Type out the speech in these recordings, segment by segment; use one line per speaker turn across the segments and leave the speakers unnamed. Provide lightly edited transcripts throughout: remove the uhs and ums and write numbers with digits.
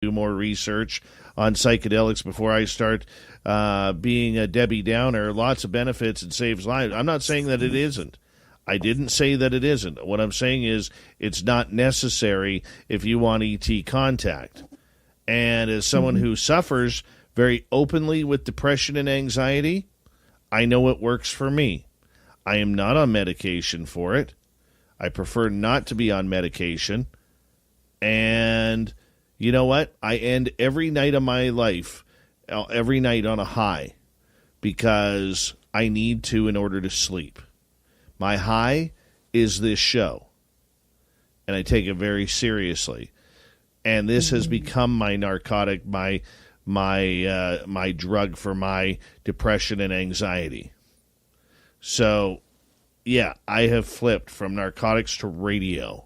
do more research on psychedelics before I start being a Debbie Downer. Lots of benefits and saves lives. I'm not saying that it isn't. I didn't say that it isn't. What I'm saying is it's not necessary if you want ET contact. And as someone who suffers very openly with depression and anxiety, I know it works for me. I am not on medication for it. I prefer not to be on medication. And you know what? I end every night of my life, every night on a high, because I need to in order to sleep. My high is this show, and I take it very seriously. And this has become my narcotic, my drug for my depression and anxiety. So, yeah, I have flipped from narcotics to radio.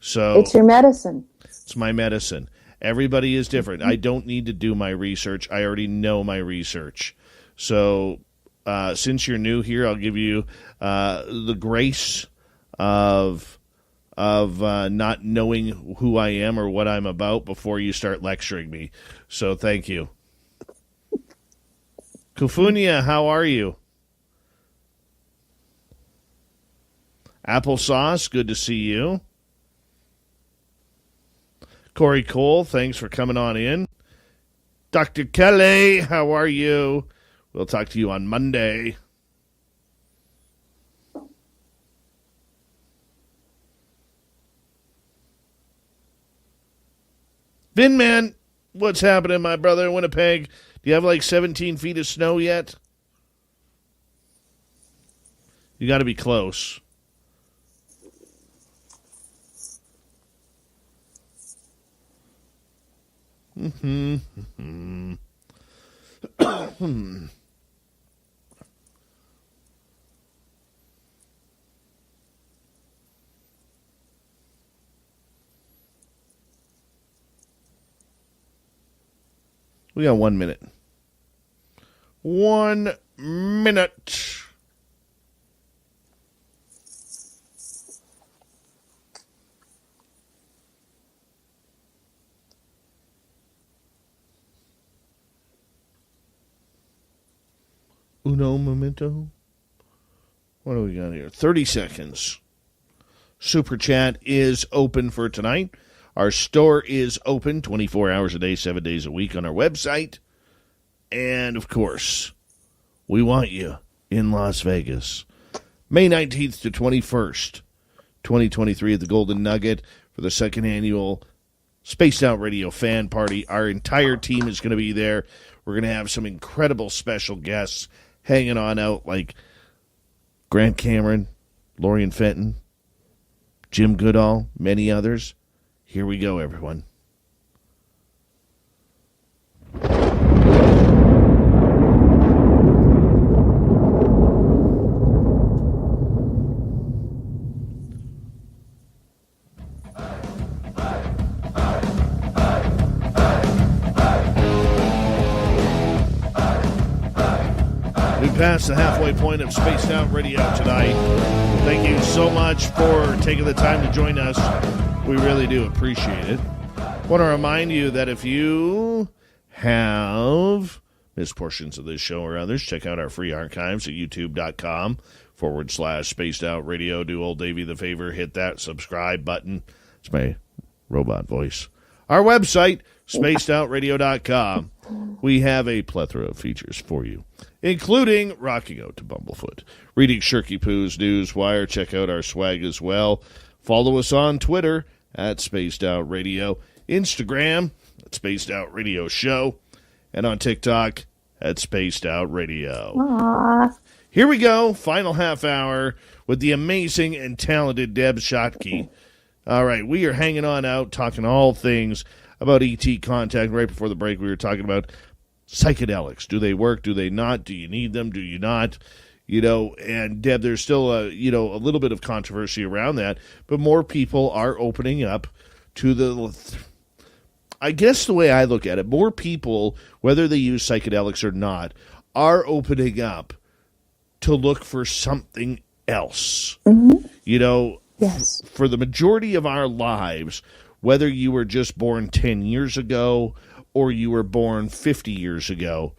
So
it's your medicine.
It's my medicine. Everybody is different. I don't need to do my research. I already know my research. So since you're new here, I'll give you the grace of not knowing who I am or what I'm about before you start lecturing me. So thank you. Kufunia, how are you? Applesauce, good to see you. Corey Cole, thanks for coming on in. Dr. Kelly, how are you? We'll talk to you on Monday. Vinman, what's happening, my brother in Winnipeg? Do you have like 17 feet of snow yet? You got to be close. Mm-hmm. We got 1 minute. 1 minute. Uno momento. What do we got here? 30 seconds. Super Chat is open for tonight. Our store is open 24 hours a day, 7 days a week on our website. And, of course, we want you in Las Vegas. May 19th to 21st, 2023 at the Golden Nugget for the second annual Spaced Out Radio Fan Party. Our entire team is going to be there. We're going to have some incredible special guests hanging on out like Grant Cameron, Lorian Fenton, Jim Goodall, many others. Here we go, everyone. We passed the halfway point of Spaced Out Radio tonight. Thank you so much for taking the time to join us. We really do appreciate it. I want to remind you that if you have missed portions of this show or others, check out our free archives at youtube.com/Spaced Out Radio. Do old Davey the favor, hit that subscribe button. It's my robot voice. Our website, spacedoutradio.com. We have a plethora of features for you, including rocking out to Bumblefoot, reading Shirky Poo's News Wire. Check out our swag as well. Follow us on Twitter at Spaced Out Radio, Instagram at Spaced Out Radio Show, and on TikTok at Spaced Out Radio.
Aww.
Here we go, final half hour with the amazing and talented Deb Schottke. All right, we are hanging on out, talking all things about ET contact. Right before the break, we were talking about psychedelics. Do they work? Do they not? Do you need them? Do you not? You know, and Deb, there's still a little bit of controversy around that, but more people are opening up to I guess the way I look at it, more people, whether they use psychedelics or not, are opening up to look for something else. Mm-hmm. You know,
yes.
For the majority of our lives, whether you were just born 10 years ago or you were born 50 years ago,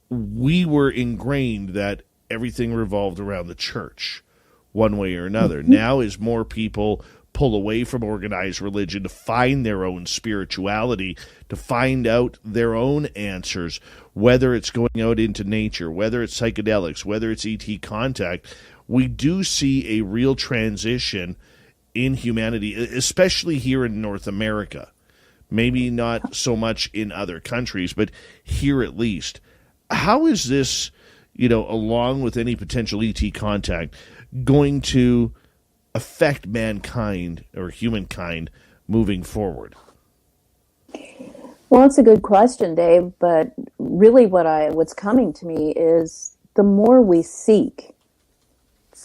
we were ingrained that everything revolved around the church one way or another. Now, as more people pull away from organized religion to find their own spirituality, to find out their own answers, whether it's going out into nature, whether it's psychedelics, whether it's ET contact, we do see a real transition in humanity, especially here in North America. Maybe not so much in other countries, but here at least. How is this, along with any potential ET contact, going to affect mankind or humankind moving forward?
Well, it's a good question, Dave, but really what's coming to me is the more we seek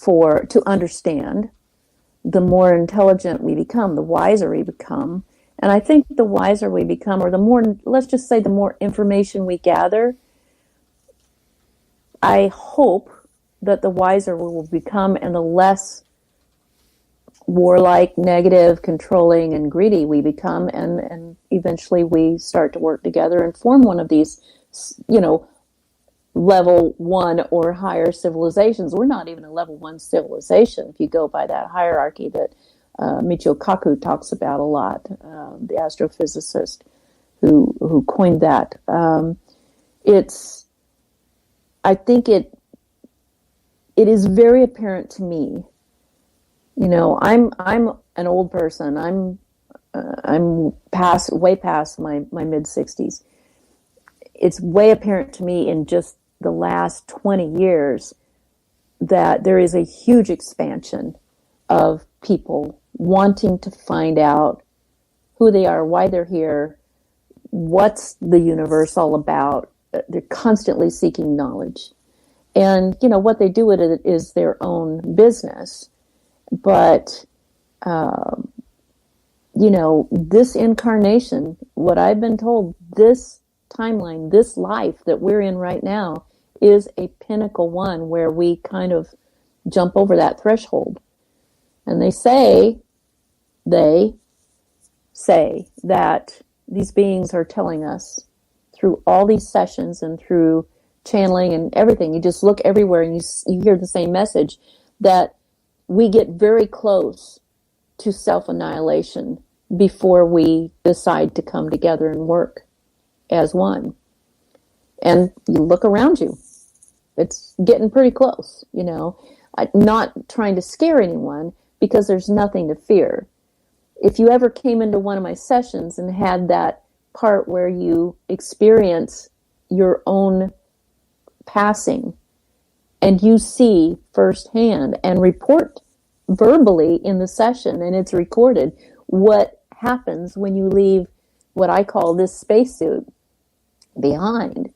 to understand, the more intelligent we become, the wiser we become. And I think the wiser we become, or the more, let's just say the more information we gather, I hope that the wiser we will become and the less warlike, negative, controlling, and greedy we become, and eventually we start to work together and form one of these, level 1 or higher civilizations. We're not even a level 1 civilization if you go by that hierarchy that Michio Kaku talks about a lot, the astrophysicist who coined that. I think it is very apparent to me. I'm an old person. I'm way past my mid 60s. It's way apparent to me in just the last 20 years that there is a huge expansion of people wanting to find out who they are, why they're here, what's the universe all about. They're constantly seeking knowledge. And, what they do with it is their own business. But, this incarnation, what I've been told, this timeline, this life that we're in right now is a pinnacle one where we kind of jump over that threshold. And they say that these beings are telling us through all these sessions and through channeling and everything. You just look everywhere and you hear the same message, that we get very close to self-annihilation before we decide to come together and work as one. And you look around you. It's getting pretty close, Not trying to scare anyone, because there's nothing to fear. If you ever came into one of my sessions and had that part where you experience your own passing and you see firsthand and report verbally in the session, and it's recorded, what happens when you leave what I call this spacesuit behind,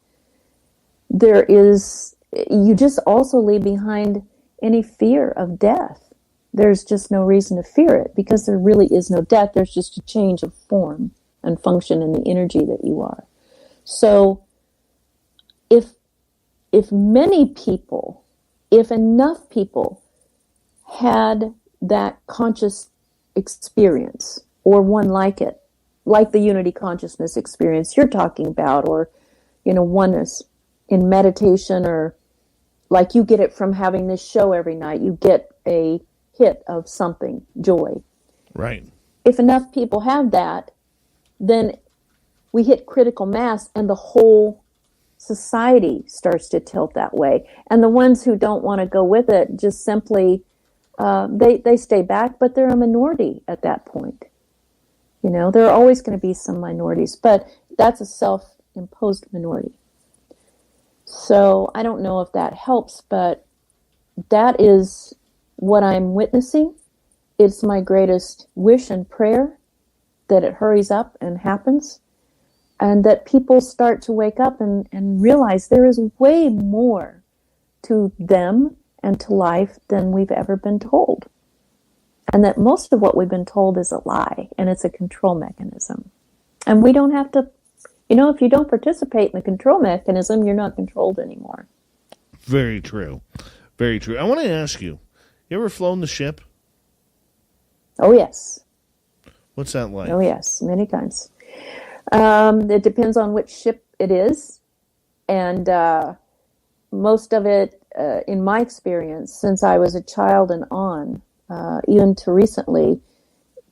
you just also leave behind any fear of death. There's just no reason to fear it, because there really is no death. There's just a change of form and function in the energy that you are. So if many people, if enough people had that conscious experience, or one like it, like the unity consciousness experience you're talking about, or, oneness in meditation, or like you get it from having this show every night, you get a hit of something, joy.
Right.
If enough people have that, then we hit critical mass and the whole society starts to tilt that way. And the ones who don't want to go with it just simply, they stay back, but they're a minority at that point. There are always going to be some minorities, but that's a self-imposed minority. So I don't know if that helps, but that is what I'm witnessing. It's my greatest wish and prayer that it hurries up and happens, and that people start to wake up and realize there is way more to them and to life than we've ever been told. And that most of what we've been told is a lie, and it's a control mechanism. And we don't have to, if you don't participate in the control mechanism, you're not controlled anymore.
Very true. Very true. I want to ask you, you ever flown the ship?
Oh, yes.
What's that like?
Oh, yes, many times. It depends on which ship it is. And most of it, in my experience, since I was a child and on, even to recently,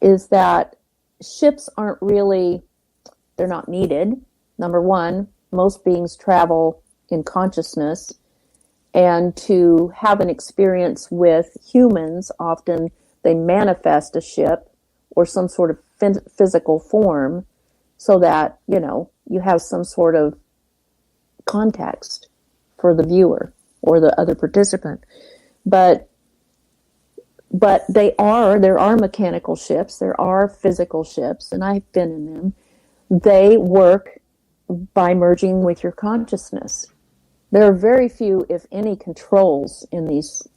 is that ships aren't really, they're not needed. Number one, most beings travel in consciousness. And to have an experience with humans, often they manifest a ship or some sort of physical form so that, you have some sort of context for the viewer or the other participant. But there are mechanical ships, there are physical ships, and I've been in them. They work by merging with your consciousness. There are very few, if any, controls in these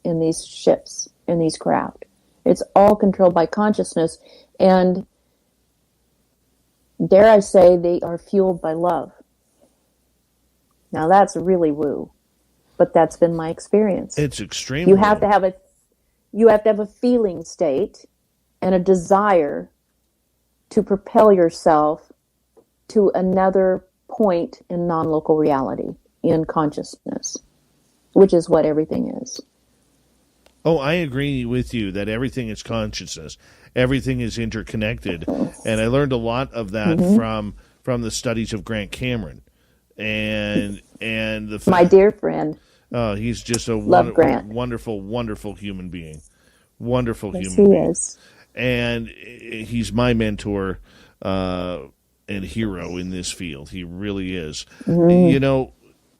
ships, in these craft. It's all controlled by consciousness, and dare I say, they are fueled by love. Now that's really woo, but that's been my experience.
It's extremely.
You have to have a feeling state and a desire to propel yourself to another point in non-local reality, in consciousness, which is what everything is.
Oh, I agree with you that everything is consciousness. Everything is interconnected. And I learned a lot of that from the studies of Grant Cameron. And
my dear friend.
Oh, he's just a wonderful, wonderful human being. Wonderful human being. Is. And he's my mentor and hero in this field. He really is. Mm-hmm.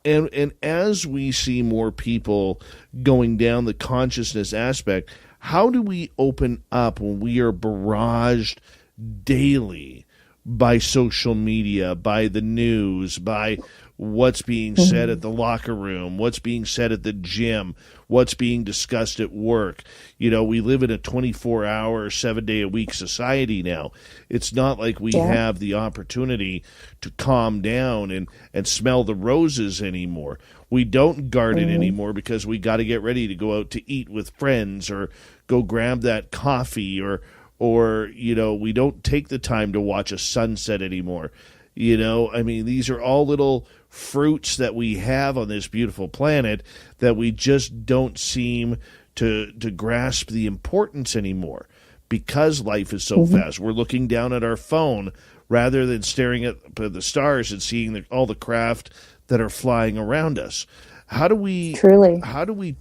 And as we see more people going down the consciousness aspect, how do we open up when we are barraged daily by social media, by the news, by what's being said at the locker room, what's being said at the gym, what's being discussed at work? We live in a 24-hour, 7-day-a-week society now. It's not like we have the opportunity to calm down and smell the roses anymore. We don't garden anymore because we got to get ready to go out to eat with friends or go grab that coffee or we don't take the time to watch a sunset anymore. These are all little fruits that we have on this beautiful planet that we just don't seem to grasp the importance anymore because life is so fast. We're looking down at our phone rather than staring at the stars and seeing all the craft that are flying around us. How do we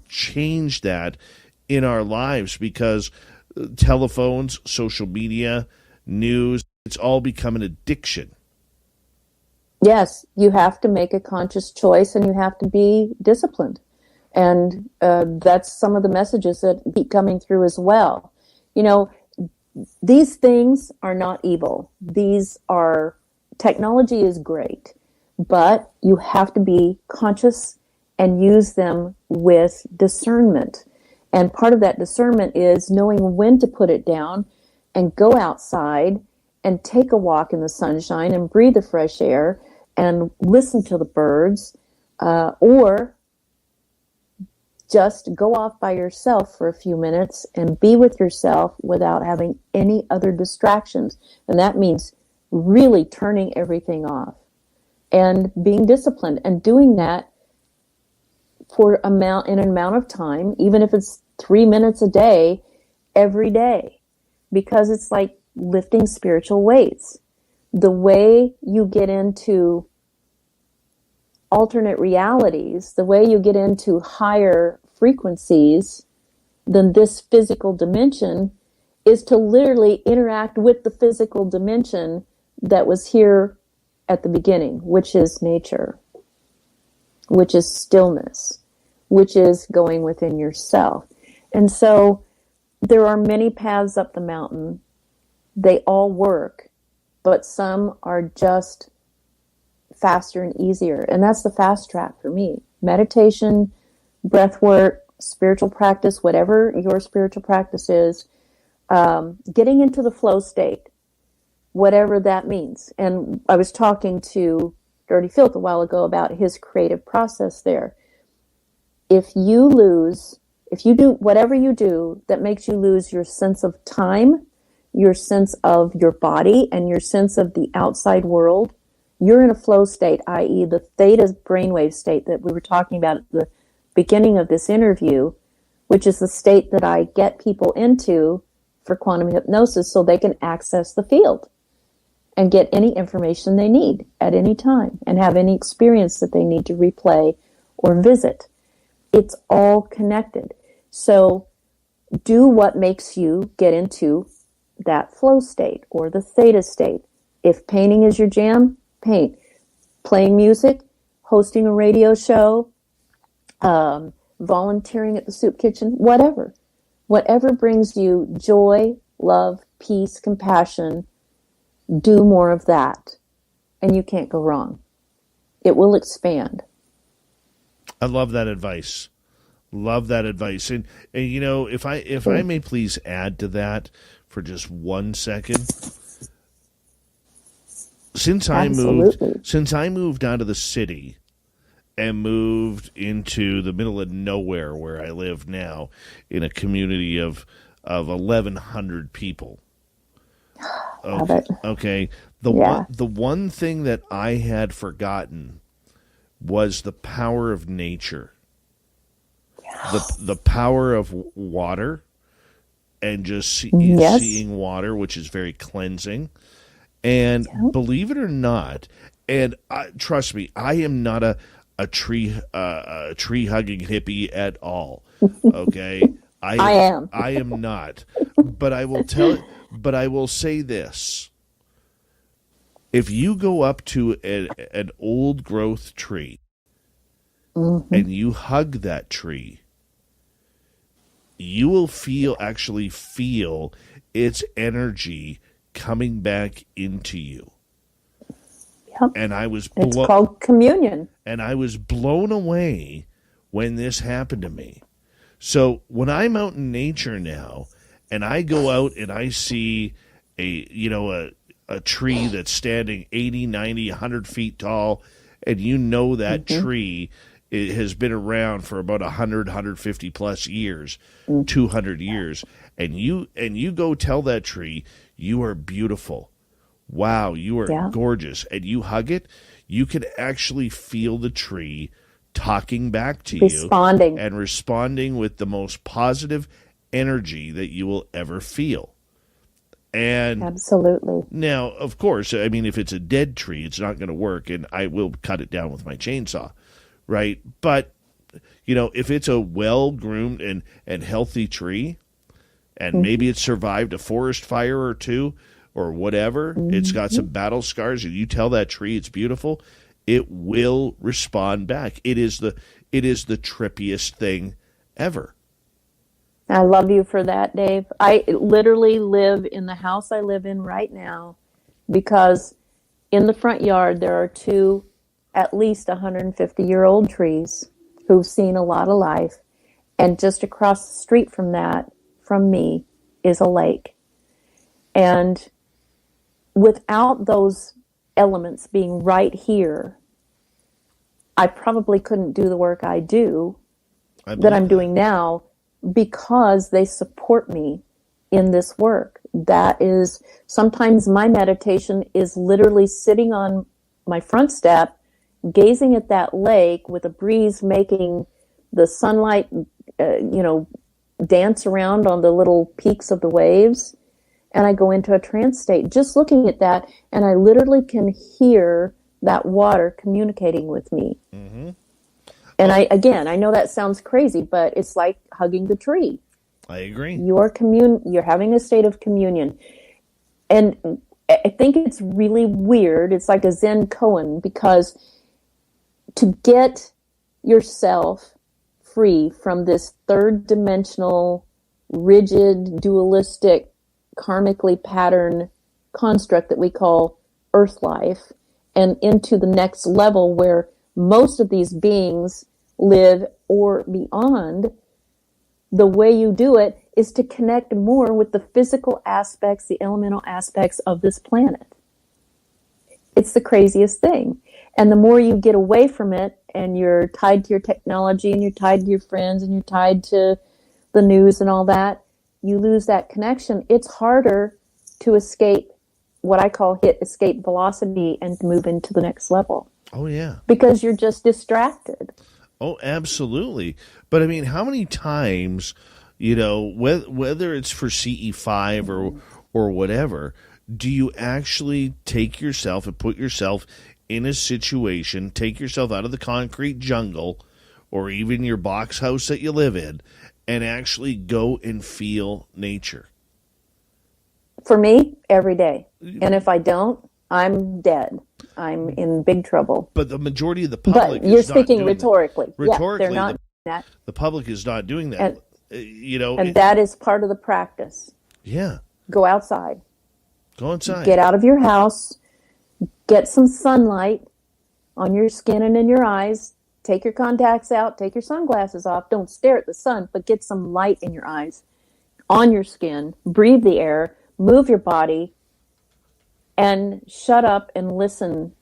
change that in our lives? Because telephones, social media, news, it's all become an addiction.
Yes, you have to make a conscious choice and you have to be disciplined. And that's some of the messages that keep coming through as well. These things are not evil. Technology is great, but you have to be conscious and use them with discernment. And part of that discernment is knowing when to put it down and go outside and take a walk in the sunshine and breathe the fresh air and listen to the birds, or just go off by yourself for a few minutes and be with yourself without having any other distractions. And that means really turning everything off and being disciplined and doing that for an amount of time, even if it's 3 minutes a day, every day, because it's like lifting spiritual weights. The way you get into alternate realities, the way you get into higher frequencies than this physical dimension is to literally interact with the physical dimension that was here at the beginning, which is nature, which is stillness, which is going within yourself. And so there are many paths up the mountain. They all work, but some are just faster and easier. And that's the fast track for me. Meditation, breath work, spiritual practice, whatever your spiritual practice is, getting into the flow state, whatever that means. And I was talking to Dirty Filth a while ago about his creative process there. If you do whatever you do that makes you lose your sense of time, your sense of your body and your sense of the outside world, you're in a flow state, i.e. the theta brainwave state that we were talking about at the beginning of this interview, which is the state that I get people into for quantum hypnosis so they can access the field and get any information they need at any time and have any experience that they need to replay or visit. It's all connected. So do what makes you get into that flow state or the theta state. If painting is your jam, paint. Playing music, hosting a radio show, volunteering at the soup kitchen, whatever. Whatever brings you joy, love, peace, compassion, do more of that. And you can't go wrong. It will expand.
I love that advice. Love that advice. And you know, if I may please add to that for just 1 second. Since I moved out of the city and moved into the middle of nowhere where I live now in a community of 1,100 people. Okay. The one thing that I had forgotten was the power of nature. The power of water and just seeing water, which is very cleansing. And believe it or not, and trust me, I am not a tree hugging hippie at all. Okay, I am. I am not. But I will say this: if you go up to an old growth tree and you hug that tree, you will actually feel its energy coming back into you.
Yep.
And
it's called communion.
And I was blown away when this happened to me. So when I'm out in nature now and I go out and I see a tree that's standing 80, 90, 100 feet tall, and you know that tree has been around for about 100, 150 plus years, 200 years, and you go tell that tree, you are beautiful. Wow, you are gorgeous. And you hug it, you can actually feel the tree talking back to you. And responding with the most positive energy that you will ever feel. And
absolutely.
Now, of course, I mean, if it's a dead tree, it's not going to work, and I will cut it down with my chainsaw, right? But, if it's a well-groomed and healthy tree, and maybe it survived a forest fire or two or whatever, it's got some battle scars, and you tell that tree it's beautiful, it will respond back. It is the trippiest thing ever.
I love you for that, Dave. I literally live in the house I live in right now because in the front yard there are two at least 150-year-old trees who've seen a lot of life, and just across the street from me, is a lake. And without those elements being right here, I probably couldn't do the work I do that I'm doing now, because they support me in this work. That is, sometimes my meditation is literally sitting on my front step, gazing at that lake with a breeze making the sunlight, dance around on the little peaks of the waves. And I go into a trance state just looking at that, and I literally can hear that water communicating with me. Mm-hmm. And I know that sounds crazy, but it's like hugging the tree.
I agree.
You're having a state of communion. And I think it's really weird. It's like a Zen koan, because to get yourself free from this third dimensional, rigid, dualistic, karmically patterned construct that we call Earth life, and into the next level where most of these beings live or beyond, the way you do it is to connect more with the physical aspects, the elemental aspects of this planet. It's the craziest thing. And the more you get away from it, and you're tied to your technology, and you're tied to your friends, and you're tied to the news and all that, you lose that connection. It's harder to escape what I call hit escape velocity and move into the next level.
Oh, yeah.
Because you're just distracted.
Oh, absolutely. But I mean, how many times, whether it's for CE5 or whatever, do you actually take yourself and put yourself in a situation, take yourself out of the concrete jungle or even your box house that you live in and actually go and feel nature?
For me, every day. And if I don't, I'm dead. I'm in big trouble.
But the majority of the public
But you're
is not
speaking
doing
rhetorically.
that. Rhetorically,
yeah, they're not doing that.
The public is not doing that.
And that is part of the practice.
Yeah.
Go outside.
Go inside.
Get out of your house. Get some sunlight on your skin and in your eyes. Take your contacts out. Take your sunglasses off. Don't stare at the sun, but get some light in your eyes, on your skin. Breathe the air. Move your body. And shut up and listen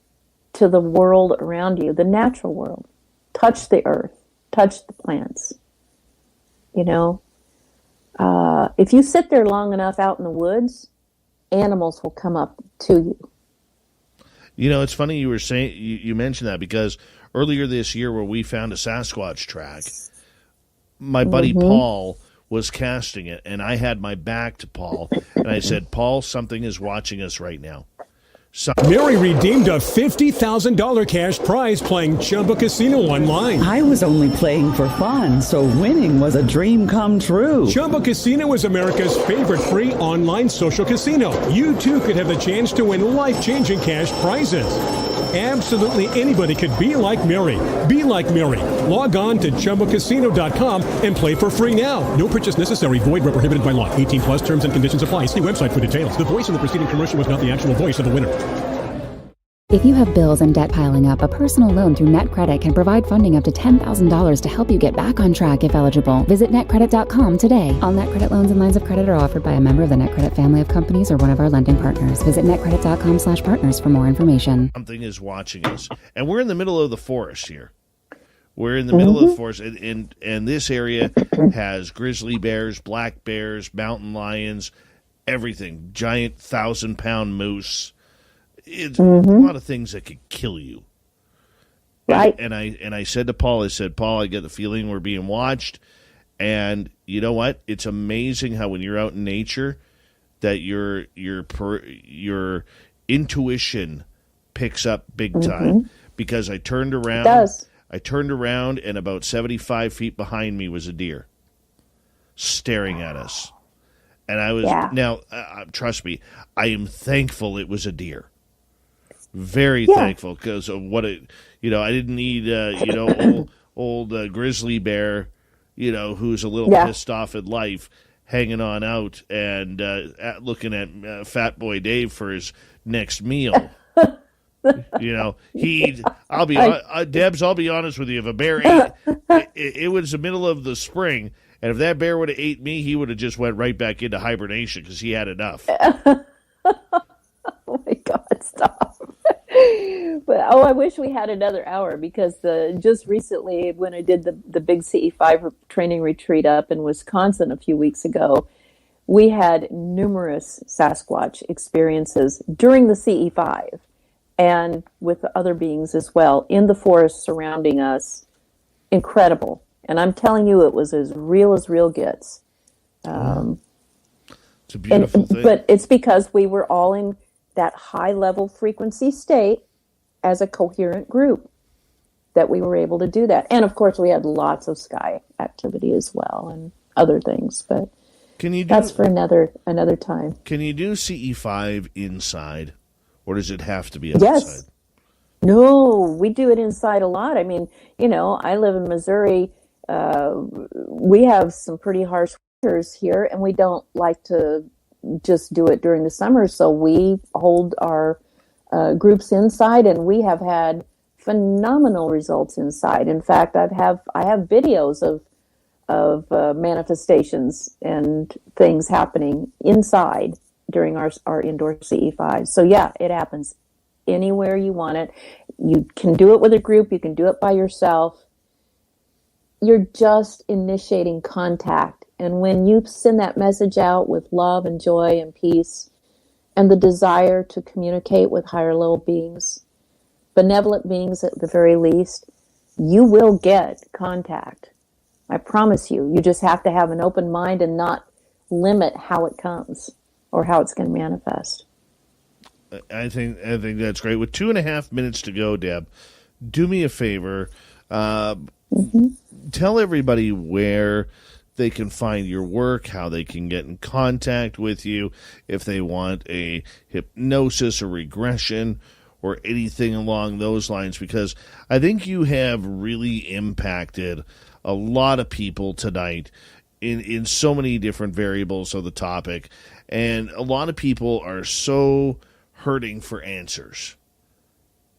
to the world around you, the natural world. Touch the earth. Touch the plants. If you sit there long enough out in the woods, animals will come up to you.
It's funny you were saying, you mentioned that because earlier this year where we found a Sasquatch track, my buddy Paul was casting it, and I had my back to Paul, and I said, Paul, something is watching us right now.
Mary redeemed a $50,000 cash prize playing Chumba Casino online.
I was only playing for fun, so winning was a dream come true.
Chumba Casino is America's favorite free online social casino. You too could have the chance to win life-changing cash prizes. Absolutely anybody could be like Mary. Be like Mary. Log on to ChumbaCasino.com and play for free now. No purchase necessary. Void where prohibited by law. 18 plus terms and conditions apply. See website for details. The voice of the preceding commercial was not the actual voice of the winner.
If you have bills and debt piling up, a personal loan through NetCredit can provide funding up to $10,000 to help you get back on track if eligible. Visit netcredit.com today. All NetCredit loans and lines of credit are offered by a member of the NetCredit family of companies or one of our lending partners. Visit netcredit.com/partners for more information.
Something is watching us. And we're in the middle of the forest here. We're in the middle of the forest, and this area has grizzly bears, black bears, mountain lions, everything. Giant 1,000-pound moose. It's a lot of things that could kill you.
Right.
And I said to Paul, Paul, I get the feeling we're being watched. And you know what? It's amazing how when you're out in nature that your intuition picks up big time. Because I turned around. It does. I turned around, and about 75 feet behind me was a deer staring at us. And I was, now, trust me, I am thankful it was a deer. Very thankful because of what I didn't need, old grizzly bear, who's a little pissed off at life, hanging on out and looking at Fat Boy Dave for his next meal. Debs, I'll be honest with you. If a bear ate, it was the middle of the spring, and if that bear would have ate me, he would have just went right back into hibernation because he had enough.
Oh my God, stop. But I wish we had another hour because just recently when I did the big CE5 training retreat up in Wisconsin a few weeks ago, we had numerous Sasquatch experiences during the CE5 and with other beings as well in the forest surrounding us. Incredible. And I'm telling you, it was as real gets.
It's a beautiful thing.
But it's because we were all in that high-level frequency state as a coherent group that we were able to do that. And, of course, we had lots of sky activity as well and other things. But that's for another time.
Can you do CE5 inside, or does it have to be outside?
Yes. No, we do it inside a lot. I mean, I live in Missouri. We have some pretty harsh winters here, and we don't like to just do it during the summer. So we hold our groups inside, and we have had phenomenal results inside. In fact, I have videos of manifestations and things happening inside during our indoor CE5. So yeah, it happens anywhere you want it. You can do it with a group. You can do it by yourself. You're just initiating contact. And when you send that message out with love and joy and peace, and the desire to communicate with higher level beings, benevolent beings at the very least, you will get contact. I promise you. You just have to have an open mind and not limit how it comes or how it's going to manifest.
I think that's great. With 2.5 minutes to go, Deb, do me a favor. Tell everybody where they can find your work, how they can get in contact with you, if they want a hypnosis or regression or anything along those lines, because I think you have really impacted a lot of people tonight in so many different variables of the topic, and a lot of people are so hurting for answers.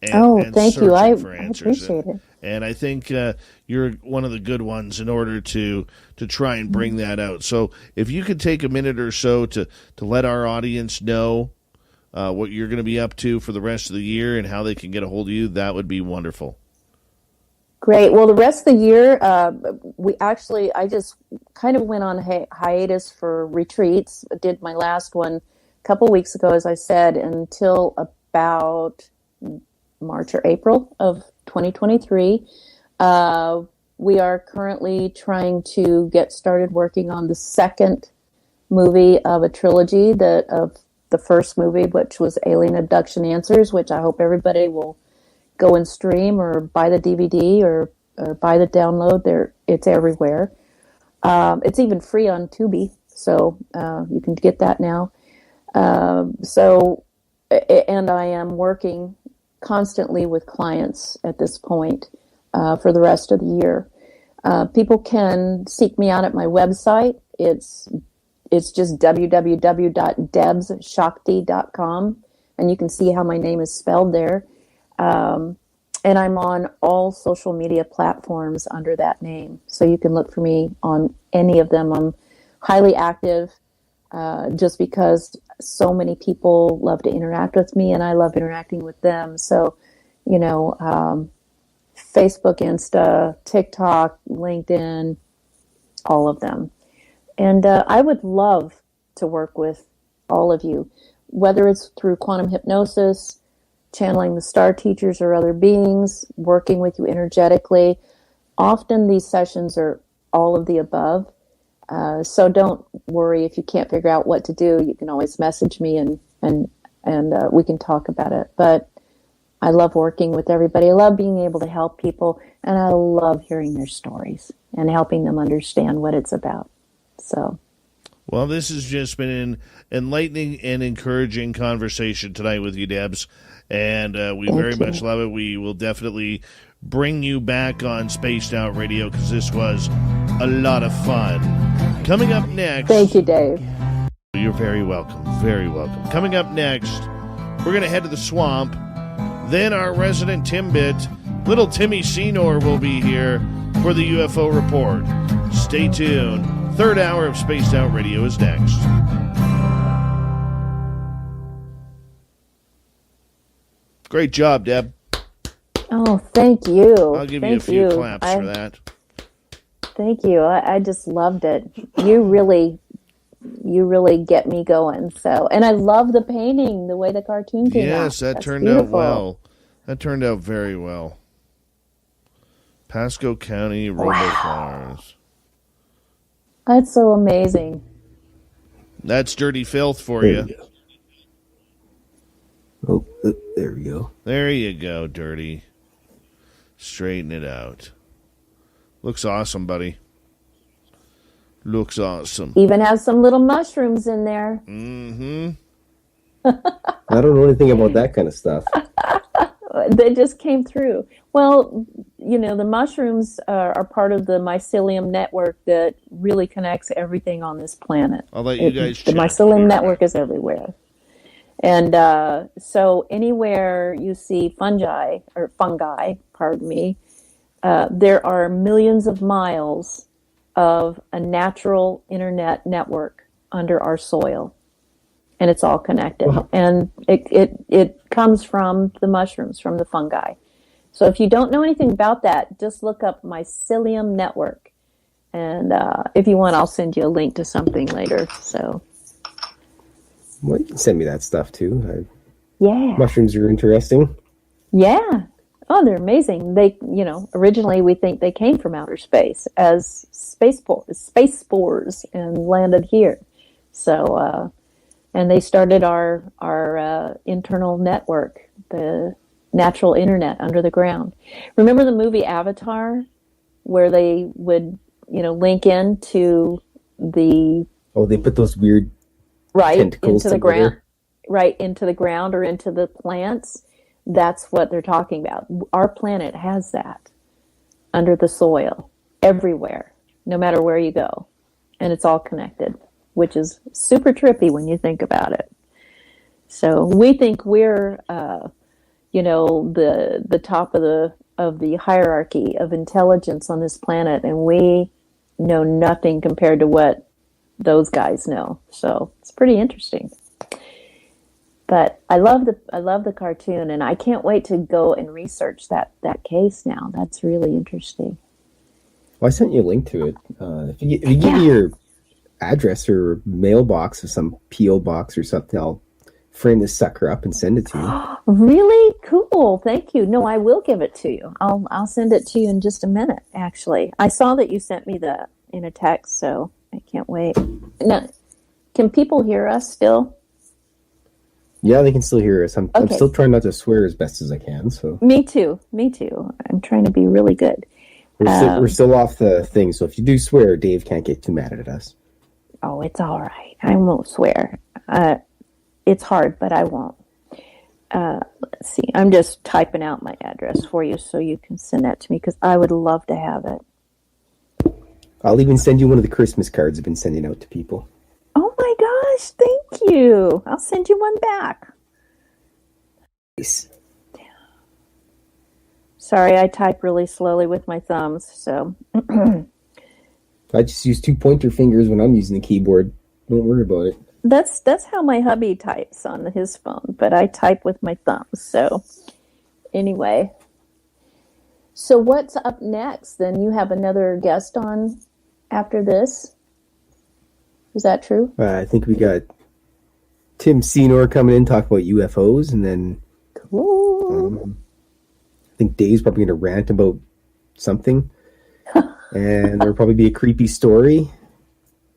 And
thank you. I
answers.
appreciate it.
And I think you're one of the good ones in order to try and bring that out. So if you could take a minute or so to let our audience know what you're going to be up to for the rest of the year and how they can get a hold of you, that would be wonderful.
Great. Well, the rest of the year, I just kind of went on hiatus for retreats. I did my last one a couple weeks ago, as I said, until about March or April of 2023. We are currently trying to get started working on the second movie of a trilogy of the first movie, which was Alien Abduction Answers, which I hope everybody will go and stream or buy the DVD or buy the download. It's everywhere. It's even free on Tubi, so you can get that now. And I am working constantly with clients at this point for the rest of the year. People can seek me out at my website. It's just www.debsshakti.com, and you can see how my name is spelled there. And I'm on all social media platforms under that name, so you can look for me on any of them. I'm highly active just because so many people love to interact with me, and I love interacting with them. So, Facebook, Insta, TikTok, LinkedIn, all of them. And I would love to work with all of you, whether it's through quantum hypnosis, channeling the star teachers or other beings, working with you energetically. Often these sessions are all of the above. So don't worry if you can't figure out what to do. You can always message me and we can talk about it. But I love working with everybody. I love being able to help people, and I love hearing their stories and helping them understand what it's about. So,
well, this has just been an enlightening and encouraging conversation tonight with you, Debs, and we very much love it. We will definitely bring you back on Spaced Out Radio because this was a lot of fun. Coming up next...
Thank you, Dave.
You're very welcome. Very welcome. Coming up next, we're going to head to the swamp. Then our resident Timbit, little Timmy Senor, will be here for the UFO Report. Stay tuned. Third hour of Spaced Out Radio is next. Great job, Deb.
Oh, thank you.
I'll give you a few claps for that.
Thank you. I just loved it. You really get me going. So, and I love the painting, the way the cartoon came out.
Yes, that turned
beautiful.
out well. That turned out very well. Pasco County Roboflowers.
That's so amazing.
That's dirty filth for you.
Oh, there we go.
There you go, Dirty. Straighten it out. Looks awesome, buddy. Looks awesome.
Even has some little mushrooms in there.
Mm-hmm.
I don't know anything about that kind of stuff.
They just came through. Well, the mushrooms are part of the mycelium network that really connects everything on this planet.
I'll let you guys
The mycelium network is everywhere. And so anywhere you see fungi, pardon me, there are millions of miles of a natural internet network under our soil. And it's all connected. Wow. And it comes from the mushrooms, from the fungi. So if you don't know anything about that, just look up mycelium network. And if you want, I'll send you a link to something later. So
Well, you can send me that stuff too.
Yeah.
Mushrooms are interesting.
Yeah. Oh, they're amazing. They, originally we think they came from outer space as space spores and landed here. So, and they started our internal network, the natural internet under the ground. Remember the movie Avatar, where they would, link into the
they put those weird
right
tentacles
into the
together.
ground, right into the ground or into the plants. That's what they're talking about. Our planet has that under the soil, everywhere, no matter where you go. And it's all connected, which is super trippy when you think about it. So we think we're, the top of the hierarchy of intelligence on this planet, and we know nothing compared to what those guys know. So it's pretty interesting. But I love the cartoon, and I can't wait to go and research that case now. That's really interesting.
Well, I sent you a link to it. If you give me your address or mailbox or some P.O. box or something, I'll frame this sucker up and send it to you.
Really cool. Thank you. No, I will give it to you. I'll send it to you in just a minute. Actually, I saw that you sent me that in a text, so I can't wait. Now, can people hear us still?
Yeah, they can still hear us. I'm
Okay.
still trying not to swear as best as I can. So
Me too. I'm trying to be really good.
we're still off the thing. So if you do swear, Dave can't get too mad at us.
Oh, it's all right. I won't swear. It's hard, but I won't. Let's see. I'm just typing out my address for you so you can send that to me, because I would love to have it.
I'll even send you one of the Christmas cards I've been sending out to people.
Oh my gosh, thank you. I'll send you one back.
Nice.
Sorry, I type really slowly with my thumbs, so.
I just use 2 pointer fingers when I'm using the keyboard. Don't worry about it.
That's how my hubby types on his phone, but I type with my thumbs. So anyway, so what's up next? Then you have another guest on after this. Is that true?
I think we got Tim Senor coming in, talk about UFOs, and then
Cool.
I think Dave's probably going to rant about something, and there'll probably be a creepy story.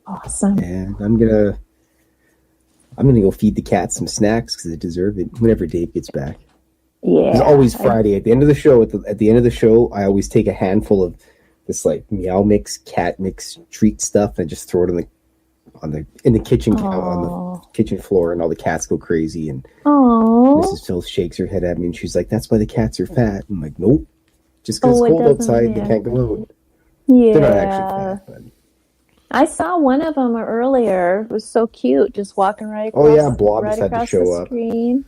Awesome.
And I'm gonna go feed the cats some snacks because they deserve it whenever Dave gets back.
Yeah.
It's always Friday at the end of the show. At the end of the show, I always take a handful of this like meow mix, cat mix treat stuff, and I just throw it in the kitchen on the kitchen floor, and all the cats go crazy. And
Oh.
Mrs. Phil shakes her head at me, and she's like, "That's why the cats are fat." I'm like, "Nope, just because
Oh,
it's
it
cold
doesn't
outside, they
mean-
can't go out."
Yeah.
They're not actually fat, but
I saw one of them earlier. It was so cute, just walking right across,
Oh, yeah, Blob
right
just had to
across
show
the
up.
screen.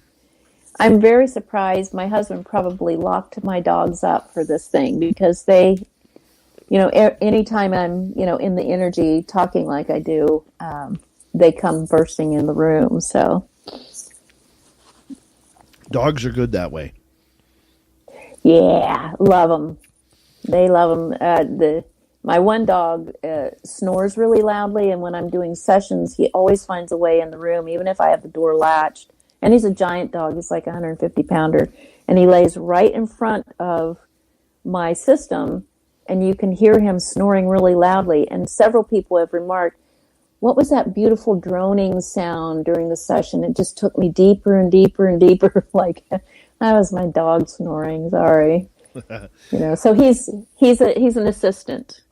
I'm very surprised. My husband probably locked my dogs up for this thing, because they, anytime I'm, in the energy talking like I do, they come bursting in the room. So
Dogs are good that way.
yeah, love them. They love them. My one dog snores really loudly, and when I'm doing sessions, he always finds a way in the room, even if I have the door latched. And he's a giant dog. He's like a 150-pounder. And he lays right in front of my system, and you can hear him snoring really loudly. And several people have remarked, what was that beautiful droning sound during the session? It just took me deeper and deeper and deeper. Like, that was my dog snoring. Sorry. So he's an assistant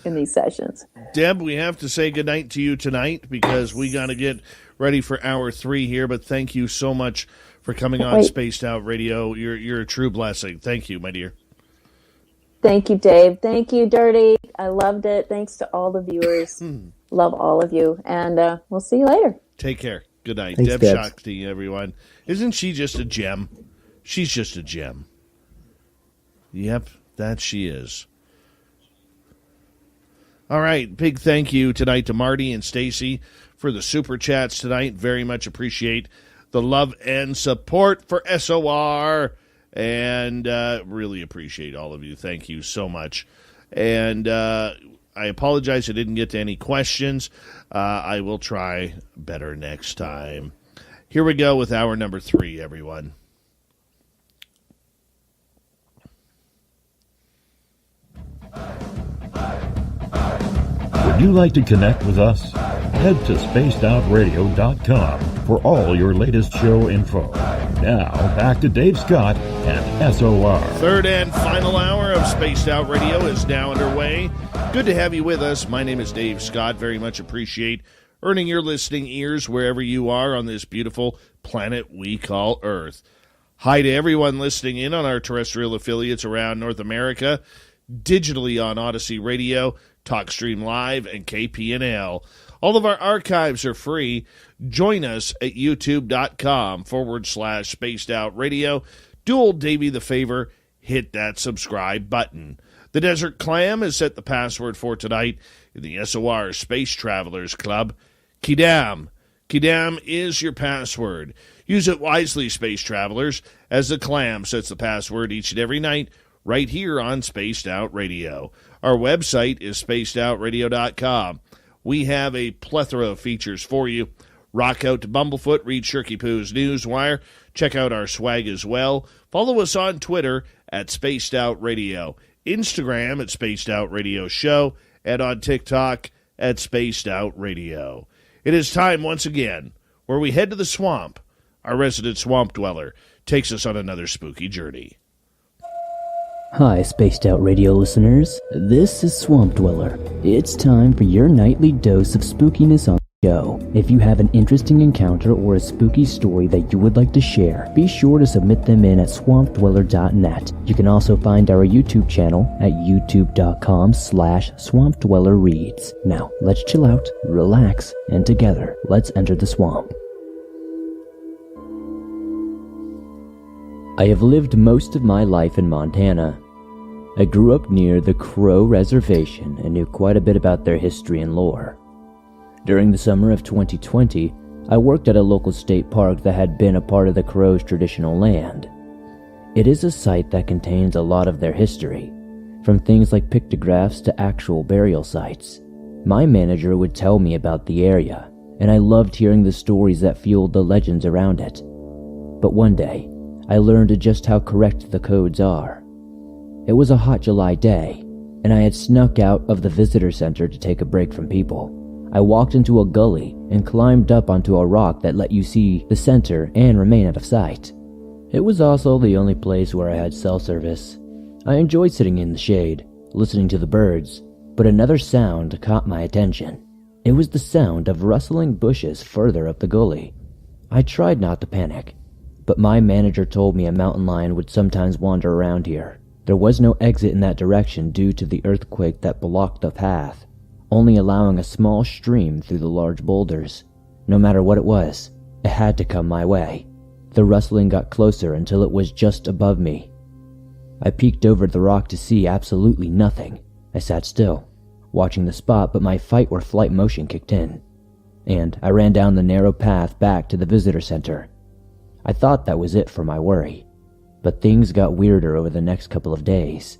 in these sessions.
Deb, we have to say goodnight to you tonight because we got to get ready for hour 3 here. But thank you so much for coming on Spaced Out Radio. You're a true blessing. Thank you, my dear.
Thank you, Dave. Thank you, Dirty. I loved it. Thanks to all the viewers. Love all of you. And we'll see you later.
Take care. Good night.
Thanks,
Deb
Debs.
Shakti, everyone. Isn't she just a gem? She's just a gem. Yep, that she is. All right, big thank you tonight to Marty and Stacy for the super chats tonight. Very much appreciate the love and support for SOR, and really appreciate all of you. Thank you so much. And I apologize I didn't get to any questions. I will try better next time. Here we go with hour number 3, everyone.
Would you like to connect with us? Head to spacedoutradio.com for all your latest show info. Now, back to Dave Scott and SOR.
Third and final hour of Spaced Out Radio is now underway. Good to have you with us. My name is Dave Scott. Very much appreciate earning your listening ears wherever you are on this beautiful planet we call Earth. Hi to everyone listening in on our terrestrial affiliates around North America, digitally on Odyssey Radio, TalkStream Live, and KPNL. All of our archives are free. Join us at youtube.com/Spaced Out Radio. Do old Davey the favor, hit that subscribe button. The Desert Clam has set the password for tonight in the SOR Space Travelers Club. Kidam. Kidam is your password. Use it wisely, Space Travelers, as the Clam sets the password each and every night right here on Spaced Out Radio. Our website is spacedoutradio.com. We have a plethora of features for you. Rock out to Bumblefoot, read Shirky Poo's Newswire, check out our swag as well. Follow us on Twitter at Spaced Out Radio, Instagram at Spaced Out Radio Show, and on TikTok at Spaced Out Radio. It is time once again where we head to the swamp. Our resident swamp dweller takes us on another spooky journey.
Hi, Spaced Out Radio listeners. This is Swamp Dweller. It's time for your nightly dose of spookiness on the show. If you have an interesting encounter or a spooky story that you would like to share, be sure to submit them in at swampdweller.net. You can also find our YouTube channel at youtube.com/swampdwellerreads. Now, let's chill out, relax, and together, let's enter the swamp. I have lived most of my life in Montana. I grew up near the Crow Reservation and knew quite a bit about their history and lore. During the summer of 2020, I worked at a local state park that had been a part of the Crow's traditional land. It is a site that contains a lot of their history, from things like pictographs to actual burial sites. My manager would tell me about the area, and I loved hearing the stories that fueled the legends around it. But one day, I learned just how correct the codes are. It was a hot July day, and I had snuck out of the visitor center to take a break from people. I walked into a gully and climbed up onto a rock that let you see the center and remain out of sight. It was also the only place where I had cell service. I enjoyed sitting in the shade, listening to the birds, but another sound caught my attention. It was the sound of rustling bushes further up the gully. I tried not to panic, but my manager told me a mountain lion would sometimes wander around here. There was no exit in that direction due to the earthquake that blocked the path, only allowing a small stream through the large boulders. No matter what it was, it had to come my way. The rustling got closer until it was just above me. I peeked over the rock to see absolutely nothing. I sat still, watching the spot, but my fight or flight motion kicked in, and I ran down the narrow path back to the visitor center. I thought that was it for my worry, but things got weirder over the next couple of days.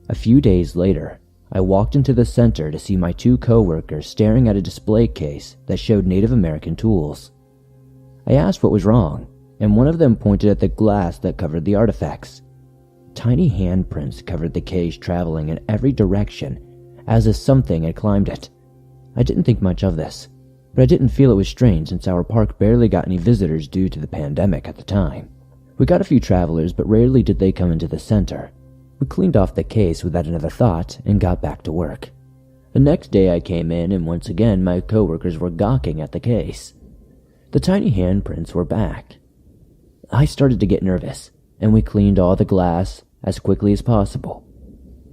A few days later, I walked into the center to see my two coworkers staring at a display case that showed Native American tools. I asked what was wrong, and one of them pointed at the glass that covered the artifacts. Tiny handprints covered the case, traveling in every direction, as if something had climbed it. I didn't think much of this, but I didn't feel it was strange since our park barely got any visitors due to the pandemic at the time. We got a few travelers, but rarely did they come into the center. We cleaned off the case without another thought and got back to work. The next day I came in, and once again my coworkers were gawking at the case. The tiny handprints were back. I started to get nervous, and we cleaned all the glass as quickly as possible.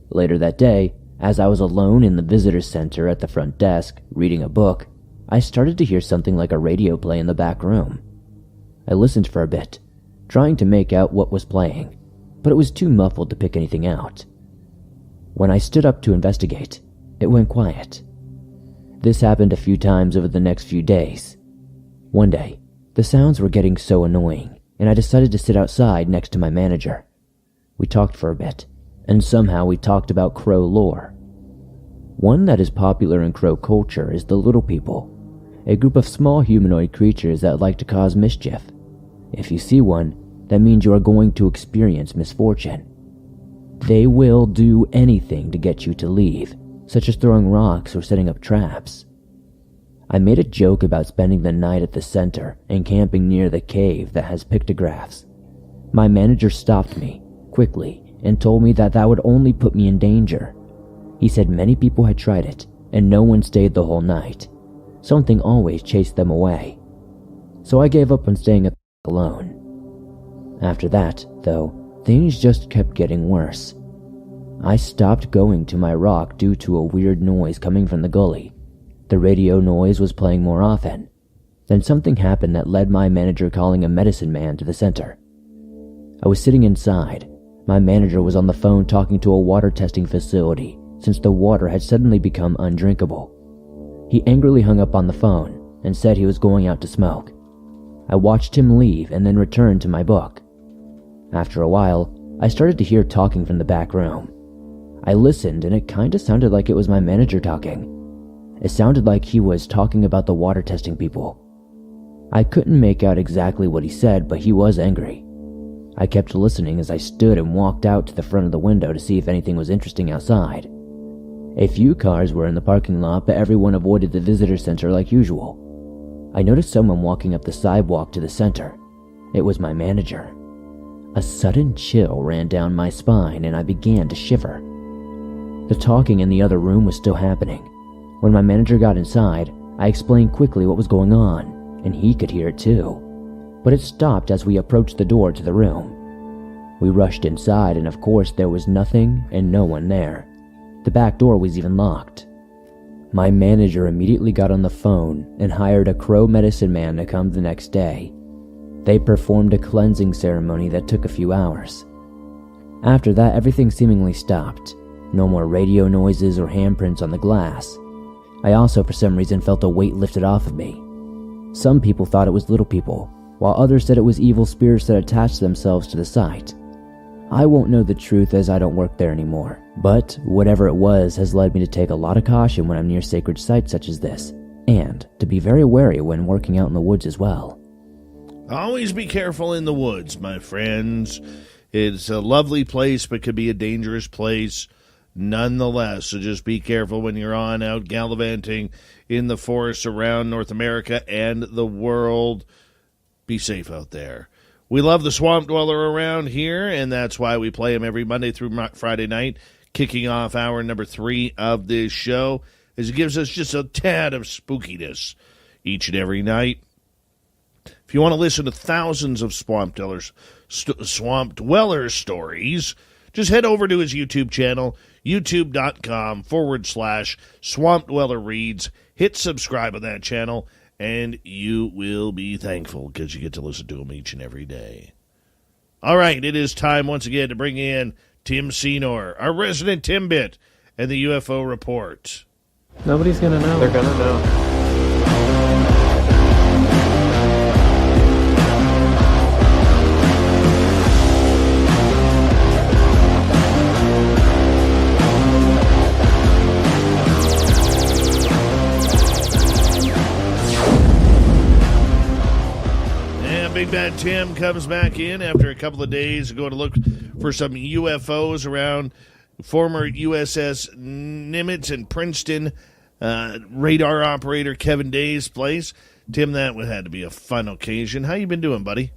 Later that day, as I was alone in the visitor center at the front desk reading a book, I started to hear something like a radio play in the back room. I listened for a bit, trying to make out what was playing, but it was too muffled to pick anything out. When I stood up to investigate, it went quiet. This happened a few times over the next few days. One day, the sounds were getting so annoying, and I decided to sit outside next to my manager. We talked for a bit, and somehow we talked about Crow lore. One that is popular in Crow culture is the little people. a group of small humanoid creatures that like to cause mischief. If you see one, that means you are going to experience misfortune. They will do anything to get you to leave, such as throwing rocks or setting up traps. I made a joke about spending the night at the center and camping near the cave that has pictographs. My manager stopped me, quickly, and told me that that would only put me in danger. He said many people had tried it, and no one stayed the whole night. Something always chased them away. So I gave up on staying alone. After that, though, things just kept getting worse. I stopped going to my rock due to a weird noise coming from the gully. The radio noise was playing more often. Then something happened that led my manager calling a medicine man to the center. I was sitting inside. My manager was on the phone talking to a water testing facility since the water had suddenly become undrinkable. He angrily hung up on the phone and said he was going out to smoke. I watched him leave and then returned to my book. After a while, I started to hear talking from the back room. I listened and it kinda sounded like it was my manager talking. It sounded like he was talking about the water testing people. I couldn't make out exactly what he said, but he was angry. I kept listening as I stood and walked out to the front of the window to see if anything was interesting outside. A few cars were in the parking lot, but everyone avoided the visitor center like usual. I noticed someone walking up the sidewalk to the center. It was my manager. A sudden chill ran down my spine and I began to shiver. The talking in the other room was still happening. When my manager got inside, I explained quickly what was going on, and he could hear it too. But it stopped as we approached the door to the room. We rushed inside, and of course there was nothing and no one there. The back door was even locked. My manager immediately got on the phone and hired a crow medicine man to come the next day. They performed a cleansing ceremony that took a few hours. After that, everything seemingly stopped. No more radio noises or handprints on the glass. I also, for some reason, felt a weight lifted off of me. Some people thought it was little people, while others said it was evil spirits that attached themselves to the site. I won't know the truth as I don't work there anymore, but whatever it was has led me to take a lot of caution when I'm near sacred sites such as this, and to be very wary when working out in the woods as well.
Always be careful in the woods, my friends. It's a lovely place, but could be a dangerous place nonetheless. So just be careful when you're out gallivanting in the forests around North America and the world. Be safe out there. We love the Swamp Dweller around here, and that's why we play him every Monday through Friday night, kicking off hour number 3 of this show, as it gives us just a tad of spookiness each and every night. If you want to listen to thousands of Swamp Dweller stories, just head over to his YouTube channel, youtube.com/Swamp Dweller Reads. Hit subscribe on that channel, and you will be thankful because you get to listen to him each and every day. All right, it is time once again to bring in Tim Senor, our resident Timbit, and the UFO Report.
Nobody's going to know. They're going to know.
Big Bad Tim comes back in after a couple of days going to look for some UFOs around former USS Nimitz and Princeton radar operator Kevin Day's place. Tim, that had to be a fun occasion. How you been doing, buddy?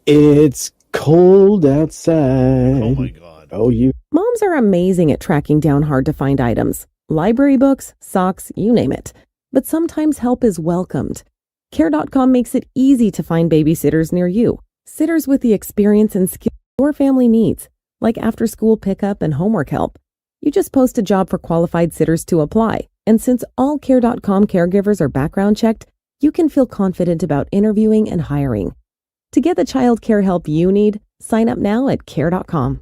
It's cold outside.
Oh, my God.
Oh, you.
Moms are amazing at tracking down hard-to-find items. Library books, socks, you name it. But sometimes help is welcomed. Care.com makes it easy to find babysitters near you. Sitters with the experience and skill your family needs, like after-school pickup and homework help. You just post a job for qualified sitters to apply. And since all Care.com caregivers are background checked, you can feel confident about interviewing and hiring. To get the child care help you need, sign up now at Care.com.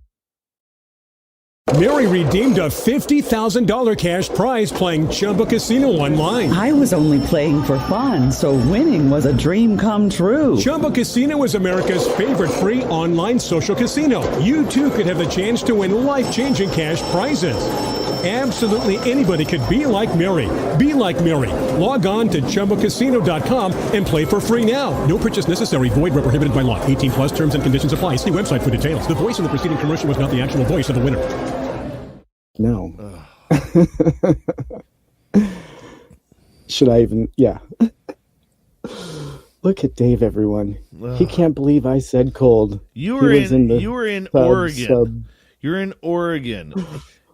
Mary redeemed a $50,000 cash prize playing Chumba Casino online.
I was only playing for fun, so winning was a dream come true.
Chumba Casino is America's favorite free online social casino. You too could have the chance to win life-changing cash prizes. Absolutely anybody could be like Mary. Be like Mary. Log on to ChumbaCasino.com and play for free now. No purchase necessary. Void where prohibited by law. 18 plus terms and conditions apply. See website for details. The voice of the preceding commercial was not the actual voice of the winner.
No. Should I even? Yeah. Look at Dave, everyone. He can't believe I said cold.
You were in Oregon. You're in Oregon.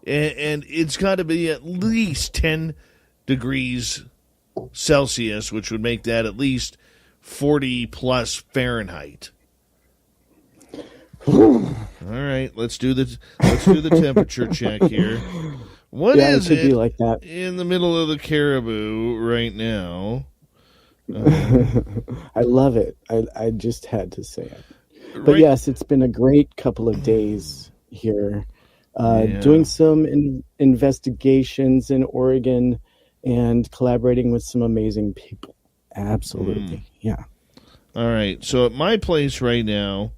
And it's got to be at least 10 degrees Celsius, which would make that at least 40 plus Fahrenheit. All right, let's do the temperature check here. What is
it?
Be
like that.
In the middle of the Caribou right now?
I love it. I just had to say it. But yes, it's been a great couple of days here. Doing some investigations in Oregon and collaborating with some amazing people. Absolutely. Yeah.
All right. So at my place right now,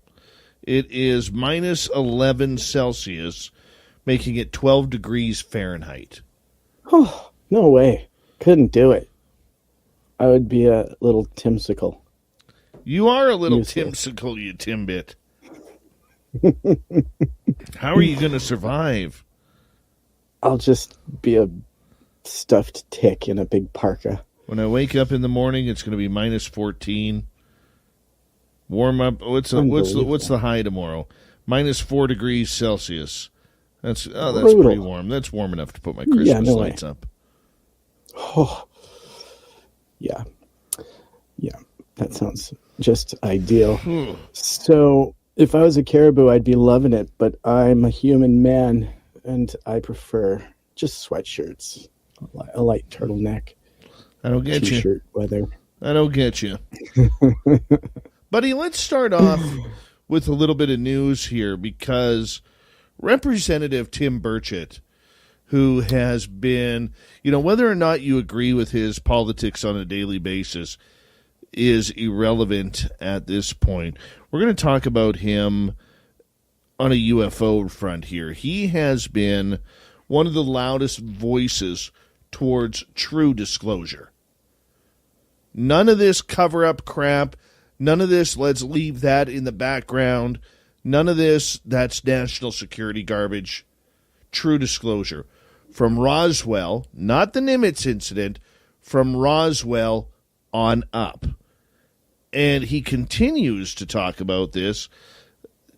it is minus 11 Celsius, making it 12 degrees Fahrenheit.
Oh, no way. Couldn't do it. I would be a little timsicle.
You are a little timsicle, you timbit. How are you going to survive?
I'll just be a stuffed tick in a big parka.
When I wake up in the morning, it's going to be minus 14. Warm up. What's the high tomorrow? Minus 4 degrees Celsius. That's pretty warm. That's warm enough to put my Christmas lights up.
Oh, yeah. That sounds just ideal. So, if I was a caribou, I'd be loving it, but I'm a human man, and I prefer just sweatshirts, a light turtleneck.
I don't get you.
T-shirt weather.
I don't get you. Buddy, let's start off with a little bit of news here, because Representative Tim Burchett, who has been, whether or not you agree with his politics on a daily basis, is irrelevant at this point. We're going to talk about him on a UFO front here. He has been one of the loudest voices towards true disclosure. None of this cover-up crap. None of this, let's leave that in the background. None of this, that's national security garbage. True disclosure. From Roswell, not the Nimitz incident, from Roswell on up. And he continues to talk about this,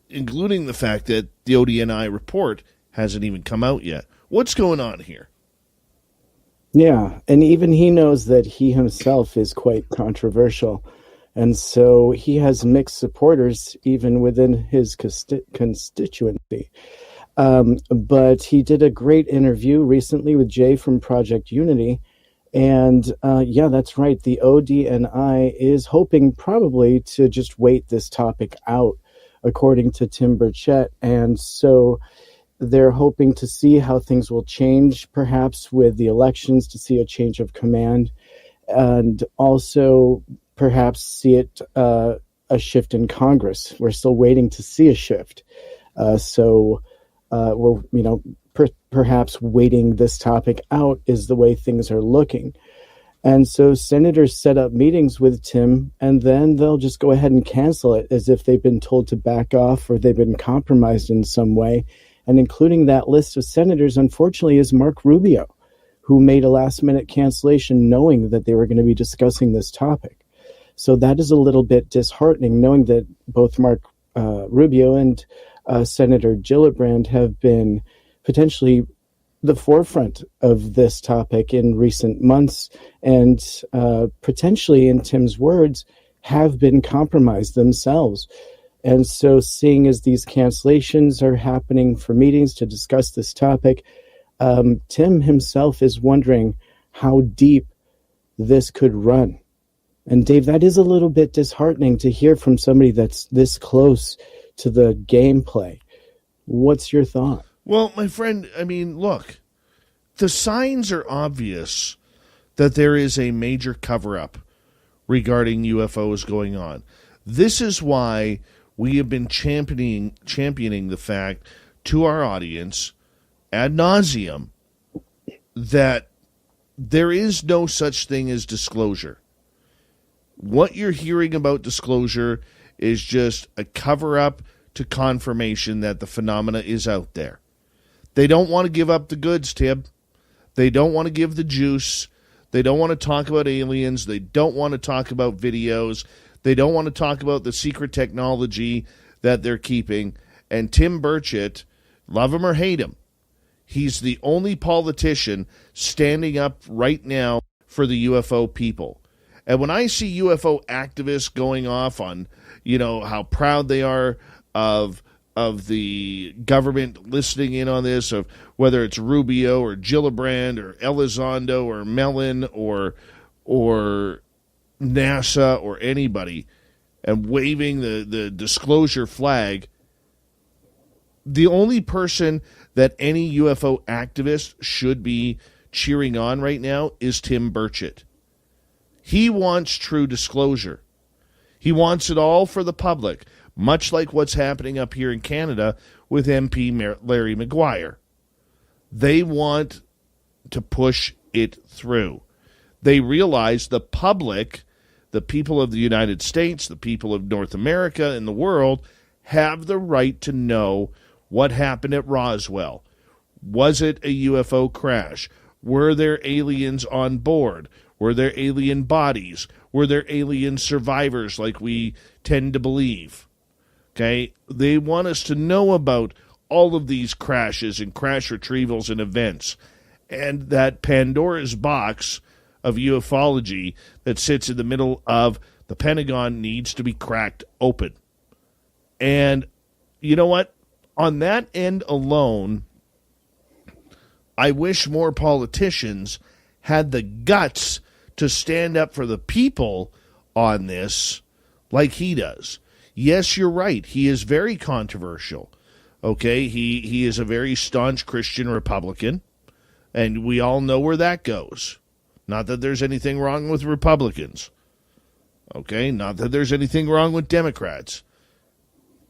including the fact that the ODNI report hasn't even come out yet. What's going on here?
Yeah, and even he knows that he himself is quite controversial. And so he has mixed supporters even within his constituency. But he did a great interview recently with Jay from Project Unity. And that's right. The ODNI is hoping probably to just wait this topic out, according to Tim Burchett. And so they're hoping to see how things will change, perhaps with the elections, to see a change of command, and also perhaps see it a shift in Congress. We're still waiting to see a shift. So we're, perhaps waiting this topic out is the way things are looking. And so senators set up meetings with Tim, and then they'll just go ahead and cancel it as if they've been told to back off or they've been compromised in some way. And including that list of senators, unfortunately, is Mark Rubio, who made a last-minute cancellation knowing that they were going to be discussing this topic. So that is a little bit disheartening, knowing that both Mark Rubio and Senator Gillibrand have been potentially the forefront of this topic in recent months, and potentially, in Tim's words, have been compromised themselves. And so seeing as these cancellations are happening for meetings to discuss this topic, Tim himself is wondering how deep this could run. And Dave, that is a little bit disheartening to hear from somebody that's this close to the gameplay. What's your thought?
Well, my friend, look, the signs are obvious that there is a major cover-up regarding UFOs going on. This is why we have been championing the fact to our audience ad nauseum that there is no such thing as disclosure. What you're hearing about disclosure is just a cover-up to confirmation that the phenomena is out there. They don't want to give up the goods, Tib. They don't want to give the juice. They don't want to talk about aliens. They don't want to talk about videos. They don't want to talk about the secret technology that they're keeping. And Tim Burchett, love him or hate him, he's the only politician standing up right now for the UFO people. And when I see UFO activists going off on, how proud they are of the government listening in on this, of whether it's Rubio or Gillibrand or Elizondo or Mellon or NASA or anybody, and waving the disclosure flag, the only person that any UFO activist should be cheering on right now is Tim Burchett. He wants true disclosure. He wants it all for the public, much like what's happening up here in Canada with MP Larry Maguire. They want to push it through. They realize the public, the people of the United States, the people of North America and the world, have the right to know what happened at Roswell. Was it a UFO crash? Were there aliens on board? Were there alien bodies? Were there alien survivors like we tend to believe? Okay? They want us to know about all of these crashes and crash retrievals and events. And that Pandora's box of ufology that sits in the middle of the Pentagon needs to be cracked open. And you know what? On that end alone, I wish more politicians had the guts to stand up for the people on this like he does. Yes, you're right. He is very controversial. Okay, he is a very staunch Christian Republican, and we all know where that goes. Not that there's anything wrong with Republicans. Okay, not that there's anything wrong with Democrats.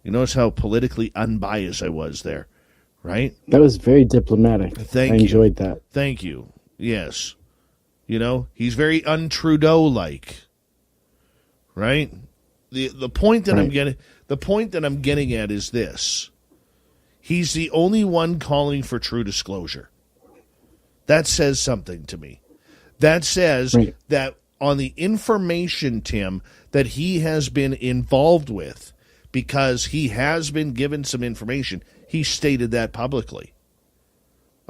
You notice how politically unbiased I was there, right?
That was very diplomatic.
Thank you.
I enjoyed that.
Thank you. Yes. He's very un-Trudeau-like, right? The point that I'm getting at is this. He's the only one calling for true disclosure. That says something to me. That says that on the information, Tim, that he has been involved with, because he has been given some information, he stated that publicly.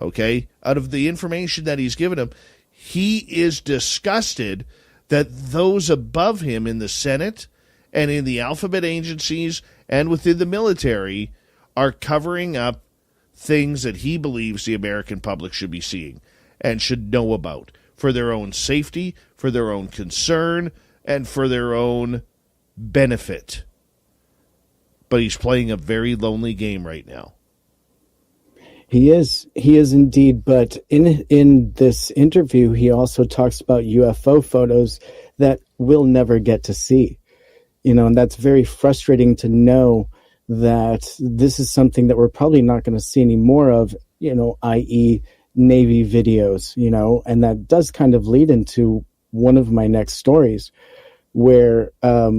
Okay? Out of the information that he's given him, he is disgusted that those above him in the Senate and in the alphabet agencies and within the military are covering up things that he believes the American public should be seeing and should know about for their own safety, for their own concern, and for their own benefit. But he's playing a very lonely game right now.
He is indeed. But in this interview, he also talks about UFO photos that we'll never get to see. And that's very frustrating to know that this is something that we're probably not going to see any more of, i.e. Navy videos, and that does kind of lead into one of my next stories where a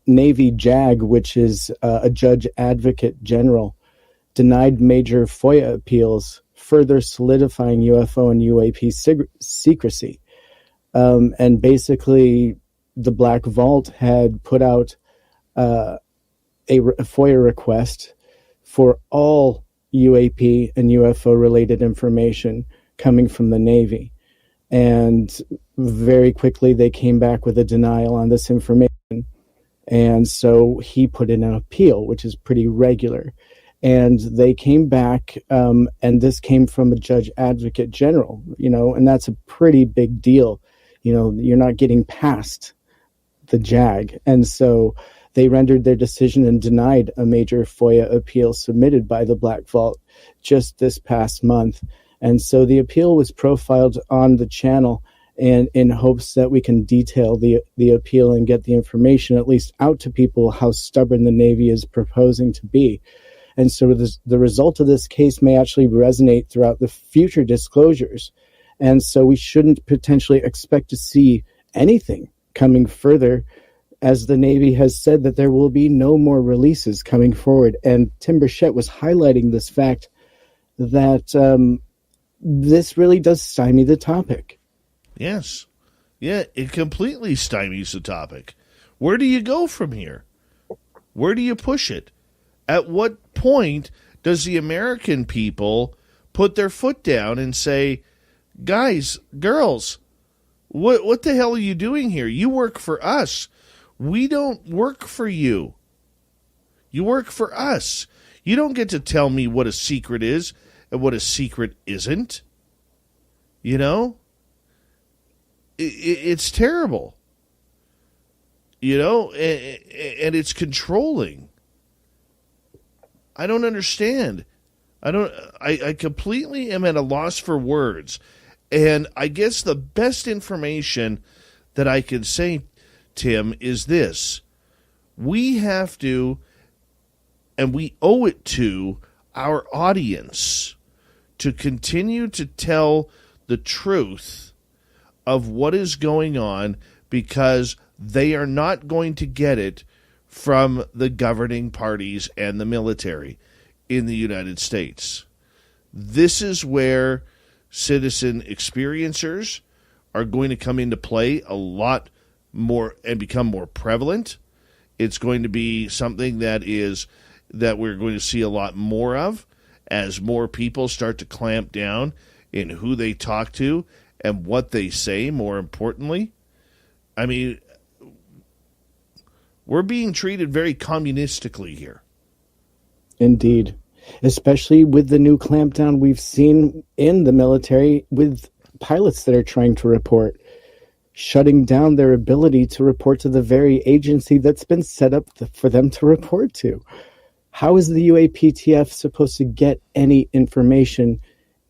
Navy JAG, which is a judge advocate general, denied major FOIA appeals, further solidifying UFO and UAP secrecy. And basically, the Black Vault had put out a FOIA request for all UAP and UFO related information coming from the Navy. And very quickly, they came back with a denial on this information. And so he put in an appeal, which is pretty regular. And they came back, and this came from a judge advocate general, and that's a pretty big deal. You're not getting past the JAG. And so they rendered their decision and denied a major FOIA appeal submitted by the Black Vault just this past month. And so the appeal was profiled on the channel, and in hopes that we can detail the appeal and get the information at least out to people how stubborn the Navy is proposing to be. And so the result of this case may actually resonate throughout the future disclosures. And so we shouldn't potentially expect to see anything coming further, as the Navy has said that there will be no more releases coming forward. And Tim Burchett was highlighting this fact that this really does stymie the topic.
Yes. Yeah, it completely stymies the topic. Where do you go from here? Where do you push it? At what point does the American people put their foot down and say, guys, girls, what the hell are you doing here? You work for us. We don't work for you. You work for us. You don't get to tell me what a secret is and what a secret isn't. You know? It's terrible. You know? And it's controlling. I don't understand. I completely am at a loss for words. And I guess the best information that I can say, Tim, is this. We have to, and we owe it to our audience to continue to tell the truth of what is going on, because they are not going to get it from the governing parties and the military in the United States. This is where citizen experiencers are going to come into play a lot more and become more prevalent. It's going to be something that we're going to see a lot more of as more people start to clamp down in who they talk to and what they say, more importantly. I mean, we're being treated very communistically here.
Indeed. Especially with the new clampdown we've seen in the military with pilots that are trying to report, shutting down their ability to report to the very agency that's been set up for them to report to. How is the UAPTF supposed to get any information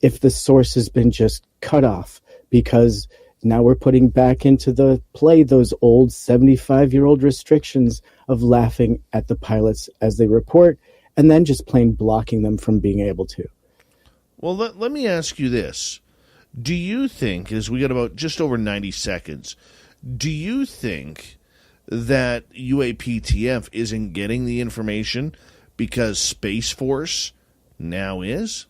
if the source has been just cut off? Because now we're putting back into the play those old 75-year-old restrictions of laughing at the pilots as they report and then just plain blocking them from being able to.
Well, let me ask you this. Do you think, as we got about just over 90 seconds, do you think that UAPTF isn't getting the information because Space Force now is?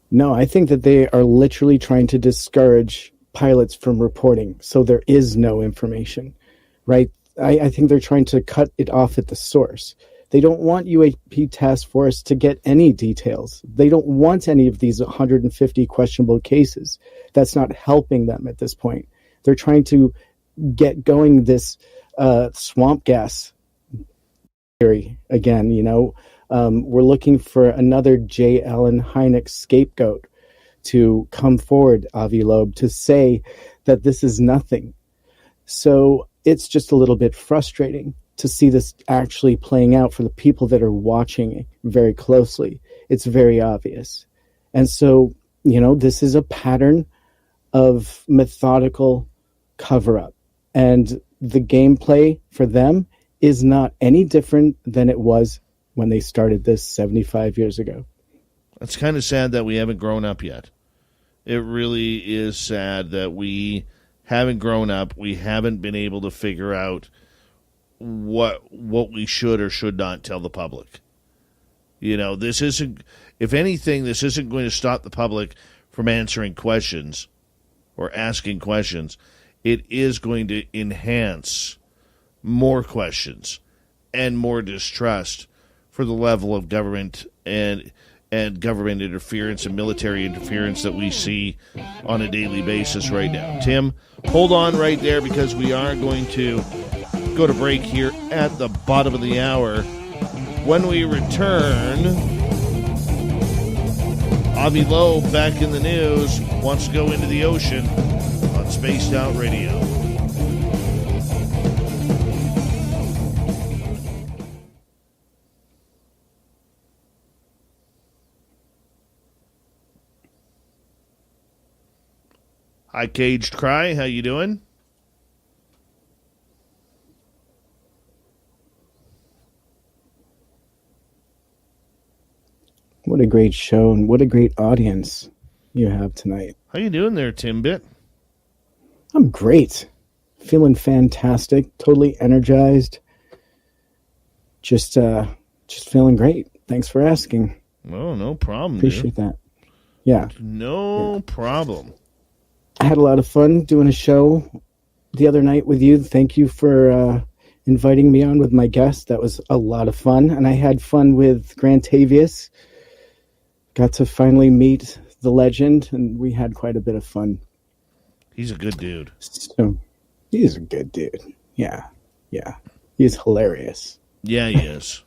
No, I think that they are literally trying to discourage pilots from reporting, so there is no information, right? I think they're trying to cut it off at the source. They don't want UAP Task Force to get any details. They don't want any of these 150 questionable cases. That's not helping them at this point. They're trying to get going this swamp gas theory again, you know. We're looking for another J. Allen Hynek scapegoat to come forward, Avi Loeb, to say that this is nothing. So it's just a little bit frustrating to see this actually playing out for the people that are watching very closely. It's very obvious. And so, you know, this is a pattern of methodical cover-up. And the gameplay for them is not any different than it was when they started this 75 years ago.
It's kind of sad that we haven't grown up yet. It really is sad that we haven't grown up. We haven't been able to figure out what we should or should not tell the public. You know, this isn't, if anything, this isn't going to stop the public from answering questions or asking questions. It is going to enhance more questions and more distrust for the level of government and government interference and military interference that we see on a daily basis right now. Tim, hold on right there, because we are going to go to break here at the bottom of the hour. When we return, Avi Loeb, back in the news, wants to go into the ocean on Spaced Out Radio. Hi, Caged Cry. How you doing?
What a great show and what a great audience you have tonight.
How you doing there, Timbit?
I'm great. Feeling fantastic. Totally energized. Just feeling great. Thanks for asking.
Oh, no problem.
Appreciate that. Yeah.
No problem.
I had a lot of fun doing a show the other night with you. Thank you for inviting me on with my guest. That was a lot of fun. And I had fun with Grantavius. Got to finally meet the legend, and we had quite a bit of fun.
He's a good dude.
So, he's a good dude. Yeah. Yeah. He's hilarious.
Yeah, he is.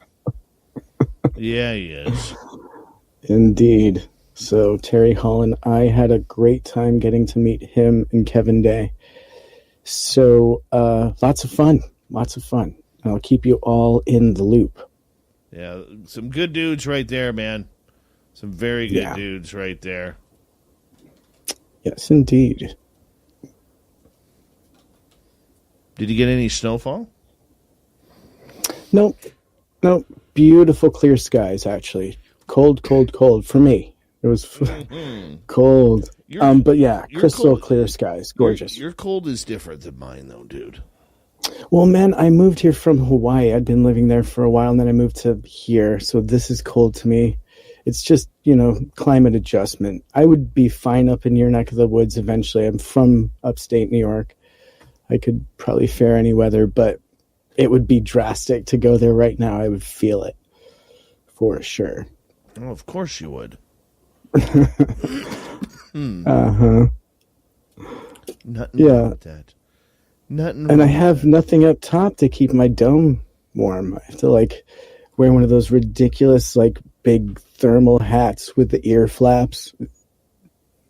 Yeah, he is.
Indeed. So Terry Hall and I had a great time getting to meet him and Kevin Day. So lots of fun. Lots of fun. I'll keep you all in the loop.
Yeah, some good dudes right there, man. Some very good dudes right there.
Yes, indeed.
Did you get any snowfall?
Nope. Beautiful clear skies, actually. Cold for me. It was cold. But yeah, crystal
cold.
Clear skies. Gorgeous.
Your cold is different than mine, though, dude.
Well, man, I moved here from Hawaii. I'd been living there for a while, and then I moved to here. So this is cold to me. It's just, climate adjustment. I would be fine up in your neck of the woods eventually. I'm from upstate New York. I could probably fare any weather, but it would be drastic to go there right now. I would feel it for sure.
Oh, of course you would.
Uh-huh.
Nothing
Yeah.
wrong with that. Nothing.
And I
wrong with
have
that.
nothing up top to keep my dome warm. I have to wear one of those ridiculous big thermal hats with the ear flaps.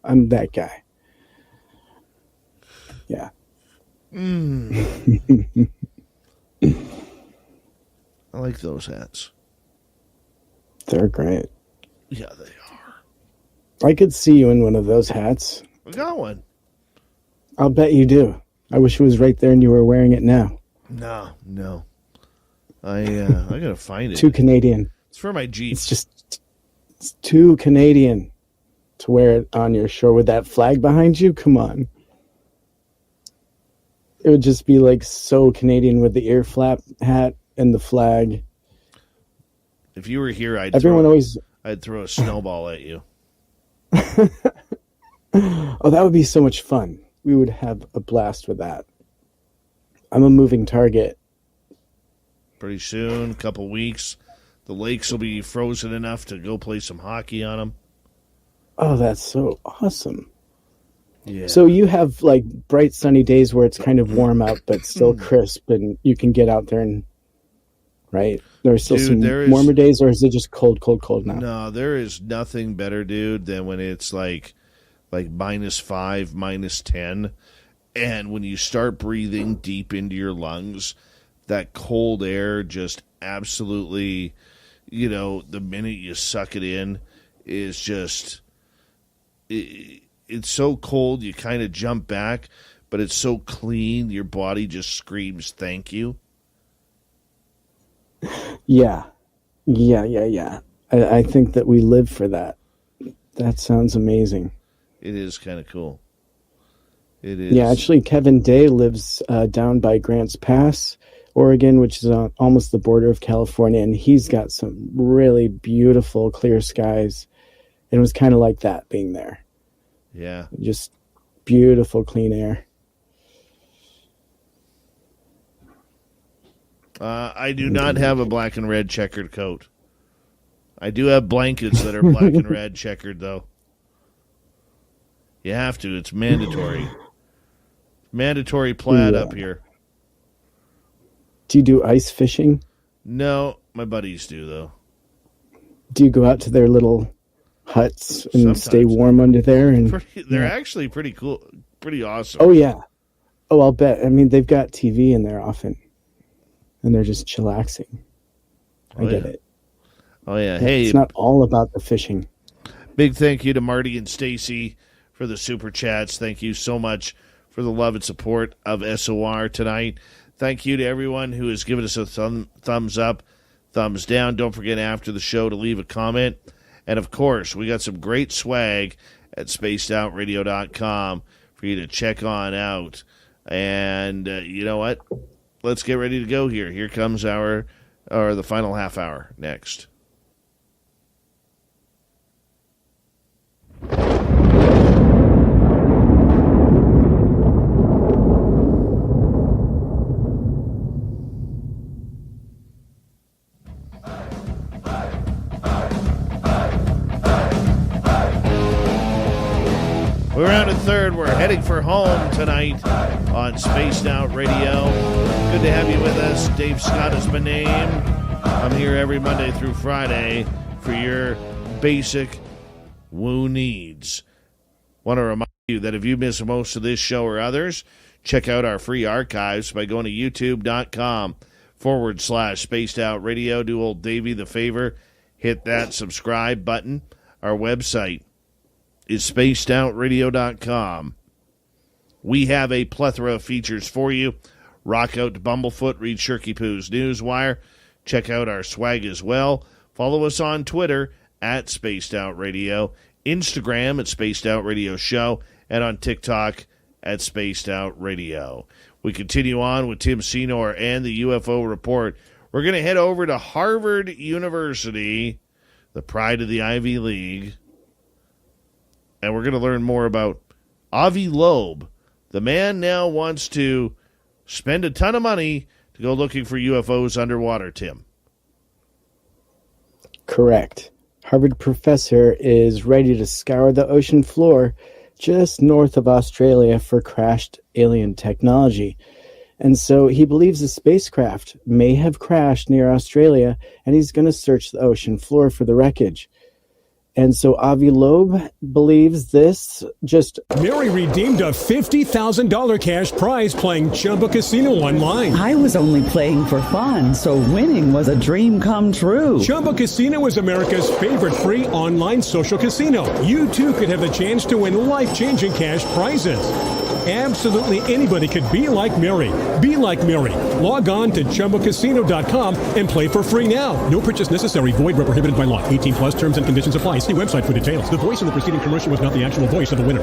I'm that guy. Yeah.
I like those hats.
They're great.
Yeah, they are.
I could see you in one of those hats.
I got one.
I'll bet you do. I wish it was right there and you were wearing it now.
No. I gotta find it.
Too Canadian.
It's for my Jeep.
It's too Canadian to wear it on your shore with that flag behind you. Come on. It would just be so Canadian with the ear flap hat and the flag.
If you were here, I'd throw a snowball at you.
Oh, that would be so much fun. We would have a blast with that. I'm a moving target.
Pretty soon, couple weeks, the lakes will be frozen enough to go play some hockey on them.
Oh, that's so awesome.
Yeah.
So you have bright sunny days where it's kind of warm out, but still crisp, and you can get out there and, right? There's still some warmer days, or is it just cold now?
No, there is nothing better, dude, than when it's like -5, -10, and when you start breathing deep into your lungs, that cold air just absolutely, the minute you suck it in is just, it's so cold you kind of jump back, but it's so clean, your body just screams thank you.
Yeah. I think that we live for that. That sounds amazing.
It is kind of cool. It is.
Yeah, actually, Kevin Day lives down by Grants Pass, Oregon, which is on almost the border of California, and he's got some really beautiful clear skies. And it was kind of like that being there.
Yeah.
Just beautiful, clean air.
I do not have a black and red checkered coat. I do have blankets that are black and red checkered, though. You have to. It's mandatory. Mandatory plaid up here.
Do you do ice fishing?
No, my buddies do, though.
Do you go out to their little huts and
Sometimes.
stay warm under there? And
They're actually pretty cool. Pretty awesome.
Oh, yeah. Oh, I'll bet. I mean, they've got TV in there often. And they're just chillaxing. I get it.
Oh, yeah. Hey.
It's not all about the fishing.
Big thank you to Marty and Stacy for the super chats. Thank you so much for the love and support of SOR tonight. Thank you to everyone who has given us a thumbs up, thumbs down. Don't forget after the show to leave a comment And, of course, we got some great swag at spacedoutradio.com for you to check on out. And you know what? Let's get ready to go here. Here comes the final half hour next. We're out at third. We're heading for home tonight on Spaced Out Radio. Good to have you with us. Dave Scott is my name. I'm here every Monday through Friday for your basic woo needs. Want to remind you that if you miss most of this show or others, check out our free archives by going to youtube.com/Spaced Out Radio. Do old Davey the favor. Hit that subscribe button. Our website is spacedoutradio.com. We have a plethora of features for you. Rock out to Bumblefoot, read Shirky Poo's Newswire. Check out our swag as well. Follow us on Twitter at Spaced Out Radio, Instagram at Spaced Out Radio Show, and on TikTok at Spaced Out Radio. We continue on with Tim Senor and the UFO Report. We're going to head over to Harvard University, the pride of the Ivy League, and we're going to learn more about Avi Loeb. The man now wants to spend a ton of money to go looking for UFOs underwater, Tim.
Correct. Harvard professor is ready to scour the ocean floor just north of Australia for crashed alien technology. And so he believes a spacecraft may have crashed near Australia, and he's going to search the ocean floor for the wreckage. And so Avi Loeb believes this just...
Mary redeemed a $50,000 cash prize playing Chumba Casino online.
I was only playing for fun, so winning was a dream come true.
Chumba Casino is America's favorite free online social casino. You, too, could have the chance to win life-changing cash prizes. Absolutely anybody could be like Mary. Be like Mary. Log on to ChumbaCasino.com and play for free now. No purchase necessary. Void where prohibited by law. 18 plus terms and conditions apply. See website for details. The voice of the preceding commercial was not the actual voice of the winner.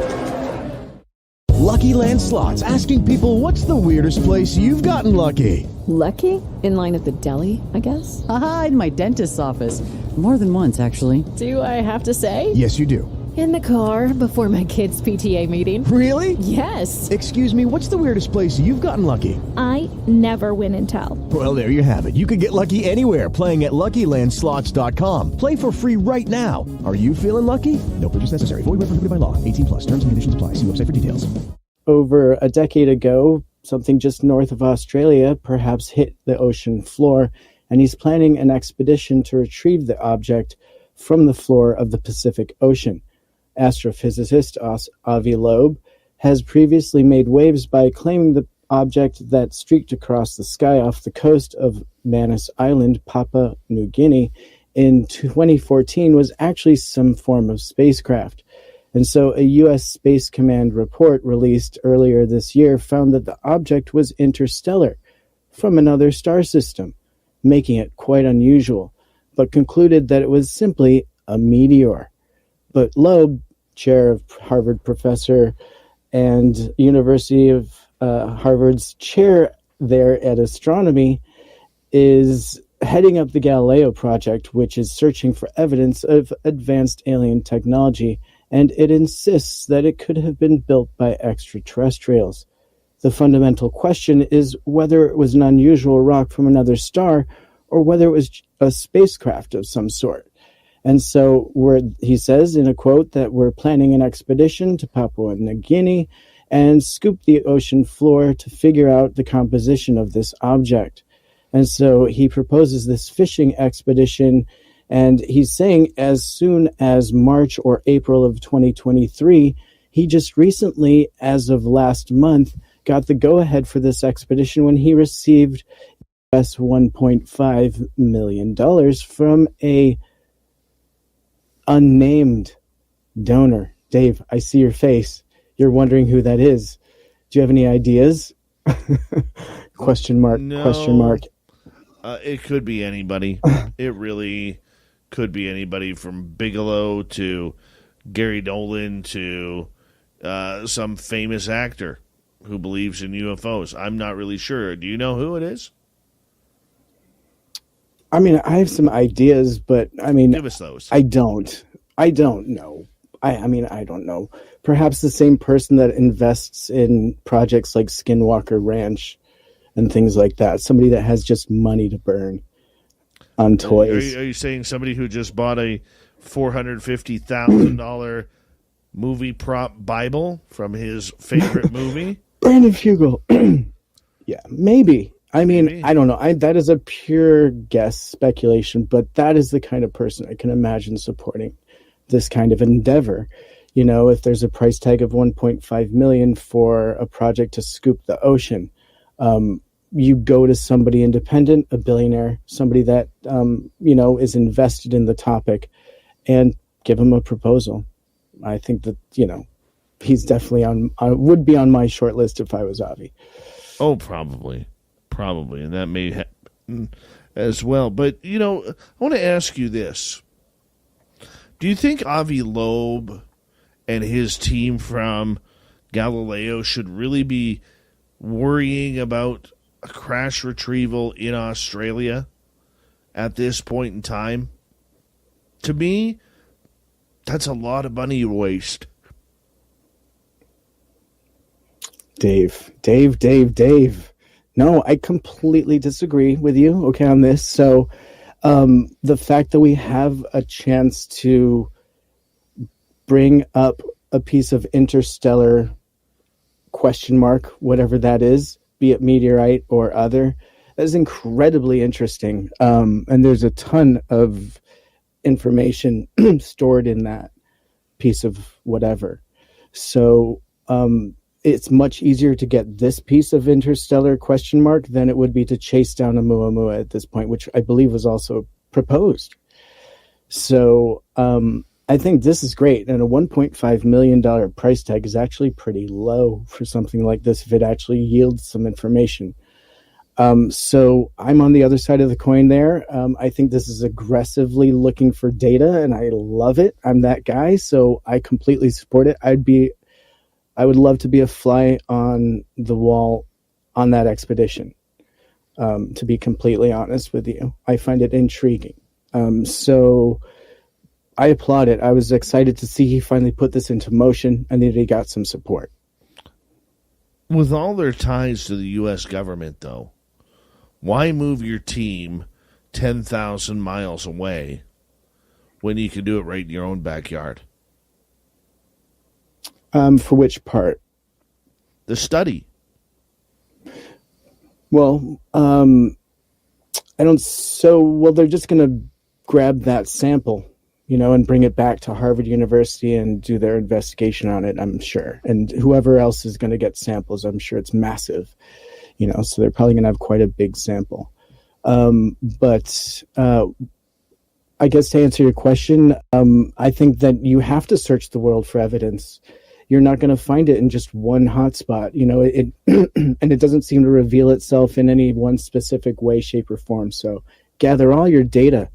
Lucky Land Slots, asking people, what's the weirdest place you've gotten lucky?
Lucky? In line at the deli, I guess?
Aha, in my dentist's office. More than once, actually.
Do I have to say?
Yes, you do.
In the car before my kids' PTA meeting.
Really?
Yes.
Excuse me, what's the weirdest place you've gotten lucky?
I never win and tell.
Well, there you have it. You can get lucky anywhere, playing at LuckyLandSlots.com. Play for free right now. Are you feeling lucky? No purchase necessary. Void where prohibited by law. 18 plus. Terms and conditions apply. See website for details.
Over a decade ago, something just north of Australia perhaps hit the ocean floor, and he's planning an expedition to retrieve the object from the floor of the Pacific Ocean. Astrophysicist Avi Loeb has previously made waves by claiming the object that streaked across the sky off the coast of Manus Island, Papua New Guinea, in 2014 was actually some form of spacecraft. And so a U.S. Space Command report released earlier this year found that the object was interstellar from another star system, making it quite unusual, but concluded that it was simply a meteor. But Loeb, chair of Harvard professor and University of Harvard's chair there at astronomy, is heading up the Galileo project, which is searching for evidence of advanced alien technology, and it insists that it could have been built by extraterrestrials. The fundamental question is whether it was an unusual rock from another star or whether it was a spacecraft of some sort. And so he says in a quote that we're planning an expedition to Papua New Guinea and scoop the ocean floor to figure out the composition of this object. And so he proposes this fishing expedition, and he's saying as soon as March or April of 2023, he just recently, as of last month, got the go-ahead for this expedition when he received US $1.5 million from a unnamed donor. Dave, I see your face. You're wondering who that is. Do you have any ideas? Question mark,
no.
question mark.
It could be anybody. It really Could be anybody from Bigelow to Gary Nolan to some famous actor who believes in UFOs. I'm not really sure. Do you know who it is?
I mean, I have some ideas, but I mean,
give us those.
I don't know. I don't know. Perhaps the same person that invests in projects like Skinwalker Ranch and things like that. Somebody that has just money to burn on toys.
Are you saying somebody who just bought a $450,000 movie prop Bible from his favorite movie?
Brandon Fugel. Yeah, maybe. I mean, maybe. I don't know. That is a pure guess, speculation, but that is the kind of person I can imagine supporting this kind of endeavor. You know, if there's a price tag of $1.5 million for a project to scoop the ocean, you go to somebody independent, a billionaire, somebody that, is invested in the topic, and give him a proposal. I think that, he's definitely would be on my short list if I was Avi.
Oh, probably. And that may happen as well. But, I want to ask you this. Do you think Avi Loeb and his team from Galileo should really be worrying about a crash retrieval in Australia at this point in time? To me, that's a lot of money waste.
Dave. No, I completely disagree with you, okay, on this. So the fact that we have a chance to bring up a piece of interstellar question mark, whatever that is, be it meteorite or other, that is incredibly interesting. And there's a ton of information stored in that piece of whatever. So it's much easier to get this piece of interstellar question mark than it would be to chase down a Muamua at this point, which I believe was also proposed. So I think this is great. And a $1.5 million price tag is actually pretty low for something like this if it actually yields some information. So I'm on the other side of the coin there. I think this is aggressively looking for data, and I love it. I'm that guy, so I completely support it. I would love to be a fly on the wall on that expedition, to be completely honest with you. I find it intriguing. So I applaud it. I was excited to see he finally put this into motion and that he got some support.
With all their ties to the U.S. government, though, why move your team 10,000 miles away when you can do it right in your own backyard?
For which part?
The study.
Well, they're just going to grab that sample, and bring it back to Harvard University and do their investigation on it, I'm sure. And whoever else is going to get samples, I'm sure it's massive, so they're probably going to have quite a big sample. But I guess to answer your question, I think that you have to search the world for evidence. You're not going to find it in just one hotspot, and it doesn't seem to reveal itself in any one specific way, shape, or form. So gather all your data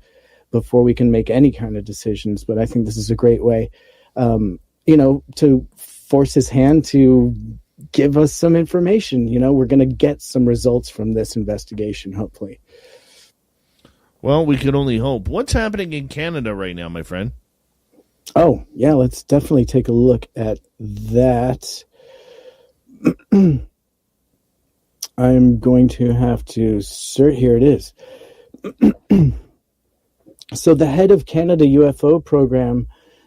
before we can make any kind of decisions. But I think this is a great way, to force his hand to give us some information. We're going to get some results from this investigation, hopefully.
Well, we can only hope. What's happening in Canada right now, my friend?
Oh, yeah, let's definitely take a look at that. I'm going to have to here it is. So the head of Canada UFO program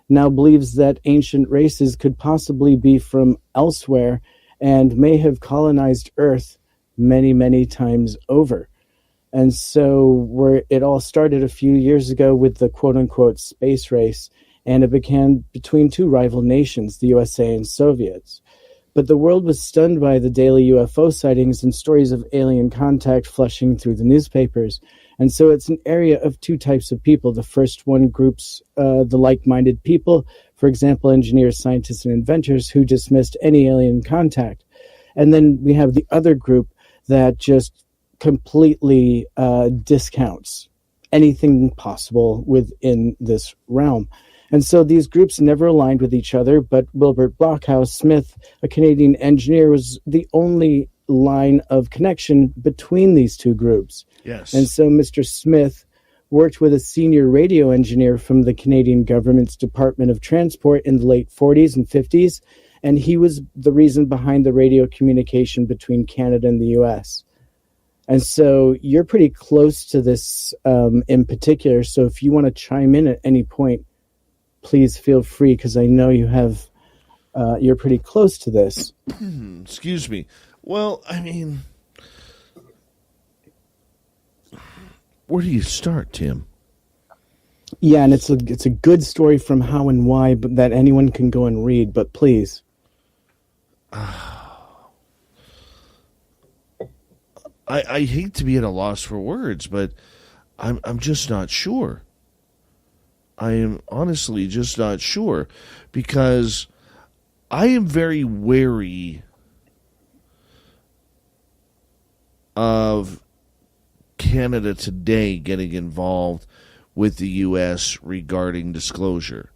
now believes that ancient races could possibly be from elsewhere and may have colonized Earth many, many times over. And so it all started a few years ago with the quote-unquote space race, and it began between two rival nations, the USA and Soviets. But the world was stunned by the daily UFO sightings and stories of alien contact flushing through the newspapers. And so it's an area of two types of people. The first one groups the like-minded people, for example, engineers, scientists, and inventors who dismissed any alien contact. And then we have the other group that just completely discounts anything possible within this realm. And so these groups never aligned with each other, but Wilbert Blockhouse Smith, a Canadian engineer, was the only line of connection between these two groups.
Yes.
And so Mr. Smith worked with a senior radio engineer from the Canadian government's Department of Transport in the late 40s and 50s, and he was the reason behind the radio communication between Canada and the U.S. And so you're pretty close to this in particular, so if you want to chime in at any point, please feel free, because I know you have, you're pretty close to this.
Excuse me. Well, I mean, where do you start, Tim?
Yeah, and it's a good story from How and Why, but that anyone can go and read. But please,
I hate to be at a loss for words, but I'm just not sure. I am honestly just not sure, because I am very wary of Canada today getting involved with the U.S. regarding disclosure.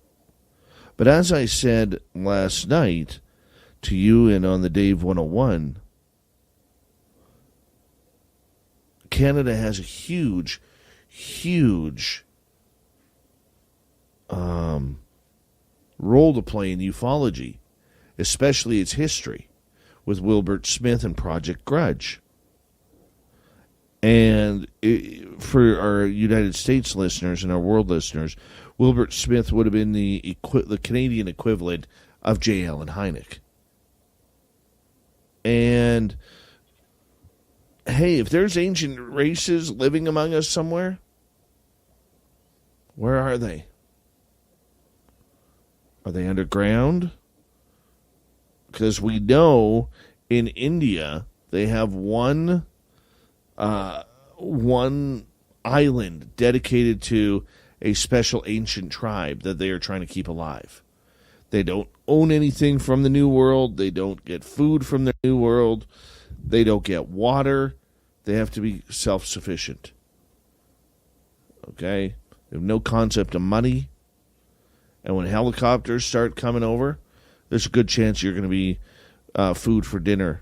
But as I said last night to you and on the Dave 101, Canada has a huge role to play in ufology, especially its history with Wilbert Smith and Project Grudge. And for our United States listeners and our world listeners, Wilbert Smith would have been the Canadian equivalent of J. Allen Hynek. And hey, if there's ancient races living among us somewhere, where are they? Are they underground? Because we know in India they have one island dedicated to a special ancient tribe that they are trying to keep alive. They don't own anything from the New World. They don't get food from the New World. They don't get water. They have to be self-sufficient. Okay? They have no concept of money. And when helicopters start coming over, there's a good chance you're going to be food for dinner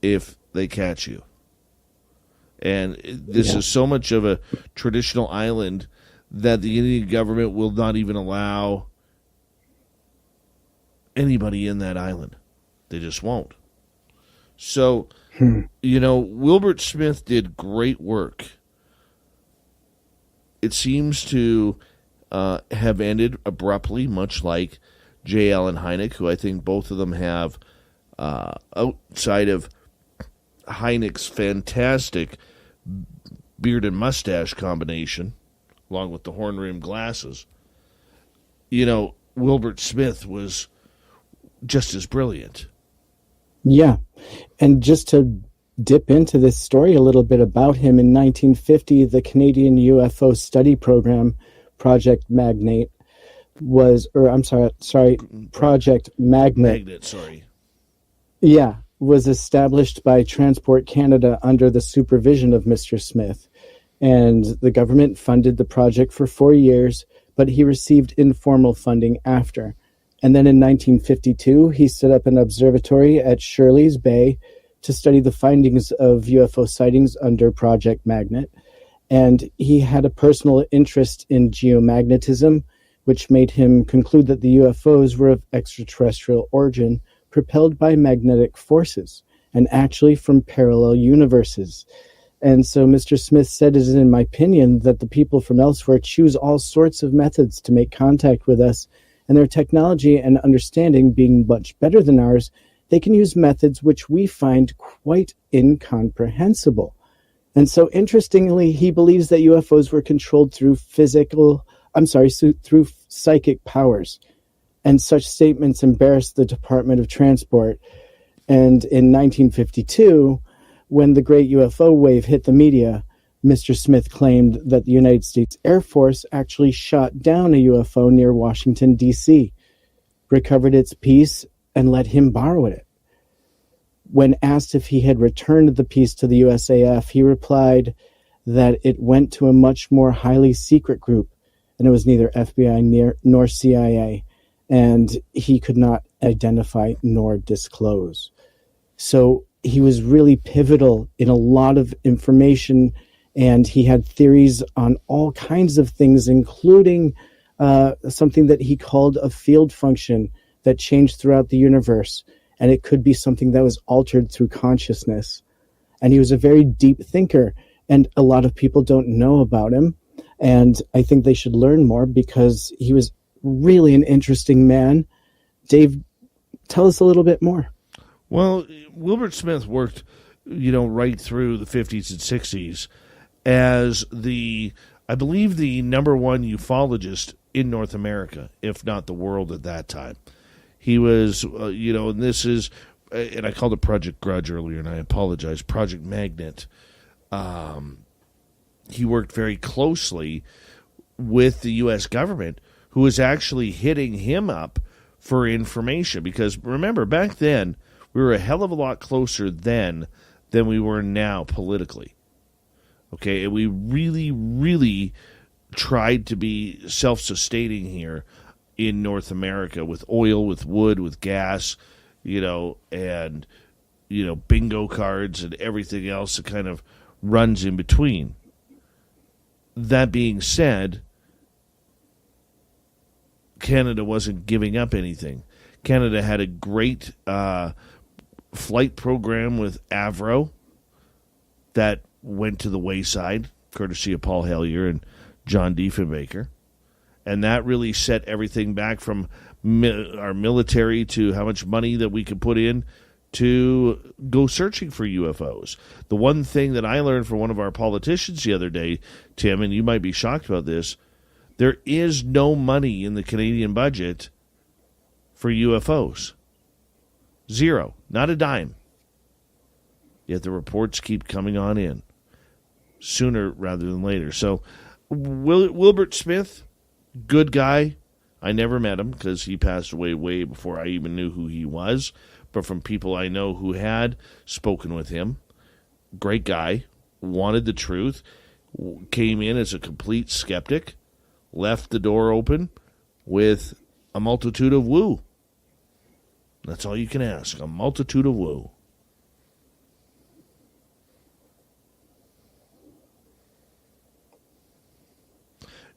if they catch you. And this is so much of a traditional island that the Indian government will not even allow anybody in that island. They just won't. So, Wilbert Smith did great work. It seems to have ended abruptly, much like J. Allen Hynek, who I think both of them have, outside of Hynek's fantastic beard and mustache combination, along with the horn-rimmed glasses, Wilbert Smith was just as brilliant.
Yeah. And just to dip into this story a little bit about him, in 1950, the Canadian UFO study program, Project Magnet, Project Magnet. Yeah, was established by Transport Canada under the supervision of Mr. Smith. And the government funded the project for 4 years, but he received informal funding after. And then in 1952, he set up an observatory at Shirley's Bay to study the findings of UFO sightings under Project Magnet. And he had a personal interest in geomagnetism, which made him conclude that the UFOs were of extraterrestrial origin, propelled by magnetic forces, and actually from parallel universes. And so Mr. Smith said, it is in my opinion that the people from elsewhere choose all sorts of methods to make contact with us, and their technology and understanding being much better than ours, they can use methods which we find quite incomprehensible. And so interestingly, he believes that UFOs were controlled through through psychic powers. And such statements embarrassed the Department of Transport. And in 1952, when the great UFO wave hit the media, Mr. Smith claimed that the United States Air Force actually shot down a UFO near Washington, D.C., recovered its piece, and let him borrow it. When asked if he had returned the piece to the USAF, he replied that it went to a much more highly secret group, and it was neither FBI nor CIA, and he could not identify nor disclose. So he was really pivotal in a lot of information, and he had theories on all kinds of things, including something that he called a field function that changed throughout the universe, and it could be something that was altered through consciousness. And he was a very deep thinker, and a lot of people don't know about him, and I think they should learn more because he was really an interesting man. Dave, tell us a little bit more.
Well, Wilbert Smith worked, right through the 50s and 60s as I believe the number one ufologist in North America, if not the world at that time. He was, and this is, and I called it Project Grudge earlier, and I apologize, Project Magnet. He worked very closely with the U.S. government, who was actually hitting him up for information. Because remember, back then, we were a hell of a lot closer then than we were now politically. Okay, and we really, really tried to be self-sustaining here in North America with oil, with wood, with gas, and, bingo cards and everything else that kind of runs in between. That being said, Canada wasn't giving up anything. Canada had a great flight program with Avro that went to the wayside, courtesy of Paul Hellyer and John Diefenbaker. And that really set everything back from our military to how much money that we could put in to go searching for UFOs. The one thing that I learned from one of our politicians the other day, Tim, and you might be shocked about this, there is no money in the Canadian budget for UFOs. Zero. Not a dime. Yet the reports keep coming on in sooner rather than later. So Wilbert Smith, good guy. I never met him because he passed away way before I even knew who he was. But from people I know who had spoken with him, great guy, wanted the truth, came in as a complete skeptic, left the door open with a multitude of woo. That's all you can ask, a multitude of woo.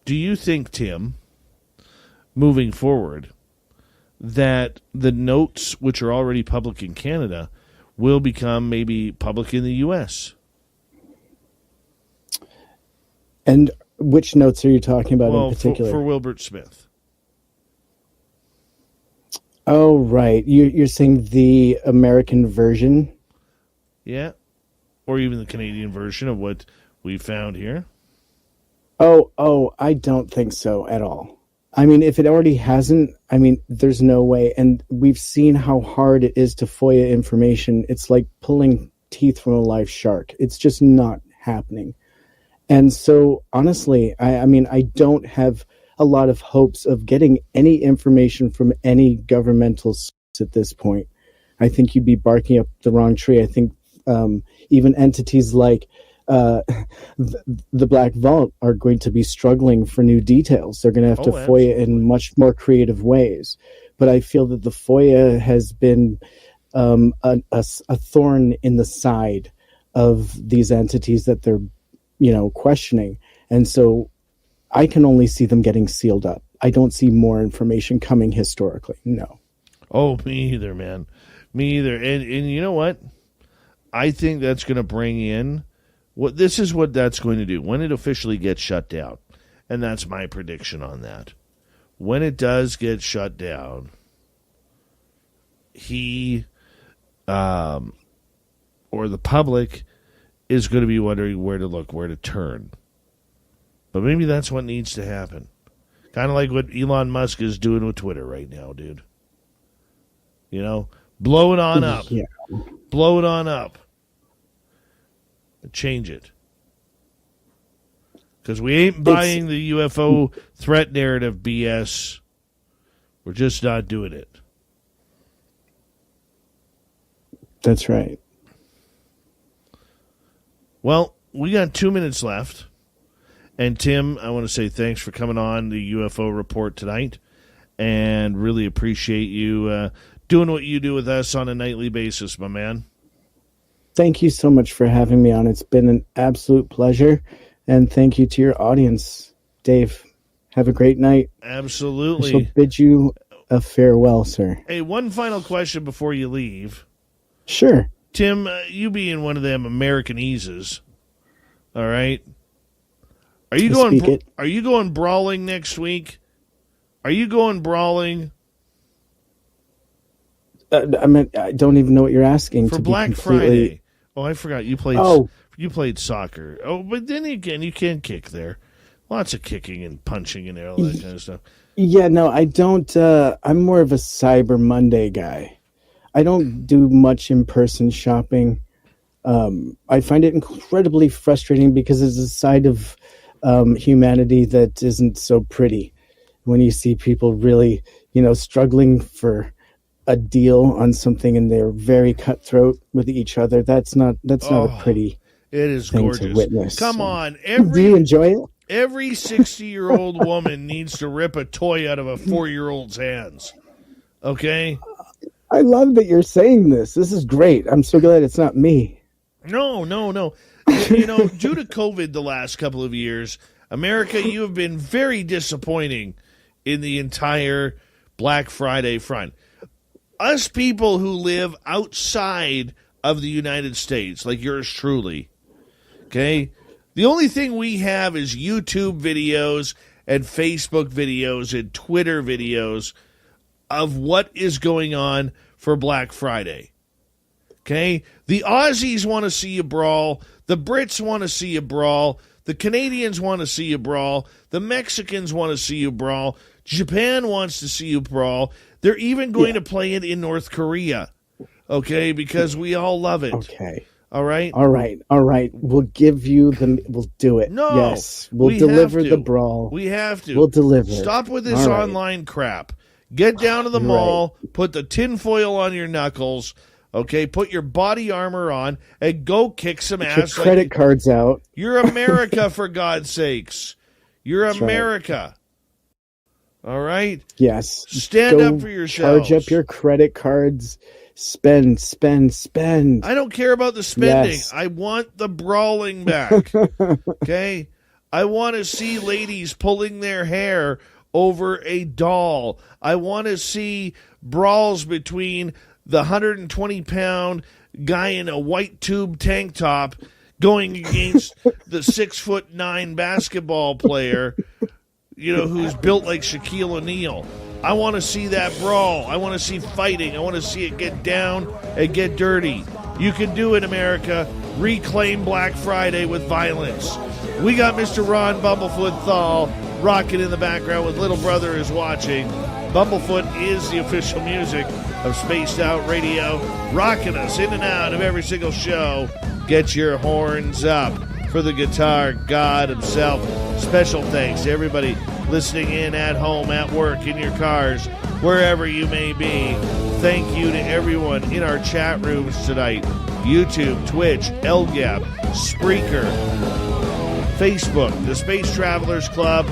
Do you think, Tim, moving forward, that the notes, which are already public in Canada, will become maybe public in the U.S.?
And which notes are you talking about in particular?
For Wilbert Smith.
Oh, right. You're saying the American version?
Yeah. Or even the Canadian version of what we found here?
Oh, I don't think so at all. I mean, if it already hasn't, there's no way. And we've seen how hard it is to FOIA information. It's like pulling teeth from a live shark. It's just not happening. And so, honestly, I don't have a lot of hopes of getting any information from any governmental source at this point. I think you'd be barking up the wrong tree. I think even entities like the Black Vault are going to be struggling for new details. They're going to have to FOIA in much more creative ways. But I feel that the FOIA has been a thorn in the side of these entities that they're, questioning. And so I can only see them getting sealed up. I don't see more information coming historically. No.
Oh, me either, man. Me either. And you know what? I think that's going to bring in this is what that's going to do when it officially gets shut down. And that's my prediction on that. When it does get shut down, he or the public is going to be wondering where to look, where to turn. But maybe that's what needs to happen. Kind of like what Elon Musk is doing with Twitter right now, dude. Blow it on up.
Yeah.
Blow it on up. Change it. Because we ain't buying the UFO threat narrative BS. We're just not doing it.
That's right.
Well, we got 2 minutes left. And Tim, I want to say thanks for coming on the UFO Report tonight, and really appreciate you doing what you do with us on a nightly basis, my man.
Thank you so much for having me on. It's been an absolute pleasure, and thank you to your audience. Dave, have a great night.
Absolutely.
I shall bid you a farewell, sir.
Hey, one final question before you leave.
Sure.
Tim, you being one of them American eases, all right? Are you going brawling next week? Are you going brawling?
I don't even know what you're asking.
For
to
Black
be completely...
Friday. Oh, I forgot. You played You played soccer. Oh, but then again, you can kick there. Lots of kicking and punching and all that kind of stuff.
Yeah, no, I don't. I'm more of a Cyber Monday guy. I don't do much in-person shopping. I find it incredibly frustrating because it's a side of humanity that isn't so pretty. When you see people really, struggling for a deal on something and they're very cutthroat with each other, that's not a pretty.
It is
thing
gorgeous.
to witness.
Come on,
do you enjoy it?
Every 60-year-old woman needs to rip a toy out of a 4-year-old's hands. Okay.
I love that you're saying this. This is great. I'm so glad it's not me.
No. Due to COVID the last couple of years, America, you have been very disappointing in the entire Black Friday front. Us people who live outside of the United States, like yours truly, okay, the only thing we have is YouTube videos and Facebook videos and Twitter videos of what is going on for Black Friday. Okay? The Aussies want to see a brawl. The Brits want to see a brawl. The Canadians want to see a brawl. The Mexicans want to see a brawl. Japan wants to see a brawl. They're even going to play it in North Korea. Okay? Because we all love it.
Okay.
All right?
All right. We'll give you we'll do it.
No.
Yes. We'll deliver the brawl.
We have to.
We'll deliver.
Stop with this online crap. Get down to the mall, put the tinfoil on your knuckles, okay? Put your body armor on, and go kick some ass.
Your credit cards out.
You're America, for God's sakes. You're America. All right?
Yes.
Stand up for yourselves.
Charge up your credit cards. Spend.
I don't care about the spending.
Yes.
I want the brawling back, okay? I want to see ladies pulling their hair over a doll. I want to see brawls between the 120-pound guy in a white tube tank top going against the 6'9" basketball player, who's built like Shaquille O'Neal. I want to see that brawl. I want to see fighting. I want to see it get down and get dirty. You can do it, America. Reclaim Black Friday with violence. We got Mr. Ron Bumblefoot Thal rocking in the background with Little Brother is watching. Bumblefoot is the official music of Spaced Out Radio, rocking us in and out of every single show. Get your horns up for the guitar god himself. Special thanks to everybody listening in at home, at work, in your cars, wherever you may be. Thank you to everyone in our chat rooms tonight. YouTube, Twitch, LGAP, Spreaker, Facebook, the Space Travelers Club,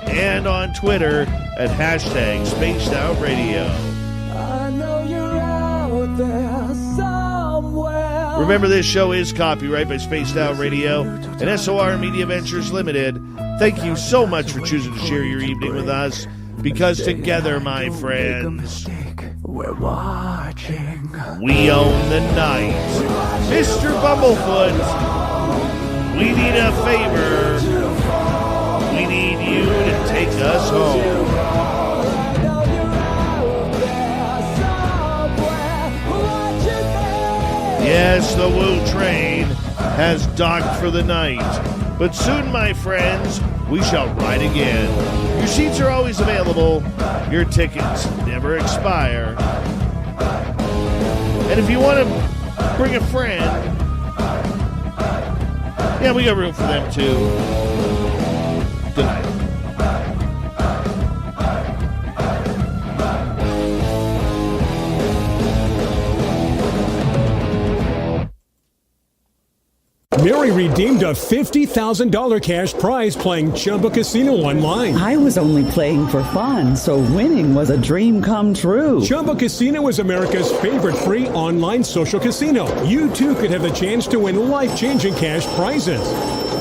and on Twitter at hashtag Spaced Out Radio.
I know you're out there somewhere.
Remember, this show is copyright by Spaced Out Radio and SOR Media Ventures Limited. Thank you so much for choosing to share your evening with us, because together, my friends,
we're watching.
We own the night. Mr. Bumblefoot, we need a favor. We need you to take us home. Yes, the Woo train has docked for the night. But soon, my friends, we shall ride again. Your seats are always available. Your tickets never expire. And if you want to bring a friend, yeah, we got room for them too. Good night.
Mary redeemed a $50,000 cash prize playing Chumba Casino online.
I was only playing for fun, so winning was a dream come true.
Chumba Casino is America's favorite free online social casino. You too could have the chance to win life-changing cash prizes.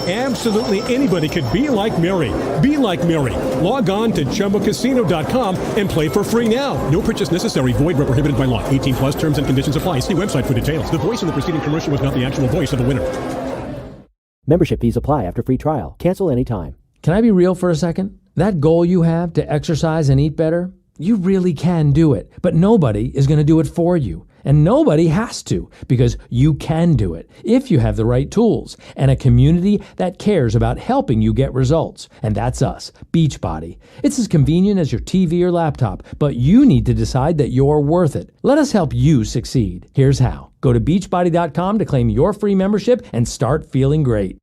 Absolutely anybody could be like Mary. Be like Mary. Log on to ChumbaCasino.com and play for free now. No purchase necessary. Void where prohibited by law. 18 plus terms and conditions apply. See website for details. The voice in the preceding commercial was not the actual voice of the winner.
Membership fees apply after free trial. Cancel anytime.
Can I be real for a second? That goal you have to exercise and eat better, you really can do it. But nobody is going to do it for you. And nobody has to, because you can do it if you have the right tools and a community that cares about helping you get results. And that's us, Beachbody. It's as convenient as your TV or laptop, but you need to decide that you're worth it. Let us help you succeed. Here's how. Go to beachbody.com to claim your free membership and start feeling great.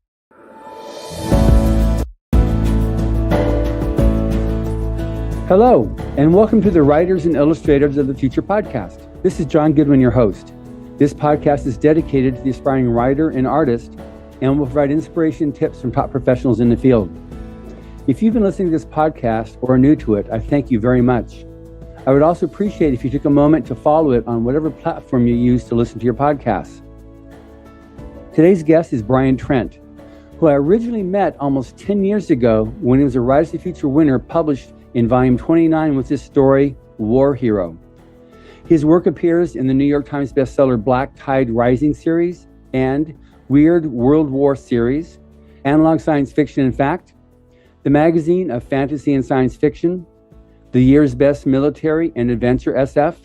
Hello, and welcome to the Writers and Illustrators of the Future podcast. This is John Goodwin, your host. This podcast is dedicated to the aspiring writer and artist and will provide inspiration and tips from top professionals in the field. If you've been listening to this podcast or are new to it, I thank you very much. I would also appreciate if you took a moment to follow it on whatever platform you use to listen to your podcasts. Today's guest is Brian Trent, who I originally met almost 10 years ago when he was a Writers of the Future winner published in volume 29 with his story, War Hero. His work appears in the New York Times bestseller Black Tide Rising series and Weird World War series, Analog Science Fiction and Fact, the Magazine of Fantasy and Science Fiction, the Year's Best Military and Adventure SF,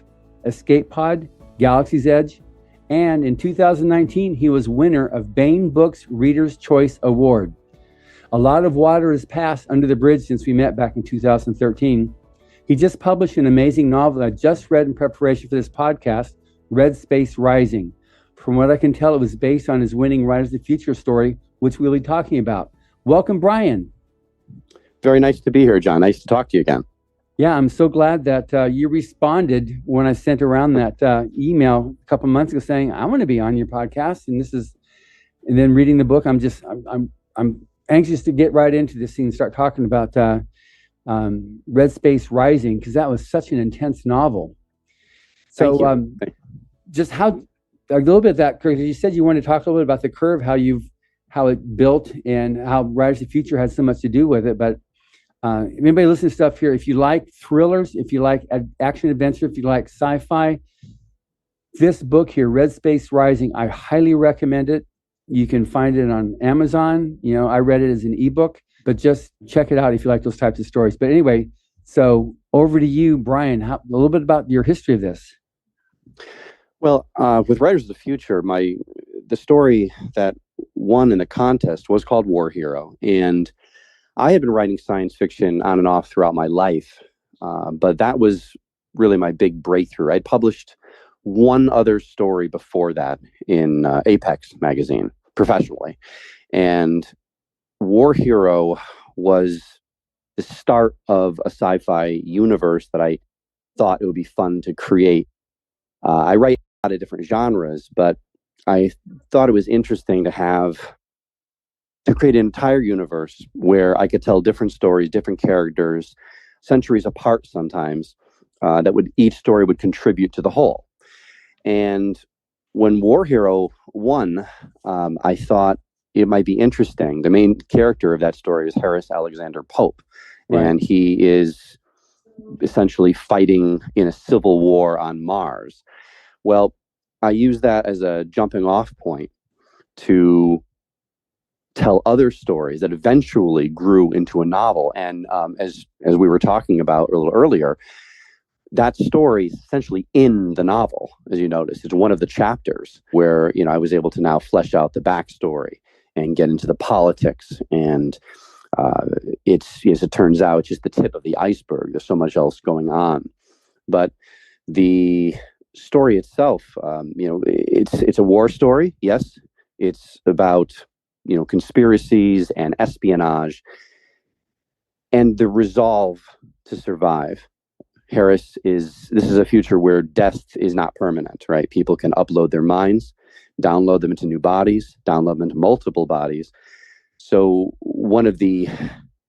Escape Pod, Galaxy's Edge, and in 2019, he was winner of Baen Books Reader's Choice Award. A lot of water has passed under the bridge since we met back in 2013. He just published an amazing novel that I just read in preparation for this podcast, Red Space Rising. From what I can tell, it was based on his winning Writers of the Future story, which we'll be talking about. Welcome, Brian.
Very nice to be here, John. Nice to talk to you again.
Yeah, I'm so glad that you responded when I sent around that email a couple months ago saying, I want to be on your podcast. And then reading the book, I'm anxious to get right into this and start talking about Red Space Rising, because that was such an intense novel. So just how, a little bit of that, because you said you wanted to talk a little bit about the curve, how it built and how Rise of the Future had so much to do with it. But anybody listening to stuff here, if you like thrillers, if you like action adventure, if you like sci-fi, this book here, Red Space Rising, I highly recommend it. You can find it on Amazon. You know, I read it as an ebook, but just check it out if you like those types of stories. But anyway, so over to you, Brian, a little bit about your history of this.
Well, with Writers of the Future, the story that won in the contest was called War Hero. And I had been writing science fiction on and off throughout my life, but that was really my big breakthrough. I'd published one other story before that in Apex magazine professionally. And War Hero was the start of a sci-fi universe that I thought it would be fun to create. I write a lot of different genres, but I thought it was interesting to create an entire universe where I could tell different stories, different characters, centuries apart sometimes, each story would contribute to the whole. And when War Hero won, I thought it might be interesting. The main character of that story is Harris Alexander Pope, right. And he is essentially fighting in a civil war on Mars. Well, I used that as a jumping off point to tell other stories that eventually grew into a novel. And as we were talking about a little earlier, that story is essentially in the novel, as you notice. It's one of the chapters where, I was able to now flesh out the backstory and get into the politics. And it's, as it turns out, just the tip of the iceberg. There's so much else going on. But the story itself, it's a war story. Yes, it's about, conspiracies and espionage and the resolve to survive. This is a future where death is not permanent, right? People can upload their minds, download them into new bodies, download them into multiple bodies, So one of the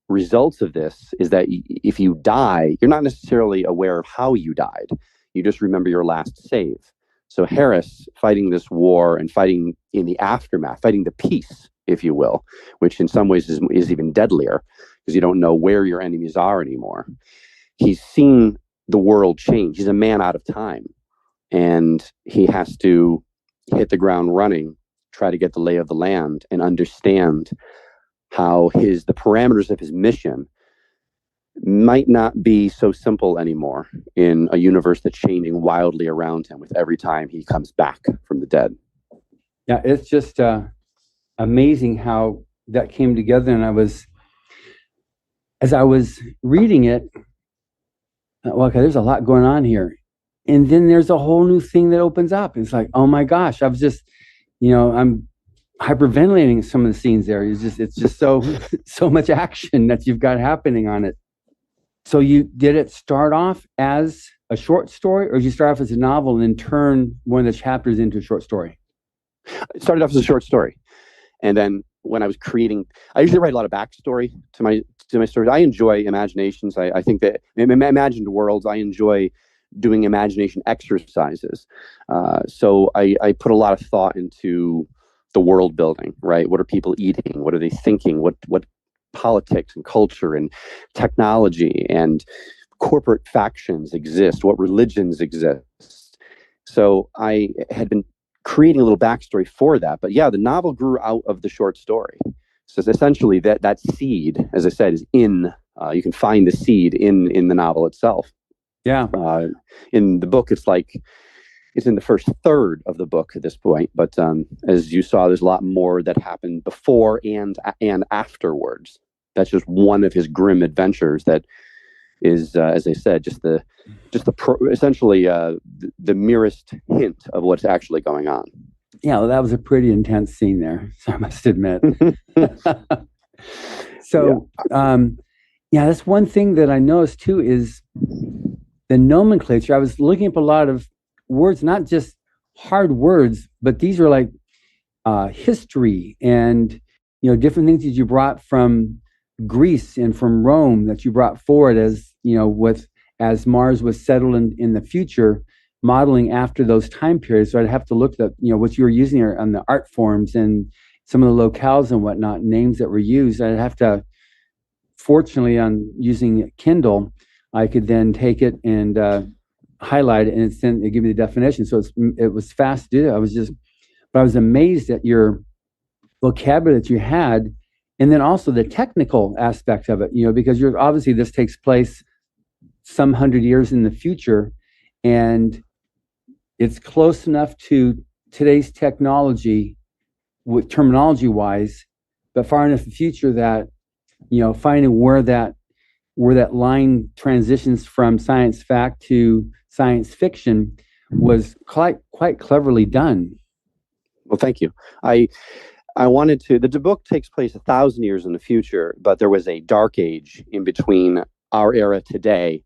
results of this is that if you die, you're not necessarily aware of how you died. You just remember your last save. So Harris fighting this war and fighting in the aftermath, fighting the peace, if you will, which in some ways is even deadlier because you don't know where your enemies are anymore. He's seen the world change. He's a man out of time, and he has to hit the ground running, try to get the lay of the land and understand how the parameters of his mission might not be so simple anymore in a universe that's changing wildly around him with every time he comes back from the dead.
Yeah, it's just amazing how that came together. And as I was reading it, well, okay, there's a lot going on here. And then there's a whole new thing that opens up. It's like, oh my gosh, I was just, I'm hyperventilating some of the scenes there. It's just so much action that you've got happening on it. So did it start off as a short story, or did you start off as a novel and then turn one of the chapters into a short story?
It started off as a short story. And then when I was creating, I usually write a lot of backstory to my stories. I enjoy imaginations. I think that imagined worlds, I enjoy doing imagination exercises. So I put a lot of thought into the world building, right? What are people eating? What are they thinking? What politics and culture and technology and corporate factions exist? What religions exist? So I had been creating a little backstory for that. But yeah, the novel grew out of the short story. So essentially that seed, as I said, is you can find the seed in the novel itself.
Yeah.
In the book, it's in the first third of the book at this point. But as you saw, there's a lot more that happened before and afterwards. That's just one of his grim adventures that is, as I said, essentially the merest hint of what's actually going on.
Yeah, well, that was a pretty intense scene there, so I must admit. So, that's one thing that I noticed too is the nomenclature. I was looking up a lot of words, not just hard words, but these are like history and different things that you brought from Greece and from Rome that you brought forward as as Mars was settled in the future, modeling after those time periods. So I'd have to look at what you were using there on the art forms and some of the locales and whatnot, names that were used. I'd have to, fortunately, on using Kindle, I could then take it and highlight it, and it give me the definition. So it was fast to do that. But I was amazed at your vocabulary that you had, and then also the technical aspect of it. Because obviously this takes place some 100 years in the future, and it's close enough to today's technology, with terminology wise, but far enough in the future that finding where that line transitions from science fact to science fiction was quite cleverly done.
Well, thank you. I wanted to. The book takes place 1,000 years in the future, but there was a dark age in between our era today,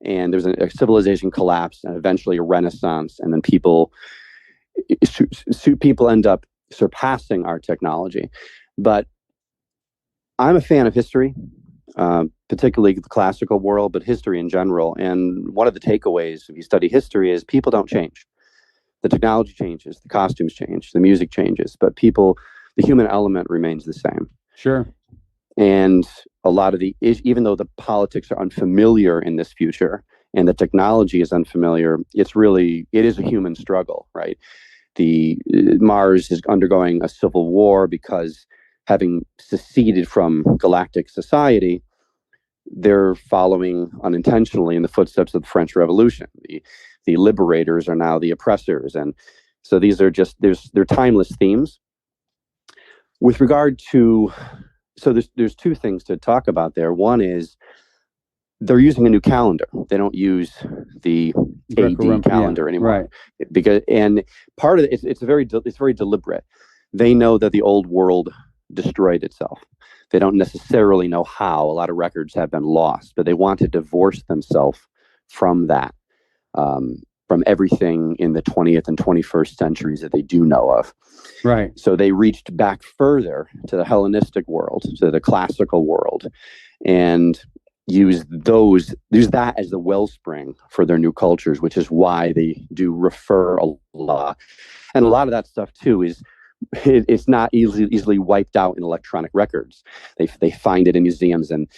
and there's a civilization collapse, and eventually a renaissance, and then people end up surpassing our technology. But I'm a fan of history, particularly the classical world, but history in general. And one of the takeaways if you study history is people don't change. The technology changes, the costumes change, the music changes, but the human element remains the same.
Sure.
And a lot of even though the politics are unfamiliar in this future and the technology is unfamiliar, it is a human struggle, right? Mars is undergoing a civil war because, having seceded from galactic society, they're following unintentionally in the footsteps of the French Revolution. The liberators are now the oppressors, and so these are they're timeless themes. With regard to, so there's two things to talk about there. One is they're using a new calendar. They don't use the AD calendar anymore,
right?
Because, and part of it, it's very deliberate. They know that the old world destroyed itself. They don't necessarily know how. A lot of records have been lost, but they want to divorce themselves from that. from everything in the 20th and 21st centuries that they do know of.
Right.
So they reached back further to the Hellenistic world, to the classical world, and use that as the wellspring for their new cultures, which is why they do refer a lot. And a lot of that stuff too is it's not easily wiped out in electronic records. They find it in museums and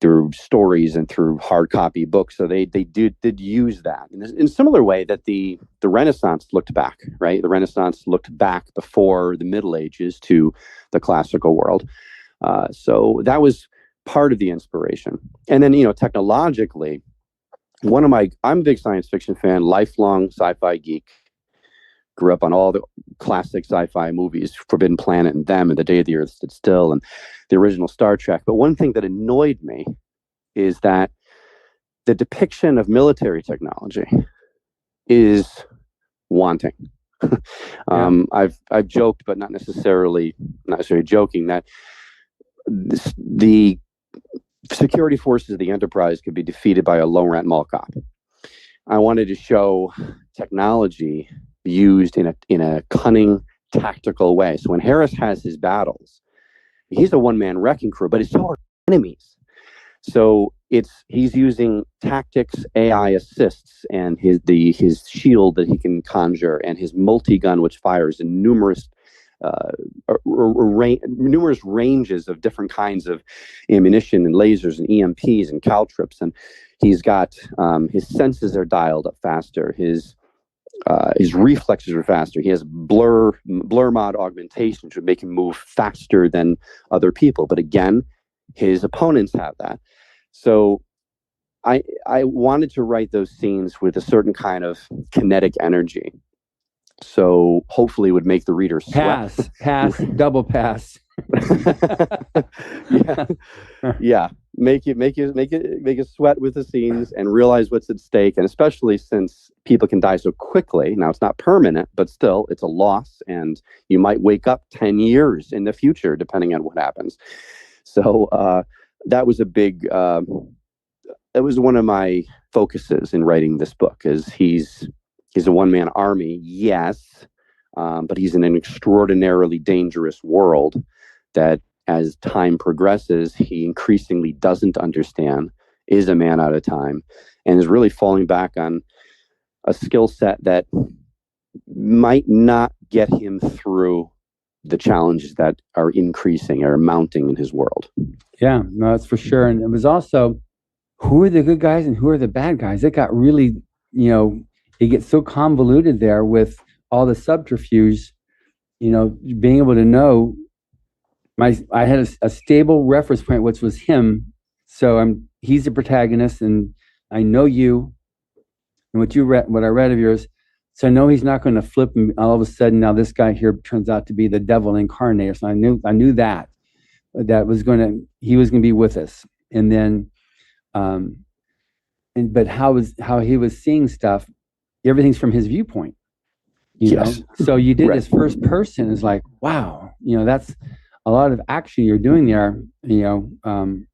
through stories and through hard copy books. So they did use that in a similar way that the Renaissance looked back, right? The Renaissance looked back before the Middle Ages to the classical world. So that was part of the inspiration. And then, technologically, I'm a big science fiction fan, lifelong sci-fi geek. Grew up on all the classic sci-fi movies, Forbidden Planet and Them and The Day the Earth Stood Still and the original Star Trek. But one thing that annoyed me is that the depiction of military technology is wanting. I've joked, but not necessarily joking, that the security forces of the Enterprise could be defeated by a low-rent mall cop. I wanted to show technology used in a cunning, tactical way. So when Harris has his battles, he's a one-man wrecking crew, but it's so are enemies. So he's using tactics, AI assists, and his shield that he can conjure, and his multi-gun, which fires in numerous ranges of different kinds of ammunition and lasers and EMPs and caltrips. And he's got his senses are dialed up faster. His reflexes are faster. He has blur mod augmentation, which would make him move faster than other people. But again, his opponents have that. So I wanted to write those scenes with a certain kind of kinetic energy. So hopefully it would make the reader sweat.
Pass, double pass.
Yeah. Make it sweat with the scenes and realize what's at stake. And especially since people can die so quickly. Now it's not permanent, but still it's a loss, and you might wake up 10 years in the future, depending on what happens. So that was that was one of my focuses in writing this book, is he's a one-man army, yes, but he's in an extraordinarily dangerous world that, as time progresses, he increasingly doesn't understand, is a man out of time, and is really falling back on a skill set that might not get him through the challenges that are increasing or mounting in his world.
Yeah, no, that's for sure. And it was also, who are the good guys and who are the bad guys? It got really, it gets so convoluted there with all the subterfuge, being able to know. I had a stable reference point, which was him. So he's the protagonist, and I know you, and what I read of yours. So I know he's not going to flip, and all of a sudden now this guy here turns out to be the devil incarnate. So I knew that he was going to be with us, and then, but how he was seeing stuff, everything's from his viewpoint. You know, so you did this first person is like, wow, that's a lot of action you're doing there,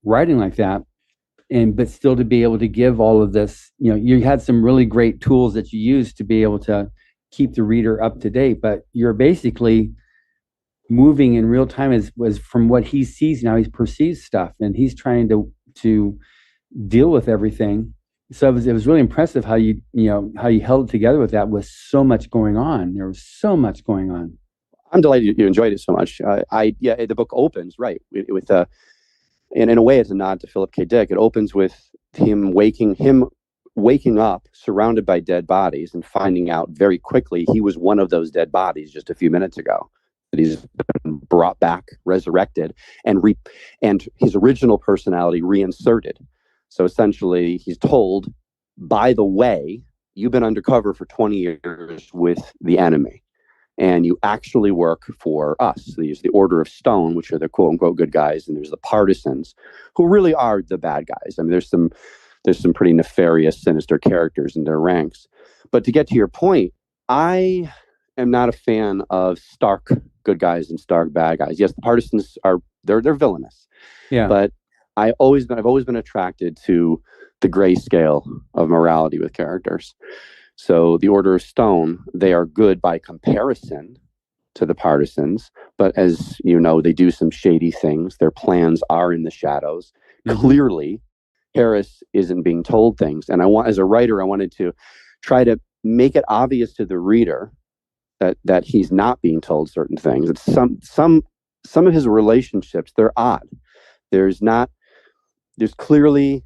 writing like that. But still to be able to give all of this, you had some really great tools that you used to be able to keep the reader up to date, but you're basically moving in real time was from what he sees now. He perceives stuff and he's trying to deal with everything. So it was really impressive how you held it together with that, with so much going on. There was so much going on.
I'm delighted you enjoyed it so much. The book opens with and in a way it's a nod to Philip K. Dick. It opens with him waking up surrounded by dead bodies and finding out very quickly he was one of those dead bodies just a few minutes ago, that he's been brought back, resurrected, and his original personality reinserted. So essentially he's told, by the way, you've been undercover for 20 years with the enemy, and you actually work for us. There's the Order of Stone, which are the quote unquote good guys, and there's the partisans, who really are the bad guys. I mean, there's some pretty nefarious, sinister characters in their ranks. But to get to your point, I am not a fan of stark good guys and stark bad guys. Yes, the partisans they're villainous.
Yeah.
But I've always been attracted to the gray scale of morality with characters. So the Order of Stone, they are good by comparison to the partisans, but as you know, they do some shady things. Their plans are in the shadows. Clearly, Harris isn't being told things. And as a writer, I wanted to try to make it obvious to the reader that he's not being told certain things. It's some of his relationships, they're odd. There's clearly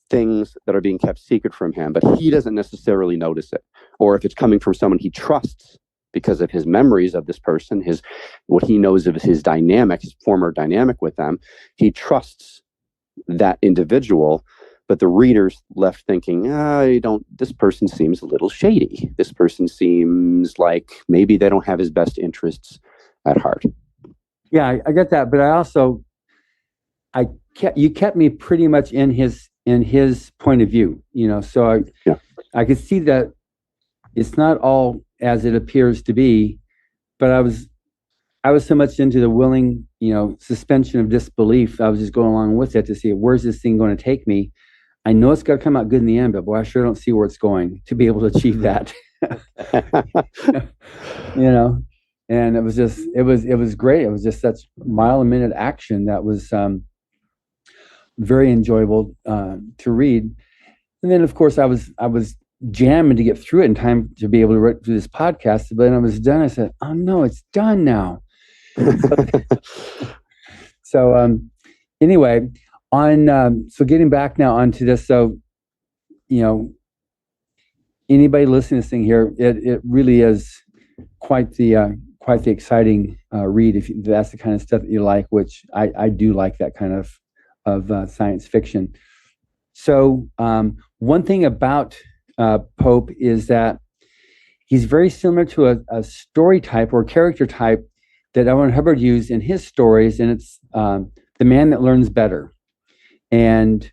things that are being kept secret from him, but he doesn't necessarily notice it. Or if it's coming from someone he trusts because of his memories of this person, what he knows of his dynamic, his former dynamic with them, he trusts that individual. But the reader's left thinking, this person seems a little shady. This person seems like maybe they don't have his best interests at heart.
Yeah, I get that. But I also, you kept me pretty much in his point of view, so I could see that it's not all as it appears to be, but I was so much into the willing, suspension of disbelief. I was just going along with it to see where's this thing going to take me. I know it's got to come out good in the end, but boy, I sure don't see where it's going to be able to achieve that. And it was great. It was just such mile-a-minute action that was very enjoyable to read. And then, of course, I was jamming to get through it in time to be able to write through this podcast. But when I was done, I said, "Oh no, it's done now." So anyway, so getting back now onto this. So anybody listening to this thing here, it really is quite the exciting read if that's the kind of stuff that you like, which I do like that kind of science fiction. So one thing about Pope is that he's very similar to a story type or character type that L. Ron Hubbard used in his stories, and it's the man that learns better. And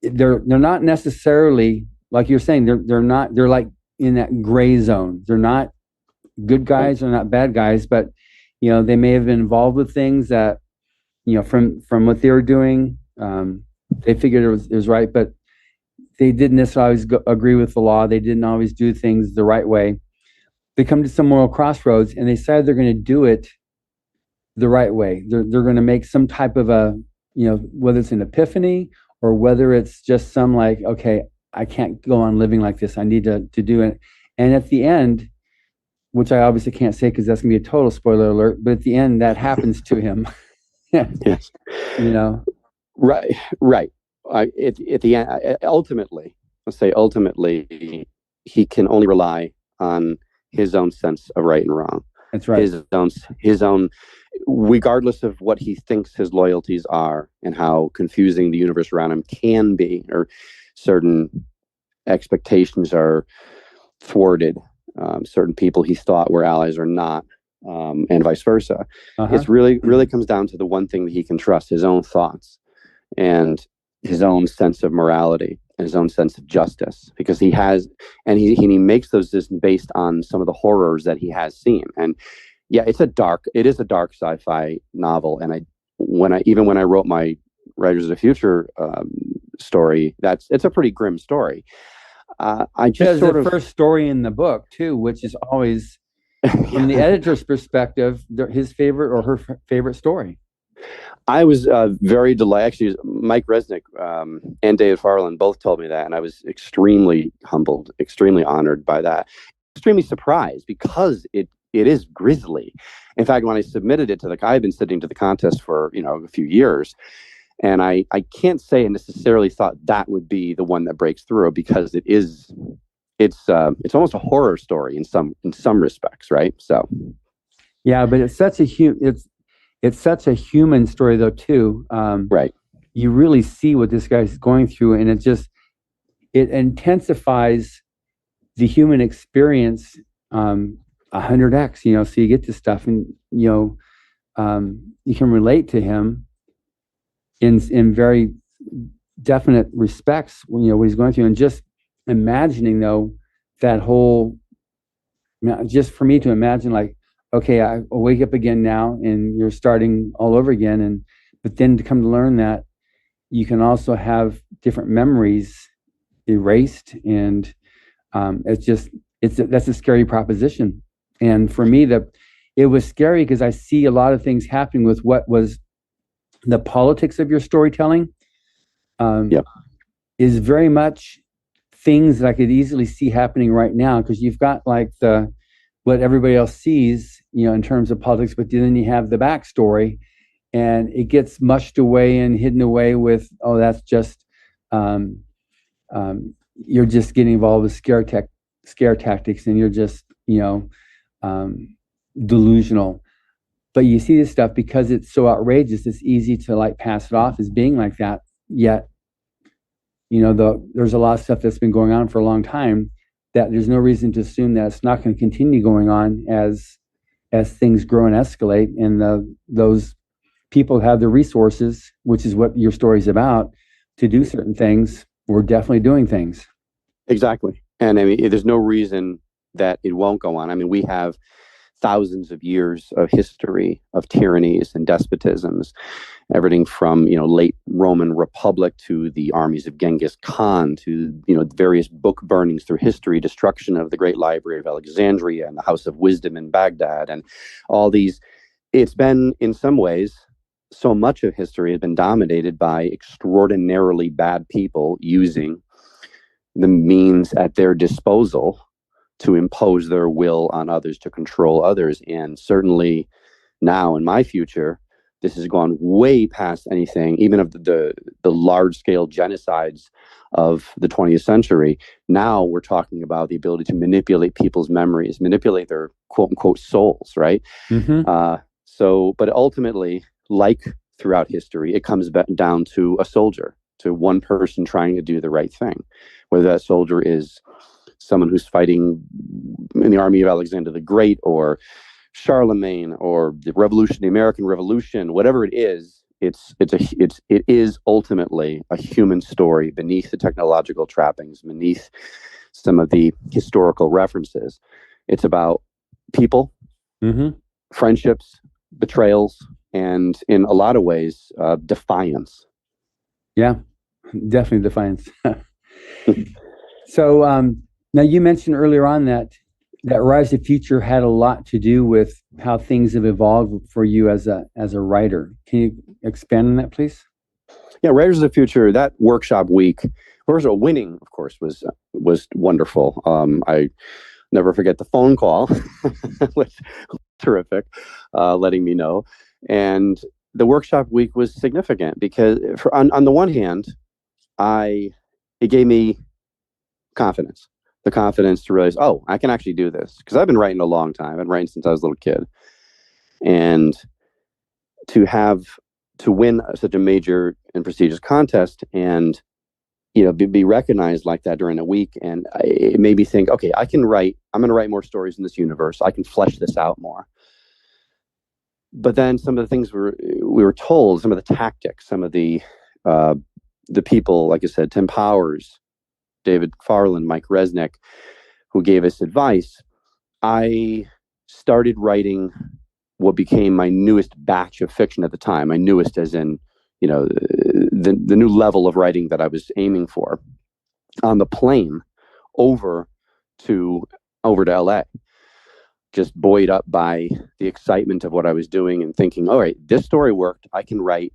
they're not necessarily, like you're saying, they're like in that gray zone. They're not good guys, they're not bad guys, but they may have been involved with things that from what they were doing, they figured it was right, but they didn't necessarily always agree with the law. They didn't always do things the right way. They come to some moral crossroads and they decide they're going to do it the right way. They're going to make some type of a, whether it's an epiphany or whether it's just some like, okay, I can't go on living like this. I need to do it. And at the end, which I obviously can't say because that's going to be a total spoiler alert, but at the end that happens to him.
Yes. Right. At the end, ultimately, he can only rely on his own sense of right and wrong.
That's right.
His own, regardless of what he thinks his loyalties are and how confusing the universe around him can be, or certain expectations are thwarted, certain people he thought were allies are not, and vice versa. It's really comes down to the one thing that he can trust: his own thoughts and his own sense of morality and his own sense of justice, because he he makes those decisions based on some of the horrors that he has seen. And yeah, it is a dark sci-fi novel. And when I wrote my Writers of the Future story, it's a pretty grim story. I just sort
the first story in the book too, which is always from the editor's perspective, his favorite or her favorite story.
I was very delighted. Actually, Mike Resnick and David Farland both told me that, and I was extremely humbled, extremely honored by that, extremely surprised because it is grisly. In fact, when I submitted it I've been submitting to the contest for a few years, and I can't say I necessarily thought that would be the one that breaks through, because it's almost a horror story in some respects, right? So
yeah, but it's such a human story though too.
Right.
You really see what this guy's going through, and it intensifies the human experience 100x. So you get this stuff, and you can relate to him in very definite respects. What he's going through, and just imagining though that whole, just for me to imagine like, okay, I'll wake up again now and you're starting all over again. But then to come to learn that you can also have different memories erased and That's a scary proposition. And for me, it was scary because I see a lot of things happening with what was the politics of your storytelling. Is very much things that I could easily see happening right now, because you've got like what everybody else sees, in terms of politics, but then you have the backstory, and it gets mushed away and hidden away with, that's just you're just getting involved with scare tactics, and you're just delusional. But you see this stuff because it's so outrageous, it's easy to like pass it off as being like that. Yet there's a lot of stuff that's been going on for a long time that there's no reason to assume that it's not going to continue going on as things grow and escalate, and those people have the resources, which is what your story's about, to do certain things. We're definitely doing things.
Exactly. And I mean, there's no reason that it won't go on. I mean, we have thousands of years of history of tyrannies and despotisms, everything from late Roman Republic to the armies of Genghis Khan to various book burnings through history, destruction of the Great Library of Alexandria and the House of Wisdom in Baghdad, and all these. It's been, in some ways, so much of history has been dominated by extraordinarily bad people using the means at their disposal to impose their will on others, to control others. And certainly now in my future, this has gone way past anything, even of the large-scale genocides of the 20th century. Now we're talking about the ability to manipulate people's memories, manipulate their quote-unquote souls, right? But ultimately, like throughout history, it comes back down to a soldier, to one person trying to do the right thing, whether that soldier is someone who's fighting in the army of Alexander the Great, or Charlemagne, or the American Revolution, whatever it is. It is ultimately a human story beneath the technological trappings, beneath some of the historical references. It's about people, friendships, betrayals, and in a lot of ways, defiance.
Yeah, definitely defiance. So now you mentioned earlier on that Rise of the Future had a lot to do with how things have evolved for you as a writer. Can you expand on that, please?
Yeah, Writers of the Future, that workshop week, first of all, winning, of course, was wonderful. I never forget the phone call, which was terrific, letting me know. And the workshop week was significant because on the one hand, it gave me confidence. The confidence to realize, I can actually do this, because I've been writing a long time. I've been writing since I was a little kid, and to win such a major and prestigious contest, and be recognized like that during a week, and it made me think, okay, I'm going to write more stories in this universe. I can flesh this out more. But then some of the things we were told, some of the tactics, some of the people, like I said, Tim Powers, David Farland, Mike Resnick, who gave us advice, I started writing what became my newest batch of fiction at the time. My newest as in, the new level of writing that I was aiming for, on the plane over to LA. Just buoyed up by the excitement of what I was doing and thinking, all right, this story worked. I can write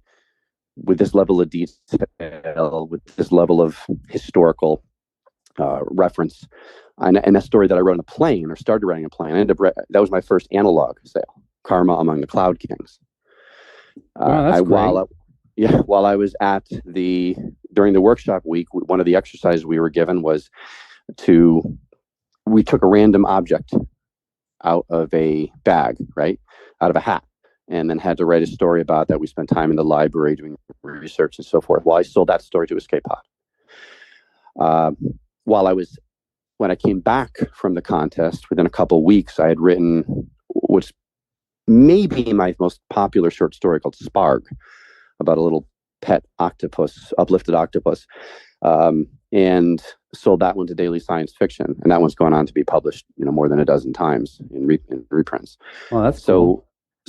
with this level of detail, with this level of historical reference. And that story that I wrote on a plane, or started writing a plane, that was my first analog sale, Karma Among the Cloud Kings.
That's great.
While I was during the workshop week, one of the exercises we were given was we took a random object out of a bag, right? Out of a hat, and then had to write a story about that. We spent time in the library doing research and so forth. Well, I sold that story to Escape Pod. When I came back from the contest, within a couple of weeks, I had written what's maybe my most popular short story, called Sparg, about a little pet octopus, uplifted octopus, and sold that one to Daily Science Fiction, and that one's gone on to be published, more than a dozen times in reprints.
Well, that's
so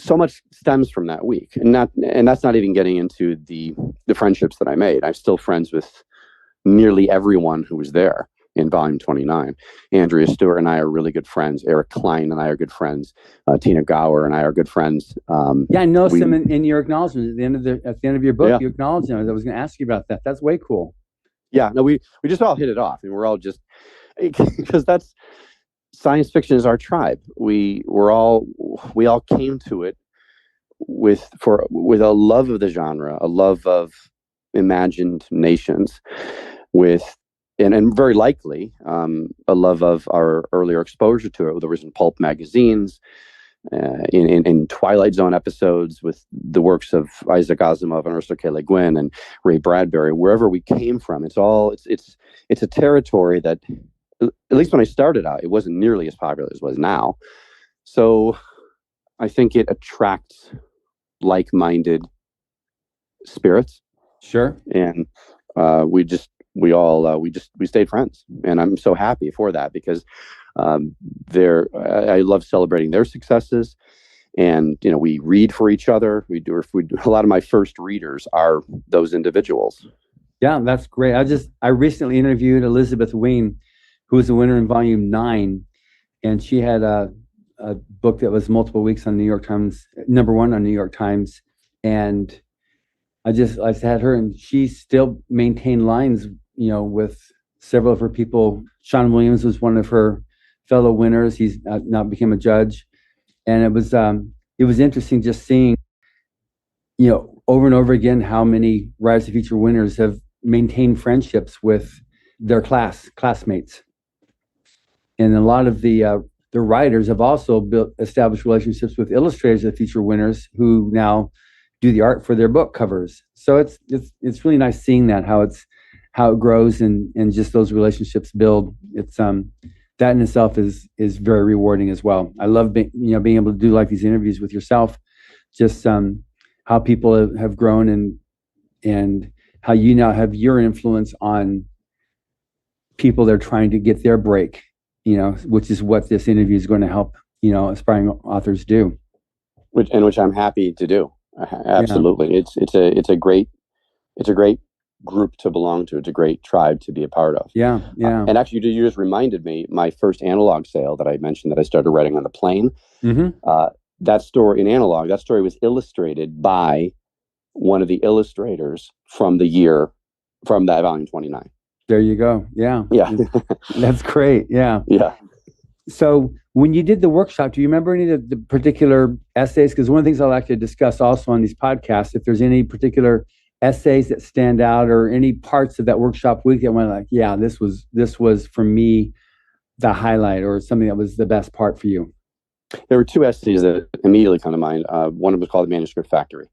much stems from that week, and that's not even getting into the friendships that I made. I'm still friends with nearly everyone who was there. in volume 29. Andrea Stewart and I are really good friends. Eric Klein and I are good friends. Tina Gower and I are good friends.
I noticed them in your acknowledgement at the end of your book. You acknowledged them. I was going to ask you about that. That's way cool.
Yeah, no, we just all hit it off, and we're all just because that's science fiction is our tribe. We all came to it with a love of the genre, a love of imagined nations, and very likely a love of our earlier exposure to it. There was in pulp magazines, in Twilight Zone episodes with the works of Isaac Asimov and Ursula K. Le Guin and Ray Bradbury. Wherever we came from, it's a territory that, at least when I started out, it wasn't nearly as popular as it was now. So I think it attracts like-minded spirits.
Sure.
And we stayed friends, and I'm so happy for that, because I love celebrating their successes, and we read for each other. We do a lot of my first readers are those individuals.
Yeah, that's great. I recently interviewed Elizabeth Ween, who was the winner in volume 9, and she had a book that was multiple weeks on New York Times, #1 on New York Times, and I had her, and she still maintained lines, with several of her people. Sean Williams was one of her fellow winners. He's now became a judge, and it was interesting just seeing, over and over again how many Rise to Feature winners have maintained friendships with their classmates, and a lot of the writers have also established relationships with illustrators of feature winners who now do the art for their book covers. So it's really nice seeing how it grows and just those relationships build. It's that in itself is very rewarding as well. I love being able to do like these interviews with yourself, just how people have grown and how you now have your influence on people that are trying to get their break, which is what this interview is going to help, aspiring authors do.
Which I'm happy to do. Absolutely. Yeah. It's a great group to belong to. It's a great tribe to be a part of.
Yeah.
And actually, you just reminded me, my first analog sale that I mentioned that I started writing on the plane.
Mm-hmm.
That story in analog, that story was illustrated by one of the illustrators from that volume 29.
There you go. Yeah. That's great. Yeah.
Yeah.
So when you did the workshop, do you remember any of the particular essays? Because one of the things I like to discuss also on these podcasts, if there's any particular essays that stand out or any parts of that workshop week that went like, yeah, this was for me the highlight, or something that was the best part for you.
There were 2 essays that immediately come to mind. One was called The Manuscript Factory,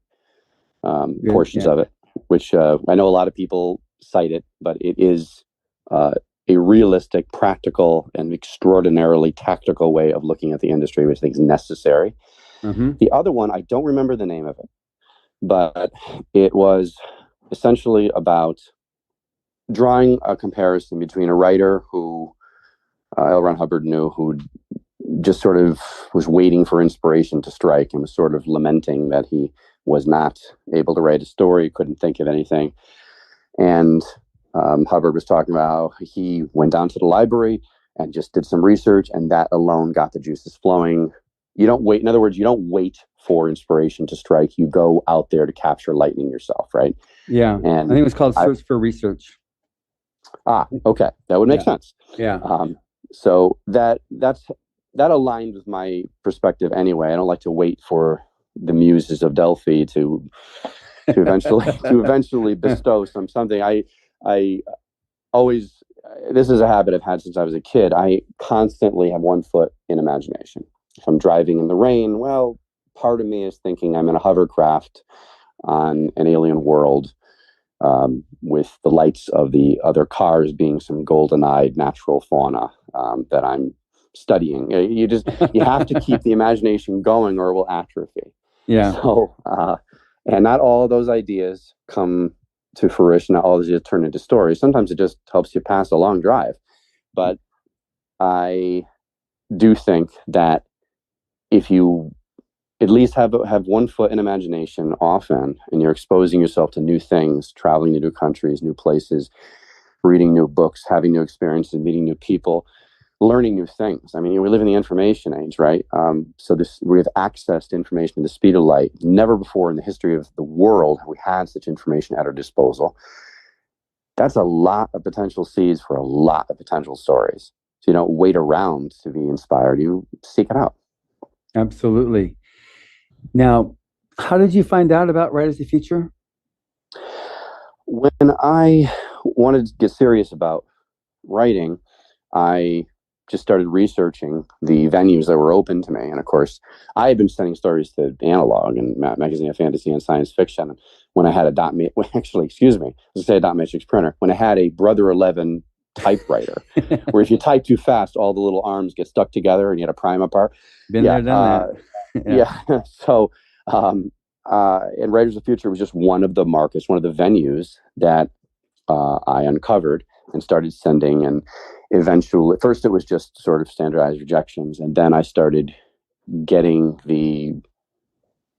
portions of it, which I know a lot of people cite it, but it is a realistic, practical, and extraordinarily tactical way of looking at the industry, which I think is necessary.
Mm-hmm.
The other one, I don't remember the name of it, but it was essentially about drawing a comparison between a writer who L. Ron Hubbard knew, who just sort of was waiting for inspiration to strike and was sort of lamenting that he was not able to write a story, couldn't think of anything. And Hubbard was talking about how he went down to the library and just did some research, and that alone got the juices flowing. You don't wait. In other words, you don't wait for inspiration to strike. You go out there to capture lightning yourself, right?
Yeah. And I think it was called Search for Research.
Okay. That would make sense.
Yeah.
So that aligned with my perspective anyway. I don't like to wait for the muses of Delphi to eventually bestow something. I always, this is a habit I've had since I was a kid. I constantly have one foot in imagination. If I'm driving in the rain, well, part of me is thinking I'm in a hovercraft on an alien world, with the lights of the other cars being some golden-eyed natural fauna that I'm studying. You have to keep the imagination going, or it will atrophy.
Yeah.
So, and not all of those ideas come to fruition. Not all of these ideas turn into stories. Sometimes it just helps you pass a long drive. But I do think that if you at least have one foot in imagination often, and you're exposing yourself to new things, traveling to new countries, new places, reading new books, having new experiences, meeting new people, learning new things. I mean, we live in the information age, right? So we have access to information at the speed of light. Never before in the history of the world have we had such information at our disposal. That's a lot of potential seeds for a lot of potential stories. So you don't wait around to be inspired. You seek it out.
Absolutely. Now, how did you find out about Writers of the Future?
When I wanted to get serious about writing, I just started researching the venues that were open to me. And of course, I had been sending stories to Analog and Magazine of Fantasy and Science Fiction. When I had a dot matrix printer, when I had a Brother 11 typewriter, where if you type too fast, all the little arms get stuck together and you had to pry them apart.
Been there, done that.
Yeah. So, and Writers of the Future was just one of the markets, one of the venues that I uncovered and started sending. And eventually, first it was just sort of standardized rejections. And then I started getting the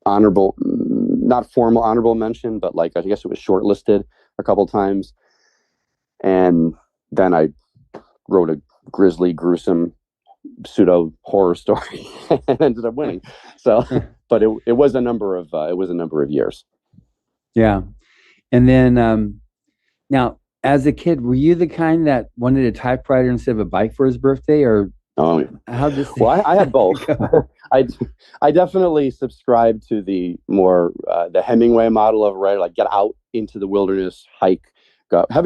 honorable, not formal honorable mention, but like, I guess it was shortlisted a couple times. And then I wrote a grisly, gruesome pseudo horror story and ended up winning. So, but it was a number of years.
Yeah. And then, now, as a kid, were you the kind that wanted a typewriter instead of a bike for his birthday, or how this?
Well, I had both. I definitely subscribed to the more the Hemingway model of writer, like get out into the wilderness, hike.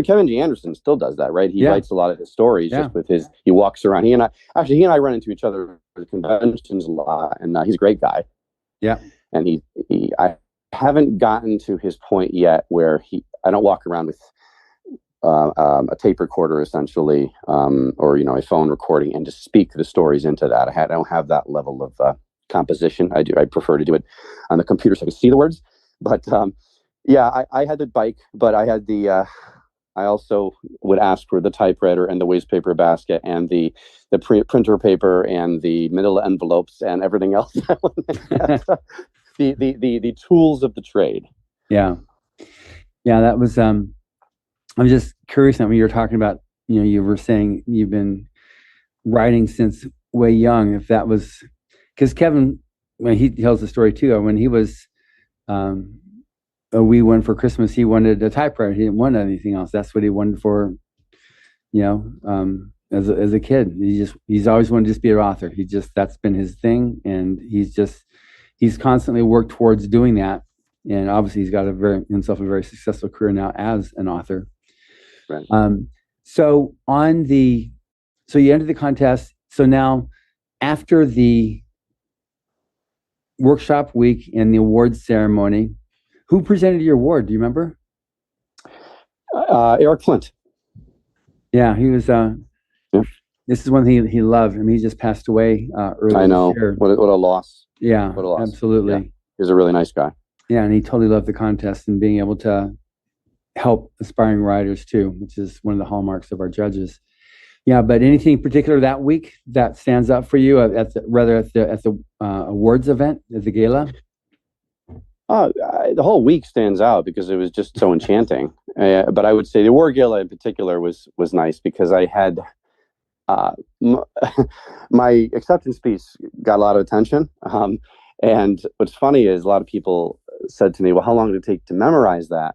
Kevin G. Anderson still does that, right? He writes a lot of his stories just with he walks around. He and I run into each other at conventions a lot, and he's a great guy.
Yeah.
And I haven't gotten to his point yet where I don't walk around with a tape recorder essentially, or a phone recording, and to speak the stories into that. I don't have that level of composition. I prefer to do it on the computer so I can see the words. But I had the bike, but I had the. I also would ask for the typewriter and the waste paper basket and the printer paper and the manila envelopes and everything else. the tools of the trade.
Yeah. That was. I'm just curious. When you were talking about, you were saying you've been writing since way young. If that was because Kevin, when he tells the story too, when he was. We won for Christmas. He wanted a typewriter. He didn't want anything else. That's what he wanted for, as a kid. He's always wanted to just be an author. That's been his thing, and he's constantly worked towards doing that. And obviously, he's got himself a very successful career now as an author.
Right.
So you entered the contest. So now, after the workshop week and the awards ceremony. Who presented your award? Do you remember?
Eric Flint.
Yeah, he was. This is one thing he loved. I mean, he just passed away earlier.
I know.
This year.
What a loss.
Yeah,
what a loss.
Absolutely.
Yeah. He was a really nice guy.
Yeah, and he totally loved the contest and being able to help aspiring writers too, which is one of the hallmarks of our judges. Yeah, but anything particular that week that stands out for you at the awards event at the gala?
The whole week stands out because it was just so enchanting. But I would say the award gala in particular was nice because I had my acceptance speech got a lot of attention. And what's funny is a lot of people said to me, "Well, how long did it take to memorize that?"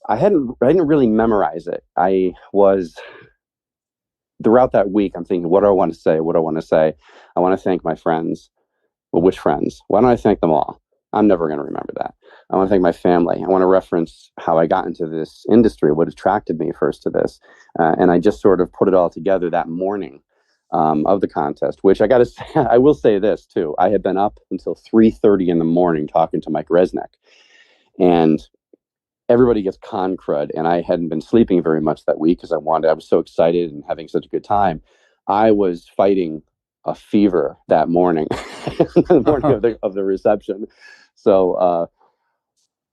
I didn't really memorize it. I was throughout that week. I'm thinking, what do I want to say? What do I want to say? I want to thank my friends. Well, which friends? Why don't I thank them all? I'm never going to remember that. I want to thank my family. I want to reference how I got into this industry, what attracted me first to this. And I just sort of put it all together that morning of the contest, which I got to say, I will say this too. I had been up until 3:30 in the morning talking to Mike Resnick. And everybody gets con crud. And I hadn't been sleeping very much that week because I was so excited and having such a good time. I was fighting a fever that morning, the morning of the reception. So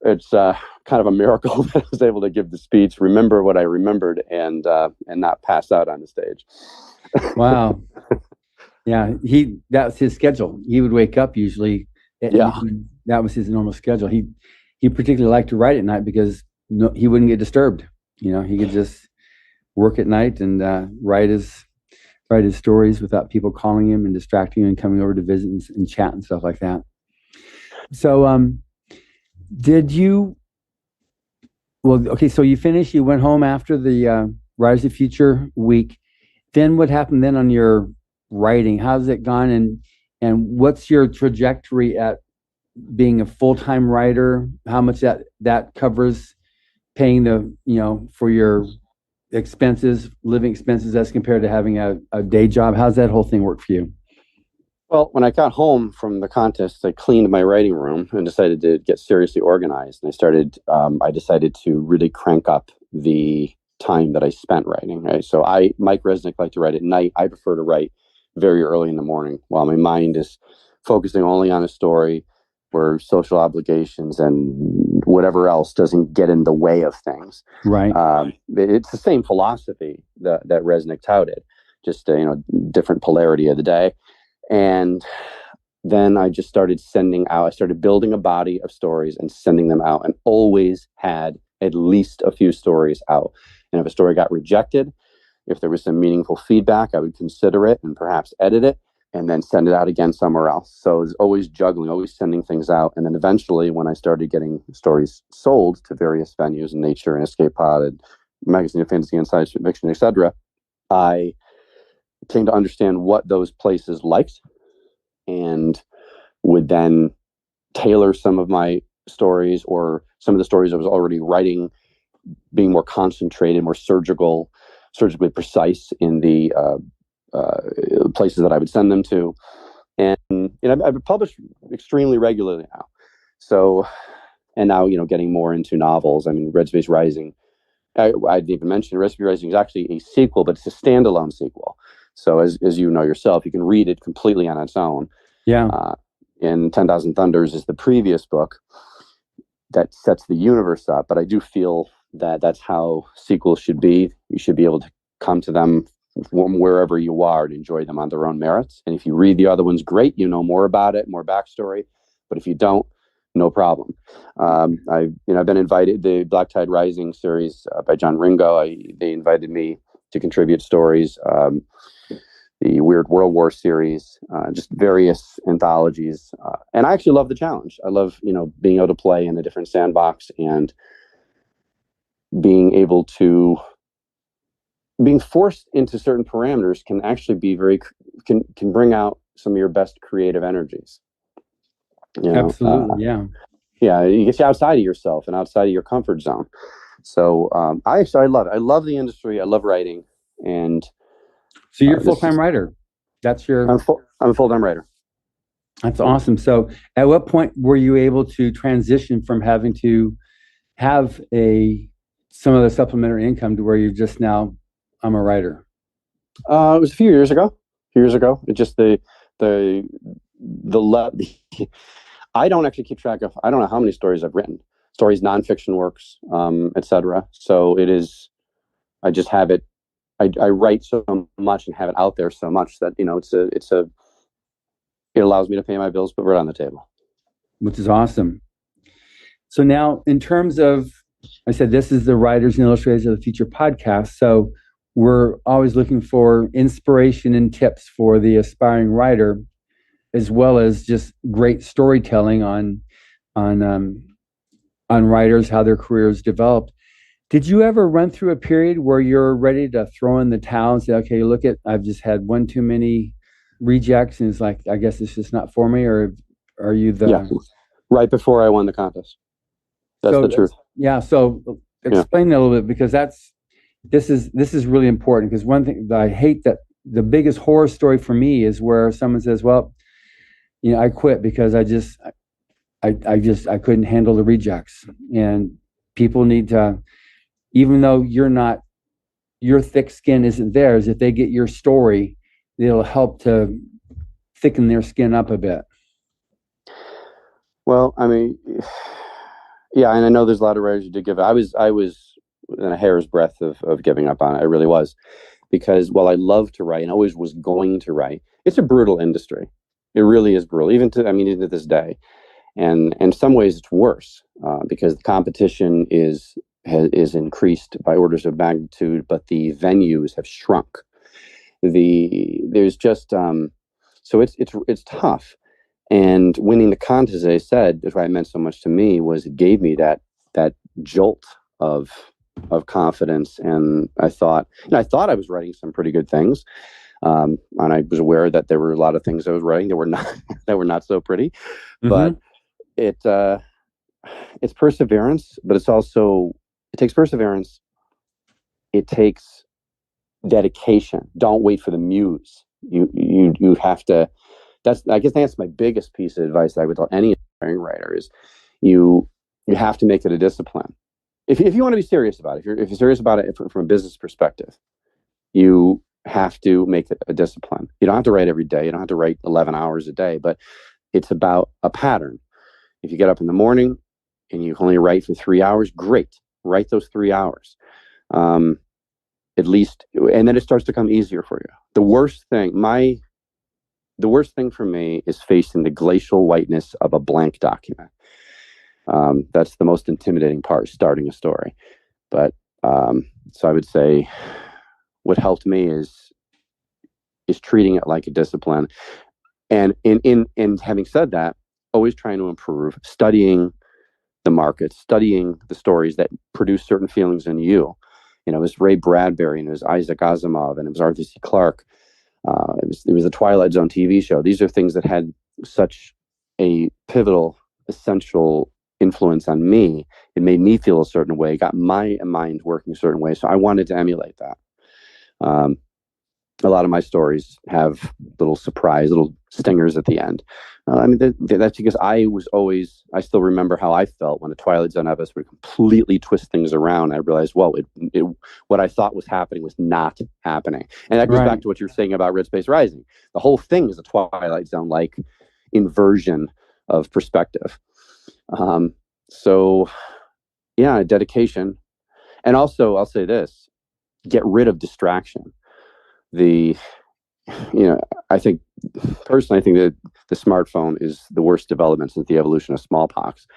it's kind of a miracle that I was able to give the speech, remember what I remembered, and not pass out on the stage.
Wow. Yeah, that was his schedule. He would wake up usually. That was his normal schedule. He particularly liked to write at night because he wouldn't get disturbed. He could just work at night and write his stories without people calling him and distracting him and coming over to visit and chat and stuff like that. So, did you? Well, okay. So you finished. You went home after the Rise of the Future week. Then what happened then on your writing? How's it gone? And what's your trajectory at being a full-time writer? How much that covers paying for your expenses, living expenses, as compared to having a day job? How's that whole thing work for you?
Well, when I got home from the contest, I cleaned my writing room and decided to get seriously organized. And I decided to really crank up the time that I spent writing. Right. So Mike Resnick liked to write at night. I prefer to write very early in the morning while my mind is focusing only on a story, where social obligations and whatever else doesn't get in the way of things.
Right.
It's the same philosophy that Resnick touted, just different polarity of the day. And then I just started sending out. I started building a body of stories and sending them out, and always had at least a few stories out. And if a story got rejected, if there was some meaningful feedback, I would consider it and perhaps edit it and then send it out again somewhere else. So it was always juggling, always sending things out. And then eventually, when I started getting stories sold to various venues, Nature and Escape Pod and Magazine of Fantasy and Science Fiction, etc., I came to understand what those places liked, and would then tailor some of my stories, or some of the stories I was already writing, being more concentrated, more surgically precise in the places that I would send them to. And I've published extremely regularly now. So, and now, getting more into novels. I mean, Red Space Rising, I didn't even mention Red Space Rising is actually a sequel, but it's a standalone sequel. So as you know yourself, you can read it completely on its own.
Yeah.
And 10,000 Thunders is the previous book that sets the universe up. But I do feel that that's how sequels should be. You should be able to come to them from wherever you are and enjoy them on their own merits. And if you read the other ones, great, more about it, more backstory. But if you don't, no problem. I've been invited, the Black Tide Rising series by John Ringo. They invited me to contribute stories. The Weird World War series, just various anthologies. And I actually love the challenge. I love, being able to play in a different sandbox, and being forced into certain parameters can actually be can bring out some of your best creative energies.
Absolutely.
Yeah. It gets you outside of yourself and outside of your comfort zone. So I love it. I love the industry. I love writing. And
so you're a full-time writer.
I'm a full-time writer.
That's awesome. So at what point were you able to transition from having to have some of the supplementary income to where you're just now, I'm a writer?
It was a few years ago. It just I don't actually keep track of, I don't know how many stories I've written, nonfiction works, etc. So it is, I just have it. I write so much and have it out there so much that, it allows me to pay my bills, put bread on the table.
Which is awesome. So now, in terms of, I said, this is the Writers and Illustrators of the Future podcast. So we're always looking for inspiration and tips for the aspiring writer, as well as just great storytelling on writers, how their careers developed. Did you ever run through a period where you're ready to throw in the towel and say, okay, look, I've just had one too many rejects, and it's like, I guess it's just not for me? Or are you
right before I won the contest? That's the truth.
Yeah. So explain that a little bit, because this is really important. Because one thing that I hate, that the biggest horror story for me is where someone says, well, I quit because I couldn't handle the rejects. And people need to, even though your thick skin isn't theirs, if they get your story, it'll help to thicken their skin up a bit.
Well, I mean, yeah, and I know there's a lot of writers who did give up. I was in a hair's breadth of giving up on it. I really was, because while I love to write and always was going to write, it's a brutal industry. It really is brutal, even to this day. And in some ways it's worse because the competition is is increased by orders of magnitude, but the venues have shrunk. There's just so it's tough. And winning the contest, as I said, is why it meant so much to me, was it gave me that jolt of confidence. And I thought I was writing some pretty good things. And I was aware that there were a lot of things I was writing that were not so pretty. Mm-hmm. But it's perseverance, but it takes perseverance. It takes dedication. Don't wait for the muse. You have to. I guess that's my biggest piece of advice that I would tell any aspiring writer is you have to make it a discipline. If you want to be serious about it, if you're serious about it from a business perspective, you have to make it a discipline. You don't have to write every day. You don't have to write 11 hours a day, but it's about a pattern. If you get up in the morning and you only write for 3 hours, great. Write those 3 hours. At least, and then it starts to come easier for you. The worst thing for me is facing the glacial whiteness of a blank document. That's the most intimidating part, starting a story. But so I would say what helped me is treating it like a discipline. And in having said that, always trying to improve, studying the market, studying the stories that produce certain feelings in you. It was Ray Bradbury, and it was Isaac Asimov, and it was Arthur C. Clarke. It was the Twilight Zone TV show. These are things that had such a pivotal, essential influence on me. It made me feel a certain way, got my mind working a certain way. So I wanted to emulate that. A lot of my stories have little stingers at the end. That's because I still remember how I felt when the Twilight Zone episode would completely twist things around. I realized, well, what I thought was happening was not happening. And that goes back to what you're saying about Red Space Rising. The whole thing is a Twilight Zone-like inversion of perspective. So, yeah, dedication. And also, I'll say this, get rid of distraction. I think that the smartphone is the worst development since the evolution of smallpox.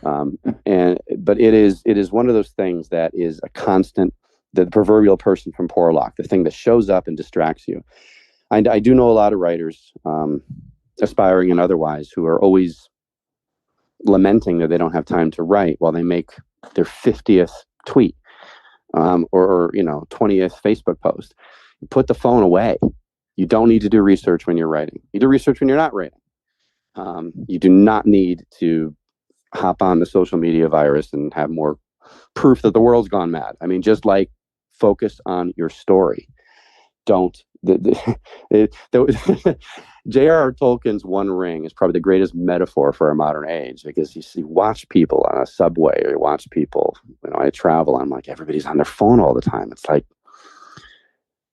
But it is one of those things that is a constant, the proverbial person from Porlock, the thing that shows up and distracts you. I do know a lot of writers, aspiring and otherwise, who are always lamenting that they don't have time to write while they make their 50th tweet, or 20th Facebook post. Put the phone away. You don't need to do research when you're writing. You do research when you're not writing. You do not need to hop on the social media virus and have more proof that the world's gone mad. I mean, just focus on your story. Don't. J.R.R. Tolkien's One Ring is probably the greatest metaphor for our modern age, because you watch people on a subway, or you watch people, I travel, I'm like, everybody's on their phone all the time. It's like,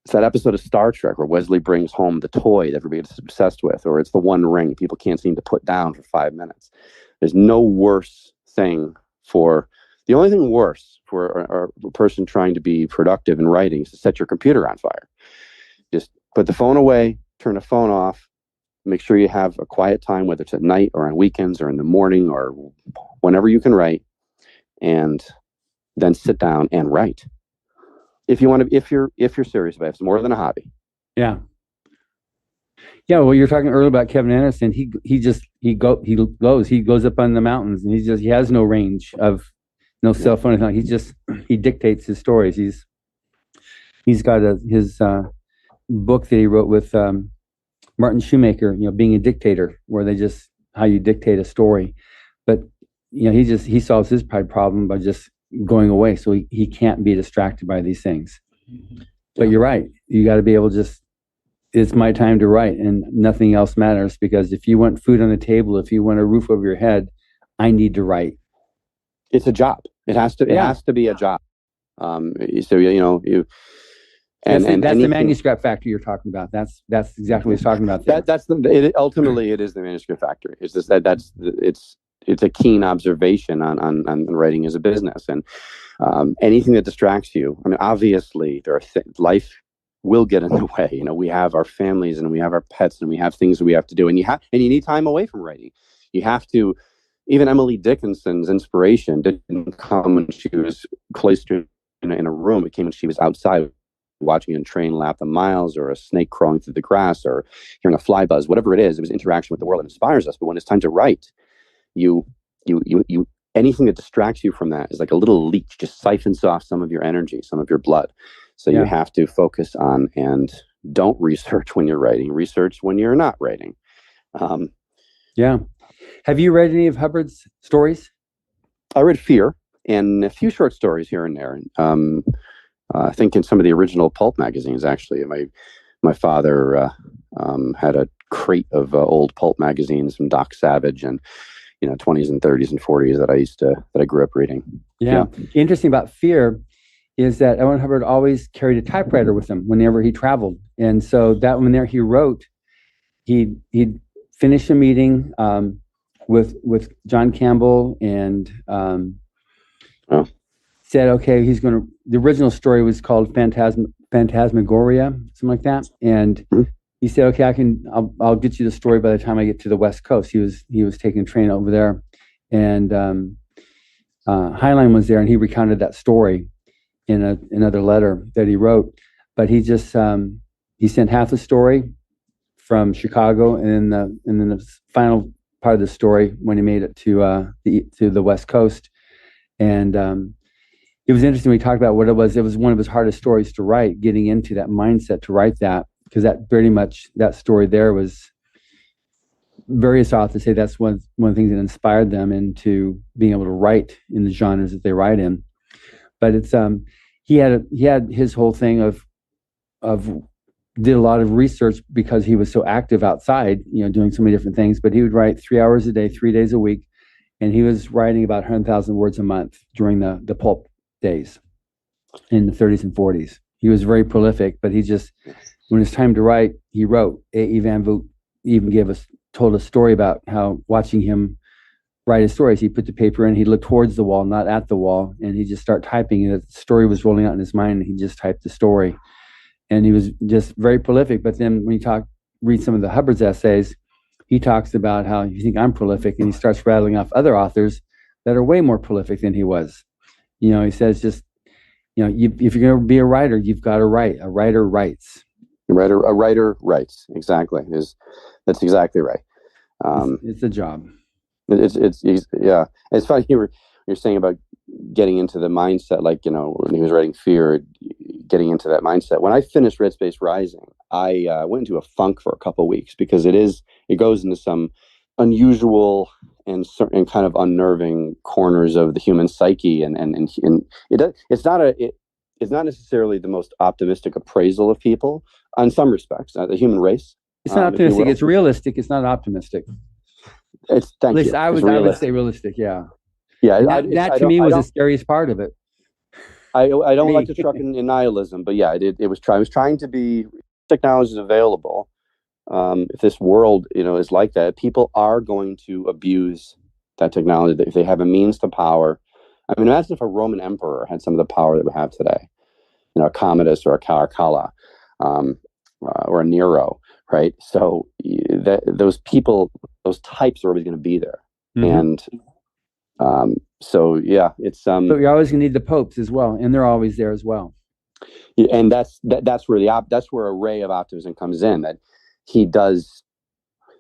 it's that episode of Star Trek where Wesley brings home the toy that everybody's obsessed with, or it's the One Ring people can't seem to put down for 5 minutes. There's no worse thing the only thing worse for a person trying to be productive in writing is to set your computer on fire. Just put the phone away, turn the phone off, make sure you have a quiet time, whether it's at night or on weekends or in the morning or whenever you can write, and then sit down and write. If you're serious about it, it's more than a hobby.
Yeah. Yeah. Well, you're talking earlier about Kevin Anderson. He goes up on the mountains, and he has no range of no cell phone. He dictates his stories. He's got his book that he wrote with Martin Shoemaker, Being a Dictator, where how you dictate a story. But he solves his problem by just going away, so he can't be distracted by these things. But you're right, you got to be able to it's my time to write, and nothing else matters, because if you want food on the table, if you want a roof over your head, I need to write.
It's a job. It has to be a job.
That's the manuscript factory you're talking about. That's exactly what he's talking about there.
Ultimately it is the manuscript factory. It's just it's a keen observation on writing as a business, and anything that distracts you. I mean, obviously there are life will get in the way. We have our families, and we have our pets, and we have things that we have to do, and you need time away from writing. You have to. even Emily Dickinson's inspiration didn't come when she was cloistered in a room. It came when she was outside watching a train lap the miles, or a snake crawling through the grass, or hearing a fly buzz, whatever it is. It was interaction with the world that inspires us. But when it's time to write, you anything that distracts you from that is like a little leech, just siphons off some of your energy, some of your blood. So you have to focus on, and don't research when you're writing. Research when you're not writing.
Have you read any of Hubbard's stories?
I read Fear and a few short stories here and there. I think in some of the original pulp magazines, actually. My father had a crate of old pulp magazines from Doc Savage and 20s and 30s and 40s that I grew up reading.
Yeah. Interesting about Fear is that L. Ron Hubbard always carried a typewriter with him whenever he traveled, and so that when there he wrote, he'd finish a meeting with John Campbell and said, okay, he's going to. The original story was called Phantasmagoria, something like that, and he said, okay, I'll get you the story by the time I get to the West Coast. He was taking a train over there, and Highline was there, and he recounted that story in another letter that he wrote. But he just he sent half the story from Chicago, and then the final part of the story when he made it to the West Coast. And it was interesting. We talked about what it was. It was one of his hardest stories to write, getting into that mindset to write that, because that very much, that story there was, various authors say that's one of the things that inspired them into being able to write in the genres that they write in. But it's he had his whole thing of did a lot of research because he was so active outside, doing so many different things. But he would write 3 hours a day, 3 days a week, and he was writing about 100,000 words a month during the pulp days in the 30s and 40s. He was very prolific, but he just, when it's time to write, he wrote. A.E. Van Voot even told a story about how watching him write his stories, he put the paper in, he'd look towards the wall, not at the wall, and he'd just start typing, and the story was rolling out in his mind, and he just typed the story. And he was just very prolific. But then when you read some of the Hubbard's essays, he talks about how you think I'm prolific, and he starts rattling off other authors that are way more prolific than he was. He says just, if you're going to be a writer, you've got to write. A writer writes.
A writer writes. Exactly. That's exactly right.
It's a job.
It's yeah. It's funny you're saying about getting into the mindset, like when he was writing Fear, getting into that mindset. When I finished Red Space Rising, I went into a funk for a couple of weeks, because it goes into some unusual and kind of unnerving corners of the human psyche, and it's not necessarily the most optimistic appraisal of people on some respects, the human race.
It's not optimistic. It's realistic. It's not optimistic.
At least
I would say realistic. Yeah.
Yeah.
That to me was the scariest part of it.
I don't like to truck in nihilism, but yeah, it was I was trying to be, technology is available. If this world, is like that, people are going to abuse that technology. If they have a means to power, I mean, imagine if a Roman emperor had some of the power that we have today, a Commodus or a Caracalla, or a Nero, right? So those people, those types are always going to be there. Mm-hmm. And so yeah, it's So
you're always going to need the popes as well, and they're always there as well.
Yeah, and that's where that's where a ray of optimism comes in. That he does,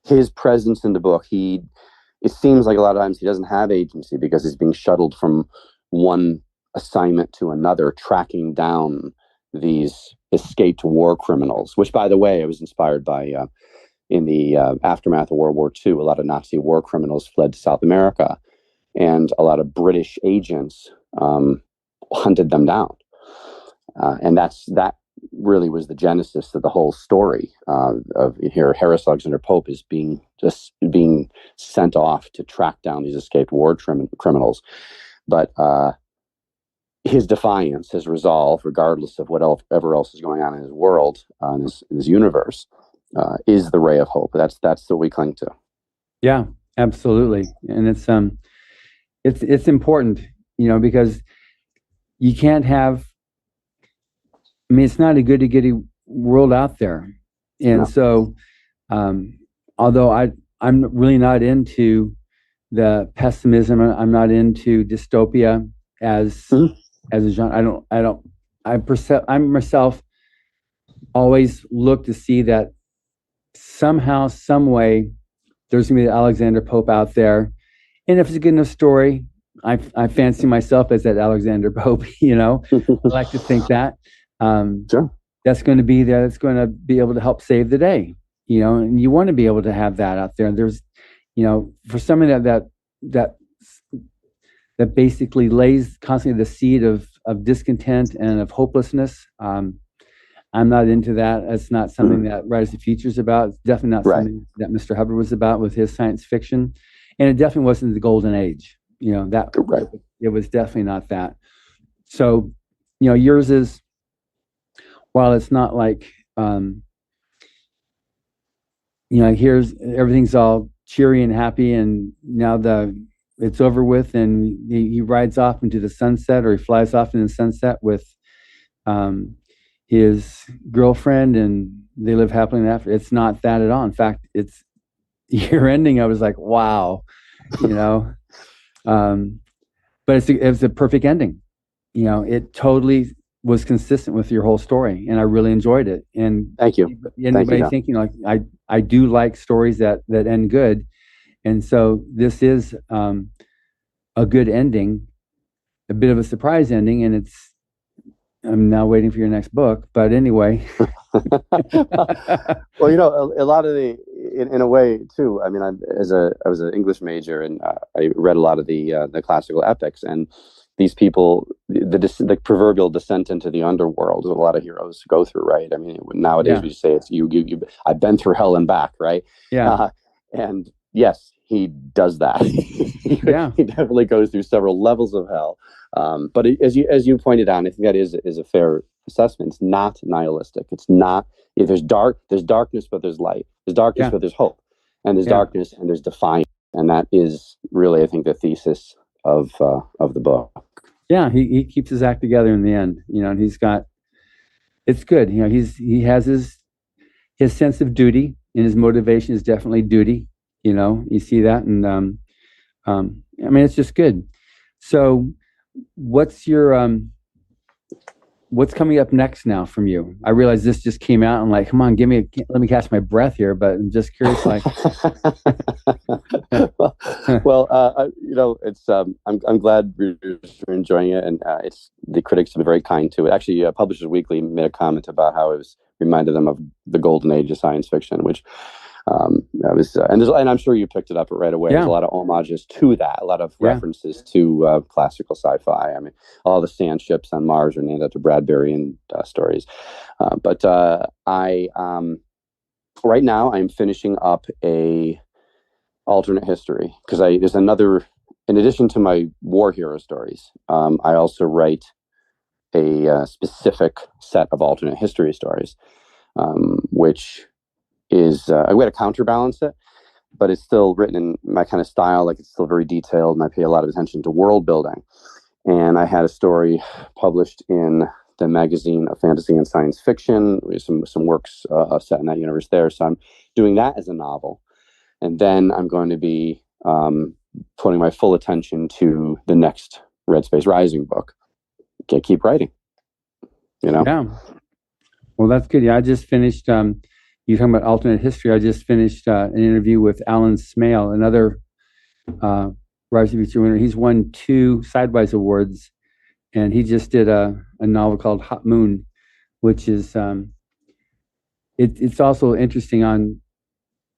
his presence in the book. It seems like a lot of times he doesn't have agency, because he's being shuttled from one assignment to another, tracking down these escaped war criminals. Which, by the way, I was inspired by. In the aftermath of World War II, a lot of Nazi war criminals fled to South America, and a lot of British agents hunted them down. And that really was the genesis of the whole story. Of here, Harris Alexander Pope is being sent off to track down these escaped war criminals. But his defiance, his resolve, regardless of whatever else is going on in his world, in his universe, is the ray of hope. That's what we cling to.
Yeah, absolutely. And it's important, because you can't have. I mean, it's not a goody-goody world out there, and so, although I'm really not into the pessimism. I'm not into dystopia as a genre. I myself always look to see that somehow, some way, there's gonna be the Alexander Pope out there, and if it's a good enough story, I fancy myself as that Alexander Pope. I like to think that
sure.
That's going to be there. That's going to be able to help save the day. And you want to be able to have that out there. There's, for somebody that basically lays constantly the seed of discontent and of hopelessness. I'm not into that. That's not something that Rise of the Future is about. It's definitely not something that Mr. Hubbard was about with his science fiction, and it definitely wasn't the golden age. It was definitely not that. So, yours is, while it's not like, here's everything's all cheery and happy, and now it's over with, and he rides off into the sunset, or he flies off into the sunset with his girlfriend, and they live happily ever after. It's not that at all. In fact, it's your ending. I was like, wow, but it's a perfect ending. It totally was consistent with your whole story, and I really enjoyed it. And
thank you.
Anybody thinking like I do like stories that end good, and so this is a good ending, a bit of a surprise ending, and I'm now waiting for your next book. But anyway,
well, a lot of in a way too. I mean, I was an English major, and I read a lot of the classical epics, and these people, the proverbial descent into the underworld, is what a lot of heroes go through, right? I mean, nowadays we say it's you. I've been through hell and back, right?
Yeah.
And yes, he does that. He definitely goes through several levels of hell. But as you pointed out, and I think that is a fair assessment. It's not nihilistic. It's not. There's darkness, but there's light. There's darkness, but there's hope, and there's darkness, and there's defiance, and that is really, I think, the thesis of the book.
Yeah, he keeps his act together in the end, and he's got. It's good, he has his sense of duty, and his motivation is definitely duty. You see that, and I mean, it's just good. So, what's coming up next now from you? I realize this just came out. I'm like, come on, let me catch my breath here. But I'm just curious, like. It's I'm glad you're enjoying it, and the critics have been very kind to it. Actually, Publishers Weekly made a comment about how it was reminded them of the golden age of science fiction, which. And I'm sure you picked it up right away. There's a lot of homages to that, a lot of references to classical sci-fi. I mean, all the sand ships on Mars are named after Bradbury stories. But I right now I'm finishing up a alternate history, because there's another, in addition to my war hero stories, I also write a specific set of alternate history stories, which is a way to counterbalance it, but it's still written in my kind of style. Like, it's still very detailed, and I pay a lot of attention to world building. And I had a story published in the magazine of fantasy and science fiction, with some works set in that universe there. So I'm doing that as a novel, and then I'm going to be putting my full attention to the next Red Space Rising book. Keep writing. Yeah. Well, that's good. Yeah, I just finished. You're talking about alternate history. I just finished an interview with Alan Smale, another Rise of the Future winner. He's won 2 Sidewise Awards, and he just did a novel called Hot Moon, which is it's also interesting on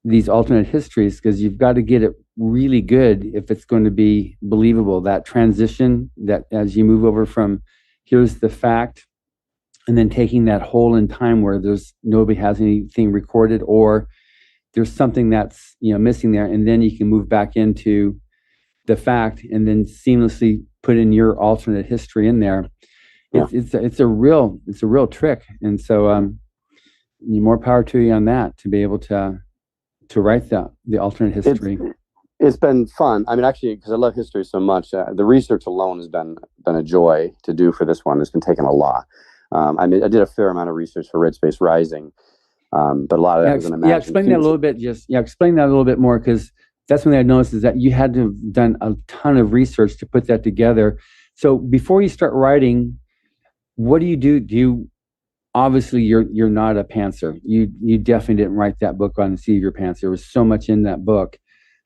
these alternate histories, because you've got to get it really good if it's going to be believable. That transition, that as you move over from here's the fact, and then taking that hole in time where nobody has anything recorded, or there's something that's missing there, and then you can move back into the fact, and then seamlessly put in your alternate history in there. Yeah. It's a real trick, and so more power to you on that, to be able to write the alternate history.
It's been fun. I mean, actually, because I love history so much, the research alone has been a joy to do for this one. It's been taking a lot. I did a fair amount of research for Red Space Rising, but a lot of that was an imagined
explain that a little bit. Explain that a little bit more, because that's when I noticed is that you had to have done a ton of research to put that together. So before you start writing, what do you do? Do you obviously you're not a pantser. You definitely didn't write that book on the seat of your pants. There was so much in that book.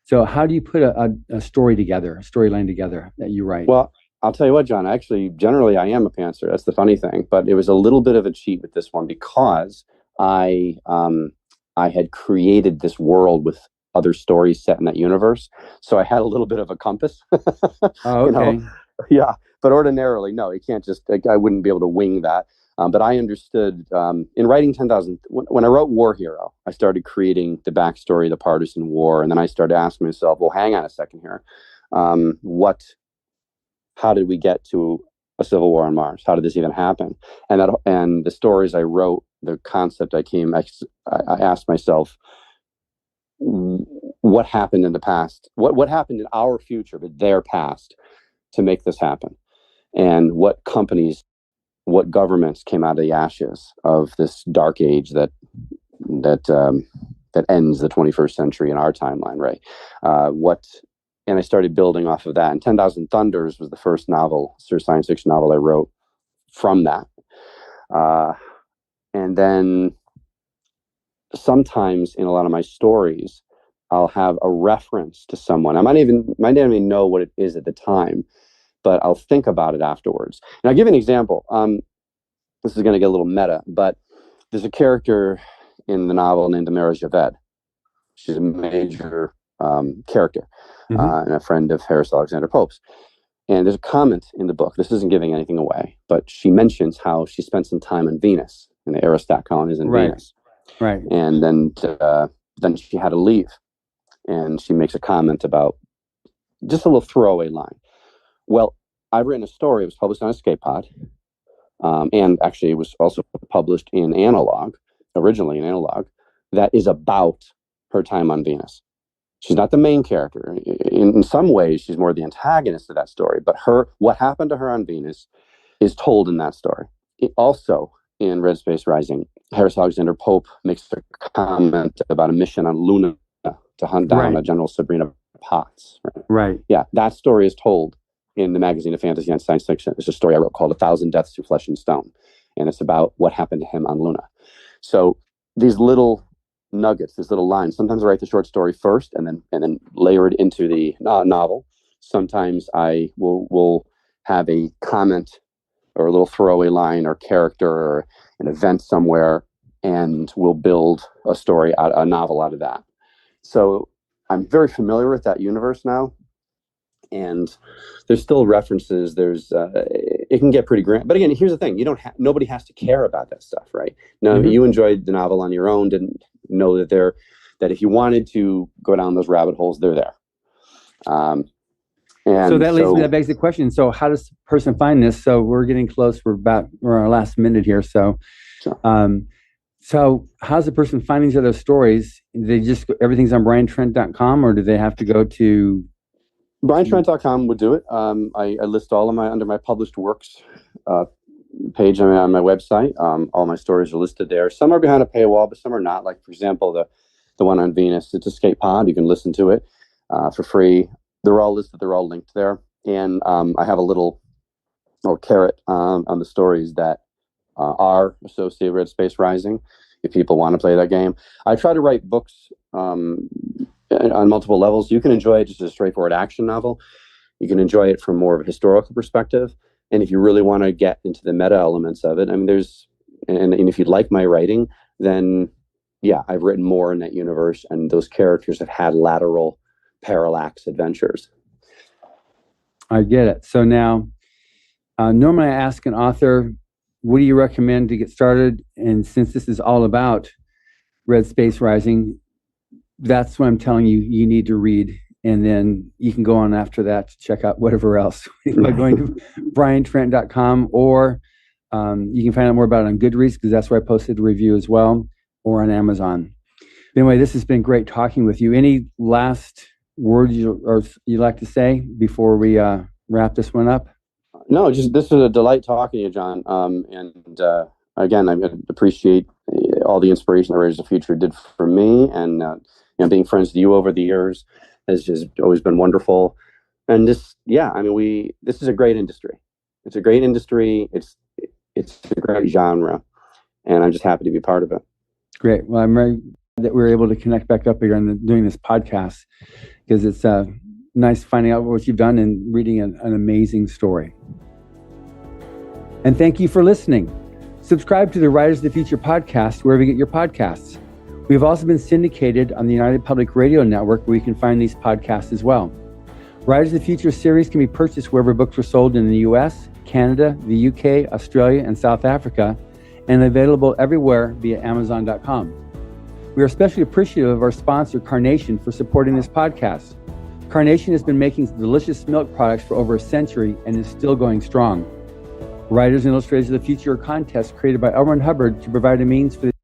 So how do you put a story together, a storyline together that you write?
Well, I'll tell you what, John, actually, generally I am a pantser. That's the funny thing, but it was a little bit of a cheat with this one because I had created this world with other stories set in that universe. So I had a little bit of a compass.
Oh, okay.
Yeah. But ordinarily, no, you can't just, I wouldn't be able to wing that. But I understood in writing 10,000, when I wrote War Hero, I started creating the backstory of the partisan war. And then I started asking myself, well, hang on a second here. How did we get to a civil war on Mars? How did this even happen? And the stories I wrote, the concept I asked myself, what happened in the past? What happened in our future, but their past, to make this happen? And what companies, what governments came out of the ashes of this dark age that ends the 21st century in our timeline, right? And I started building off of that. And 10,000 Thunders was the first novel, science fiction novel I wrote from that. And then sometimes in a lot of my stories, I'll have a reference to someone. I might not even know what it is at the time, but I'll think about it afterwards. And I'll give you an example. This is going to get a little meta, but there's a character in the novel named Amara Javed. She's a major character and a friend of Harris Alexander Pope's. And there's a comment in the book. This isn't giving anything away, but she mentions how she spent some time on Venus, in the Aerostat colonies in Venus.
Right.
And then she had to leave. And she makes a comment about just a little throwaway line. Well, I've written a story. It was published on Escape Pod. And actually it was also published in Analog, originally in Analog, that is about her time on Venus. She's not the main character. In some ways, she's more the antagonist of that story. But what happened to her on Venus is told in that story. Also, in Red Space Rising, Harris Alexander Pope makes a comment about a mission on Luna to hunt down a General Sabrina Potts.
Right.
Yeah, that story is told in the magazine of fantasy and science fiction. It's a story I wrote called 1,000 Deaths to Flesh and Stone. And it's about what happened to him on Luna. So these little nuggets, these little lines, sometimes I write the short story first and then layer it into the novel. Sometimes I will have a comment or a little throwaway line or character or an event somewhere, and we'll build a story, a novel out of that. So I'm very familiar with that universe now. And there's still references. It can get pretty grand. But again, here's the thing: nobody has to care about that stuff, right? No, you enjoyed the novel on your own. Didn't know that if you wanted to go down those rabbit holes, they're there. And
so that begs the question. So how does the person find this? So we're getting close. We're our last minute here. So, so how's the person finding these other stories? They just everything's on briantrent.com, or do they have to go to
briantrent.com? Would do it. I list all of under my published works page on my website. All my stories are listed there. Some are behind a paywall, but some are not. Like, for example, the one on Venus, it's Escape Pod. You can listen to it for free. They're all listed. They're all linked there. And I have a little carrot on the stories that are associated with Space Rising, if people want to play that game. I try to write books on multiple levels. You can enjoy it just as a straightforward action novel. You can enjoy it from more of a historical perspective. And if you really want to get into the meta elements of it, I mean, and if you like my writing, then yeah, I've written more in that universe, and those characters have had lateral parallax adventures.
I get it. So now, normally I ask an author, what do you recommend to get started? And since this is all about Red Space Rising, that's what I'm telling you, you need to read. And then you can go on after that to check out whatever else by going to briantrent.com, or you can find out more about it on Goodreads, because that's where I posted a review as well, or on Amazon. Anyway, this has been great talking with you. Any last words you'd like to say before we wrap this one up?
No, this is a delight talking to you, John. Again, I appreciate all the inspiration that Raiders of the Future did for me, and being friends with you over the years. has just always been wonderful. And this is a great industry. It's a great industry. It's a great genre, and I'm just happy to be part of it.
Great. Well, I'm very glad that we were able to connect back up again and doing this podcast, because it's nice finding out what you've done and reading an amazing story. And thank you for listening. Subscribe to the Writers of the Future podcast wherever you get your podcasts. We've also been syndicated on the United Public Radio Network, where you can find these podcasts as well. Writers of the Future series can be purchased wherever books were sold in the US, Canada, the UK, Australia, and South Africa, and available everywhere via Amazon.com. We are especially appreciative of our sponsor, Carnation, for supporting this podcast. Carnation has been making delicious milk products for over a century and is still going strong. Writers and Illustrators of the Future, a contest created by L. Ron Hubbard to provide a means for the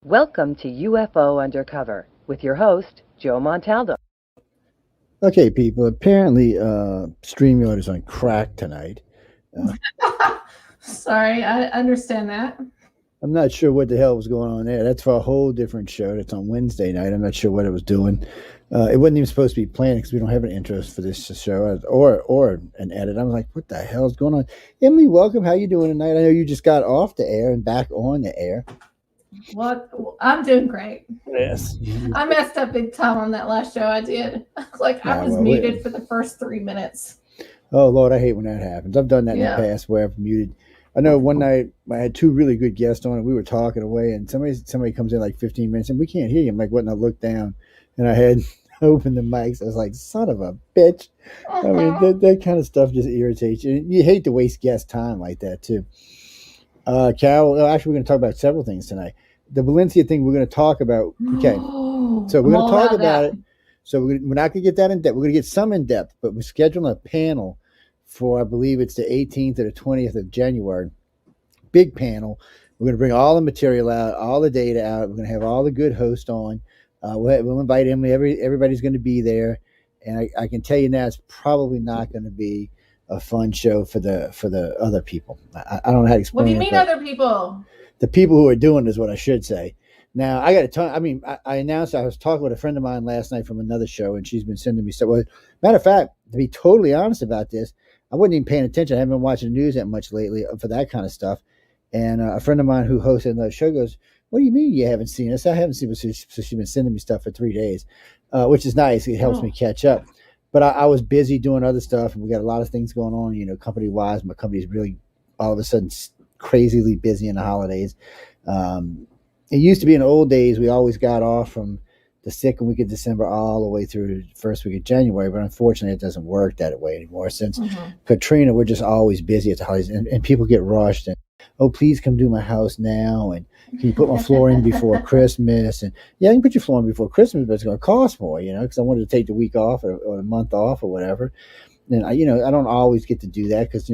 Welcome to UFO Undercover with your host, Joe Montaldo.
Okay, people, apparently StreamYard is on crack tonight.
Sorry, I understand that.
I'm not sure what the hell was going on there. That's for a whole different show. That's on Wednesday night. I'm not sure what it was doing. It wasn't even supposed to be planned because we don't have an intro for this show or an edit. I was like, what the hell is going on? Emily, welcome. How you doing tonight? I know you just got off the air and back on the air.
Well, I'm doing great.
Yes.
I messed up big time on that last show I did. I was muted for the first 3 minutes.
Oh, Lord, I hate when that happens. I've done that in the past where I've muted. I know one night I had two really good guests on and we were talking away and somebody comes in like 15 minutes and we can't hear you. I'm like, what? And I looked down and I had opened the mics. I was like, son of a bitch. I mean, that kind of stuff just irritates you. You hate to waste guest time like that too. Cal, actually, we're going to talk about several things tonight. The Valencia thing we're going to talk about. Okay. So we're going to talk about it. So we're not going to get that in depth. We're going to get some in depth, but we're scheduling a panel for, I believe it's the 18th or the 20th of January. Big panel. We're going to bring all the material out, all the data out. We're going to have all the good hosts on. We'll invite Emily. Everybody's going to be there. And I can tell you now, it's probably not going to be a fun show for the other people. I don't know how to explain it.
What do you mean other people?
The people who are doing is what I should say. Now, I got a ton. I mean, I announced I was talking with a friend of mine last night from another show, and she's been sending me stuff. Well, matter of fact, to be totally honest about this, I wasn't even paying attention. I haven't been watching the news that much lately for that kind of stuff. And a friend of mine who hosted another show goes, "What do you mean you haven't seen us?" I haven't seen us. So she's been sending me stuff for 3 days, which is nice. It helps me catch up. but I was busy doing other stuff, and we got a lot of things going on, company wise. My company's really all of a sudden crazily busy in the holidays. It used to be in the old days, we always got off from the second week of December all the way through the first week of January, but unfortunately it doesn't work that way anymore. Since Katrina, we're just always busy at the holidays, and people get rushed and, oh, please come do my house now, and can you put my floor in before Christmas? And yeah, you can put your floor in before Christmas, but it's going to cost more, because I wanted to take the week off or a month off or whatever. And I don't always get to do that because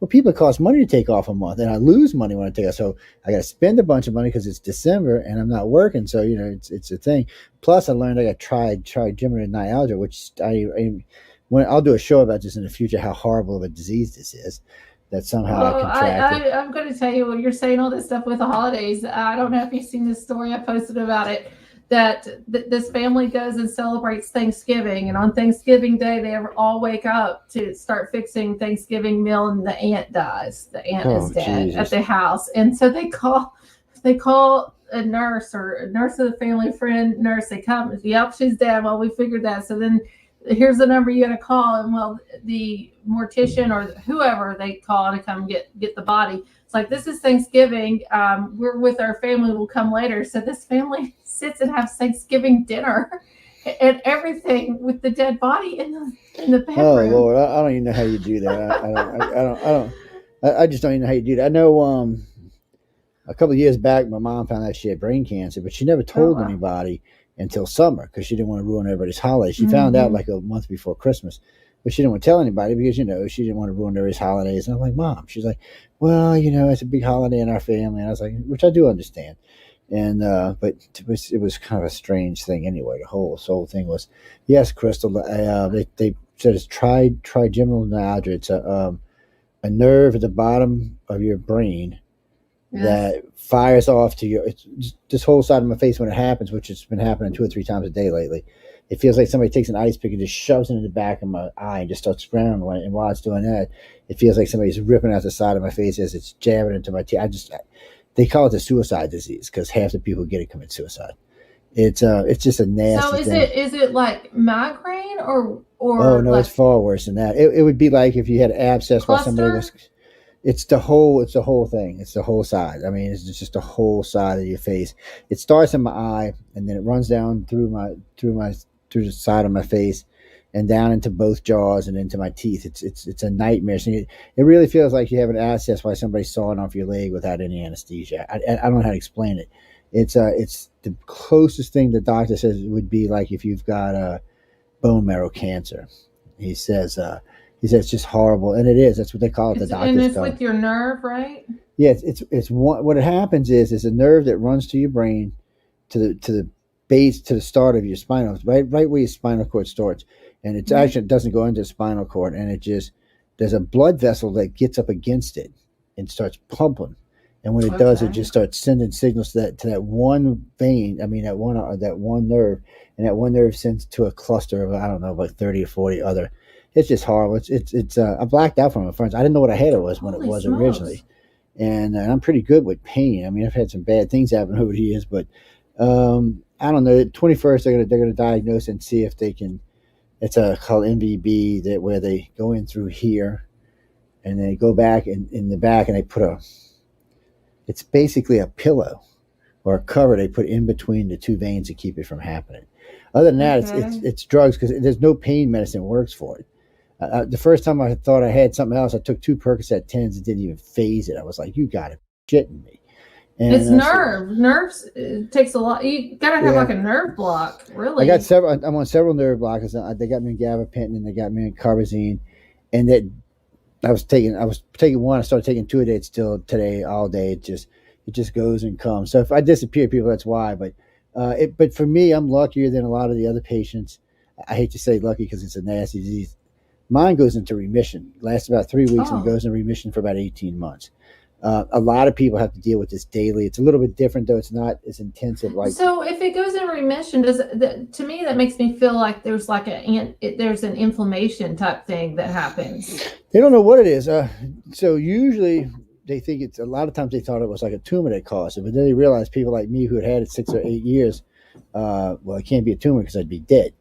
people, it costs money to take off a month, and I lose money when I take off. So I got to spend a bunch of money because it's December and I'm not working. So it's a thing. Plus, I learned I got trigeminal neuralgia, which I'll do a show about this in the future. How horrible of a disease this is. That somehow I contracted.
I'm going to tell you, when you're saying all this stuff with the holidays, I don't know if you've seen this story I posted about it, that this family goes and celebrates Thanksgiving, and on Thanksgiving Day they all wake up to start fixing Thanksgiving meal, and the aunt dies. The aunt is dead at the house, and so they call a nurse or a nurse of the family, friend nurse. They come, yep, she's dead. Well, we figured that. So then here's the number you got to call, and well, the mortician or whoever they call to come get the body. It's like, this is Thanksgiving. We're with our family. We'll come later. So this family sits and has Thanksgiving dinner and everything with the dead body in the bedroom.
Oh Lord, I don't even know how you do that. I just don't even know how you do that. I know a couple of years back, my mom found out she had brain cancer, but she never told anybody until summer because she didn't want to ruin everybody's holiday. She found out like a month before Christmas, but she didn't want to tell anybody because, she didn't want to ruin everybody's holidays. And I'm like, Mom, she's like, well, it's a big holiday in our family. And I was like, which I do understand. And, but it was kind of a strange thing anyway. The whole thing was, yes, Crystal, they said it's trigeminal neuralgia. It's a nerve at the bottom of your brain that fires off to this whole side of my face when it happens, which has been happening 2 or 3 times a day lately. It feels like somebody takes an ice pick and just shoves it in the back of my eye and just starts scrambling. And while it's doing that, it feels like somebody's ripping out the side of my face as it's jabbing into my teeth. They call it the suicide disease because half the people who get it commit suicide. It's just a nasty thing.
Is it like migraine or
oh no, it's far worse than that. It would be like if you had abscess while somebody was. It's the whole thing. It's the whole side. I mean, it's just the whole side of your face. It starts in my eye, and then it runs down through the side of my face, and down into both jaws and into my teeth. It's a nightmare. So it really feels like you have an abscess while somebody's sawing off your leg without any anesthesia. I don't know how to explain it. It's the closest thing the doctor says it would be like if you've got a bone marrow cancer. He says it's just horrible, and it is. That's what they call it. The doctors
and it's with your nerve, right?
Yeah, it's one. What happens is a nerve that runs to your brain, to the base, to the start of your spinal, right where your spinal cord starts, and it doesn't go into the spinal cord, and there's a blood vessel that gets up against it and starts pumping, and when it does, it just starts sending signals to that one vein. I mean, that one nerve, and that one nerve sends to a cluster of, I don't know, like 30 or 40 other. It's just horrible. It's I blacked out from my friends. I didn't know what I had it was when it was originally, and I'm pretty good with pain. I mean, I've had some bad things happen over the years, but I don't know. 21st, they're gonna diagnose and see if they can. It's called MVB, where they go in through here, and they go back in the back, and they put it's basically a pillow or a cover they put in between the two veins to keep it from happening. Other than that, it's drugs because there's no pain medicine works for it. The first time I thought I had something else, I took 2 Percocet 10s and didn't even phase it. I was like, you got to be shitting me. And
it's nerves. It takes a lot. You got to have like a nerve block, really.
I'm on several nerve blockers. They got me in gabapentin and they got me in carbazine. And that I was taking one. I started taking 2 a day. It's still today, all day. It just goes and comes. So if I disappear, people, that's why. But for me, I'm luckier than a lot of the other patients. I hate to say lucky because it's a nasty disease. Mine goes into remission, lasts about 3 weeks, and goes into remission for about 18 months. A lot of people have to deal with this daily. It's a little bit different, though. It's not as intensive.
So if it goes in remission, to me that makes me feel like there's like there's an inflammation type thing that happens.
They don't know what it is. So usually they think a lot of times they thought it was like a tumor that caused it, but then they realized people like me who had it 6 or 8 years, well, it can't be a tumor because I'd be dead.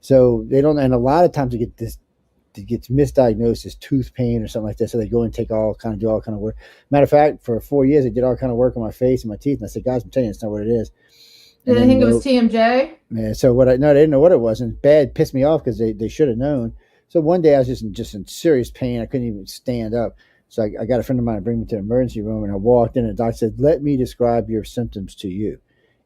So they don't, and a lot of times it gets misdiagnosed as tooth pain or something like that. So they go and do all kind of work. Matter of fact, for 4 years, they did all kind of work on my face and my teeth. And I said, guys, I'm telling you, it's not what it is.
Did they think it was TMJ?
Yeah. So they didn't know what it was, and bad pissed me off because they should have known. So one day I was just in serious pain. I couldn't even stand up. So I got a friend of mine to bring me to the emergency room, and I walked in, and the doctor said, "Let me describe your symptoms to you."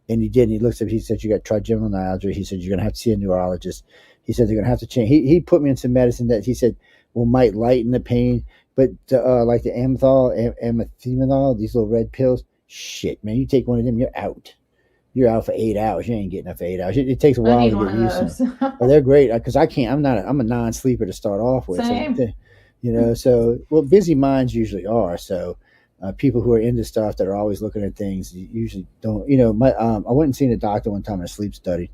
And he did. And he looked at me. He said, "You got trigeminal neuralgia." He said, "You're going to have to see a neurologist." He said, "They're going to have to change." He put me in some medicine that he said might lighten the pain, but like the amethyminol, these little red pills. Shit, man, you take one of them, you're out. You're out for 8 hours. You ain't getting up for 8 hours. It takes a while to get used to them. Well, they're great because I can't. I'm a non-sleeper to start off with.
Same.
So, so busy minds usually are. So people who are into stuff that are always looking at things usually don't. I went and seen a doctor one time in a sleep study,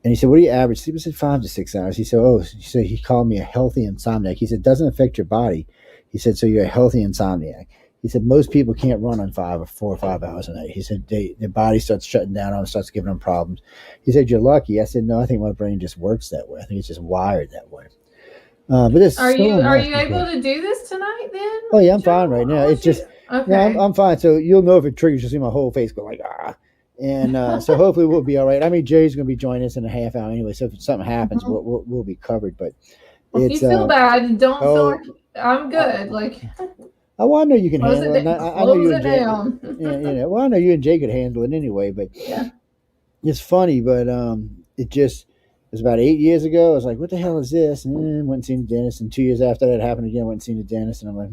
and he said, "What do you average sleep?" I said 5 to 6 hours. He said, he called me a healthy insomniac. He said, "It doesn't affect your body." He said, "So you're a healthy insomniac." He said, "Most people can't run on 4 or 5 hours a night." He said, their body starts shutting down on them, starts giving them problems. He said, "You're lucky." I said, "No, I think my brain just works that way. I think it's just wired that way." But
are you able to do this tonight then?
Oh yeah, I'm fine right now. It's just
okay.
I'm fine. So you'll know if it triggers. You'll see my whole face go like ah, and so hopefully we'll be all right. I mean, Jay's going to be joining us in a half hour anyway. So if something happens, we'll be covered. But
if you feel bad, don't feel like I'm good.
I know you can handle it. I know you and Jay.
Down.
Well, I know you and Jay could handle it anyway. But it's funny. But it was about 8 years ago. I was like, "What the hell is this?" And went and seen the dentist. And 2 years after that happened again, went and seen the dentist. And I'm like,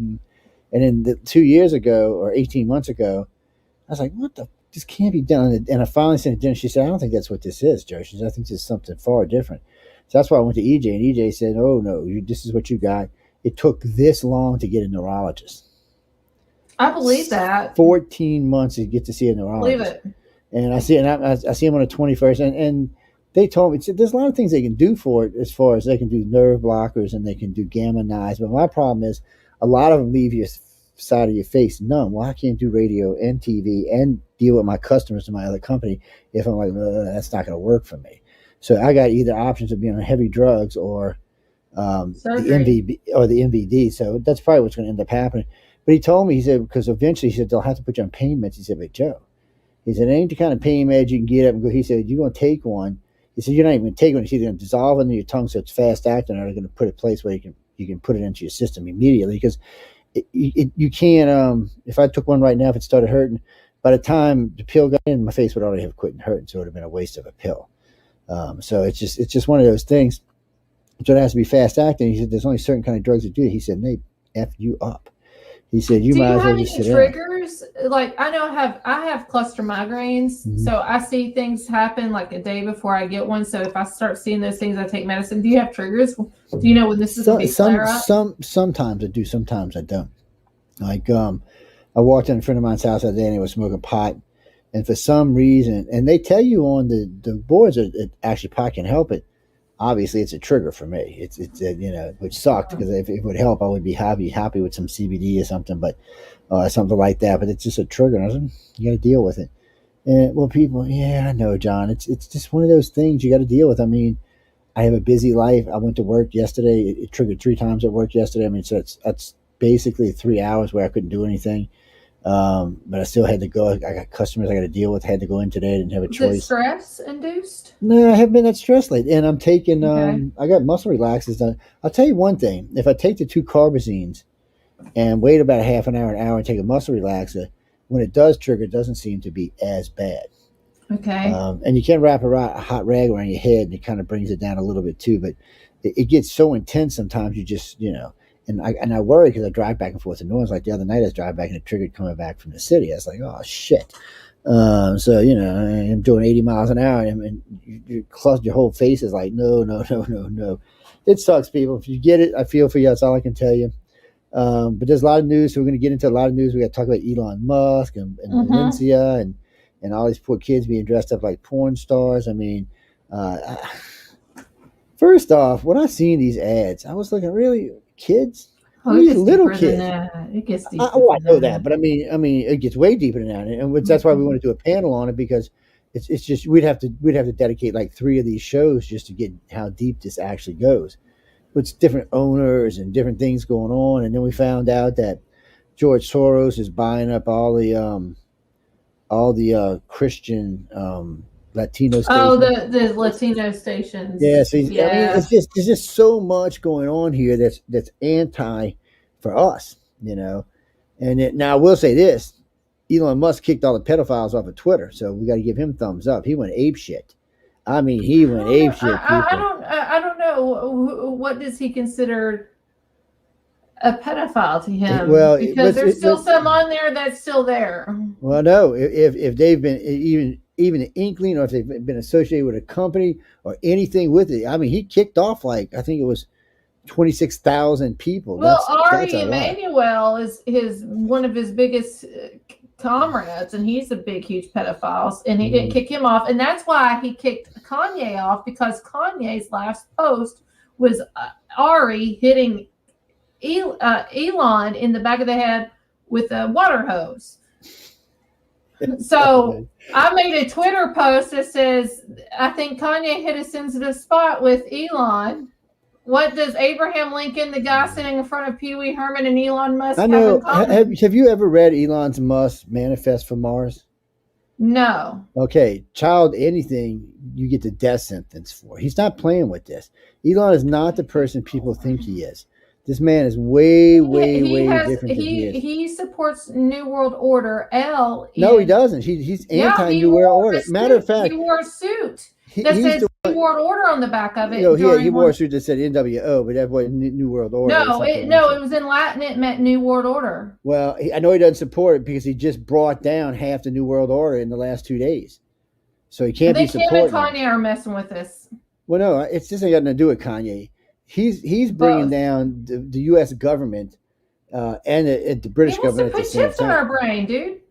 And then 2 years ago or 18 months ago, I was like, "What the? This can't be done." And I finally seen the dentist. She said, "I don't think that's what this is, Joe." She said, "I think this is something far different." So that's why I went to EJ. And EJ said, "Oh no, this is what you got. It took this long to get a neurologist."
I believe that.
14 months to get to see a neurologist.
Believe it.
And I see him on the 21st, and they told me there's a lot of things they can do for it, as far as they can do nerve blockers and they can do gamma knives. But my problem is a lot of them leave your side of your face numb. Well, I can't do radio and TV and deal with my customers in my other company if I'm like, that's not going to work for me. So I got either options of being on heavy drugs or the MVD. So that's probably what's going to end up happening. But he told me, he said, because eventually he said, they'll have to put you on pain meds. He said, "But Joe," he said, "it ain't the kind of pain meds you can get up and go." He said, "You're going to take one." He said, "You're not even going to take one. It's either going to dissolve into your tongue so it's fast acting, or they're going to put it in a place where you can put it into your system immediately." Because you can't, if I took one right now, if it started hurting, by the time the pill got in, my face would already have quit hurting. So it would have been a waste of a pill. So it's just one of those things. So it has to be fast acting. He said, "There's only certain kind of drugs that do it." He said, "They F you up." He said, "You might as well just sit down." Do you have any
triggers? Like I know I have cluster migraines, so I see things happen like a day before I get one. So if I start seeing those things, I take medicine. Do you have triggers? Do you know when this is going to be flare up?
Sometimes I do, sometimes I don't. Like I walked in a friend of mine's house that day and he was smoking pot, and for some reason, and they tell you on the boards that actually pot can help it. Obviously, it's a trigger for me. It's which sucked because if it would help, I would be happy with some CBD or something, but something like that. But it's just a trigger. And I was like, you got to deal with it. And people, yeah, I know, John. It's just one of those things you got to deal with. I mean, I have a busy life. I went to work yesterday. It triggered 3 times at work yesterday. I mean, so that's basically 3 hours where I couldn't do anything. But I still had to go. I got customers I got to deal with. I had to go in today. I didn't have a choice.
Is it stress induced?
No, I haven't been that stressed lately. And I'm taking, I got muscle relaxers done. I'll tell you one thing. If I take the 2 carbazines and wait about a half an hour, and take a muscle relaxer, when it does trigger, it doesn't seem to be as bad.
Okay.
And you can wrap a hot rag around your head, and it kind of brings it down a little bit too. But it gets so intense sometimes you just, And I worry because I drive back and forth to New Orleans. Like the other night, I was driving back and it triggered coming back from the city. I was like, oh, shit. So, I'm doing 80 miles an hour and your whole face is like, no. It sucks, people. If you get it, I feel for you. That's all I can tell you. But there's a lot of news. So we're going to get into a lot of news. We got to talk about Elon Musk and Valencia and all these poor kids being dressed up like porn stars. I mean, first off, when I seen these ads, I was looking, really? Kids? These little kids.
It gets deeper.
I know that, but I mean, it gets way deeper than that, and that's why we want to do a panel on it because It's just we'd have to dedicate like 3 of these shows just to get how deep this actually goes. It's different owners and different things going on, and then we found out that George Soros is buying up all the Christian Latino stations.
Oh, the Latino stations.
Yeah, so I mean, it's just there's just so much going on here that's anti for us, you know. And now I will say this: Elon Musk kicked all the pedophiles off of Twitter, so we got to give him thumbs up. He went ape shit. I mean, he went ape shit.
I don't know. What does he consider a pedophile to him?
Well,
because there's still some on there that's still there.
Well, no, if they've been even an inkling, or if they've been associated with a company or anything with it, I mean, he kicked off like I think it was 26,000 people.
Well, Ari Emanuel is one of his biggest comrades, and he's a huge pedophile, and he didn't kick him off, and that's why he kicked Kanye off, because Kanye's last post was Ari hitting Elon in the back of the head with a water hose. So I made a Twitter post that says, I think Kanye hit a sensitive spot with Elon. What does Abraham Lincoln, the guy sitting in front of Pee Wee Herman, and Elon Musk
have in common? Have you ever read Elon Musk's Manifest for Mars?
No.
Okay, child anything you get the death sentence for. He's not playing with this. Elon is not the person people think he is. This man is way different than he is.
He supports New World Order.
No, he doesn't. He's anti-New World Order. Matter of fact,
he wore a suit that says New World Order on the back of it.
No, he wore a suit that said NWO, but that wasn't New World Order.
No, it was in Latin. It meant New World Order.
Well, I know he doesn't support it because he just brought down half the New World Order in the last 2 days. So he can't be supporting.
Kim and Kanye are messing with this.
Well, no, it's just ain't got nothing to do with Kanye. He's bringing down the U.S. government and the British government.
He wants to put chips in our brain, dude.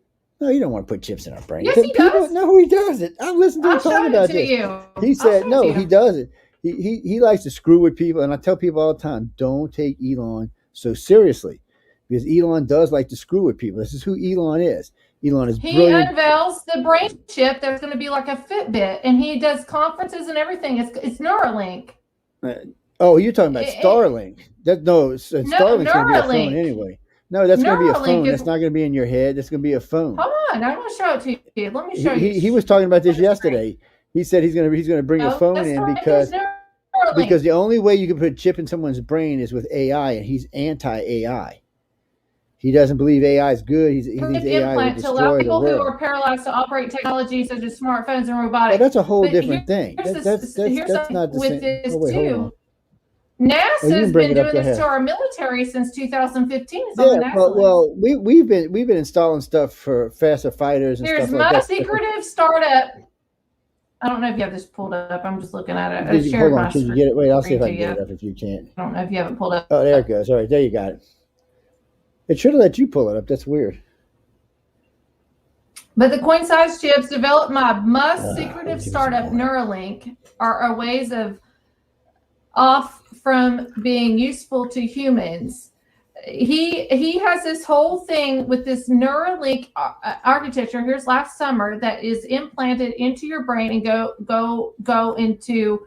No, you don't want to put chips in our brain.
Yes, he does.
No, he doesn't. I listened to him talking about this. He said, no, he doesn't. He likes to screw with people. And I tell people all the time, don't take Elon so seriously, because Elon does like to screw with people. This is who Elon is. Elon is brilliant.
He unveils the brain chip that's going to be like a Fitbit, and he does conferences and everything. It's Neuralink.
Oh, you're talking about Starlink. Starlink's going to be a phone anyway. No, that's going to be a phone. That's not going to be in your head. That's going to be a phone.
Come on, I'm going to show it to you. Let me show you.
He was talking about this yesterday. He said he's going to bring a phone in because the only way you can put a chip in someone's brain is with AI, and he's anti-AI. He doesn't believe AI is good. He thinks AI will destroy the world.
To allow people who are paralyzed to operate technology such as smartphones and robotics.
Well, that's a whole different thing. That's not the same.
Hold on. NASA has been doing this to our military since 2015.
Well, we've been installing stuff for faster fighters and stuff like that.
Here's my secretive startup. I don't know if you have this pulled up. I'm just looking at it.
Hold on, can you get it? Wait, I'll see if I can get it up if you can't.
I don't know if you have it pulled up.
Oh, there it goes. All right, there you got it. It should have let you pull it up. That's weird.
But the coin-sized chips developed by Musk's secretive startup Neuralink are ways of off from being useful to humans. He has this whole thing with this Neuralink architecture. Here's last summer that is implanted into your brain and go into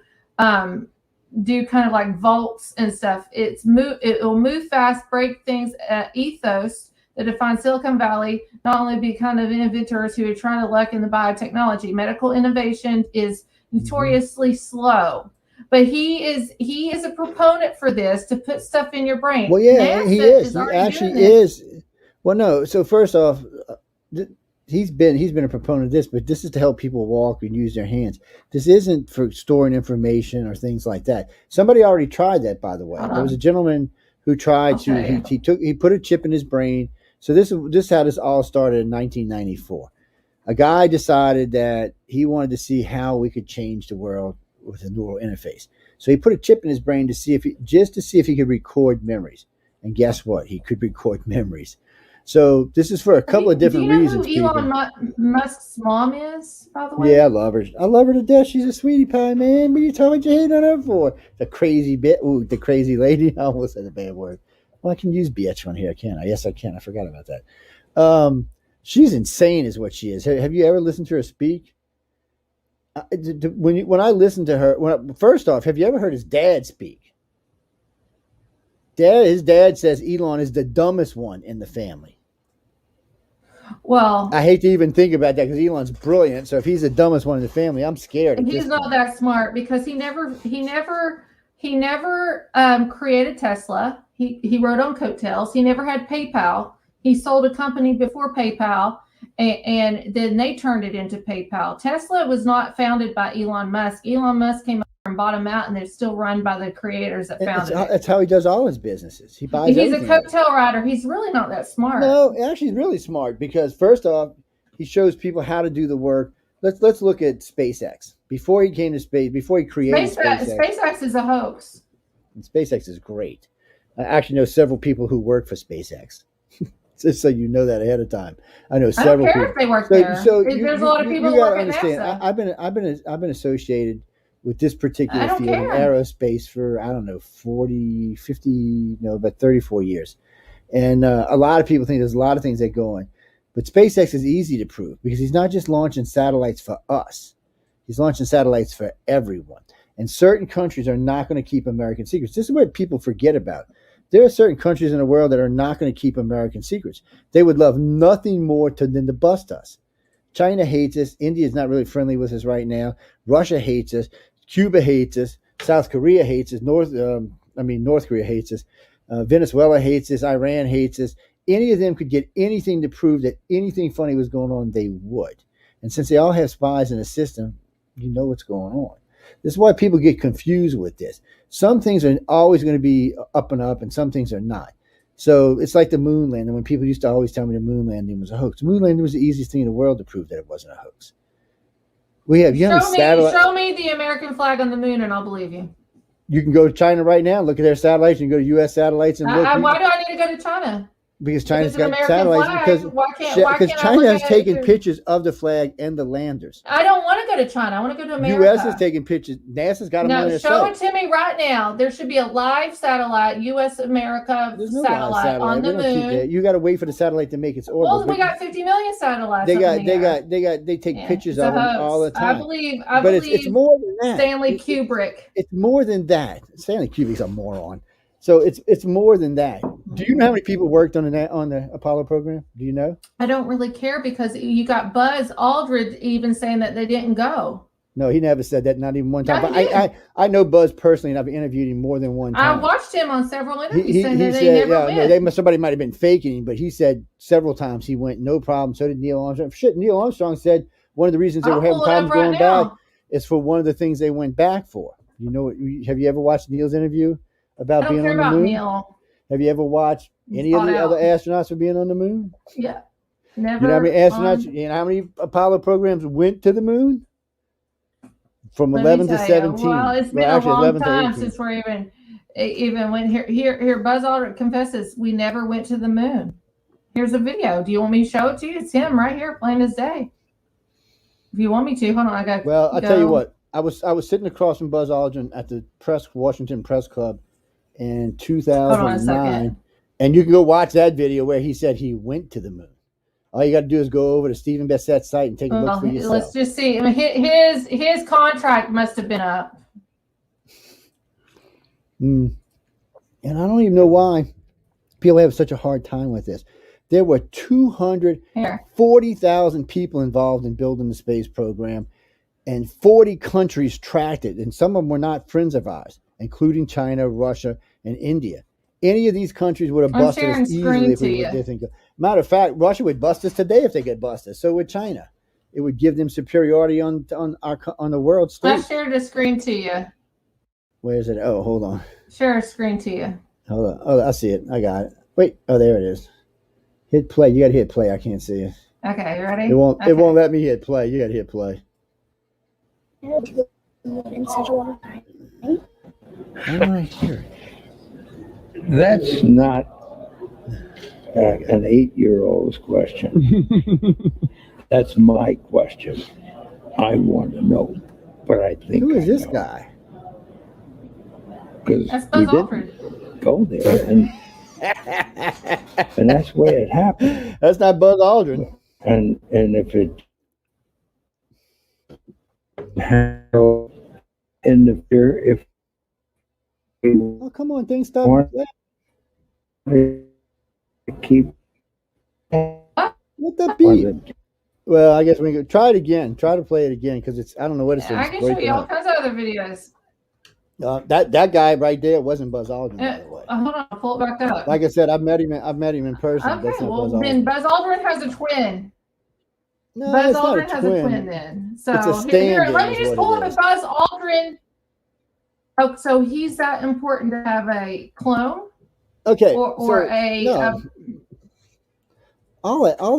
do kind of like vaults and stuff. It will move fast, break things. Ethos that defines Silicon Valley not only be kind of inventors who are trying to luck in the biotechnology. Medical innovation is notoriously slow. But he is a proponent for this, to put stuff in your brain.
Well, yeah, he is. He actually is. Well, no. So first off, he's been a proponent of this, but this is to help people walk and use their hands. This isn't for storing information or things like that. Somebody already tried that, by the way. There was a gentleman who tried to. He put a chip in his brain. So this is how this all started in 1994. A guy decided that he wanted to see how we could change the world with a neural interface. So he put a chip in his brain to see if he could record memories. And guess what? He could record memories. So this is for a couple of different reasons.
Do you know who Elon Musk's mom is, by the way?
Yeah, I love her. I love her to death. She's a sweetie pie, man. What are you talking about? You hate on her for? The crazy the crazy lady. I almost said a bad word. Well, I can use bitch on here, can't I? Yes, I can. I forgot about that. She's insane is what she is. Have you ever listened to her speak? when I listen to her, first off, have you ever heard his dad speak? His dad says Elon is the dumbest one in the family.
Well,
I hate to even think about that because Elon's brilliant. So if he's the dumbest one in the family, I'm scared.
He's not that smart because he never created Tesla. He rode on coattails. He never had PayPal. He sold a company before PayPal, and then they turned it into PayPal. Tesla was not founded by Elon Musk. Elon Musk came up and bought him out, and they're still run by the creators that founded it.
That's how he does all his businesses. He buys.
He's a coattail rider. He's really not that smart.
No, actually, he's really smart because first off, he shows people how to do the work. Let's look at SpaceX. Before he came to space, before he created
SpaceX is a hoax.
And SpaceX is great. I actually know several people who work for SpaceX. Just so you know that ahead of time. I know several people.
I don't care if they work there. There's a lot of people who work at NASA.
I've been associated with this particular field in aerospace for, I don't know, 34 years. And a lot of people think there's a lot of things that go on. But SpaceX is easy to prove because he's not just launching satellites for us. He's launching satellites for everyone. And certain countries are not going to keep American secrets. This is what people forget about. There are certain countries in the world that are not going to keep American secrets. They would love nothing more than to bust us. China hates us. India is not really friendly with us right now. Russia hates us. Cuba hates us. South Korea hates us. North Korea hates us. Venezuela hates us. Iran hates us. Any of them could get anything to prove that anything funny was going on, they would. And since they all have spies in the system, you know what's going on. This is why people get confused with this. Some things are always going to be up and up, and some things are not. So it's like the moon landing. When people used to always tell me the moon landing was a hoax. The moon landing was the easiest thing in the world to prove that it wasn't a hoax.
Show me the American flag on the moon, and I'll believe you.
You can go to China right now and look at their satellites. You can go to U.S. satellites and look.
Why do I need to go to China?
Because China's got satellites. Because China has taken pictures of the flag and the landers.
I don't want to go to China. I want to go to America.
U.S. is taking pictures. NASA's got them on their
show it to me right now. There should be a live satellite, U.S. America satellite on the moon.
You got to wait for the satellite to make its orbit.
Well, we got 50 million satellites.
They take pictures of them all the time.
I believe
it's more than that.
Stanley Kubrick.
It's more than that. Stanley Kubrick's a moron. So it's more than that. Do you know how many people worked on the Apollo program? Do you know?
I don't really care because you got Buzz Aldrin even saying that they didn't go.
No, he never said that, not even one time. But I know Buzz personally, and I've interviewed him more than one time.
I watched him on several interviews saying that they never went.
No, somebody might have been faking him, but he said several times he went, no problem. So did Neil Armstrong. Shit, Neil Armstrong said one of the reasons they were having problems going back is for one of the things they went back for. You know, have you ever watched Neil's interview about being on the moon?
Neil.
Have you ever watched any of the other astronauts for being on the moon?
Yeah, never.
You know how many astronauts? You know how many Apollo programs went to the moon? From 11 to 17.
Well, it's been a long time since we're even went here. Here, Buzz Aldrin confesses we never went to the moon. Here's a video. Do you want me to show it to you? It's him right here, plain as day. If you want me to, hold on. I got.
Well, I'll tell you what. I was sitting across from Buzz Aldrin at the Washington Press Club in 2009, and you can go watch that video where he said he went to the moon. All you got to do is go over to Stephen Besset's site and take a look for yourself.
Let's just see. I mean, his contract must have been up.
And I don't even know why people have such a hard time with this. There were 240,000 people involved in building the space program, and 40 countries tracked it, and some of them were not friends of ours, including China, Russia, and India. Any of these countries would have busted us easily if we were different. Matter of fact, Russia would bust us today if they get busted. So would China. It would give them superiority on the world stage.
I shared a screen to you.
Where is it? Oh, hold on.
Share a screen to you.
Hold on. Oh, I see it. I got it. Wait. Oh, there it is. Hit play. You got to hit play. I can't see it.
Okay, you ready?
It won't let me hit play. You got to hit play. I'm right here.
That's not an 8-year-old's question. That's my question. I want to know, but I think
who is this guy?
Because we didn't go there, and that's where it happened.
That's not Buzz Aldrin.
And if it how in the fear if
Oh, come on, things stop.
Keep
what that be? Well, I guess we can try it again. Try to play it again because it's I don't know what it's.
I can show you all kinds of other videos.
That guy right there wasn't Buzz Aldrin, by the way.
Hold on, I'll pull it back up.
Like I said, I've met him in person.
Okay,
That's not
well
Buzz
then
Aldrin.
Buzz Aldrin has a twin.
No,
Buzz
it's not
Aldrin has a twin then. So
It's a
here,
stand-in
let me
is
just
what
pull
it
up a
is.
Buzz Aldrin. Oh, so he's that important to have a clone?
Okay,
Or
so,
a
no.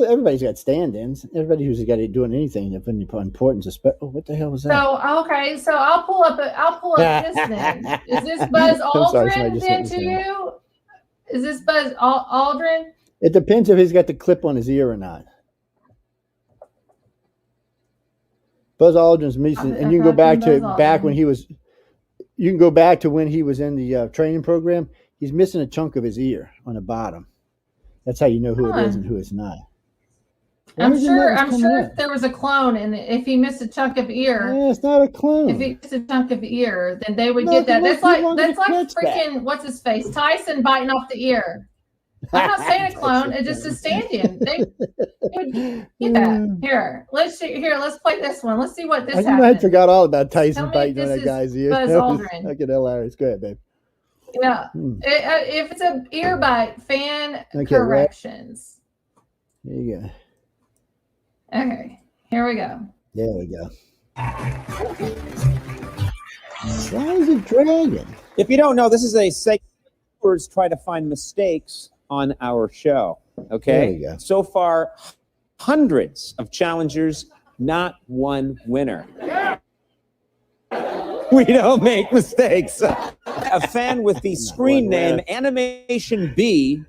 Everybody's got stand-ins. Everybody who's got it doing anything of any importance. Oh, what the hell was that?
so okay, so I'll pull up this then. Is this Buzz
I'm sorry, somebody
Aldrin
just
then
hit
to
me.
you? Is this Buzz Aldrin?
It depends if he's got the clip on his ear or not. Buzz Aldrin's missing, and you can go back to when he was. You can go back to when he was in the training program. He's missing a chunk of his ear on the bottom. That's how you know who it is and who it's not.
I'm sure if there was a clone and if he missed a chunk of ear.
Yeah, it's not a clone.
If he missed a chunk of ear, then they would get that. That's like freaking what's his face? Tyson biting off the ear. I'm not saying a clone, it's just a stand-in. They would get that. Here, let's play this one. Let's see what this happens.
I forgot all about Tyson biting on that guy's ear.
Buzz Aldrin.
Okay, hilarious. Go ahead, babe.
Yeah. If it's an ear bite, fan corrections.
There you go.
Okay, here we go.
There we go. Why is it dragging?
If you don't know, this is a segment where we try to find mistakes on our show. Okay?
There we go.
So far, hundreds of challengers, not one winner. We don't make mistakes. A fan with the screen name Animation B.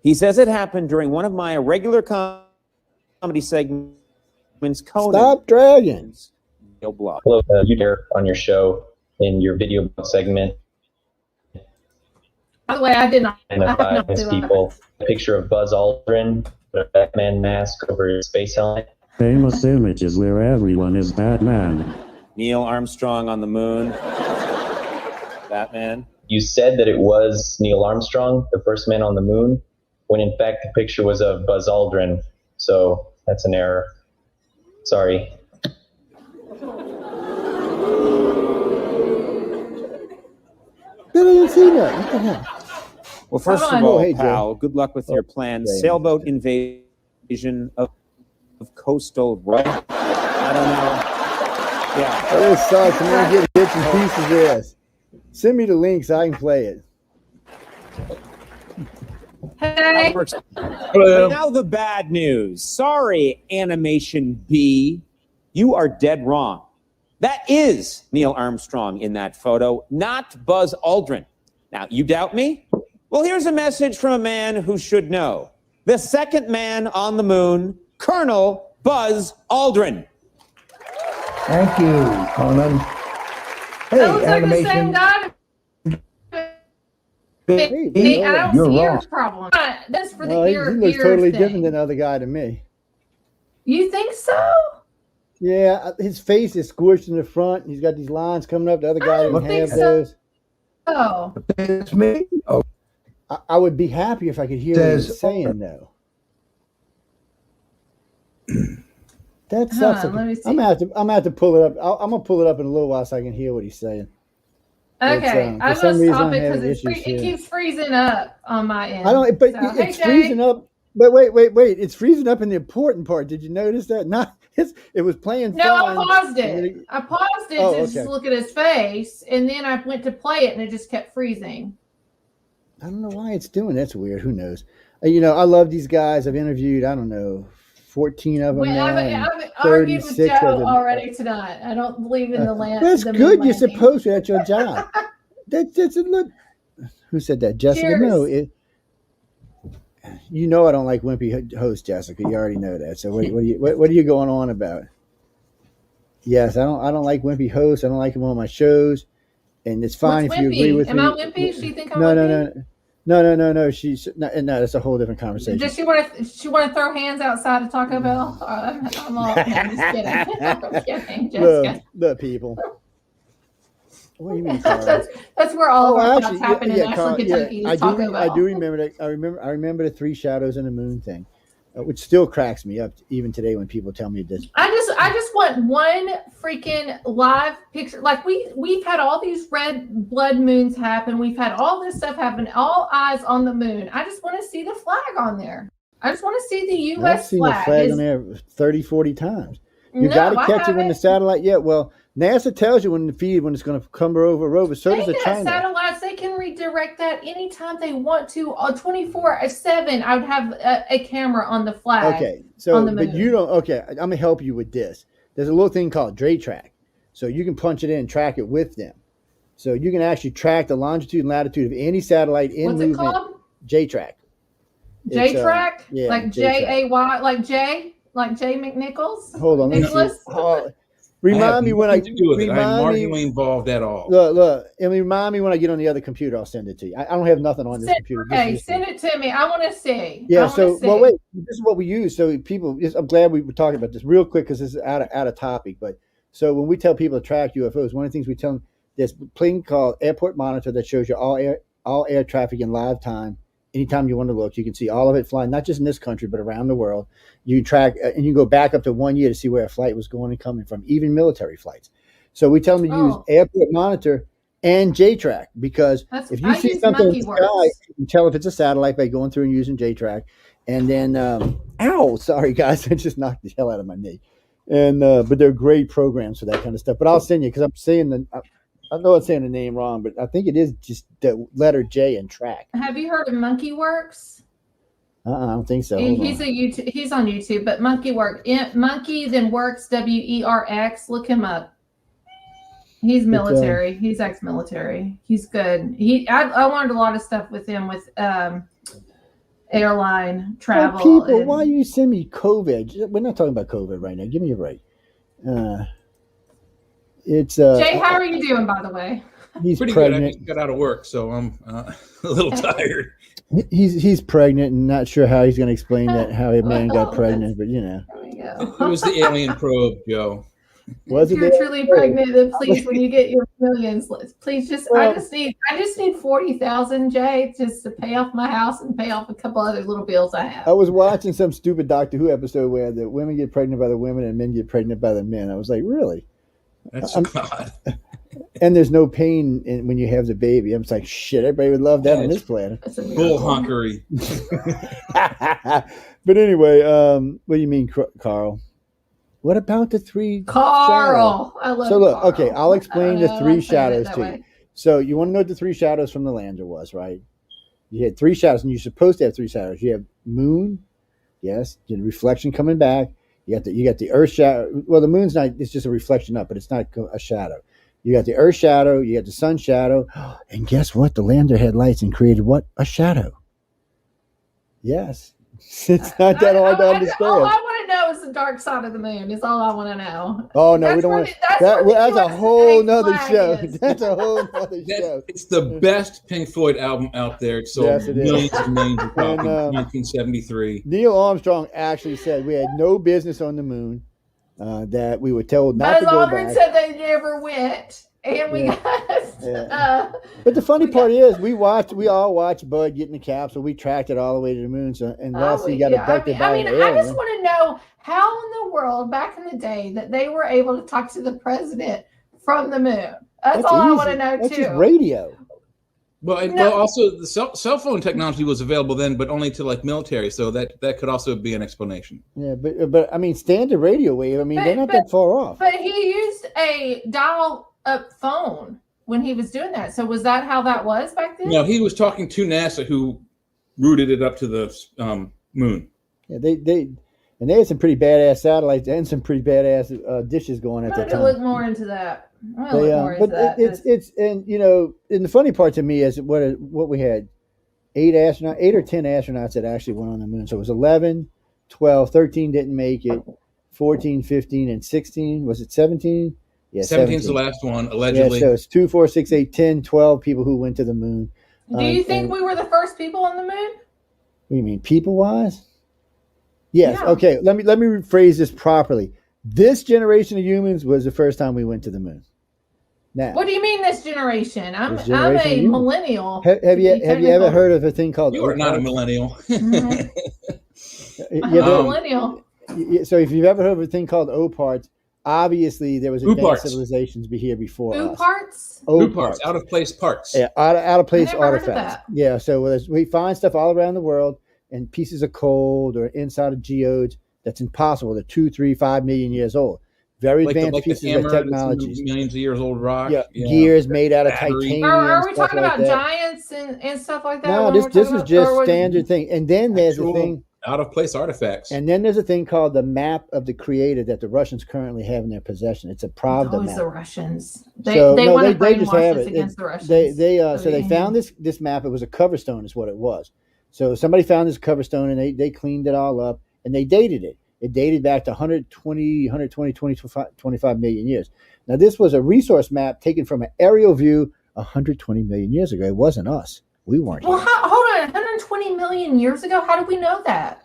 He says it happened during one of my regular comedy segments. Conan.
Stop dragging.
Hello, you there on your show in your video segment.
By the way, I did not.
Identify his people. A picture of Buzz Aldrin with a Batman mask over his face helmet.
Famous images where everyone is Batman.
Neil Armstrong on the moon. Batman.
You said that it was Neil Armstrong, the first man on the moon, when in fact the picture was of Buzz Aldrin. So that's an error. Sorry.
I didn't see that. What the hell?
Well, first of all, pal, good luck with your plans.
yeah,
Sailboat invasion of coastal right. I don't know. Yeah.
Oh, this sucks. I'm gonna get bits and pieces of this. Send me the link so I can play it.
Hey.
Now the bad news. Sorry, Animation B. You are dead wrong. That is Neil Armstrong in that photo, not Buzz Aldrin. Now, you doubt me? Well, here's a message from a man who should know. The second man on the moon, Colonel Buzz Aldrin.
Thank you, Conan. Hey,
That looks like the
animation.
same guy.
Hey,
I don't
you're
see
wrong.
ears problem. That's for the
Well, he
ear.
looks
ear
totally
thing.
different than the other guy to me.
You think so?
Yeah, his face is squished in the front. He's got these lines coming up. The other guy didn't
think
have
so.
those.
Oh.
It's me. Oh,
I would be happy if I could hear what he's saying, though. That sucks.
Let me see.
I'm gonna have to pull it up. I'm gonna pull it up in a little while so I can hear what he's saying.
Okay,
For
I
some
must
reason,
stop
I'm
it
having
because
issues
it
here.
keeps freezing up on my end.
I don't. But
So,
it's
hey, Jay.
freezing up. But wait! It's freezing up in the important part. Did you notice that? Not. It was playing.
No,
fine.
I paused it. I paused it
Oh,
to
okay.
just look at his face, and then I went to play it, and it just kept freezing.
I don't know why it's doing. That's weird. Who knows? I love these guys. I've interviewed. I don't know, 14 of them
Well,
now.
I've
and
argued with
36 of
Joe
them.
already tonight. I don't believe in the land.
That's
the
good.
moon
You're
landing.
supposed to at your job. That's a look. Who said that? Jessica?
Cheers.
No. I don't like wimpy host, Jessica. You already know that. So what are you going on about? Yes, I don't like wimpy hosts. I don't like them on my shows, and it's fine
What's
if you
wimpy?
agree with
Am
me.
I wimpy? Do you think I'm
No,
wimpy?
no, no. No. No. That's a whole different conversation.
Does she want to throw hands outside of Taco Bell? I'm just kidding. I'm kidding, Jessica.
The people. What do you mean?
That's where all of our thoughts happen in Ashland, Kentucky. Taco Bell.
I do remember that. I remember the 3 shadows in the moon thing, which still cracks me up even today when people tell me this.
I just want one freaking live picture. Like we've had all these red blood moons happen. We've had all this stuff happen. All eyes on the moon. I just want to see the flag on there. I just want to see the U.S.
I've seen the flag on there 30, 40 times. You got to catch it when the satellite. Yeah, well, NASA tells you when it's going to come over a rover. So does the China.
Satellites, they can redirect that anytime they want to. 24/7, I would have a camera on the flag.
Okay, so
on the moon.
But you don't. Okay, I'm gonna help you with this. There's a little thing called J-Track, so you can punch it in and track it with them. So you can actually track the longitude and latitude of any satellite in movement.
What's it called?
J-Track.
J-Track,
yeah,
like
J-Track.
J-A-Y, like Jay McNichols.
Hold on,
Nicholas.
Remind me when I
I'm marginally involved at all.
Look, and remind me when I get on the other computer. I'll send it to you. I don't have nothing on this computer.
Okay, send it to me. I want to see.
Yeah. So, well, wait. This is what we use. So people, I'm glad we were talking about this real quick because this is out of topic. But so when we tell people to track UFOs, one of the things we tell them, there's a thing called Airport Monitor that shows you all air traffic in live time. Anytime you want to look, you can see all of it flying, not just in this country, but around the world. You can track, and you go back up to 1 year to see where a flight was going and coming from, even military flights. So we tell them to use Airport Monitor and J-Track because if you see something in the sky, you can tell if it's a satellite by going through and using J-Track. And then, ow, sorry guys, I just knocked the hell out of my knee. And but they're great programs for that kind of stuff. But I'll send you because I'm saying I know I'm saying the name wrong, but I think it is just the letter J and track.
Have you heard of Monkey Works?
I don't think so.
He's on YouTube, but Monkey Works. Monkey then Works, WERX. Look him up. He's military. He's ex-military. He's good. I learned a lot of stuff with him with airline travel.
People, why you send me COVID? We're not talking about COVID right now. Give me a break. It's
Jay, how are you doing, by the way?
He's
pretty
pregnant.
good. I just got out of work, so I'm a little tired.
He's pregnant and not sure how he's going to explain that how a man got pregnant, but you know.
It was the alien probe, Joe.
Was
if you're truly pregnant, then please, when you get your millions, please just I just need $40,000, Jay, just to pay off my house and pay off a couple other little bills I have.
I was watching some stupid Doctor Who episode where the women get pregnant by the women and men get pregnant by the men. I was like, really?
That's God.
And there's no pain when you have the baby. I'm just like, shit, everybody would love that on this planet.
Bull honkery.
But anyway, what do you mean, Carl? What about the 3
Carl?
shadows?
I love
So look,
Carl.
okay, I'll explain the 3 shadows to
way.
you. So you want to know what the 3 shadows from the lander was, right? You had 3 shadows, and you're supposed to have 3 shadows. You have moon, yes, the reflection coming back. You got the earth shadow. Well, the moon's not, it's just a reflection up, but it's not a shadow. You got the earth shadow, you got the sun shadow, and guess what? The lander had lights and created what? A shadow. Yes. It's not that hard to understand.
All I want to know is the dark side of the moon. Is all I want to know.
Oh no, we don't want that's a whole nother show. That's a whole nother show.
It's the best Pink Floyd album out there. It sold
Yes, it is.
millions and millions of copies.
And,
1973.
Neil Armstrong actually said we had no business on the moon. That we were told not to
Buzz
go
Aldrin
back.
said they never went, and we got.
But the funny part is, we all watched Bud get in the capsule. We tracked it all the way to the moon. So unless he got abducted by an
I
alien.
just want to know how in the world back in the day that they were able to talk to the president from the moon. That's all I want to know
That's
too.
just radio.
Well, also the cell phone technology was available then, but only to like military. So that could also be an explanation.
Yeah, but I mean, standard radio wave. I mean, they're not that far off.
But he used a dial-up phone when he was doing that. So was that how that was back then?
No, he was talking to NASA, who routed it up to the moon.
Yeah, they had some pretty badass satellites and some pretty badass dishes going at
I
that
have to
time.
look more into that.
It's and you know, and the funny part to me is what we had 8 or 10 astronauts that actually went on the moon. So it was 11, 12, 13 didn't make it, 14, 15, and 16. Was it 17? Yeah,
17's the last one, allegedly.
Yeah, so it's 2, 4, 6, 8, 10, 12 people who went to the moon.
Do you think we were the first people on the moon?
What do you mean, people-wise? Yes.
Yeah.
Okay. Let me rephrase this properly. This generation of humans was the first time we went to the moon. Now,
What do you mean this generation? I'm
This generation
a
of humans.
millennial.
have you ever heard of a thing called?
You are not a
OPARTS?
millennial.
I'm a millennial.
So if you've ever heard of a thing called OPARTS, obviously there was advanced
OPARTS.
civilizations here before
Who
us.
parts?
OPARTS, out of place parts.
Yeah, out of place
I never heard of
artifacts.
that.
Yeah, so we find stuff all around the world and pieces of coal or inside of geodes that's impossible. They're 2, 3, 5 million years old. Very advanced
the
pieces
hammer
of
that's
technologies.
millions of years old rock.
Yeah, gears made out of
Battery.
titanium.
Are we
stuff
talking
like
about
that.
giants and stuff like that?
No,
when
this
we're
this
talking
is
about-
just
or was-
standard thing. And then there's a thing.
Out of place artifacts.
And then there's a thing called the map of the creator that the Russians currently have in their possession. It's a Pravda
Always
map.
the Russians. They
So,
they
no,
want to
they just
brainwash
have
us
it.
against the Russians.
So they found this map. It was a cover stone is what it was. So somebody found this cover stone and they cleaned it all up and they dated it. It dated back to 25 million years. Now, this was a resource map taken from an aerial view 120 million years ago. It wasn't us. We weren't
Well,
here.
hold on. 120 million years ago? How did we know that?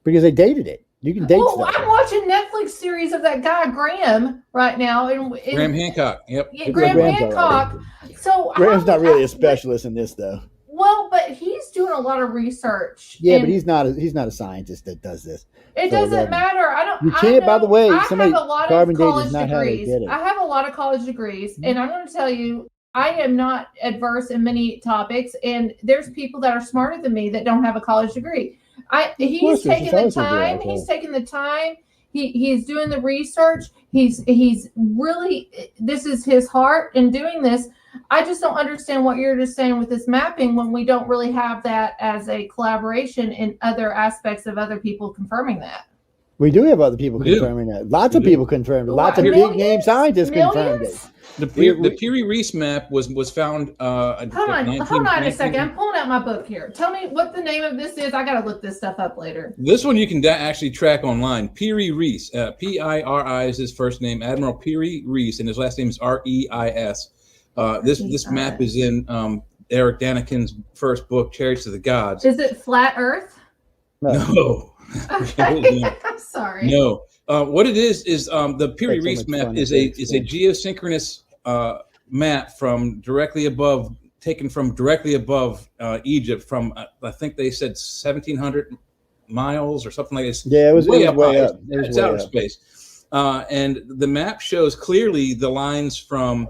Because they dated it. You can date
Well,
stuff.
I'm watching Netflix series of that guy Graham right now. And
Graham Hancock. Yep.
Yeah, Graham
Graham's
Hancock. So
Graham's
how-
not really a specialist in this, though.
Well, but he's doing a lot of research.
Yeah,
and
but he's not a scientist that does this.
It
So
doesn't matter. I don't.
You
I
can't. By the way,
I
somebody
have a lot
carbon
of
dating
college
is not how they
degrees.
did it.
I have a lot of college degrees, and I'm going to tell you, I am not adverse in many topics. And there's people that are smarter than me that don't have a college degree. He's
course, there's
taking the
always gonna be
time.
like
He's
that.
taking the time. He's doing the research. He's really. This is his heart in doing this. I just don't understand what you're just saying with this mapping when we don't really have that as a collaboration in other aspects of other people confirming that.
We do have other people
We do.
confirming that. Lots of people confirmed it. Lots of
Millions?
big name scientists confirmed it.
The Peary Reese map was found.
Hold on a second. I'm pulling out my book here. Tell me what the name of this is. I got to look this stuff up later.
This one you can actually track online. Peary Reese, Piri is his first name. Admiral Peary Reese, and his last name is Reis. This map is in Eric Daniken's first book, Chariots of the Gods.
Is it flat Earth?
No.
Okay. I'm sorry.
No. What it is the Peary
That's so
Reese
much
map
fun
is
to
a
explain.
geosynchronous map taken from directly above Egypt from I think they said 1,700 miles or something like this.
Yeah, it was way
high.
up. It was
It's
way
outer
up.
space. And the map shows clearly the lines from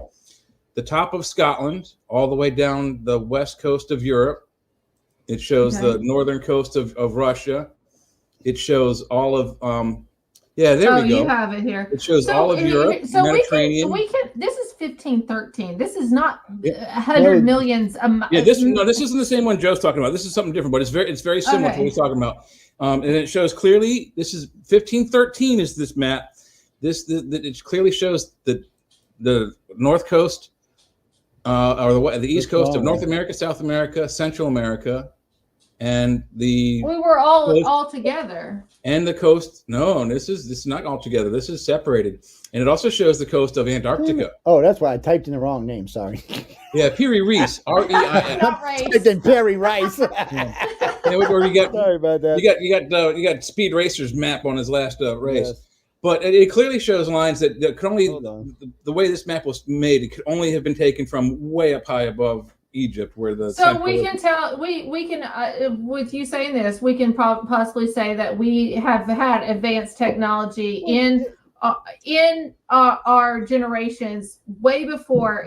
the top of Scotland all the way down the west coast of Europe. It shows the northern coast of Russia. It shows all of there we go.
You have it here.
It shows all of Europe,
So
Mediterranean.
we can. This is 1513. This is not
Yeah.
100
No.
millions.
This isn't the same one Joe's talking about. This is something different, but it's very similar to what he's talking about. And it shows clearly. This is 1513. Is this map? It clearly shows the north coast, or the east coast of North America, South America, Central America, and the
We were all together.
and the coast. No, this is not all together. This is separated, and it also shows the coast of Antarctica.
Oh, that's why I typed in the wrong name. Sorry.
Yeah, Peary Reese, Reis.
Typed in Perry Rice.
Where you got
Sorry about that.
you got Speed Racer's map on his last race.
Yes.
But it clearly shows lines that could only the way this map was made. It could only have been taken from way up high above Egypt, where the
So we can tell. We can with you saying this, we can possibly say that we have had advanced technology in our generations way before.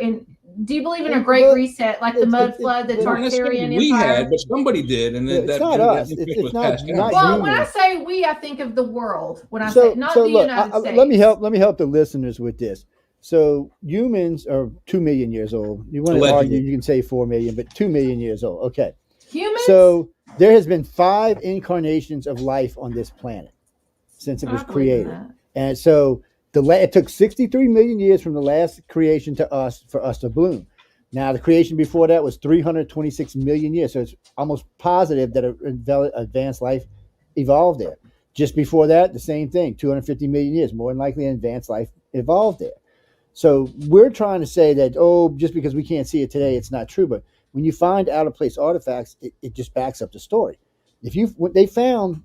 Do you believe in a great reset, like the mud flood, the Tartarian
we
Empire?
had, but somebody did, and
It's
that
not us. It's
information was
not-
passed down.
not
Well, when I say we, I think of the world. When I say not the
look,
United States.
let me help the listeners with this. So humans are 2 million years old. You want to
Allegedly.
argue, you can say 4 million, but 2 million years old. Okay.
Humans.
So there has been 5 incarnations of life on this planet since it was
I believe in
created.
that.
And so it took 63 million years from the last creation to us for us to bloom. Now, the creation before that was 326 million years. So it's almost positive that advanced life evolved there. Just before that, the same thing, 250 million years. More than likely, advanced life evolved there. So we're trying to say that, just because we can't see it today, it's not true. But when you find out of place artifacts, it just backs up the story. They found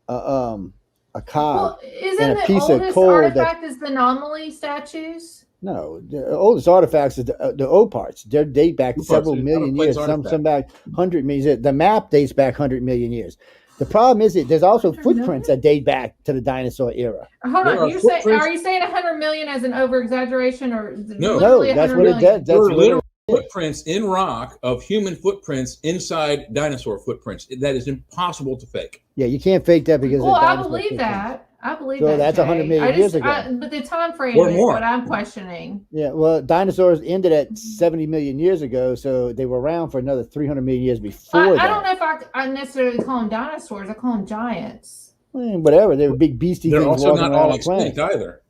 a cob and a piece of coal.
Artifact is the anomaly statues.
No, the oldest artifacts is the O parts. They date back several million years. Some back 100 million years. The map dates back 100 million years. The problem is there's also footprints that date back to the dinosaur era.
Hold on, are you saying 100 million as an over exaggeration or
no? That's what it does.
There are literal footprints in rock of human footprints inside dinosaur footprints. That is impossible to fake.
Yeah, you can't fake that because.
Well, I believe that. I believe that.
That's 100 million years ago.
But the time frame is what I'm questioning.
Yeah, well, dinosaurs ended at 70 million years ago, so they were around for another 300 million years before that.
I don't know if I necessarily call them dinosaurs. I call them giants.
Whatever. They were big beastie things.
They're also not all extinct either.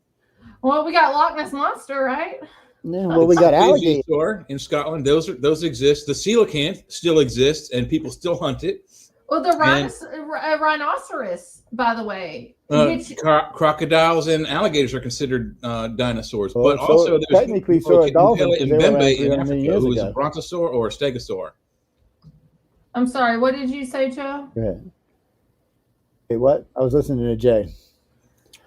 Well, we got Loch Ness Monster, right?
Yeah, well, we got alligator
in Scotland. Those exist. The coelacanth still exists, and people still hunt it.
Well, the rhinoceros, by the way.
Crocodiles and alligators are considered dinosaurs, but also there's
technically a dolphin
in Mbembe in Africa, who is a brontosaur or a stegosaur.
I'm sorry, what did you say, Joe?
Go ahead. Hey, what? I was listening to Jay.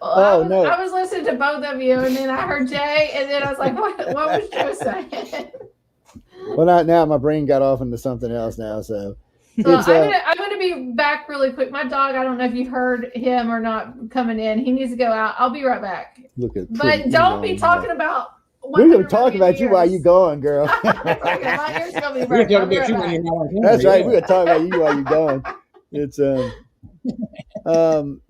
Well, I was listening to both of you, and then I heard Jay, and then I was like, what was Joe saying?
Well, not now. My brain got off into something else now, so.
I'm gonna be back really quick. My dog, I don't know if you've heard him or not coming in. He needs to go out. I'll be right back. But don't be talking about.
We're gonna talk about you while you going, girl.
My ears gonna be right.
That's right. We're gonna talk about you while you're going. It's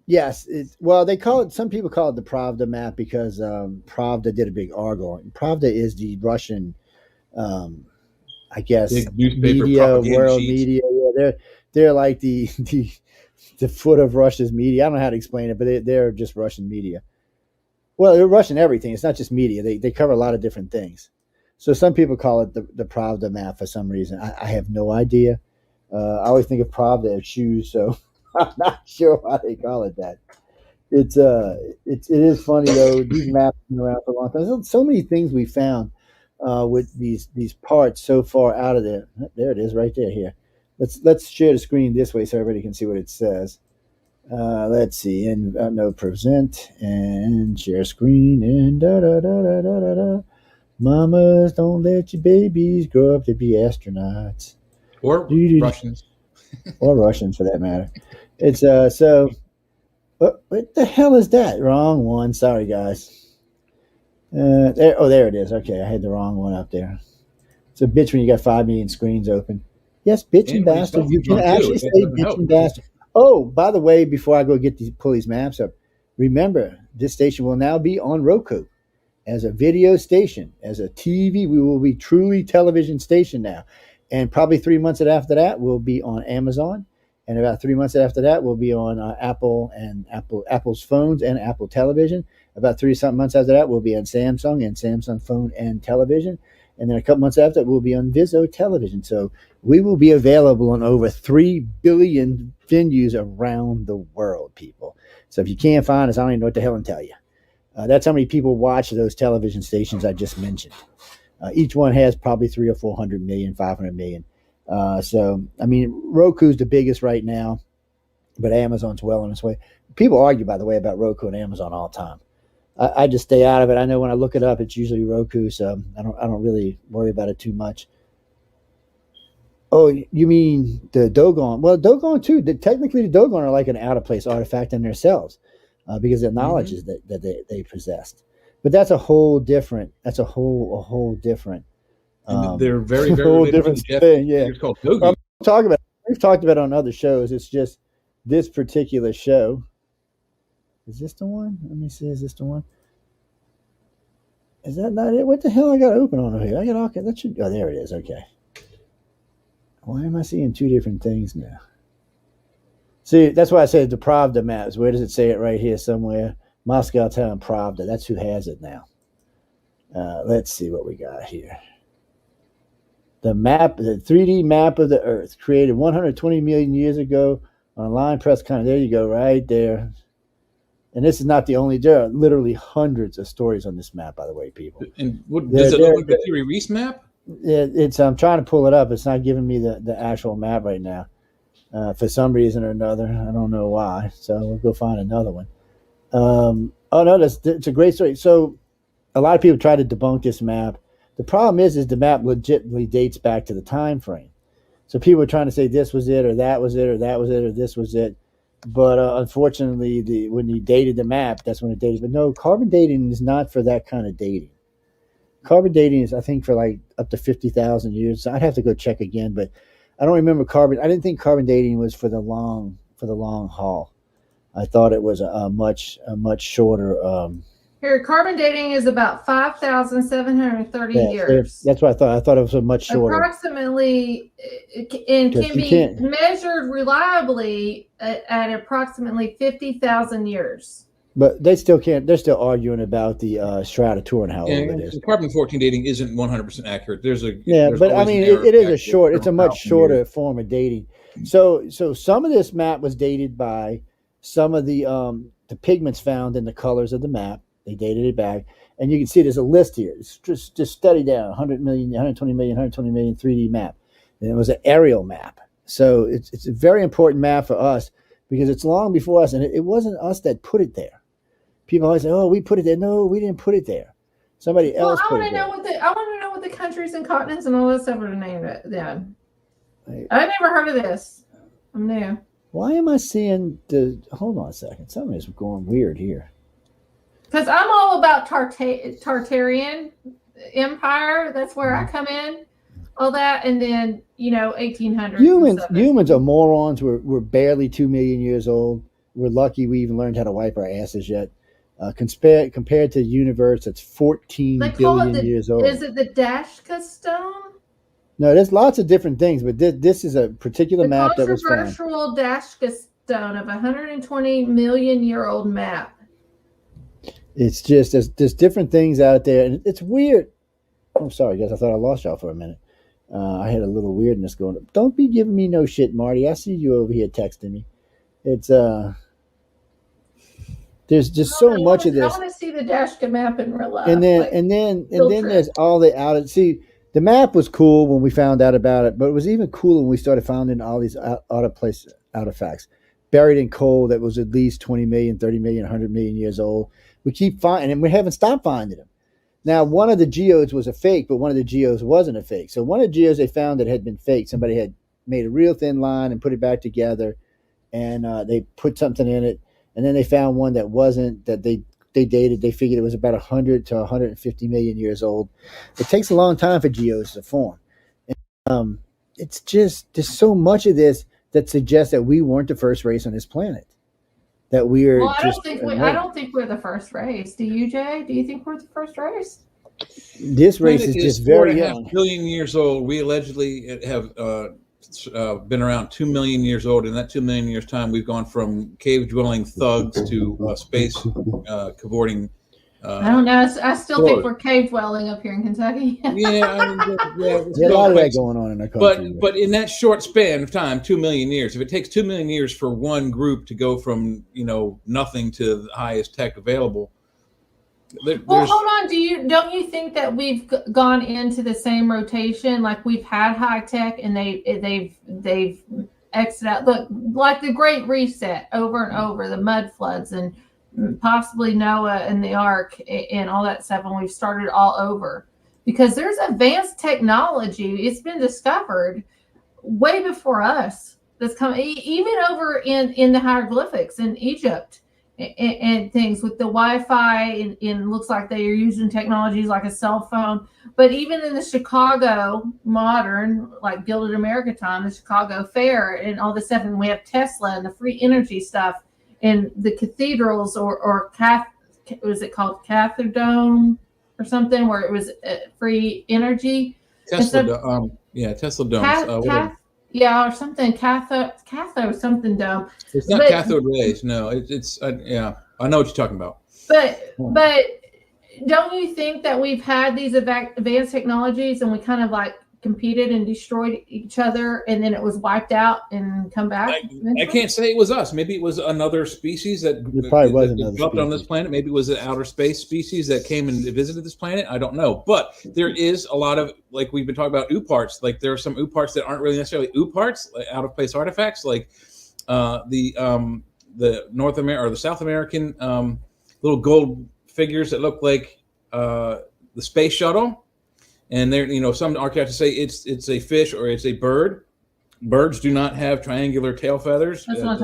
yes. Well, they call it. Some people call it the Pravda map because Pravda did a big article. Pravda is the Russian. I guess media, world media. Yeah, they're like the foot of Russia's media. I don't know how to explain it, but they're just Russian media. Well, they're Russian everything. It's not just media. They cover a lot of different things. So some people call it the Pravda map for some reason. I have no idea. I always think of Pravda as shoes, so I'm not sure why they call it that. It is funny though. These maps have been around for a long time. There's so many things we found. With these parts so far out of there. There it is right there here. Let's share the screen this way so everybody can see what it says. Let's see. And no, present and share screen and da. Mamas, don't let your babies grow up to be astronauts.
Or Russians.
Or Russians for that matter. It's so what the hell is that? Wrong one. Sorry guys. There it is. Okay, I had the wrong one up there. It's a bitch when you got 5 million screens open. Yes, bitch and bastard. You can actually say bitch and bastard. Oh, by the way, before I go pull these maps up, remember this station will now be on Roku as a video station, as a TV. We will be truly television station now, and probably 3 months after that we'll be on Amazon, and about 3 months after that we'll be on Apple's phones and Apple Television. About 3-something months after that, we'll be on Samsung and Samsung phone and television. And then a couple months after that, we'll be on Vizzo television. So we will be available on over 3 billion venues around the world, people. So if you can't find us, I don't even know what the hell to tell you. That's how many people watch those television stations I just mentioned. Each one has probably 300 or 400 million, 500 million. So, I mean, Roku's the biggest right now, but Amazon's well on its way. People argue, by the way, about Roku and Amazon all the time. I just stay out of it. I know when I look it up, it's usually Roku, so I don't really worry about it too much. Oh, you mean the Dogon? Well, Dogon too. Technically, the Dogon are like an out of place artifact in themselves because of the knowledge that they possessed. But that's a whole different. That's a whole different.
They're very
whole different thing. Yeah,
it's called Dogon.
We've talked about it on other shows. It's just this particular show. Is this the one? Let me see. Is this the one? Is that not it? What the hell I got open on over here? I got all that should. Oh, there it is. Okay. Why am I seeing two different things now? See, that's why I said the Pravda maps. Where does it say it right here somewhere? Moscow Town Pravda. That's who has it now. Let's see what we got here. The map, the 3D map of the Earth, created 120 million years ago on a line press kind of. There you go, right there. And this is not the only. There are literally hundreds of stories on this map, by the way, people.
And does it look like the Thierry Reese map?
It's I'm trying to pull it up. It's not giving me the actual map right now. For some reason or another. I don't know why. So we'll go find another one. Oh no, it's a great story. So a lot of people try to debunk this map. The problem is the map legitimately dates back to the time frame. So people are trying to say this was it, or that was it, or that was it, or this was it. But unfortunately, when you dated the map, that's when it dated. But no, carbon dating is not for that kind of dating. Carbon dating is, I think, for like up to 50,000 years. I'd have to go check again, but I don't remember carbon. I didn't think carbon dating was for the long haul. I thought it was a much shorter.
Here, carbon dating is about 5,730 years.
That's what I thought. I thought it was a much shorter.
Approximately, and can be measured reliably at approximately 50,000 years.
But they still can't. They're still arguing about the Shroud of Turin, how old it is.
Carbon-14 dating isn't 100% accurate. There's
but I mean, it is a short. It's a much shorter form of dating. So some of this map was dated by some of the pigments found in the colors of the map. They dated it back, and you can see there's a list here. It's just study down 100 million, 120 million, 120 million 3D map, and it was an aerial map. So it's a very important map for us because it's long before us, and it wasn't us that put it there. People always say, "Oh, we put it there." No, we didn't put it there. Somebody else put it there.
I want to know what the countries and continents and all that stuff are named then. I never heard of this. I'm new.
Why am I seeing the? Hold on a second. Something is going weird here.
Because I'm all about Tartarian Empire. That's where I come in. All that, and then 1800s.
Humans are morons. We're barely 2 million years old. We're lucky we even learned how to wipe our asses yet. Compared to the universe, that's 14 billion years old.
Is it the Dashka stone?
No, there's lots of different things, but this is a particular map that was found.
Controversial Dashka stone of 120 million year old map.
It's just there's different things out there, and it's weird. I'm sorry, guys. I thought I lost y'all for a minute. I had a little weirdness going on. Don't be giving me no shit, Marty. I see you over here texting me. It's there's just so much of this.
I want to see the Dashka map in real life.
And then there's all the out. See, the map was cool when we found out about it, but it was even cooler when we started finding all these out of place artifacts buried in coal that was at least 20 million, 30 million, 100 million years old. We keep finding, and we haven't stopped finding them. Now, one of the geodes was a fake, but one of the geodes wasn't a fake. So one of the geodes they found that had been fake, somebody had made a real thin line and put it back together, and they put something in it. And then they found one that wasn't, that they dated. They figured it was about 100 to 150 million years old. It takes a long time for geodes to form. And, it's just, there's so much of this that suggests that we weren't the first race on this planet. That we're
I don't think we're the first race. Do you, Jay? Do you think we're the first race?
This race is just very young.
4.5 billion years old. We allegedly have been around 2 million years old. In that 2 million years time, we've gone from cave-dwelling thugs to space cavorting.
I don't know. I still think we're cave dwelling up here in Kentucky.
There's
a lot of that going on in our country.
But in that short span of time, 2 million years. If it takes 2 million years for one group to go from nothing to the highest tech available.
Well, hold on. Don't you think that we've gone into the same rotation? Like we've had high tech and they've exited out. Look, like the Great Reset over and over, the mud floods and possibly Noah and the Ark and all that stuff, and we've started all over because there's advanced technology. It's been discovered way before us. That's coming even over in the hieroglyphics in Egypt and things with the Wi-Fi and looks like they are using technologies like a cell phone. But even in the Chicago modern, like Gilded America time, the Chicago Fair and all this stuff, and we have Tesla and the free energy stuff. And the cathedrals was it called Cathedome or something where it was free energy?
Tesla domes.
Or something. Cathode something dome.
It's not cathode rays. No, it's I know what you're talking about.
But don't you think that we've had these advanced technologies and we kind of like competed and destroyed each other, and then it was wiped out and come back?
I can't say it was us. Maybe it was another species that developed on this planet. Maybe it was an outer space species that came and visited this planet. I don't know. But there is a lot of, like we've been talking about, ooparts. Like there are some ooparts that aren't really necessarily ooparts, like out of place artifacts, like the North American or the South American little gold figures that look like the space shuttle. And there, some archaeologists say it's a fish or it's a bird. Birds do not have triangular tail feathers.
That's not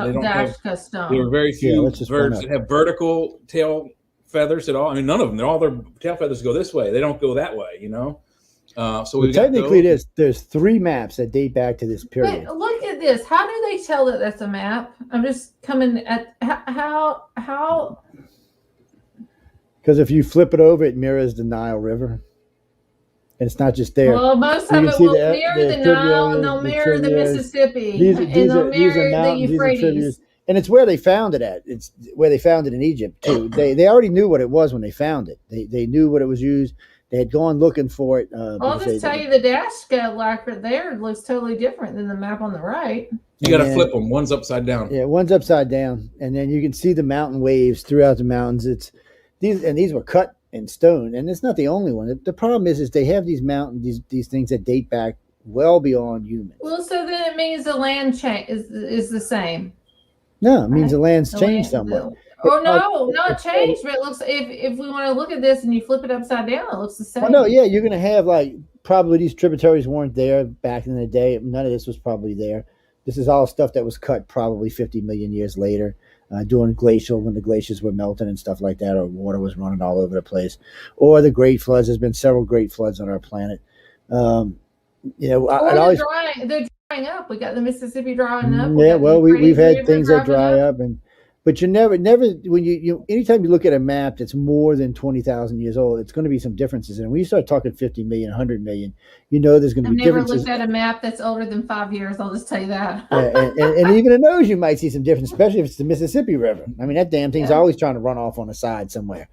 custom.
There are very few birds that have vertical tail feathers at all. I mean, none of them. All their tail feathers go this way. They don't go that way. So
technically, there's 3 maps that date back to this period.
Wait, look at this. How do they tell that that's a map? I'm just coming at how.
Because if you flip it over, it mirrors the Nile River. And it's not just there.
Well, most of it will mirror the Nile, and they'll mirror the Mississippi, and they'll mirror the Euphrates.
And it's where they found it at. It's where they found it in Egypt too. They already knew what it was when they found it. They knew what it was used. They had gone looking for it.
I'll just tell you, the dash scale like right there looks totally different than the map on the right.
You got to flip them. One's upside down.
Yeah, one's upside down, and then you can see the mountain waves throughout the mountains. These were cut in stone, and it's not the only one. The problem is they have these mountains, these things that date back well beyond humans.
Well, so then it means the land change is the same.
No, it means the land's changed somewhat.
Oh no, not changed, but it looks if we want to look at this and you flip it upside down, it looks the same.
Oh no, yeah, you're gonna have probably these tributaries weren't there back in the day. None of this was probably there. This is all stuff that was cut probably 50 million years later. During glacial, when the glaciers were melting and stuff like that, or water was running all over the place, or the great floods. There's been several great floods on our planet.
They're drying up. We got the Mississippi drying up.
Yeah, well, we've had things that dry up, but you never when you anytime you look at a map that's more than 20,000 years old, it's going to be some differences. And when you start talking 50 million, 100 million, there's going to be differences.
I've never looked at a map that's older than 5 years. I'll just tell you that.
and even in those, you might see some difference, especially if it's the Mississippi River. I mean, that damn thing's always trying to run off on the side somewhere.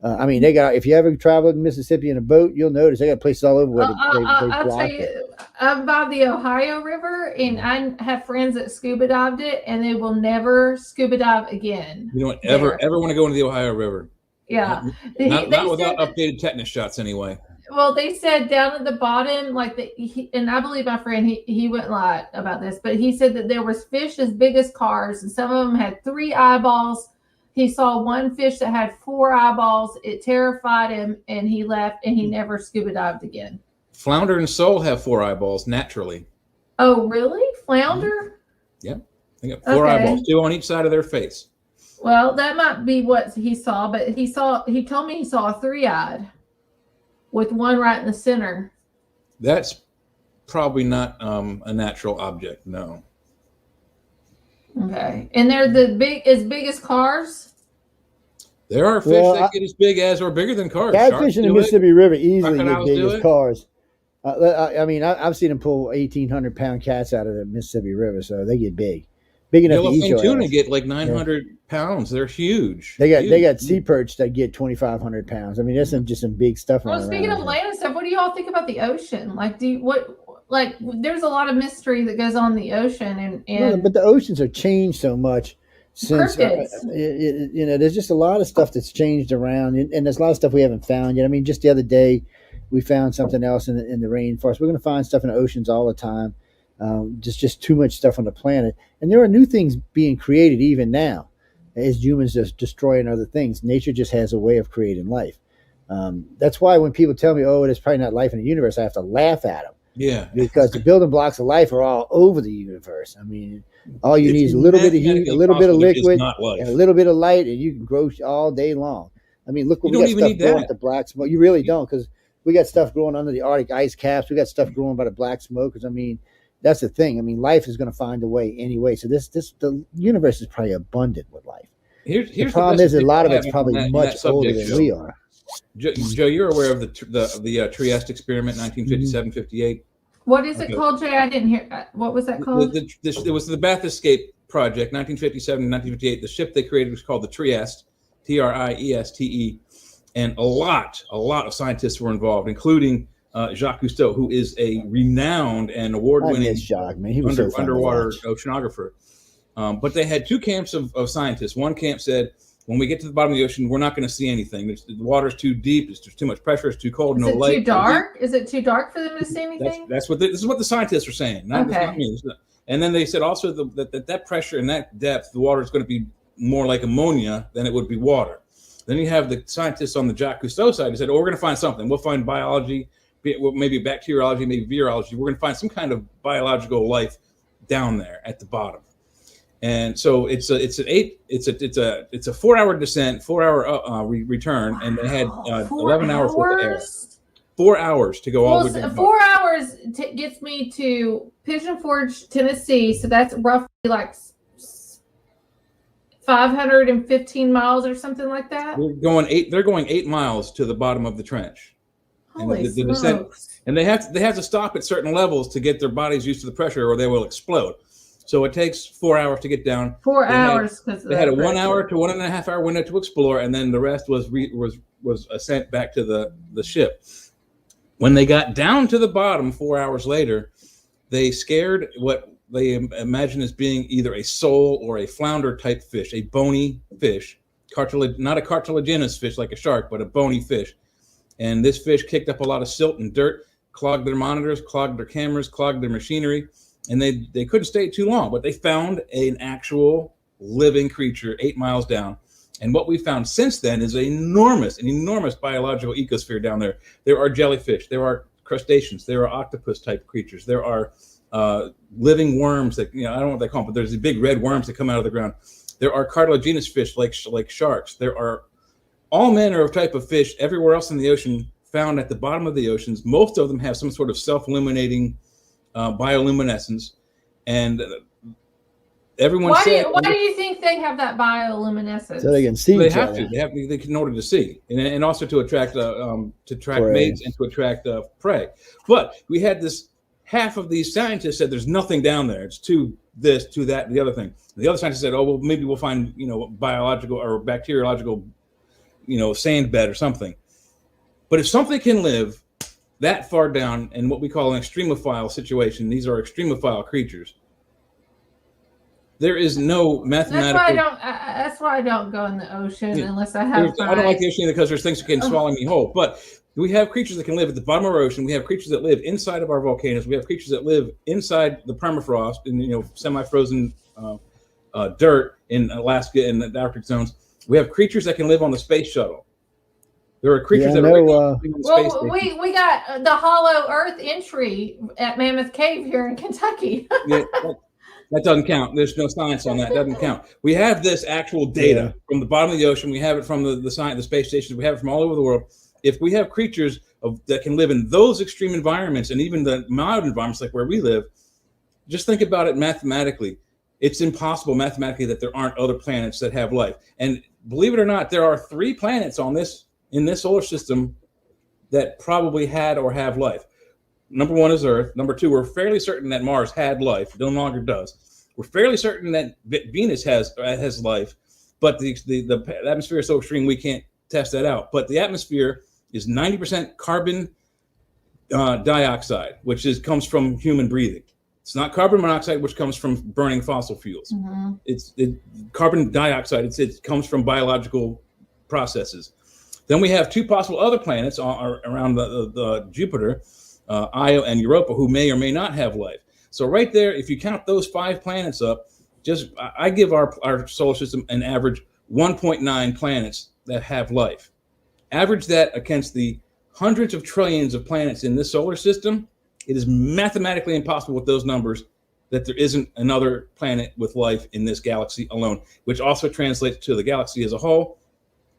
They got. If you ever traveled in Mississippi in a boat, you'll notice they got places all over where they
I'll tell you, I'm by the Ohio River, and I have friends that scuba dived it, and they will never scuba dive again.
You don't ever want to go into the Ohio River.
Yeah,
not without updated tetanus shots anyway.
Well, they said down at the bottom, and I believe my friend he wouldn't lie about this, but he said that there was fish as big as cars, and some of them had 3 eyeballs. He saw one fish that had 4 eyeballs. It terrified him, and he left, and he never scuba dived again.
Flounder and sole have 4 eyeballs naturally.
Oh, really? Flounder?
Yeah, they got 4 eyeballs, 2 on each side of their face.
Well, that might be what he saw, but he told me he saw a 3-eyed with one right in the center.
That's probably not a natural object, no.
Okay, and they're as big as cars.
There are fish that get as big as or bigger than cars.
Catfish in the Mississippi River easily get big as cars. I've seen them pull 1,800-pound cats out of the Mississippi River, so they get big enough to eat your ass.
Yellowfin tuna get like 900 pounds. They're huge.
They got sea perch that get 2,500 pounds. I mean, that's just some big stuff.
Well, speaking of land and stuff, what do you all think about the ocean? There's a lot of mystery that goes on in the ocean,
but the oceans have changed so much since there's just a lot of stuff that's changed around, and there's a lot of stuff we haven't found yet. I mean, just the other day we found something else in the rainforest. We're going to find stuff in the oceans all the time. Just too much stuff on the planet, and there are new things being created even now as humans just destroying other things. Nature just has a way of creating life. That's why when people tell me, "Oh, there's probably not life in the universe," I have to laugh at them.
Yeah,
because the building blocks of life are all over the universe. I mean, all you need is a little bit of heat, a little bit of liquid, and a little bit of light, and you can grow all day long. I mean, look, we got stuff growing at the black smoke. You really don't, because we got stuff growing under the Arctic ice caps. We got stuff growing by the black smokers. I mean, that's the thing. I mean, life is going to find a way anyway. So the universe is probably abundant with life.
Here's
the problem is a lot of it's probably much older than we are.
Joe, you're aware of the Trieste experiment, 1957-58.
What is it called, Jay? I didn't hear. What was that called?
It was the Bath Escape Project, 1957-1958. The ship they created was called the Trieste, Trieste, and a lot of scientists were involved, including Jacques Cousteau, who is a renowned and award-winning
Jacques, man. He was so fun to
underwater
watch.
oceanographer. But they had two camps of scientists. One camp said, when we get to the bottom of the ocean, we're not going to see anything. The water's too deep. There's too much pressure. It's too cold.
Is
no
it
light.
too dark? Is it too dark for them to see anything?
This is what the scientists are saying. Not me. And then they said also that pressure and that depth, the water is going to be more like ammonia than it would be water. Then you have the scientists on the Jacques Cousteau side who said, we're going to find something. We'll find biology, maybe bacteriology, maybe virology. We're going to find some kind of biological life down there at the bottom. And so it's a 4-hour descent, 4-hour return, and they had 11 hours worth of air. 4 hours to go all the way down.
4 hours gets me to Pigeon Forge, Tennessee. So that's roughly like 515 miles or something like that.
They're going 8 miles to the bottom of the trench.
Holy
and the descent, and they have to stop at certain levels to get their bodies used to the pressure, or they will explode. So it takes 4 hours to get down.
4 hours.
They had a 1 hour to 1.5 hour window to explore, and then the rest was ascent back to the ship. When they got down to the bottom 4 hours later, they scared what they imagine as being either a sole or a flounder type fish, a bony fish, not a cartilaginous fish like a shark, but a bony fish. And this fish kicked up a lot of silt and dirt, clogged their monitors, clogged their cameras, clogged their machinery. And they couldn't stay too long, but they found an actual living creature 8 miles down. And what we found since then is an enormous biological ecosphere down there. There are jellyfish, there are crustaceans, there are octopus type creatures, there are living worms that, I don't know what they call them, but there's these big red worms that come out of the ground. There are cartilaginous fish like sharks. There are all manner of type of fish everywhere else in the ocean found at the bottom of the oceans. Most of them have some sort of self-illuminating bioluminescence, and everyone said,
why do you think they have that bioluminescence?
So they can see
they
each
have
other.
to. They can, in order to see, and also to attract
Prey.
mates and to attract prey. But we had this half of these scientists said there's nothing down there. It's to this, to that, the other thing. And the other scientists said, oh well, maybe we'll find biological or bacteriological sand bed or something. But if something can live that far down in what we call an extremophile situation, these are extremophile creatures. There is no mathematical.
That's why I don't go in the ocean unless I have.
I don't like the ocean because there's things that can swallow me whole. But we have creatures that can live at the bottom of our ocean. We have creatures that live inside of our volcanoes. We have creatures that live inside the permafrost and semi-frozen dirt in Alaska and the Arctic zones. We have creatures that can live on the space shuttle. There are creatures that are on the space station.
we got the hollow Earth entry at Mammoth Cave here in Kentucky.
Yeah, that doesn't count. There's no science on that. It doesn't count. We have this actual data from the bottom of the ocean. We have it from the space stations. We have it from all over the world. If we have creatures that can live in those extreme environments and even the mild environments like where we live, just think about it mathematically. It's impossible mathematically that there aren't other planets that have life. And believe it or not, there are 3 planets in this solar system that probably had or have life. Number 1 is Earth. Number 2, we're fairly certain that Mars had life. It no longer does. We're fairly certain that Venus has life, but the atmosphere is so extreme we can't test that out. But the atmosphere is 90% carbon dioxide, which comes from human breathing. It's not carbon monoxide, which comes from burning fossil fuels.
Mm-hmm.
It's carbon dioxide. It comes from biological processes. Then we have 2 possible other planets around the Jupiter, Io and Europa, who may or may not have life. So right there, if you count those 5 planets up, I give our solar system an average 1.9 planets that have life. Average that against the hundreds of trillions of planets in this solar system. It is mathematically impossible with those numbers that there isn't another planet with life in this galaxy alone, which also translates to the galaxy as a whole.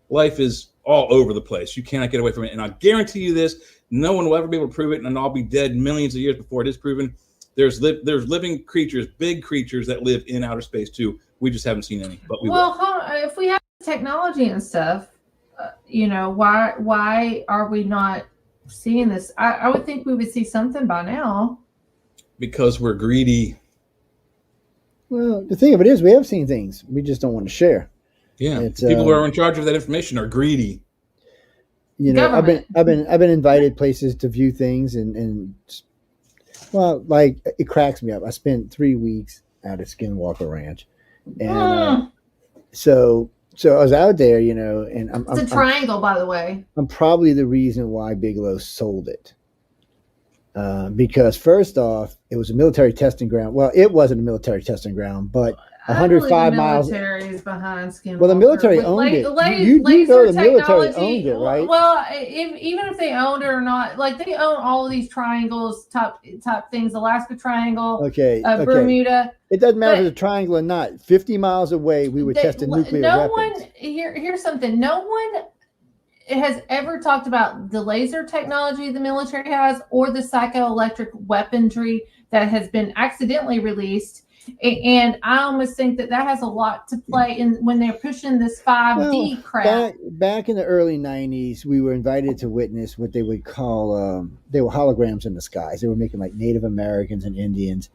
Life is all over the place. You cannot get away from it. And I guarantee you this, no one will ever be able to prove it, and I'll be dead millions of years before it is proven. There's living creatures, big creatures that live in outer space too. We just haven't seen any, but we will.
If we have technology and stuff, why are we not seeing this? I would think we would see something by now.
Because we're greedy.
Well, the thing of it is, we have seen things. We just don't want to share.
Yeah, people who are in charge of that information are greedy.
you know,
government.
I've been invited places to view things, and well, like it cracks me up. I spent 3 weeks out at Skinwalker Ranch, and so I was out there, you know, and
It's a triangle, by the way.
I'm probably the reason why Bigelow sold it. Because first off, it was a military testing ground. Well, it wasn't a military testing ground, but 105 miles.
The military is behind Skinwalker.
Well, the military owned it. You know the military owned it, right?
Well, even if they owned it or not, like they own all of these triangles, top things, Alaska Triangle,
okay.
Bermuda.
It doesn't matter if it's a triangle or not. 50 miles away, we were testing nuclear weapons.
Here's something. No one has ever talked about the laser technology the military has or the psychoelectric weaponry that has been accidentally released. And I almost think that has a lot to play in when they're pushing this 5D crap.
Back in the early 90s, we were invited to witness what they would call, they were holograms in the skies. They were making like Native Americans and Indians.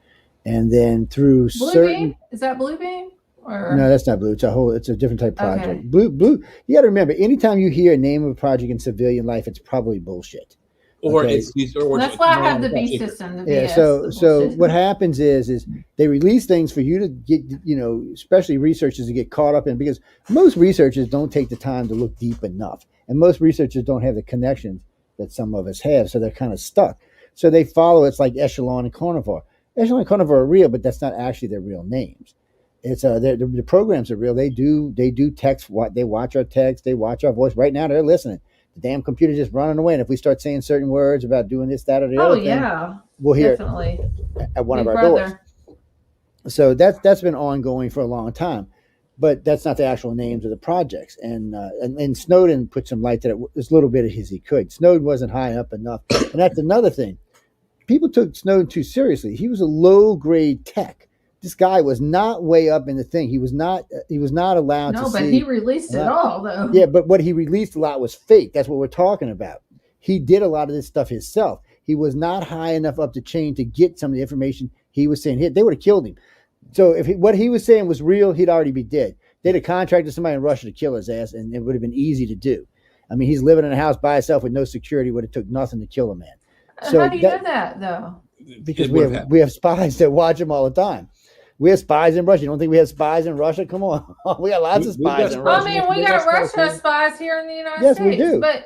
And then through
Beam? Is that Blue Beam? Or?
No, that's not Blue. It's a different type of project.
Okay.
Blue. You got to remember, anytime you hear a name of a project in civilian life, it's probably bullshit.
Or
okay?
That's why I have the B system.
Yeah. So what happens is they release things for you to get, you know, especially researchers to get caught up in, because most researchers don't take the time to look deep enough, and most researchers don't have the connections that some of us have, so they're kind of stuck. So they follow. It's like Echelon and Carnivore. Echelon and Carnivore are real, but that's not actually their real names. It's the programs are real. They do text. What they watch our text. They watch our voice. Right now, they're listening. The damn computer just running away. And if we start saying certain words about doing this, that, or the other thing, we'll hear
definitely
at one of our doors. So that's been ongoing for a long time, but that's not the actual names of the projects. And Snowden put some light to it as little bit as he could. Snowden wasn't high up enough, and that's another thing. People took Snowden too seriously. He was a low grade tech. This guy was not way up in the thing. He was not allowed to see.
No, but he released it all, though.
Yeah, but what he released a lot was fake. That's what we're talking about. He did a lot of this stuff himself. He was not high enough up the chain to get some of the information he was saying. They would have killed him. So if what he was saying was real, he'd already be dead. They'd have contracted somebody in Russia to kill his ass, and it would have been easy to do. I mean, he's living in a house by himself with no security. Would have took nothing to kill a man. So
how do you know that, though?
Because we have spies that watch him all the time. We have spies in Russia. You don't think we have spies in Russia? Come on. We got lots of spies in Russia.
I mean, we got Russia spies here in the United States.
Yes,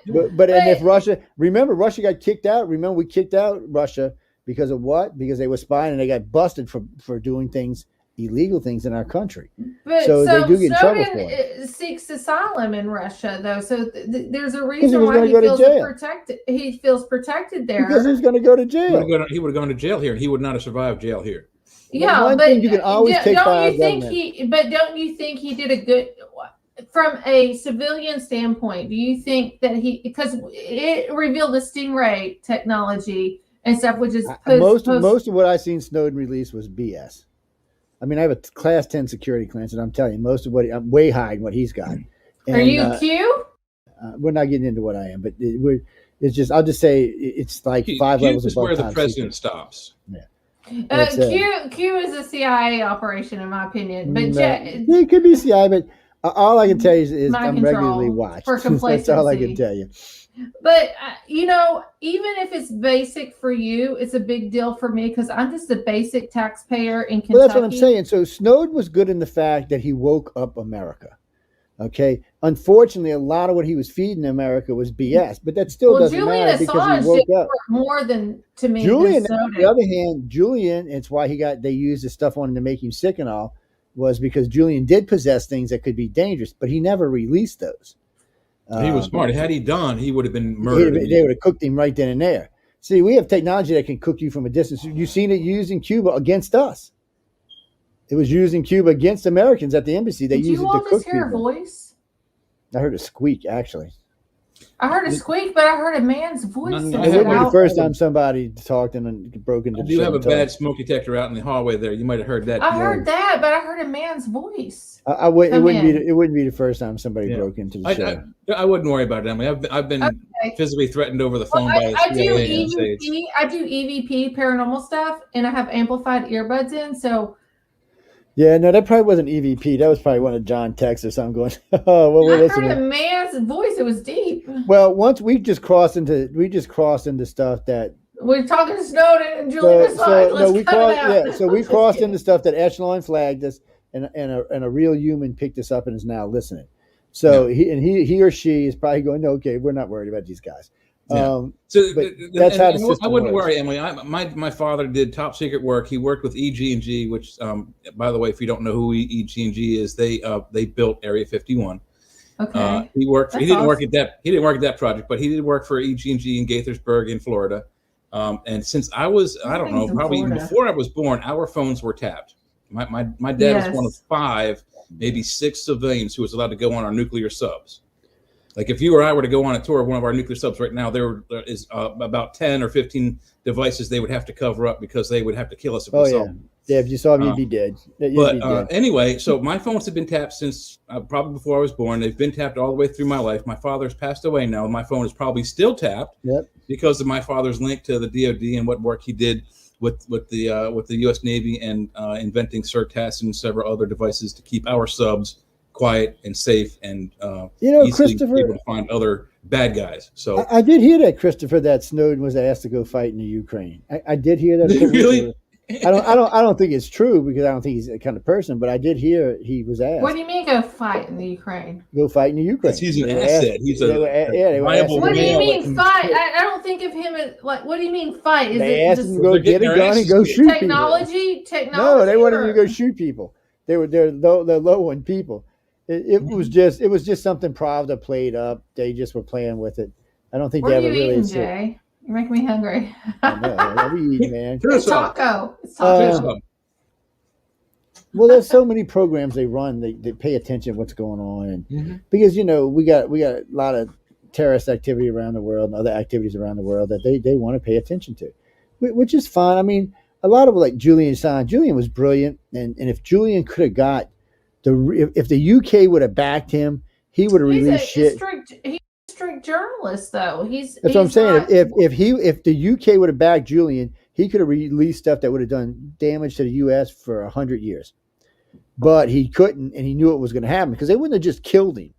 we do. But and if Russia, remember, Russia got kicked out. Remember, we kicked out Russia because of what? Because they were spying and they got busted for doing things, illegal things in our country.
But
so they do get in trouble for
it.
it.
Seeks asylum in Russia, though. So there's a reason
why
he feels protected. He feels protected there.
Because he's going to go to jail.
He would have gone to jail here, and he would not have survived jail here.
Yeah,
one thing you can always take by
don't you think he did a good, from a civilian standpoint? Do you think that because it revealed the Stingray technology and stuff, which is
most of what I seen Snowden release was BS. I mean, I have a class 10 security clearance, and I'm telling you, most of what I'm way high what he's got. And,
are you Q?
We're not getting into what I am, but it's just I'll just say it's like 5 levels above.
Where the president stops.
Yeah.
Q is a CIA operation, in my opinion. But
it could be CIA, but all I can tell you is I'm regularly watched.
For complacency.
That's all I can tell you.
But, even if it's basic for you, it's a big deal for me because I'm just a basic taxpayer in Kentucky.
Well, that's what I'm saying. So Snowden was good in the fact that he woke up America. Okay. Unfortunately, a lot of what he was feeding America was BS, but that still doesn't matter because he woke up.
More than to me.
Julian, on the other hand, Julian, it's why they used the stuff on him to make him sick and all, was because Julian did possess things that could be dangerous, but he never released those.
He was smart. Had he done, he would have been murdered.
They would have cooked him right then and there. See, we have technology that can cook you from a distance. You've seen it used in Cuba against us. It was used in Cuba against Americans at the embassy. They used it to cook people. Did you always hear
a voice?
I heard a squeak, actually.
I heard a squeak, but I heard a man's voice.
It wouldn't be the first time somebody talked and broke into the
show. You have a bad smoke detector out in the hallway there. You might have heard that.
I heard that, but I heard a man's voice.
It wouldn't be the first time somebody broke into the show.
I wouldn't worry about it, Emily. I've been physically threatened over the phone by
I do EVP paranormal stuff, and I have amplified earbuds in. So
Yeah, no, that probably wasn't EVP. That was probably one of John Tex or something going, oh, well, we're
I
listening.
heard a man's voice. It was deep.
Well, once we just crossed into stuff that
We're talking to Snowden and Julian Assange. Let's cut it out.
So we crossed into stuff that Echelon flagged us, and a real human picked us up and is now listening. So he or she is probably going, no, okay, we're not worried about these guys.
Yeah.
That's how the system
I wouldn't
works.
worry, Emily. My father did top secret work. He worked with EG&G, which, by the way, if you don't know who EG&G is, they built Area 51.
Okay.
He worked.
That's
He didn't work
awesome.
at that. He didn't work at that project, but he did work for EG&G in Gaithersburg in Florida. And since I was, I don't know, probably even before I was born, our phones were tapped. My dad was one of 5, maybe 6 civilians who was allowed to go on our nuclear subs. Like if you or I were to go on a tour of one of our nuclear subs right now, there is about 10 or 15 devices they would have to cover up because they would have to kill us if we saw them.
Yeah, if you saw them, you'd be dead.
Anyway, so my phones have been tapped since probably before I was born. They've been tapped all the way through my life. My father's passed away now. My phone is probably still tapped because of my father's link to the DoD and what work he did with the U.S. Navy and inventing CERTAS and several other devices to keep our subs quiet and safe and easily
Christopher,
able to find other bad guys. So
I did hear that, Christopher, that Snowden was asked to go fight in the Ukraine. I did hear that.
Really?
I don't think it's true because I don't think he's that kind of person. But I did hear he was asked.
What do you mean go fight in the Ukraine?
Go fight in the Ukraine.
He's an asset. He's a viable.
What do you mean fight? I don't think of him as like. What do you mean fight? Is
They
it
asked
just
him to go get a gun and go shoot
technology?
people. No, they wanted him to go shoot people. They're low on people. It was just something Pravda played up. They just were playing with it. I don't think
What
they
are
ever
you
really
eating, Jay? You make me hungry.
I know. What are we eating, man?
It's taco. It's taco.
Well, there's so many programs they run. They pay attention to what's going on, and because we got a lot of terrorist activity around the world and other activities around the world that they want to pay attention to, which is fine. I mean, a lot of like Julian Assange. Julian was brilliant, and if Julian could have got if the UK would have backed him, he would have released shit.
He's a strict journalist, though. That's
what I'm saying. If the UK would have backed Julian, he could have released stuff that would have done damage to the US for 100 years. But he couldn't, and he knew it was going to happen because they wouldn't have just killed him.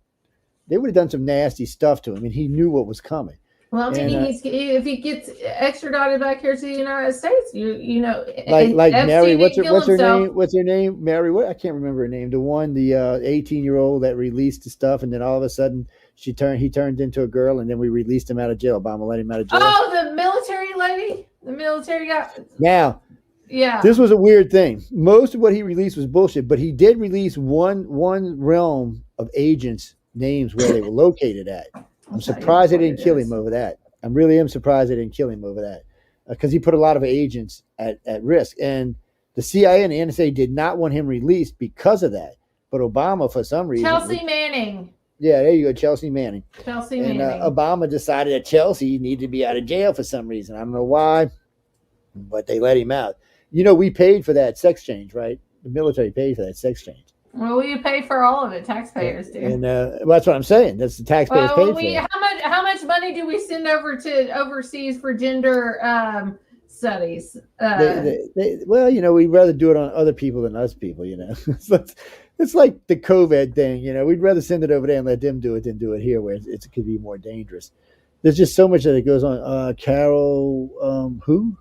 They would have done some nasty stuff to him, and he knew what was coming.
Well, I'm thinking if he gets extradited back here to the United States, you know,
like Mary, what's her
himself.
name? What's her name? Mary, what? I can't remember her name. The one, the 18-year-old that released the stuff, and then all of a sudden he turned into a girl, and then we released him out of jail. Obama let him out of jail.
Oh, the military lady, the military guy.
Now,
yeah,
this was a weird thing. Most of what he released was bullshit, but he did release one realm of agents' names where they were located at. I'm surprised they didn't kill him over that. I really am surprised they didn't kill him over that because he put a lot of agents at risk. And the CIA and the NSA did not want him released because of that. But Obama, for some reason.
Chelsea Manning.
Yeah, there you go, Chelsea Manning.
Chelsea
and,
Manning.
Obama decided that Chelsea needed to be out of jail for some reason. I don't know why, but they let him out. You know, we paid for that sex change, right? The military paid for that sex change.
Well, you pay for all of it. Taxpayers do.
And that's what I'm saying. That's the taxpayers paid for it.
How much money do we send over to overseas for gender studies?
Well, you know, we'd rather do it on other people than us people, you know. It's like the COVID thing, you know. We'd rather send it over there and let them do it than do it here where it could be more dangerous. There's just so much that it goes on. Carol, who?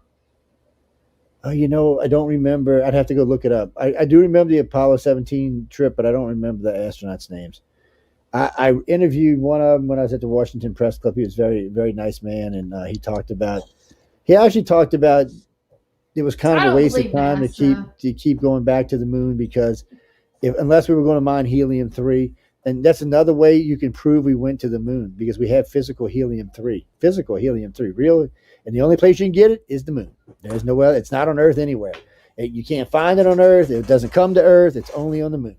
You know, I don't remember. I'd have to go look it up. I do remember the Apollo 17 trip, but I don't remember the astronauts' names. I interviewed one of them when I was at the Washington Press Club. He was a very, very nice man, and he actually talked about it was kind of a waste of time to keep going back to the moon because unless we were going to mine helium-3, and that's another way you can prove we went to the moon because we have physical helium-3, real. And the only place you can get it is the moon. There's nowhere. It's not on Earth anywhere. You can't find it on Earth. It doesn't come to Earth. It's only on the moon.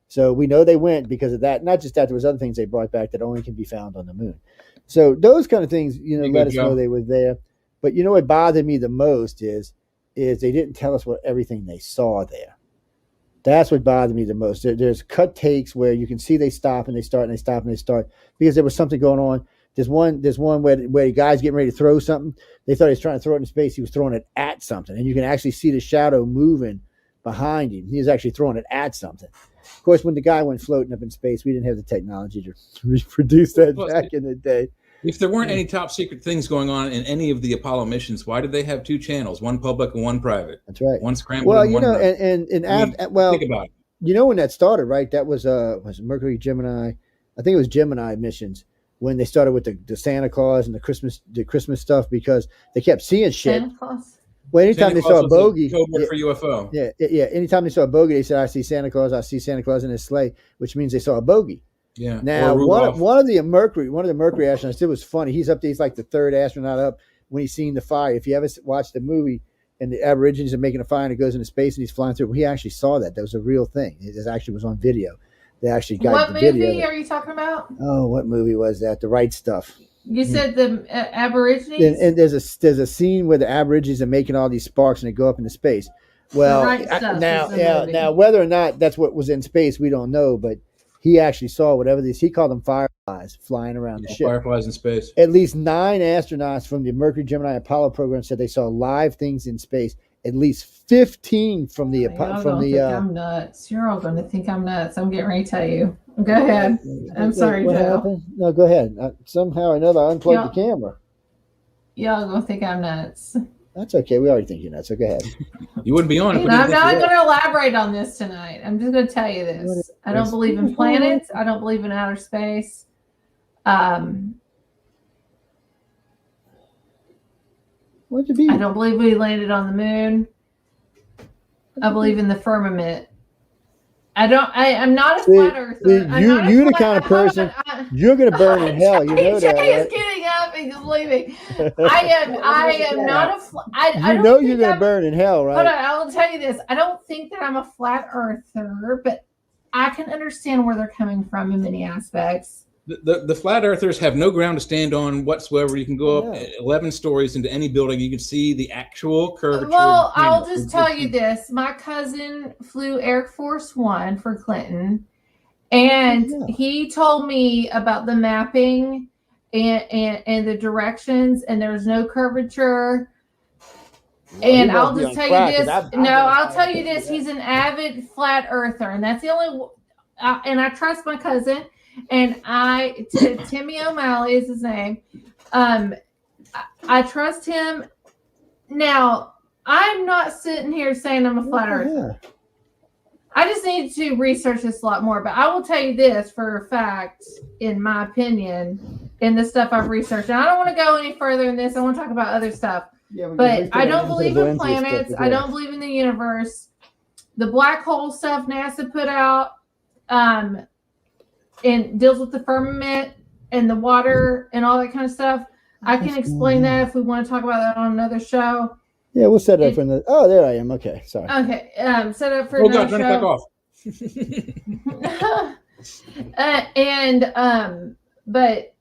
So we know they went because of that. Not just that, there was other things they brought back that only can be found on the moon. So those kind of things, you know, let us know they were there. But you know what bothered me the most is they didn't tell us what everything they saw there. That's what bothered me the most. There's cut takes where you can see they stop and they start and they stop and they start because there was something going on. There's one where the guy's getting ready to throw something. They thought he was trying to throw it in space. He was throwing it at something. And you can actually see the shadow moving behind him. He was actually throwing it at something. Of course, when the guy went floating up in space, we didn't have the technology to reproduce that back in the day.
If there weren't any top secret things going on in any of the Apollo missions, why did they have two channels, one public and one private?
That's right.
One scrambled.
Well,
and
you
one
know,
think about it.
You know when that started, right? That was Mercury, Gemini. I think it was Gemini missions when they started with the Santa Claus and the Christmas stuff, because they kept seeing shit.
Santa Claus.
Well, anytime they saw a bogey,
code word for UFO.
Yeah. Anytime they saw a bogey, they said, "I see Santa Claus. I see Santa Claus in his sleigh," which means they saw a bogey.
Yeah.
Now, one of the Mercury astronauts, it was funny. He's up there. He's like the third astronaut up when he's seen the fire. If you ever watched the movie and the Aborigines are making a fire and it goes into space and he's flying through, he actually saw that. That was a real thing. It actually was on video. They actually got the video.
What movie are you talking about?
Oh, what movie was that? The Right Stuff.
You said the Aborigines?
And there's a scene where the Aborigines are making all these sparks and they go up into space. Well, now whether or not that's what was in space, we don't know, but he actually saw whatever these. He called them fireflies flying around the ship.
Fireflies in space.
At least 9 astronauts from the Mercury, Gemini, Apollo program said they saw live things in space. At least 15 from the
I'm nuts. You're all going to think I'm nuts. I'm getting ready to tell you. Go ahead. I'm sorry,
what
Joe.
happened? No, go ahead. Somehow or another, I unplugged the camera.
Y'all going to think I'm nuts.
That's okay. We already think you're nuts. So go ahead.
You wouldn't be on it.
I'm not going to elaborate on this tonight. I'm just going to tell you this. I don't believe in planets. I don't believe in outer space.
What'd you be?
I don't believe we landed on the moon. I believe in the firmament. I'm not a flat earther.
You're the kind of person, you're going to burn in hell. You know that, right?
He's getting up and just leaving. I am not a flat.
You know you're going to burn in hell, right?
Hold on, I will tell you this. I don't think that I'm a flat earther, but I can understand where they're coming from in many aspects.
The flat earthers have no ground to stand on whatsoever. You can go up 11 stories into any building. You can see the actual curvature.
Well, I'll just tell you this. My cousin flew Air Force One for Clinton, and he told me about the mapping and the directions, and there's no curvature. And I'll just tell you this. I'll tell you this. He's an avid flat earther, and that's the only. And I trust my cousin. And Timmy O'Malley is his name. I trust him. Now, I'm not sitting here saying I'm a flat earther. I just need to research this a lot more. But I will tell you this for a fact, in my opinion, in the stuff I've researched. And I don't want to go any further in this. I want to talk about other stuff. But I don't believe in planets. I don't believe in the universe. The black hole stuff NASA put out. And deals with the firmament and the water and all that kind of stuff. I can explain that if we want to talk about that on another show.
Yeah, we'll set it up for another. Oh, there I am. Okay, sorry.
Okay, set up for another show.
Back off.
But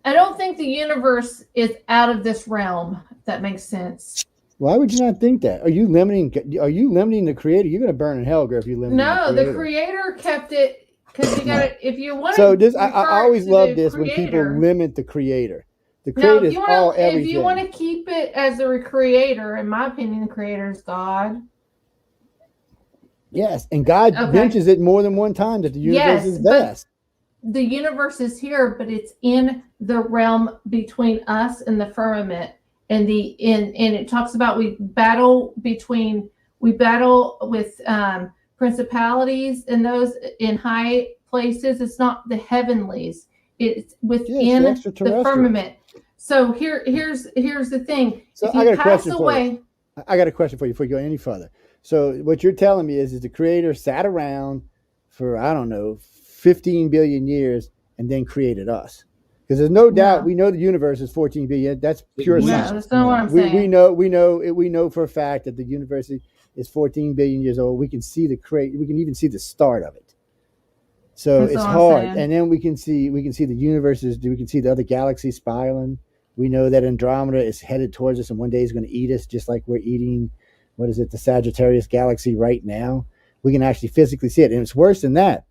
I don't think the universe is out of this realm. If that makes sense.
Why would you not think that? Are you limiting the creator? You're going to burn in hell, girl, if you limit.
No, the creator kept it because you got to. If you want.
So this, I always love this when people limit the creator. The creator is all everything.
If you want to keep it as the creator, in my opinion, the creator is God.
Yes, and God mentions it more than one time that the universe is vast.
The universe is here, but it's in the realm between us and the firmament. And it talks about we battle with principalities and those in high places. It's not the heavenlies. It's within the firmament. So here's the thing.
So I got a question for you. I got a question for you before you go any further. So what you're telling me is the creator sat around for, I don't know, 15 billion years and then created us. Because there's no doubt we know the universe is 14 billion. That's pure science.
That's not what I'm saying.
We know for a fact that the universe is 14 billion years old. We can see we can even see the start of it. So it's hard. And then we can see the universes. We can see the other galaxies spiraling. We know that Andromeda is headed towards us, and one day is going to eat us, just like we're eating. What is it? The Sagittarius galaxy right now. We can actually physically see it, and it's worse than that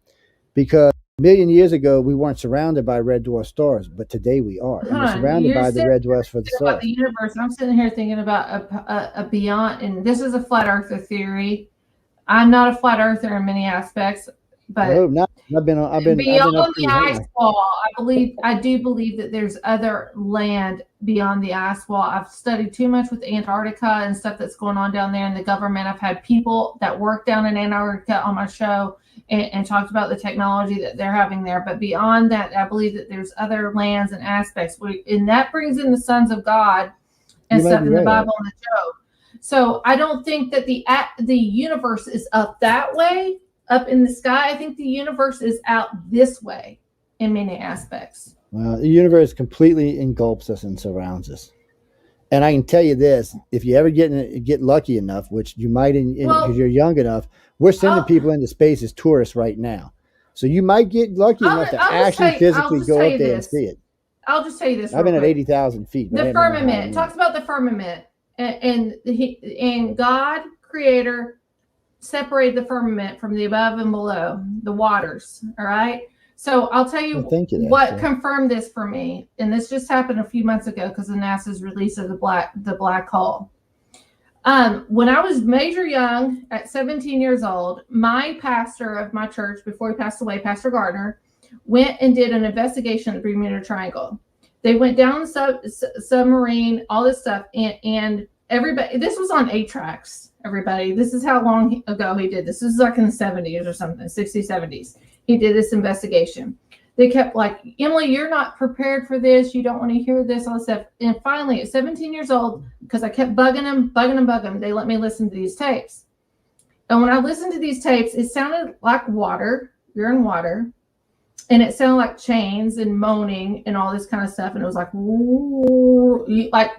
because A million years ago, we weren't surrounded by red dwarf stars, but today we are. And we're surrounded by the red dwarfs for the
about
sun.
the universe. I'm sitting here thinking about a beyond, and this is a flat earther theory. I'm not a flat earther in many aspects, but
I hope not. I've been
beyond
up
the ice wall, I do believe that there's other land beyond the ice wall. I've studied too much with Antarctica and stuff that's going on down there in the government. I've had people that work down in Antarctica on my show and talked about the technology that they're having there. But beyond that, I believe that there's other lands and aspects, and that brings in the sons of God and stuff in the Bible and the Job. So I don't think that the universe is up that way, up in the sky. I think the universe is out this way in many aspects.
Well, the universe completely engulfs us and surrounds us. And I can tell you this: if you ever get lucky enough, which you might, because you're young enough, we're sending people into space as tourists right now. So you might get lucky enough to actually physically go up there and see it.
I'll just tell you this.
I've been at 80,000 feet.
The firmament talks about the firmament, and God, Creator, separated the firmament from the above and below, the waters. All right. So I'll tell you what confirmed this for me, and this just happened a few months ago because of NASA's release of the black hole. When I was major young, at 17 years old, my pastor of my church, before he passed away, Pastor Gardner, went and did an investigation of the Bermuda Triangle. They went down the submarine, all this stuff, and everybody. This was on 8 tracks. Everybody, this is how long ago he did this. This is like in the 70s or something, 60s, 70s. He did this investigation. They kept like, Emily, you're not prepared for this. You don't want to hear this, all this stuff. And finally, at 17 years old, because I kept bugging them, they let me listen to these tapes. And when I listened to these tapes, it sounded like water. You're in water. And it sounded like chains and moaning and all this kind of stuff. And it was like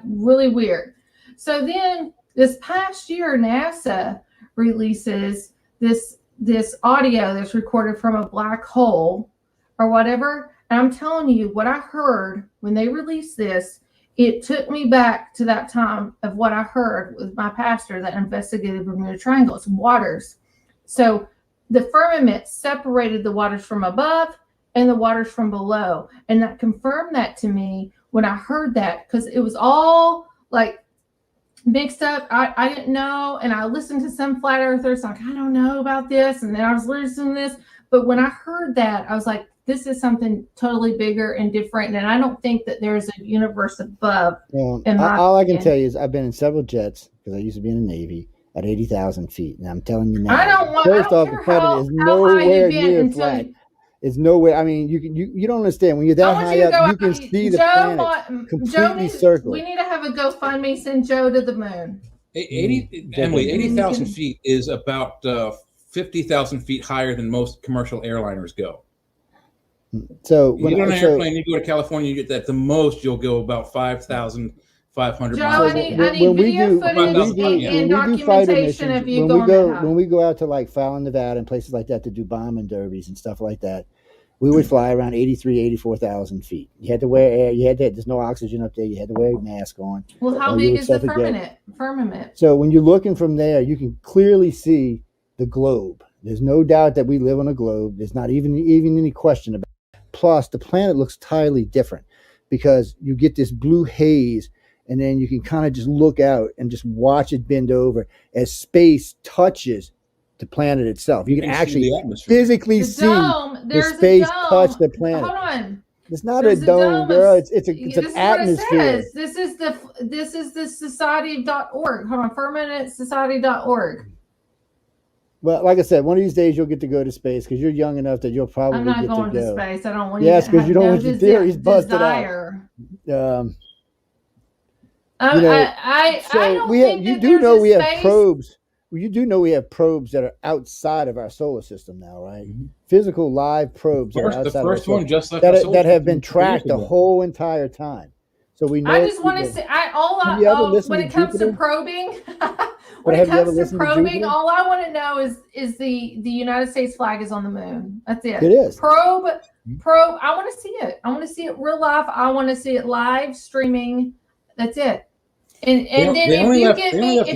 really weird. So then this past year, NASA releases this audio that's recorded from a black hole or whatever. And I'm telling you, what I heard when they released this, it took me back to that time of what I heard with my pastor that investigated the Bermuda Triangle. It's waters. So the firmament separated the waters from above and the waters from below. And that confirmed that to me when I heard that, because it was all like mixed up. I didn't know. And I listened to some flat earthers like, I don't know about this. And then I was listening to this. But when I heard that, I was like, this is something totally bigger and different. And I don't think that there's a universe above.
Well, all I can tell you is I've been in several jets because I used to be in the Navy at 80,000 feet. And I'm telling you now, first off, the planet is nowhere near flat. It's nowhere. I mean, you don't understand. When you're that high up, you can see the planet completely circled.
We need to have a GoFundMe, send Joe to the moon.
80,000 feet is about 50,000 feet higher than most commercial airliners go.
So
when you get on an airplane, you go to California, you get that. The most you'll go about 5,500 miles.
I need video footage and documentation of you going out.
When we go out to like Fallon, Nevada, and places like that to do bombing derbies and stuff like that, we would fly around 84,000 feet. You had to wear air. There's no oxygen up there. You had to wear a mask on.
Well, how big is the firmament?
So when you're looking from there, you can clearly see the globe. There's no doubt that we live on a globe. There's not even any question about it. Plus, the planet looks entirely different because you get this blue haze, and then you can kind of just look out and just watch it bend over as space touches the planet itself. You can actually physically see the space touch the planet.
Hold on.
It's not a dome, girl. It's an atmosphere.
This is the society.org. Hold on, firmamentssociety.org.
Well, like I said, one of these days you'll get to go to space because you're young enough that you'll probably get to go.
I'm not going to space. I don't want.
Yes, because you don't want your theories busted out. You do know we have probes. You do know we have probes that are outside of our solar system now, right? Mm-hmm. Physical live probes that are outside
the first
of our
one just left
that have been tracked the whole entire time. So we know.
I just want to say, when it comes to probing, all I want to know is the United States flag is on the moon. That's it.
It is.
Probe. I want to see it. I want to see it real life. I want to see it live streaming. That's it. And then if you get me at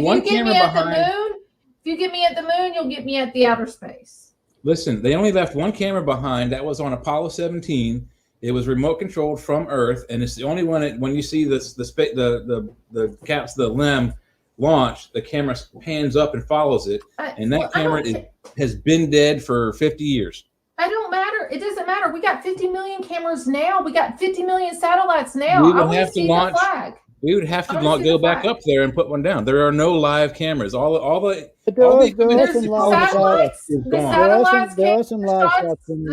the moon, you'll get me at the outer space.
Listen, they only left one camera behind. That was on Apollo 17. It was remote controlled from Earth, and it's the only one when you see the LEM launch, the camera pans up and follows it, and that camera has been dead for 50 years.
I don't matter. It doesn't matter. We got 50 million cameras now. We got 50 million satellites now.
We
I
would
want
have
to
to
see
launch.
the flag.
We would have to go back up there and put one down. There are no live cameras. All the
There are
There's
some live shots.
The satellites
There are
can't
some
get the
live
shots.
shots in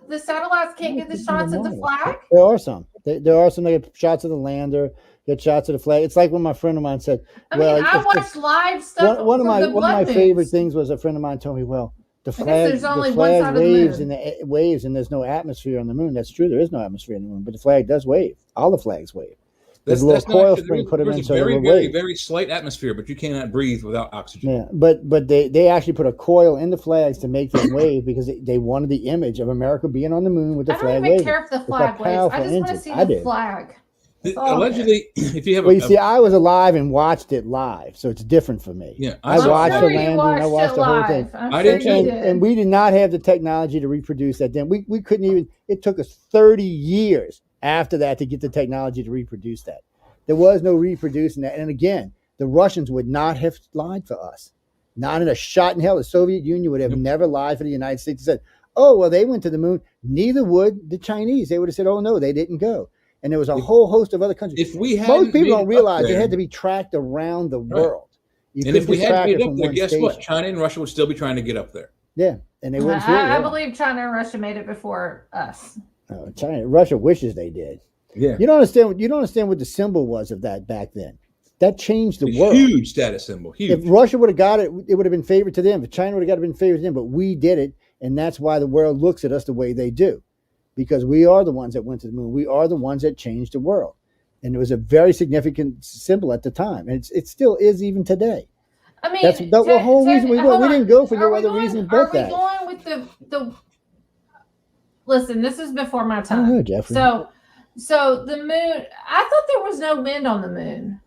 The satellites can't get the shots of the flag.
There are some. There are some. They get shots of the lander, get shots of the flag. It's like when my friend of mine said,
I watched live stuff.
One of my
blood
favorite
moons.
things was a friend of mine told me, well, the
I guess
flag
there's only one side of the
waves
moon.
and waves, and there's no atmosphere on the moon. That's true. There is no atmosphere on the moon, but the flag does wave. All the flags wave. There's a little coil spring put them in, so
very,
they will
very,
wave.
very slight atmosphere, but you cannot breathe without oxygen.
Yeah, but they actually put a coil in the flags to make them wave because they wanted the image of America being on the moon with the flag
I don't even
waving.
care if the
It's a
flag waves. I
powerful
just want to
engine.
see
I
the
did.
flag. That's all.
Allegedly, if you have
Well, you see, I was alive and watched it live, so it's different for me.
Yeah,
I watched the
you
landing. I watched
watched it
the whole
live.
thing.
I'm
I
sure
did
you
too.
did.
And we did not have the technology to reproduce that then. We couldn't even. It took us 30 years after that to get the technology to reproduce that. There was no reproducing that. And again, the Russians would not have lied for us. Not in a shot in hell. The Soviet Union would have never lied for the United States and said, oh, well, they went to the moon. Neither would the Chinese. They would have said, oh, no, they didn't go. And there was a whole host of other countries.
If we
Most people don't realize
there,
they had to be tracked around the world. You
and if
couldn't
we
just
had
track
to
it
get
from
up there,
one
guess
station.
what? China and Russia would still be trying to get up there.
Yeah, and they wouldn't feel it.
I believe China and Russia made it before us.
Russia wishes they did.
Yeah.
You don't understand. You don't understand what the symbol was of that back then. That changed the world.
Huge status symbol. Huge.
If Russia would have got it, it would have been favored to them. If China would have got it, been favored to them. But we did it, and that's why the world looks at us the way they do, because we are the ones that went to the moon. We are the ones that changed the world, and it was a very significant symbol at the time, and it still is even today.
I mean,
that's the whole reason we went. We didn't go for no other reason but
Are we
that.
going with the? Listen, this is before my time.
Go ahead, Jeffrey.
So the moon. I thought there was no wind on the moon.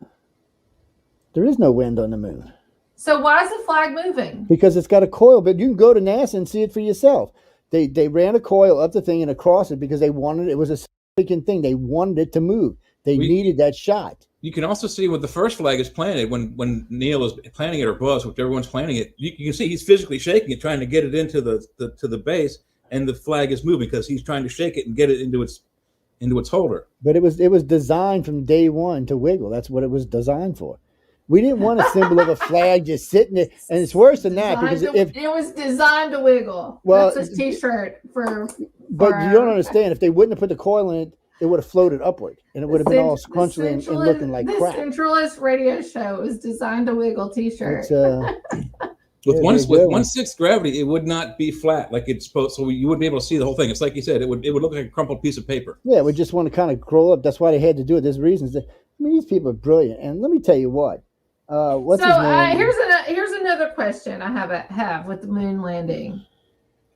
There is no wind on the moon.
So why is the flag moving?
Because it's got a coil, but you can go to NASA and see it for yourself. They ran a coil up the thing and across it because they wanted it was a significant thing. They wanted it to move. They needed that shot.
You can also see when the first flag is planted, when Neil is planting it or Buzz, whichever one's planting it, you can see he's physically shaking it, trying to get it into the base, and the flag is moving because he's trying to shake it and get it into its holder.
But it was designed from day one to wiggle. That's what it was designed for. We didn't want a symbol of a flag just sitting there, and it's worse than that because if
it was designed to wiggle.
Well,
that's a T-shirt for.
But you don't understand. If they wouldn't have put the coil in it, it would have floated upward, and it would have been all scrunchy and looking like crap.
The Centralist radio show is designed to wiggle T-shirt.
With 1/6 gravity, it would not be flat like it's supposed. So you wouldn't be able to see the whole thing. It's like you said, it would look like a crumpled piece of paper.
Yeah, we just want to kind of crawl up. That's why they had to do it. There's reasons. These people are brilliant. And let me tell you what. What's his name?
Here's another question I have with the moon landing.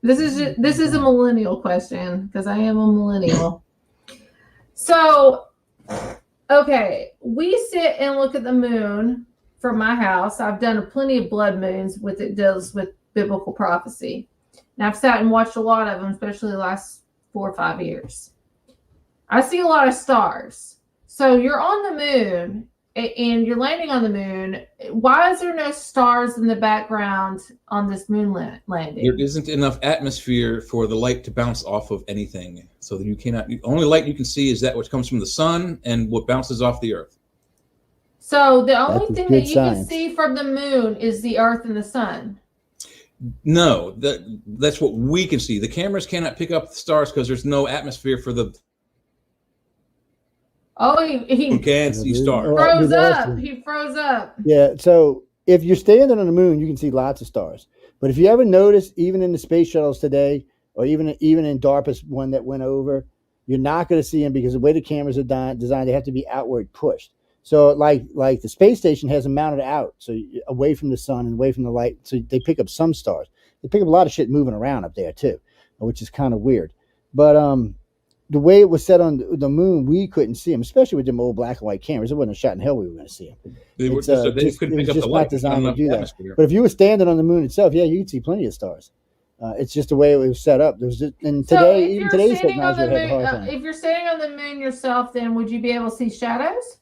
This is a millennial question because I am a millennial. So, okay, we sit and look at the moon from my house. I've done plenty of blood moons with it deals with biblical prophecy. And I've sat and watched a lot of them, especially the last 4 or 5 years. I see a lot of stars. So you're on the moon and you're landing on the moon. Why is there no stars in the background on this moon landing?
There isn't enough atmosphere for the light to bounce off of anything, so that you cannot. The only light you can see is that which comes from the sun and what bounces off the earth.
So the only thing that you can
science.
see from the moon is the earth and the sun.
No, that's what we can see. The cameras cannot pick up the stars because there's no atmosphere for the.
Oh, he
can't see stars.
froze up. He froze up.
Yeah, so if you're standing on the moon, you can see lots of stars. But if you ever notice, even in the space shuttles today, or even in DARPA's one that went over, you're not going to see them because the way the cameras are designed, they have to be outward pushed. So like the space station has them mounted out, so away from the sun and away from the light, so they pick up some stars. They pick up a lot of shit moving around up there too, which is kind of weird. But the way it was set on the moon, we couldn't see them, especially with them old black and white cameras. It wasn't a shot in hell we were going to see them.
They couldn't pick up the light.
Not designed to do that. But if you were standing on the moon itself, yeah, you could see plenty of stars. It's just the way it was set up. There's just, and today, even today's technology would have a hard time.
If you're standing on the moon yourself, then would you be able to see shadows?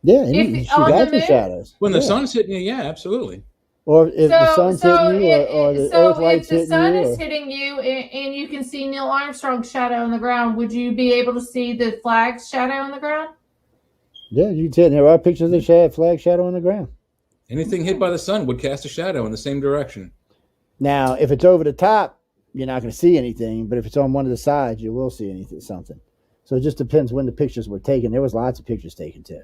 Yeah, and you got the shadows.
When the sun's hitting you, yeah, absolutely.
Or if the sun's hitting you, or the earth light's hitting you.
If the sun is hitting you and you can see Neil Armstrong's shadow on the ground, would you be able to see the flag's shadow on the ground?
Yeah, you can see it. There are pictures of the flag shadow on the ground.
Anything hit by the sun would cast a shadow in the same direction.
Now, if it's over the top, you're not going to see anything. But if it's on one of the sides, you will see something. So it just depends when the pictures were taken. There was lots of pictures taken too.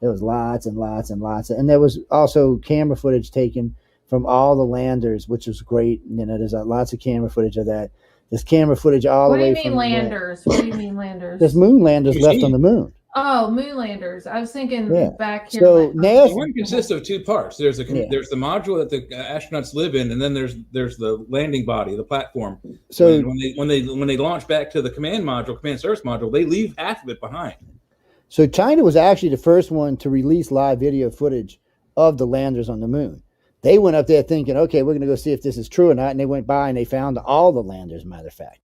There was lots and lots and lots. And there was also camera footage taken from all the landers, which was great. There's lots of camera footage of that. There's camera footage all the way from...
What do you mean landers?
There's moon landers left on the moon.
Oh, moon landers. I was thinking back here.
So
the one consists of two parts. There's the module that the astronauts live in, and then there's the landing body, the platform. So when they launch back to the command service module, they leave half of it behind.
So China was actually the first one to release live video footage of the landers on the moon. They went up there thinking, okay, we're going to go see if this is true or not. And they went by and they found all the landers, matter of fact.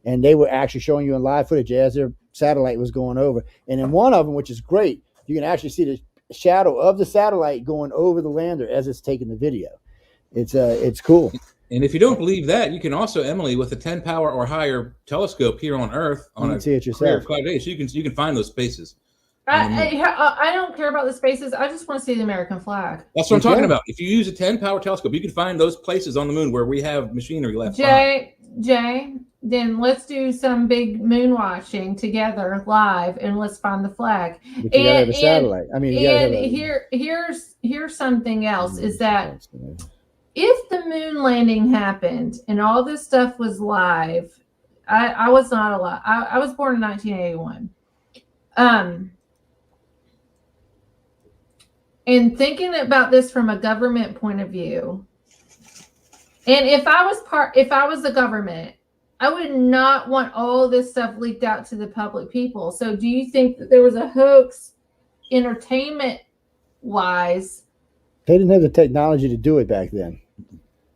And they were actually showing you in live footage as their satellite was going over. And in one of them, which is great, you can actually see the shadow of the satellite going over the lander as it's taking the video. It's cool.
And if you don't believe that, you can also, Emily, with a 10 power or higher telescope here on Earth on a
see it yourself.
5 days, you can find those spaces.
I don't care about the spaces. I just want to see the American flag.
That's what I'm talking about. If you use a 10 power telescope, you can find those places on the moon where we have machinery left behind.
Jay, then let's do some big moon watching together live, and let's find the flag.
But you gotta have a satellite. I mean,
here's something else: is that if the moon landing happened and all this stuff was live, I was not alive. I was born in 1981. And thinking about this from a government point of view, and if I was the government, I would not want all this stuff leaked out to the public people. So do you think that there was a hoax entertainment wise?
They didn't have the technology to do it back then.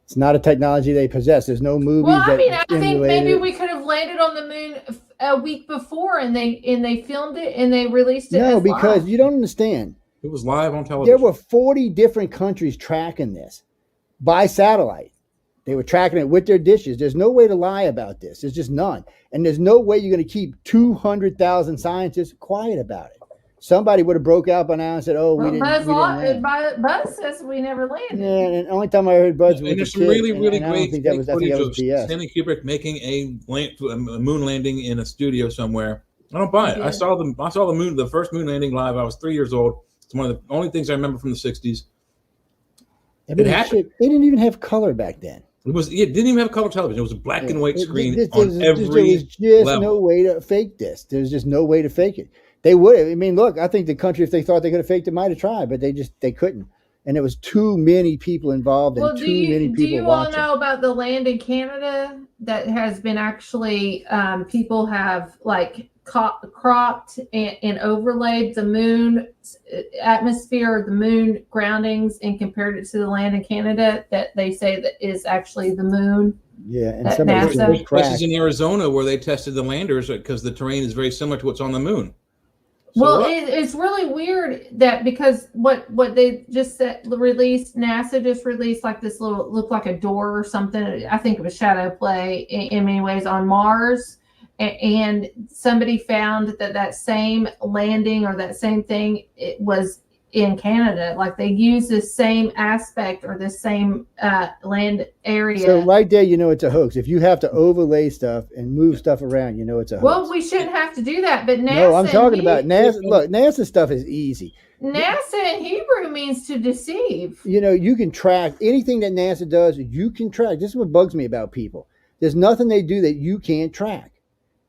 It's not a technology they possess. There's no movies.
Well, I mean, I think maybe we could have landed on the moon a week before, and they filmed it and they released it.
No, because you don't understand.
It was live on television.
There were 40 different countries tracking this by satellite. They were tracking it with their dishes. There's no way to lie about this. There's just none. And there's no way you're going to keep 200,000 scientists quiet about it. Somebody would have broke out by now and said, we didn't land.
Buzz says we never landed.
Yeah, and the only time I heard Buzz was
and there's some really great footage of Stanley Kubrick making a moon landing in a studio somewhere. I don't buy it. I saw the first moon landing live. I was 3 years old. It's one of the only things I remember from the 60s.
They didn't even have color back then.
It didn't even have color television. It was a black and white screen on every level.
There was just no way to fake this. There's just no way to fake it. They would have. I mean, look, I think the country, if they thought they could have faked it, might have tried, but they couldn't. And there was too many people involved and too many people watching.
Do you all know about the land in Canada that has been actually people have like cropped and overlaid the moon atmosphere, the moon groundings, and compared it to the land in Canada that they say that is actually the moon.
Yeah, and
there's places in Arizona where they tested the landers because the terrain is very similar to what's on the moon.
So it's really weird that because what they just NASA just released like this little, looked like a door or something. I think it was shadow play in many ways on Mars. And somebody found that same landing or that same thing, it was in Canada. Like they use the same aspect or the same land area.
So right there, it's a hoax. If you have to overlay stuff and move stuff around, it's a hoax.
Well, we shouldn't have to do that. But NASA.
No, I'm talking about NASA. Look, NASA stuff is easy.
NASA in Hebrew means to deceive.
You can track anything that NASA does. You can track. This is what bugs me about people. There's nothing they do that you can't track.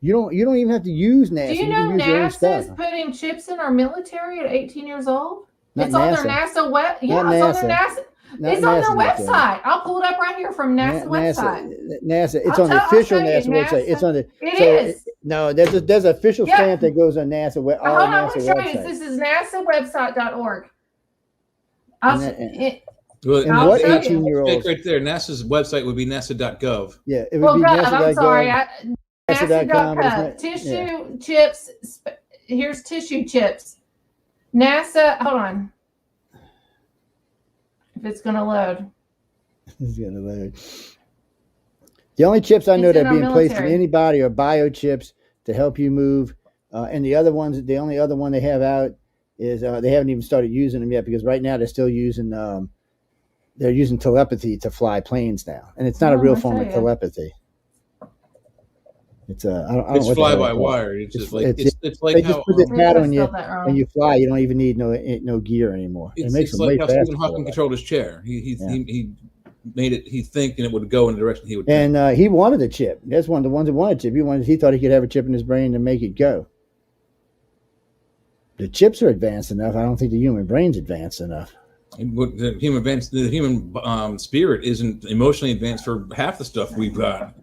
You don't even have to use NASA.
Do you know NASA is putting chips in our military at 18 years old? It's on their NASA web. Yeah, it's on their NASA. It's on their website. I'll pull it up right here from NASA website.
NASA. It's on the official NASA website. It's on the.
It is.
No, there's an official stamp that goes on NASA.
Hold on, I want to show you. This is NASAwebsite.org.
Well,
And what 18-year-olds?
Right there, NASA's website would be nasa.gov.
Yeah, it would be
Gov,
NASA.gov.
I'm sorry.
NASA.com.
NASA.gov. Tissue chips. Here's tissue chips. NASA. Hold on. If it's going to load.
It's going to load. The only chips I know that are being placed in anybody are biochips to help you move. And the other ones, the only other one they have out is they haven't even started using them yet because right now they're still using telepathy to fly planes now, and it's not a real form of telepathy. It's
it's fly by wire. It's just like it's like
they
how
just put this hat on you and you fly. You don't even need no gear anymore. It makes them way
like how
faster.
Stephen Hawking controlled his chair. He made it. He think and it would go in the direction he would.
And he wanted a chip. That's one of the ones that wanted a chip. He thought he could have a chip in his brain to make it go. The chips are advanced enough. I don't think the human brain's advanced enough.
The human spirit isn't emotionally advanced for half the stuff we've got.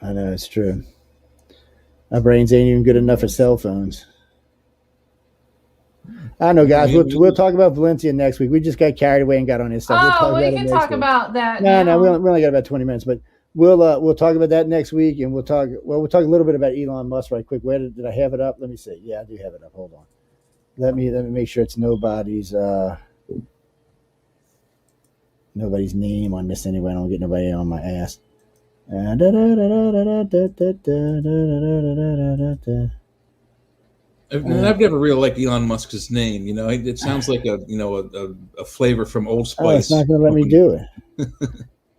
I know, it's true. Our brains ain't even good enough for cell phones. I know, guys. We'll talk about Valencia next week. We just got carried away and got on this stuff.
We can talk about that.
No, we only got about 20 minutes, but we'll talk about that next week, and we'll talk a little bit about Elon Musk right quick. Where did I have it up? Let me see. Yeah, I do have it up. Hold on. Let me make sure it's nobody's name on this anyway. I don't get nobody on my ass.
I've never really liked Elon Musk's name. It sounds like a flavor from Old Spice.
Oh, it's not going to let me do it.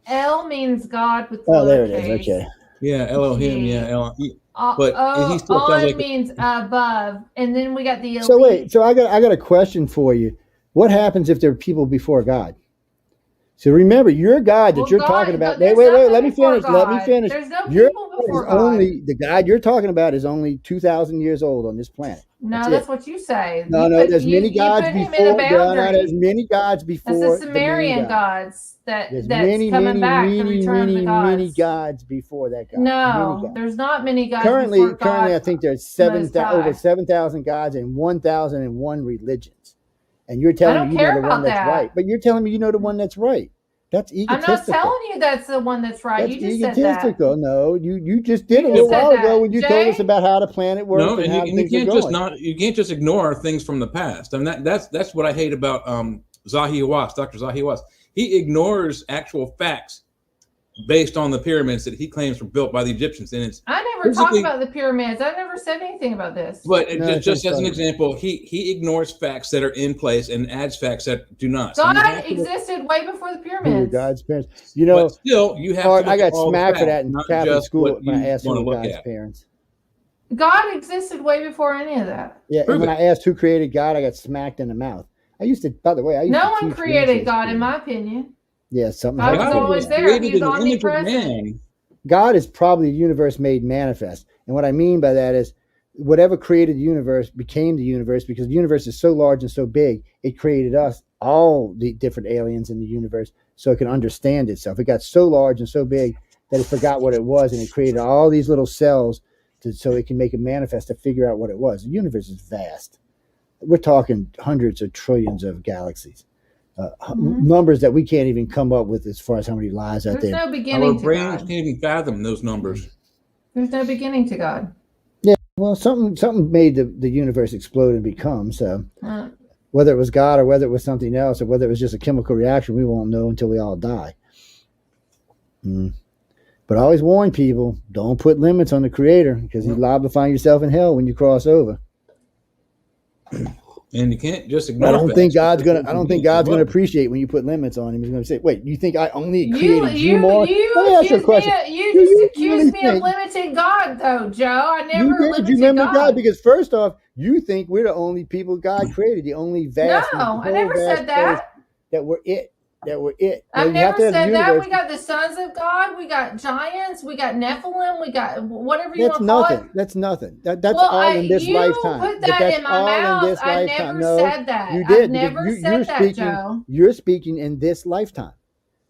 L means God with
there it is. Okay.
Yeah, Elohim. Yeah, Elohim. But he still sounds like
means above, and then we got the elite.
So wait, I got a question for you. What happens if there are people before God? So remember, your God that you're talking about. Wait. Let me finish.
There's no people before God.
Only the God you're talking about is only 2,000 years old on this planet.
No, that's what you say.
No, there's many gods before. There's many gods before.
That's the Sumerian gods that's coming back.
Many gods before that God.
No, there's not many gods.
Currently,
God
I think there's over 7,000 gods and 1,001 religions. And you're telling me you know the one that's right. But you're telling me you know the one that's right. That's egotistical.
I'm not telling you that's the one that's right.
That's
you just
egotistical.
said that.
No, you just did a little while ago when you told us about how the planet works.
No,
and how
you can't just ignore things from the past. I mean that's what I hate about Zahi Hawass, Dr. Zahi Hawass. He ignores actual facts based on the pyramids that he claims were built by the Egyptians. And
I never talked about the pyramids. I never said anything about this.
But just as an example, he ignores facts that are in place and adds facts that do not.
God existed way before the pyramids.
God's parents.
But still, you have to.
I got smacked for that in Catholic school when I asked who were God's parents.
God existed way before any of that.
Yeah, and when I asked who created God, I got smacked in the mouth. By the way,
no one created God, in my opinion.
Yeah, something.
God was always there. He was omnipresent.
God is probably the universe made manifest. And what I mean by that is whatever created the universe became the universe because the universe is so large and so big, it created us, all the different aliens in the universe, so it can understand itself. It got so large and so big that it forgot what it was, and it created all these little cells so it can make it manifest to figure out what it was. The universe is vast. We're talking hundreds of trillions of galaxies. Numbers that we can't even come up with as far as how many lives out there.
There's no beginning
Our brains can't even fathom those numbers.
There's no beginning to God.
Yeah, well, something made the universe explode and become. So whether it was God or whether it was something else or whether it was just a chemical reaction, we won't know until we all die. But I always warn people, don't put limits on the Creator because you're liable to find yourself in hell when you cross over.
And you can't just ignore.
I don't think God's gonna appreciate when you put limits on him. He's gonna say, "Wait, you think I only created you more?" Let me ask you a question.
You just accused me of limiting God, though, Joe. I never limited
you limit God because first off, you think we're the only people God created, the only vast.
No, I never said that.
That we're it.
I've never said that. We got the sons of God. We got giants. We got Nephilim. We got whatever you want to call it.
That's nothing. That's all in this lifetime.
You put that in my mouth. I never said that.
You did.
I never said that, Joe.
You're speaking in this lifetime.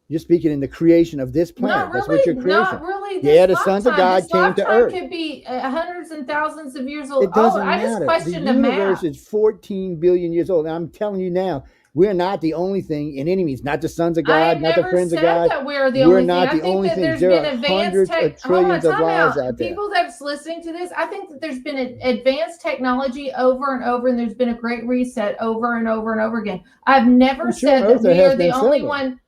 You're speaking in the creation of this planet. That's what you're creating.
Not really.
The sons of God came to earth.
Could be hundreds and thousands of years old.
It doesn't matter.
I just questioned
the
the
universe is 14 billion years old. And I'm telling you now, We're not the only thing in any means. Not the sons of God, not the friends of God.
That we're the only
not
thing.
the only thing.
There's
There
been
are
advanced
hundreds of trillions of lives out there.
People that's listening to this, I think that there's been advanced technology over and over, and there's been a great reset over and over and over again. I've never said that we are the only one.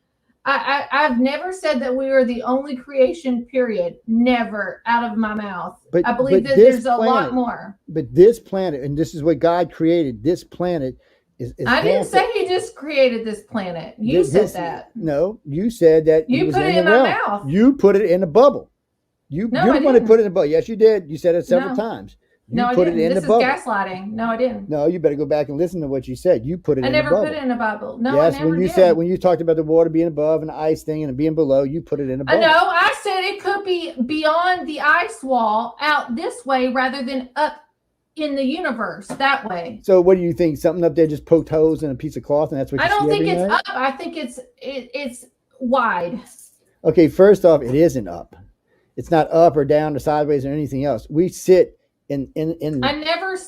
I've never said that we are the only creation, period. Never out of my mouth.
But,
I believe that there's a lot more.
But this planet, and this is what God created, this planet is
I didn't say he just created this planet. You said that.
No, you said that
you put it in my mouth.
You put it in a bubble. You're the one that put it in a bubble. Yes, you did. You said it several times. You put it in the bubble.
This is gaslighting. No, I didn't.
No, you better go back and listen to what you said. You put it in the bubble.
I never put it in a bubble. No,
yes,
I never
did. When you talked about the water being above and the ice thing and being below, you put it in a bubble.
No, I said it could be beyond the ice wall out this way rather than up in the universe that way.
So what do you think? Something up there just poked holes in a piece of cloth and that's what you see
I don't think it's
every night?
up. I think it's wide.
Okay, first off, it isn't up. It's not up or down or sideways or anything else. We sit in.
I never.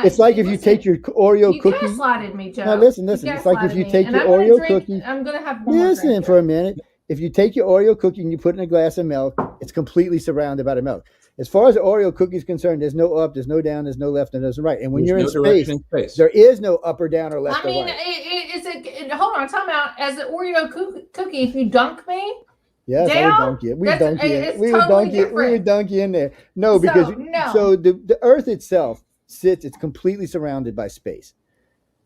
It's like if you take your Oreo cookie.
You gaslighted me, Joe.
Now listen. It's like if you take your Oreo cookie.
I'm gonna have one.
Listen for a minute. If you take your Oreo cookie and you put it in a glass of milk, it's completely surrounded by the milk. As far as the Oreo cookie is concerned, there's no up, there's no down, there's no left, and there's no right. And when you're in space, there is no up or down or left or right.
Hold on, time out. As an Oreo cookie, if you dunk me.
Yes, I would dunk you. We would dunk you in there. No, because the Earth itself it's completely surrounded by space.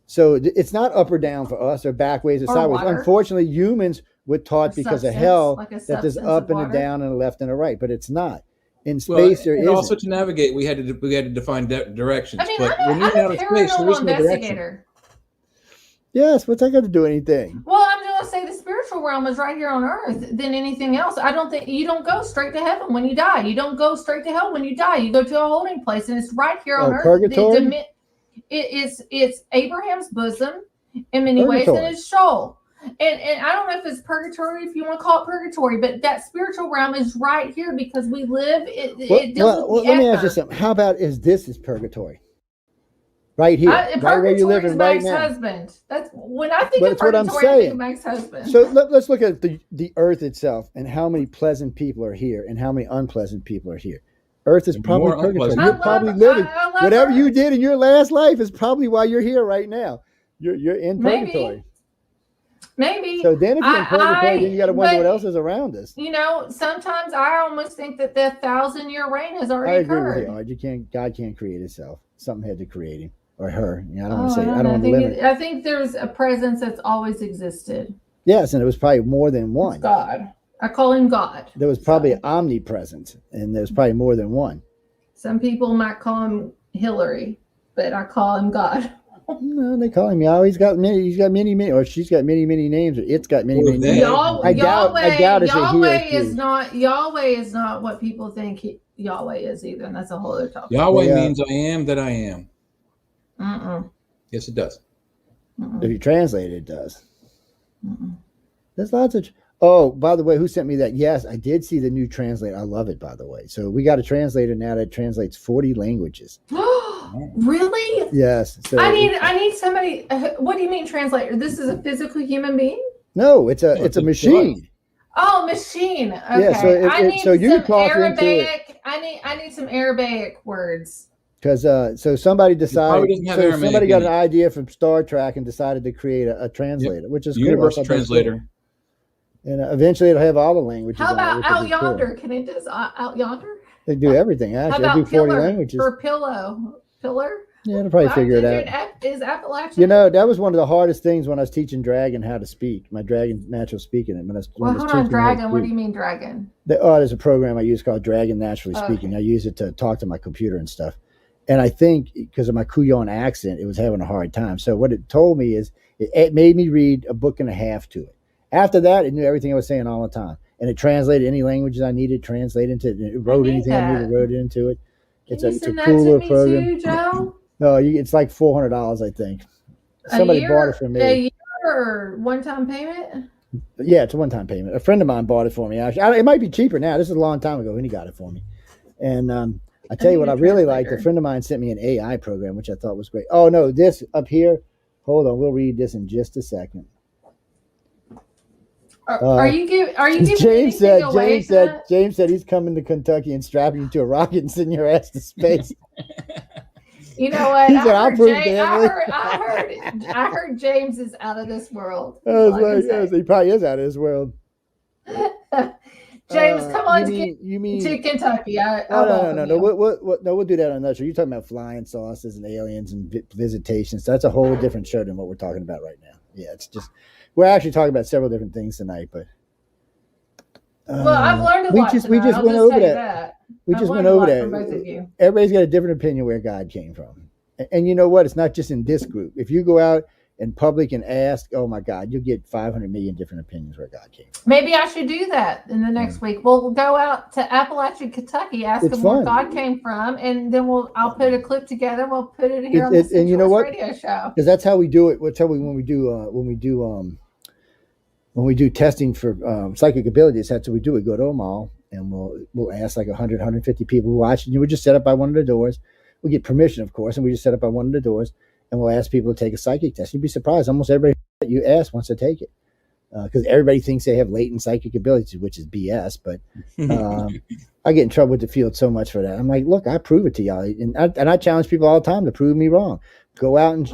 So it's not up or down for us or backwards or sideways.
Water.
Unfortunately, humans were taught because of hell that there's up and a
water.
down and a left and a right, but it's not. In space, there is.
Also, to navigate, we had to define directions.
I mean,
but
I'm a paranormal investigator.
Yes, what's that got to do with anything?
Well, I'm going to say the spiritual realm is right here on earth than anything else. I don't think you don't go straight to heaven when you die. You don't go straight to hell when you die. You go to a holding place, and it's right here on earth.
Purgatory?
It's Abraham's bosom in many ways, and it's Sheol. And I don't know if it's purgatory, if you want to call it purgatory, but that spiritual realm is right here because we live.
Let me ask you something. How about this is purgatory? Right here, right where you're living right now.
Husband. That's when I think of purgatory, I think of Mike's husband.
So let's look at the earth itself and how many pleasant people are here and how many unpleasant people are here. Earth is probably purgatory. You're probably living whatever you did in your last life is probably why you're here right now. You're in purgatory.
Maybe.
So then if you're in purgatory, then you got to wonder what else is around us.
You know, sometimes I almost think that the 1,000-year reign has already occurred.
I agree with you. God can't create itself. Something had to create him. Or her. I don't want to say. I don't want to limit.
I think there's a presence that's always existed.
Yes, and it was probably more than one.
It's God. I call him God.
There was probably omnipresent, and there's probably more than one.
Some people might call him Hillary, but I call him God.
No, they call him Yahweh. He's got many, or she's got many names, or it's got many names.
I doubt Yahweh is not what people think Yahweh is either, and that's a whole other topic.
Yahweh means I am that I am. Yes, it does.
If you translate it, it does. There's lots of. Oh, by the way, who sent me that? Yes, I did see the new translator. I love it, by the way. So we got a translator now that translates 40 languages.
Really?
Yes. So
I need somebody. What do you mean translator? This is a physical human being?
No, it's a machine.
Oh, machine. Okay.
Yeah,
I need
so you
some
talk
Arabic.
into it.
I need some Arabic words.
Because so somebody decided, somebody got an idea from Star Trek and decided to create a translator, which is
universal translator.
And eventually it'll have all the languages.
How about Out Yonder? Can it do Out Yonder?
They do everything. Actually,
How about
they do 40 languages.
For pillar?
Yeah, they'll probably figure it out.
Is Appalachian?
You know, that was one of the hardest things when I was teaching Dragon how to speak. My Dragon natural speaking.
Hold on, Dragon. What do you mean, Dragon?
There's a program I use called Dragon Naturally Speaking. I use it to talk to my computer and stuff. And I think because of my Kuyon accent, it was having a hard time. So what it told me is it made me read a book and a half to it. After that, it knew everything I was saying all the time. And it translated any languages I needed, translated into it. It wrote anything I needed, wrote into it. It's a cooler program.
Too, Joe?
No, it's like $400, I think. Somebody bought it for me.
A year or one-time payment?
Yeah, it's a one-time payment. A friend of mine bought it for me. Actually, it might be cheaper now. This is a long time ago when he got it for me. And I tell you what I really liked. A friend of mine sent me an AI program, which I thought was great. Oh, no, this up here, Hold on, we'll read this in just a second.
Are you giving
James
anything
said,
away?
James said he's coming to Kentucky and strapping you to a rocket and sending your ass to space.
You know what?
He said, "I'll prove it to Emily."
I heard James is out of this world.
I was like, he probably is out of this world.
James, come on
you mean
to Kentucky.
No. We'll do that on another show. You're talking about flying saucers and aliens and visitations. That's a whole different show than what we're talking about right now. Yeah, it's just we're actually talking about several different things tonight, but
well, I've learned a lot.
We just went over that. We just went over that.
From both of you.
Everybody's got a different opinion where God came from, and you know what? It's not just in this group. If you go out in public and ask, oh my God, you'll get 500 million different opinions where God came from.
Maybe I should do that in the next week. We'll go out to Appalachian, Kentucky, ask them where God came from, and then I'll put a clip together. We'll put it here on the
and you know what?
radio show.
Because that's how we do it. We'll tell you when we do testing for psychic abilities. That's what we do. We go to a mall and we'll ask like 100, 150 people who watch, and you would just set up by one of the doors. We get permission, of course, and we just set up by one of the doors. And we'll ask people to take a psychic test. You'd be surprised. Almost everybody that you ask wants to take it because everybody thinks they have latent psychic abilities, which is BS. But I get in trouble with the field so much for that. I'm like, look, I prove it to y'all. And I challenge people all the time to prove me wrong. Go out and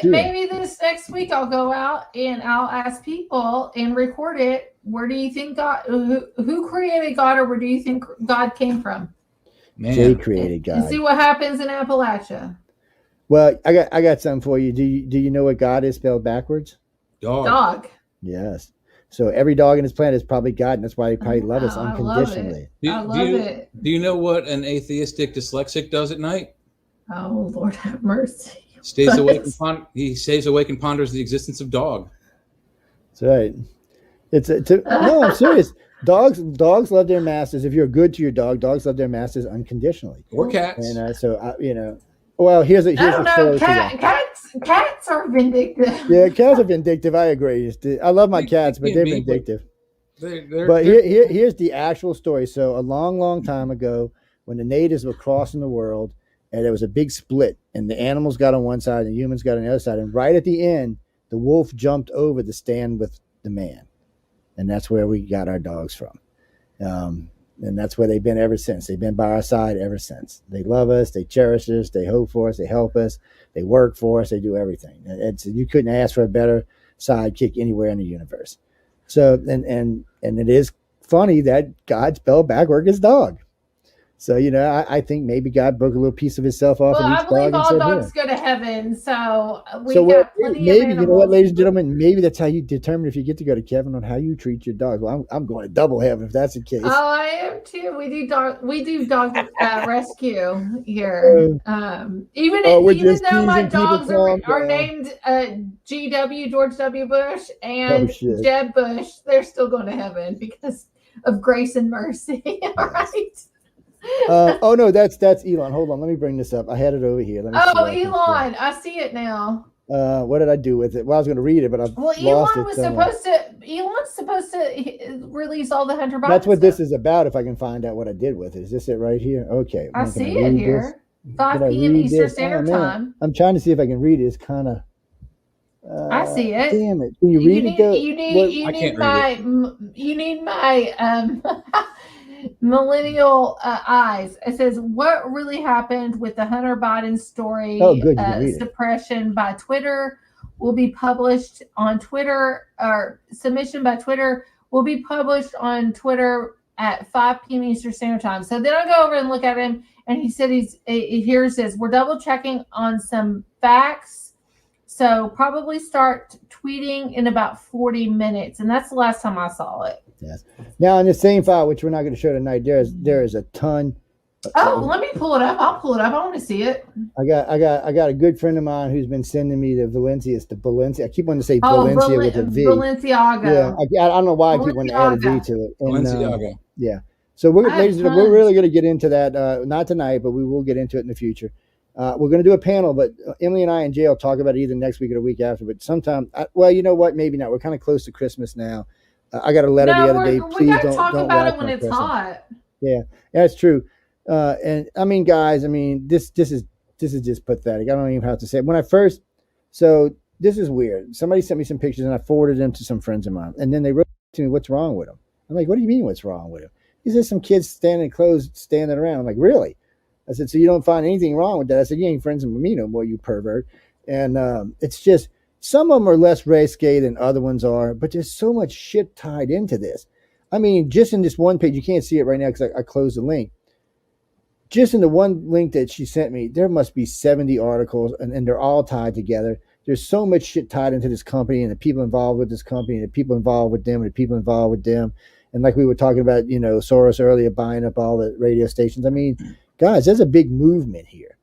maybe this next week I'll go out and I'll ask people and record it. Where do you think God, who created God, or where do you think God came from?
Jay created God.
And see what happens in Appalachia.
Well, I got something for you. Do you know what God is spelled backwards?
Dog.
Yes. So every dog in this planet is probably God, and that's why they probably love us unconditionally.
I love it.
Do you know what an atheistic dyslexic does at night?
Oh, Lord have mercy.
He stays awake and ponders the existence of dog.
That's right. No, I'm serious. Dogs love their masters. If you're good to your dog, dogs love their masters unconditionally.
Or cats.
And well, here's a story.
Cats are vindictive.
Yeah, cats are vindictive. I agree. I love my cats, but they're vindictive. Here's the actual story. So a long, long time ago, when the natives were crossing the world, and there was a big split, and the animals got on one side and the humans got on the other side, and right at the end, the wolf jumped over to stand with the man, and that's where we got our dogs from. And that's where they've been ever since. They've been by our side ever since. They love us. They cherish us. They hope for us. They help us. They work for us. They do everything. You couldn't ask for a better sidekick anywhere in the universe. So, and it is funny that God spelled backward as dog. So, I think maybe God broke a little piece of himself off of each dog.
I believe all dogs go to heaven. So we got plenty of animals.
You know what, ladies and gentlemen, maybe that's how you determine if you get to go to heaven, on how you treat your dog. Well, I'm going to double heaven if that's the case.
Oh, I am too. We do dog rescue here. Even though my dogs are named GW, George W. Bush, and Jeb Bush, they're still going to heaven because of grace and mercy. All right.
Oh no, that's Elon. Hold on, let me bring this up. I had it over here.
Elon, I see it now.
What did I do with it? Well, I was going to read it, but I've lost it.
Elon's supposed to release all the Hunter Biden
That's what
stuff.
This is about. If I can find out what I did with it, is this it right here? Okay,
I see it here. 5 p.m. Eastern Standard Time.
I'm trying to see if I can read it. It's kind of.
I see it.
Damn it! Can you read it?
You need my millennial eyes. It says, what really happened with the Hunter Biden story? Suppression by Twitter will be published on Twitter, or submission by Twitter will be published on Twitter at 5 p.m. Eastern Standard Time. So then I go over and look at him, and he said here it says, we're double checking on some facts. So probably start tweeting in about 40 minutes. And that's the last time I saw it.
Yes. Now in the same file, which we're not going to show tonight, there is a ton.
Let me pull it up. I'll pull it up. I want to see it.
I got a good friend of mine who's been sending me the Valencia. It's the Valencia. I keep wanting to say Valencia with a V.
Balenciaga.
Yeah, I don't know why I keep wanting to add a V to it.
Balenciaga.
Yeah. So we're really going to get into that. Not tonight, but we will get into it in the future. We're going to do a panel, but Emily and I and Jay will talk about it either next week or the week after. But sometime, you know what? Maybe not. We're kind of close to Christmas now. I got a letter the other day. Please don't
talk about it when it's
present.
hot.
Yeah, that's true. And I mean, guys, this is just pathetic. I don't even have to say it. When I first, so this is weird. Somebody sent me some pictures and I forwarded them to some friends of mine. And then they wrote to me, what's wrong with them? I'm like, what do you mean what's wrong with them? He said, some kids standing around. I'm like, really? I said, so you don't find anything wrong with that? I said, you ain't friends with me no more, you pervert. And it's just, some of them are less risque than other ones are, but there's so much shit tied into this. I mean, just in this one page, you can't see it right now because I closed the link. Just in the one link that she sent me, there must be 70 articles, and they're all tied together. There's so much shit tied into this company and the people involved with this company and the people involved with them and the people involved with them. And like we were talking about, Soros earlier buying up all the radio stations. I mean, guys, there's a big movement here.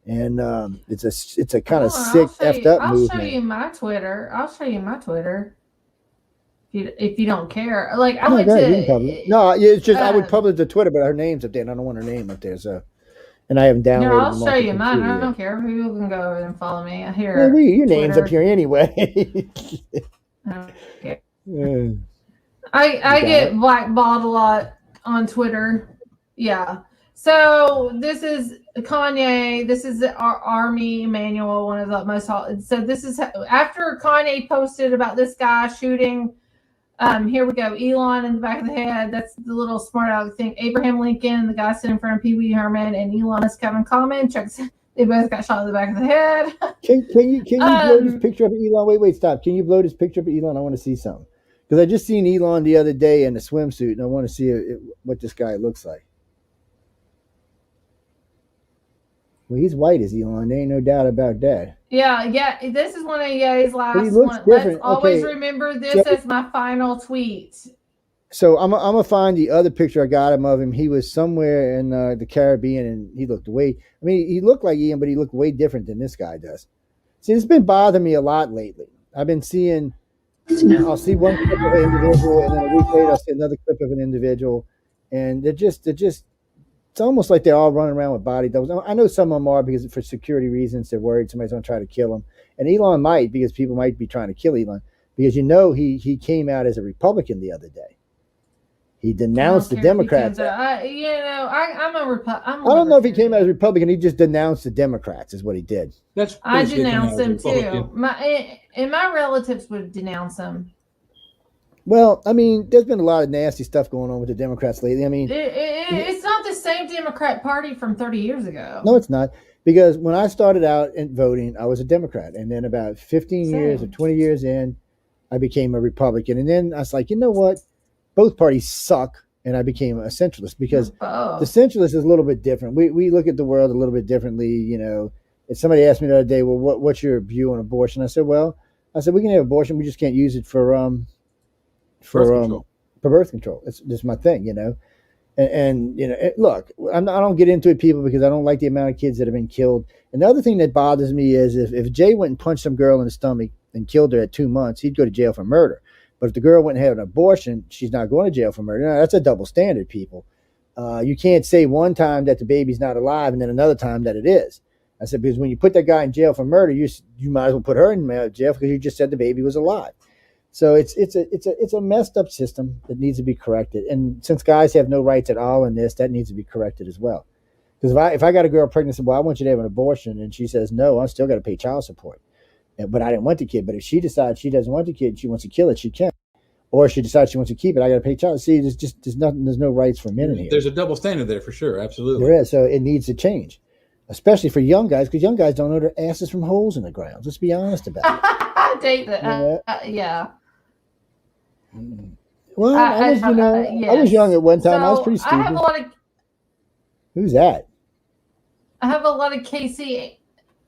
And it's a kind of sick, effed up movement.
I'll show you my Twitter. If you don't care. Like, I went to...
No, it's just I would publish the Twitter, but her name's up there, and I don't want her name up there. So, and I haven't downloaded.
No, I'll show you mine. I don't care. People can go over and follow me.
Your name's up here anyway.
I don't care. I get blackballed a lot on Twitter. Yeah. So this is Kanye. This is our Army manual, one of the most. So this is after Kanye posted about this guy shooting. Here we go. Elon in the back of the head. That's the little smart aleck thing. Abraham Lincoln, the guy sitting in front of Pee Wee Herman, and Elon is Kevin Coleman. They both got shot in the back of the head.
Can you blow this picture up of Elon? Wait, stop. Can you blow this picture up of Elon? I want to see something. Because I just seen Elon the other day in a swimsuit, and I want to see what this guy looks like. Well, he's white as Elon. There ain't no doubt about that.
Yeah. This is one of Ye's last
But he looks
one.
different.
Let's always
Okay.
remember this as my final tweet.
So I'm gonna find the other picture I got of him. He was somewhere in the Caribbean, and he looked he looked like Ian, but he looked way different than this guy does. See, it's been bothering me a lot lately. I've been seeing, I'll see one clip of an individual, and then a week later I'll see another clip of an individual, and they're just. It's almost like they're all running around with body doubles. I know some of them are because for security reasons they're worried somebody's going to try to kill them, and Elon might because people might be trying to kill Elon because he came out as a Republican the other day. He denounced the Democrats.
I'm a Republican.
I don't know if he came out as a Republican. He just denounced the Democrats is what he did.
I denounce them too. My relatives would denounce him.
Well, I mean, there's been a lot of nasty stuff going on with the Democrats lately. I mean,
it's not the same Democrat Party from 30 years ago.
No, it's not. Because when I started out in voting, I was a Democrat. And then about 15 years or 20 years in, I became a Republican. And then I was like, you know what? Both parties suck. And I became a centralist because the centralist is a little bit different. We look at the world a little bit differently. If somebody asked me the other day, well, what's your view on abortion? I said, we can have abortion. We just can't use it for birth control. It's just my thing, And look, I don't get into it, people, because I don't like the amount of kids that have been killed. And the other thing that bothers me is if Jay went and punched some girl in the stomach and killed her at 2 months, he'd go to jail for murder. But if the girl went and had an abortion, she's not going to jail for murder. No, that's a double standard, people. You can't say one time that the baby's not alive and then another time that it is. I said, because when you put that guy in jail for murder, you might as well put her in jail because you just said the baby was alive. So it's a messed up system that needs to be corrected. And since guys have no rights at all in this, that needs to be corrected as well. Because if I got a girl pregnant and say, well, I want you to have an abortion, and she says no, I still got to pay child support. But I didn't want the kid. But if she decides she doesn't want the kid, she wants to kill it, she can. Or if she decides she wants to keep it, I got to pay child. See, there's no rights for men in here.
There's a double standard there for sure, absolutely.
There is, so it needs to change, especially for young guys, because young guys don't know their asses from holes in the ground. Let's be honest about it.
I date that. Yeah.
Well, I was young at one time. So I was pretty stupid.
I have a lot of.
Who's that?
I have a lot of Casey.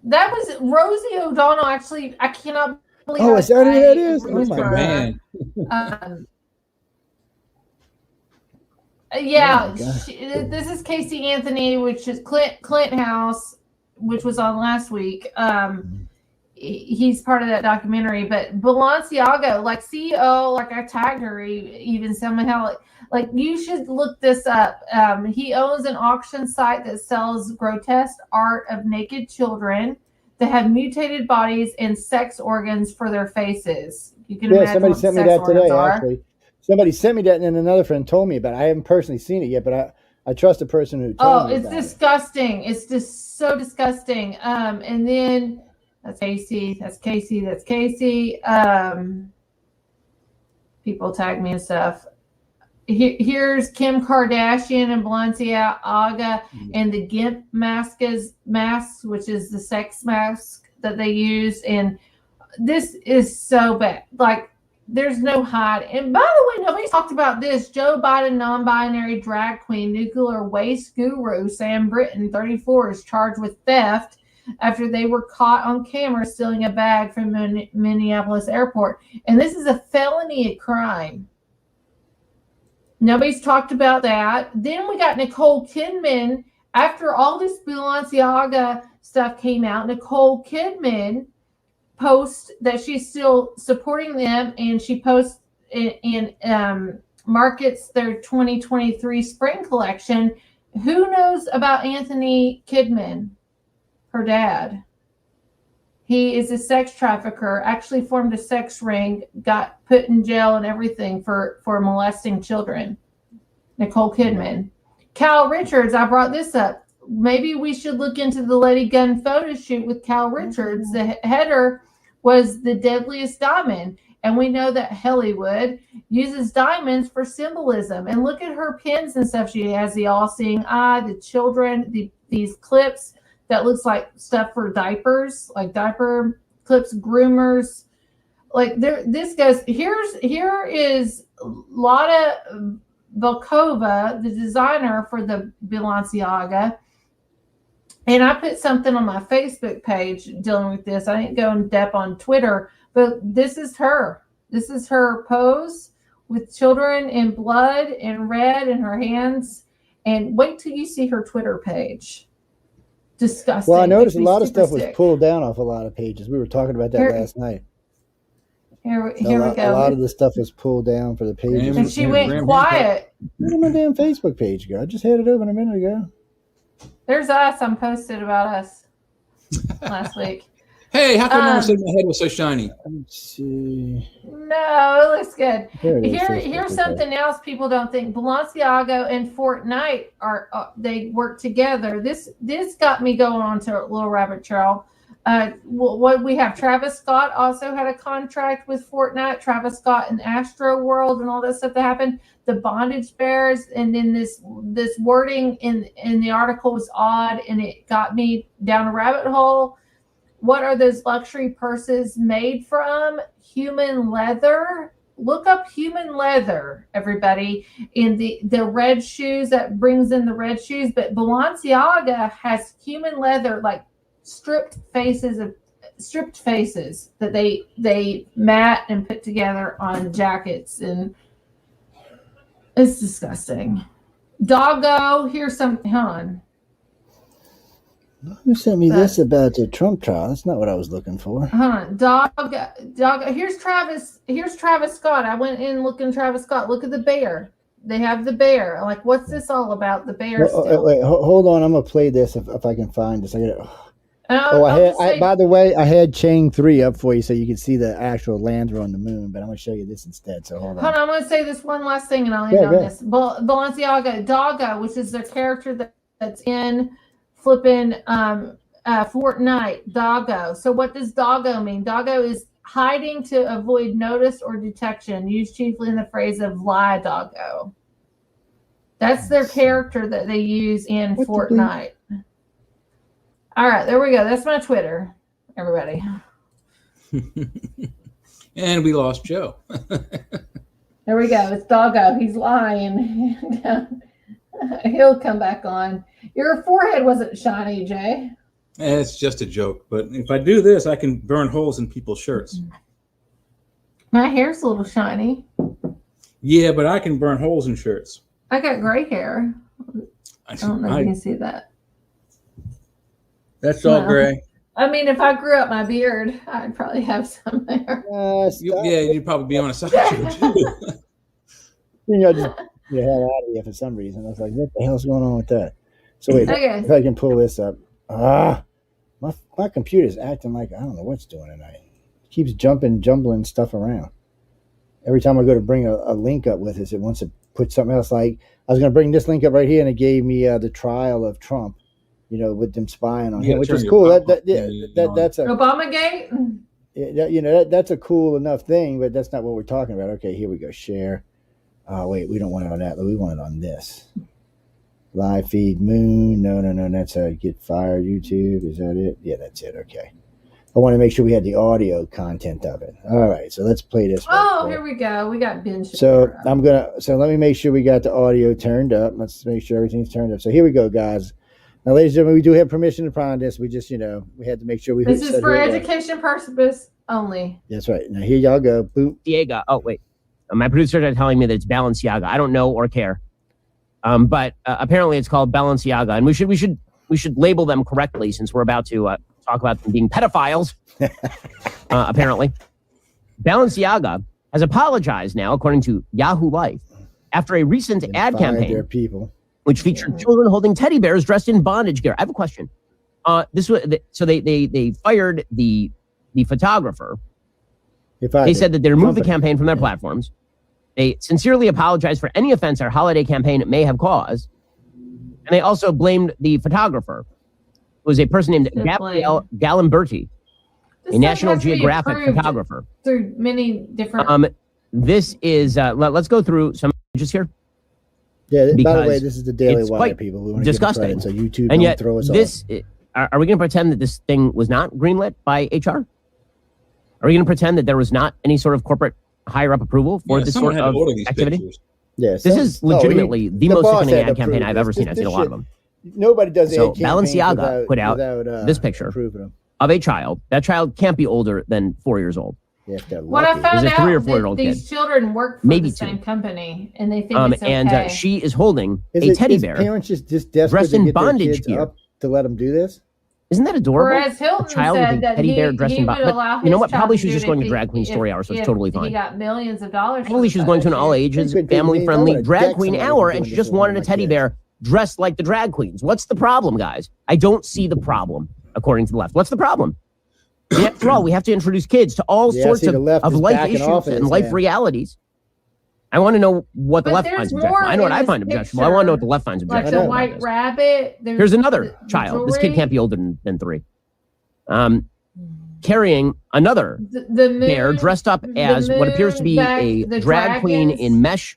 That was Rosie O'Donnell. Actually, I cannot believe.
Oh, is that who that is? Oh my
man!
Yeah, this is Casey Anthony, which is Clint House, which was on last week. He's part of that documentary, but Balenciaga, like CEO, like I tagged her even somehow, like you should look this up. He owns an auction site that sells grotesque art of naked children that have mutated bodies and sex organs for their faces. You can imagine
somebody sent me that today, actually. Somebody sent me that, and then another friend told me about it. I haven't personally seen it yet, but I trust the person who told me about it.
It's disgusting. It's just so disgusting. And then That's Casey. That's Casey. That's Casey. People tag me and stuff. Here's Kim Kardashian and Balenciaga and the GIMP masks, which is the sex mask that they use. And this is so bad. Like, there's no hide. And by the way, nobody talked about this. Joe Biden, non-binary drag queen, nuclear waste guru Sam Britton, 34, is charged with theft after they were caught on camera stealing a bag from Minneapolis airport. And this is a felony crime. Nobody's talked about that. Then we got Nicole Kidman. After all this Balenciaga stuff came out, Nicole Kidman posts that she's still supporting them, and she posts and markets their 2023 spring collection. Who knows about Anthony Kidman? Her dad. He is a sex trafficker, actually formed a sex ring, got put in jail and everything for molesting children. Nicole Kidman. Cal Richards, I brought this up. Maybe we should look into the Lady Gun photo shoot with Cal Richards. The header was the deadliest diamond. And we know that Hollywood uses diamonds for symbolism. And look at her pins and stuff. She has the all-seeing eye, the children, these clips that looks like stuff for diapers, like diaper clips, groomers. Like this goes. Here is Lada Volkova, the designer for the Balenciaga. And I put something on my Facebook page dealing with this. I didn't go in depth on Twitter, but this is her. This is her pose with children in blood and red in her hands. And wait till you see her Twitter page. Disgusting.
Well, I noticed a lot of stuff was pulled down off a lot of pages. We were talking about that last night.
Here we go.
A lot of the stuff was pulled down for the pages.
And she went quiet.
Where did my damn Facebook page go? I just had it open a minute ago.
There's us. I posted about us last week.
Hey, how come I never said my head was so shiny?
Let's see.
No, it looks good.
Here's
something else people don't think. Balenciaga and Fortnite they work together. This got me going on to a little rabbit trail. What we have, Travis Scott also had a contract with Fortnite. Travis Scott and Astro World and all that stuff that happened. The bondage bears, and then this wording in the article was odd, and it got me down a rabbit hole. What are those luxury purses made from? Human leather. Look up human leather, everybody. In the red shoes, that brings in the red shoes. But Balenciaga has human leather, like stripped faces that they mat and put together on jackets, and it's disgusting. Doggo, here's some. Hold on.
Who sent me this about the Trump trial? That's not what I was looking for.
Hold on. Dog. Here's Travis Scott. I went in looking Travis Scott. Look at the bear. They have the bear. I'm like, what's this all about? The bear.
Wait, hold on. I'm gonna play this if I can find this. I got
it.
By the way, I had Chang 3 up for you so you could see the actual lander on the moon, but I'm going to show you this instead. So hold on.
I'm going to say this one last thing and I'll end on this. Balenciaga, Doggo, which is their character that's in flipping Fortnite, Doggo. So what does Doggo mean? Doggo is hiding to avoid notice or detection, used chiefly in the phrase of lie doggo. That's their character that they use in Fortnite. All right, there we go. That's my Twitter, everybody.
And we lost Joe.
There we go. It's Doggo. He's lying. He'll come back on. Your forehead wasn't shiny, Jay.
It's just a joke. But if I do this, I can burn holes in people's shirts.
My hair's a little shiny.
Yeah, but I can burn holes in shirts.
I got gray hair. I don't know if you can see that.
That's all gray.
I mean, if I grew up my beard, I'd probably have some there.
You'd probably be on a side show too.
You know, just get the hell out of here for some reason. I was like, what the hell's going on with that? So wait, if I can pull this up. My computer's acting like I don't know what's doing tonight. It keeps jumbling stuff around. Every time I go to bring a link up with us, it wants to put something else. Like I was going to bring this link up right here, and it gave me the trial of Trump. with them spying on him, which is cool. That's a
Obamagate.
That's a cool enough thing, but that's not what we're talking about. Okay, here we go. Share. Oh wait, we don't want it on that. We want it on this. Live feed moon. No. That's how you get fired. YouTube. Is that it? Yeah, that's it. Okay. I want to make sure we had the audio content of it. All right, so let's play this.
Here we go. We got binge.
So let me make sure we got the audio turned up. Let's make sure everything's turned up. So here we go, guys. Now, ladies and gentlemen, we do have permission upon this. We just, we had to make sure we.
This is for education purposes only.
That's right. Now here y'all go. Boom.
Diego. Oh wait, my producers are telling me that it's Balenciaga. I don't know or care, but apparently it's called Balenciaga, and we should label them correctly since we're about to talk about them being pedophiles. Apparently, Balenciaga has apologized now, according to Yahoo Life, after a recent ad campaign.
Their people.
Which featured children holding teddy bears dressed in bondage gear. I have a question. So they fired the photographer. They said that they removed the campaign from their platforms. They sincerely apologized for any offense our holiday campaign may have caused, and they also blamed the photographer, who was a person named Gabrielle Galimberti, a National Geographic photographer.
Through many different.
This is let's go through some images here.
Yeah, by the way, this is the Daily Wire, people. We want to
disgusting.
So YouTube
and yet,
throw us
this
off.
Are we going to pretend that this thing was not greenlit by HR? Are we going to pretend that there was not any sort of corporate higher up approval for this sort of activity?
Pictures. Yes,
this is legitimately the most sickening ad campaign I've ever seen. I've seen a lot of them.
Nobody does.
So Balenciaga put out this picture of a child. That child can't be older than 4 years old.
What I found out,
3 or 4 year old
these children work for the same company, and they think it's okay.
And she is holding a teddy bear.
Parents just desperate
dressed in bondage
gear up to let them do this.
Isn't that adorable?
Whereas Hilton
a child
said
with a teddy bear dressed in bondage. But you know what? Probably she was just going to drag queen story hour, so it's totally fine.
He got millions of dollars.
Probably she was going to an all ages, family friendly drag queen hour, and she just wanted a teddy bear dressed like the drag queens. What's the problem, guys? I don't see the problem, according to the left. What's the problem? After all, we have to introduce kids to all sorts of life issues and life realities. I want to know what the left finds objectionable. I know what I find objectionable. I want to know what the left finds objectionable.
Like the white rabbit.
Here's another child. This kid can't be older than 3. Carrying another bear dressed up as what appears to be a drag queen in mesh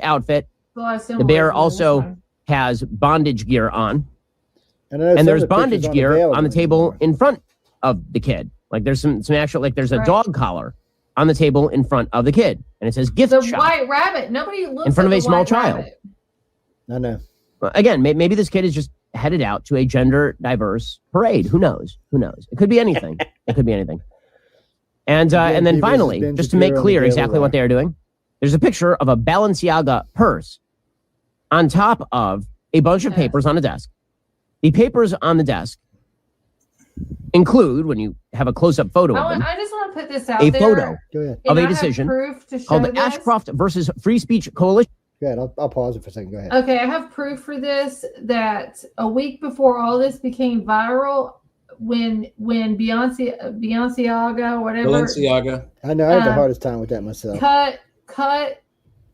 outfit. The bear also has bondage gear on. And there's bondage gear on the table in front of the kid. Like there's some actual, like there's a dog collar on the table in front of the kid, and it says gift shop.
The white rabbit. Nobody looks
in front of a small child.
Rabbit.
I know.
Again, maybe this kid is just headed out to a gender diverse parade. Who knows? It could be anything. And then finally, just to make clear exactly what they are doing, there's a picture of a Balenciaga purse on top of a bunch of papers on a desk. The papers on the desk include, when you have a close-up photo of them,
I just want to put this out
a
there.
photo of a decision called the Ashcroft versus Free Speech Coalition.
Go ahead. I'll pause it for a second. Go ahead.
Okay, I have proof for this that a week before all this became viral, when Balenciaga, whatever.
Balenciaga.
I know. I have the hardest time with that myself.
Cut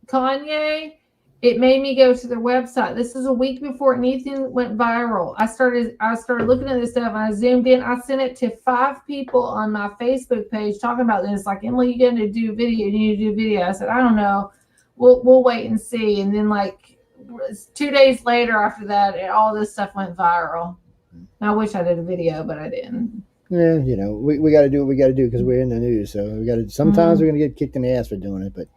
Kanye. It made me go to their website. This is a week before anything went viral. I started looking at this stuff, and I zoomed in. I sent it to 5 people on my Facebook page talking about this. Like, Emily, you're going to do video. You need to do video. I said, I don't know. We'll wait and see. And then, like, 2 days later after that, all this stuff went viral. I wish I did a video, but I didn't.
Yeah, we got to do what we got to do because we're in the news. So we got to. Sometimes we're going to get kicked in the ass for doing it, but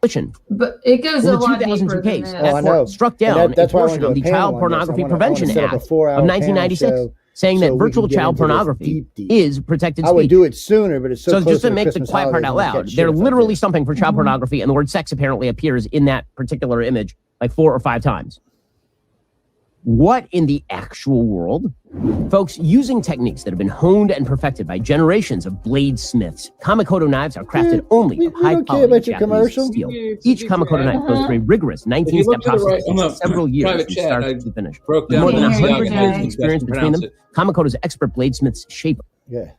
it goes a lot deeper than
case.
I know.
Struck down a portion of the Child Pornography Prevention Act of 1996, saying that virtual child pornography is protected speech.
I would do it sooner, but it's so close
just to
the
make
Christmas
the quiet part out loud, they're literally stumping for child pornography, and the word sex apparently appears in that particular image like 4 or 5 times. What in the actual world? Folks, using techniques that have been honed and perfected by generations of bladesmiths, Kamikoto knives are crafted only of high-quality Japanese steel. Each Kamikoto knife goes through a rigorous 19-step process that takes several years from start to finish. With more than 100 years of experience between them, Kamikoto's expert bladesmiths shape.
Yeah.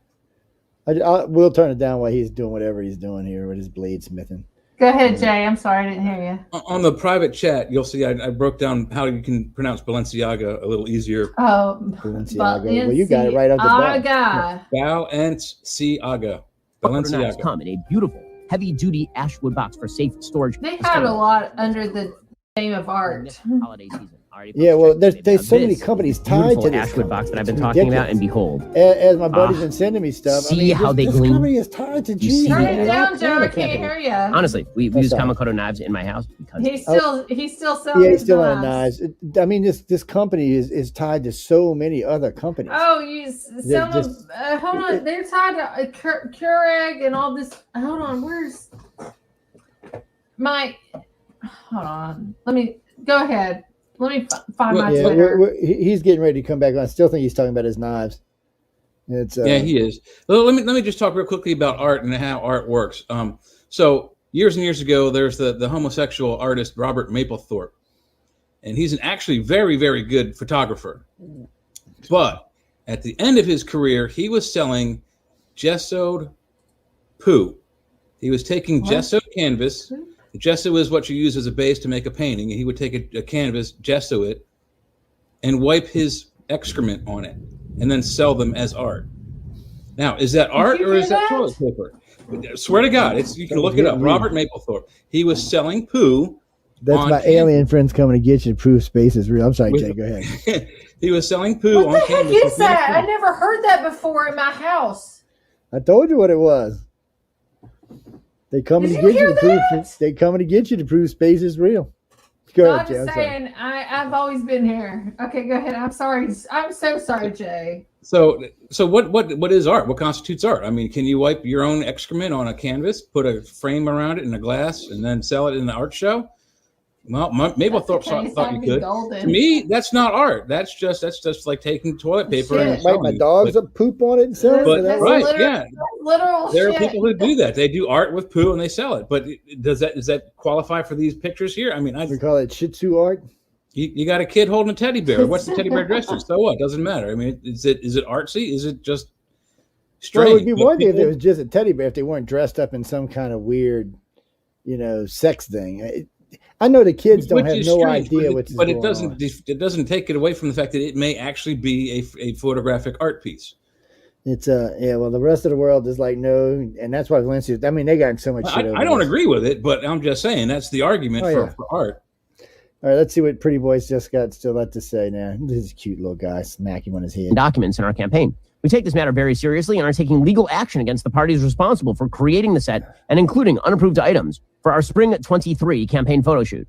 We'll turn it down while he's doing whatever he's doing here with his bladesmithing.
Go ahead, Jay. I'm sorry, I didn't hear you.
On the private chat, you'll see I broke down how you can pronounce Balenciaga a little easier.
Oh,
Balenciaga. Well, you got it right off the bat.
Balenciaga.
Balenciaga come in a beautiful, heavy-duty ashwood box for safe storage.
They had a lot under the name of art.
Holiday season.
Yeah, well, there's so many companies tied to this
ashwood box that I've been talking about, and behold,
as my buddy's been sending me stuff.
See how they
this
gleam.
company is tied to Jesus.
Turn it down, Joe. I can't hear you.
Honestly, we use Kamakota knives in my house because
He's still selling.
Yeah, he's still on
knives.
knives. I mean, this company is tied to so many other companies.
Oh, hold on. They're tied to Keurig and all this. Hold on. Where's my? Hold on. Let me go ahead. Let me find my Twitter.
He's getting ready to come back on. I still think he's talking about his knives.
Yeah, he is. Well, let me just talk real quickly about art and how art works. So years and years ago, there's the homosexual artist Robert Mapplethorpe, and he's an actually very, very good photographer. But at the end of his career, he was selling gessoed poo. He was taking gessoed canvas. Gesso is what you use as a base to make a painting. And he would take a canvas, gesso it, and wipe his excrement on it, and then sell them as art. Now, is that art or is that toilet paper? I swear to God, you can look it up. Robert Mapplethorpe. He was selling poo.
That's my alien friends coming to get you to prove space is real. I'm sorry, Jay. Go ahead.
He was selling poo on canvas.
What the heck is that? I never heard that before in my house.
I told you what it was. They coming to get you to prove. They coming to get you to prove space is real. Go ahead, Jay.
I'm just saying, I've always been here. Okay, go ahead. I'm sorry. I'm so sorry, Jay.
So what is art? What constitutes art? I mean, can you wipe your own excrement on a canvas, put a frame around it in a glass, and then sell it in the art show? Well, Mapplethorpe thought you could. To me, that's not art. That's just like taking toilet paper and
wipe my dogs up, poop on it, and sell it.
But right, yeah,
literal.
There are people who do that. They do art with poo and they sell it. But does that qualify for these pictures here? I mean,
we call it Shih Tzu art.
You got a kid holding a teddy bear. What's the teddy bear dressed in? So what? Doesn't matter. I mean, is it artsy? Is it just strange?
Well, it would be one thing if it was just a teddy bear, if they weren't dressed up in some kind of weird, sex thing. I know the kids don't have no idea what's going on. But
it doesn't take it away from the fact that it may actually be a photographic art piece.
It's well, the rest of the world is like no, and that's why Valencia. I mean, they got so much shit.
I don't agree with it, but I'm just saying that's the argument for art.
All right, let's see what Pretty Boy's just got still left to say now. This is a cute little guy, smack him on his head.
Documents in our campaign. We take this matter very seriously and are taking legal action against the parties responsible for creating the set and including unapproved items for our Spring 23 campaign photo shoot.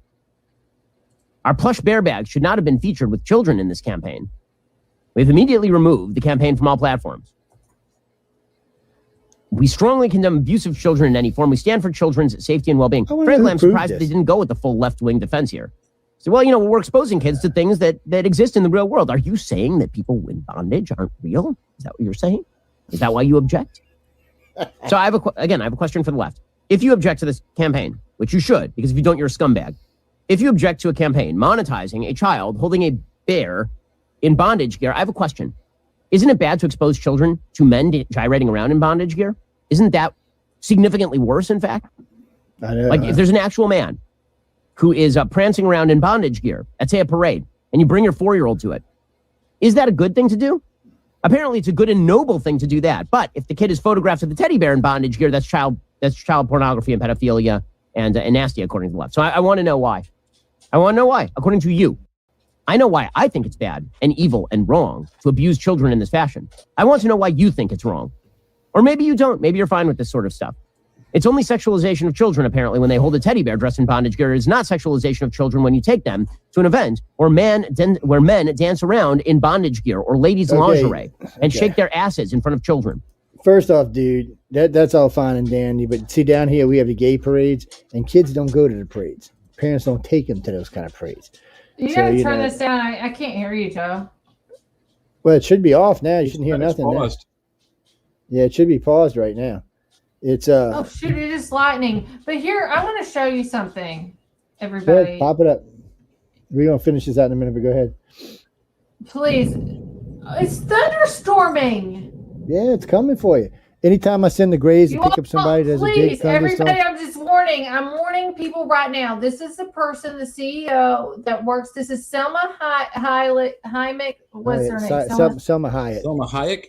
Our plush bear bags should not have been featured with children in this campaign. We've immediately removed the campaign from all platforms. We strongly condemn abuse of children in any form. We stand for children's safety and well-being. Frankly, I'm surprised that they didn't go with the full left-wing defense here. So, well, we're exposing kids to things that exist in the real world. Are you saying that people in bondage aren't real? Is that what you're saying? Is that why you object? So I have a question for the left. If you object to this campaign, which you should, because if you don't, you're a scumbag. If you object to a campaign monetizing a child holding a bear in bondage gear, I have a question. Isn't it bad to expose children to men gyrating around in bondage gear? Isn't that significantly worse, in fact?
I know.
Like, if there's an actual man who is prancing around in bondage gear at, say, a parade, and you bring your 4-year-old to it, is that a good thing to do? Apparently, it's a good and noble thing to do that. But if the kid is photographed with the teddy bear in bondage gear, that's child pornography and pedophilia and nasty, according to the left. So I want to know why. I want to know why, according to you. I know why I think it's bad and evil and wrong to abuse children in this fashion. I want to know why you think it's wrong. Or maybe you don't. Maybe you're fine with this sort of stuff. It's only sexualization of children, apparently, when they hold a teddy bear dressed in bondage gear. It is not sexualization of children when you take them to an event where men dance around in bondage gear or ladies' lingerie and shake their asses in front of children.
First off, dude, that's all fine and dandy. But see, down here, we have the gay parades, and kids don't go to the parades. Parents don't take them to those kind of parades.
You gotta turn this down. I can't hear you, Joe.
Well, it should be off now. You shouldn't hear nothing now. Yeah, it should be paused right now. It's
oh shoot, it is lightning. But here, I want to show you something, everybody.
Go ahead, pop it up. We're gonna finish this out in a minute, but go ahead.
Please. It's thunderstorming.
Yeah, it's coming for you. Anytime I send the Grays to pick up somebody, there's a big thunderstorm.
Everybody, I'm just warning. I'm warning people right now. This is the person, the CEO that works. This is Selma Hayek. What's her name?
Selma Hayek.
Selma Hayek.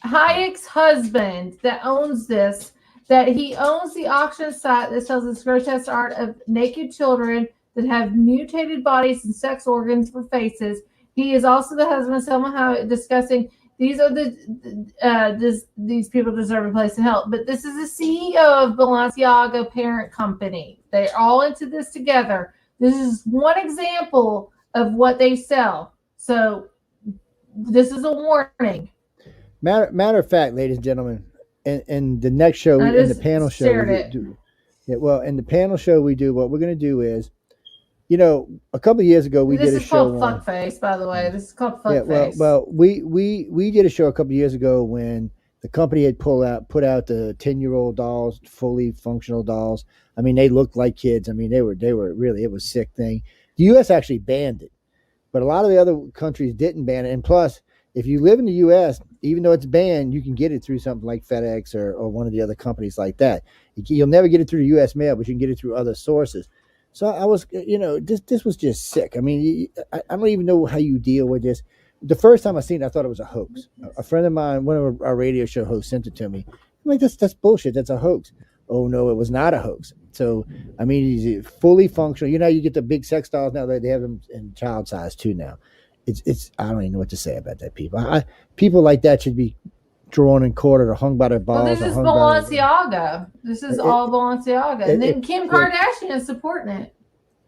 Hayek's husband that owns this. That he owns the auction site that sells this grotesque art of naked children that have mutated bodies and sex organs for faces. He is also the husband of Selma Hayek, discussing these are these people deserve a place in hell. But this is the CEO of Balenciaga parent company. They're all into this together. This is one example of what they sell. So this is a warning.
Matter of fact, ladies and gentlemen, in the next show, in the panel show, in the panel show we do, what we're going to do is, a couple of years ago we did a show.
This is called Fuckface, by the way. This is called Fuckface.
Well, we did a show a couple of years ago when the company had put out the 10-year-old dolls, fully functional dolls. I mean, they looked like kids. I mean, they were really, it was a sick thing. The U.S. actually banned it, but a lot of the other countries didn't ban it. And plus, if you live in the U.S., even though it's banned, you can get it through something like FedEx or one of the other companies like that. You'll never get it through the U.S. mail, but you can get it through other sources. So I was, this was just sick. I mean, I don't even know how you deal with this. The first time I seen it, I thought it was a hoax. A friend of mine, one of our radio show hosts, sent it to me. I'm like, that's bullshit. That's a hoax. Oh, no, it was not a hoax. So, I mean, he's fully functional. You get the big sex dolls now. They have them in child size, too, now. It's I don't even know what to say about that, people. People like that should be drawn and quartered or hung by their balls.
Well, this is Balenciaga. This is all Balenciaga. And then Kim Kardashian is supporting it.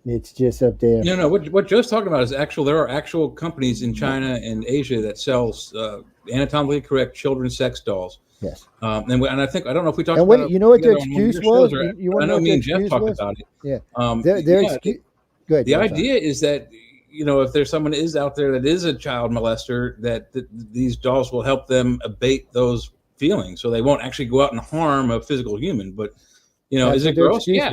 It's just up there.
No. What Joe's talking about is there are actual companies in China and Asia that sells anatomically correct children's sex dolls.
Yes.
And I think, I don't know if we talked
about
it.
You know what their excuse was?
I know me and Jeff talked about it.
Yeah. Their excuse. Go ahead.
The idea is that, if there's someone is out there that is a child molester, that these dolls will help them abate those feelings, so they won't actually go out and harm a physical human. But is it gross? Yeah,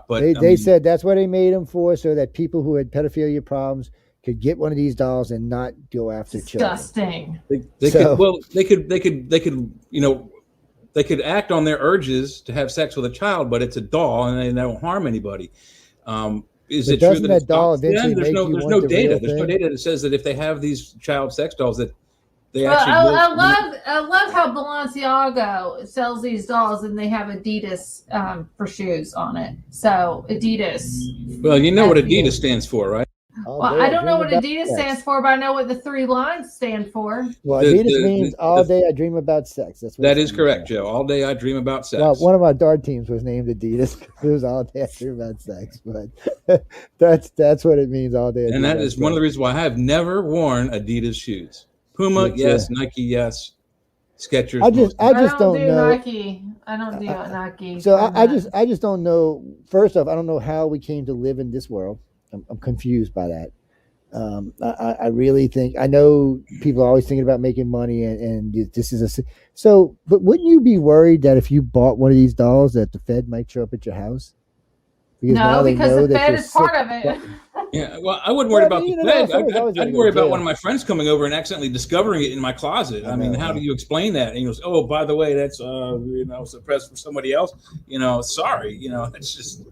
But
they said that's what they made them for, so that people who had pedophilia problems could get one of these dolls and not go after
disgusting.
Children.
They could act on their urges to have sex with a child, but it's a doll and they don't harm anybody. Is it true that
doll eventually
there's no data? There's no data that says that if they have these child sex dolls that they actually.
I love how Balenciaga sells these dolls and they have Adidas for shoes on it. So Adidas.
Well, you know what Adidas stands for, right?
Well, I don't know what Adidas stands for, but I know what the 3 lines stand for.
Well, Adidas means all day I dream about sex.
That is correct, Joe. All day I dream about sex.
Well, one of my dart teams was named Adidas. It was all day I dream about sex, but that's what it means, all day.
And that is one of the reasons why I have never worn Adidas shoes. Puma, yes. Nike, yes. Skechers.
I just don't know.
Nike. I don't do Nike.
So I just don't know. First off, I don't know how we came to live in this world. I'm confused by that. I really think, I know people are always thinking about making money and this is but wouldn't you be worried that if you bought one of these dolls that the Fed might show up at your house?
Because the Fed is part of it.
Yeah, well, I wouldn't worry about the Fed. I'd worry about one of my friends coming over and accidentally discovering it in my closet. I mean, how do you explain that? And he goes, "Oh, by the way, that's suppressed for somebody else." Sorry, it's just.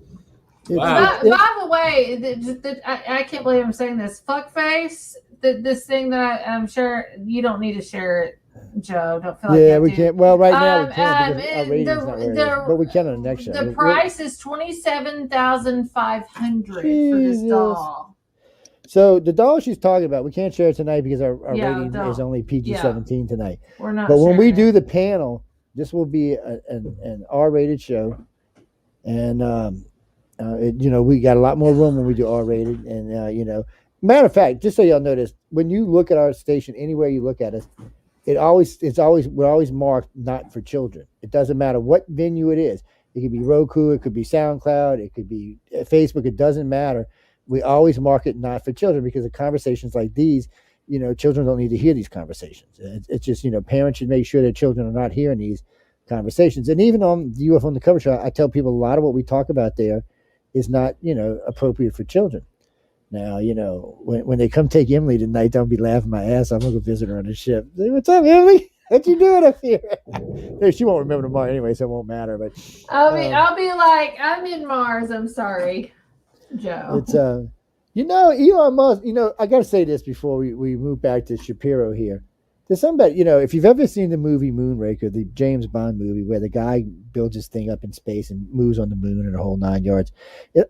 Wow. By the way, I can't believe I'm saying this. Fuckface, this thing that I'm sure you don't need to share it, Joe. Don't feel like
that. Yeah, we can't. Well, right now we can't because our rating's not very good, but we can on the next show.
The price is $27,500 for this doll.
So the doll she's talking about, we can't share it tonight because our rating is only PG-17 tonight.
We're not.
But when we do the panel, this will be an R-rated show, and. We got a lot more room when we do R-rated, and matter of fact, just so y'all notice, when you look at our station, anywhere you look at us, we're always marked not for children. It doesn't matter what venue it is. It could be Roku, it could be SoundCloud, it could be Facebook. It doesn't matter. We always mark it not for children because of conversations like these. Children don't need to hear these conversations. It's just parents should make sure their children are not hearing these conversations. And even on the UFO Undercover show, I tell people a lot of what we talk about there is not, appropriate for children. Now, when they come take Emily tonight, don't be laughing my ass. I'm going to go visit her on the ship. Say, what's up, Emily? What you doing up here? She won't remember tomorrow anyway, so it won't matter. But
I'll be like, I'm in Mars. I'm sorry, Joe.
it's Elon Musk. I got to say this before we move back to Shapiro here. There's something about, if you've ever seen the movie Moonraker, the James Bond movie, where the guy builds his thing up in space and moves on the moon and a whole 9 yards.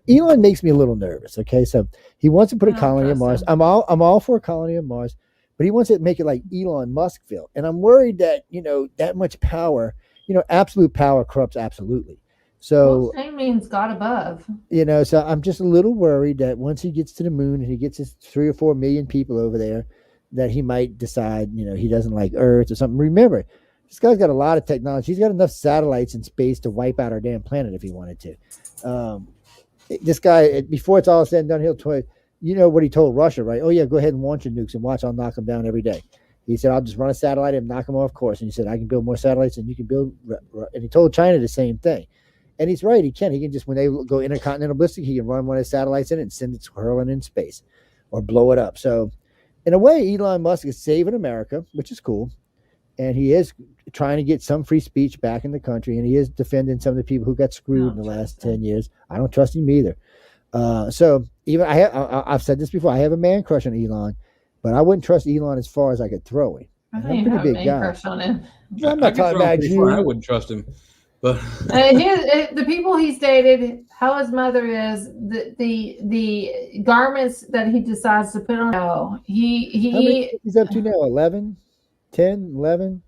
Elon makes me a little nervous. Okay, so he wants to put a colony on Mars. I'm all for a colony on Mars. But he wants to make it like Elon Muskville. And I'm worried that, that much power, absolute power corrupts absolutely. So
same means God above.
So I'm just a little worried that once he gets to the moon and he gets his 3 or 4 million people over there, that he might decide, he doesn't like Earth or something. Remember, this guy's got a lot of technology. He's got enough satellites in space to wipe out our damn planet if he wanted to. This guy, before it's all said and done, you know what he told Russia, right? Oh, yeah, go ahead and launch your nukes and watch. I'll knock them down every day. He said, I'll just run a satellite and knock them off course. And he said, I can build more satellites than you can build. And he told China the same thing. And he's right. He can. He can just, when they go intercontinental ballistic, he can run one of his satellites in it and send it hurling in space or blow it up. So, in a way, Elon Musk is saving America, which is cool. And he is trying to get some free speech back in the country. And he is defending some of the people who got screwed in the last 10 years. I don't trust him either. So even I've said this before. I have a man crush on Elon, but I wouldn't trust Elon as far as I could throw him.
I think I'm a pretty big guy. Crush on him.
I'm not talking about you.
I wouldn't trust him, but
the people he's dated, how his mother is, the garments that he decides to put on. Oh,
he's up to now 11, 10, 11.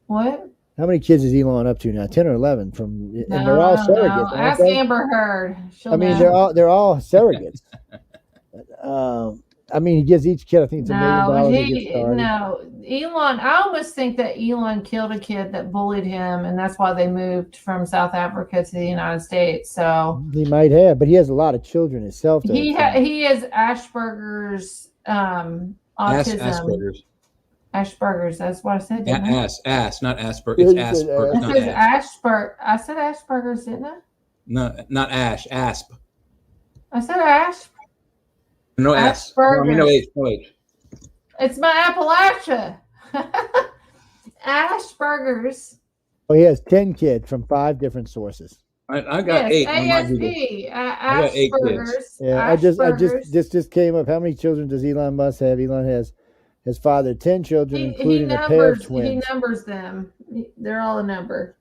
What?
How many kids is Elon up to now? 10 or 11 and they're all surrogates.
No. Ask Amber Heard.
They're all surrogates. He gives each kid, I think it's $1 million to get started.
No, Elon, I almost think that Elon killed a kid that bullied him, and that's why they moved from South Africa to the United States. So
he might have, but he has a lot of children himself.
He has Asperger's, autism. Asperger's. That's what I said.
Ass, not Asperger's. It's Asperger's.
I said Asperger's, didn't I?
No, not Ash. Asp.
I said Ash.
No ass. No H.
It's my Appalachia. Asperger's.
Oh, he has 10 kids from 5 different sources.
I got 8.
ASP. Asperger's.
Yeah, Asperger's. I just came up. How many children does Elon Musk have? Elon has his father 10 children, including a pair of twins.
He numbers them. They're all a number.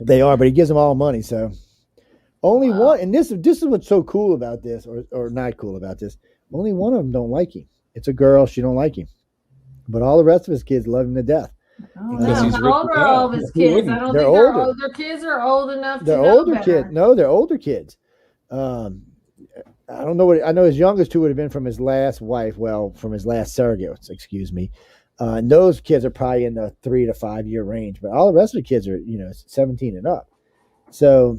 They are, but he gives them all money. So only one. And this is what's so cool about this, or not cool about this. Only one of them don't like him. It's a girl. She don't like him. But all the rest of his kids love him to death.
How old are all of his kids? I don't think their kids are old enough.
They're older kids. No, they're older kids. I don't know I know his youngest 2 would have been from his last wife. Well, from his last surrogates, excuse me. And those kids are probably in the 3 to 5 year range, but all the rest of the kids are, 17 and up. So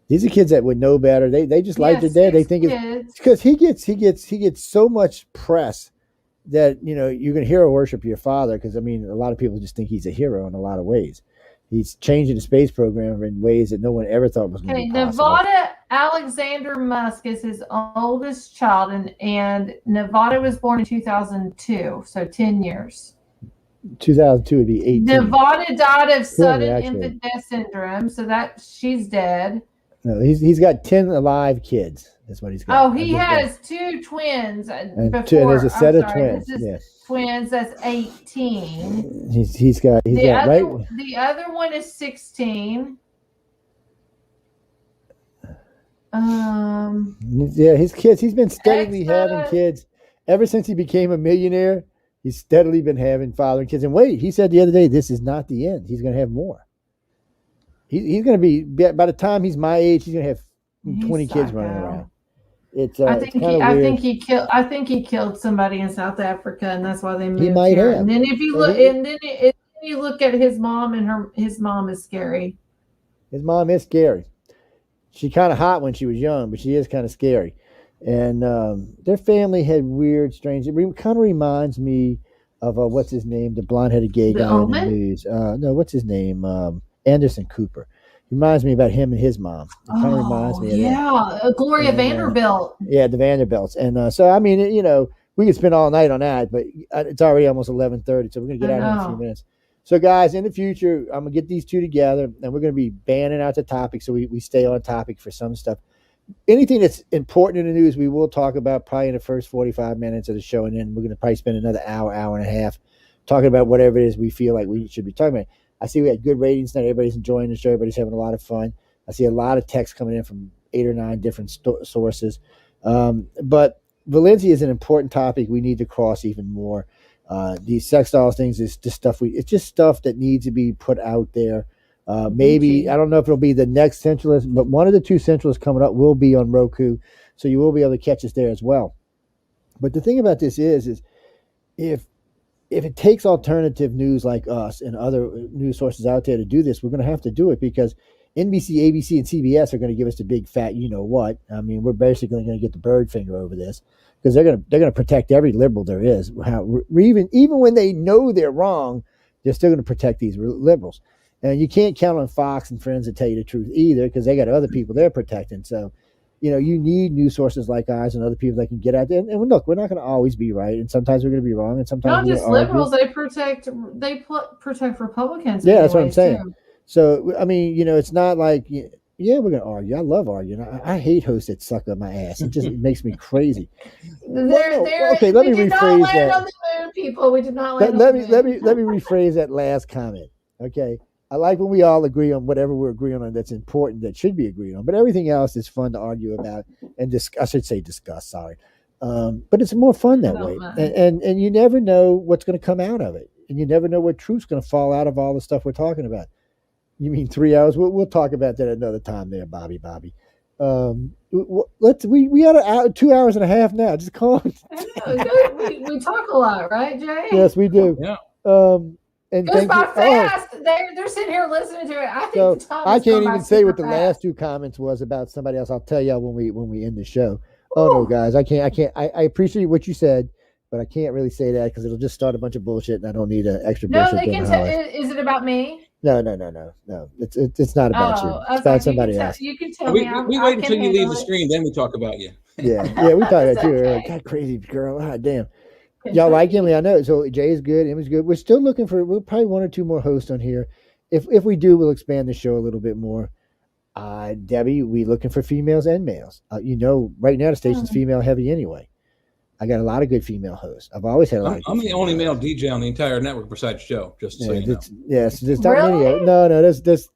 these are kids that would know better. They just like their dad. They think it's because he gets so much press that, you're going to hero worship your father. Because a lot of people just think he's a hero in a lot of ways. He's changing the space program in ways that no one ever thought was going to be possible.
Nevada Alexander Musk is his oldest child, and Nevada was born in 2002, so 10 years.
2002 would be 18.
Nevada died of sudden infant death syndrome, so that she's dead.
No, he's got 10 alive kids. That's what he's got.
Oh, he has 2 twins.
And there's a set of twins.
Twins. That's 18.
He's got right.
The other one is 16.
His kids. He's been steadily having kids ever since he became a millionaire. He's steadily been having father and kids. And wait, he said the other day, this is not the end. He's going to have more. He's going to be, by the time he's my age, he's going to have 20 kids running around.
I think he killed somebody in South Africa, and that's why they moved.
He might
here.
have.
And then if you look, if you look at his mom, and his mom is scary.
His mom is scary. She's kind of hot when she was young, but she is kind of scary. And their family had weird, strange. It kind of reminds me of what's his name, the blonde-headed gay guy in the news. No, what's his name? Anderson Cooper. Reminds me about him and his mom. It kind of reminds me of that.
Gloria Vanderbilt.
Yeah, the Vanderbilts. And so, we could spend all night on that, but it's already almost 11:30, so we're going to get out in a few minutes. So, guys, in the future, I'm going to get these two together, and we're going to be banning out the topic so we stay on topic for some stuff. Anything that's important in the news, we will talk about probably in the first 45 minutes of the show, and then we're going to probably spend another hour and a half talking about whatever it is we feel like we should be talking about. I see we had good ratings tonight. Everybody's enjoying the show. Everybody's having a lot of fun. I see a lot of texts coming in from 8 or 9 different sources. But Valencia is an important topic we need to cross even more. These sex dolls things is just stuff it's just stuff that needs to be put out there. Maybe I don't know if it'll be the next Centralist, but one of the 2 Centralists coming up will be on Roku, so you will be able to catch us there as well. But the thing about this is if it takes alternative news like us and other news sources out there to do this, we're going to have to do it because NBC, ABC, and CBS are going to give us the big fat you know what. I mean, we're basically going to get the bird finger over this because they're going to protect every liberal there is. Even when they know they're wrong, they're still going to protect these liberals. And you can't count on Fox and Friends to tell you the truth either because they got other people they're protecting. So, you need news sourtions like ours and other people that can get out there. And look, we're not going to always be right, and sometimes we're going to be wrong, and sometimes
not just liberals. They protect Republicans.
Yeah, that's what I'm saying.
Too.
So, I mean, it's not like, we're going to argue. I love arguing. I hate hosts that suck up my ass. It just makes me crazy.
Okay,
let me rephrase that.
On the moon, people. We did not land
let me rephrase that last comment. Okay. I like when we all agree on whatever we're agreeing on that's important, that should be agreed on. But everything else is fun to argue about and discuss. Sorry. But it's more fun that way. And you never know what's going to come out of it. And you never know what truth's going to fall out of all the stuff we're talking about. You mean 3 hours? We'll talk about that another time there, Bobby. We had 2 hours and a half now. Just call it.
We talk a lot, right, Jay?
Yes, we do.
Yeah.
And
goes by fast. They're sitting here listening to it. I think
I can't even say what the last 2 comments was about somebody else. I'll tell you when we end the show. Oh no, guys, I can't. I appreciate what you said, but I can't really say that because it'll just start a bunch of bullshit, and I don't need an extra.
No, they can tell. Is it about me?
No. It's not about you. It's about somebody else.
You can tell me.
We wait until you leave the screen, then we talk about you.
Yeah, we talk about you. Okay. God, crazy girl. God damn. Y'all like Emily, I know. So Jay's good, Emily's good. We're still looking for probably 1 or 2 more hosts on here. If we do, we'll expand the show a little bit more. Debbie, we looking for females and males. Right now the station's female heavy anyway. I got a lot of good female hosts. I've always had a lot.
I'm the only male DJ on the entire network besides Joe. Just so you know.
Yes, there's not many. No, there's.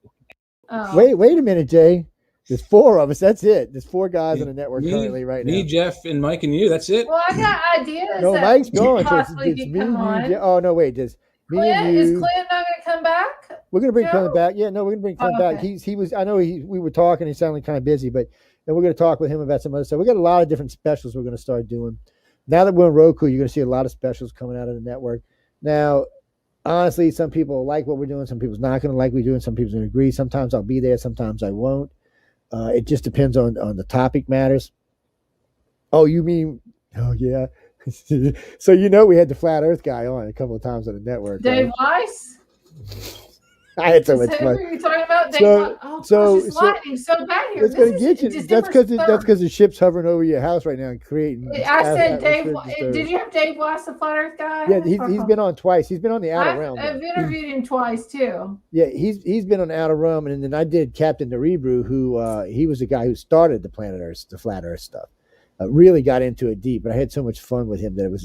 Wait a minute, Jay. There's 4 of us. That's it. There's 4 guys on the network currently right now.
Me, Jeff, and Mike, and you. That's it.
Well, I got ideas.
No, Mike's going.
Possibly it's me, come on.
Oh no, wait. Just me and you.
Is Clint not going to come back?
We're going to bring Clint back. Yeah, no, we're going to bring Clint back. He was. I know we were talking. He sounded kind of busy, but and we're going to talk with him about some other stuff. We got a lot of different specials we're going to start doing. Now that we're on Roku, you're going to see a lot of specials coming out of the network. Now, honestly, some people like what we're doing. Some people's not going to like what we're doing. Some people's going to agree. Sometimes I'll be there. Sometimes I won't. It just depends on the topic matters. Oh, you mean? Oh, yeah. So we had the flat Earth guy on a couple of times on the network.
Dave Weiss.
I had so much fun.
Who are you talking about? It's lightning so bad here.
It's going to get you. That's because the ship's hovering over your house right now and creating.
I said Dave. Did you have Dave Weiss, the flat Earth guy?
Yeah, he's been on twice. He's been on the Outer Realm.
I've interviewed him twice too.
Yeah, he's been on Outer Realm, and then I did Captain Nerebru, who he was the guy who started the planet Earth, the flat Earth stuff. Really got into it deep, but I had so much fun with him that it was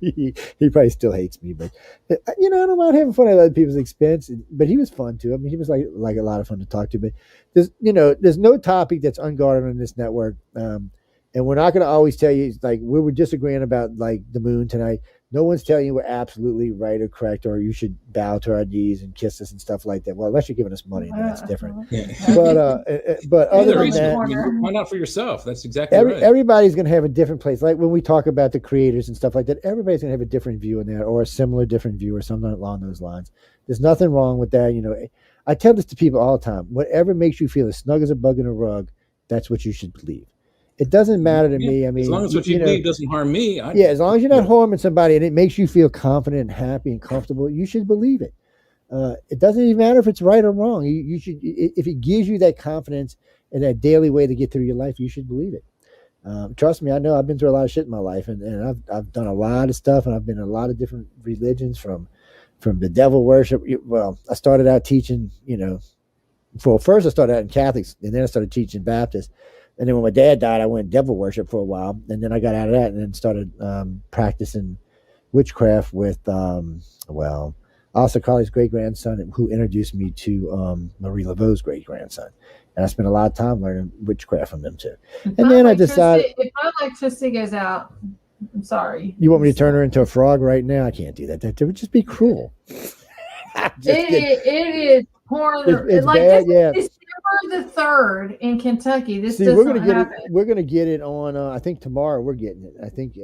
he probably still hates me, but I don't mind having fun at other people's expense. But he was fun too. I mean, he was like a lot of fun to talk to. But there's no topic that's unguarded on this network, and we're not going to always tell you like we were disagreeing about like the moon tonight. No one's telling you we're absolutely right or correct, or you should bow to our knees and kiss us and stuff like that. Well, unless you're giving us money, then that's different.
Yeah.
But other than that,
find out for yourself. That's exactly right.
Everybody's going to have a different place. Like when we talk about the creators and stuff like that, everybody's going to have a different view in that, or a similar different view, or something along those lines. There's nothing wrong with that. I tell this to people all the time. Whatever makes you feel as snug as a bug in a rug, that's what you should believe. It doesn't matter to me. I mean,
as long as what you believe doesn't harm me.
As long as you're not harming somebody and it makes you feel confident and happy and comfortable, you should believe it. It doesn't even matter if it's right or wrong. You should, if it gives you that confidence and that daily way to get through your life, you should believe it. Trust me, I know I've been through a lot of shit in my life, and I've done a lot of stuff, and I've been in a lot of different religions from the devil worship. Well, I started out teaching, first I started out in Catholics, and then I started teaching Baptist. And then when my dad died, I went devil worship for a while, and then I got out of that and then started practicing witchcraft with, Alistair Crowley's great-grandson, who introduced me to Marie Laveau's great-grandson. And I spent a lot of time learning witchcraft from them, too. And then I decided...
If my electricity goes out, I'm sorry.
You want me to turn her into a frog right now? I can't do that. That would just be cruel.
It is poor.
It's
like
bad, yeah.
December the 3rd in Kentucky. This
See,
doesn't
we're gonna get
happen.
it. We're gonna get it on. I think tomorrow we're getting it. I think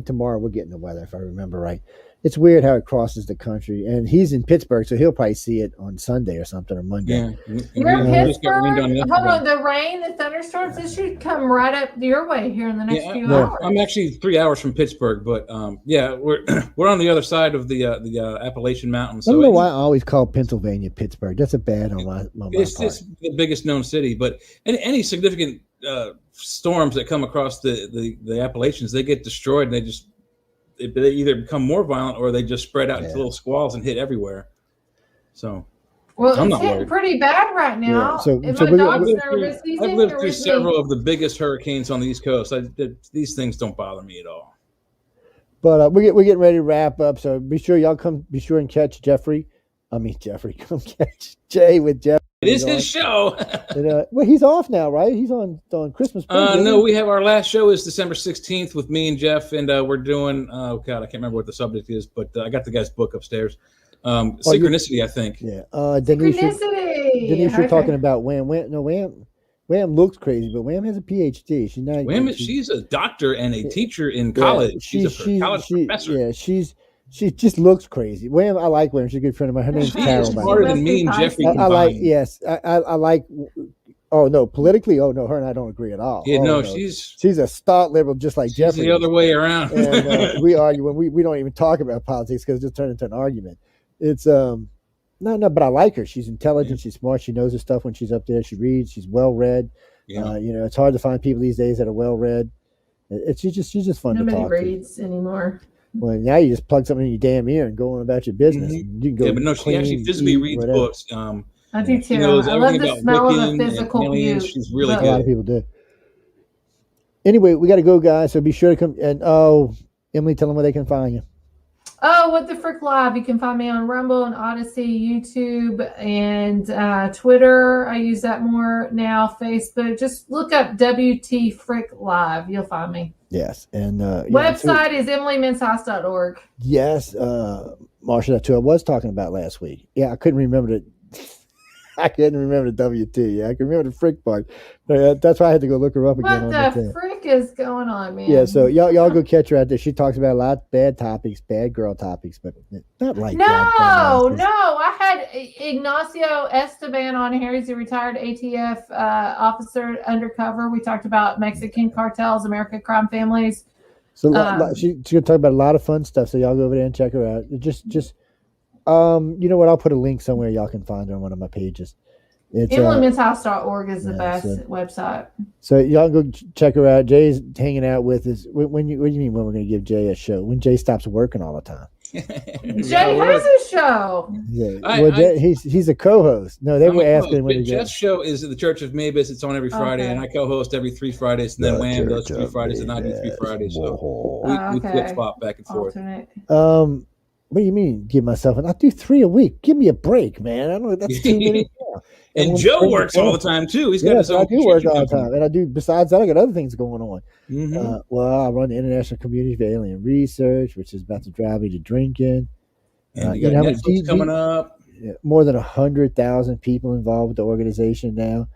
tomorrow we're getting the weather, if I remember right. It's weird how it crosses the country, and he's in Pittsburgh, so he'll probably see it on Sunday or something, or Monday.
Yeah,
You're in Pittsburgh. Hold on, the rain, the thunderstorms, this should come right up your way here in the next few hours.
I'm actually 3 hours from Pittsburgh, but we're on the other side of the Appalachian Mountains.
I don't know why I always call Pennsylvania Pittsburgh. That's a bad on my part.
It's the biggest known city, but any significant storms that come across the Appalachians, they get destroyed, and they either become more violent or they just spread out into little squalls and hit everywhere. So,
well,
I'm
it's
not
hitting
worried.
pretty bad right now.
So
If
we're
my dog's
gonna-
nervous, he's in
I've
here
lived through
with me.
several of the biggest hurricanes on the East Coast. These things don't bother me at all.
But we're getting ready to wrap up, so be sure and catch Jeffrey. Come catch Jay with Jeff.
It is his show.
And, well, he's off now, right? He's on Christmas break. isn't
No,
he?
we have our last show is December 16th with me and Jeff, and we're doing. Oh God, I can't remember what the subject is, but I got the guy's book upstairs. Synchronicity, I think.
Yeah. Denise, you're talking about Wham. Wham looks crazy, but Wham has a PhD. She's not.
She's a doctor and a teacher in college. She's a college professor.
Yeah, she just looks crazy. Wham, I like Wham. She's a good friend of mine. Her name's
She is
Carol. by the
smarter
way.
than me and Jeffrey
I like.
combined.
Yes, I like. Oh no, politically, oh no, her and I don't agree at all.
Yeah,
Oh,
no,
no.
she's
a staunch liberal, just like Jeffrey.
the other way around.
And we argue when we don't even talk about politics because it just turned into an argument. It's no, but I like her. She's intelligent. She's smart. She knows her stuff when she's up there. She reads. She's well read.
Yeah.
It's hard to find people these days that are well read. She's just fun to
Nobody
talk
reads anymore.
to. Well, now you just plug something in your damn ear and go on about your business. And you can go
But no, she actually
clean,
physically
eat,
reads
whatever.
books.
I do
She
too.
knows
I love
everything
the
about
smell of
Wiccan
a
and
physical
aliens.
view.
She's really
A lot of
good.
people do. Anyway, we got to go, guys. So be sure to come. And Emily, tell them where they can find you.
Oh, What the Frick Live. You can find me on Rumble and Odyssey, YouTube, and Twitter. I use that more now. Facebook. Just look up WT Frick Live. You'll find me.
Yes. And
Website is emilyminshouse.org.
Yes, Marsha, that's who I was talking about last week. Yeah, I couldn't remember I couldn't remember the WT. Yeah, I can remember the frick part. That's why I had to go look her up again.
What
on
the frick is going on, man?
Yeah, so y'all go catch her out there. She talks about a lot of bad topics, bad girl topics, but not like
No.
that.
I had Ignacio Esteban on here. He's a retired ATF officer undercover. We talked about Mexican cartels, American crime families.
So she's gonna talk about a lot of fun stuff. So y'all go over there and check her out. Just you know what? I'll put a link somewhere y'all can find her on one of my pages. It's
EmilyMinshouse.org is the best website.
So y'all go check her out. Jay's hanging out with us. What do you mean when we're going to give Jay a show? When Jay stops working all the time.
Jay has a show.
Yeah, he's a co-host. No, they were asking when
Jeff's show is at the Church of Mavis. It's on every Friday, and I co-host every 3 Fridays, and then Wham does 3 Fridays, and I do 3 Fridays. So we flip flop back and forth.
Alternate.
What do you mean? Give myself I do 3 a week. Give me a break, man. I don't know. That's too many.
And Joe works all the time too. He's got his own.
I do work all the time, and I do. Besides that, I got other things going on.
Mm-hmm.
Well, I run the International Community for Alien Research, which is about to drive me to drinking.
And you got Netflix coming up.
More than 100,000 people involved with the organization now.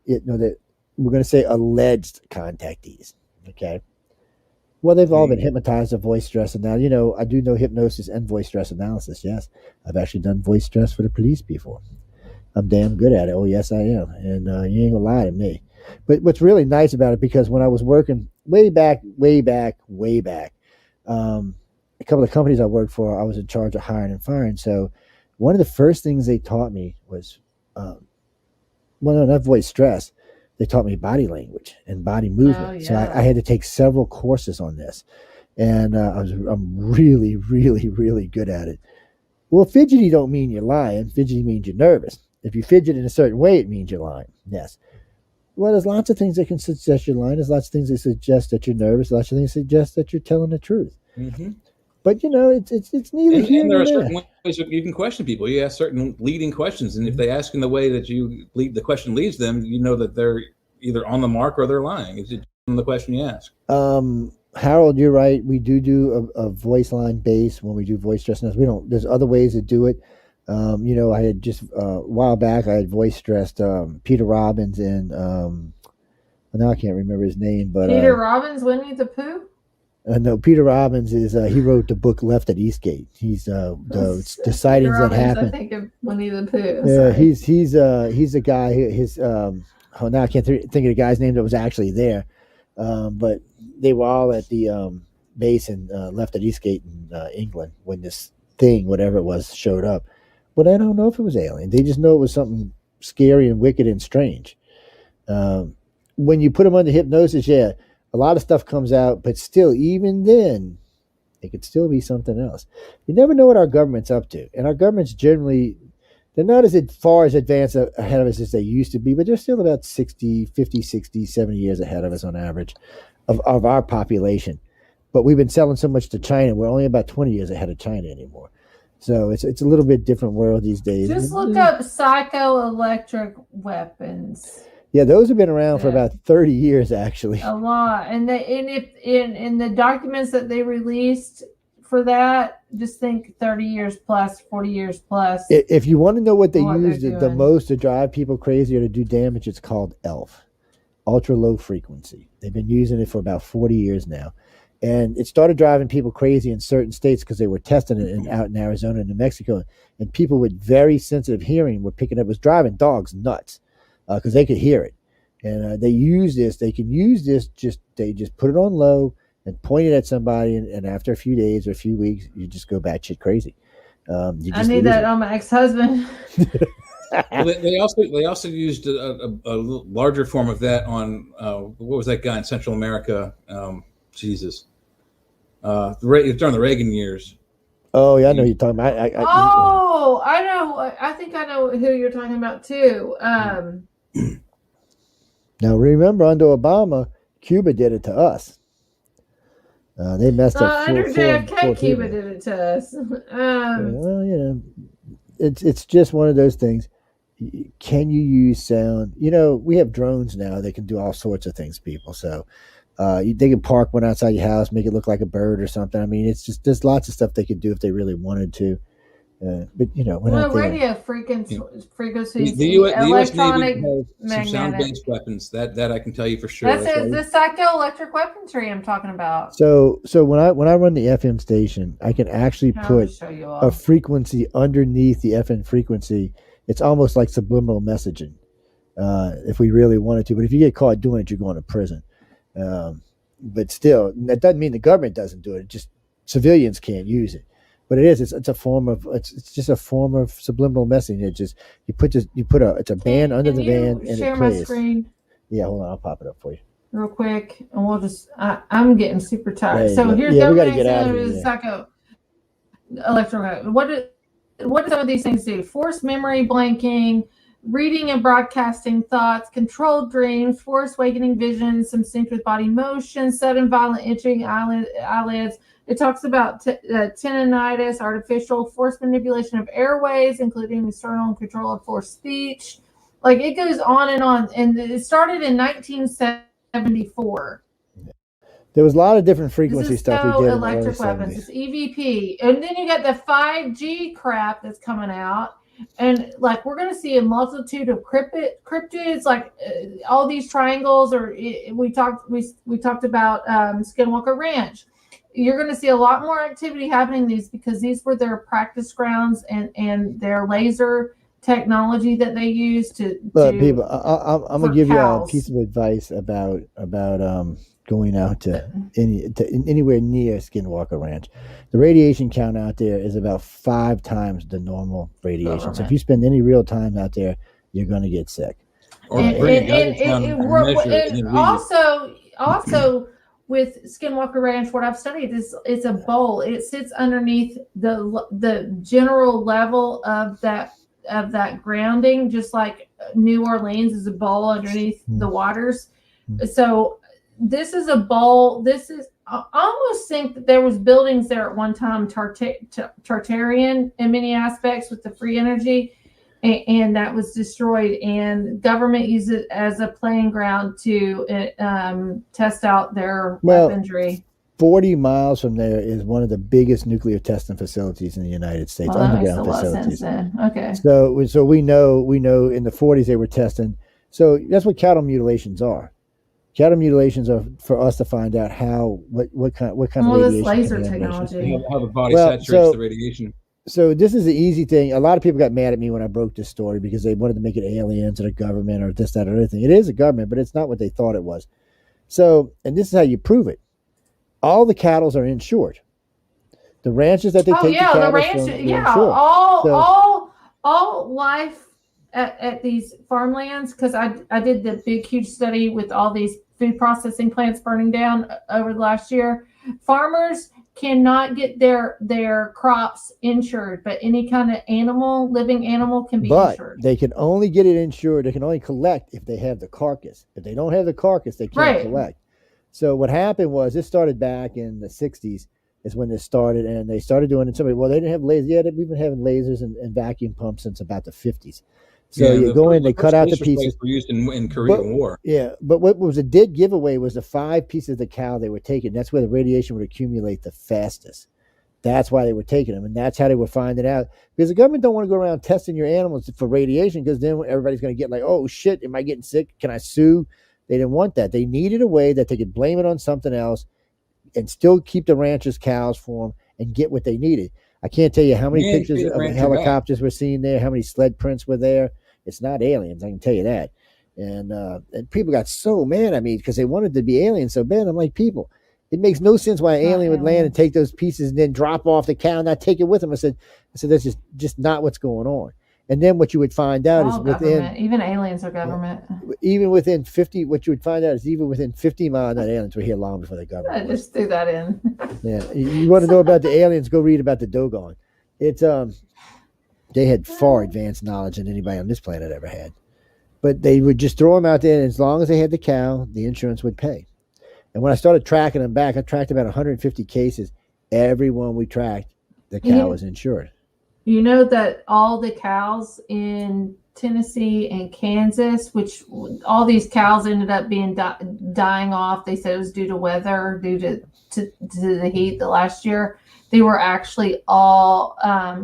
That we're going to say alleged contactees. Okay. Well, they've all been hypnotized to voice stress, and now I do know hypnosis and voice stress analysis. Yes, I've actually done voice stress for the police before. I'm damn good at it. Oh, yes, I am. And you ain't gonna lie to me. But what's really nice about it, because when I was working way back, a couple of companies I worked for, I was in charge of hiring and firing. So one of the first things they taught me was, not voice stress, they taught me body language and body movement. So I had to take several courses on this, and I'm really, really, really good at it. Well, fidgety don't mean you're lying. Fidgety means you're nervous. If you fidget in a certain way, it means you're lying. Yes. Well, there's lots of things that can suggest you're lying. There's lots of things that suggest that you're nervous. Lots of things that suggest that you're telling the truth.
Mm-hmm.
But it's neither here
and there
nor
are
there.
certain ways you can question people. You ask certain leading questions, and if they ask in the way that the question leads them, you know that they're either on the mark or they're lying. It's just the question you ask.
Harold, you're right. We do a voice line base when we do voice stress. We don't. There's other ways to do it. I had just a while back. I had voice stressed Peter Robbins and now I can't remember his name, but
Peter Robbins, Winnie the Pooh.
No, Peter Robbins is he wrote the book Left at Eastgate. He's the sightings that happened.
I think of Winnie the Pooh.
Yeah, he's a guy. Now I can't think of the guy's name that was actually there, but they were all at the base in Left at Eastgate in England when this thing, whatever it was, showed up. But I don't know if it was alien. They just know it was something scary and wicked and strange. When you put them under hypnosis, yeah, a lot of stuff comes out, but still, even then, it could still be something else. You never know what our government's up to. And our government's generally, they're not as far as advanced ahead of us as they used to be, but they're still about 50, 60, 70 years ahead of us on average of our population. But we've been selling so much to China, we're only about 20 years ahead of China anymore. So it's a little bit different world these days.
Just look up psychoelectric weapons.
Yeah, those have been around for about 30 years, actually.
A lot, and if in the documents that they released for that, just think 30 years plus, 40 years plus.
If you want to know what they use the most to drive people crazy or to do damage, it's called ELF, ultra low frequency. They've been using it for about 40 years now. And it started driving people crazy in certain states because they were testing it out in Arizona and New Mexico. And people with very sensitive hearing were picking up, was driving dogs nuts because they could hear it. And they use this. They can use this. They just put it on low and point it at somebody. And after a few days or a few weeks, you just go batshit crazy.
I need that on my ex-husband.
Well, they also used a larger form of that on what was that guy in Central America? Jesus, during the Reagan years.
Oh yeah, I know who you're talking about.
I know. I think I know who you're talking about too.
Now remember, under Obama, Cuba did it to us. They messed up.
Under JFK, Cuba did it to us.
Well, it's just one of those things. Can you use sound? We have drones now. They can do all sorts of things, people. So. They could park one outside your house, make it look like a bird or something. I mean, it's just there's lots of stuff they could do if they really wanted to. But we're not there.
Radio frequencies,
the U.S.
electronic,
Navy has some sound-based weapons. That I can tell you for sure.
That's the psychoelectric weaponry I'm talking about.
So when I run the FM station, I can actually put a frequency underneath the FM frequency. It's almost like subliminal messaging, if we really wanted to. But if you get caught doing it, you're going to prison. But still, that doesn't mean the government doesn't do it. It just civilians can't use it. But it is. It's a form of. It's just a form of subliminal messaging. It just it's a band under the band and
share
it plays.
My screen.
Yeah, hold on. I'll pop it up for you
real quick, and we'll just. I'm getting super tired. So here's
we got to get out of here.
Psycho electro. What do some of these things do? Forced memory blanking. Reading and broadcasting thoughts, controlled dreams, forced awakening visions, some synced with body motion, sudden violent itching eyelids. It talks about tendinitis, artificial forced manipulation of airways, including external control of forced speech. Like it goes on. And it started in 1974.
There was a lot of different frequency stuff we did.
Electric weapons, it's EVP. And then you got the 5G crap that's coming out. And like we're going to see a multitude of cryptids, like all these triangles, or we talked about Skinwalker Ranch. You're going to see a lot more activity happening in these because these were their practice grounds and their laser technology that they use to.
Look, people, I'm going to give you a piece of advice about going out to anywhere near Skinwalker Ranch. The radiation count out there is about 5 times the normal radiation. So if you spend any real time out there, you're going to get sick.
Or
And,
bring
and,
a
and,
geiger counter
and,
and measure it, and
and
then read it.
also with Skinwalker Ranch, what I've studied is it's a bowl. It sits underneath the general level of that grounding, just like New Orleans is a bowl underneath the waters. So this is a bowl. I almost think that there was buildings there at one time, Tartarian in many aspects with the free energy, and that was destroyed. And government used it as a playing ground to test out their weaponry.
40 miles from there is one of the biggest nuclear testing facilities in the United States.
Well, that makes a
underground
lot of
facilities.
sense then. Okay.
So we know in the 40s they were testing. So that's what cattle mutilations are. Cattle mutilations are for us to find out what kind of radiation.
This laser technology.
How the body saturates the radiation.
So this is the easy thing. A lot of people got mad at me when I broke this story because they wanted to make it aliens or the government or this, that, or other thing. It is a government, but it's not what they thought it was. So, and this is how you prove it. All the cattle are insured. The ranches that they take the cattle from, insured.
All life at these farmlands, because I did the big huge study with all these food processing plants burning down over the last year. Farmers cannot get their crops insured, but any kind of living animal can be insured.
They can only get it insured. They can only collect if they have the carcass. If they don't have the carcass, they can't collect. So what happened was, this started back in the 60s is when this started, and they started doing it. They didn't have lasers. Yeah, we've been having lasers and vacuum pumps since about the 50s. So you go in, they cut out the pieces.
Were used in Korean War.
Yeah, but what was a dead giveaway was the 5 pieces of the cow they were taking. That's where the radiation would accumulate the fastest. That's why they were taking them, and that's how they were finding out. Because the government don't want to go around testing your animals for radiation, because then everybody's going to get like, oh shit, am I getting sick? Can I sue? They didn't want that. They needed a way that they could blame it on something else and still keep the ranchers' cows for them and get what they needed. I can't tell you how many pictures of helicopters were seen there, how many sled prints were there. It's not aliens, I can tell you that. And people got so mad at me because they wanted to be aliens so bad. I'm like, people, it makes no sense why an alien would land and take those pieces and then drop off the cow and not take it with them. I said that's just not what's going on. And then what you would find out is
even aliens are government.
Even within 50, what you would find out is even within 50 miles, that aliens were here long before the government.
Just threw that in.
Yeah, you want to know about the aliens? Go read about the Dogon. It's they had far advanced knowledge than anybody on this planet ever had. But they would just throw them out there, and as long as they had the cow, the insurance would pay. And when I started tracking them back, I tracked about 150 cases. Every one we tracked, the cow was insured.
You know that all the cows in Tennessee and Kansas, which all these cows ended up being dying off. They said it was due to weather, due to the heat the last year. They were actually all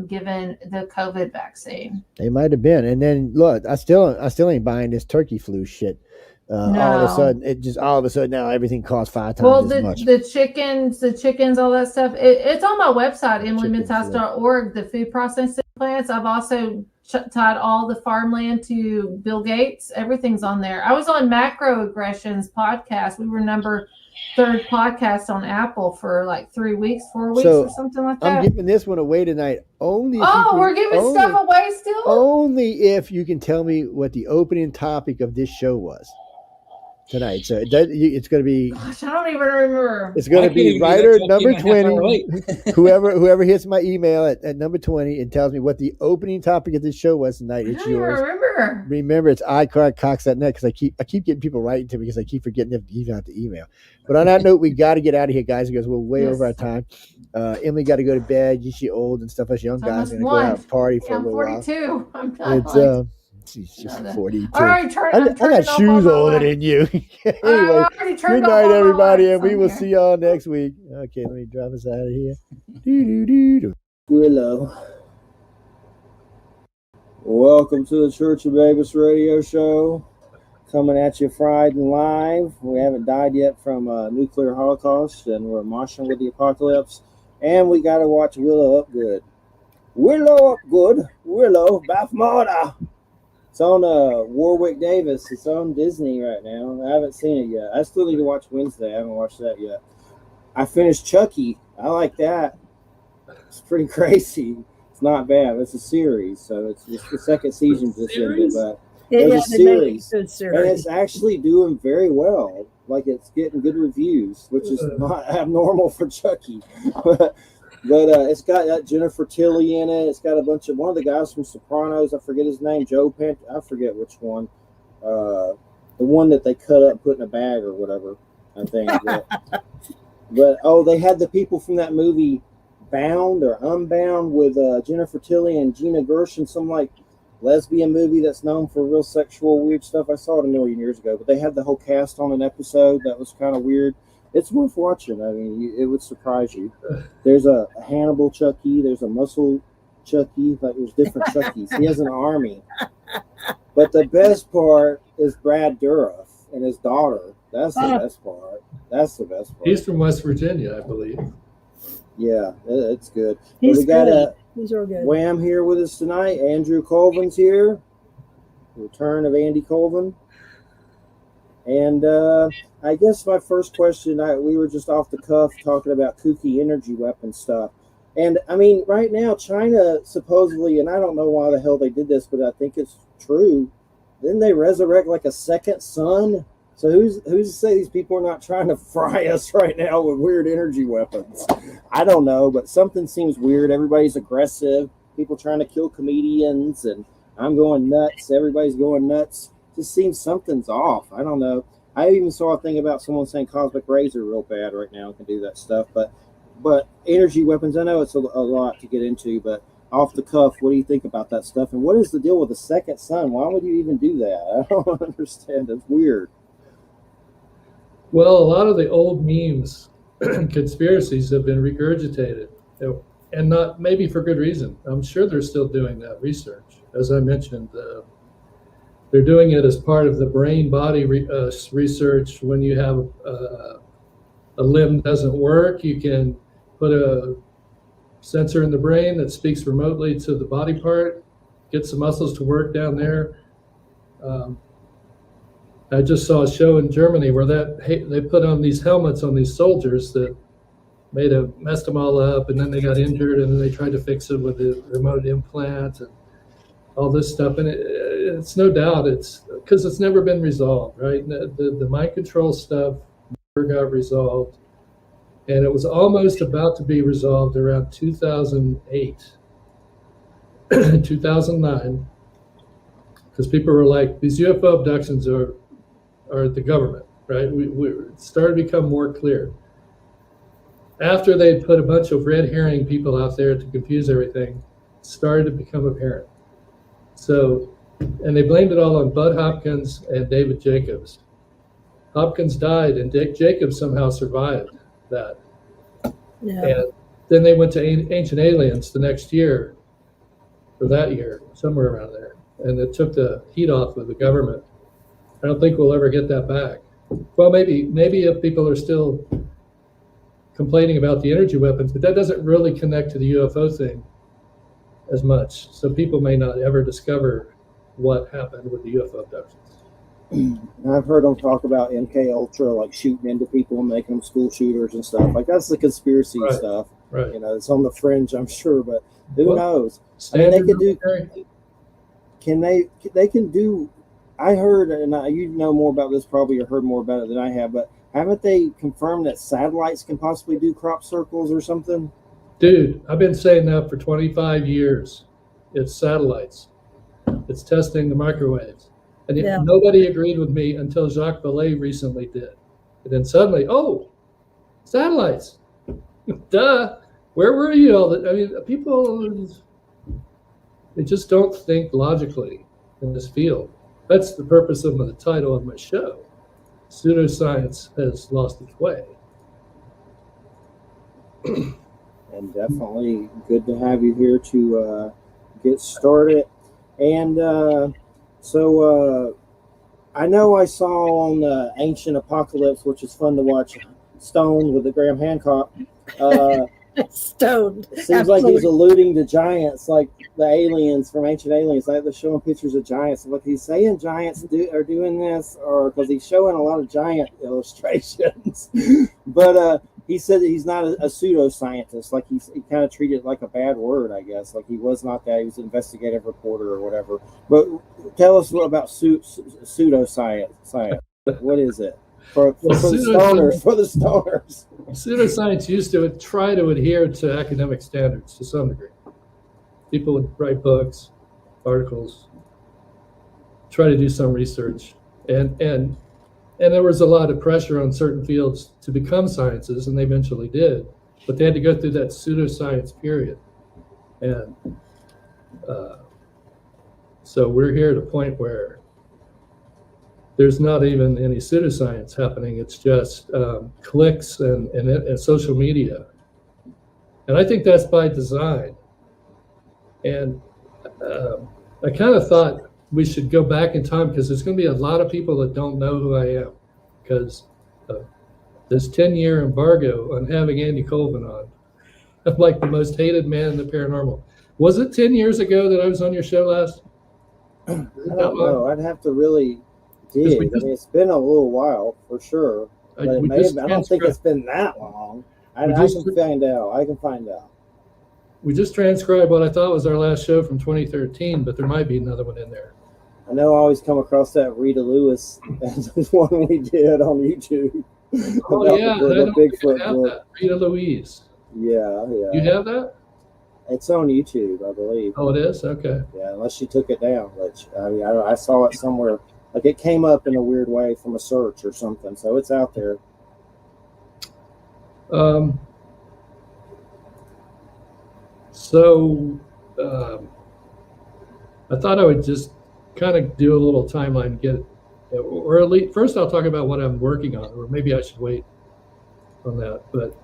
given the COVID vaccine.
They might have been. And then look, I still ain't buying this turkey flu shit.
No.
All of a sudden now everything costs 5 times as much.
The chickens, all that stuff. It's on my website, emilymidshouse.org. The food processing plants. I've also tied all the farmland to Bill Gates. Everything's on there. I was on Macroaggressions podcast. We were number 3rd podcast on Apple for like 4 weeks or something like that.
I'm giving this one away tonight.
We're giving stuff away still?
Only if you can tell me what the opening topic of this show was tonight. So it's going to be.
Gosh, I don't even remember.
It's going to be writer number 20. whoever hits my email at number 20 and tells me what the opening topic of this show was tonight, it's yours. Remember, it's iCardCox.net, because I keep getting people writing to me because I keep forgetting to even have to email. But on that note, we got to get out of here, guys, because we're way over our time. Emily got to go to bed. She's old and stuff. Us young guys are going to go out and party for a little while.
I'm 42. I'm not
she's just 42.
All right,
I got shoes older than you. Anyway, good night, everybody, and we will see y'all next week. Okay, let me drop us out of here.
Willow. Welcome to the Church of Babies radio show. Coming at you Friday live. We haven't died yet from a nuclear holocaust, and we're marching with the apocalypse. And we got to watch Willow Up Good. Willow Up Good. Willow Bafmada. It's on Warwick Davis. It's on Disney right now. I haven't seen it yet. I still need to watch Wednesday. I haven't watched that yet. I finished Chucky. I like that. It's pretty crazy. It's not bad. It's a series, so it's just the second season just ended. But There's a
they made
series,
a good
and
series.
it's actually doing very well. Like it's getting good reviews, which is not abnormal for Chucky. but it's got Jennifer Tilly in it. It's got a bunch of one of the guys from Sopranos. I forget his name. I forget which one. The one that they cut up, put in a bag or whatever. I think. But they had the people from that movie Bound or Unbound with Jennifer Tilly and Gina Gershon, some like lesbian movie that's known for real sexual weird stuff. I saw it a million years ago, but they had the whole cast on an episode that was kind of weird. It's worth watching. I mean, it would surprise you. There's a Hannibal Chucky. There's a Muscle Chucky. Like there's different Chuckies. He has an army. But the best part is Brad Dourif and his daughter. That's the best part. That's the best part.
He's from West Virginia, I believe.
Yeah, it's good.
He's
We got
good. He's real good.
Wham here with us tonight. Andrew Colvin's here. Return of Andy Colvin. And I guess my first question, we were just off the cuff talking about kooky energy weapon stuff. And I mean, right now, China supposedly, and I don't know why the hell they did this, but I think it's true. Didn't they resurrect like a second sun? So who's to say these people are not trying to fry us right now with weird energy weapons? I don't know, but something seems weird. Everybody's aggressive. People trying to kill comedians, and I'm going nuts. Everybody's going nuts. Just seems something's off. I don't know. I even saw a thing about someone saying cosmic rays are real bad right now and can do that stuff. But energy weapons, I know it's a lot to get into, but off the cuff, what do you think about that stuff? And what is the deal with the second sun? Why would you even do that? I don't understand. It's weird.
Well, a lot of the old memes and conspiracies have been regurgitated, and not maybe for good reason. I'm sure they're still doing that research. As I mentioned, they're doing it as part of the brain-body research. When you have a limb doesn't work, you can put a sensor in the brain that speaks remotely to the body part, gets the muscles to work down there. I just saw a show in Germany where they put on these helmets on these soldiers that messed them all up, and then they got injured, and then they tried to fix it with the remote implant and all this stuff. And it's no doubt it's because it's never been resolved, right? The mind control stuff never got resolved, and it was almost about to be resolved around 2008, 2009, because people were like, these UFO abductions are the government, right? It started to become more clear. After they put a bunch of red herring people out there to confuse everything, it started to become apparent. So, and they blamed it all on Bud Hopkins and David Jacobs. Hopkins died and Jacobs somehow survived that.
Yeah.
And then they went to Ancient Aliens the next year, or that year, somewhere around there. And it took the heat off of the government. I don't think we'll ever get that back. Well, maybe if people are still complaining about the energy weapons, but that doesn't really connect to the UFO thing as much. So people may not ever discover what happened with the UFO abductions.
I've heard them talk about MK Ultra, like shooting into people and making them school shooters and stuff. Like that's the conspiracy stuff.
Right.
You know, it's on the fringe, I'm sure, but who knows? I mean, they could do. They can do. I heard, and you know more about this probably, or heard more about it than I have, but haven't they confirmed that satellites can possibly do crop circles or something?
Dude, I've been saying that for 25 years. It's satellites. It's testing the microwaves. And nobody agreed with me until Jacques Vallée recently did. And then suddenly, satellites. Duh. Where were you all? I mean, people, they just don't think logically in this field. That's the purpose of the title of my show. Pseudoscience has lost its way.
And definitely good to have you here to get started. And so I know I saw on Ancient Apocalypse, which is fun to watch, Stoned with the Graham Hancock.
Stoned.
Seems like he's alluding to giants, like the aliens from Ancient Aliens. Like they're showing pictures of giants. Like he's saying giants are doing this, or because he's showing a lot of giant illustrations. But he said that he's not a pseudoscientist. Like he kind of treated it like a bad word, I guess. Like he was not that. He was an investigative reporter or whatever. But tell us what about pseudoscience. What is it for the stoners? For the stoners,
pseudoscience used to try to adhere to academic standards to some degree. People would write books, articles, try to do some research, and there was a lot of pressure on certain fields to become sciences, and they eventually did, but they had to go through that pseudoscience period. And so we're here at a point where there's not even any pseudoscience happening. It's just clicks and social media. And I think that's by design. And I kind of thought we should go back in time, because there's going to be a lot of people that don't know who I am, because this 10-year embargo on having Andy Colvin on. I'm like the most hated man in the paranormal. Was it 10 years ago that I was on your show last?
I don't know. I'd have to really dig. I mean, it's been a little while for sure. But I don't think it's been that long. I can find out. I can find out.
We just transcribed what I thought was our last show from 2013, but there might be another one in there.
I know I always come across that Rita Lewis one we did on YouTube.
Oh, yeah, the Bigfoot book. Rita Louise.
Yeah.
You have that?
It's on YouTube, I believe.
Oh, it is? Okay.
Yeah, unless she took it down. But I mean, I saw it somewhere. Like it came up in a weird way from a search or something. So it's out there.
So I thought I would just kind of do a little timeline, or at least first I'll talk about what I'm working on, or maybe I should wait on that. But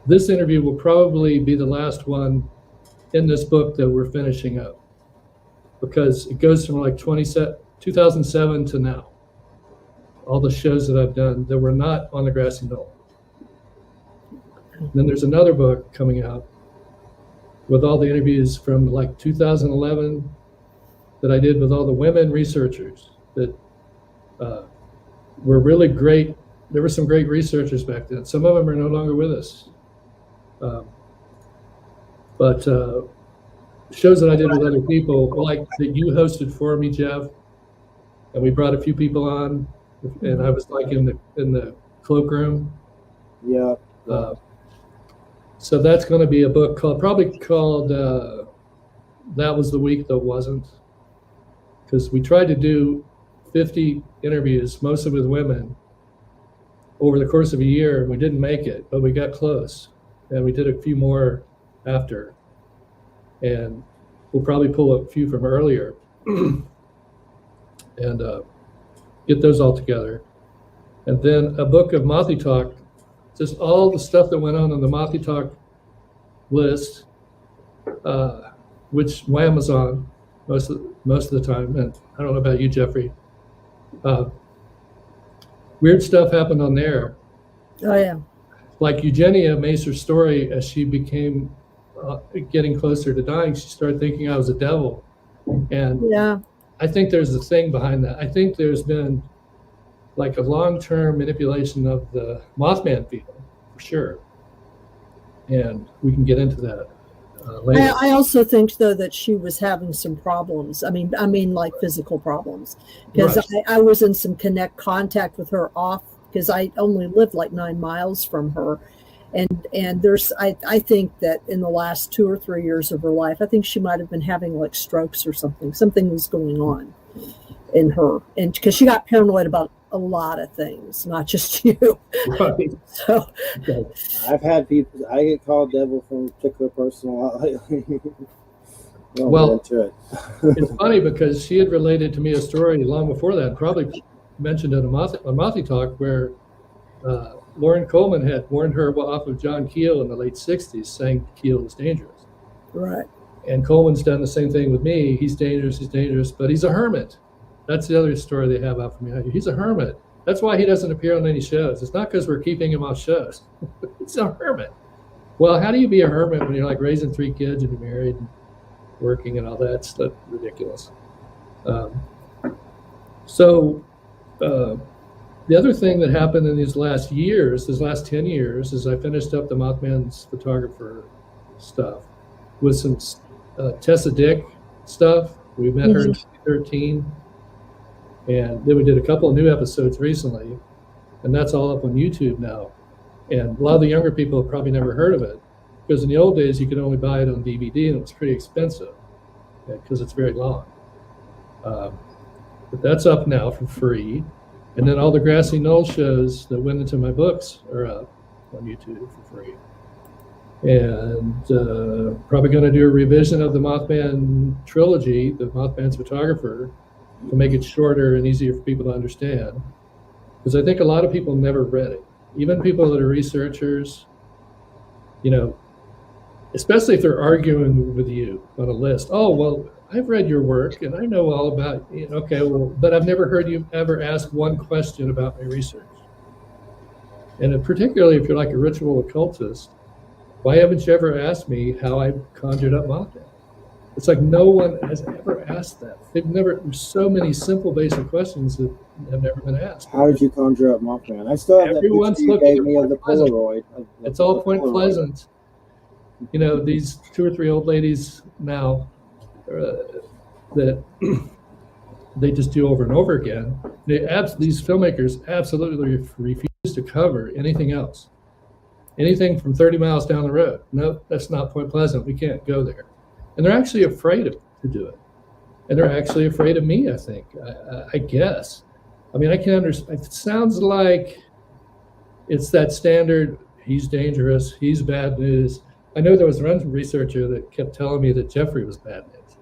this interview will probably be the last one in this book that we're finishing up, because it goes from like 2007 to now. All the shows that I've done that were not on the grassy knoll. And then there's another book coming out with all the interviews from like 2011 that I did with all the women researchers that were really great. There were some great researchers back then. Some of them are no longer with us. But shows that I did with other people, like that you hosted for me, Jeff, and we brought a few people on, and I was like in the cloakroom.
Yeah.
So that's going to be a book probably called That Was the Week That Wasn't, because we tried to do 50 interviews, mostly with women, over the course of a year, and we didn't make it, but we got close, and we did a few more after, and we'll probably pull a few from earlier and get those all together. And then a book of Mothy Talk, just all the stuff that went on the Mothy Talk list, which Wham was on most of the time. And I don't know about you, Jeffrey. Weird stuff happened on there.
Oh, yeah.
Like Eugenia Macer's story, as she became getting closer to dying, she started thinking I was a devil. And
yeah,
I think there's a thing behind that. I think there's been like a long-term manipulation of the Mothman field, for sure. And we can get into that later.
I also think, though, that she was having some problems. I mean, like physical problems, because
Right.
I was in some contact with her off, because I only lived like 9 miles from her. And there's, I think that in the last 2 or 3 years of her life, I think she might have been having like strokes or something. Something was going on in her. And because she got paranoid about a lot of things, not just you.
Right.
So
I've had people, I get called devil from a particular person a lot lately.
Well, it's funny because she had related to me a story long before that, probably mentioned it on Mothy Talk, where Lauren Coleman had warned her off of John Keel in the late 60s, saying Keel was dangerous.
Right.
And Coleman's done the same thing with me. He's dangerous, but he's a hermit. That's the other story they have out for me. He's a hermit. That's why he doesn't appear on any shows. It's not because we're keeping him off shows. He's a hermit. Well, how do you be a hermit when you're like raising 3 kids and you're married and working and all that stuff? Ridiculous. The other thing that happened in these last 10 years, is I finished up the Mothman's photographer stuff with some Tessa Dick stuff. We met her in 2013. And then we did a couple of new episodes recently. And that's all up on YouTube now. And a lot of the younger people have probably never heard of it. Because in the old days, you could only buy it on DVD, and it was pretty expensive because it's very long. But that's up now for free. And then all the Grassy Knoll shows that went into my books are up on YouTube for free. And probably going to do a revision of the Mothman trilogy, the Mothman's photographer, to make it shorter and easier for people to understand. Because I think a lot of people never read it. Even people that are researchers, you know, especially if they're arguing with you on a list. Oh, well, I've read your work and I know all about it. Okay, well, but I've never heard you ever ask one question about my research. And particularly if you're like a ritual occultist, why haven't you ever asked me how I conjured up Mothman? It's like no one has ever asked that. There's so many simple basic questions that have never been asked.
How did you conjure up Mothman? I still have
Everyone's
that picture you
looking
gave me of the Polaroid.
It's all Point Pleasant. You know, these 2 or 3 old ladies now that they just do over and over again. These filmmakers absolutely refuse to cover anything else. Anything from 30 miles down the road. No, that's not Point Pleasant. We can't go there. And they're actually afraid to do it. And they're actually afraid of me, I think, I guess. I mean, I can understand. It sounds like it's that standard, he's dangerous, he's bad news. I know there was one researcher that kept telling me that Jeffrey was bad news.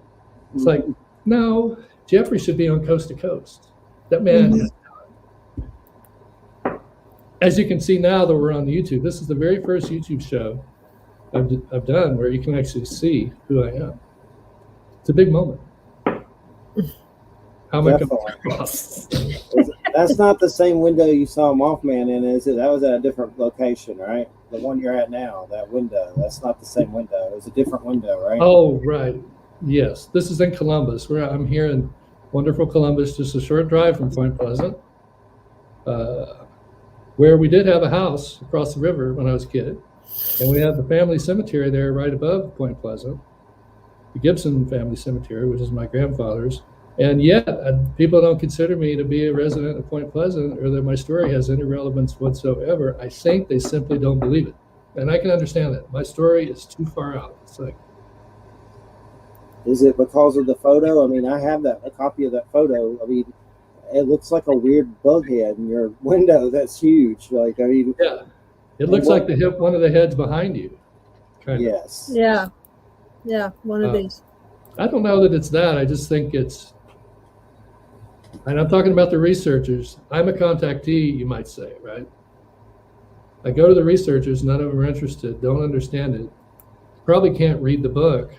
It's like, no, Jeffrey should be on Coast to Coast. That man is. As you can see now that we're on YouTube, this is the very first YouTube show I've done where you can actually see who I am. It's a big moment. How am I coming across?
That's not the same window you saw Mothman in, is it? That was at a different location, right? The one you're at now, that window, that's not the same window. It was a different window, right?
Oh, right. Yes. This is in Columbus, where I'm here in wonderful Columbus, just a short drive from Point Pleasant, where we did have a house across the river when I was a kid. And we have the family cemetery there right above Point Pleasant, the Gibson family cemetery, which is my grandfather's. And yet, people don't consider me to be a resident of Point Pleasant or that my story has any relevance whatsoever. I think they simply don't believe it. And I can understand that. My story is too far out. It's like,
is it because of the photo? I mean, I have a copy of that photo. I mean, it looks like a weird bug head in your window. That's huge. Like, I mean,
yeah, it looks like one of the heads behind you.
Yes.
Yeah. Yeah. One of these.
I don't know that it's that. I just think it's, and I'm talking about the researchers. I'm a contactee, you might say, right? I go to the researchers, none of them are interested, don't understand it, probably can't read the book,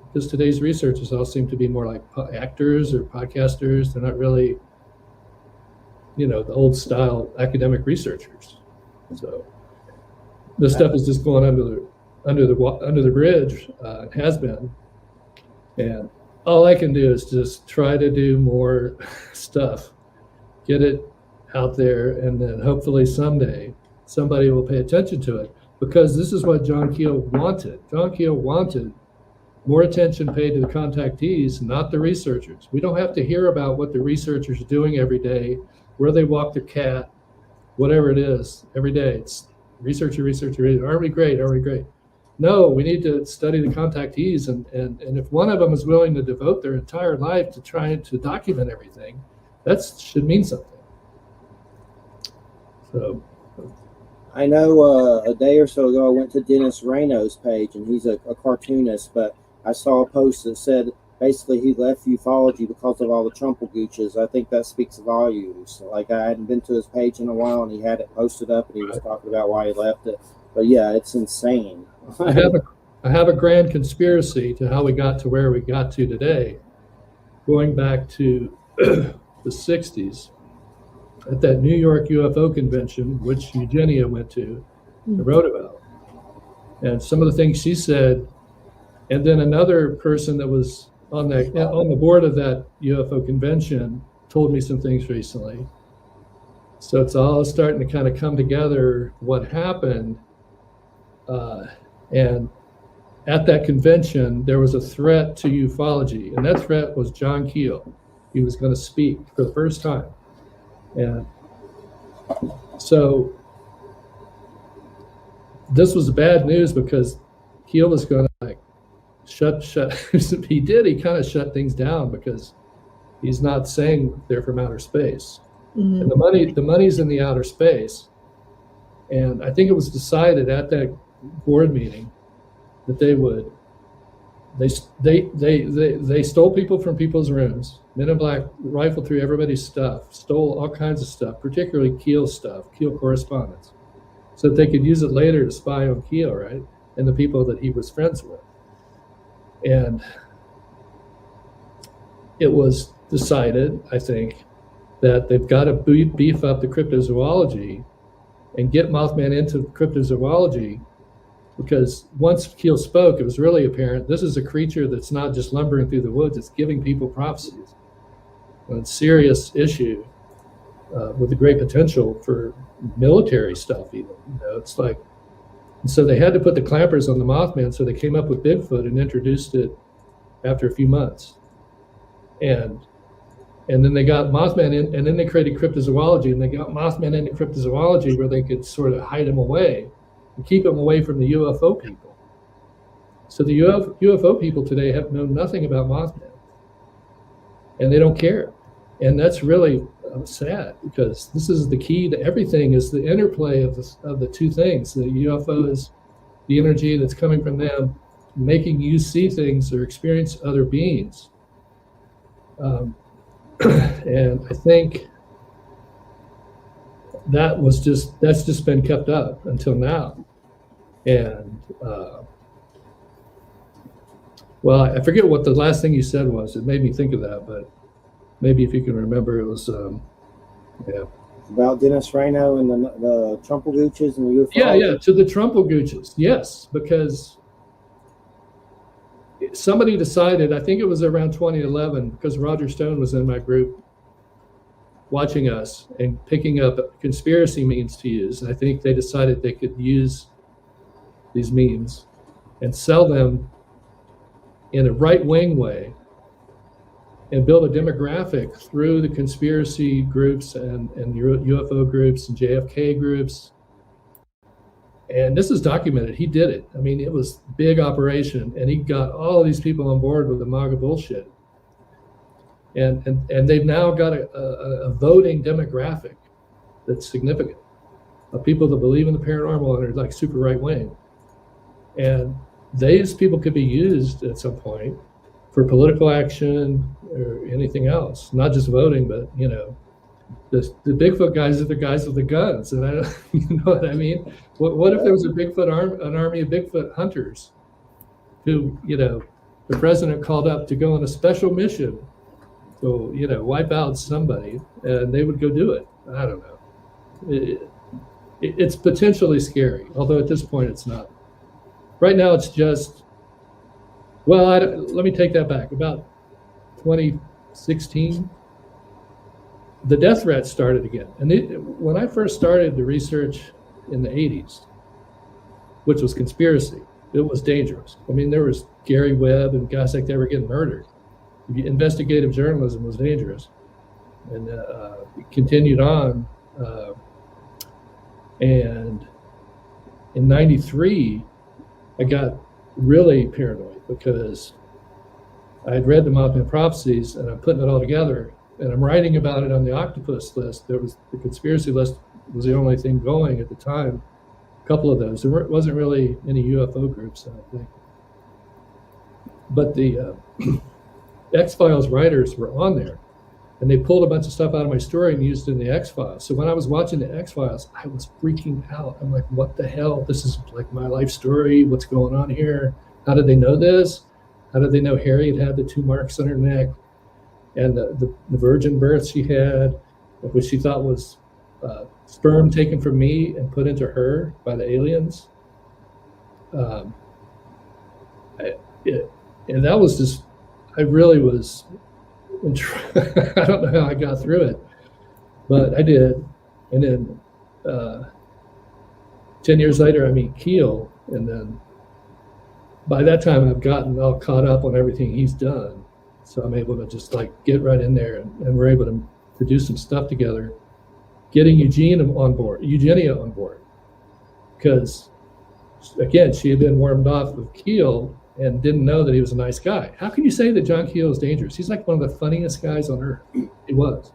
because today's researchers all seem to be more like actors or podcasters. They're not really, the old style academic researchers. So this stuff is just going under the bridge. It has been, and all I can do is just try to do more stuff, get it out there, and then hopefully someday somebody will pay attention to it, because this is what John Keel wanted. John Keel wanted more attention paid to the contactees, not the researchers. We don't have to hear about what the researchers are doing every day, where they walk their cat, whatever it is, every day. It's researcher, aren't we great, aren't we great? No, we need to study the contactees, and if one of them is willing to devote their entire life to trying to document everything, that should mean something. So,
I know a day or so ago I went to Dennis Reno's page, and he's a cartoonist, but I saw a post that said basically he left ufology because of all the Trumpelgooches. I think that speaks volumes. Like, I hadn't been to his page in a while, and he had it posted up, and he was talking about why he left it. But yeah, it's insane.
I have a grand conspiracy to how we got to where we got to today, going back to the 60s at that New York UFO convention, which Eugenia went to and wrote about. And some of the things she said, and then another person that was on the board of that UFO convention told me some things recently. So it's all starting to kind of come together what happened. And at that convention, there was a threat to ufology, and that threat was John Keel. He was going to speak for the first time. And so this was bad news because Keel was going to shut. He kind of shut things down because he's not saying they're from outer space. Mm-hmm. And the money's in the outer space. And I think it was decided at that board meeting that they stole people from people's rooms. Men in Black rifled through everybody's stuff, stole all kinds of stuff, particularly Keel's stuff, Keel correspondence, so that they could use it later to spy on Keel, right? And the people that he was friends with. And it was decided, I think, that they've got to beef up the cryptozoology and get Mothman into cryptozoology, because once Keel spoke, it was really apparent this is a creature that's not just lumbering through the woods, it's giving people prophecies. And it's a serious issue with a great potential for military stuff even. It's like, and so they had to put the clampers on the Mothman, so they came up with Bigfoot and introduced it after a few months. And then they got Mothman in, and then they created cryptozoology, and they got Mothman into cryptozoology where they could sort of hide him away and keep him away from the UFO people. So the UFO people today have known nothing about Mothman, and they don't care. And that's really sad, because this is the key to everything, is the interplay of the two things. The UFO is the energy that's coming from them, making you see things or experience other beings. And I think that's just been kept up until now. And well, I forget what the last thing you said was. It made me think of that, but maybe if you can remember, it was
about Dennis Reno and the Trumpelgooches and the UFO.
Yeah, to the Trumpelgooches, yes, because somebody decided, I think it was around 2011, because Roger Stone was in my group watching us and picking up conspiracy memes to use. I think they decided they could use these memes and sell them in a right-wing way and build a demographic through the conspiracy groups and UFO groups and JFK groups. And this is documented. He did it. I mean, it was a big operation, and he got all of these people on board with the MAGA bullshit. And they've now got a voting demographic that's significant of people that believe in the paranormal and are like super right wing. And these people could be used at some point for political action or anything else, not just voting, but the Bigfoot guys are the guys with the guns, and you know what I mean? What if there was an army of Bigfoot hunters who, the president called up to go on a special mission to, wipe out somebody, and they would go do it? I don't know. It's potentially scary, although at this point it's not. Right now it's just, let me take that back. About 2016, the death threats started again. And when I first started the research in the 80s, which was conspiracy, it was dangerous. I mean, there was Gary Webb and guys like that were getting murdered. Investigative journalism was dangerous. And it continued on. And in 93, I got really paranoid because I had read the Mothman prophecies, and I'm putting it all together. And I'm writing about it on the octopus list. There was the conspiracy list was the only thing going at the time. A couple of those. There wasn't really any UFO groups, I don't think. But the X-Files writers were on there, and they pulled a bunch of stuff out of my story and used it in the X-Files. So when I was watching the X-Files, I was freaking out. I'm like, what the hell? This is like my life story. What's going on here? How did they know this? How did they know Harriet had the 2 marks on her neck? And the virgin birth she had, which she thought was sperm taken from me and put into her by the aliens. And that was just, I really was, I don't know how I got through it, but I did. And then 10 years later, I meet Keel, and then by that time I've gotten all caught up on everything he's done. So I'm able to just like get right in there, and we're able to do some stuff together, getting Eugenia on board, because again, she had been warmed off with Keel and didn't know that he was a nice guy. How can you say that John Keel is dangerous? He's like one of the funniest guys on earth. He was.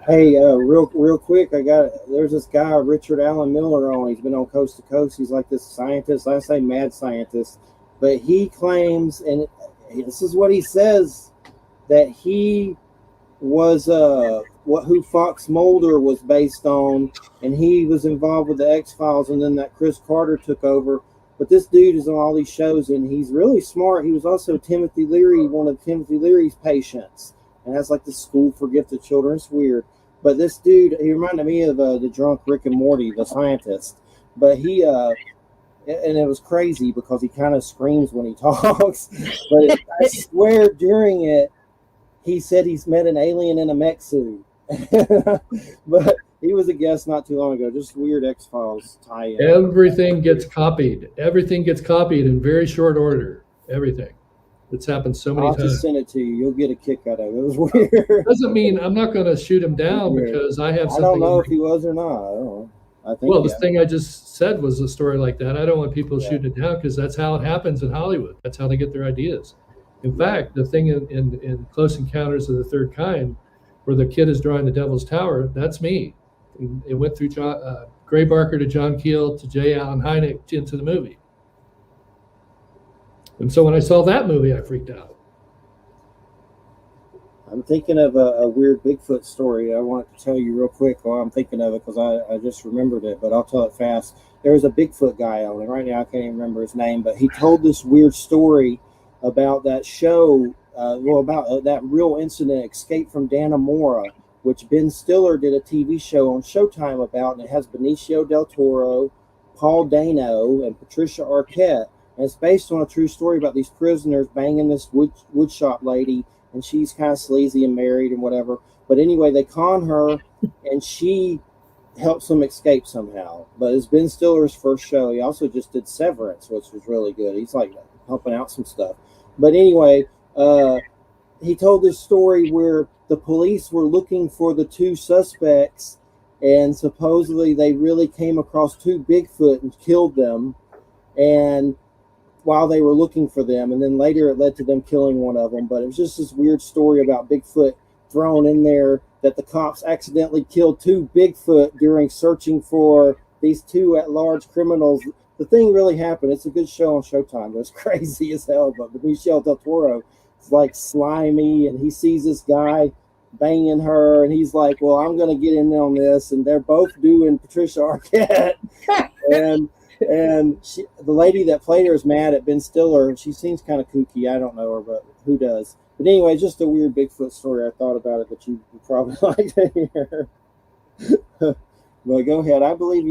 Hey, real quick, there's this guy, Richard Allen Miller, on. He's been on Coast to Coast. He's like this scientist, I say mad scientist, but he claims, and this is what he says, that he was who Fox Mulder was based on, and he was involved with the X-Files, and then that Chris Carter took over. But this dude is on all these shows, and he's really smart. He was also Timothy Leary, one of Timothy Leary's patients, and has like the school for gifted children. It's weird. But this dude, he reminded me of the drunk Rick and Morty, the scientist. But he, and it was crazy because he kind of screams when he talks. But I swear during it, he said he's met an alien in a mech suit. But he was a guest not too long ago. Just weird X-Files tie-in.
Everything gets copied. Everything gets copied in very short order. Everything. It's happened so many
I'll
times.
just send it to you. You'll get a kick out of it. It was weird.
Doesn't mean I'm not going to shoot him down because I have something.
I don't know if he was or not. I don't know. I think.
Well, this thing I just said was a story like that. I don't want people shooting it down because that's how it happens in Hollywood. That's how they get their ideas. In fact, the thing in Close Encounters of the Third Kind, where the kid is drawing the Devil's Tower, that's me. It went through Gray Barker to John Keel to J. Allen Hynek into the movie. And so when I saw that movie, I freaked out.
I'm thinking of a weird Bigfoot story I want to tell you real quick while I'm thinking of it, because I just remembered it, but I'll tell it fast. There was a Bigfoot guy on, and right now I can't even remember his name, but he told this weird story about that show, about that real incident, Escape from Dannemora, which Ben Stiller did a TV show on Showtime about, and it has Benicio del Toro, Paul Dano, and Patricia Arquette. And it's based on a true story about these prisoners banging this woodshop lady, and she's kind of sleazy and married and whatever. But anyway, they con her, and she helps them escape somehow. But it's Ben Stiller's first show. He also just did Severance, which was really good. He's like helping out some stuff. But anyway, he told this story where the police were looking for the two suspects, and supposedly they really came across two Bigfoot and killed them. And while they were looking for them, and then later it led to them killing one of them. But it was just this weird story about Bigfoot thrown in there, that the cops accidentally killed two Bigfoot during searching for these two at-large criminals. The thing really happened. It's a good show on Showtime, but it's crazy as hell. But Benicio del Toro is like slimy, and he sees this guy banging her, and he's like, well, I'm going to get in on this. And they're both doing Patricia Arquette. And the lady that played her is mad at Ben Stiller. She seems kind of kooky. I don't know her, but who does? But anyway, just a weird Bigfoot story. I thought about it that you would probably like to hear. But go ahead. I believe,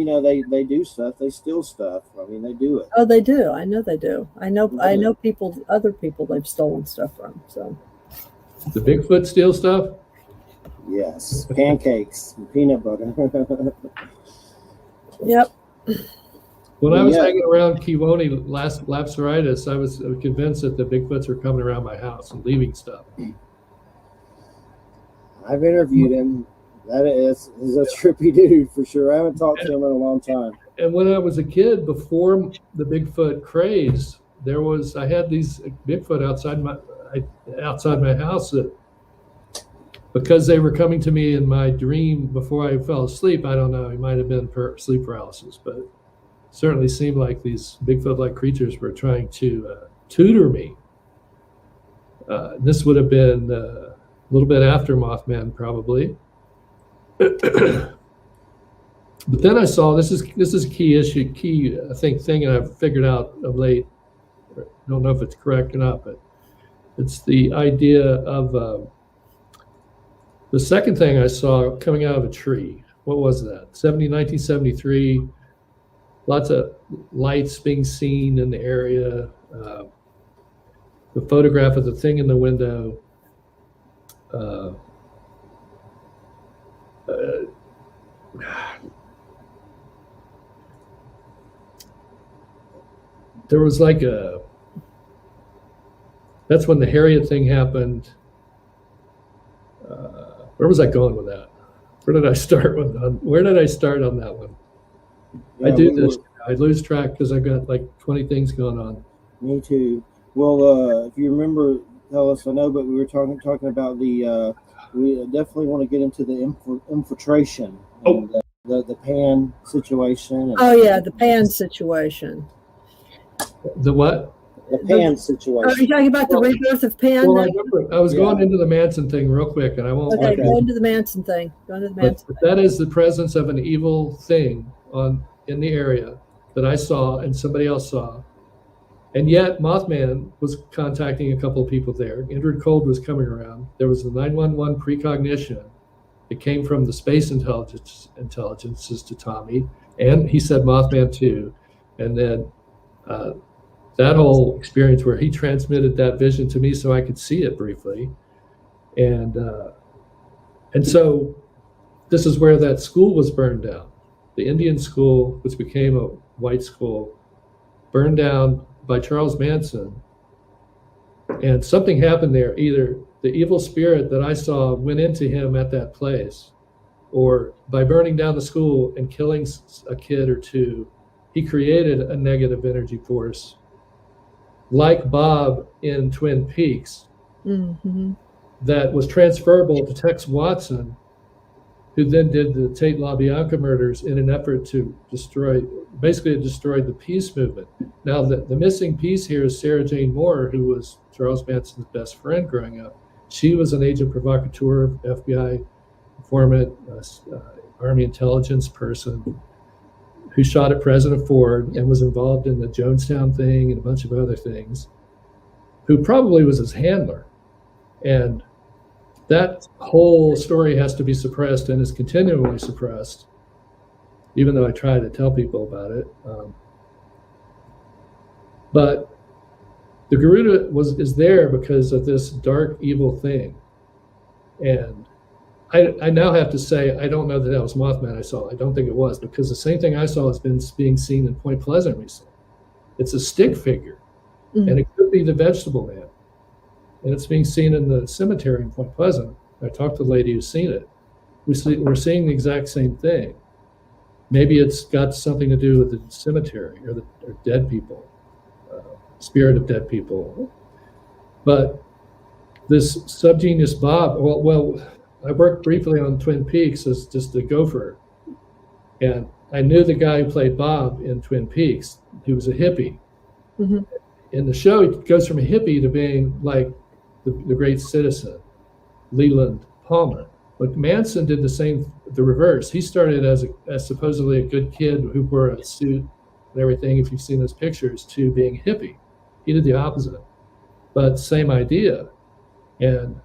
they do stuff. They steal stuff. I mean, they do it.
Oh, they do. I know they do. I know other people they've stolen stuff from. So
the Bigfoot steal stuff?
Yes. Pancakes and peanut butter.
Yep.
When I was hanging around Kiwani last Lapsaritis, I was convinced that the Bigfoots were coming around my house and leaving stuff.
I've interviewed him. That is a trippy dude for sure. I haven't talked to him in a long time.
And when I was a kid, before the Bigfoot craze, I had these Bigfoot outside my house that, because they were coming to me in my dream before I fell asleep. I don't know. It might have been sleep paralysis, but certainly seemed like these Bigfoot-like creatures were trying to tutor me. This would have been a little bit after Mothman, probably. But then I saw this is a key thing, and I've figured out of late. I don't know if it's correct or not, but it's the idea of the second thing I saw coming out of a tree. What was that? 1973. Lots of lights being seen in the area. The photograph of the thing in the window. there was like that's when the Harriet thing happened. Where was I going with that? Where did I start on that one?
Yeah,
I do this. I lose track because I got like 20 things going on.
Me too. Well, if you remember, tell us. I know, but we were talking about the. We definitely want to get into the infiltration. And, the pan situation.
Oh yeah, the pan situation.
The what?
The pan situation.
Are you talking about the rebirth of Pan?
Well, I was going into the Manson thing real quick, and I won't.
Okay, go into the Manson thing. Go into the Manson
But that is the presence of an evil thing in the area that I saw and somebody else saw. And yet Mothman was contacting a couple of people there. Edward Cold was coming around. There was the 911 precognition. It came from the space intelligences to Tommy. And he said Mothman too. And then that whole experience where he transmitted that vision to me so I could see it briefly. And so this is where that school was burned down. The Indian school, which became a white school, burned down by Charles Manson. And something happened there. Either the evil spirit that I saw went into him at that place, or by burning down the school and killing a kid or two, he created a negative energy force, like Bob in Twin Peaks, that was transferable to Tex Watson, who then did the Tate LaBianca murders in an effort to destroy the peace movement. Now, the missing piece here is Sarah Jane Moore, who was Charles Manson's best friend growing up. She was an agent provocateur, FBI informant, Army intelligence person, who shot at President Ford and was involved in the Jonestown thing and a bunch of other things, who probably was his handler. And that whole story has to be suppressed and is continually suppressed, even though I try to tell people about it. But the Garuda is there because of this dark, evil thing. And I now have to say, I don't know that was Mothman I saw. I don't think it was, because the same thing I saw has been being seen in Point Pleasant recently. It's a stick figure, and it could be the vegetable man. And it's being seen in the cemetery in Point Pleasant. I talked to the lady who's seen it. We're seeing the exact same thing. Maybe it's got something to do with the cemetery or dead people, spirit of dead people. But this subgenius Bob, well, I worked briefly on Twin Peaks as just a gopher. And I knew the guy who played Bob in Twin Peaks. He was a hippie. In the show, he goes from a hippie to being like the great citizen, Leland Palmer. But Manson did the reverse. He started as supposedly a good kid who wore a suit and everything, if you've seen those pictures, to being a hippie. He did the opposite, but same idea. And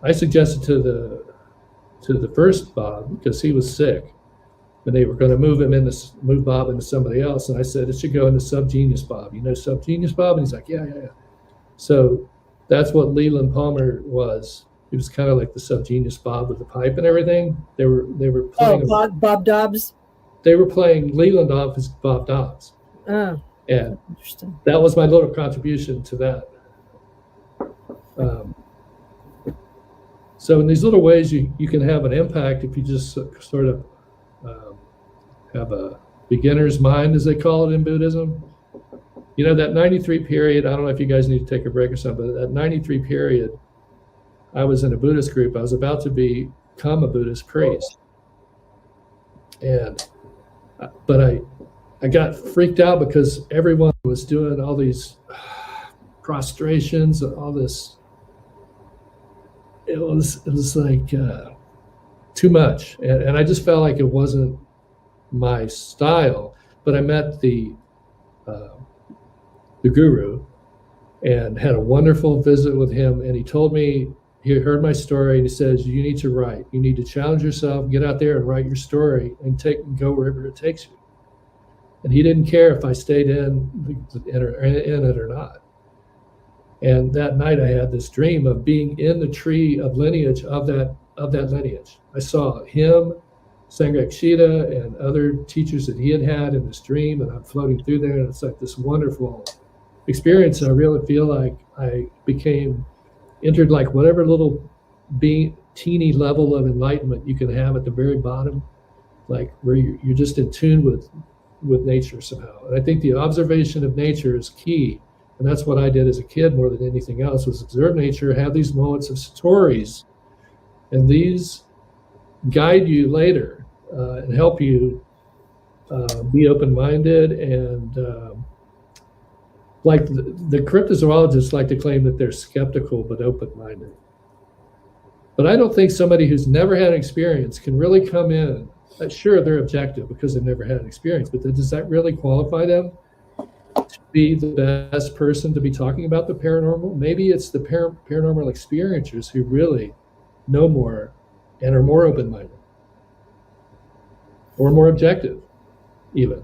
I suggested to the first Bob, because he was sick, and they were going to move Bob into somebody else. And I said, it should go into Subgenius Bob. You know Subgenius Bob? And he's like, yeah. So that's what Leland Palmer was. He was kind of like the Subgenius Bob with the pipe and everything. They were playing.
Oh, Bob Dobbs.
They were playing Leland off as Bob Dobbs.
Oh,
and
interesting.
That was my little contribution to that. So in these little ways, you can have an impact if you just sort of have a beginner's mind, as they call it in Buddhism. You know, that 93 period, I don't know if you guys need to take a break or something, but that 93 period, I was in a Buddhist group. I was about to become a Buddhist priest. But I got freaked out because everyone was doing all these prostrations and all this. It was like too much. And I just felt like it wasn't my style. But I met the guru and had a wonderful visit with him. And he told me, he heard my story, and he says, you need to write. You need to challenge yourself, get out there and write your story and go wherever it takes you. And he didn't care if I stayed in it or not. And that night I had this dream of being in the tree of lineage of that lineage. I saw him, Sangakshita and other teachers that he had in this dream, and I'm floating through there, and it's like this wonderful experience. And I really feel like I entered like whatever little teeny level of enlightenment you can have at the very bottom, like where you're just in tune with nature somehow. And I think the observation of nature is key. And that's what I did as a kid more than anything else, was observe nature, have these moments of satoris, and these guide you later and help you be open-minded. And like the cryptozoologists like to claim that they're skeptical but open-minded. But I don't think somebody who's never had an experience can really come in. Sure, they're objective because they've never had an experience, but does that really qualify them to be the best person to be talking about the paranormal? Maybe it's the paranormal experiencers who really know more and are more open-minded or more objective, even,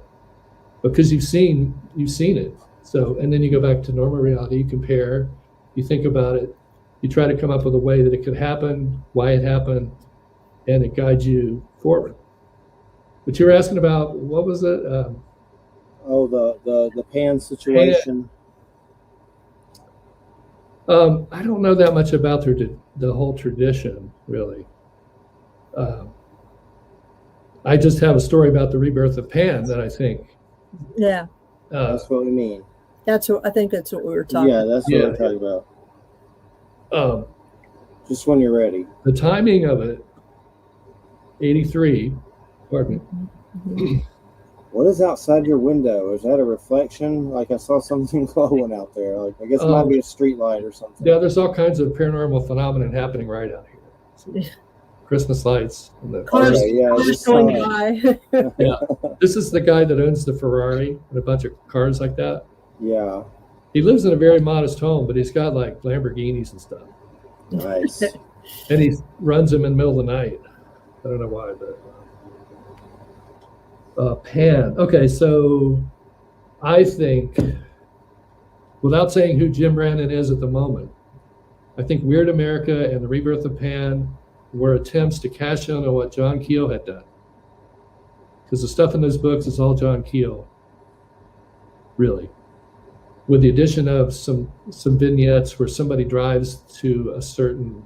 because you've seen it. So, and then you go back to normal reality, you compare, you think about it, you try to come up with a way that it could happen, why it happened, and it guides you forward. But you were asking about, what was it?
The pan situation.
I don't know that much about the whole tradition, really. I just have a story about the rebirth of Pan that I think.
Yeah.
That's what we mean.
I think that's what we were talking about.
Yeah, that's what we're talking about. Just when you're ready.
The timing of it, 83, pardon me.
What is outside your window? Is that a reflection? Like I saw something glowing out there. Like I guess it might be a street light or something.
Yeah, there's all kinds of paranormal phenomenon happening right out here. So, Christmas lights. And the
cars going by.
Yeah, this is the guy that owns the Ferrari and a bunch of cars like that.
Yeah.
He lives in a very modest home, but he's got like Lamborghinis and stuff.
Nice.
And he runs them in the middle of the night. I don't know why, but Pan. Okay, so I think, without saying who Jim Brandon is at the moment, I think Weird America and the Rebirth of Pan were attempts to cash in on what John Keel had done. Because the stuff in those books is all John Keel, really. With the addition of some vignettes where somebody drives to a certain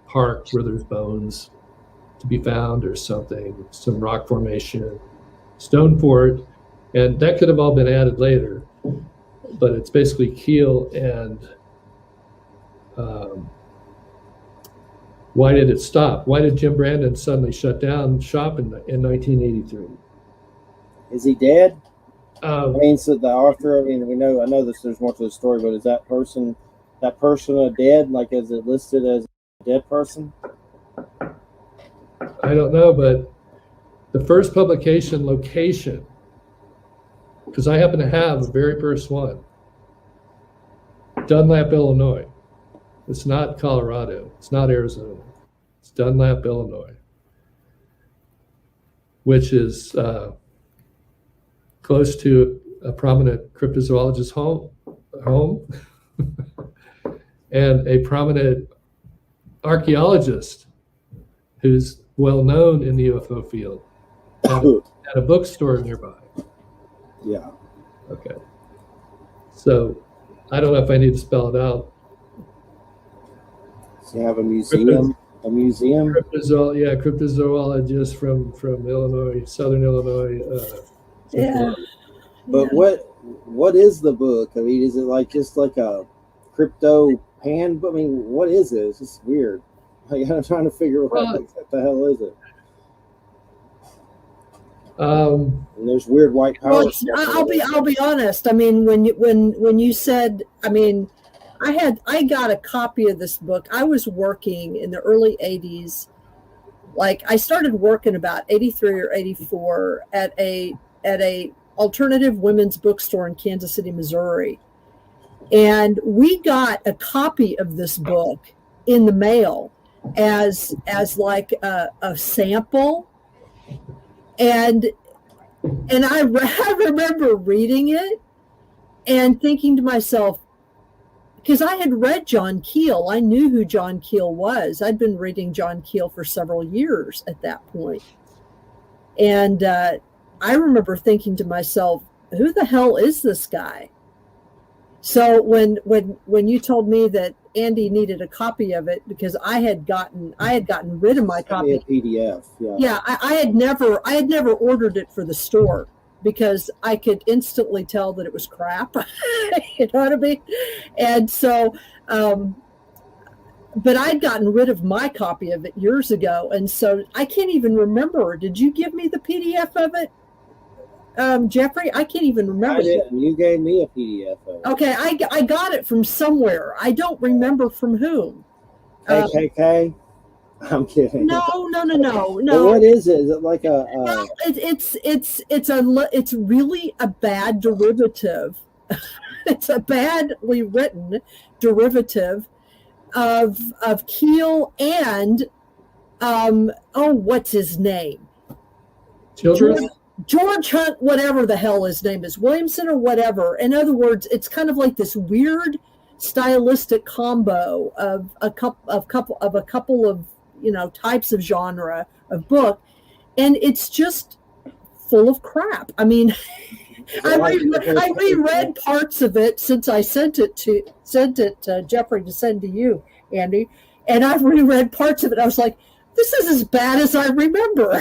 park where there's bones to be found or something, some rock formation, stone fort, and that could have all been added later. But it's basically Keel and why did it stop? Why did Jim Brandon suddenly shut down shop in 1983?
Is he dead? I mean, so the author. I mean, I know there's more to the story, but is that person dead? Like, is it listed as a dead person?
I don't know, but the first publication location, because I happen to have the very first one, Dunlap, Illinois. It's not Colorado. It's not Arizona. It's Dunlap, Illinois, which is close to a prominent cryptozoologist's home and a prominent archaeologist who's well known in the UFO field at a bookstore nearby.
Yeah.
Okay. So I don't know if I need to spell it out.
Does he have a museum?
Cryptozoologist from Illinois, Southern Illinois.
But what is the book? I mean, is it like just like a crypto handbook? I mean, what is it? It's just weird. Like, I'm trying to figure out what the hell is it. And there's weird white power.
Well, I'll be honest. I mean, when you said, I mean, I got a copy of this book. I was working in the early 80s. Like I started working about 83 or 84 at a alternative women's bookstore in Kansas City, Missouri. And we got a copy of this book in the mail as like a sample. And I remember reading it and thinking to myself, because I had read John Keel. I knew who John Keel was. I'd been reading John Keel for several years at that point. And I remember thinking to myself, who the hell is this guy? So when you told me that Andy needed a copy of it because I had gotten rid of my copy.
A PDF. Yeah.
Yeah, I had never ordered it for the store because I could instantly tell that it was crap. You know what I mean? And so, but I'd gotten rid of my copy of it years ago, and so I can't even remember. Did you give me the PDF of it? Jeffrey, I can't even remember.
I didn't. You gave me a PDF of it.
Okay, I got it from somewhere. I don't remember from whom.
KKK? I'm kidding.
No.
Well, what is it? Is it like a?
Well, it's really a bad derivative. It's a badly written derivative of Keel and what's his name?
Children.
George Hunt, whatever the hell his name is, Williamson or whatever. In other words, it's kind of like this weird stylistic combo of a couple of types of genre of book, and it's just full of crap. I mean, I reread parts of it since I sent it to Jeffrey to send to you, Andy, and I've reread parts of it. I was like, this is as bad as I remember.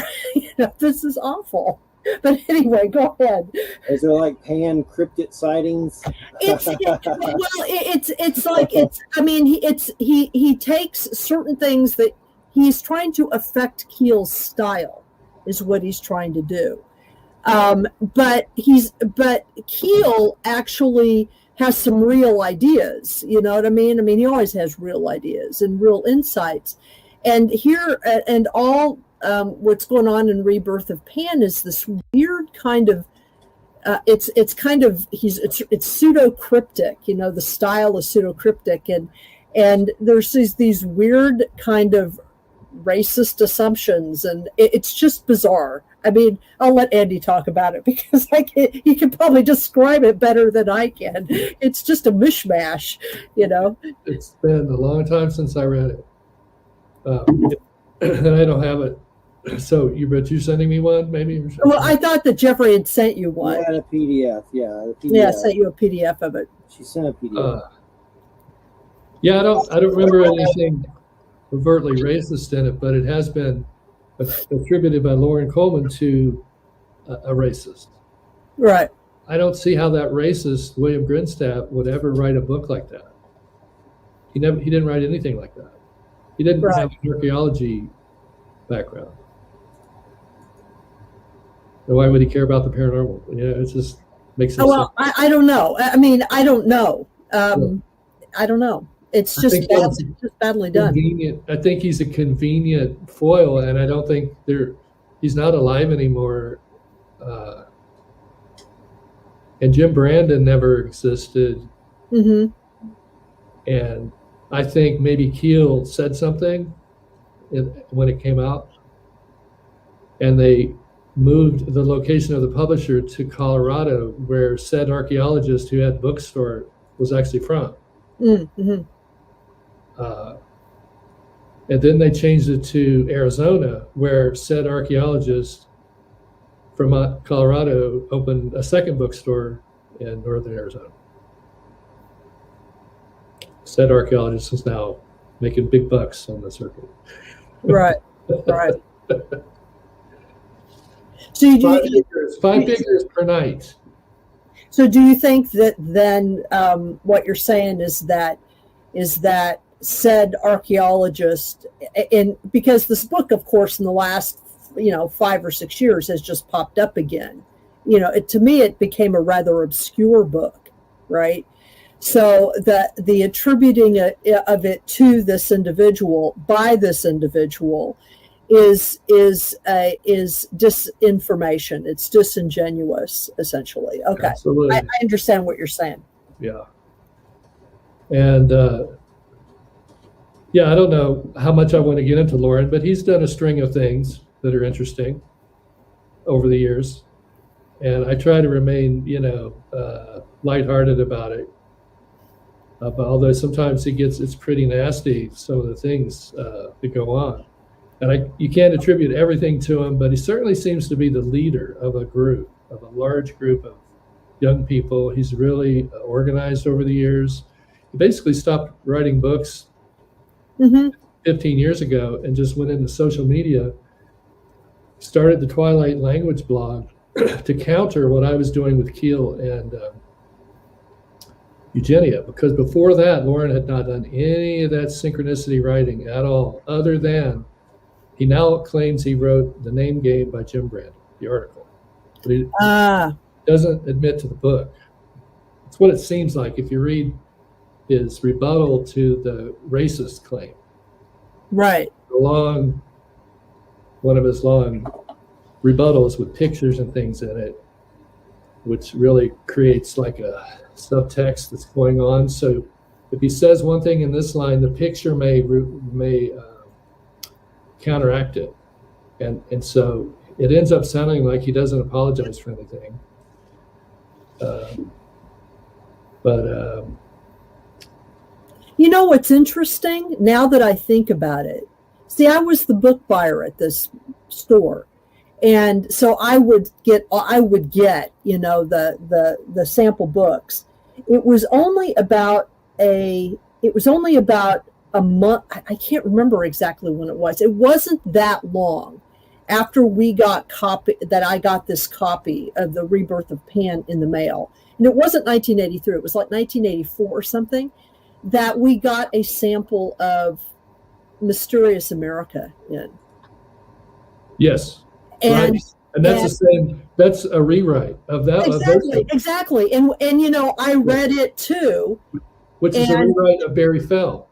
This is awful. But anyway, go ahead.
Is there like pan cryptid sightings?
He takes certain things that he's trying to affect Keel's style, is what he's trying to do. But Keel actually has some real ideas. You know what I mean? I mean, he always has real ideas and real insights. And here, and all what's going on in Rebirth of Pan is this weird kind of. It's pseudo cryptic. The style is pseudo cryptic, and there's these weird kind of racist assumptions, and it's just bizarre. I mean, I'll let Andy talk about it because he can probably describe it better than I can. It's just a mishmash,
It's been a long time since I read it, and I don't have it. So you're sending me one, maybe?
Well, I thought that Jeffrey had sent you one.
I had a PDF. Yeah,
Yeah, I sent you a PDF of it.
She sent a PDF.
Yeah, I don't remember anything overtly racist in it, but it has been attributed by Lauren Coleman to a racist.
Right.
I don't see how that racist William Grinstadt would ever write a book like that. He didn't write anything like that. He didn't have an archaeology background. And why would he care about the paranormal? It just makes sense.
Well, I don't know. I mean, I don't know. I don't know. It's just badly done.
I think he's a convenient foil, and I don't think he's not alive anymore. And Jim Brandon never existed.
Mm-hmm.
And I think maybe Keel said something when it came out, and they moved the location of the publisher to Colorado, where said archaeologist who had bookstore was actually from.
Mm-hmm.
And then they changed it to Arizona, where said archaeologist from Colorado opened a second bookstore in northern Arizona. Said archaeologist is now making big bucks on the circuit.
Right. So
five figures per night.
So do you think that then what you're saying is that said archaeologist, because this book, of course, in the last 5 or 6 years has just popped up again. To me, it became a rather obscure book, right? So the attributing of it to this individual by this individual is disinformation. It's disingenuous, essentially. Okay,
absolutely.
I understand what you're saying.
Yeah, and I don't know how much I want to get into Lauren, but he's done a string of things that are interesting over the years, and I try to remain, lighthearted about it. But although sometimes it's pretty nasty, some of the things that go on. And you can't attribute everything to him, but he certainly seems to be the leader of a group, of a large group of young people. He's really organized over the years. He basically stopped writing books 15 years ago and just went into social media, started the Twilight Language blog to counter what I was doing with Keel and Eugenia, because before that, Lauren had not done any of that synchronicity writing at all, other than he now claims he wrote The Name Game by Jim Brand, the article. But he doesn't admit to the book. It's what it seems like if you read his rebuttal to the racist claim.
Right.
One of his long rebuttals with pictures and things in it, which really creates like a subtext that's going on. So if he says one thing in this line, the picture may counteract it. And so it ends up sounding like he doesn't apologize for anything.
You know what's interesting now that I think about it? See, I was the book buyer at this store. And so I would get, you know, the sample books. It was only about a month. I can't remember exactly when it was. It wasn't that long after I got this copy of The Rebirth of Pan in the mail. And it wasn't 1983. It was like 1984 or something, that we got a sample of Mysterious America in.
Yes.
And,
right. And that's the same. That's a rewrite of that.
Exactly. And you know, I read it too.
Which is a rewrite of Barry Fell.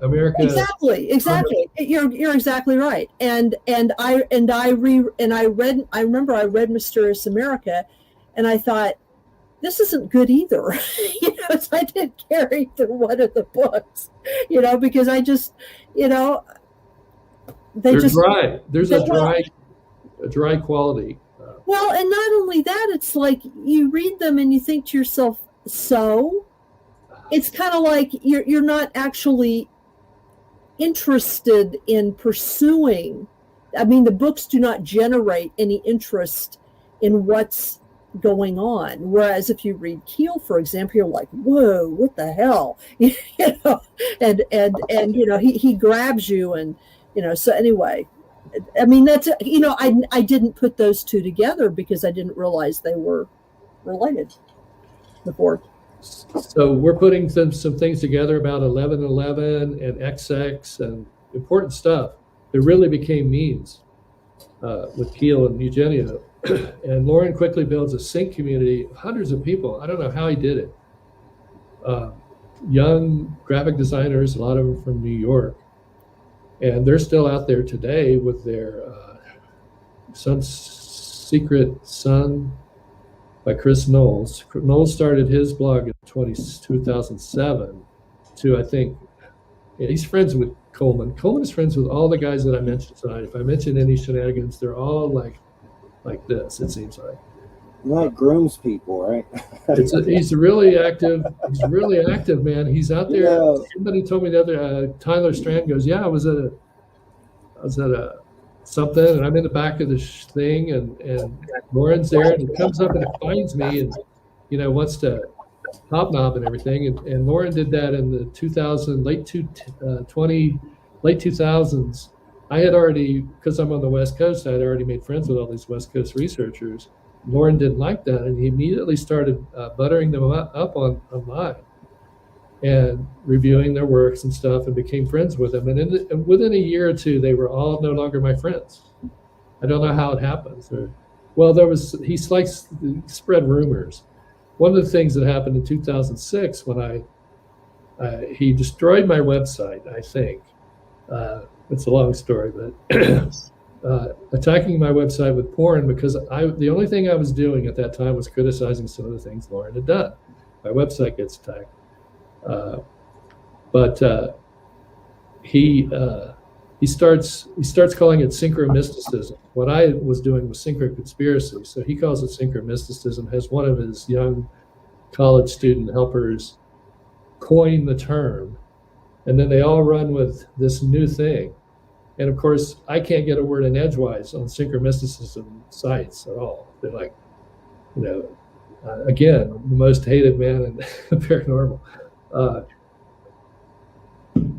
America.
Exactly. You're exactly right. And I remember I read Mysterious America, and I thought, this isn't good either. You know, so I didn't carry through one of the books, you know, because I just, you know,
they're dry. There's a dry quality.
Well, and not only that, it's like you read them and you think to yourself, so it's kind of like you're not actually interested in pursuing. I mean, the books do not generate any interest in what's going on. Whereas if you read Keel, for example, you're like, whoa, what the hell? You know, and you know, he grabs you, and you know, so anyway, I mean, that's, you know, I didn't put those two together because I didn't realize they were related before.
So we're putting some things together about 1111 and XX and important stuff. It really became memes with Keel and Eugenia. And Lauren quickly builds a sync community of hundreds of people. I don't know how he did it. Young graphic designers, a lot of them from New York. And they're still out there today with their Secret Sun by Chris Knowles. Knowles started his blog in 2007 to, I think, he's friends with Coleman. Coleman is friends with all the guys that I mentioned tonight. If I mention any shenanigans, they're all like this, it seems like.
Like grooms people, right?
He's really active. He's really active, man. He's out there. Yeah. Somebody told me the other, Tyler Strand goes, yeah, I was at a something, and I'm in the back of the thing, and Lauren's there, and he comes up and finds me, and you know, wants to hobnob and everything. And Lauren did that in the late 2000s. I had already, because I'm on the West Coast, I had already made friends with all these West Coast researchers. Lauren didn't like that, and he immediately started buttering them up online and reviewing their works and stuff, and became friends with them. And within a year or two, they were all no longer my friends. I don't know how it happens. He spread rumors. One of the things that happened in 2006 when he destroyed my website, I think. It's a long story, but attacking my website with porn, because the only thing I was doing at that time was criticizing some of the things Lauren had done. My website gets attacked. But he starts calling it synchromysticism. What I was doing was synchroconspiracy, so he calls it synchromysticism. Has one of his young college student helpers coin the term, and then they all run with this new thing. And of course, I can't get a word in edgewise on synchromysticism sites at all. They're like, again, the most hated man in paranormal.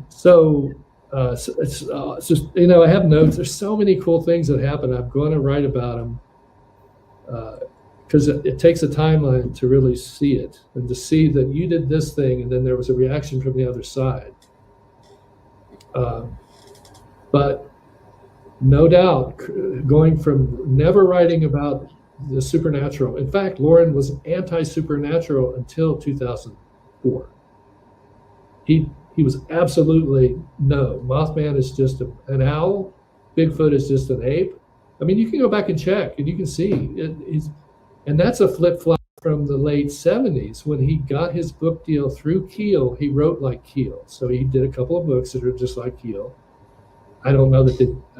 So it's just, I have notes. There's so many cool things that happen. I'm going to write about them because it takes a timeline to really see it and to see that you did this thing and then there was a reaction from the other side. But no doubt, going from never writing about the supernatural. In fact, Lauren was anti-supernatural until 2004. He was absolutely no. Mothman is just an owl. Bigfoot is just an ape. I mean, you can go back and check, and you can see and that's a flip-flop from the late 70s when he got his book deal through Keel. He wrote like Keel, so he did a couple of books that are just like Keel. I don't know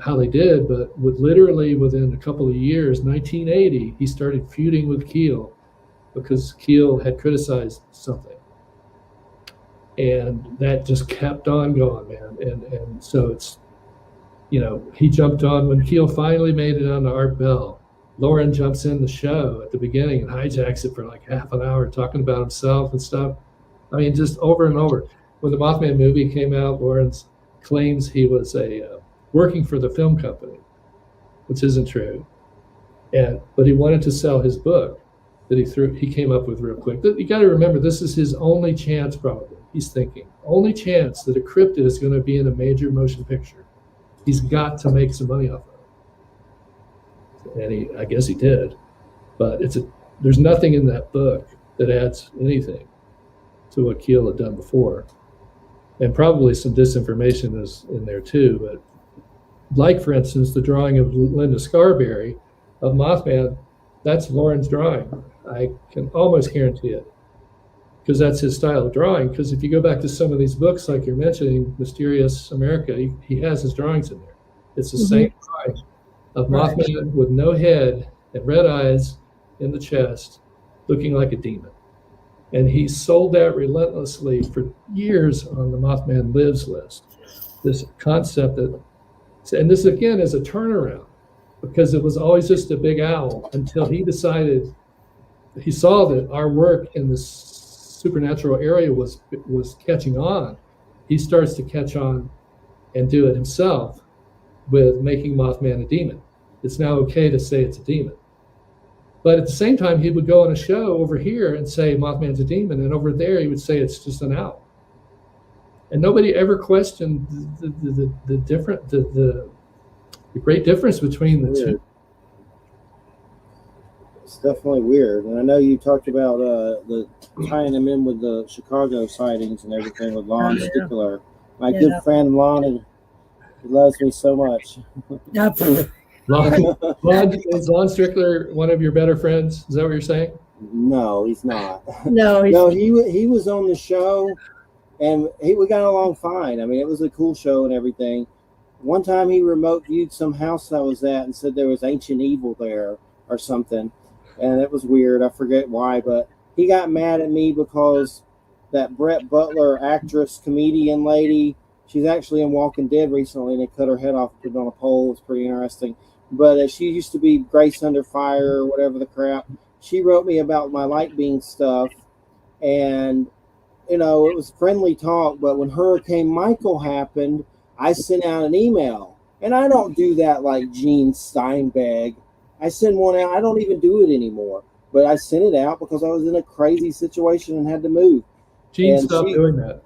how they did, but literally within a couple of years, 1980, he started feuding with Keel because Keel had criticized something. And that just kept on going, man. And so it's, he jumped on when Keel finally made it onto Art Bell. Lauren jumps in the show at the beginning and hijacks it for like half an hour talking about himself and stuff. I mean, just over and over. When the Mothman movie came out, Lauren claims he was working for the film company, which isn't true. But he wanted to sell his book that he came up with real quick. You got to remember, this is his only chance, probably. He's thinking, only chance that a cryptid is going to be in a major motion picture. He's got to make some money off of it. And I guess he did. But there's nothing in that book that adds anything to what Keel had done before. And probably some disinformation is in there too. But like, for instance, the drawing of Linda Scarberry of Mothman, that's Lauren's drawing. I can almost guarantee it, because that's his style of drawing. Because if you go back to some of these books, like you're mentioning, Mysterious America, he has his drawings in there. It's the same drawing of Mothman with no head and red eyes in the chest, looking like a demon. And he sold that relentlessly for years on the Mothman Lives list. This concept and this again is a turnaround, because it was always just a big owl until he saw that our work in the supernatural area was catching on. He starts to catch on and do it himself with making Mothman a demon. It's now okay to say it's a demon. But at the same time, he would go on a show over here and say Mothman's a demon, and over there he would say it's just an owl. And nobody ever questioned the great difference between the two.
It's definitely weird. And I know you talked about the tying them in with the Chicago sightings and everything with Lon Stickler. My good friend Lonnie, he loves me so much.
Is Lon Strickler one of your better friends? Is that what you're saying?
No, he's not.
No,
he was on the show, and we got along fine. I mean, it was a cool show and everything. One time he remote viewed some house I was at and said there was ancient evil there or something, and it was weird. I forget why, but he got mad at me because that Brett Butler actress, comedian lady, she's actually in Walking Dead recently, and they cut her head off and put it on a pole. It's pretty interesting. But she used to be Grace Under Fire or whatever the crap. She wrote me about my light beam stuff, and it was friendly talk. But when Hurricane Michael happened, I sent out an email, and I don't do that like Gene Steinbeck. I send one out. I don't even do it anymore, but I sent it out because I was in a crazy situation and had to move.
Gene stopped doing that.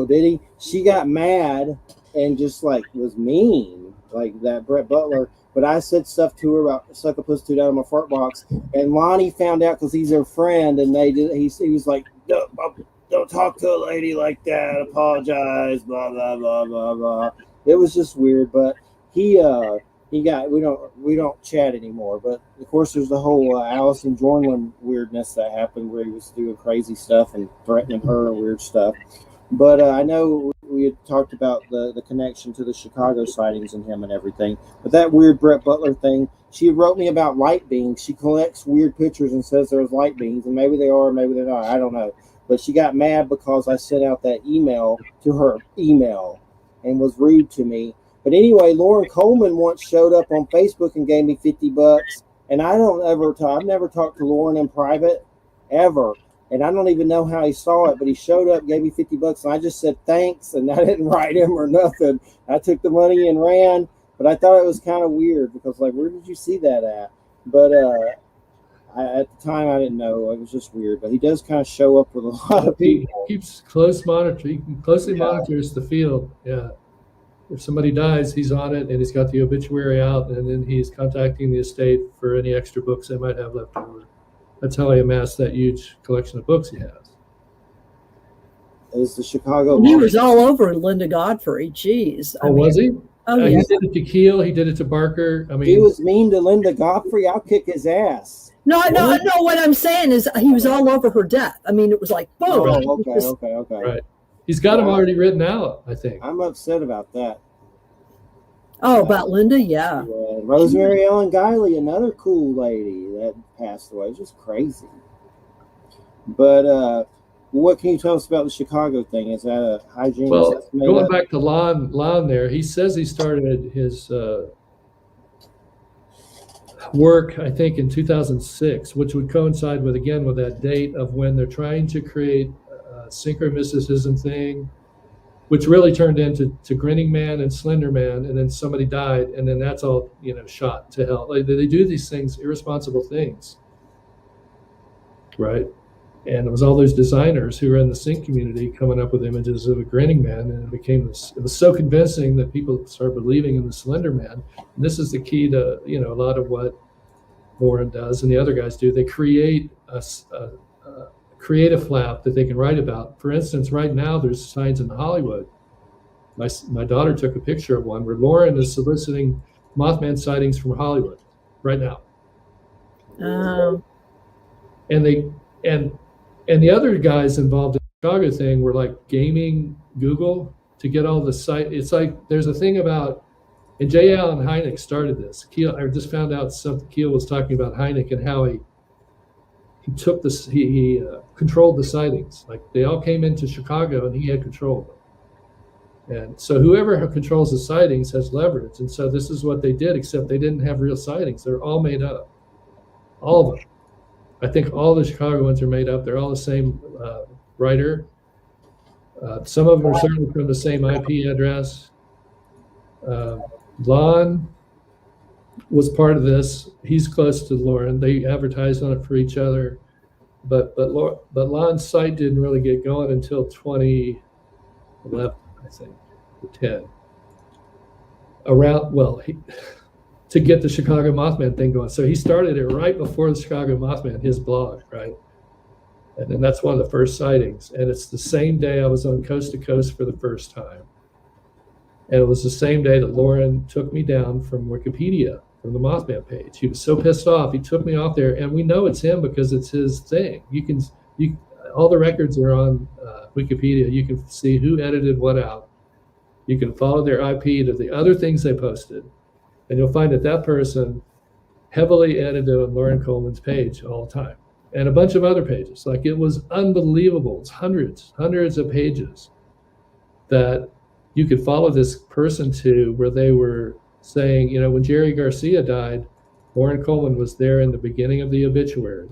Did he? She got mad and just was mean, like that Brett Butler. But I said stuff to her about suck a pussy out of my fart box, and Lonnie found out because he's her friend, and he was like, don't talk to a lady like that. Apologize. Blah blah blah blah blah. It was just weird, but we don't chat anymore. But of course, there's the whole Allison Jornlin weirdness that happened where he was doing crazy stuff and threatening her and weird stuff. But I know we had talked about the connection to the Chicago sightings and him and everything. But that weird Brett Butler thing, she wrote me about light beams. She collects weird pictures and says there's light beams, and maybe they are, maybe they're not. I don't know. But she got mad because I sent out that email to her email and was rude to me. But anyway, Lauren Coleman once showed up on Facebook and gave me $50. And I've never talked to Lauren in private ever. And I don't even know how he saw it, but he showed up, gave me $50, and I just said thanks, and I didn't write him or nothing. I took the money and ran, but I thought it was kind of weird because, like, where did you see that at? But at the time, I didn't know. It was just weird. But he does kind of show up with a lot of people.
He keeps closely monitors the field. Yeah. If somebody dies, he's on it, and he's got the obituary out, and then he's contacting the estate for any extra books they might have left over. That's how he amassed that huge collection of books he has.
Is the Chicago?
He was all over Linda Godfrey. Jeez.
Was he?
Oh, yeah.
He did it to Keel. He did it to Barker. I mean,
he was mean to Linda Godfrey. I'll kick his ass.
No. What I'm saying is he was all over her death. I mean, it was like, boom.
Oh, okay.
Right. He's got them already written out, I think.
I'm upset about that.
Oh, about Linda? Yeah.
Rosemary Ellen Guiley, another cool lady that passed away. It's just crazy. But what can you tell us about the Chicago thing? Is that a hygiene?
Well, going back to Lon there, he says he started his work, I think, in 2006, which would coincide with that date of when they're trying to create a synchromysticism thing, which really turned into Grinning Man and Slender Man, and then somebody died, and then that's all shot to hell. Like, they do these things, irresponsible things, right? And it was all those designers who were in the sync community coming up with images of a Grinning Man, and it was so convincing that people started believing in the Slender Man. And this is the key to a lot of what Lauren does and the other guys do. They create a flap that they can write about. For instance, right now there's signs in Hollywood. My daughter took a picture of one where Lauren is soliciting Mothman sightings from Hollywood right now. And the other guys involved in the Chicago thing were like gaming Google to get all the site. It's like there's a thing about, and J. Allen Hynek started this. I just found out something. Keel was talking about Hynek and how he took this. He controlled the sightings. Like, they all came into Chicago and he had control of them. And so whoever controls the sightings has leverage. And so this is what they did, except they didn't have real sightings. They're all made up, all of them. I think all the Chicago ones are made up. They're all the same writer. Some of them are certainly from the same IP address. Lon was part of this. He's close to Lauren. They advertised on it for each other. But Lon's site didn't really get going until 2011, I think, or 10. To get the Chicago Mothman thing going. So he started it right before the Chicago Mothman, his blog, right? And then that's one of the first sightings. And it's the same day I was on Coast to Coast for the first time. And it was the same day that Lauren took me down from Wikipedia, from the Mothman page. He was so pissed off, he took me off there. And we know it's him because it's his thing. All the records are on Wikipedia. You can see who edited what out. You can follow their IP to the other things they posted. And you'll find that person heavily edited on Lauren Coleman's page all the time, and a bunch of other pages. Like, it was unbelievable. It's hundreds of pages that you could follow this person to, where they were saying, when Jerry Garcia died, Lauren Coleman was there in the beginning of the obituary,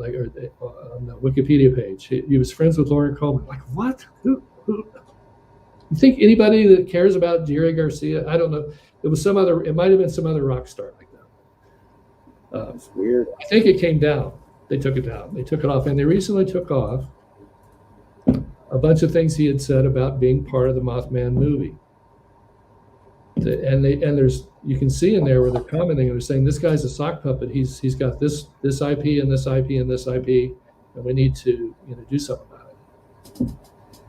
or on the Wikipedia page. He was friends with Lauren Coleman. Like, what? Who? You think anybody that cares about Jerry Garcia? I don't know. It might have been some other rock star like that.
It's weird.
I think it came down. They took it down. They took it off. And they recently took off a bunch of things he had said about being part of the Mothman movie. And there's, you can see in there where they're commenting and they're saying, this guy's a sock puppet. He's got this IP and this IP and this IP, and we need to do something about it.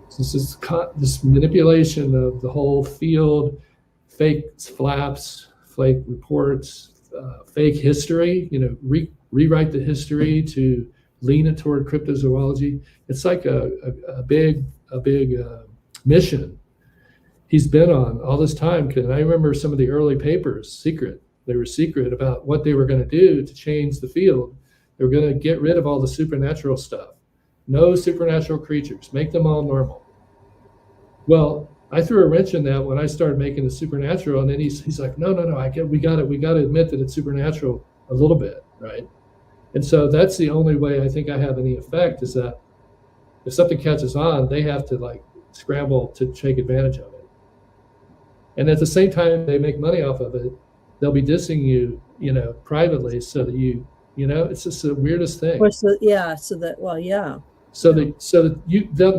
So this manipulation of the whole field, fake flaps, fake reports, fake history, rewrite the history to lean it toward cryptozoology. It's like a big mission he's been on all this time. And I remember some of the early papers, secret. They were secret about what they were going to do to change the field. They were going to get rid of all the supernatural stuff. No supernatural creatures. Make them all normal. Well, I threw a wrench in that when I started making the supernatural, and then he's like, no, we got to admit that it's supernatural a little bit, right? And so that's the only way I think I have any effect, is that if something catches on, they have to like scramble to take advantage of it. And at the same time, they make money off of it. They'll be dissing you, privately, so that it's just the weirdest thing.
So that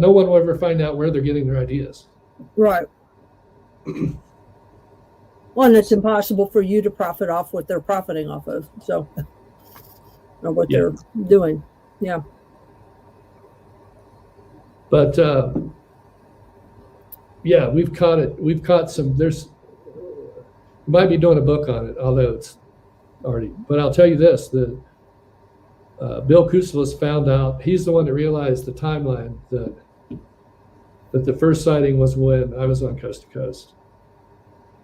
no one will ever find out where they're getting their ideas.
Right. Well, and it's impossible for you to profit off what they're profiting off of. So, or what they're doing. Yeah.
But we've caught it. We've caught some. We might be doing a book on it, although it's already. But I'll tell you this: Bill Kuselis found out. He's the one that realized the timeline that the first sighting was when I was on Coast to Coast.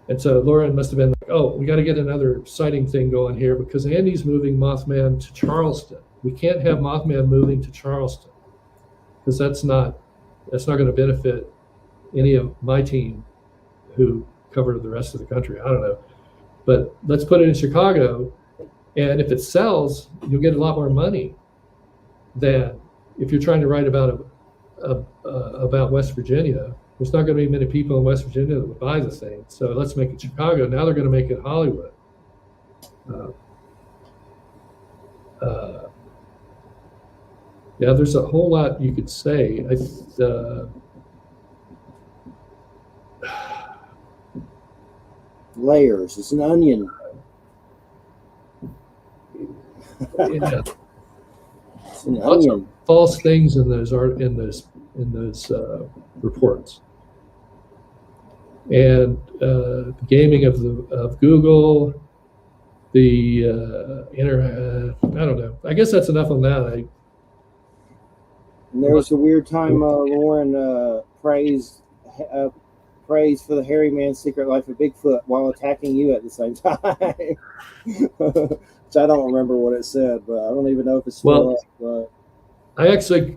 And so Lauren must have been like, oh, we got to get another sighting thing going here, because Andy's moving Mothman to Charleston. We can't have Mothman moving to Charleston, because that's not going to benefit any of my team who cover the rest of the country. I don't know. But let's put it in Chicago, and if it sells, you'll get a lot more money than if you're trying to write about West Virginia. There's not going to be many people in West Virginia that would buy the thing. So let's make it Chicago. Now they're going to make it Hollywood. There's a whole lot you could say.
Layers. It's an onion.
Yeah.
It's an
Lots
onion.
of false things in those reports, and the gaming of Google, the I don't know. I guess that's enough on that.
And there was a weird time Lauren praised for the hairy man's secret life of Bigfoot while attacking you at the same time. Which I don't remember what it said, but I don't even know if it's still up. But
I actually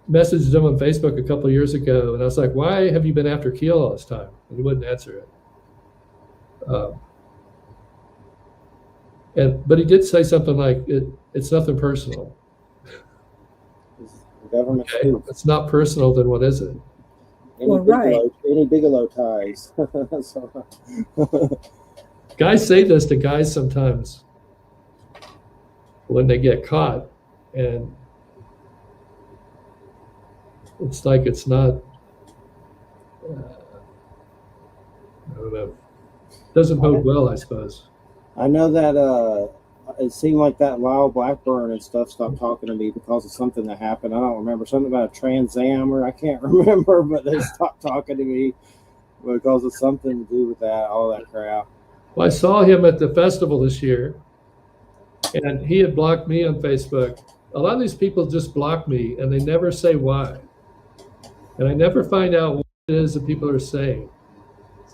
messaged him on Facebook a couple of years ago, and I was like, why have you been after Keel all this time? And he wouldn't answer it. But he did say something like, it's nothing personal.
the government
Okay, if it's not personal, then what is it?
Any Bigelow ties. So,
guys say this to guys sometimes when they get caught, and it's like it's not, I don't know, doesn't bode well, I suppose.
I know that it seemed like that Lyle Blackburn and stuff stopped talking to me because of something that happened. I don't remember, something about a Trans Am, or I can't remember, but they stopped talking to me because of something to do with that, all that crap.
Well, I saw him at the festival this year, and he had blocked me on Facebook. A lot of these people just block me, and they never say why. And I never find out what it is that people are saying.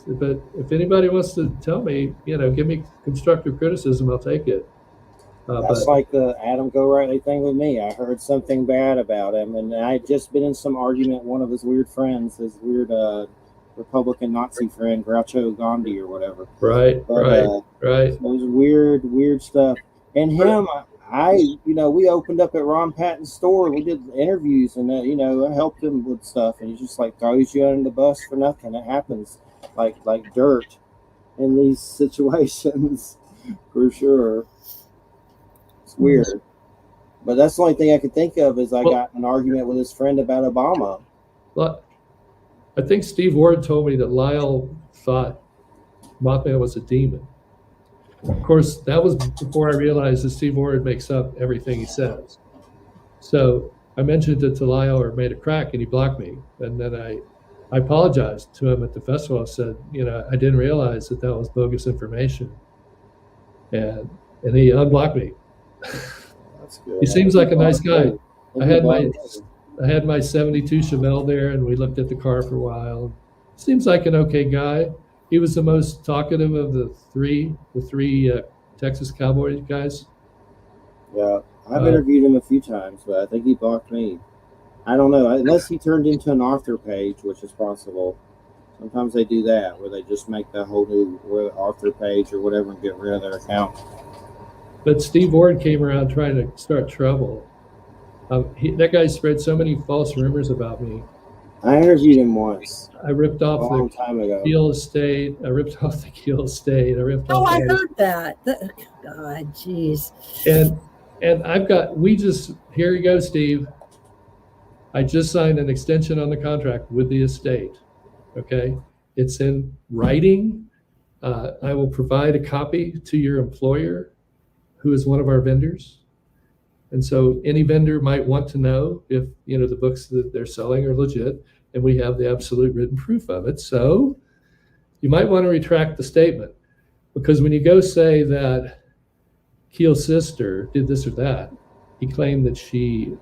But if anybody wants to tell me, give me constructive criticism, I'll take it.
That's like the Adam Go Rightly thing with me. I heard something bad about him, and I had just been in some argument with one of his weird friends, his weird Republican Nazi friend, Groucho Gandhi or whatever.
Right.
It was weird stuff. And him, we opened up at Ron Patton's store. We did interviews, and I helped him with stuff. And he just like throws you under the bus for nothing. It happens like dirt in these situations, for sure. It's weird. But that's the only thing I could think of is I got in an argument with his friend about Obama.
Well, I think Steve Ward told me that Lyle thought Mothman was a demon. Of course, that was before I realized that Steve Ward makes up everything he says. So I mentioned it to Lyle, or made a crack, and he blocked me. And then I apologized to him at the festival. I said, I didn't realize that was bogus information. And he unblocked me.
That's good.
He seems like a nice guy. I had my 72 Chevelle there, and we looked at the car for a while. Seems like an okay guy. He was the most talkative of the three Texas Cowboy guys.
Yeah, I've interviewed him a few times, but I think he blocked me. I don't know, unless he turned into an author page, which is possible. Sometimes they do that, where they just make the whole new author page or whatever and get rid of their account.
But Steve Ward came around trying to start trouble. That guy spread so many false rumors about me.
I interviewed him once.
I ripped off
a long time ago.
Keel estate. I ripped off the Keel estate. I ripped off.
Oh, I heard that. God, jeez.
And I've got. Here you go, Steve. I just signed an extension on the contract with the estate. Okay, it's in writing. I will provide a copy to your employer, who is one of our vendors. And so any vendor might want to know if, the books that they're selling are legit, and we have the absolute written proof of it. So you might want to retract the statement, because when you go say that Keel's sister did this or that, he claimed that she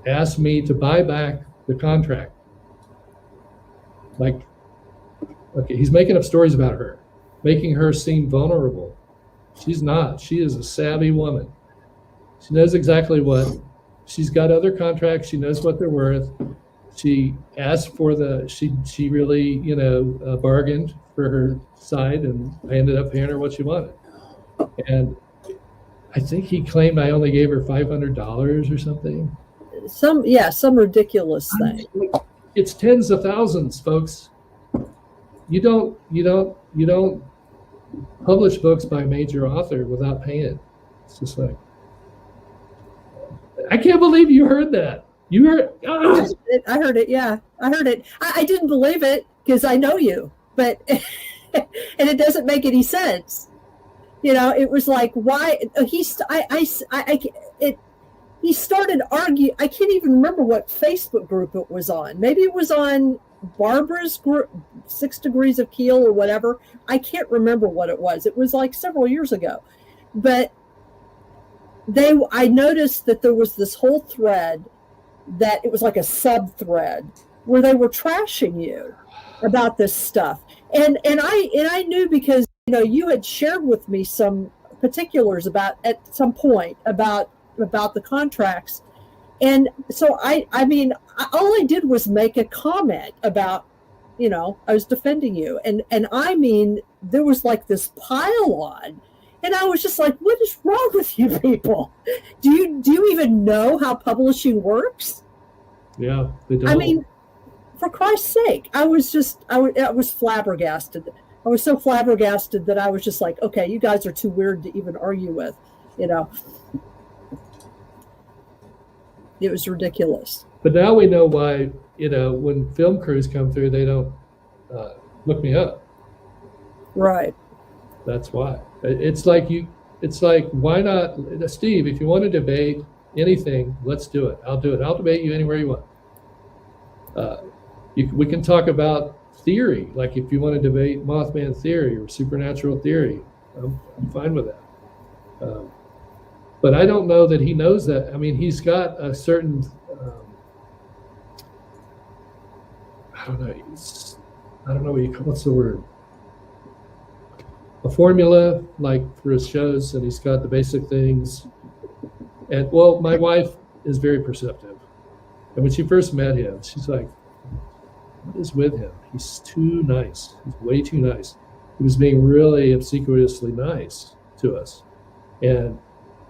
asked me to buy back the contract. Like, okay, he's making up stories about her, making her seem vulnerable. She's not. She is a savvy woman. She knows exactly what. She's got other contracts. She knows what they're worth. She asked for she really, bargained for her side, and I ended up paying her what she wanted. And I think he claimed I only gave her $500 or something.
Some ridiculous thing.
It's tens of thousands, folks. You don't publish books by a major author without paying. It's just like, I can't believe you heard that. You heard?
Oh. I heard it. Yeah, I heard it. I didn't believe it because I know you, but and it doesn't make any sense. It was like, why he started arguing. I can't even remember what Facebook group it was on. Maybe it was on Barbara's group, 6 Degrees of Keel or whatever. I can't remember what it was. It was like several years ago, but I noticed that there was this whole thread that it was like a sub thread where they were trashing you about this stuff. And I knew because, you had shared with me some particulars at some point about the contracts. And so I mean, all I did was make a comment about, I was defending you. And I mean, there was like this pile on. And I was just like, what is wrong with you people? Do you even know how publishing works?
Yeah, they don't.
I mean, for Christ's sake, I was flabbergasted. I was so flabbergasted that I was just like, okay, you guys are too weird to even argue with, It was ridiculous.
But now we know why, when film crews come through, they don't look me up.
Right.
That's why. It's like, why not, Steve, if you want to debate anything, let's do it. I'll do it. I'll debate you anywhere you want. We can talk about theory. Like if you want to debate Mothman theory or supernatural theory, I'm fine with that. But I don't know that he knows that. I mean, he's got a certain, I don't know what's the word? A formula, like for his shows, and he's got the basic things. And well, my wife is very perceptive. And when she first met him, she's like, what is with him? He's too nice. He's way too nice. He was being really obsequiously nice to us. And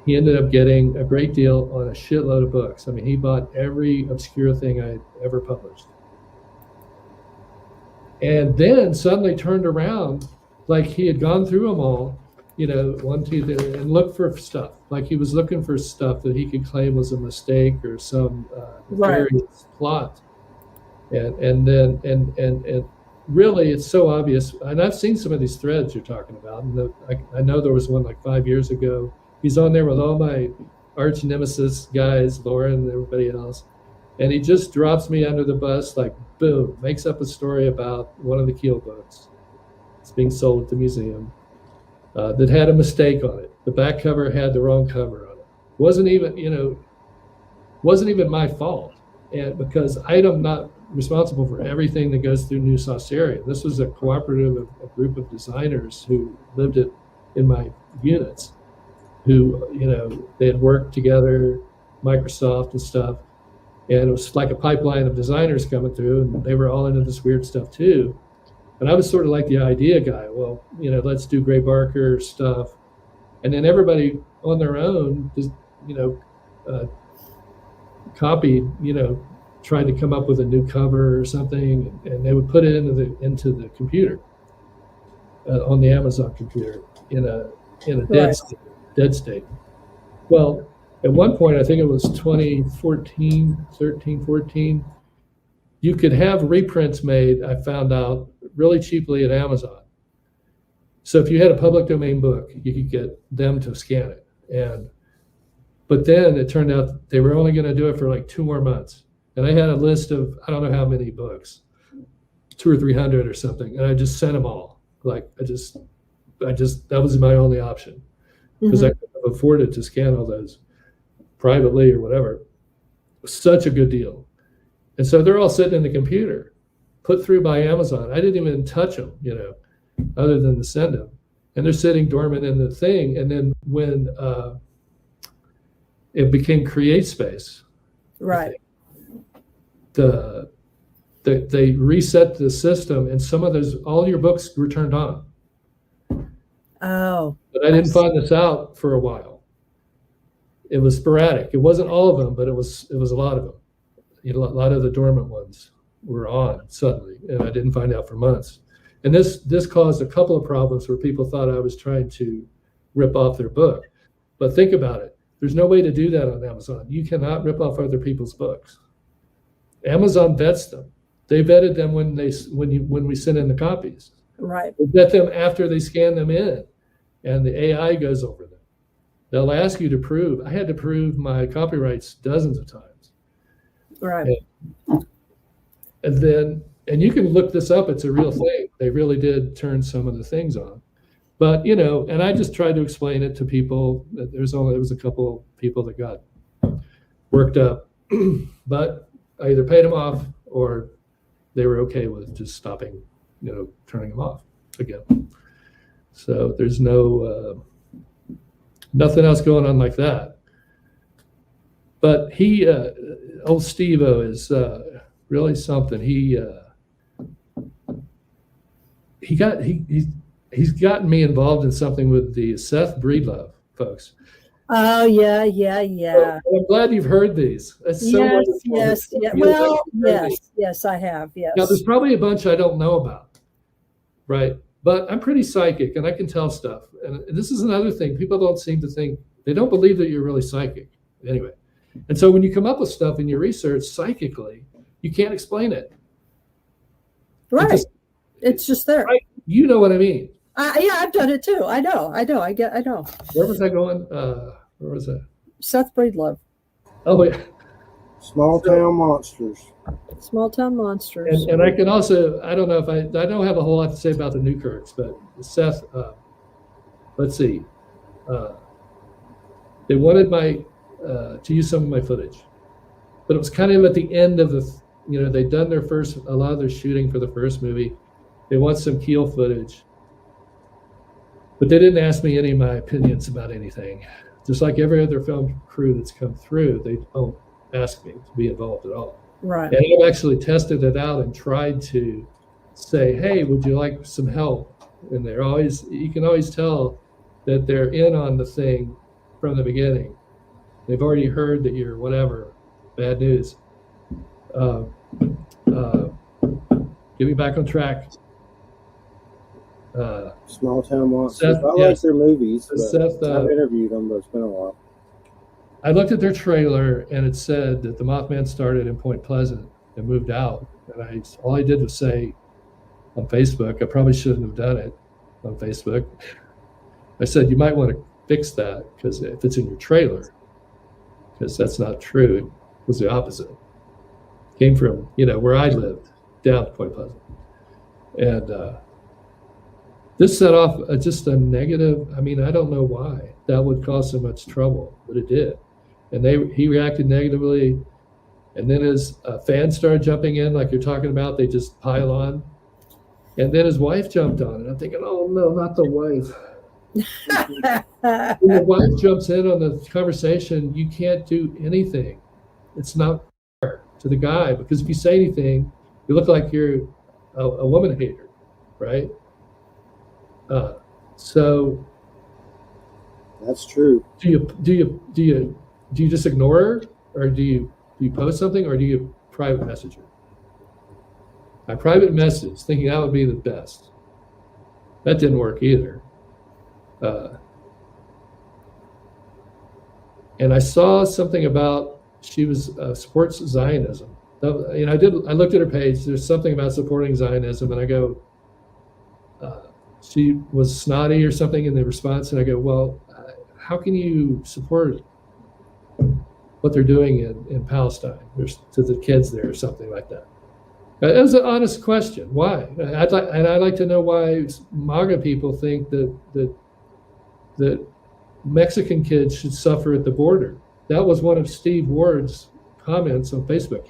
he ended up getting a great deal on a shitload of books. I mean, he bought every obscure thing I ever published. And then suddenly turned around like he had gone through them all, 1, 2, 3, and looked for stuff. Like he was looking for stuff that he could claim was a mistake or some nefarious plot. And really, it's so obvious. And I've seen some of these threads you're talking about. And I know there was one like 5 years ago. He's on there with all my arch nemesis guys, Lauren and everybody else. And he just drops me under the bus, like, boom, makes up a story about one of the Keel books. It's being sold at the museum that had a mistake on it. The back cover had the wrong cover on it. Wasn't even my fault. And because I'm not responsible for everything that goes through New Sauce area. This was a cooperative, a group of designers who lived in my units, who, they had worked together, Microsoft and stuff. And it was like a pipeline of designers coming through, and they were all into this weird stuff too. And I was sort of like the idea guy. Well, let's do Gray Barker stuff. And then everybody on their own just, copied, tried to come up with a new cover or something, and they would put it into the computer, on the Amazon computer in a dead state. Well, at one point, I think it was 2014, 13, 14, you could have reprints made, I found out, really cheaply at Amazon. So if you had a public domain book, you could get them to scan it. But then it turned out they were only going to do it for like 2 more months. And I had a list of, I don't know how many books, 200 or 300 or something. And I just sent them all. Like, that was my only option, because I couldn't have afforded to scan all those privately or whatever. It was such a good deal. And so they're all sitting in the computer, put through by Amazon. I didn't even touch them, other than to send them. And they're sitting dormant in the thing. And then when it became CreateSpace,
right,
they reset the system, and some of those, all your books were turned on.
Oh.
But I didn't find this out for a while. It was sporadic. It wasn't all of them, but it was a lot of them. A lot of the dormant ones were on suddenly, and I didn't find out for months. And this caused a couple of problems where people thought I was trying to rip off their book. But think about it. There's no way to do that on Amazon. You cannot rip off other people's books. Amazon vets them. They vetted them when we send in the copies.
Right.
They vet them after they scan them in, and the AI goes over them. They'll ask you to prove. I had to prove my copyrights dozens of times.
Right.
And you can look this up. It's a real thing. They really did turn some of the things on. But, and I just tried to explain it to people. There was a couple people that got worked up, but I either paid them off or they were okay with just stopping, turning them off again. So there's nothing else going on like that. But old Steve-O is really something. He's gotten me involved in something with the Seth Breedlove folks.
Oh yeah.
So I'm glad you've heard these. That's so wonderful.
Yes. Well, yes, I have. Yes.
Now there's probably a bunch I don't know about, right? But I'm pretty psychic, and I can tell stuff. And this is another thing. People don't seem to think, they don't believe that you're really psychic. Anyway, and so when you come up with stuff in your research psychically, you can't explain it.
Right. It's just there.
Right. You know what I mean?
Yeah, I've done it too. I know. I know.
Where was I going? Where was that?
Seth Breedlove.
Oh yeah.
Small Town Monsters.
Small Town Monsters.
And I can also, I don't know if I don't have a whole lot to say about the Newkirks, but Seth, let's see. They wanted to use some of my footage, but it was kind of at the end of they'd done a lot of their shooting for the first movie. They want some Keel footage, but they didn't ask me any of my opinions about anything. Just like every other film crew that's come through, they don't ask me to be involved at all.
Right.
And I've actually tested it out and tried to say, hey, would you like some help? And you can always tell that they're in on the thing from the beginning. They've already heard that you're whatever, bad news. Get me back on track.
Small Town Monsters. I like their movies. I've interviewed them, but it's been a while.
I looked at their trailer, and it said that the Mothman started in Point Pleasant and moved out. And all I did was say on Facebook, I probably shouldn't have done it on Facebook. I said, you might want to fix that, because if it's in your trailer, because that's not true. It was the opposite. It came from, where I lived, down to Point Pleasant. And this set off just a negative. I mean, I don't know why that would cause so much trouble, but it did. And he reacted negatively. And then his fans started jumping in, like you're talking about. They just pile on. And then his wife jumped on. And I'm thinking, oh, no, not the wife. When the wife jumps in on the conversation, you can't do anything. It's not fair. to the guy, because if you say anything, you look like you're a woman hater, right? So
that's true.
Do you just ignore her, or do you post something, or do you private message her? I private message, thinking that would be the best. That didn't work either. And I saw something about she was supports Zionism. I looked at her page. There's something about supporting Zionism, and I go, she was snotty or something in the response, and I go, well, how can you support what they're doing in Palestine to the kids there or something like that? It was an honest question. Why? I'd like to know why MAGA people think that Mexican kids should suffer at the border. That was one of Steve Ward's comments on Facebook.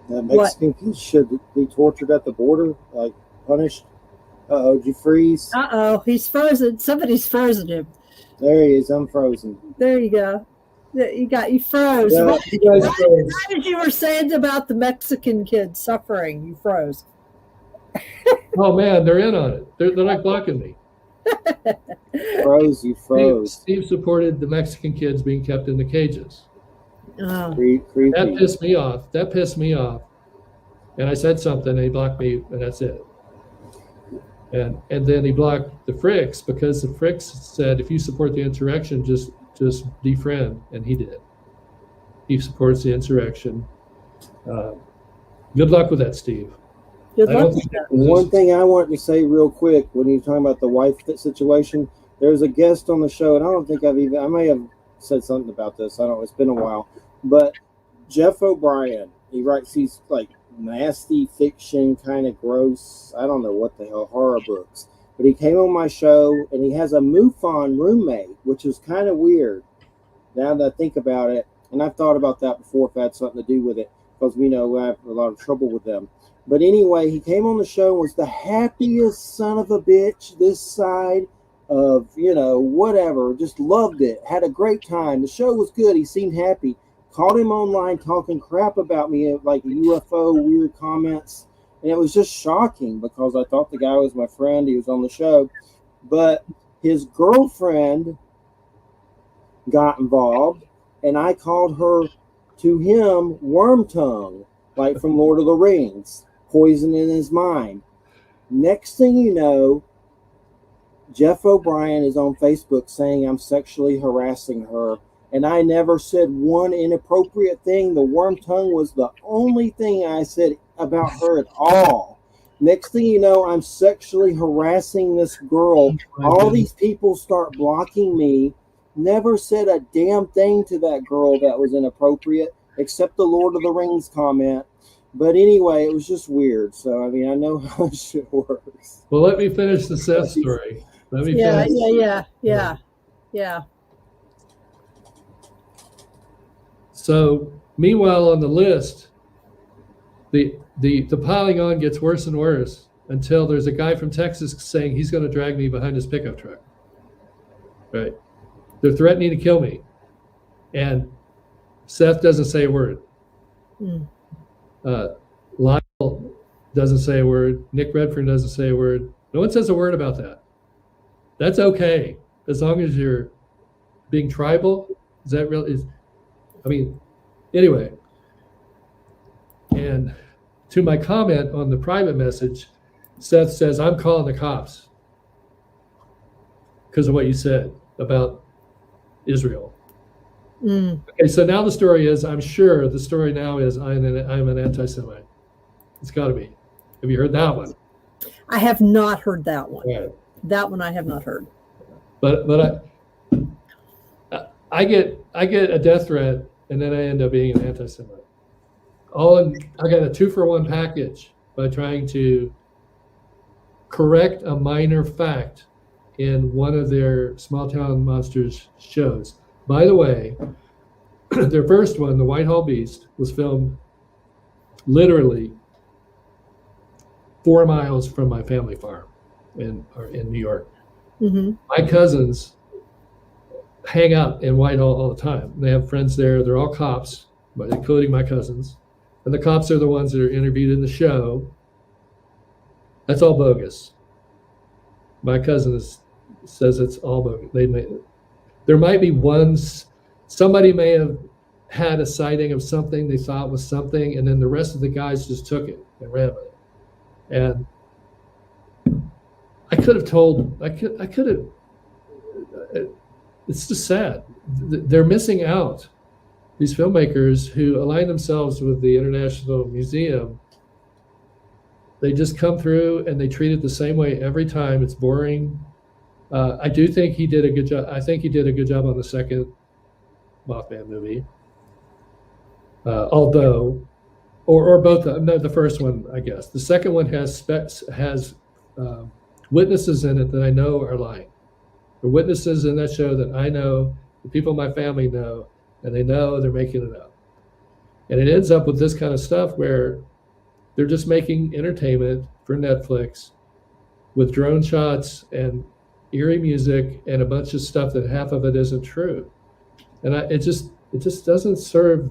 That Mexican kids should be tortured at the border, like punished. Uh-oh, did you freeze?
Uh-oh, he's frozen. Somebody's frozen him.
There he is, unfrozen.
There you go. You froze.
Yeah,
What
you guys froze.
did you were saying about the Mexican kids suffering? You froze.
Oh man, they're in on it. They're like blocking me.
You froze.
Steve supported the Mexican kids being kept in the cages.
Oh.
Creepy.
That pissed me off. And I said something, and he blocked me, and that's it. And then he blocked the Fricks, because the Fricks said, if you support the insurrection, just defriend, and he did. He supports the insurrection. Good luck with that, Steve.
Good luck.
One thing I wanted to say real quick when you're talking about the wife situation, there's a guest on the show, and I don't think I may have said something about this. It's been a while, but Jeff O'Brien, he writes these like nasty fiction, kind of gross, I don't know what the hell, horror books. But he came on my show, and he has a MUFON roommate, which is kind of weird now that I think about it. And I've thought about that before, if it had something to do with it, because we know I have a lot of trouble with them. But anyway, he came on the show and was the happiest son of a bitch this side of, whatever. Just loved it. Had a great time. The show was good. He seemed happy. Called him online talking crap about me, like UFO weird comments. And it was just shocking, because I thought the guy was my friend. He was on the show. But his girlfriend got involved, and I called her to him worm tongue, like from Lord of the Rings. Poison in his mind. Next thing you know, Jeff O'Brien is on Facebook saying I'm sexually harassing her, and I never said one inappropriate thing. The worm tongue was the only thing I said about her at all. Next thing you know, I'm sexually harassing this girl. All these people start blocking me. Never said a damn thing to that girl that was inappropriate, except the Lord of the Rings comment. But anyway, it was just weird. So, I know how shit works.
Well, let me finish the Seth story.
Yeah.
So, meanwhile, on the list, the piling on gets worse and worse until there's a guy from Texas saying he's going to drag me behind his pickup truck. Right? They're threatening to kill me. And Seth doesn't say a word. Lionel doesn't say a word. Nick Redfern doesn't say a word. No one says a word about that. That's okay, as long as you're being tribal. Is that real? Anyway. And to my comment on the private message, Seth says, I'm calling the cops because of what you said about Israel. Okay, so now the story is, I'm sure the story now is I'm an anti-Semite. It's got to be. Have you heard that one?
I have not heard that one.
Right.
That one I have not heard.
But I get a death threat, and then I end up being an anti-Semite. I got a 2-for-1 package by trying to correct a minor fact in one of their Small Town Monsters shows. By the way, their first one, The Whitehall Beast, was filmed literally 4 miles from my family farm in New York.
Mm-hmm.
My cousins hang out in Whitehall all the time. They have friends there. They're all cops, but including my cousins. And the cops are the ones that are interviewed in the show. That's all bogus. My cousin says it's all bogus. There might be somebody may have had a sighting of something they thought was something, and then the rest of the guys just took it and ran with it. And I could have, it's just sad. They're missing out. These filmmakers who align themselves with the International Museum, they just come through and they treat it the same way every time. It's boring. I do think he did a good job. I think he did a good job on the second Mothman movie. Although, or both, no, the first one, I guess. The second one has witnesses in it that I know are lying. The witnesses in that show that I know, the people in my family know, and they know they're making it up. And it ends up with this kind of stuff where they're just making entertainment for Netflix with drone shots and eerie music and a bunch of stuff that half of it isn't true. And it just doesn't serve,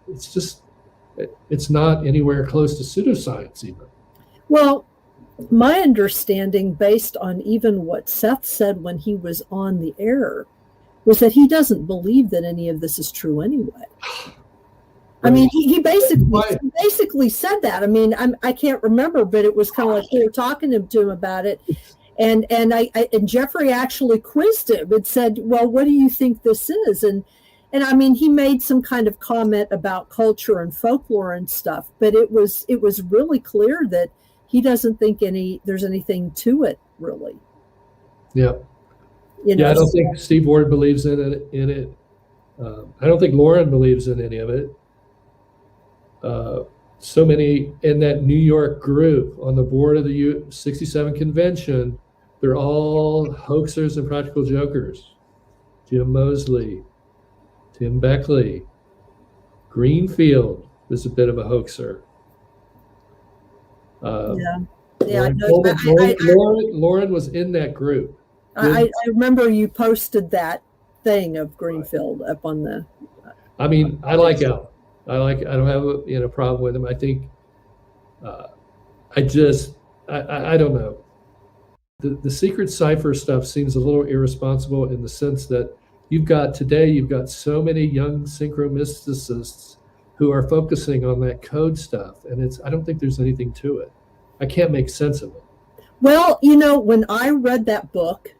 it's not anywhere close to pseudoscience even.
Well, my understanding, based on even what Seth said when he was on the air, was that he doesn't believe that any of this is true anyway. I mean, he basically said that. I mean, I can't remember, but it was kind of like we were talking to him about it, and Jeffrey actually quizzed him and said, "Well, what do you think this is?" And I mean, he made some kind of comment about culture and folklore and stuff, but it was really clear that he doesn't think there's anything to it, really.
Yeah.
You know,
I don't think Steve Ward believes in it. I don't think Lauren believes in any of it. So many in that New York group on the board of the U67 convention, they're all hoaxers and practical jokers. Jim Mosley, Tim Beckley, Greenfield is a bit of a hoaxer. Lauren was in that group.
I remember you posted that thing of Greenfield up on the.
I mean, I like Al. I don't have a problem with him. I think. I don't know. The secret cipher stuff seems a little irresponsible in the sense that you've got so many young synchromysticists who are focusing on that code stuff, and I don't think there's anything to it. I can't make sense of it.
Well, you know, when I read that book,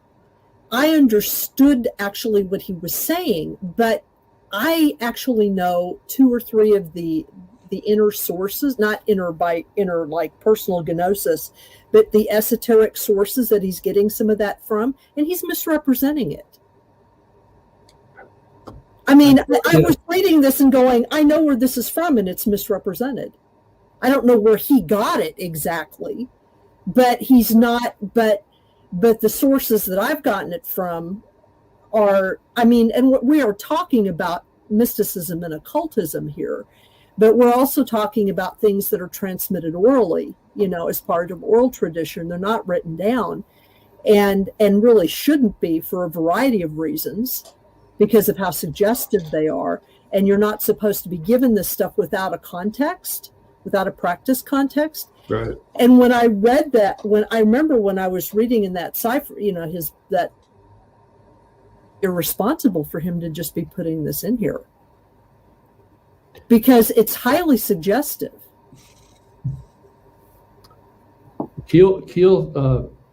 I understood actually what he was saying, but I actually know 2 or 3 of the inner sources, not inner like personal gnosis, but the esoteric sources that he's getting some of that from, and he's misrepresenting it. I mean, I was reading this and going, I know where this is from, and it's misrepresented. I don't know where he got it exactly, but he's not, but the sources that I've gotten it from are, I mean, and we are talking about mysticism and occultism here, but we're also talking about things that are transmitted orally, you know, as part of oral tradition. They're not written down and really shouldn't be for a variety of reasons because of how suggestive they are. And you're not supposed to be given this stuff without a context, without a practice context.
Right.
And when I read that, I remember when I was reading in that cipher, you know, that irresponsible for him to just be putting this in here because it's highly suggestive.
Keel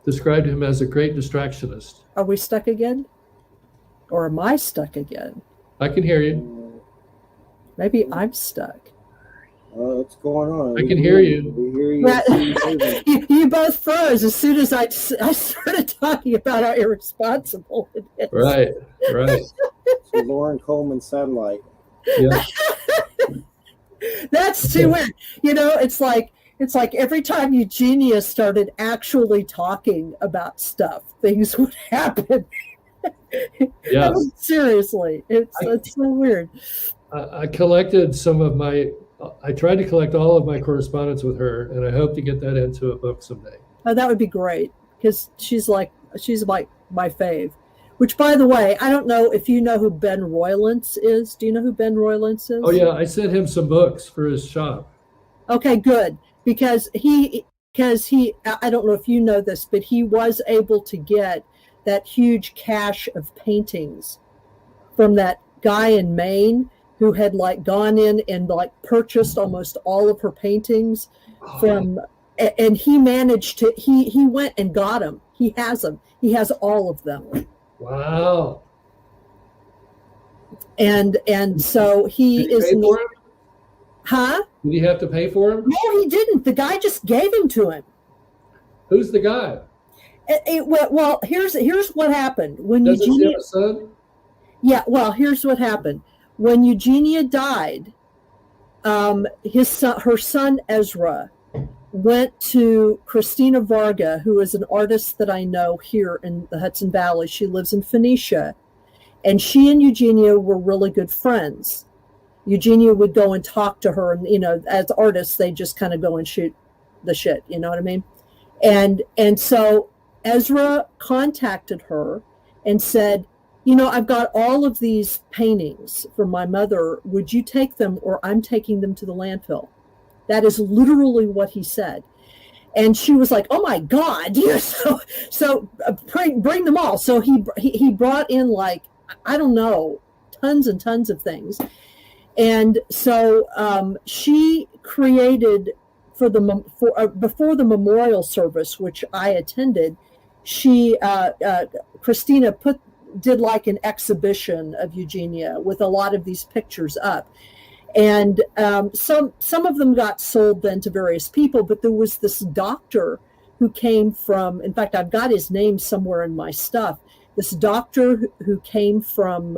described him as a great distractionist.
Are we stuck again? Or am I stuck again?
I can hear you.
Maybe I'm stuck.
What's going on?
I can hear you.
We hear you.
You both froze as soon as I started talking about how irresponsible it is.
Right.
It's a Lauren Coleman satellite.
Yeah.
That's too weird. You know, it's like every time Eugenia started actually talking about stuff, things would happen.
Yeah.
Seriously, it's so weird.
I collected I tried to collect all of my correspondence with her, and I hope to get that into a book someday.
Oh, that would be great because she's like my fave. which, by the way, I don't know if you know who Ben Roylance is. Do you know who Ben Roylance is?
Oh, yeah. I sent him some books for his shop.
Okay, good. Because he, I don't know if you know this, but he was able to get that huge cache of paintings from that guy in Maine who had like gone in and like purchased almost all of her paintings from, and he managed to, he went and got them. He has them. He has all of them.
Wow.
And so he
Did you
is
pay for him?
Huh?
Did he have to pay for him?
No, he didn't. The guy just gave him to him.
Who's the guy?
Well, here's what happened when
Doesn't she
Eugenia.
have a son?
Yeah, well, here's what happened when Eugenia died. Her son Ezra went to Christina Varga, who is an artist that I know here in the Hudson Valley. She lives in Phoenicia, and she and Eugenia were really good friends. Eugenia would go and talk to her, and as artists, they just kind of go and shoot the shit. You know what I mean? And so Ezra contacted her and said, I've got all of these paintings from my mother. Would you take them, or I'm taking them to the landfill? That is literally what he said. And she was like, oh my God, so bring them all. So he brought in like, I don't know, tons and tons of things. And so she created before the memorial service, which I attended, Christina did like an exhibition of Eugenia with a lot of these pictures up. And some of them got sold then to various people, but there was this doctor who came from, in fact, I've got his name somewhere in my stuff, this doctor who came from,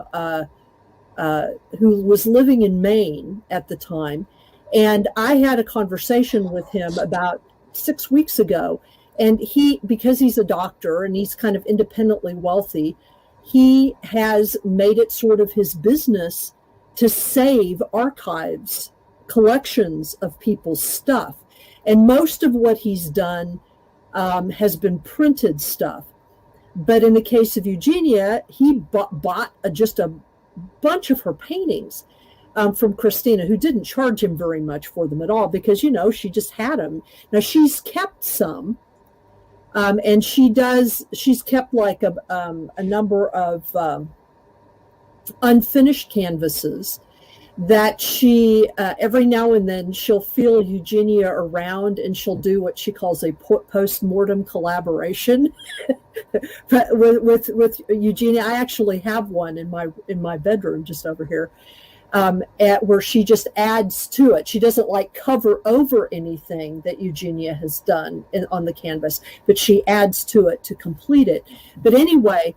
who was living in Maine at the time. And I had a conversation with him about 6 weeks ago. And because he's a doctor and he's kind of independently wealthy, he has made it sort of his business to save archives, collections of people's stuff. And most of what he's done has been printed stuff. But in the case of Eugenia, he bought just a bunch of her paintings from Christina, who didn't charge him very much for them at all because, she just had them. Now, she's kept some. And she's kept like a number of unfinished canvases that she, every now and then she'll feel Eugenia around and she'll do what she calls a post-mortem collaboration with Eugenia. I actually have one in my bedroom just over here. Where she just adds to it. She doesn't like cover over anything that Eugenia has done on the canvas, but she adds to it to complete it. But anyway,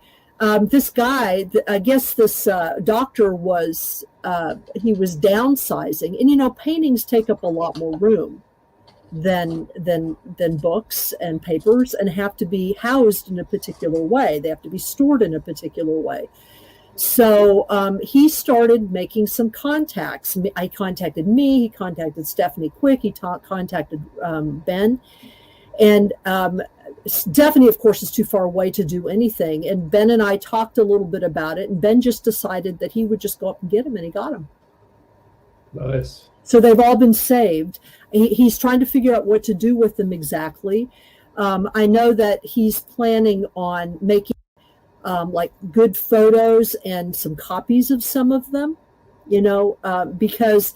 this guy, I guess this doctor was downsizing, and paintings take up a lot more room than books and papers, and have to be housed in a particular way. They have to be stored in a particular way. So he started making some contacts. I contacted me. He contacted Stephanie Quick. He contacted Ben. And Stephanie, of course, is too far away to do anything. And Ben and I talked a little bit about it. And Ben just decided that he would just go up and get them, and he got them.
Nice.
So they've all been saved. He's trying to figure out what to do with them exactly. I know that he's planning on making like good photos and some copies of some of them, because,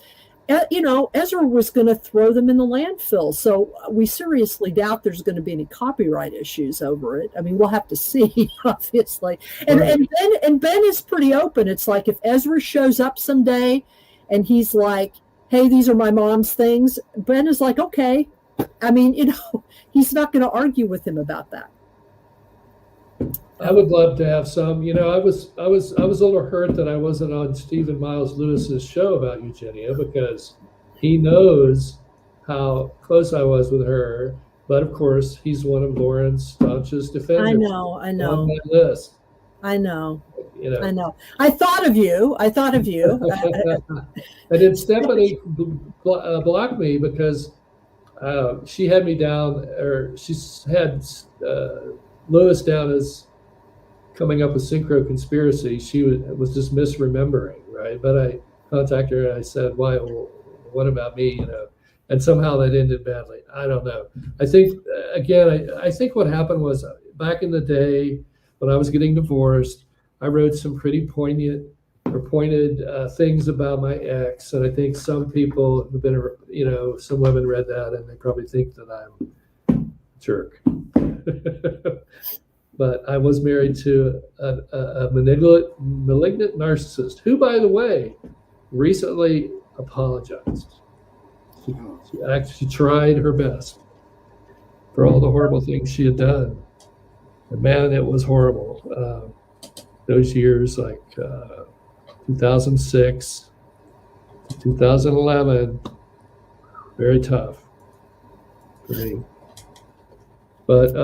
Ezra was going to throw them in the landfill. So we seriously doubt there's going to be any copyright issues over it. I mean, we'll have to see, obviously. And,
Right.
and Ben is pretty open. It's like if Ezra shows up someday and he's like, hey, these are my mom's things, Ben is like, okay. I mean, he's not going to argue with him about that.
I would love to have some. I was a little hurt that I wasn't on Stephen Miles Lewis's show about Eugenia because he knows how close I was with her. But of course, he's one of Lauren's staunchest defenders.
I know.
On my list.
I know. I know. I thought of you.
And then Stephanie blocked me because she had me down, or she had Lewis down as coming up with synchro conspiracy. She was just misremembering, right? But I contacted her and I said, "Why? Well, what about me?" You know, and somehow that ended badly. I don't know. I think again, I think what happened was back in the day when I was getting divorced, I wrote some pretty pointed things about my ex, and I think some people have been, you know, some women read that and they probably think that I'm a jerk. But I was married to a malignant narcissist who, by the way, recently apologized. She actually tried her best for all the horrible things she had done. And man, it was horrible. Those years, like 2006 to 2011, very tough for me. But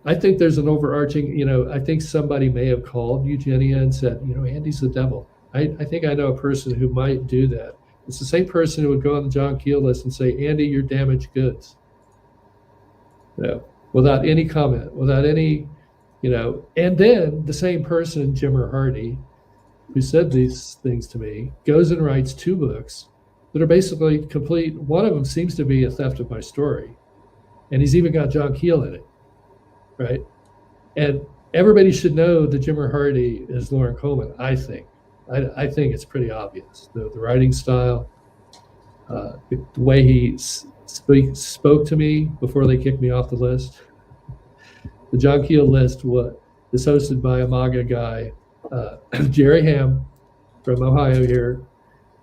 I think there's an overarching, you know, I think somebody may have called Eugenia and said, you know, Andy's the devil. I think I know a person who might do that. It's the same person who would go on the John Keel list and say, Andy, you're damaged goods. You know, without any comment, without any, you know, and then the same person, Jimmer Hardy, who said these things to me, goes and writes 2 books that are basically complete. One of them seems to be a theft of my story. And he's even got John Keel in it, right? And everybody should know that Jimmer Hardy is Lauren Coleman, I think. I think it's pretty obvious. The writing style, the way he spoke to me before they kicked me off the list. The John Keel list is hosted by a MAGA guy, Jerry Ham from Ohio here,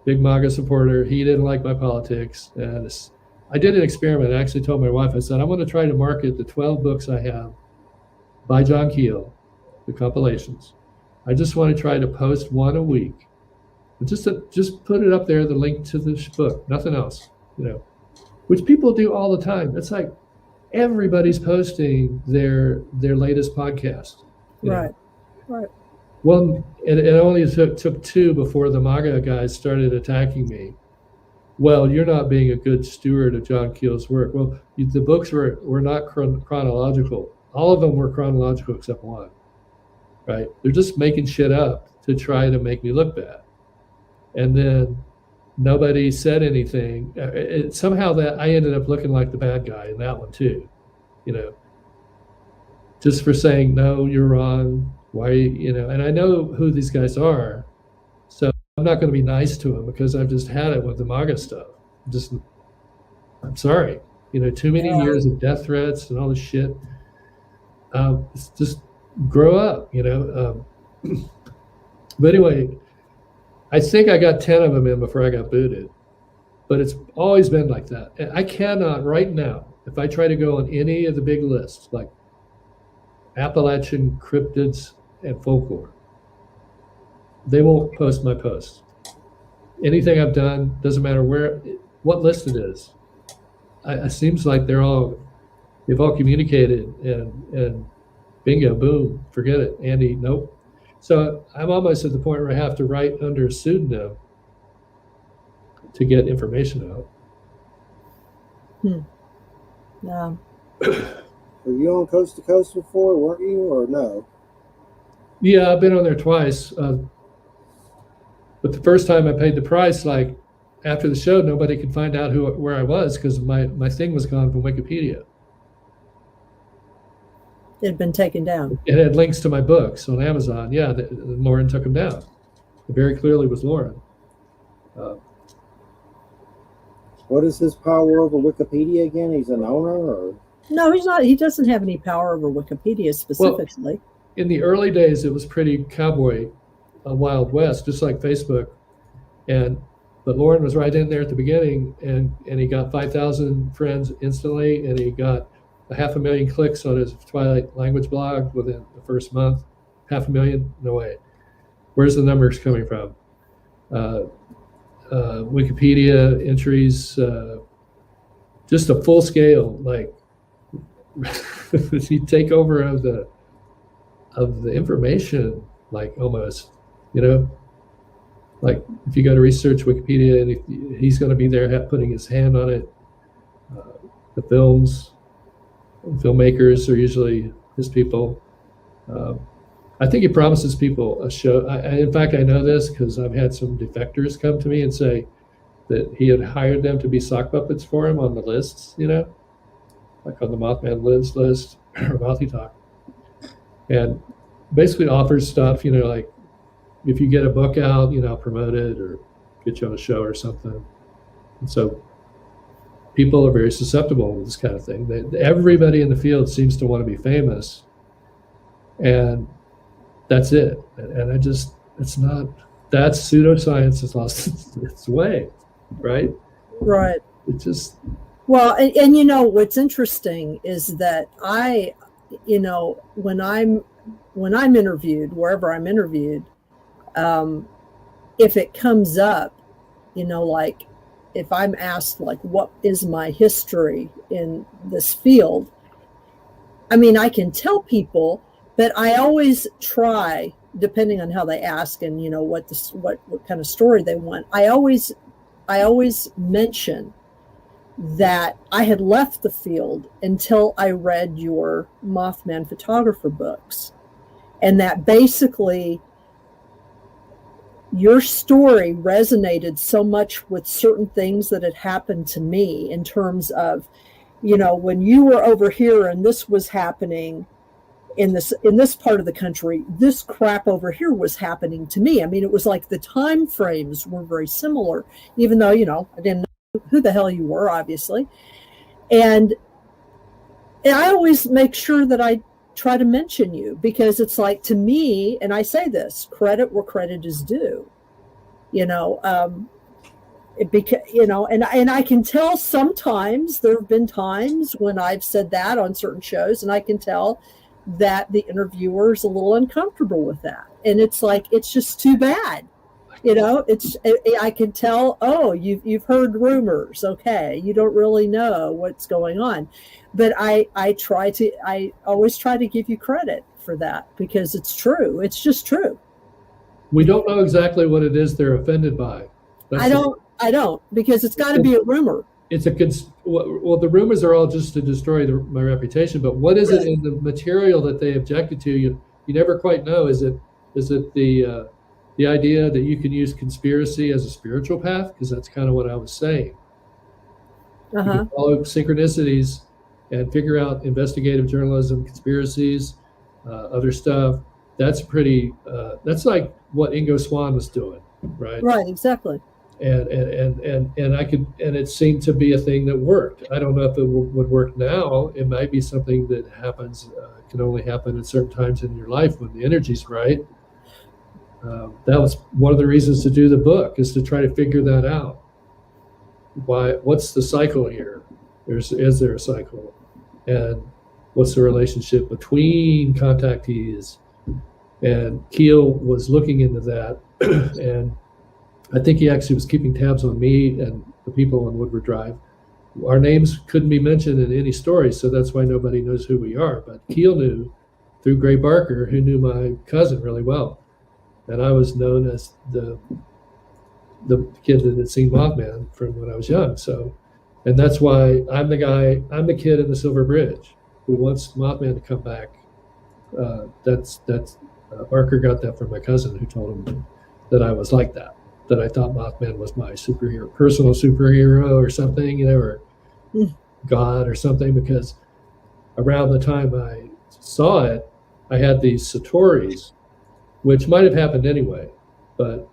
big MAGA supporter. He didn't like my politics. And I did an experiment. I actually told my wife, I said, I'm going to try to market the 12 books I have by John Keel, the compilations. I just want to try to post one a week. And just put it up there, the link to this book, nothing else, you know, which people do all the time. It's like everybody's posting their latest podcast.
Right, right.
Well, it only took 2 before the MAGA guys started attacking me. Well, you're not being a good steward of John Keel's work. Well, the books were not chronological. All of them were chronological except one, right? They're just making shit up to try to make me look bad. And then nobody said anything. Somehow that I ended up looking like the bad guy in that one too, you know, just for saying, no, you're wrong. Why, you know, and I know who these guys are. So I'm not going to be nice to them because I've just had it with the MAGA stuff. I'm sorry, you know, too many years of death threats and all this shit. It's just grow up, you know. But anyway, I think I got 10 of them in before I got booted. But it's always been like that. And I cannot right now, if I try to go on any of the big lists, like Appalachian cryptids and folklore, they won't post my posts. Anything I've done, doesn't matter what list it is. It seems like they've all communicated and bingo, boom, forget it. Andy, nope. So I'm almost at the point where I have to write under a pseudonym to get information out.
Yeah.
Were you on Coast to Coast before, weren't you, or no?
Yeah, I've been on there twice. But the first time I paid the price, like after the show, nobody could find out where I was because my thing was gone from Wikipedia.
It had been taken down.
It had links to my books on Amazon. Yeah, Lauren took them down. It very clearly was Lauren.
What is his power over Wikipedia again? He's an owner, or?
No, he's not. He doesn't have any power over Wikipedia specifically.
Well, in the early days, it was pretty cowboy, Wild West, just like Facebook. But Lauren was right in there at the beginning, and he got 5,000 friends instantly, and he got 500,000 clicks on his Twilight language blog within the first month. 500,000? No way. Where's the numbers coming from? Wikipedia entries, just a full scale, like you take over of the information, like almost, you know, like if you go to research Wikipedia and he's going to be there putting his hand on it. The filmmakers are usually his people. I think he promises people a show. In fact, I know this because I've had some defectors come to me and say that he had hired them to be sock puppets for him on the lists, like on the Mothman Lives list or Mouthy Talk. And basically offers stuff, like if you get a book out, I'll promote it or get you on a show or something. And so people are very susceptible to this kind of thing. Everybody in the field seems to want to be famous. And that's it. And it's not, that's pseudoscience has lost its way, right?
Right.
It just.
Well, and what's interesting is that when I'm interviewed, wherever I'm interviewed, if it comes up, like if I'm asked, like, what is my history in this field? I mean, I can tell people, but I always try, depending on how they ask and what kind of story they want. I always mention that I had left the field until I read your Mothman photographer books, and that basically your story resonated so much with certain things that had happened to me in terms of, when you were over here and this was happening in this part of the country, this crap over here was happening to me. I mean, it was like the time frames were very similar, even though, I didn't know who the hell you were, obviously. And I always make sure that I try to mention you, because it's like, to me, and I say this, credit where credit is due, and I can tell sometimes there have been times when I've said that on certain shows, and I can tell that the interviewer is a little uncomfortable with that. And it's like, it's just too bad. I can tell, oh, you've heard rumors. Okay. You don't really know what's going on. But I always try to give you credit for that, because it's true. It's just true.
We don't know exactly what it is they're offended by.
I don't, because it's got to be a rumor.
Well, the rumors are all just to destroy my reputation, but what is it in the material that they objected to? You never quite know. Is it the idea that you can use conspiracy as a spiritual path? Because that's kind of what I was saying. You can follow synchronicities and figure out investigative journalism, conspiracies, other stuff. That's pretty. That's like what Ingo Swann was doing, right?
Right, exactly.
And it seemed to be a thing that worked. I don't know if it would work now. It might be something that happens, can only happen at certain times in your life when the energy's right. That was one of the reasons to do the book, is to try to figure that out. What's the cycle here? Is there a cycle? And what's the relationship between contactees? And Keel was looking into that, and I think he actually was keeping tabs on me and the people on Woodward Drive. Our names couldn't be mentioned in any story, so that's why nobody knows who we are. But Keel knew through Gray Barker, who knew my cousin really well. And I was known as the kid that had seen Mothman from when I was young. So, and that's why I'm the kid in the Silver Bridge who wants Mothman to come back. Barker got that from my cousin, who told him that I was like that I thought Mothman was my superhero, personal superhero or something, or God or something, because around the time I saw it, I had these satoris, which might have happened anyway, but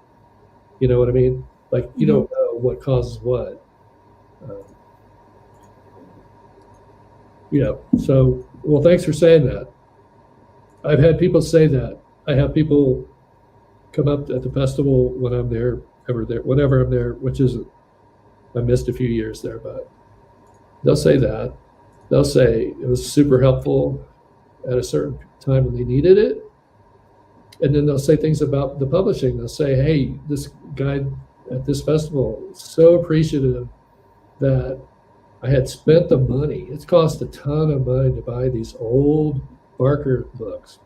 you know what I mean? Like, you don't know what causes what. So, well, thanks for saying that. I've had people say that. I have people come up at the festival when I'm there, whenever I'm there, which isn't, I missed a few years there, but they'll say that. They'll say it was super helpful at a certain time when they needed it. And then they'll say things about the publishing. They'll say, hey, this guy at this festival is so appreciative that I had spent the money. It's cost a ton of money to buy these old Barker books,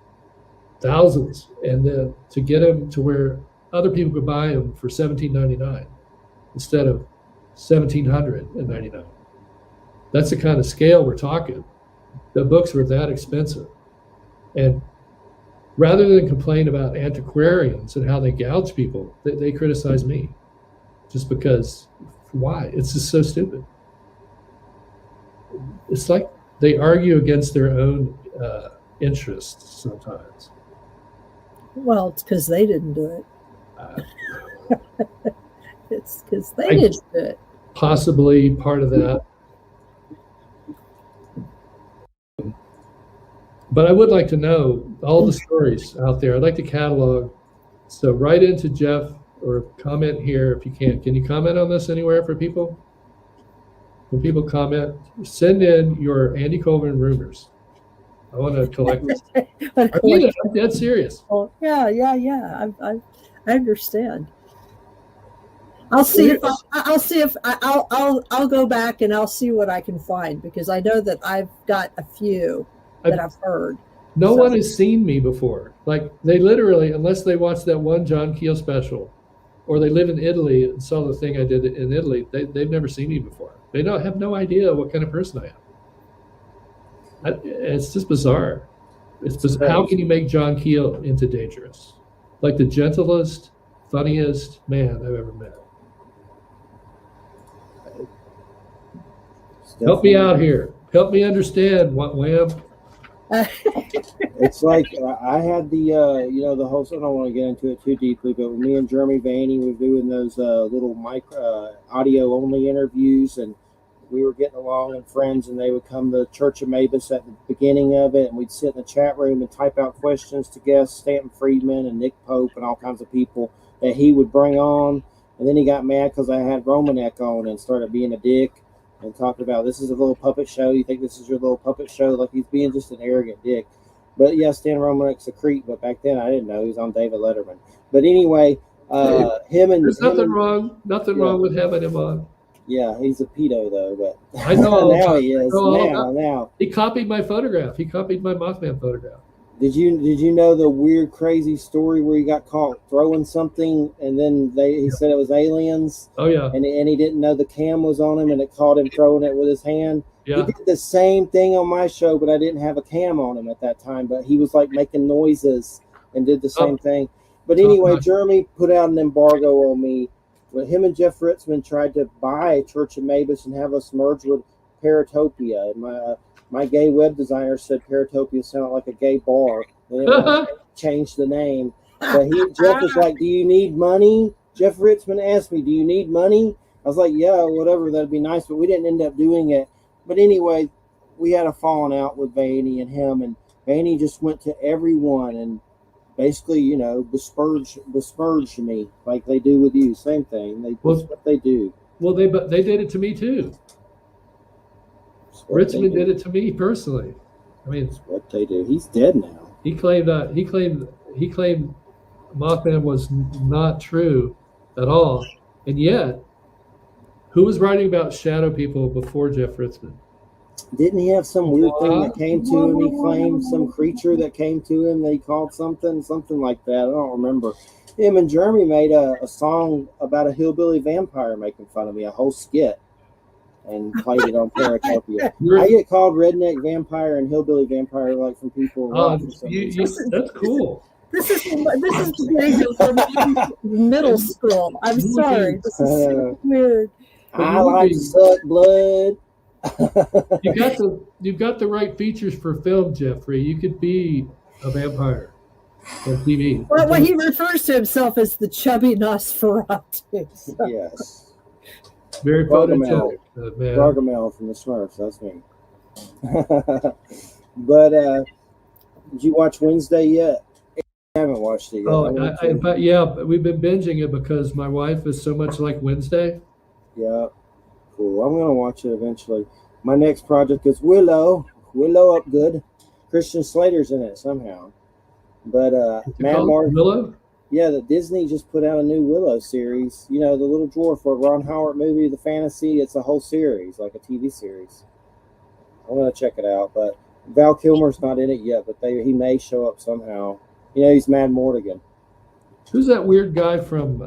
thousands, and then to get them to where other people could buy them for $17.99 instead of $1,799. That's the kind of scale we're talking. The books were that expensive, and rather than complain about antiquarians and how they gouge people, they criticize me just because. Why? It's just so stupid. It's like they argue against their own interests sometimes.
Well, it's because they didn't do it. It's because they didn't do it.
Possibly part of that. But I would like to know all the stories out there. I'd like to catalog. So write into Jeff or comment here if you can. Can you comment on this anywhere for people? When people comment, send in your Andy Coleman rumors. I want to collect this. I'm dead serious.
Oh, yeah. I understand. I'll see if I'll go back and I'll see what I can find, because I know that I've got a few that I've heard.
No one has seen me before. Like, they literally, unless they watched that one John Keel special, or they live in Italy and saw the thing I did in Italy, they've never seen me before. They have no idea what kind of person I am. It's just bizarre. How can you make John Keel into dangerous? Like the gentlest, funniest man I've ever met. Help me out here. Help me understand what Wham.
It's like I had the the whole. I don't want to get into it too deeply, but me and Jeremy Vaney were doing those little audio only interviews, and we were getting along and friends, and they would come to Church of Mavis at the beginning of it, and we'd sit in the chat room and type out questions to guests, Stanton Friedman and Nick Pope and all kinds of people that he would bring on. And then he got mad because I had Romanek on and started being a dick and talking about, this is a little puppet show. You think this is your little puppet show? Like, he's being just an arrogant dick. But yeah, Stan Romanek's a creep, but back then I didn't know he was on David Letterman. But anyway,
there's nothing wrong with having him on.
Yeah, he's a pedo though, but
I know
now he is. Now
he copied my photograph. He copied my Mothman photograph.
Did you know the weird, crazy story where he got caught throwing something, and then he said it was aliens?
Oh yeah.
And he didn't know the cam was on him, and it caught him throwing it with his hand.
Yeah.
He did the same thing on my show, but I didn't have a cam on him at that time. But he was like making noises and did the same thing. But anyway, Jeremy put out an embargo on me. When him and Jeff Ritzman tried to buy Church of Mavis and have us merge with Paratopia, and my gay web designer said Paratopia sounded like a gay bar. They didn't change the name. But Jeff was like, "Do you need money?" Jeff Ritzman asked me, "Do you need money?" I was like, "Yeah, whatever, that'd be nice." But we didn't end up doing it. But anyway, we had a falling out with Vaney and him, and Vaney just went to everyone and basically, besmirched me like they do with you. Same thing. That's what they do.
Well, they did it to me too. Ritzman did it to me personally. I mean,
that's what they do. He's dead now.
He claimed Mothman was not true at all, and yet, who was writing about shadow people before Jeff Ritzman?
Didn't he have some weird thing that came to him? He claimed some creature that came to him that he called something like that. I don't remember. Him and Jeremy made a song about a hillbilly vampire making fun of me, a whole skit, and played it on Paratopia. I get called redneck vampire and hillbilly vampire like from people.
That's cool.
This is the days of middle school. I'm sorry. This is so weird.
I like to suck blood.
You've got the right features for film, Jeffrey. You could be a vampire on TV.
Well, he refers to himself as the chubby Nosferatu. So.
Yes.
Very photogenic, man.
Gargamel from the Smurfs. That's me. But did you watch Wednesday yet? I haven't watched it yet.
But yeah, we've been binging it because my wife is so much like Wednesday.
Yeah. Cool. I'm gonna watch it eventually. My next project is Willow Upgood. Christian Slater's in it somehow. But Matt Martin.
Willow?
Yeah, the Disney just put out a new Willow series. You know, the Little Dwarf, or Ron Howard movie, the fantasy. It's a whole series, like a TV series. I'm gonna check it out. But Val Kilmer's not in it yet, but he may show up somehow. You know, he's Mad Mortigan.
Who's that weird guy from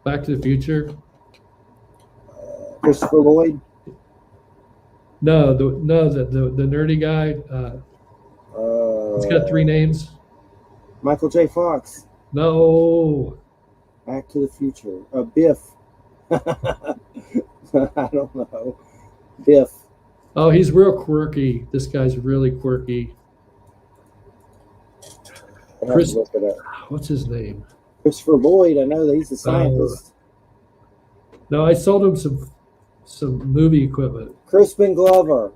Back to the Future?
Christopher Lloyd?
No, the nerdy guy. He's got three names.
Michael J. Fox.
No.
Back to the Future. Biff. I don't know. Biff.
Oh, he's real quirky. This guy's really quirky. What's his name?
Christopher Lloyd. I know that he's a scientist.
No, I sold him some movie equipment.
Crispin Glover.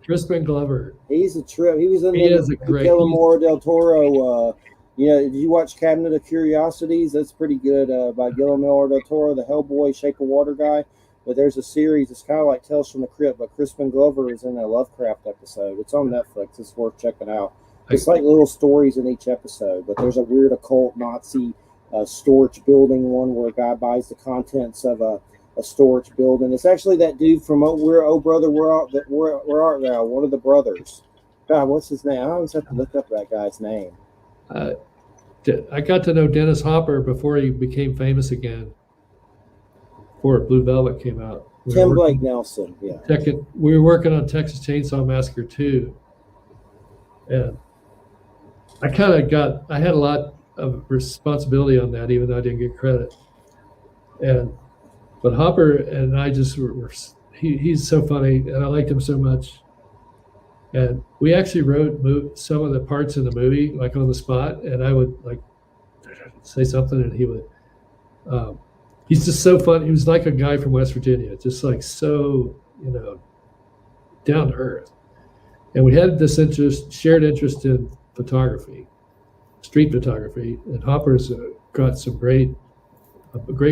He's
a trip. He was in
the
Guillermo del Toro. Did you watch Cabinet of Curiosities? That's pretty good by Guillermo del Toro, the Hellboy, Shape of Water guy. But there's a series. It's kind of like Tales from the Crypt, but Crispin Glover is in a Lovecraft episode. It's on Netflix. It's worth checking out. It's like little stories in each episode, but there's a weird occult Nazi storage building one where a guy buys the contents of a storage building. It's actually that dude from Where Brother, Where Art Thou? One of the brothers. God, what's his name? I always have to look up that guy's name.
I got to know Dennis Hopper before he became famous again. Before Blue Velvet came out.
Tim Blake Nelson, yeah.
We were working on Texas Chainsaw Massacre 2. And I had a lot of responsibility on that, even though I didn't get credit. But Hopper and I just he's so funny, and I liked him so much. And we actually wrote some of the parts in the movie, like on the spot, and I would like say something, and he would. He's just so fun. He was like a guy from West Virginia, just like so, down to earth. And we had this shared interest in photography, street photography, and Hopper's got a great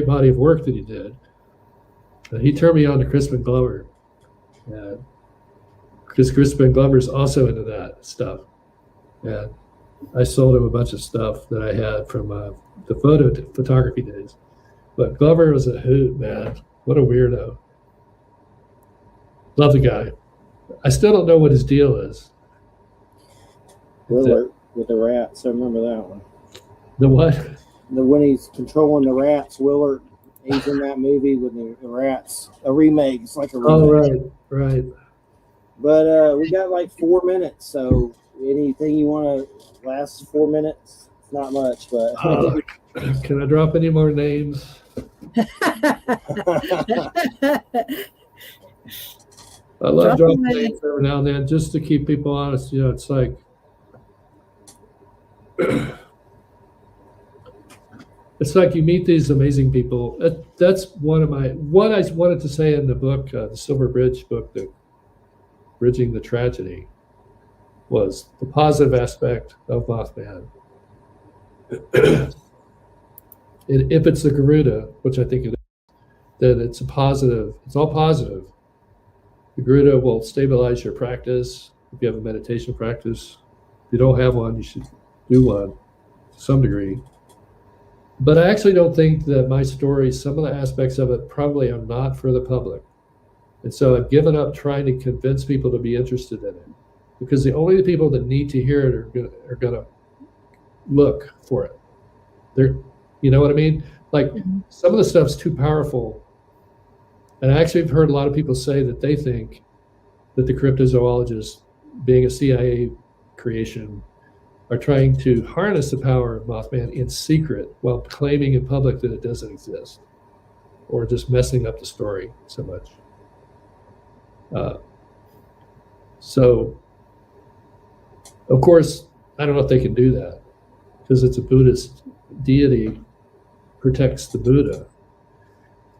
body of work that he did. He turned me on to Crispin Glover, because Crispin Glover's also into that stuff. And I sold him a bunch of stuff that I had from the photography days. But Glover was a hoot, man. What a weirdo. Love the guy. I still don't know what his deal is.
Willard with the rats. I remember that one.
The what?
When he's controlling the rats, Willard. He's in that movie with the rats. A remake. It's like a remake.
Oh, right.
But we got like 4 minutes. So anything you want to last 4 minutes? It's not much, but.
Can I drop any more names? I love dropping names every now and then just to keep people honest. It's like it's like you meet these amazing people. That's what I wanted to say in the book, the Silver Bridge book, the Bridging the Tragedy, was the positive aspect of Mothman. If it's the Garuda, which I think it is, then it's a positive. It's all positive. The Garuda will stabilize your practice. If you have a meditation practice, if you don't have one, you should do one to some degree. But I actually don't think that my story, some of the aspects of it probably are not for the public. And so I've given up trying to convince people to be interested in it, because the only people that need to hear it are going to look for it. You know what I mean? Like some of the stuff's too powerful. And I actually have heard a lot of people say that they think that the cryptozoologists, being a CIA creation, are trying to harness the power of Mothman in secret while claiming in public that it doesn't exist, or just messing up the story so much. So, of course, I don't know if they can do that, because it's a Buddhist deity, protects the Buddha.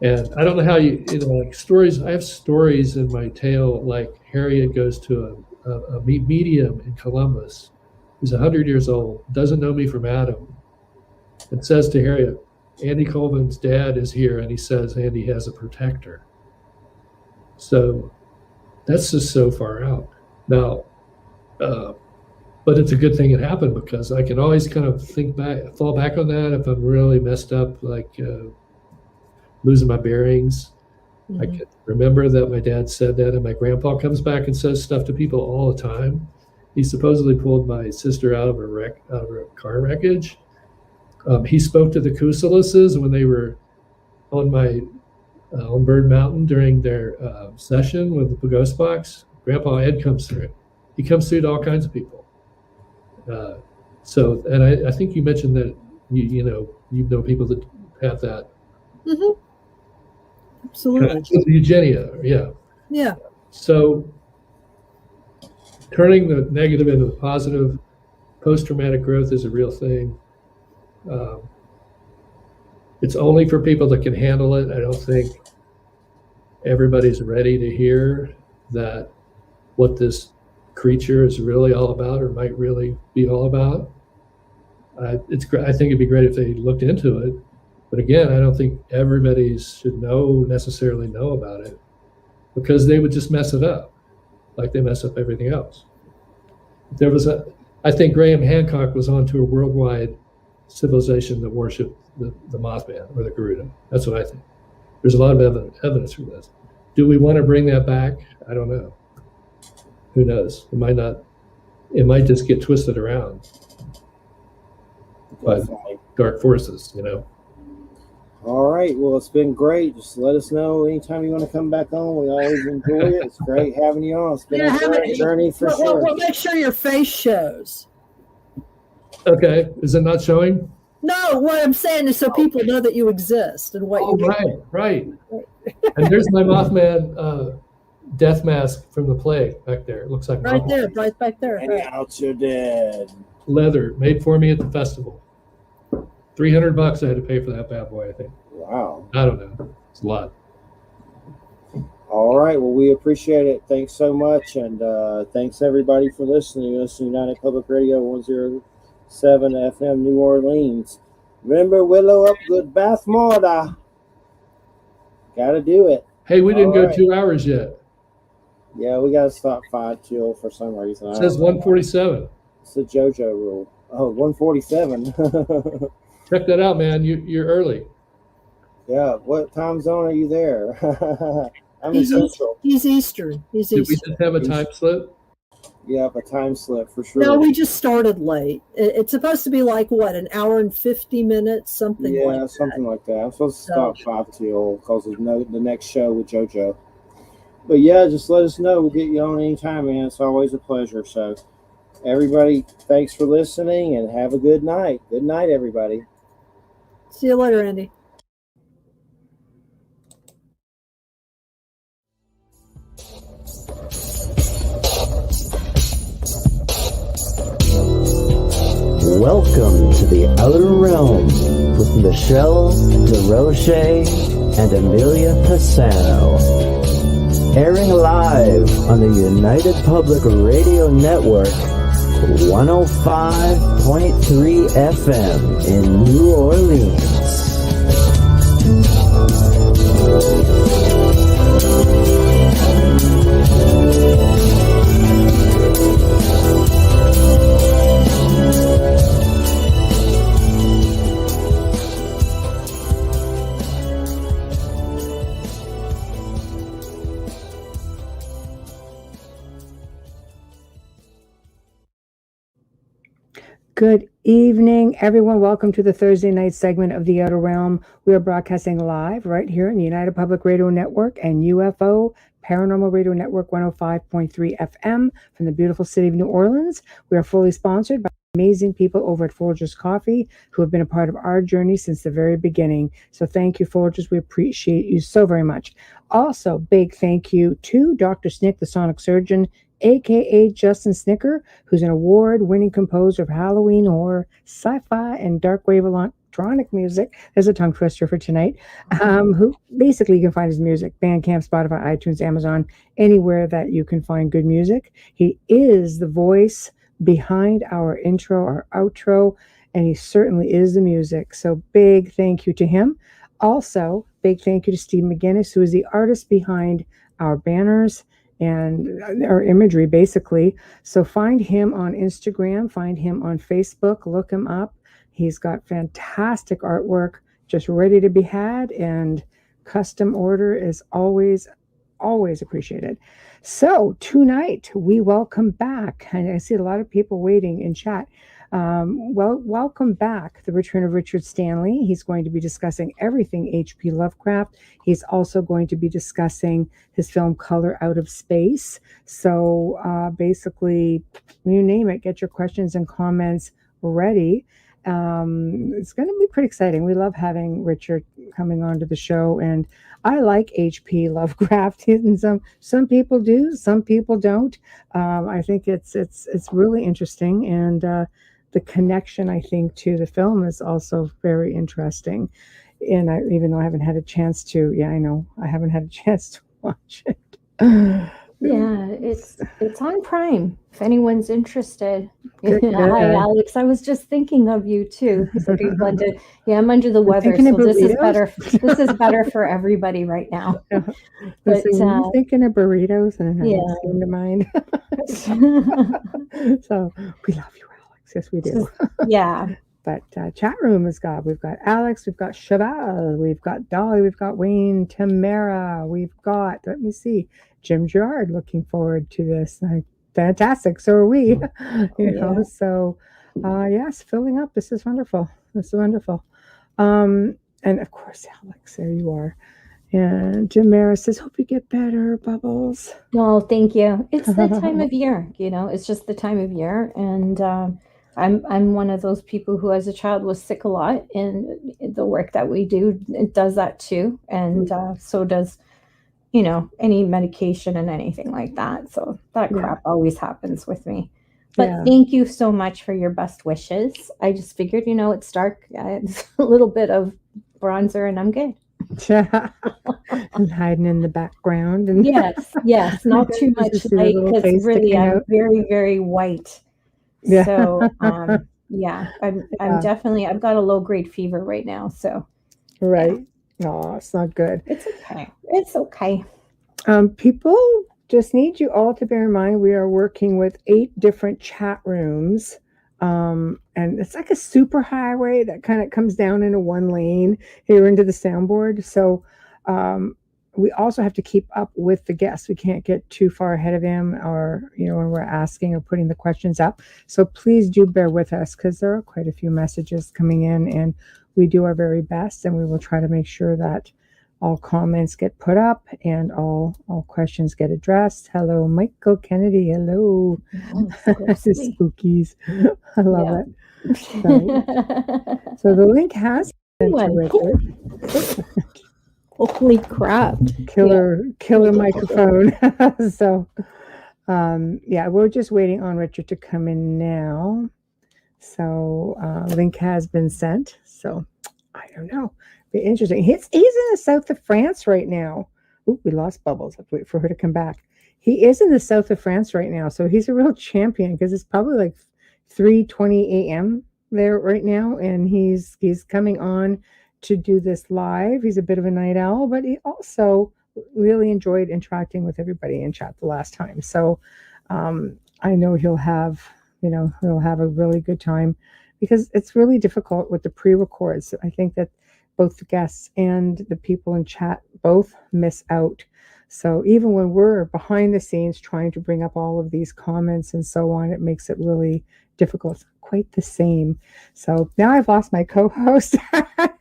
And I don't know how like stories, I have stories in my tale, like Harriet goes to a medium in Columbus, who's 100 years old, doesn't know me from Adam, and says to Harriet, Andy Colvin's dad is here, and he says Andy has a protector. So that's just so far out. Now, but it's a good thing it happened, because I can always kind of fall back on that if I'm really messed up, like losing my bearings. Mm-hmm. I can remember that my dad said that, and my grandpa comes back and says stuff to people all the time. He supposedly pulled my sister out of a car wreckage. He spoke to the Kusalises when they were on on Bird Mountain during their session with the Ghost Box. Grandpa Ed comes through. He comes through to all kinds of people. So, and I think you mentioned that you know people that have that.
Mm-hmm. Absolutely.
Eugenia, yeah.
Yeah.
So turning the negative into the positive, post-traumatic growth is a real thing. It's only for people that can handle it. I don't think everybody's ready to hear that what this creature is really all about or might really be all about. I think it'd be great if they looked into it. But again, I don't think everybody should necessarily know about it, because they would just mess it up like they mess up everything else. I think Graham Hancock was onto a worldwide civilization that worshipped the Mothman or the Garuda. That's what I think. There's a lot of evidence for this. Do we want to bring that back? I don't know. Who knows? It might not. It might just get twisted around by dark forces,
All right. Well, it's been great. Just let us know anytime you want to come back on. We always enjoy it. It's great having you on. It's been a great journey for sure.
Well, make sure your face shows.
Okay. Is it not showing?
No, what I'm saying is so people know that you exist and what you do.
Right. And there's my Mothman death mask from the plague back there. It looks like
right back there.
And out you're dead.
Leather, made for me at the festival. $300 I had to pay for that bad boy, I think.
Wow.
I don't know. It's a lot.
All right. Well, we appreciate it. Thanks so much. And thanks, everybody, for listening. Listen to United Public Radio 107 FM, New Orleans. Remember, willow up, good bath mortar. Got to do it.
Hey, we didn't go 2 hours yet.
Yeah, we got to stop 5 till for some reason.
It says 147.
It's the JoJo rule. Oh, 147.
Check that out, man. You're early.
Yeah. What time zone are you there? I'm in Central.
He's Eastern. Did
we just have a time slip?
Yeah, a time slip for sure.
No, we just started late. It's supposed to be like, what, an hour and 50 minutes? Something like that.
Yeah, something like that. I'm supposed to stop 5 till because of the next show with JoJo. But yeah, just let us know. We'll get you on anytime, man. It's always a pleasure. So everybody, thanks for listening and have a good night. Good night, everybody.
See you later, Andy.
Welcome to the Outer Realm with Michelle DeRoche and Amelia Pisano. Airing live on the United Public Radio Network, 105.3 FM in New Orleans.
Good evening, everyone. Welcome to the Thursday night segment of The Outer Realm. We are broadcasting live right here in the United Public Radio Network and UFO Paranormal Radio Network 105.3 FM from the beautiful city of New Orleans. We are fully sponsored by amazing people over at Folgers Coffee who have been a part of our journey since the very beginning. So thank you, Folgers. We appreciate you so very much. Also, big thank you to Dr. Snick, the Sonic Surgeon, a.k.a. Justin Snicker, who's an award-winning composer of Halloween horror, sci-fi, and dark wave electronic music. There's a tongue twister for tonight. Who basically you can find his music, Bandcamp, Spotify, iTunes, Amazon, anywhere that you can find good music. He is the voice behind our intro, our outro, and he certainly is the music. So big thank you to him. Also, big thank you to Steve McGinnis, who is the artist behind our banners and our imagery, basically. So find him on Instagram, find him on Facebook, look him up. He's got fantastic artwork just ready to be had, and custom order is always appreciated. So tonight we welcome back, and I see a lot of people waiting in chat. Welcome back, the return of Richard Stanley. He's going to be discussing everything H.P. Lovecraft. He's also going to be discussing his film Color Out of Space. So basically, you name it, get your questions and comments ready. It's going to be pretty exciting. We love having Richard coming onto the show, and I like H.P. Lovecraft. And some people do, some people don't. I think it's really interesting, and the connection, I think, to the film is also very interesting. And even though I haven't had a chance to, I haven't had a chance to watch it.
Yeah, it's on Prime if anyone's interested.
Good.
Hi, Alex. I was just thinking of you too. So yeah, I'm under the weather,
thinking
so
of
this is
burritos?
better. This is better for everybody right now. But
I'm thinking of burritos, and
yeah.
it came to mind. So we love you, Alex. Yes, we do.
Yeah.
But chat room we've got Alex, we've got Cheval, we've got Dolly, we've got Wayne, Tamara, we've got, let me see, Jim Gerard. Looking forward to this. Fantastic. So are we. So yes, filling up. This is wonderful. And of course, Alex, there you are. And Tamara says, hope you get better, Bubbles.
No, thank you. It's the time of year, it's just the time of year. And I'm one of those people who as a child was sick a lot, and the work that we do, it does that too. And so does, any medication and anything like that. So that crap always happens with me. But thank you so much for your best wishes. I just figured, it's dark. It's a little bit of bronzer and I'm good.
And hiding in the background. And
yes, not too much light, because really I'm very, very white.
Yeah.
So I'm definitely, I've got a low grade fever right now. So
right. No, it's not good.
It's okay.
People just need you all to bear in mind we are working with 8 different chat rooms. And it's like a super highway that kind of comes down into one lane here into the soundboard. So we also have to keep up with the guests. We can't get too far ahead of him, or when we're asking or putting the questions up. So please do bear with us, because there are quite a few messages coming in, and we do our very best, and we will try to make sure that all comments get put up and all questions get addressed. Hello, Michael Kennedy. Hello. Spookies. I love it. So the link has been to Richard.
Holy crap.
Killer microphone. So we're just waiting on Richard to come in now. So link has been sent. So I don't know. Be interesting. He's in the south of France right now. Ooh, we lost Bubbles. I have to wait for her to come back. He is in the south of France right now. So he's a real champion, because it's probably like 3:20 a.m. there right now. And he's coming on to do this live. He's a bit of a night owl, but he also really enjoyed interacting with everybody in chat the last time. So I know he'll have a really good time, because it's really difficult with the pre-records. I think that both the guests and the people in chat both miss out. So even when we're behind the scenes trying to bring up all of these comments and so on, it makes it really difficult. It's quite the same. So now I've lost my co-host.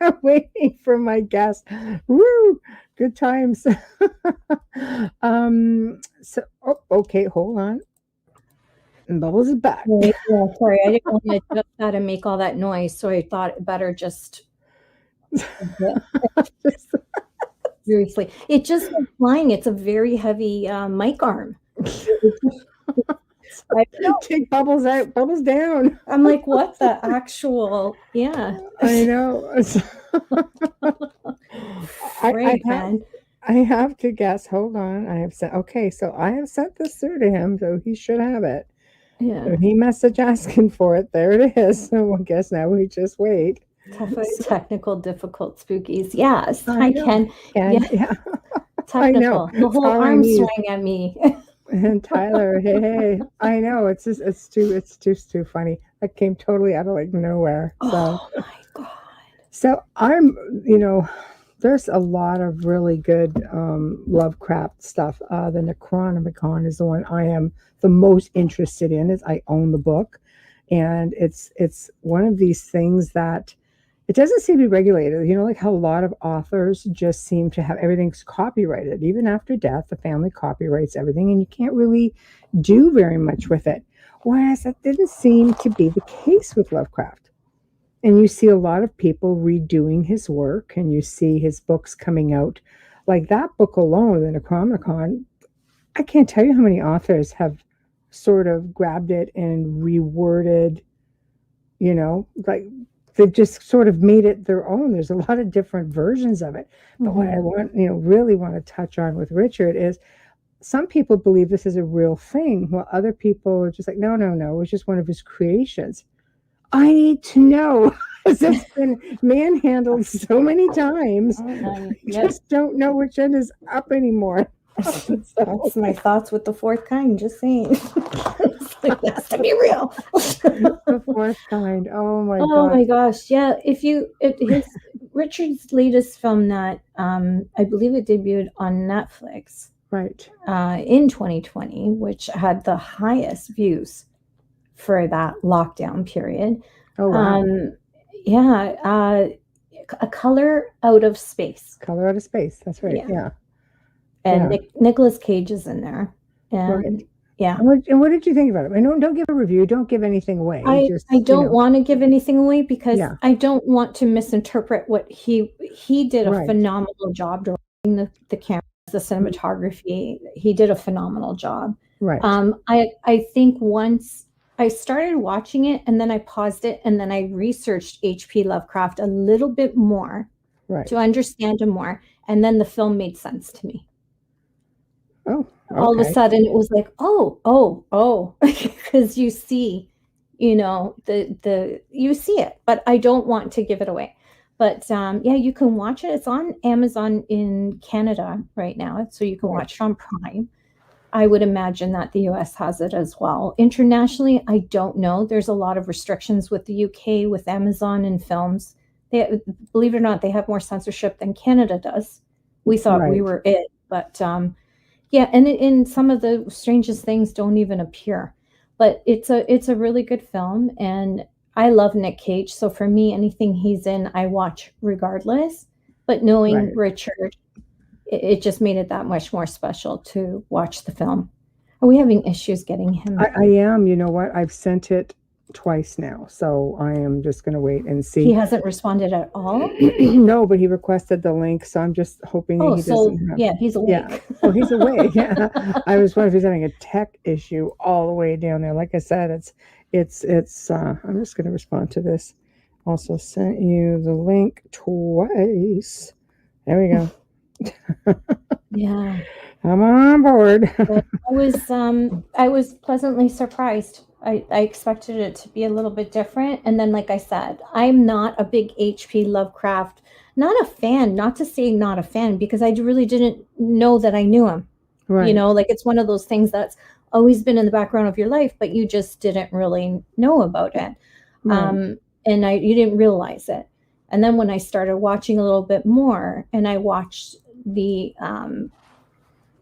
I'm waiting for my guest. Woo! Good times. Okay, hold on. And Bubbles is back.
Sorry, I didn't want to jump out and make all that noise, so I thought it better just seriously. It just went flying. It's a very heavy mic arm.
Take Bubbles out, Bubbles down.
I'm like, what the actual? Yeah,
I know. I have to guess. Hold on. I have sent this through to him, so he should have it.
Yeah.
So he messaged asking for it. There it is. So I guess now we just wait.
Technical difficult spookies. Yes, I can.
Yeah.
Technical. The whole arm swing at me.
And Tyler, hey, I know it's too funny. That came totally out of like nowhere. So,
oh my god.
So I'm, there's a lot of really good Lovecraft stuff. The Necronomicon is the one I am the most interested in. I own the book, and it's one of these things that it doesn't seem to be regulated. Like how a lot of authors just seem to have everything's copyrighted. Even after death, the family copyrights everything, and you can't really do very much with it. Whereas that didn't seem to be the case with Lovecraft. And you see a lot of people redoing his work, and you see his books coming out. Like that book alone, the Necronomicon, I can't tell you how many authors have sort of grabbed it and reworded, like they've just sort of made it their own. There's a lot of different versions of it. But what I want, really want to touch on with Richard is some people believe this is a real thing, while other people are just like, no, it was just one of his creations. I need to know, because it's been manhandled so many times. I just don't know which end is up anymore.
That's my thoughts with the fourth kind, just saying. It has to be real.
The fourth kind. Oh my god.
Oh my gosh. Yeah. Richard's latest film that I believe it debuted on Netflix.
Right.
In 2020, which had the highest views for that lockdown period.
Oh wow.
A Color Out of Space.
Color Out of Space. That's right. Yeah.
And Nicolas Cage is in there. And
right.
yeah.
And what did you think about it? I mean, don't give a review. Don't give anything away.
I don't want to give anything away because I don't want to misinterpret what he did a phenomenal job directing the cameras, the cinematography. He did a phenomenal job.
Right.
I think once I started watching it and then I paused it and then I researched H.P. Lovecraft a little bit more to understand him more. And then the film made sense to me.
Oh, okay.
All of a sudden it was like, oh, because you see, you see it, but I don't want to give it away. But you can watch it. It's on Amazon in Canada right now, so you can watch it on Prime. I would imagine that the US has it as well. Internationally, I don't know. There's a lot of restrictions with the UK, with Amazon and films. Believe it or not, they have more censorship than Canada does. We thought we were it, but and in some of the strangest things don't even appear. But it's a really good film, and I love Nick Cage. So for me, anything he's in, I watch regardless. But knowing Richard, it just made it that much more special to watch the film. Are we having issues getting him?
I am. You know what? I've sent it twice now, so I am just going to wait and see.
He hasn't responded at all?
No, but he requested the link, so I'm just hoping he doesn't have...
he's awake.
Yeah. Oh, he's awake. Yeah. I was wondering if he's having a tech issue all the way down there. Like I said, it's I'm just going to respond to this. Also sent you the link twice. There we go.
Yeah.
I'm on board.
I was pleasantly surprised. I expected it to be a little bit different. And then, like I said, I'm not a big H.P. Lovecraft, not a fan, not to say not a fan, because I really didn't know that I knew him.
Right.
Like it's one of those things that's always been in the background of your life, but you just didn't really know about it.
Right.
And you didn't realize it. And then when I started watching a little bit more and I watched the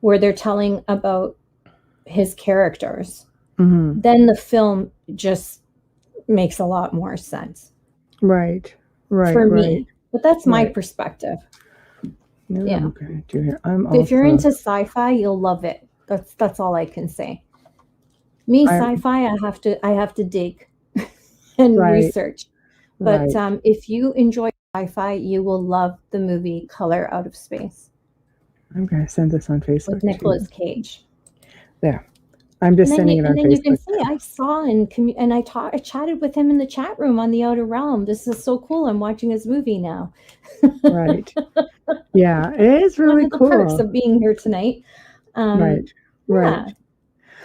where they're telling about his characters, then the film just makes a lot more sense.
Right.
For me. But that's my perspective.
Yeah. Okay.
If you're into sci-fi, you'll love it. That's all I can say. Sci-fi, I have to dig and research. But if you enjoy sci-fi, you will love the movie Color Out of Space.
I'm going to send this on Facebook.
With Nicolas Cage.
There. I'm just sending it on Facebook. And then you can
say, I saw and I chatted with him in the chat room on the Outer Realm. This is so cool. I'm watching his movie now.
Right. Yeah, it is really cool.
One of the perks of being here tonight.
Right.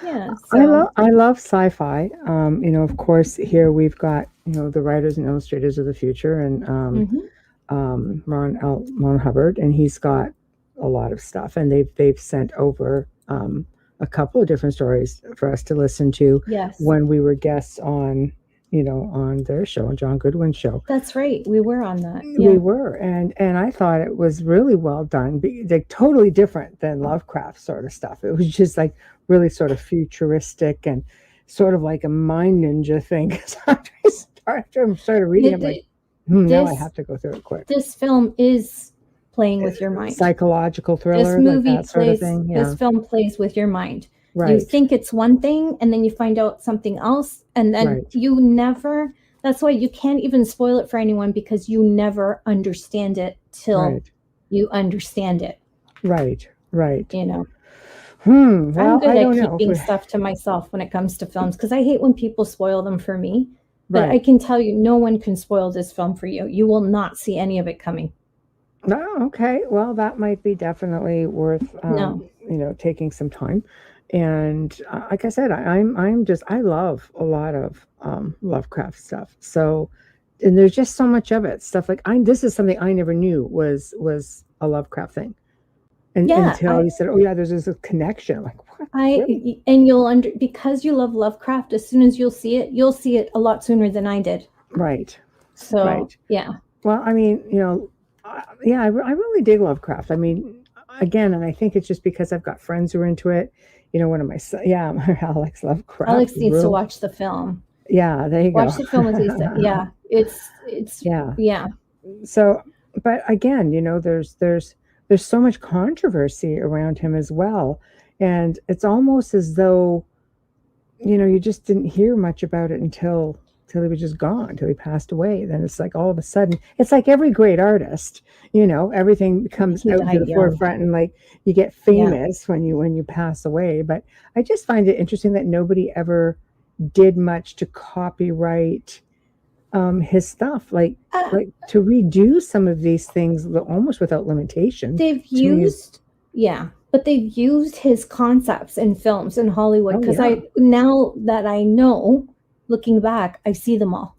Yeah.
I love sci-fi. Of course, here we've got the writers and illustrators of the future, and Ron Hubbard, and he's got a lot of stuff, and they've sent over a couple of different stories for us to listen to.
Yes.
When we were guests on their show, on John Goodwin's show.
That's right. We were on that.
Yeah. We were, and I thought it was really well done. Like totally different than Lovecraft sort of stuff. It was just like really sort of futuristic and sort of like a mind ninja thing. Because after I started reading, I'm like, now I have to go through it quick.
This film is playing with your mind.
Psychological thriller.
This movie
like that
plays.
Sort of thing. Yeah.
This film plays with your mind. You
Right.
think it's one thing, and then you find out something else, and then
Right.
you never. That's why you can't even spoil it for anyone, because you never understand it till
Right.
you understand it.
Right. Right.
You know.
Well,
I'm good
I
at
don't know.
keeping stuff to myself when it comes to films, because I hate when people spoil them for me. But
Right.
I can tell you, no one can spoil this film for you. You will not see any of it coming.
Oh, okay. Well, that might be definitely worth,
No.
taking some time. And like I said, I love a lot of Lovecraft stuff. So, and there's just so much of it. Stuff like this is something I never knew was a Lovecraft thing. And
Yeah,
until you said, oh yeah, there's this connection. Like what? Really?
And because you love Lovecraft, as soon as you'll see it a lot sooner than I did.
Right.
So,
Right.
yeah.
Well, I mean, I really dig Lovecraft. I mean, again, and I think it's just because I've got friends who are into it. One of my Alex Lovecraft.
Alex needs to watch the film.
Yeah, there you go.
Watch the film with Lisa. Yeah, it's yeah.
So, but again, there's so much controversy around him as well, and it's almost as though, you just didn't hear much about it until he was just gone, until he passed away. Then it's like all of a sudden, it's like every great artist, everything comes out to the forefront, and like you get famous when you pass away. But I just find it interesting that nobody ever did much to copyright his stuff, like to redo some of these things almost without limitation.
They've used his concepts in films in Hollywood, because now that I know, looking back, I see them all,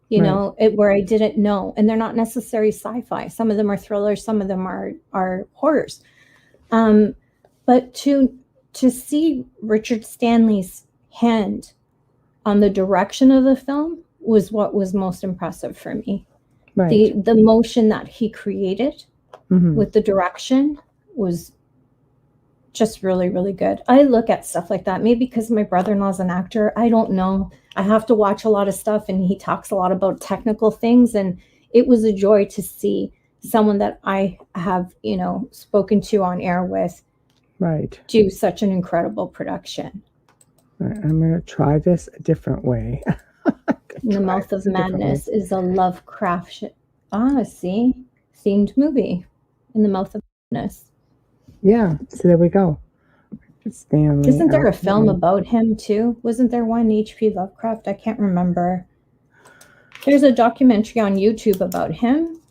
where I didn't know, and they're not necessarily sci-fi. Some of them are thrillers, some of them are horrors. But to see Richard Stanley's hand on the direction of the film was what was most impressive for me.
Right.
The motion that he created with the direction was just really, really good. I look at stuff like that, maybe because my brother-in-law's an actor. I don't know. I have to watch a lot of stuff, and he talks a lot about technical things, and it was a joy to see someone that I have, spoken to on air with do such an incredible production.
I'm going to try this a different way.
In the Mouth of Madness is a Lovecraft themed movie. In the Mouth of Madness.
Yeah, so there we go. Stanley.
Isn't there a film about him too? Wasn't there one, H.P. Lovecraft? I can't remember. There's a documentary on YouTube about him,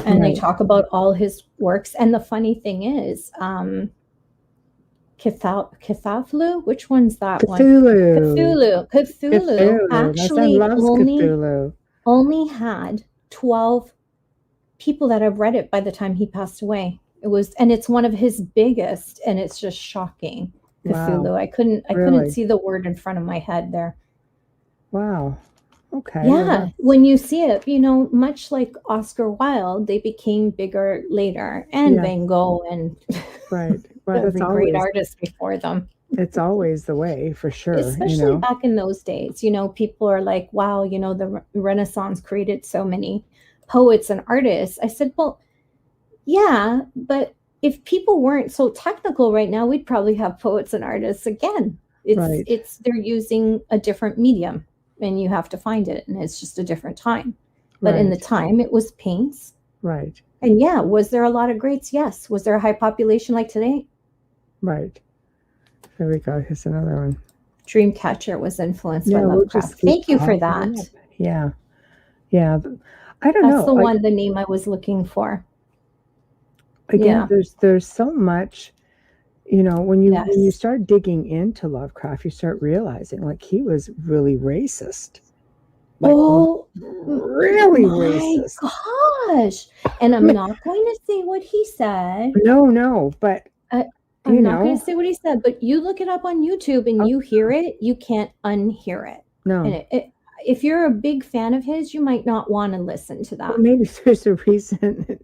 and they talk about all his works. And the funny thing is, Cthulhu? Which one's that one? Cthulhu. Actually only had 12 people that have read it by the time he passed away. It's one of his biggest, and it's just shocking. Cthulhu. Wow. I couldn't see the word in front of my head there.
Wow. Okay.
Yeah. When you see it, much like Oscar Wilde, they became bigger later, and Van Gogh and
that's
great artists before them.
It's always the way, for sure.
Especially back in those days, people are like, wow, the Renaissance created so many poets and artists. I said, well, yeah, but if people weren't so technical right now, we'd probably have poets and artists again. They're using a different medium, and you have to find it, and it's just a different time. But in the time, it was paints.
Right.
And was there a lot of greats? Yes. Was there a high population like today?
Right. There we go. Here's another one.
Dreamcatcher was influenced by Lovecraft. Thank you for that.
Yeah. Yeah. I don't know.
That's the one, the name I was looking for.
Again, there's so much, when you start digging into Lovecraft, you start realizing like he was really racist. Like, really racist.
Gosh. And I'm not going to say what he said.
No, but
I'm not going to say what he said, but you look it up on YouTube and you hear it, you can't unhear it.
No.
And if you're a big fan of his, you might not want to listen to that.
Well, maybe there's a reason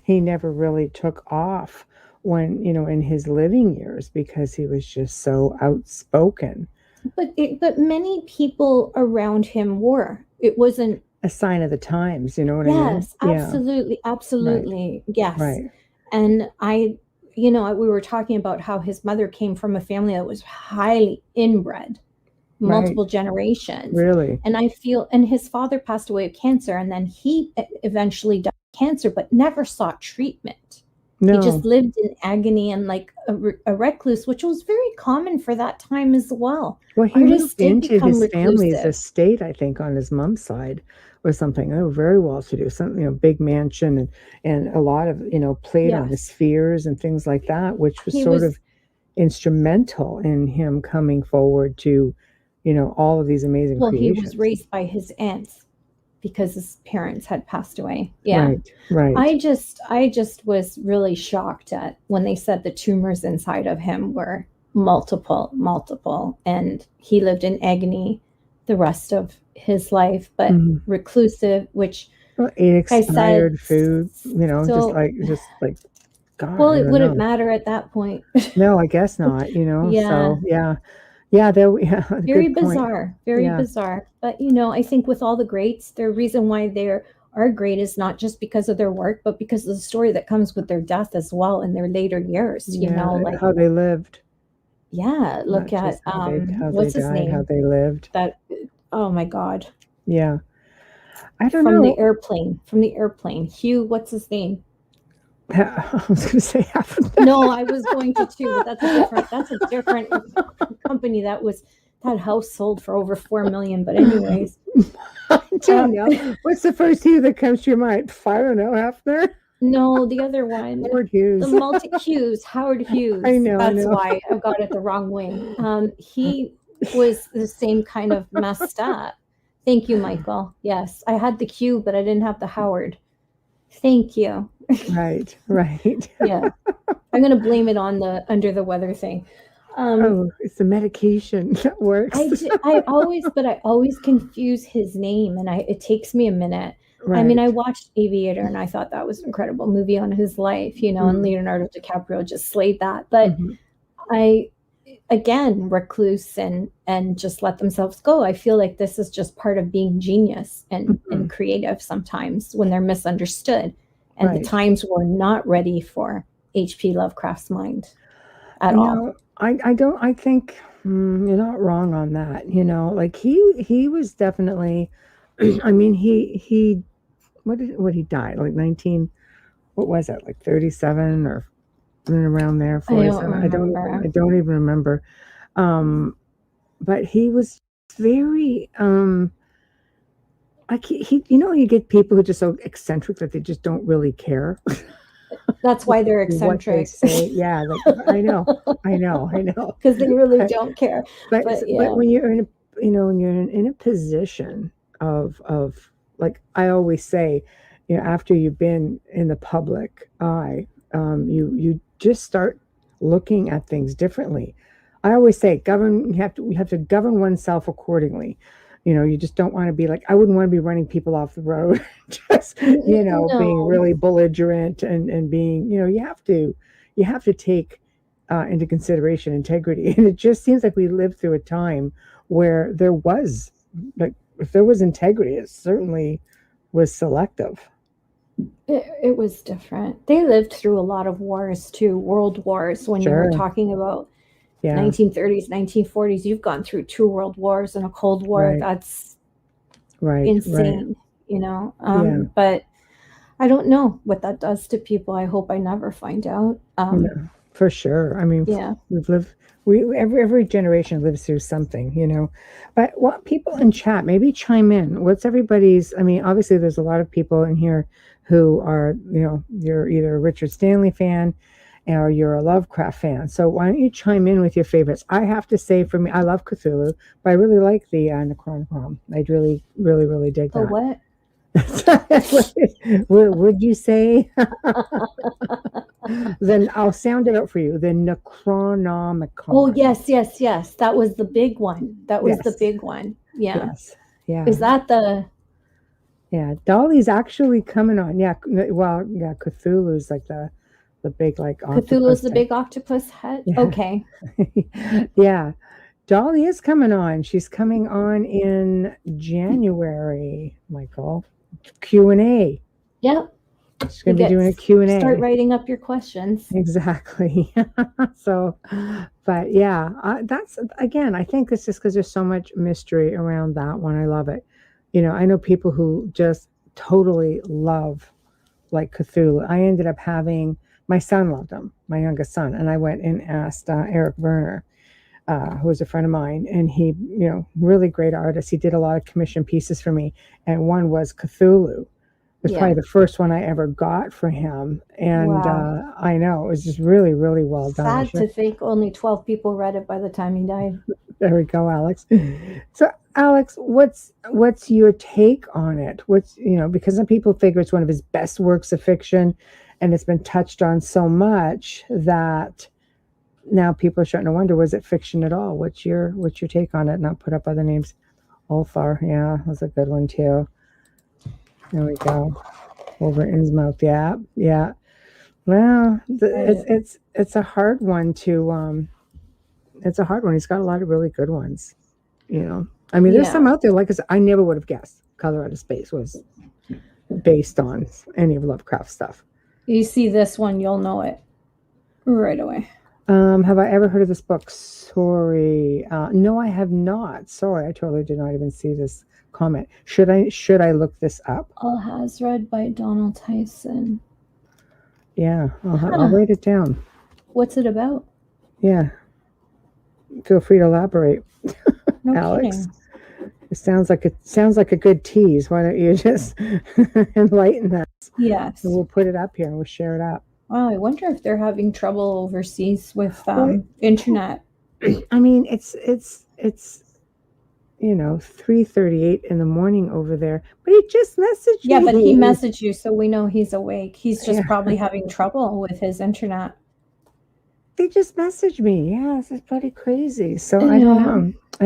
he never really took off when, in his living years, because he was just so outspoken.
But many people around him were. It wasn't
a sign of the times, you know what I mean?
Yes, absolutely, absolutely.
Right.
Yes.
Right.
And we were talking about how his mother came from a family that was highly inbred, multiple generations.
Really?
And I feel, and his father passed away of cancer, and then he eventually died of cancer, but never sought treatment.
No.
He just lived in agony and like a recluse, which was very common for that time as well.
Well, he
Artists
moved
did
into
become
his family's
reclusive.
estate, I think, on his mom's side or something. They were very well to do, some, big mansion and a lot of, played on his fears and things like that, which was
He
sort
was-
of instrumental in him coming forward to, all of these amazing
Well, he
creations.
was raised by his aunts because his parents had passed away. Yeah.
Right.
I just was really shocked at when they said the tumors inside of him were multiple, and he lived in agony the rest of his life, but reclusive, which
Ate
I
expired
said,
food,
still-
just like, God.
well,
I
it
don't
wouldn't
know.
matter at that point.
No, I guess not,
Yeah.
So, yeah,
Very
good point.
bizarre, very
Yeah.
bizarre. But I think with all the greats, the reason why they are great is not just because of their work, but because of the story that comes with their death as well in their later years. Like
how they lived.
look
Not
at
just how they
what's his
died,
name?
how they lived.
That oh my God,
Yeah. I don't
from
know.
the airplane. Hugh, what's his name?
I was going to say
No, I was going to too, but that's a different company that house sold for over $4 million. But anyways,
I don't know. What's the first Hugh that comes to your mind? I don't know, Hefner?
no, the other one,
Howard Hughes.
Howard Hughes.
I know.
That's why I got it the wrong way. He was the same kind of messed up. Thank you, Michael. Yes, I had the Q, but I didn't have the Howard. Thank you.
Right.
Yeah, I'm going to blame it on the under the weather thing.
It's the medication that works.
I always confuse his name, and it takes me a minute. I mean, I watched Aviator, and I thought that was an incredible movie on his life, and Leonardo DiCaprio just slayed that. But again, recluse and just let themselves go. I feel like this is just part of being genius and creative sometimes when they're misunderstood. And the times were not ready for H.P. Lovecraft's mind at all.
I think you're not wrong on that. Like he was definitely, I mean, he what he died like 19, what was that, like 37 or around there, 47. I don't even remember. But he was very like he you get people who are just so eccentric that they just don't really care.
That's why they're
what they
eccentric.
say. Yeah, like, I know.
Because they really don't care.
But
yeah.
when you're in a when you're in a position of like I always say, after you've been in the public eye, you just start looking at things differently. I always say you have to govern oneself accordingly. You just don't want to be like, I wouldn't want to be running people off the road, just, being really belligerent and being, you have to take into consideration integrity. And it just seems like we lived through a time where there was, like, if there was integrity, it certainly was selective.
It was different. They lived through a lot of wars too, world wars. When you were talking about 1930s, 1940s, you've gone through 2 world wars and a Cold War.
Right.
That's
insane,
But I don't know what that does to people. I hope I never find out.
For sure. I mean, we've lived. Every generation lives through something, But what people in chat, maybe chime in. What's everybody's? I mean, obviously, there's a lot of people in here who are, you're either a Richard Stanley fan or you're a Lovecraft fan. So why don't you chime in with your favorites? I have to say, for me, I love Cthulhu, but I really like the Necronomicon. I really, really, really dig that.
The what?
Would you say? Then I'll sound it out for you. The Necronomicon.
Oh, yes. That was the big one. The big one. Yeah.
Yes. Yeah.
Is that the...
Yeah. Dolly's actually coming on. Yeah. Well, yeah. Cthulhu's like the big, like,
Cthulhu's the big octopus head?
Yeah.
Okay.
Yeah. Dolly is coming on. She's coming on in January, Michael. Q&A.
Yep.
She's going to be doing a Q&A.
Start writing up your questions.
Exactly. So, but yeah, that's, again, I think it's just because there's so much mystery around that one. I love it. I know people who just totally love like Cthulhu. I ended up having, my son loved him, my youngest son, and I went and asked Eric Werner, who was a friend of mine, and he, really great artist. He did a lot of commission pieces for me, and one was Cthulhu. It was probably the first one I ever got for him, and
Wow.
I know it was just really, really well done.
Sad to think only 12 people read it by the time he died.
There we go, Alex. So, Alex, what's your take on it? Because some people figure it's one of his best works of fiction, and it's been touched on so much that now people are starting to wonder, was it fiction at all? What's your take on it? Not put up other names. Ulfar, yeah, that's a good one too. There we go. Over Innsmouth, yeah. Well, it's a hard one to it's a hard one. He's got a lot of really good ones. I mean, there's some out there like I never would have guessed Color Out of Space was based on any of Lovecraft stuff.
You see this one, you'll know it right away.
Have I ever heard of this book? Sorry. No, I have not. Sorry, I totally did not even see this comment. Should I look this up?
Alhazred by Donald Tyson.
Yeah, I'll write it down.
What's it about?
Yeah. Feel free to elaborate.
No
Alex.
kidding.
It sounds like a good tease. Why don't you just enlighten us?
Yes.
So we'll put it up here and we'll share it up.
Wow, I wonder if they're having trouble overseas with internet.
I mean, it's 3:38 in the morning over there, but he just messaged me.
Yeah, but he messaged you, so we know he's awake. He's just probably having trouble with his internet.
They just messaged me. Yeah, this is pretty crazy. So I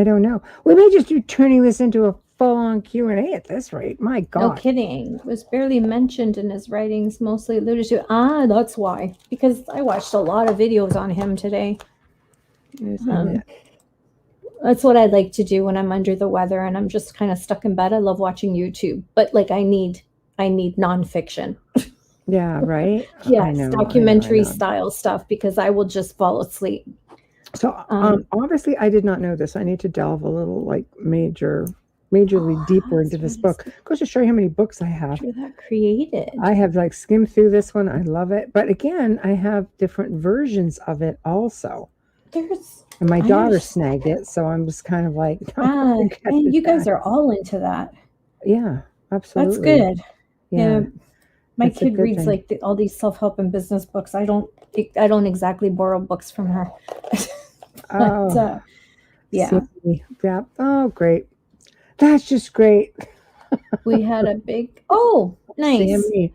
don't know. We may just be turning this into a full-on Q&A at this rate. My God.
No kidding. It was barely mentioned in his writings, mostly alluded to. That's why. Because I watched a lot of videos on him today. That's what I like to do when I'm under the weather and I'm just kind of stuck in bed. I love watching YouTube, but like I need nonfiction.
Yeah, right.
Yes, documentary style stuff because I will just fall asleep.
So obviously I did not know this. I need to delve a little like majorly deeper into this book. Goes to show you how many books I have.
You're that creative.
I have like skimmed through this one. I love it. But again, I have different versions of it also. And my daughter snagged it, so I'm just kind of like,
you guys are all into that.
Yeah, absolutely.
That's good. Yeah. My
That's a
kid
good
reads
thing.
like all these self-help and business books. I don't exactly borrow books from her. But, yeah.
Yeah. Oh, great. That's just great.
We had a big nice.
Sammy.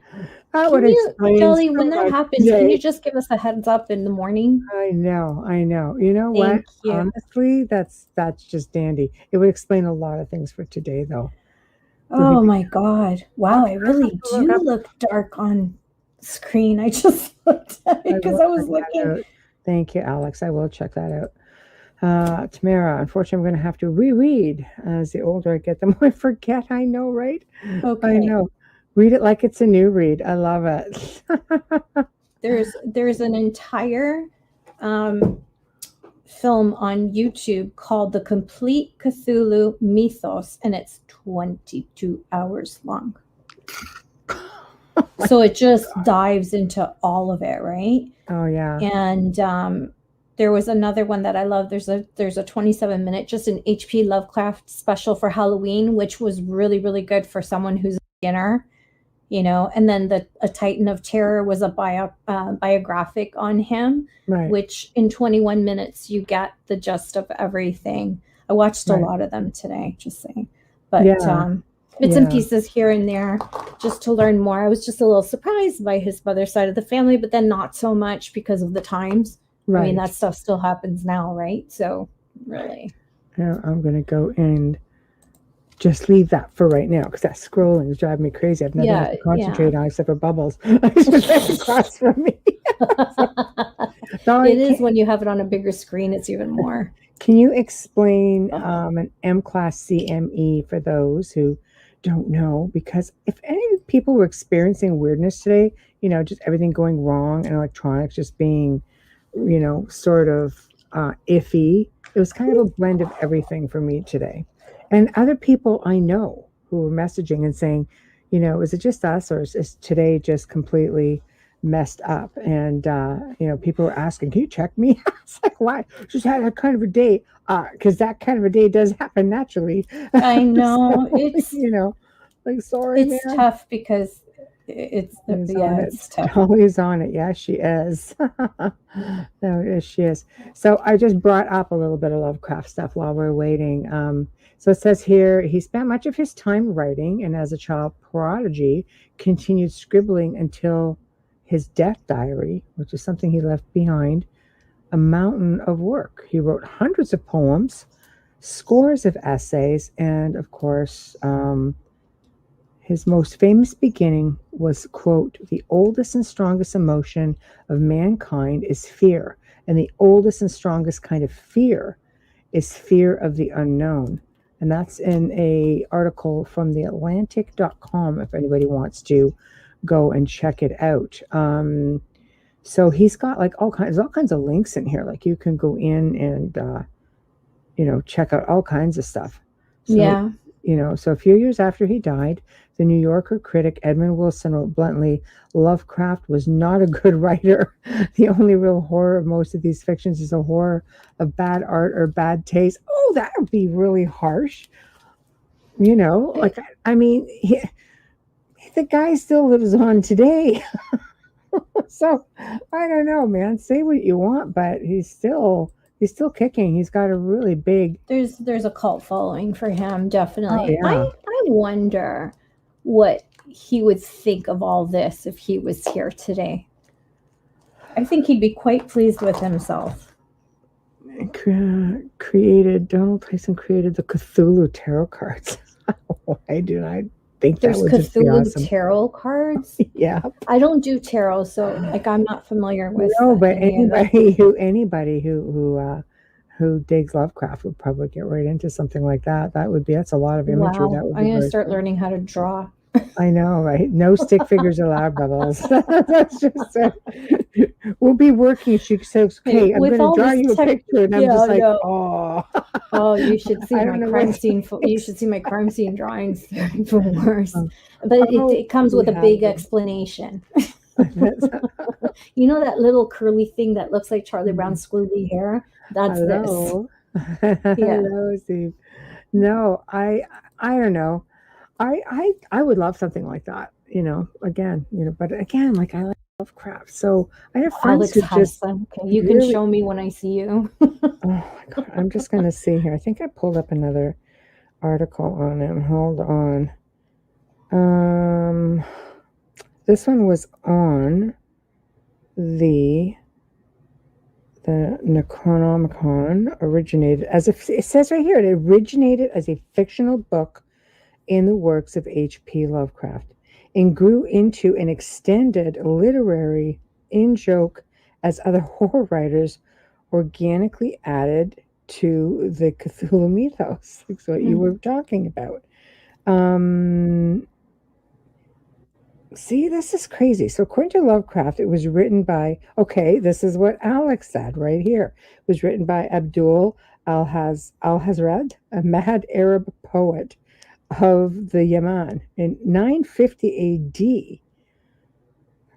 Jolly, when that happens, can you just give us a heads up in the morning?
I know. You know what?
Thank you.
Honestly, that's just dandy. It would explain a lot of things for today, though.
Oh my God. Wow, I really do look dark on screen. I just looked at it because I was looking.
Thank you, Alex. I will check that out. Tamara, unfortunately, I'm going to have to reread. As the older I get, the more I forget. I know, right?
Okay.
I know. Read it like it's a new read. I love it.
There's an entire film on YouTube called The Complete Cthulhu Mythos, and it's 22 hours long. So it just dives into all of it, right?
Oh yeah.
And there was another one that I love. There's a 27-minute, just an H.P. Lovecraft special for Halloween, which was really, really good for someone who's a beginner. And then A Titan of Terror was a biographic on him,
right,
which in 21 minutes you get the gist of everything. I watched a lot of them today, just saying. But bits and pieces here and there just to learn more. I was just a little surprised by his mother's side of the family, but then not so much because of the times.
Right.
I mean, that stuff still happens now, right? So really.
I'm going to go and just leave that for right now because that scrolling is driving me crazy. I've never had to concentrate on except for bubbles. Across from me.
It is when you have it on a bigger screen, it's even more.
Can you explain an M-Class CME for those who don't know, because if any people were experiencing weirdness today, just everything going wrong and electronics just being, sort of iffy, it was kind of a blend of everything for me today. And other people I know who were messaging and saying, is it just us, or is today just completely messed up? And people were asking, can you check me? It's like, why? Just had that kind of a day, because that kind of a day does happen naturally.
I know.
So,
It's
sorry,
it's
man.
tough because it's tough.
Always on it. Yeah, she is. No, yes, she is. So I just brought up a little bit of Lovecraft stuff while we're waiting. So it says here, he spent much of his time writing, and as a child prodigy, continued scribbling until his death diary, which is something he left behind, a mountain of work. He wrote hundreds of poems, scores of essays, and of course, his most famous beginning was, quote, the oldest and strongest emotion of mankind is fear, and the oldest and strongest kind of fear is fear of the unknown. And that's in a article from theatlantic.com if anybody wants to go and check it out. So he's got like all kinds of links in here. Like you can go in and check out all kinds of stuff. So,
Yeah.
So a few years after he died, the New Yorker critic Edmund Wilson wrote bluntly, Lovecraft was not a good writer. The only real horror of most of these fictions is a horror of bad art or bad taste. Oh, that would be really harsh. Like, I mean, the guy still lives on today. So I don't know, man. Say what you want, but he's still kicking. He's got a really big.
There's a cult following for him, definitely.
Oh, yeah.
I wonder what he would think of all this if he was here today. I think he'd be quite pleased with himself.
Donald Tyson created the Cthulhu tarot cards. Why do I think
there's
that would just be
Cthulhu
awesome?
tarot cards?
Yeah.
I don't do tarot, so I'm not familiar with.
No, but anybody who digs Lovecraft would probably get right into something like that. That's a lot of imagery.
Wow.
That would be
I'm going to
very
start
cool.
learning how to draw.
I know, right? No stick figures allowed, Bubbles. That's just we'll be working. She says, "Okay, I'm going to draw you a picture," and I'm just like, "Oh,
oh, you should see
I
my
don't know
crime
what
scene. You should see my crime scene drawings. They're even worse. But it comes with a big explanation. You know that little curly thing that looks like Charlie Brown's squiggly hair? That's
Hello.
this. Yeah.
Hello, Steve. No, I don't know. I would love something like that, again, but again, like I like Lovecraft. So I have friends
Alex
who just
Hudson. Okay, you can show me when I see you.
Oh my God, I'm just going to see here. I think I pulled up another article on him. Hold on. This one was on the Necronomicon. Originated as it says right here, it originated as a fictional book in the works of H.P. Lovecraft and grew into an extended literary in-joke as other horror writers organically added to the Cthulhu mythos. That's what you were talking about. See, this is crazy. So according to Lovecraft, it was written by, this is what Alex said right here. It was written by Abdul al-Hazred, a mad Arab poet of the Yemen in 950 AD.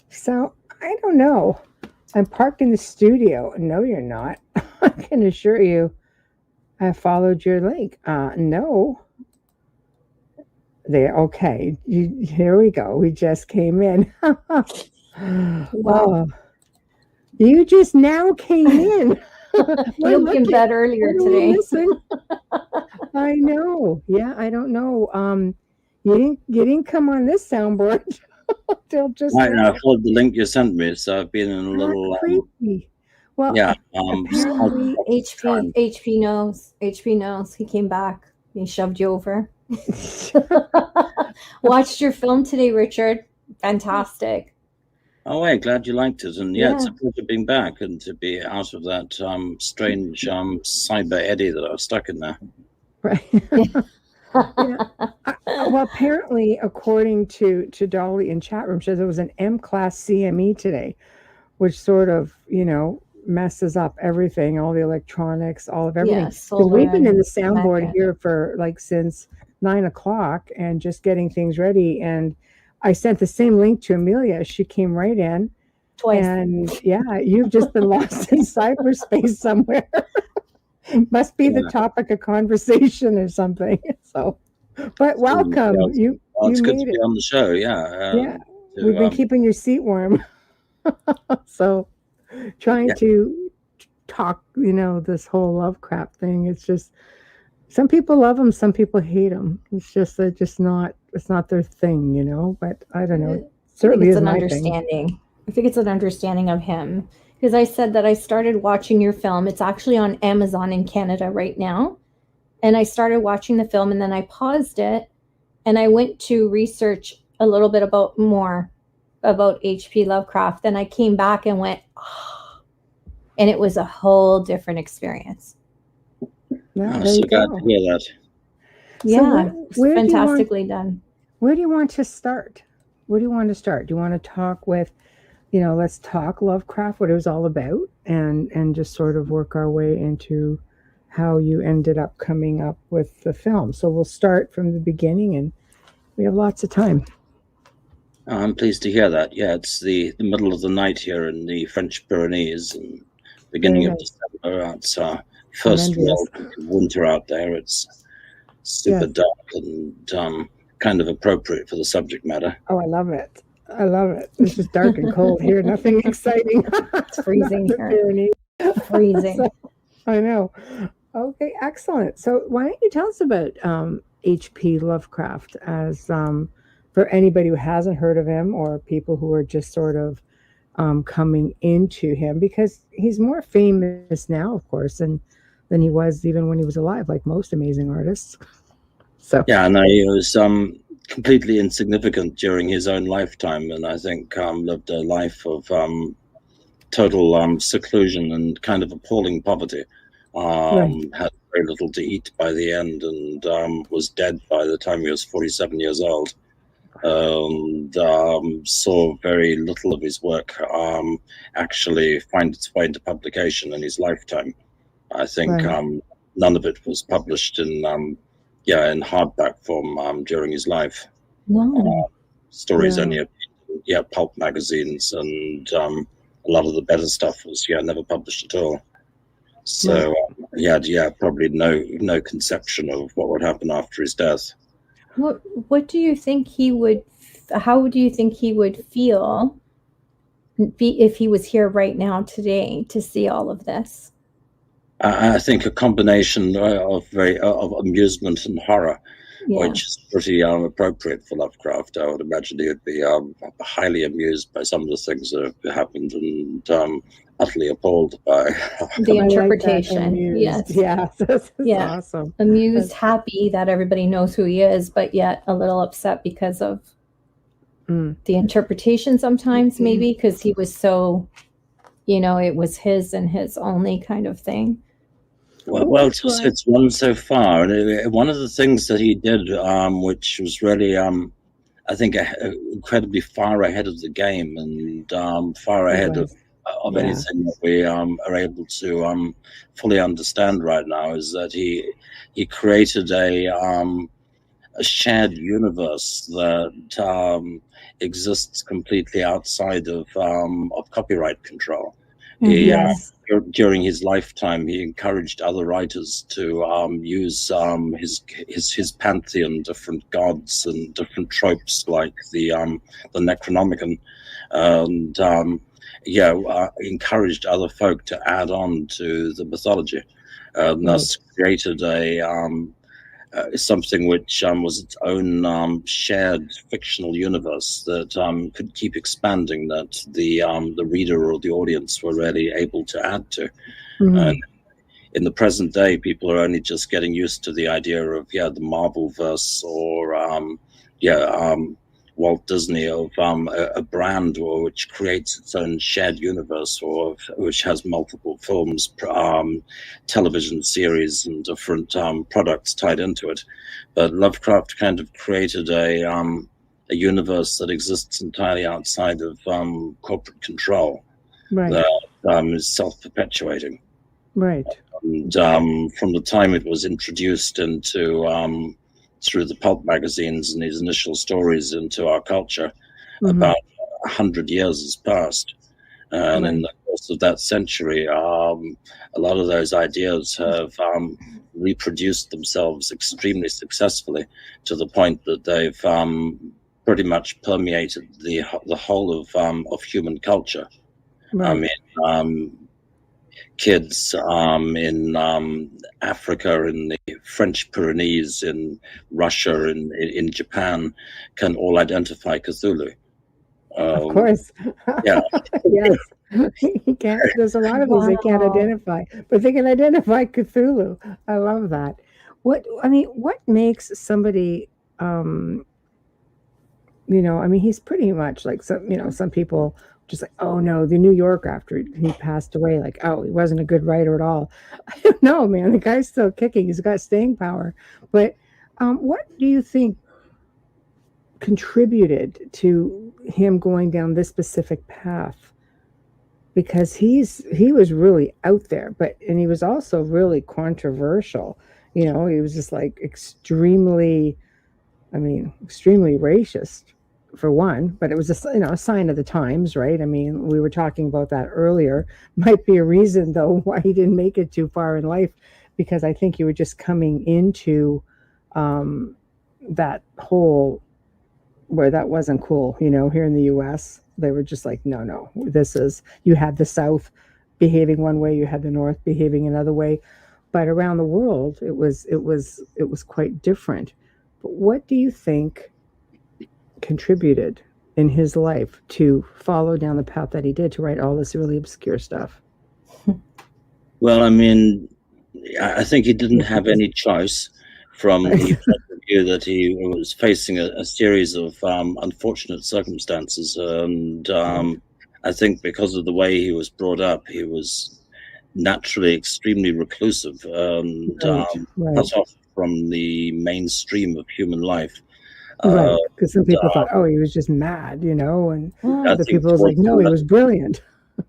So I don't know. I'm parked in the studio. No, you're not. I can assure you I followed your link. No. There, okay. Here we go. We just came in. Wow. You just now came in.
You looked in bed earlier today.
I know. Yeah, I don't know. You didn't come on this soundboard till just
Right,
now.
I followed the link you sent me, so I've been in a little.
Creepy. Well,
Yeah.
Apparently, HP knows. HP knows. He came back. He shoved you over. Watched your film today, Richard. Fantastic.
Oh, wait, glad you liked it. And yeah, it's
Yeah.
a pleasure being back and to be out of that strange cyber eddy that I was stuck in there.
Right. Well, apparently, according to Dolly in chat room, says there was an M-class CME today, which sort of, messes up everything, all the electronics, all of everything.
Yeah,
Because
solar
we've been in the
and
soundboard
magnet.
here for since 9 o'clock and just getting things ready. And I sent the same link to Amelia. She came right in.
Twice.
And yeah, you've just been lost in cyberspace somewhere. Must be the topic of conversation or something. So, but welcome. You
it's good to
made
be
it.
on the show. Yeah.
Yeah, we've been keeping your seat warm. So, trying to talk, this whole Lovecraft thing. It's just some people love him, some people hate him. It's just it's not their thing, But I don't know. It certainly is
an
my
understanding.
thing.
I think it's an understanding of him, because I said that I started watching your film. It's actually on Amazon in Canada right now. And I started watching the film and then I paused it and I went to research a little bit more about H.P. Lovecraft. And I came back and went, oh, and it was a whole different experience.
I'm so glad to hear that.
Yeah,
so where
fantastically done.
Where do you want to start? Where do you want to start? Do you want to talk with, let's talk Lovecraft, what it was all about, and just sort of work our way into how you ended up coming up with the film. So we'll start from the beginning, and we have lots of time.
I'm pleased to hear that. Yeah, it's the middle of the night here in the French Pyrenees, and beginning of December. It's first world winter out there. It's super dark and kind of appropriate for the subject matter.
Oh, I love it. It's just dark and cold here. Nothing exciting.
It's freezing here. Freezing.
So, I know. Okay, excellent. So why don't you tell us about H.P. Lovecraft as for anybody who hasn't heard of him or people who are just sort of coming into him, because he's more famous now, of course, than he was even when he was alive, like most amazing artists. So
yeah, no, he was completely insignificant during his own lifetime, and I think lived a life of total seclusion and kind of appalling poverty. Had very little to eat by the end, and was dead by the time he was 47 years old. Saw very little of his work actually find its way into publication in his lifetime. I think none of it was published in hardback form during his life.
No.
Stories only appeared in pulp magazines, and a lot of the better stuff was never published at all. So he had probably no conception of what would happen after his death.
What do you think he would? How do you think he would feel if he was here right now today to see all of this?
I think a combination of amusement and horror, which is pretty appropriate for Lovecraft. I would imagine he would be highly amused by some of the things that have happened, and utterly appalled by
the interpretation. Yes,
that's awesome.
Amused, happy that everybody knows who he is, but yet a little upset because of the interpretation sometimes, maybe because he was so, it was his and his only kind of thing.
Well, it's one so far. And one of the things that he did, which was really, I think, incredibly far ahead of the game, and far ahead of anything that we are able to fully understand right now, is that he created a shared universe that exists completely outside of copyright control. During his lifetime, he encouraged other writers to use his pantheon, different gods and different tropes like the Necronomicon, and encouraged other folk to add on to the mythology, and thus created something which was its own shared fictional universe that could keep expanding, that the reader or the audience were really able to add to. And in the present day, people are only just getting used to the idea of the Marvel verse, or Walt Disney of a brand which creates its own shared universe, or which has multiple films, television series, and different products tied into it. But Lovecraft kind of created a universe that exists entirely outside of corporate control,
Right.
that is self-perpetuating.
Right.
And from the time it was introduced into through the pulp magazines and these initial stories into our culture, about 100 years has passed. And in the course of that century, a lot of those ideas have reproduced themselves extremely successfully, to the point that they've pretty much permeated the whole of human culture.
Right.
I mean, kids in Africa, in the French Pyrenees, in Russia, in Japan, can all identify Cthulhu.
Of course.
Yeah.
Yes. You can't, there's a lot of these they can't identify, but they can identify Cthulhu. I love that. What makes somebody, he's pretty much like some people just like, oh no, the New Yorker after he passed away, like, oh, he wasn't a good writer at all. I don't know, man. The guy's still kicking. He's got staying power. But what do you think contributed to him going down this specific path? Because he was really out there, and he was also really controversial. He was just like extremely racist, for one, but it was a sign of the times, right? I mean, we were talking about that earlier. Might be a reason, though, why he didn't make it too far in life, because I think you were just coming into that whole where that wasn't cool. Here in the U.S., they were just like, no, you had the South behaving one way, you had the North behaving another way, but around the world, it was quite different. But what do you think contributed in his life to follow down the path that he did, to write all this really obscure stuff?
Well, I mean, I think he didn't have any choice, from the point of view that he was facing a series of unfortunate circumstances. And I think because of the way he was brought up, he was naturally extremely reclusive and cut off from the mainstream of human life.
Right, because some people thought, oh, he was just mad, and other people was like, no, he was brilliant.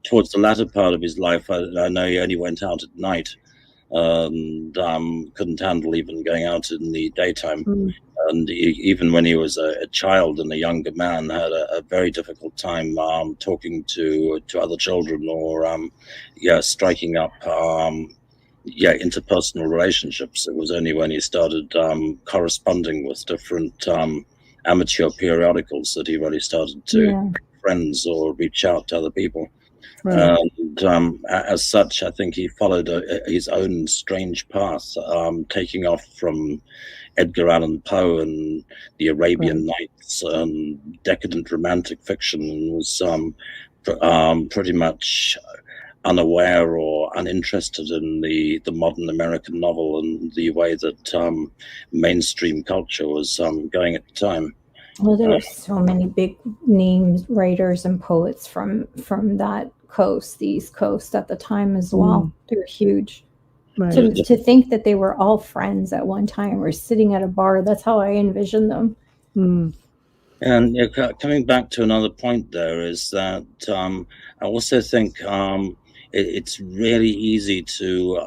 Towards the latter part of his life, I know he only went out at night, and couldn't handle even going out in the daytime. And even when he was a child and a younger man, had a very difficult time talking to other children, or striking up interpersonal relationships. It was only when he started corresponding with different amateur periodicals that he really started to make friends or reach out to other people. Right. And as such, I think he followed his own strange path, taking off from Edgar Allan Poe and the Arabian Nights and decadent romantic fiction, and was pretty much unaware or uninterested in the modern American novel and the way that mainstream culture was going at the time.
Well, there were so many big names, writers and poets from that coast, the East Coast at the time as well. They were huge. Right. To think that they were all friends at one time, or sitting at a bar, that's how I envisioned them.
And coming back to another point there is that I also think it's really easy to,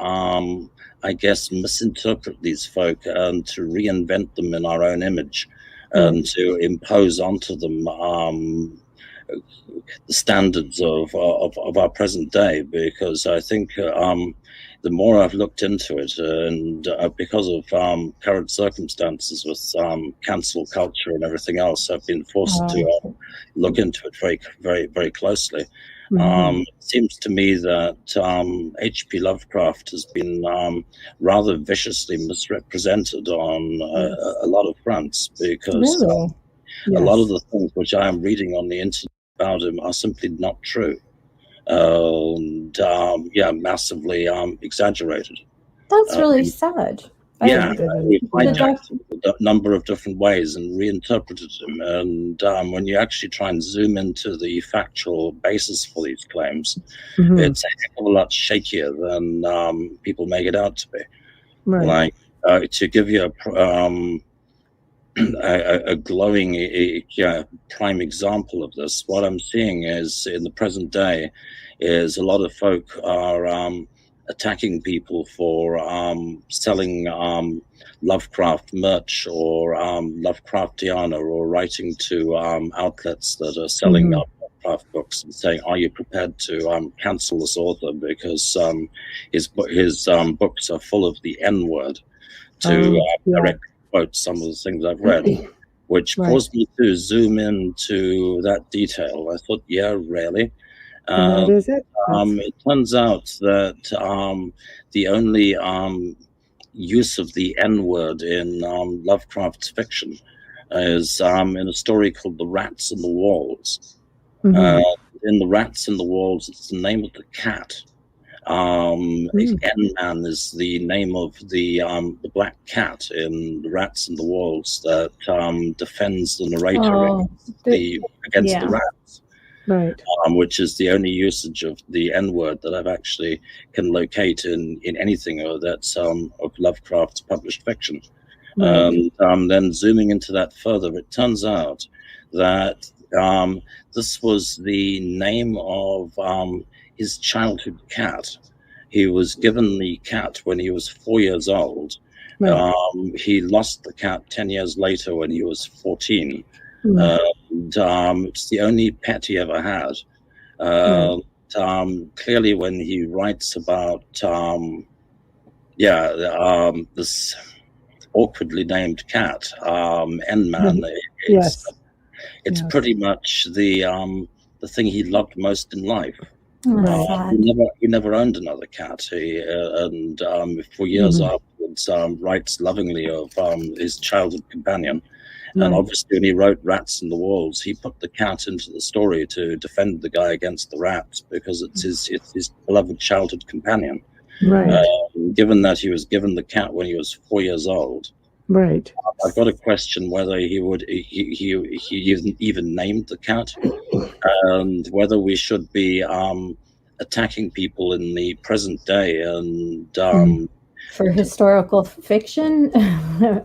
I guess, misinterpret these folk and to reinvent them in our own image, and to impose onto them the standards of our present day. Because I think the more I've looked into it, and because of current circumstances with cancel culture and everything else, I've been forced to look into it very, very, very closely. It seems to me that H.P. Lovecraft has been rather viciously misrepresented on a lot of fronts, because a lot of the things which I am reading on the internet about him are simply not true. And massively exaggerated.
That's really sad.
Yeah, we hijacked a number of different ways and reinterpreted them. And when you actually try and zoom into the factual basis for these claims, it's a heck of a lot shakier than people make it out to be.
Right.
Like, to give you a glowing prime example of this, what I'm seeing is in the present day is a lot of folk are attacking people for selling Lovecraft merch or Lovecraftiana, or writing to outlets that are selling Lovecraft books and saying, "Are you prepared to cancel this author because his books are full of the N word?" To directly quote some of the things I've read, which caused me to zoom into that detail. I thought, yeah, really.
That is it.
It turns out that the only use of the N-word in Lovecraft's fiction is in a story called The Rats in the Walls. In The Rats in the Walls, it's the name of the cat. N-Man is the name of the black cat in The Rats in the Walls that defends the narrator against the rats.
Right.
Which is the only usage of the N-word that I've actually can locate in anything that's of Lovecraft's published fiction.
Right.
Then zooming into that further, it turns out that this was the name of his childhood cat. He was given the cat when he was 4 years old.
Right.
He lost the cat 10 years later when he was 14. It's the only pet he ever had. Clearly, when he writes about this awkwardly named cat, N-Man, it's pretty much the thing he loved most in life. He never owned another cat. And for years afterwards, writes lovingly of his childhood companion. And obviously, when he wrote Rats in the Walls, he put the cat into the story to defend the guy against the rats, because it's his beloved childhood companion.
Right.
Given that he was given the cat when he was 4 years old,
right.
I've got to question whether he even named the cat, and whether we should be attacking people in the present day and
for historical fiction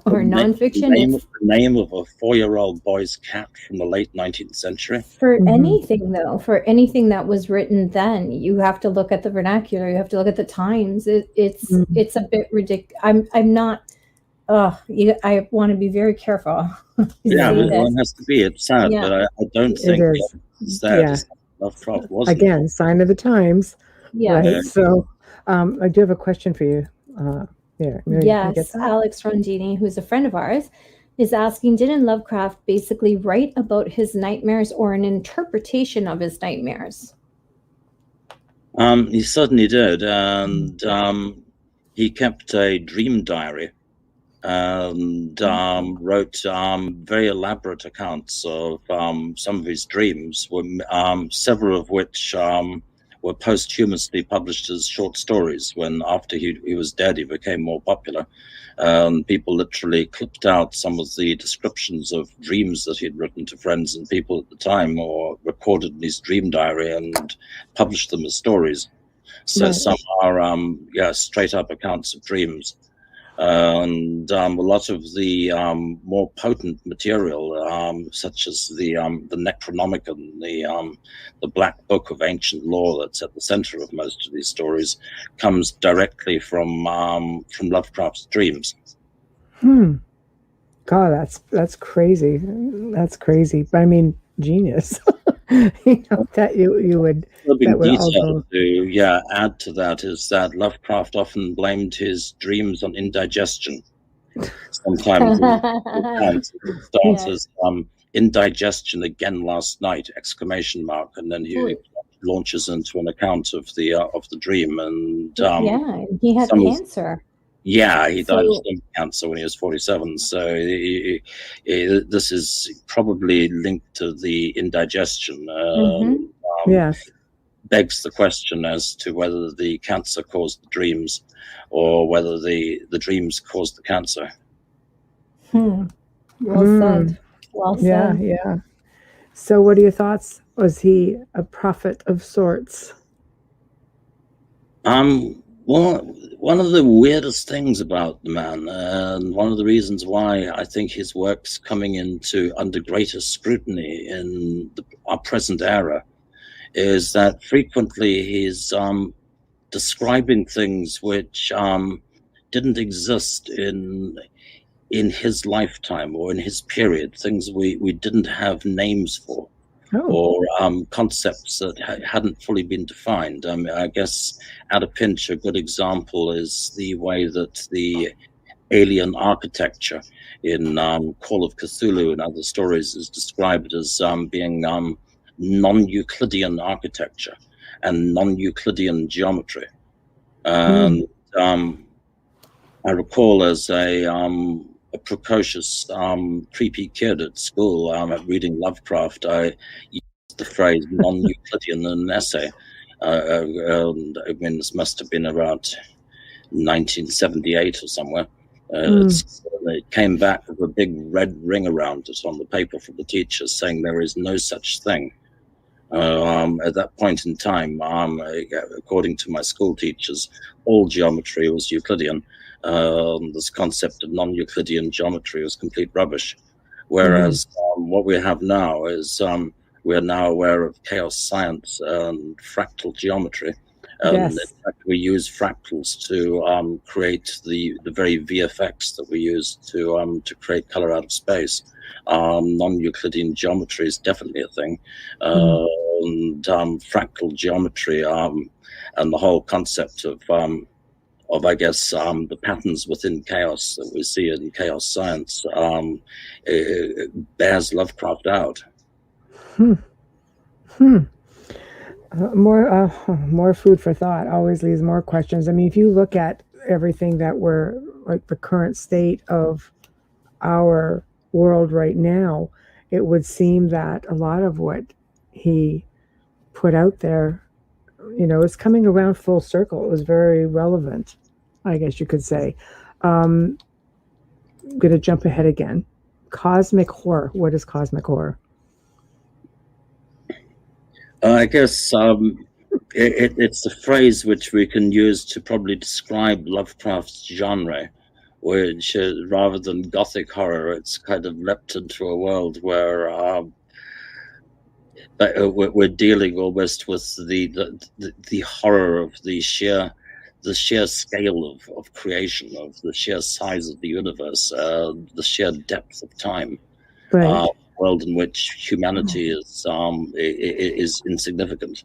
or nonfiction.
The name of a 4-year-old boy's cat from the late 19th century.
For anything, though, for anything that was written then, you have to look at the vernacular. You have to look at the times. It's a bit ridiculous. I'm not. I want to be very careful.
Yeah, one has to be. It's sad, but I don't think it's that. Lovecraft wasn't.
Again, sign of the times.
Yeah.
Right? So I do have a question for you.
Yes, Alex Rondini, who's a friend of ours, is asking, didn't Lovecraft basically write about his nightmares or an interpretation of his nightmares?
He certainly did, and he kept a dream diary and wrote very elaborate accounts of some of his dreams, several of which were posthumously published as short stories. When after he was dead, he became more popular. People literally clipped out some of the descriptions of dreams that he'd written to friends and people at the time, or recorded in his dream diary and published them as stories. So some are straight up accounts of dreams. And a lot of the more potent material, such as the Necronomicon, the Black Book of Ancient Lore that's at the center of most of these stories, comes directly from Lovecraft's dreams.
God, that's crazy. That's crazy. But I mean, genius. That you would. That would also
to add to that is that Lovecraft often blamed his dreams on indigestion. Sometimes it starts as indigestion again last night ! And then he launches into an account of the dream. And
he had cancer.
Yeah, he died of stomach cancer when he was 47. So this is probably linked to the indigestion.
yes.
begs the question as to whether the cancer caused the dreams or whether the dreams caused the cancer.
Well said. Well
Yeah,
said.
yeah. So what are your thoughts? Was he a prophet of sorts?
Well, one of the weirdest things about the man, and one of the reasons why I think his work's coming into under greater scrutiny in our present era, is that frequently he's describing things which didn't exist in his lifetime or in his period, things we didn't have names for. Or concepts that hadn't fully been defined. I guess at a pinch, a good example is the way that the alien architecture in Call of Cthulhu and other stories is described as being non-Euclidean architecture and non-Euclidean geometry. And I recall as a precocious creepy kid at school reading Lovecraft, I used the phrase non-Euclidean in an essay. And I mean, this must have been around 1978 or somewhere. It came back with a big red ring around it on the paper from the teachers saying there is no such thing. At that point in time, according to my school teachers, all geometry was Euclidean. This concept of non-Euclidean geometry was complete rubbish. Whereas what we have now is we are now aware of chaos science and fractal geometry.
Yes.
In fact, we use fractals to create the very VFX that we use to create color out of space. Non-Euclidean geometry is definitely a thing. And fractal geometry and the whole concept of I guess the patterns within chaos that we see in chaos science it bears Lovecraft out.
More food for thought always leaves more questions. I mean, if you look at everything that we're like the current state of our world right now, it would seem that a lot of what he put out there, you know, is coming around full circle. It was very relevant, I guess you could say. I'm going to jump ahead again. Cosmic horror. What is cosmic horror?
I guess it's a phrase which we can use to probably describe Lovecraft's genre, which rather than gothic horror, it's kind of leapt into a world where we're dealing almost with the horror of the sheer scale of creation, of the sheer size of the universe, the sheer depth of time.
Right.
World in which humanity is insignificant,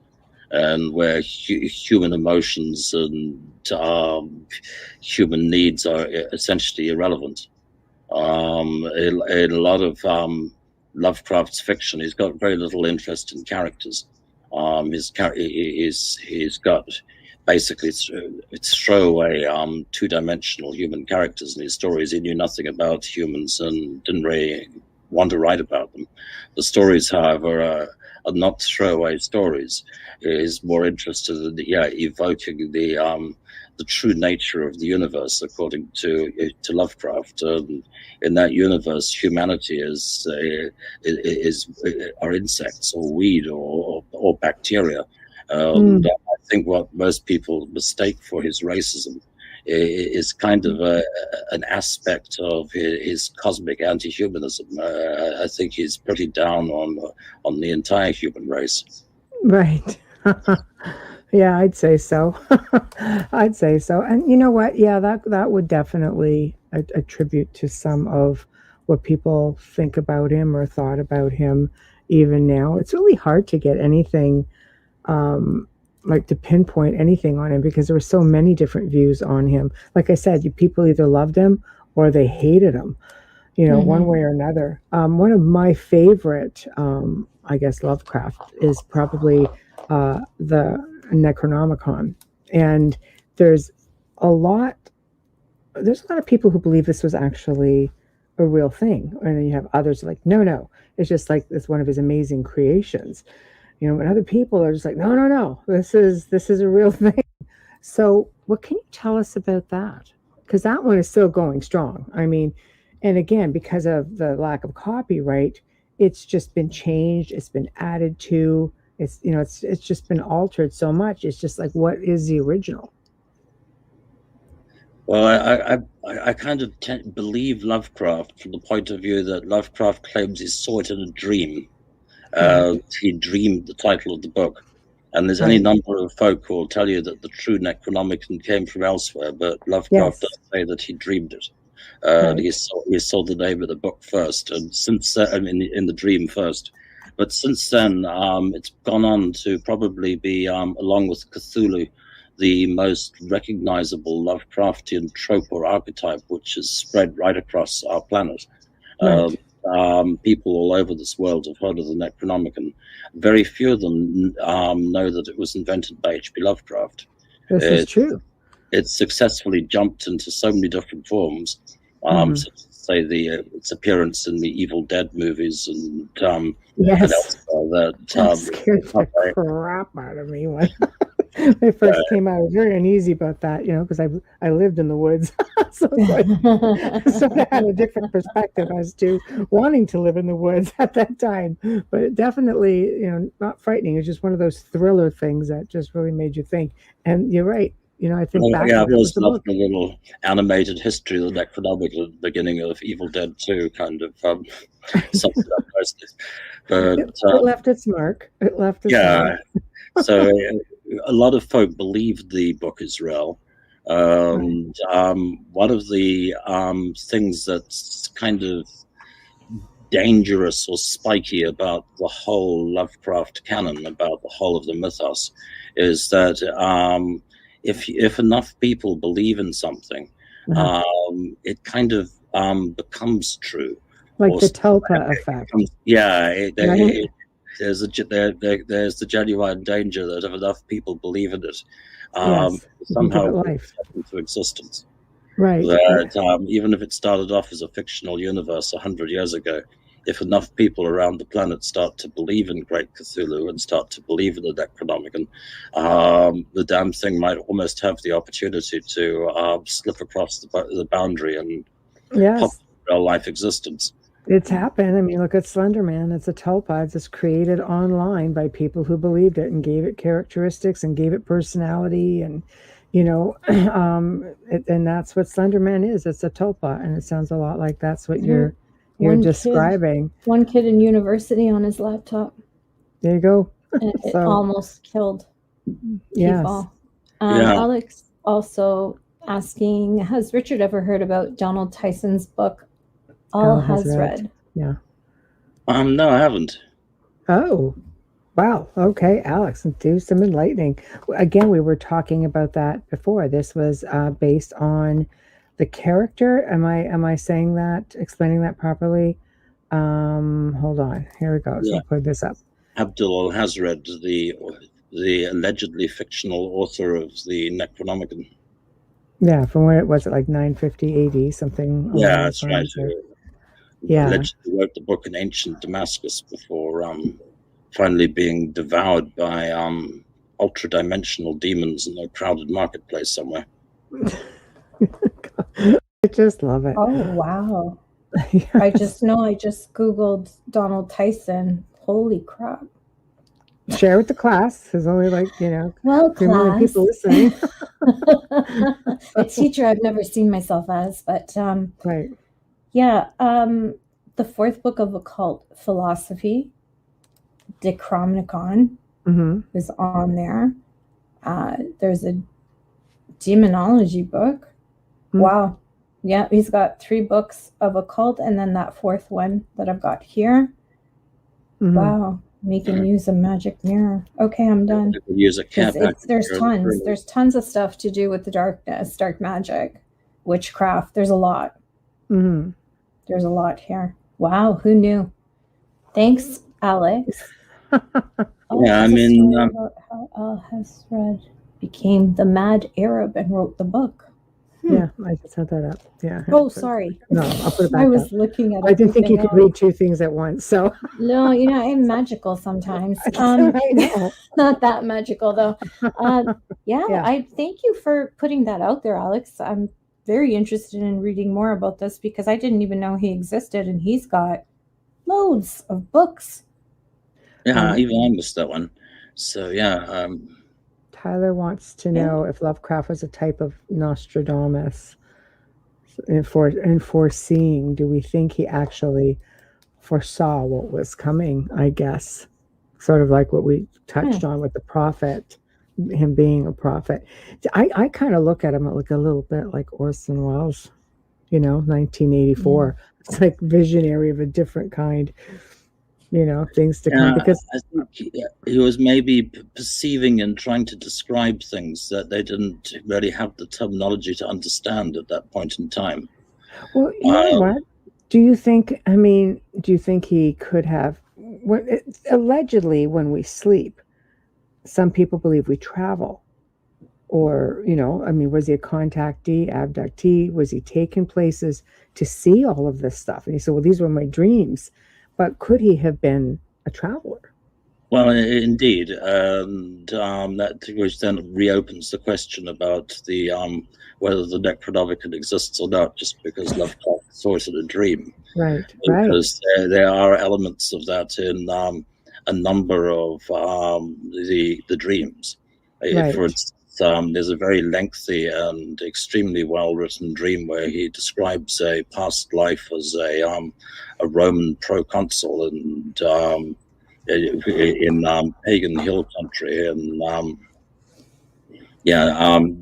and where human emotions and human needs are essentially irrelevant. In a lot of Lovecraft's fiction, he's got very little interest in characters. He's got basically it's throwaway two-dimensional human characters in his stories. He knew nothing about humans and didn't really want to write about them. The stories, however, are not throwaway stories. He's more interested in evoking the true nature of the universe, according to Lovecraft. In that universe, humanity are insects or weed or bacteria. I think what most people mistake for his racism is kind of an aspect of his cosmic anti-humanism. I think he's pretty down on the entire human race.
Right. Yeah, I'd say so. I'd say so. And you know what? Yeah, that would definitely attribute to some of what people think about him or thought about him even now. It's really hard to get anything like to pinpoint anything on him because there were so many different views on him. Like I said, people either loved him or they hated him, you know, one way or another. One of my favorite, I guess, Lovecraft is probably the Necronomicon. And there's a lot of people who believe this was actually a real thing. And then you have others like, no, it's just like it's one of his amazing creations. but other people are just like, no, this is a real thing. So what can you tell us about that? Because that one is still going strong. I mean, and again, because of the lack of copyright, it's just been changed. It's been added to. It's it's just been altered so much. It's just like, what is the original?
Well, I kind of believe Lovecraft from the point of view that Lovecraft claims he saw it in a dream. He dreamed the title of the book. And there's any number of folk who will tell you that the true Necronomicon came from elsewhere, but Lovecraft does say that he dreamed it. He saw the name of the book first, and since then, in the dream first. But since then, it's gone on to probably be, along with Cthulhu, the most recognizable Lovecraftian trope or archetype, which is spread right across our planet. People all over this world have heard of the Necronomicon. Very few of them know that it was invented by H.P. Lovecraft.
This is true.
It's successfully jumped into so many different forms. Such as, say, its appearance in the Evil Dead movies and
yes,
that
scared the crap out of me when they first came out. I was very uneasy about that, because I lived in the woods, so I had a different perspective as to wanting to live in the woods at that time. But it definitely, not frightening. It's just one of those thriller things that just really made you think. And you're right. I think back.
I've always loved the little animated history of the Necronomicon at the beginning of Evil Dead 2, kind of something like that. But
it left its mark. It left its mark.
So a lot of folk believe the book is real. One of the things that's kind of dangerous or spiky about the whole Lovecraft canon, about the whole of the mythos, is that if enough people believe in something, it kind kind of becomes true.
Like the Tulpa effect.
There's the genuine danger that if enough people believe in it, somehow it comes into existence.
Right.
That even if it started off as a fictional universe 100 years ago, if enough people around the planet start to believe in Great Cthulhu and start to believe in the Necronomicon, the damn thing might almost have the opportunity to slip across the boundary and pop real life existence.
It's happened. I mean, look at Slender Man. It's a Tulpa. It's just created online by people who believed it and gave it characteristics and gave it personality, and and that's what Slender Man is. It's a Tulpa, and it sounds a lot like that's what you're describing.
One kid in university on his laptop.
There you go.
It almost killed people.
Yes.
Alex also asking, has Richard ever heard about Donald Tyson's book, All Has Read?
Yeah.
No, I haven't.
Oh, wow. Okay, Alex, do some enlightening. Again, we were talking about that before. This was based on the character. Am I saying that, explaining that properly? Hold on. Here we go. So I'll put this up.
Abdul Al-Hazred, the allegedly fictional author of the Necronomicon.
Yeah, from when it was like 950 AD, something.
Yeah, that's right.
Yeah.
Allegedly wrote the book in ancient Damascus before finally being devoured by ultra-dimensional demons in a crowded marketplace somewhere.
I just love it.
Oh, wow. I just Googled Donald Tyson. Holy crap.
Share with the class. There's only like,
well,
3 million people listening.
A teacher I've never seen myself as, but
right.
Yeah. The fourth book of occult philosophy, Necronomicon, is on there. There's a demonology book. Wow. Yeah, he's got 3 books of occult, and then that 4th one that I've got here. Wow. Making use of magic mirror. Okay, I'm done. There's tons of stuff to do with the darkness, dark magic, witchcraft. There's a lot. There's a lot here. Wow, who knew? Thanks, Alex.
Yeah, I mean,
about how Al-Hazred became the mad Arab and wrote the book.
Yeah, I just had that up. Yeah.
Oh, sorry.
No, I'll put it back
I was
up.
looking at.
I didn't think you could
everything
read two things at once. So
No, I'm magical sometimes.
I know.
Not that magical though. Yeah,
Yeah.
I thank you for putting that out there, Alex. I'm very interested in reading more about this because I didn't even know he existed, and he's got loads of books.
Yeah, even I missed that one. So yeah,
Tyler wants to know if Lovecraft was a type of Nostradamus. In foreseeing, do we think he actually foresaw what was coming? I guess, sort of like what we touched on with the prophet, him being a prophet. I kind of look at him like a little bit like Orson Welles, 1984. It's like visionary of a different kind. Things to come, because
I think he was maybe perceiving and trying to describe things that they didn't really have the terminology to understand at that point in time.
Well, you know what? Do you think he could have? Allegedly, when we sleep, some people believe we travel. Or, was he a contactee, abductee? Was he taken places to see all of this stuff? And he said, well, these were my dreams. But could he have been a traveler?
Well, indeed, and that which then reopens the question about the whether the Necronomicon exists or not, just because Lovecraft saw it in a dream.
Right.
Because there are elements of that in a number of the dreams.
Right.
For instance, there's a very lengthy and extremely well-written dream where he describes a past life as a Roman proconsul in pagan hill country, and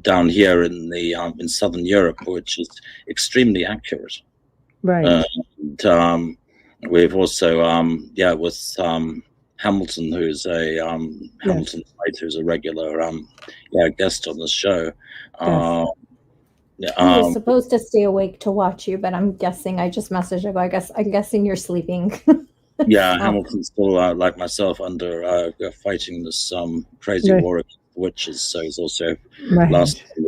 down here in southern Europe, which is extremely accurate.
Right.
And we've also with Hamilton, who's a Hamilton White, who's a regular guest on the show.
He was supposed to stay awake to watch you, but I'm guessing I just messaged him. I'm guessing you're sleeping.
Yeah, Hamilton's still like myself under fighting this crazy war against witches. So he's also last time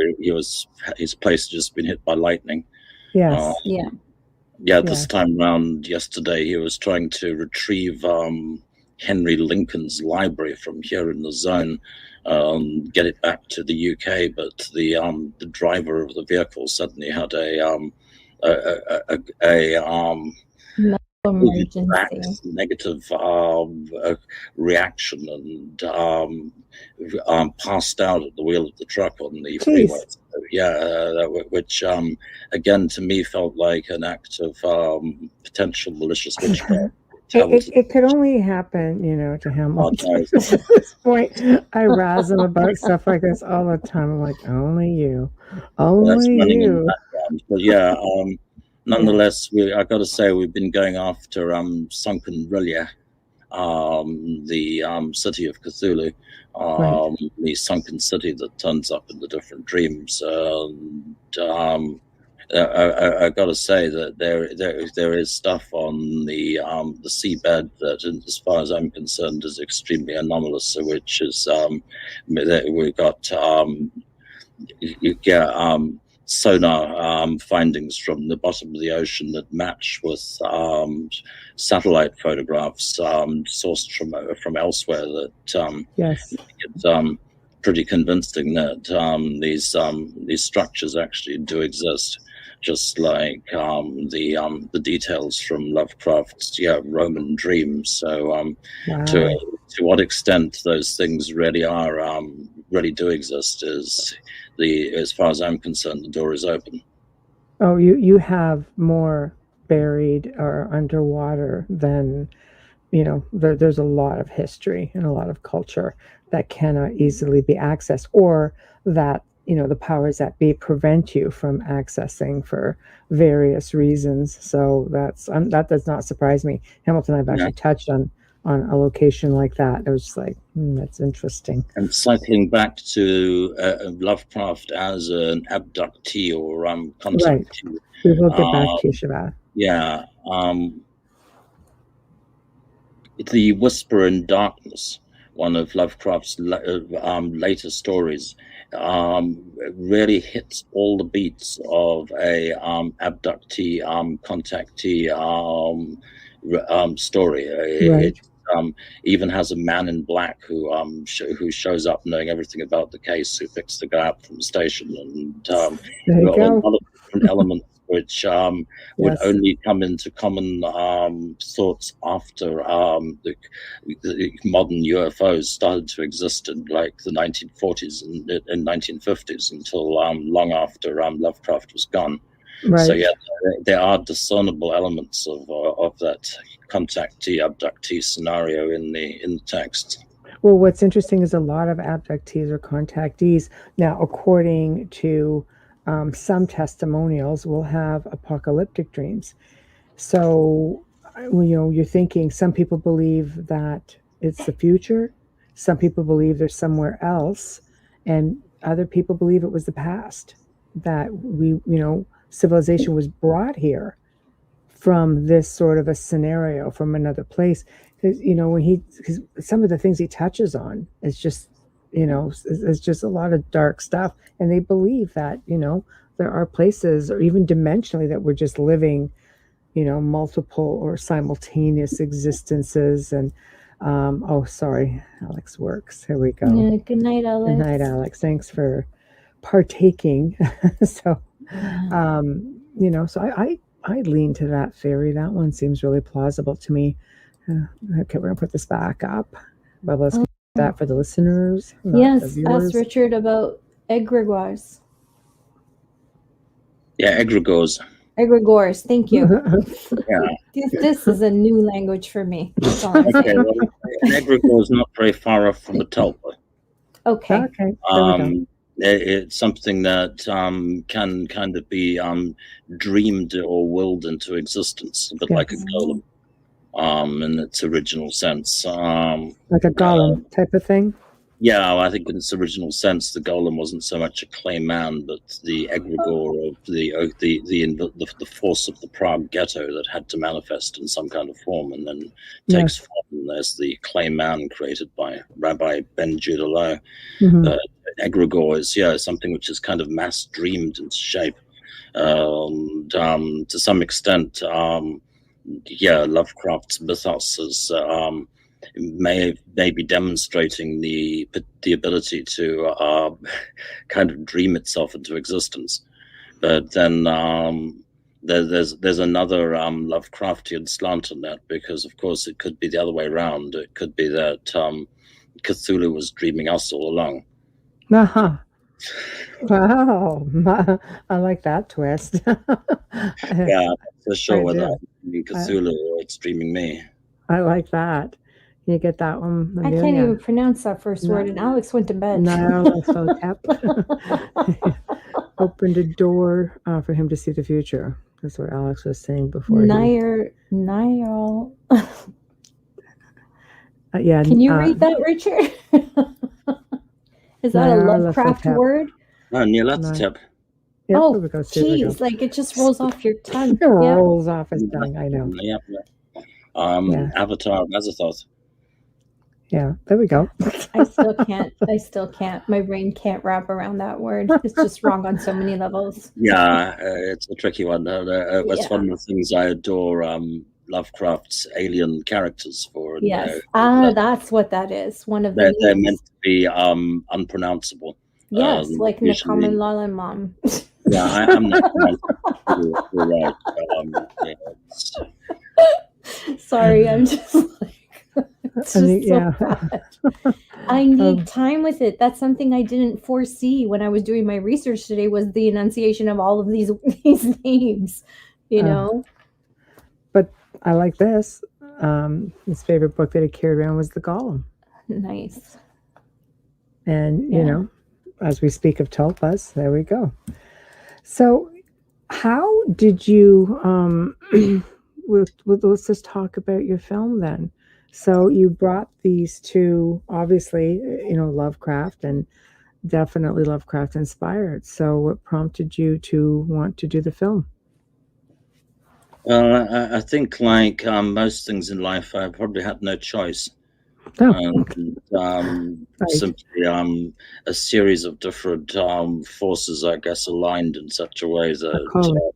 his place had just been hit by lightning.
Yes.
This time around yesterday, he was trying to retrieve Henry Lincoln's library from here in the zone, get it back to the UK, but the driver of the vehicle suddenly had a negative reaction and passed out at the wheel of the truck on the freeway. Which again to me felt like an act of potential malicious witchcraft.
It could only happen, to Hamilton. At this point, I razz him about stuff like this all the time. I'm like, only you. Only you.
But nonetheless, I got to say, we've been going after Sunken Relia, the city of Cthulhu, the sunken city that turns up in the different dreams. I got to say that there is stuff on the seabed that, as far as I'm concerned, is extremely anomalous. Which is we've got sonar findings from the bottom of the ocean that match with satellite photographs sourced from elsewhere. That it's pretty convincing that these structures actually do exist. Just like the details from Lovecraft's Roman dreams. So to what extent those things really are really do exist is as far as I'm concerned, the door is open.
Oh, you have more buried or underwater than there's a lot of history and a lot of culture that cannot easily be accessed, or that the powers that be prevent you from accessing for various reasons. So that does not surprise me. Hamilton and I've actually touched on a location like that. It was just like, that's interesting.
And cycling back to Lovecraft as an abductee or contactee.
Right. We will get back to you, Shabbat.
Yeah. The Whisper in Darkness, one of Lovecraft's later stories, really hits all the beats of a abductee, contactee story.
Right.
It even has a man in black who shows up knowing everything about the case, who picks the guy up from the station, and
There you
a
go.
lot of different elements which would
Yes.
only come into common thoughts after the modern UFOs started to exist in like the 1940s and 1950s until long after Lovecraft was gone.
Right.
So yeah, there are discernible elements of that contactee abductee scenario in the text.
Well, what's interesting is a lot of abductees or contactees now, according to some testimonials, will have apocalyptic dreams. So, you're thinking some people believe that it's the future, some people believe there's somewhere else, and other people believe it was the past, that civilization was brought here from this sort of a scenario from another place. Because because some of the things he touches on is just it's just a lot of dark stuff, and they believe that there are places, or even dimensionally, that we're just living multiple or simultaneous existences. And oh, sorry, Alex Works, here we go.
Yeah, good night, Alex.
Good night, Alex. Thanks for partaking. So so I lean to that theory. That one seems really plausible to me. Okay, we're gonna put this back up, but let's get that for the listeners. Not the
Yes,
viewers.
ask Richard about egregores.
Yeah, egregores.
Egregores, thank you.
Yeah.
This is a new language for me. That's all I'm
Okay,
saying.
well, an egregore is not very far off from a tulpa.
Okay.
It's something that can kind of be dreamed or willed into existence, a bit like a golem, in its original sense.
Like a golem type of thing.
Yeah, I think in its original sense, the golem wasn't so much a clay man, but the egregore of the force of the Prague ghetto that had to manifest in some kind of form, and then takes form. And there's the clay man created by Rabbi Ben Judah Low. Egregore is something which is kind of mass dreamed into shape. To some extent, Lovecraft's mythos is may be demonstrating the ability to kind of dream itself into existence. But then there's another Lovecraftian slant on that, because of course it could be the other way around. It could be that Cthulhu was dreaming us all along.
Uh-huh. Wow, I like that twist.
Yeah, for sure.
I
Whether
do.
I'm dreaming Cthulhu or it's dreaming me.
I like that. You get that one,
I can't
Amelia?
even pronounce that first word, and Alex went to bed.
Opened a door for him to see the future. That's what Alex was saying before.
Niall.
Yeah.
Can you read that, Richard? Is that a Lovecraft word?
No, Nyarlathotep.
Oh, geez, like it just rolls off your tongue.
It rolls off his tongue, I know.
Avatar of Azathoth.
Yeah, there we go.
I still can't. My brain can't wrap around that word. It's just wrong on so many levels.
Yeah, it's a tricky one. That's one of the things I adore Lovecraft's alien characters for.
Yes. That's what that is. One of
they're
the
meant to be unpronounceable.
Yes, like
usually-
Nakam and Mom.
Yeah, I'm not you're right.
Sorry, I'm just like it's just so bad. I need time with it. That's something I didn't foresee when I was doing my research today, was the enunciation of all of these names, you know.
But I like this. His favorite book that he carried around was The Golem.
Nice.
And, you know, as we speak of tulpas, there we go. So how did you, let's just talk about your film then. So you brought these two, obviously, you know, Lovecraft, and definitely Lovecraft inspired. So what prompted you to want to do the film?
Well, I think like most things in life, I probably had no choice.
Oh,
And simply a series of different forces, I guess, aligned in such a way that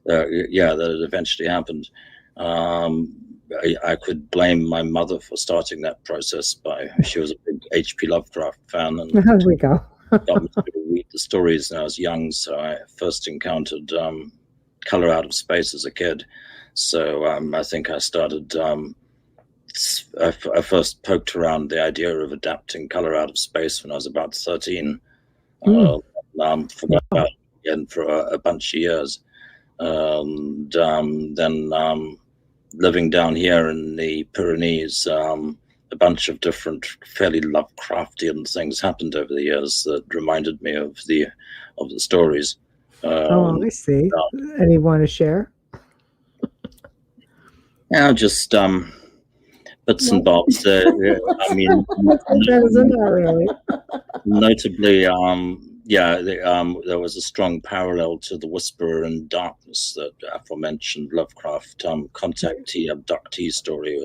that it eventually happened. I could blame my mother for starting that process. She was a big H.P. Lovecraft fan, and
There we go.
got me to read the stories when I was young. So I first encountered Color Out of Space as a kid. So I think I started. I first poked around the idea of adapting Color Out of Space when I was about 13. Forgot about it again for a bunch of years. And then living down here in the Pyrenees, a bunch of different fairly Lovecraftian things happened over the years that reminded me of the stories.
I see. Any want to share?
Yeah, just bits and bobs. I mean,
really.
notably, there was a strong parallel to the Whisperer in Darkness, that aforementioned Lovecraft contactee abductee story.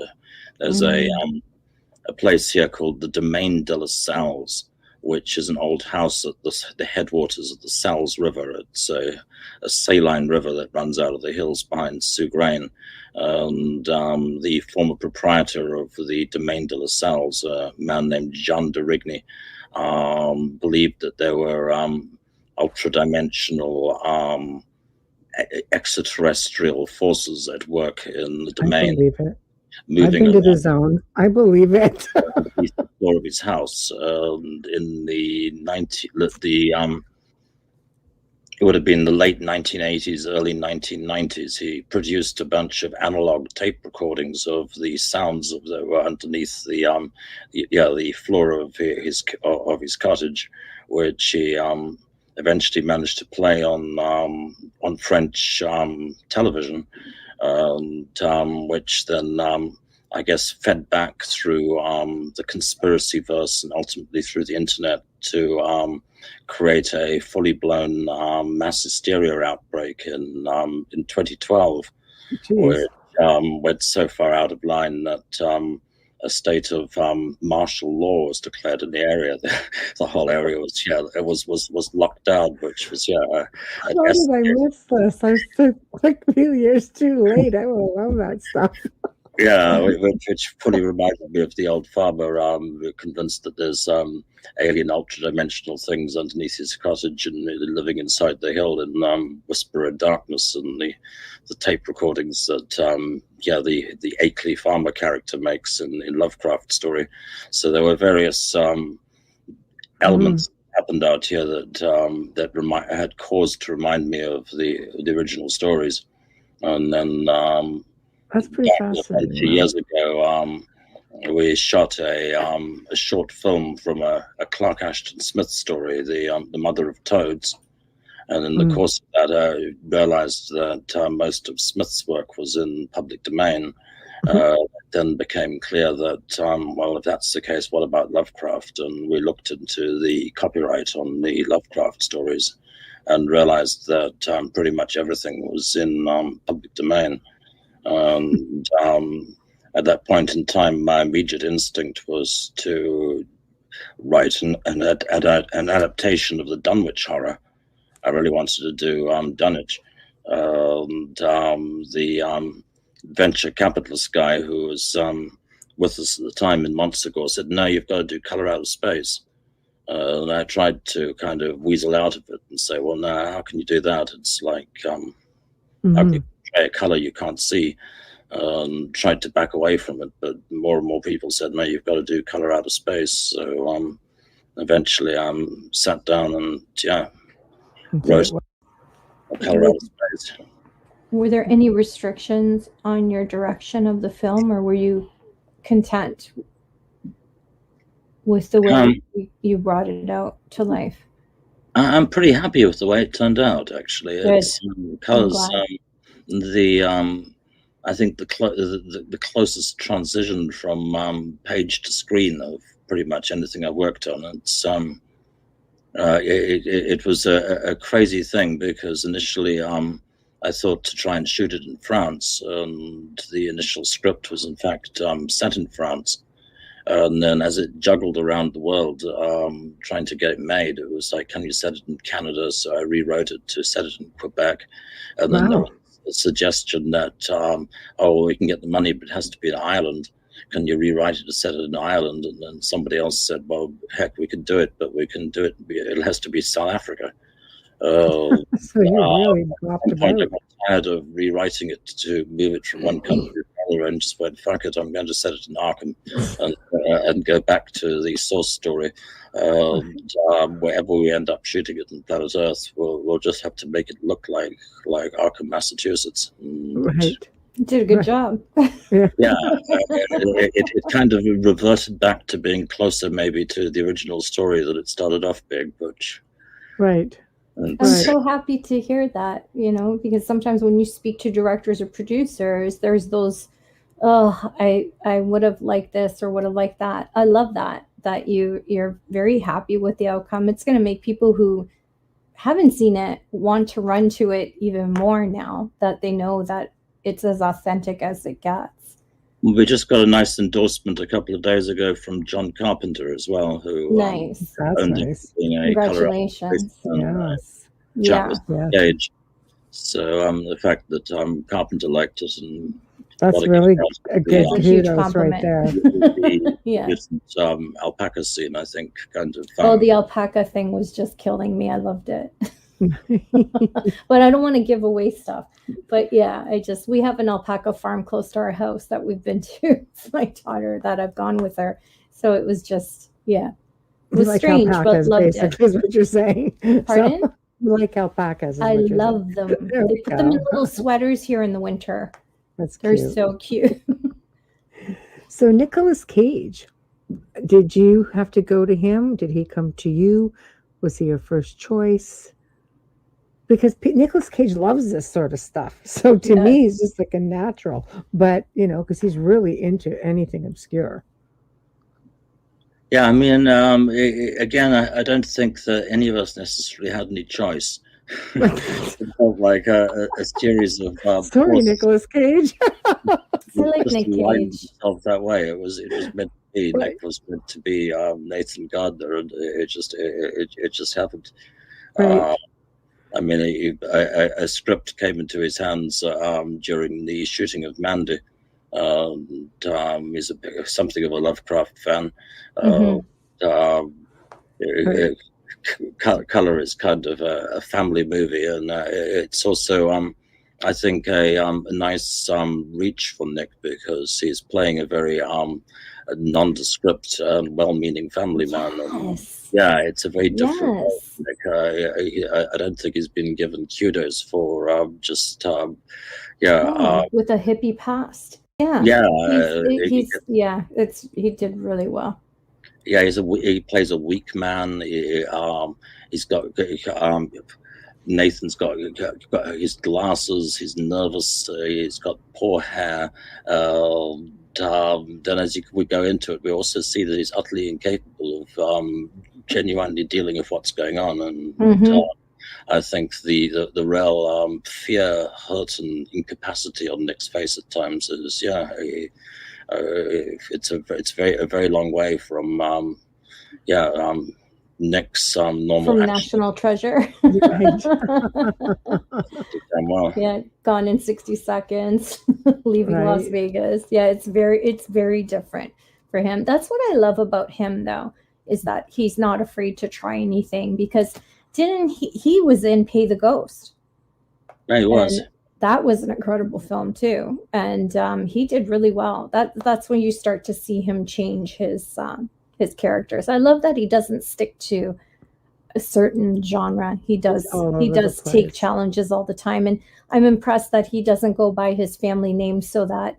There's a place here called the Domaine de la Salles, which is an old house at the headwaters of the Salles River. It's a saline river that runs out of the hills behind Sougraine. And the former proprietor of the Domaine de la Salles, a man named Jean de Rigny, believed that there were ultra-dimensional extraterrestrial forces at work in the domain.
I believe it.
Moving
I've been to the zone. I believe it.
the floor of his house. In it would have been the late 1980s, early 1990s. He produced a bunch of analog tape recordings of the sounds that were underneath the floor of his cottage, which he eventually managed to play on French television, which then I guess fed back through the conspiracy verse and ultimately through the internet to create a fully blown mass hysteria outbreak in 2012, which went so far out of line that a state of martial law was declared in the area. The whole area was locked down, which was
How did I miss this? I was like a few years too late. I would love that stuff.
Yeah, which fully reminded me of the old farmer convinced that there's alien ultra-dimensional things underneath his cottage and living inside the hill in Whisper in Darkness, and the tape recordings that the Akeley farmer character makes in Lovecraft story. So there were various elements that happened out here that had cause to remind me of the original stories. And then
that's pretty fascinating.
2 years ago, we shot a short film from a Clark Ashton Smith story, the Mother of Toads. And in the course of that, I realized that most of Smith's work was in public domain. It then became clear that, if that's the case, what about Lovecraft? And we looked into the copyright on the Lovecraft stories and realized that pretty much everything was in public domain. And at that point in time, my immediate instinct was to write an adaptation of the Dunwich horror. I really wanted to do Dunwich. The venture capitalist guy who was with us at the time in Montsegur said, "No, you've got to do Color Out of Space." And I tried to kind of weasel out of it and say, "Well, no, how can you do that? It's like how can you portray a color you can't see?" Tried to back away from it, but more and more people said, "No, you've got to do Color Out of Space." So eventually sat down and wrote Color Out of Space.
Were there any restrictions on your direction of the film, or were you content with the way you brought it out to life?
I'm pretty happy with the way it turned out, actually.
Good.
It's because I think the closest transition from page to screen of pretty much anything I worked on. It's it was a crazy thing because initially I thought to try and shoot it in France, and the initial script was in fact set in France. And then as it juggled around the world, trying to get it made, it was like, can you set it in Canada? So I rewrote it to set it in Quebec. And then there was a suggestion that, we can get the money, but it has to be in Ireland. Can you rewrite it to set it in Ireland? And then somebody else said, well, heck, we could do it, but we can do it. It has to be South Africa.
So you really dropped the
I
boat.
got tired of rewriting it to move it from one country to another, and just went, fuck it, I'm going to set it in Arkham and go back to the source story. Wherever we end up shooting it in planet Earth, we'll just have to make it look like Arkham, Massachusetts.
Right.
You did a good job.
It kind of reverted back to being closer maybe to the original story that it started off being, Butch.
Right.
I'm so happy to hear that, because sometimes when you speak to directors or producers, there's those, I would have liked this or would have liked that. I love that you're very happy with the outcome. It's going to make people who haven't seen it want to run to it even more now that they know that it's as authentic as it gets.
We just got a nice endorsement a couple of days ago from John Carpenter as well, who
nice.
That's nice.
Congratulations.
Yes. Gage. So the fact that Carpenter liked it, and
that's really a good kudos right there.
Yeah.
Alpaca scene, I think, kind of.
The alpaca thing was just killing me. I loved it. But I don't want to give away stuff. But yeah, we have an alpaca farm close to our house that we've been to. It's my daughter that I've gone with her. So it was just, it was
like
strange,
alpacas,
but loved
basically, is what you're saying.
Pardon?
So, you like alpacas.
I love them. They put them in little sweaters here in the winter. They're so cute.
So Nicolas Cage, did you have to go to him? Did he come to you? Was he your first choice? Because Nicolas Cage loves this sort of stuff. So to me, he's just like a natural. But, because he's really into anything obscure.
Yeah, I mean, again, I don't think that any of us necessarily had any choice. It felt like a series of
sorry, Nicolas Cage.
I like Nick Cage.
That way, it was meant to be. Right. Nick was meant to be Nathan Gardner, and it just happened.
Right.
I mean, a script came into his hands during the shooting of Mandy. He's something of a Lovecraft fan. Color is kind of a family movie, and it's also, I think, a nice reach for Nick, because he's playing a very nondescript and well-meaning family man. Yeah, it's a very different role. I don't think he's been given kudos for
with a hippie past. Yeah.
Yeah.
He did really well.
Yeah, he plays a weak man. He's got Nathan's got his glasses. He's nervous. He's got poor hair. Then as we go into it, we also see that he's utterly incapable of genuinely dealing with what's going on. And I think the real fear, hurt, and incapacity on Nick's face at times is it's a very long way from Nick's normal
from
action.
National Treasure. Yeah, Gone in 60 Seconds, Leaving Las Vegas. Yeah, it's very different for him. That's what I love about him, though, is that he's not afraid to try anything, because he was in Pay the Ghost.
Yeah, he was.
And that was an incredible film too, and he did really well. That's when you start to see him change his characters. I love that he doesn't stick to a certain genre. He does take challenges all the time, and I'm impressed that he doesn't go by his family name so that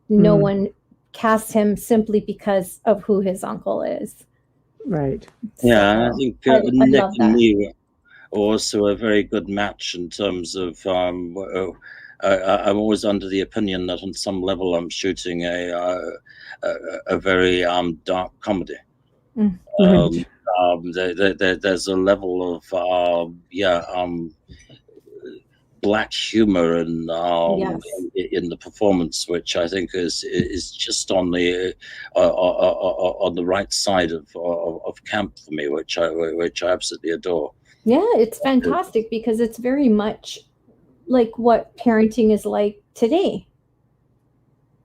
no one casts him simply because of who his uncle is.
Right.
Yeah, I think Nick and me were also a very good match in terms of I'm always under the opinion that on some level I'm shooting a very dark comedy. There's a level of black humor and
Yes.
in the performance, which I think is just on the right side of camp for me, which I absolutely adore.
Yeah, it's fantastic because it's very much like what parenting is like today.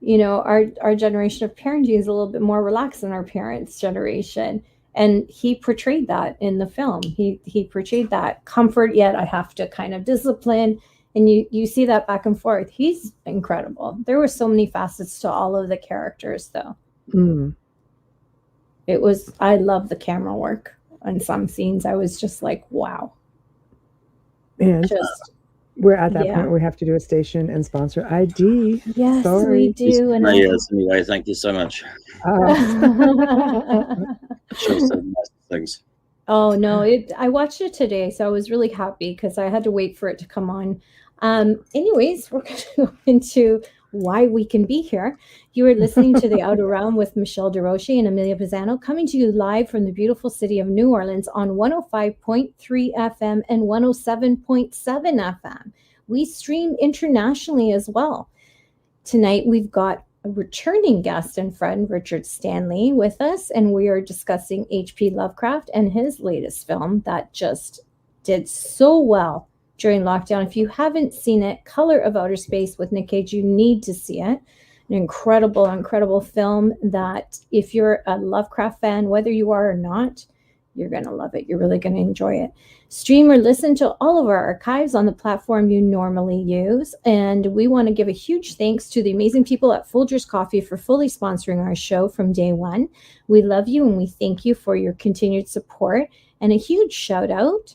You know, our generation of parenting is a little bit more relaxed than our parents' generation. And he portrayed that in the film. He portrayed that comfort, yet I have to kind of discipline. And you see that back and forth. He's incredible. There were so many facets to all of the characters, though.
Mm.
I love the camera work on some scenes. I was just like, wow.
And we're at that
Yeah.
point where we have to do a station and sponsor ID.
Yes,
Sorry.
we do. And
Yes, anyway, thank you so much. Shows some nice things.
Oh no, I watched it today, so I was really happy because I had to wait for it to come on. Anyways, we're going to go into why we can be here. You are listening to The Outer Realm with Michelle DeRoche and Amelia Pisano, coming to you live from the beautiful city of New Orleans on 105.3 FM and 107.7 FM. We stream internationally as well. Tonight, we've got a returning guest and friend, Richard Stanley, with us, and we are discussing H.P. Lovecraft and his latest film that just did so well during lockdown. If you haven't seen it, Color of Outer Space with Nick Cage, you need to see it. An incredible, incredible film that if you're a Lovecraft fan, whether you are or not, you're going to love it. You're really going to enjoy it. Stream or listen to all of our archives on the platform you normally use. And we want to give a huge thanks to the amazing people at Folgers Coffee for fully sponsoring our show from day one. We love you and we thank you for your continued support. And a huge shout out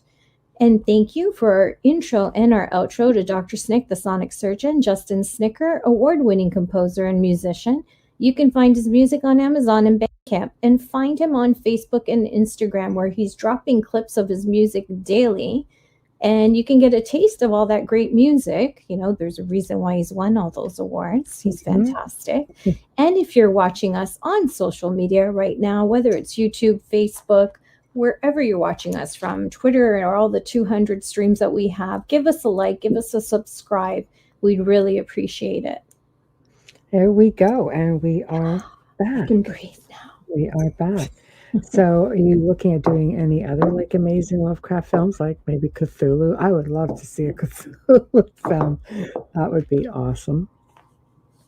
and thank you for our intro and our outro to Dr. Snick, the sonic surgeon, Justin Snicker, award-winning composer and musician. You can find his music on Amazon and Bandcamp, and find him on Facebook and Instagram, where he's dropping clips of his music daily. And you can get a taste of all that great music. You know, there's a reason why he's won all those awards. He's fantastic. And if you're watching us on social media right now, whether it's YouTube, Facebook, wherever you're watching us from, Twitter, or all the 200 streams that we have, give us a like, give us a subscribe. We'd really appreciate it.
There we go. And we are back.
I can breathe now.
We are back. So are you looking at doing any other like amazing Lovecraft films, like maybe Cthulhu? I would love to see a Cthulhu film. That would be awesome.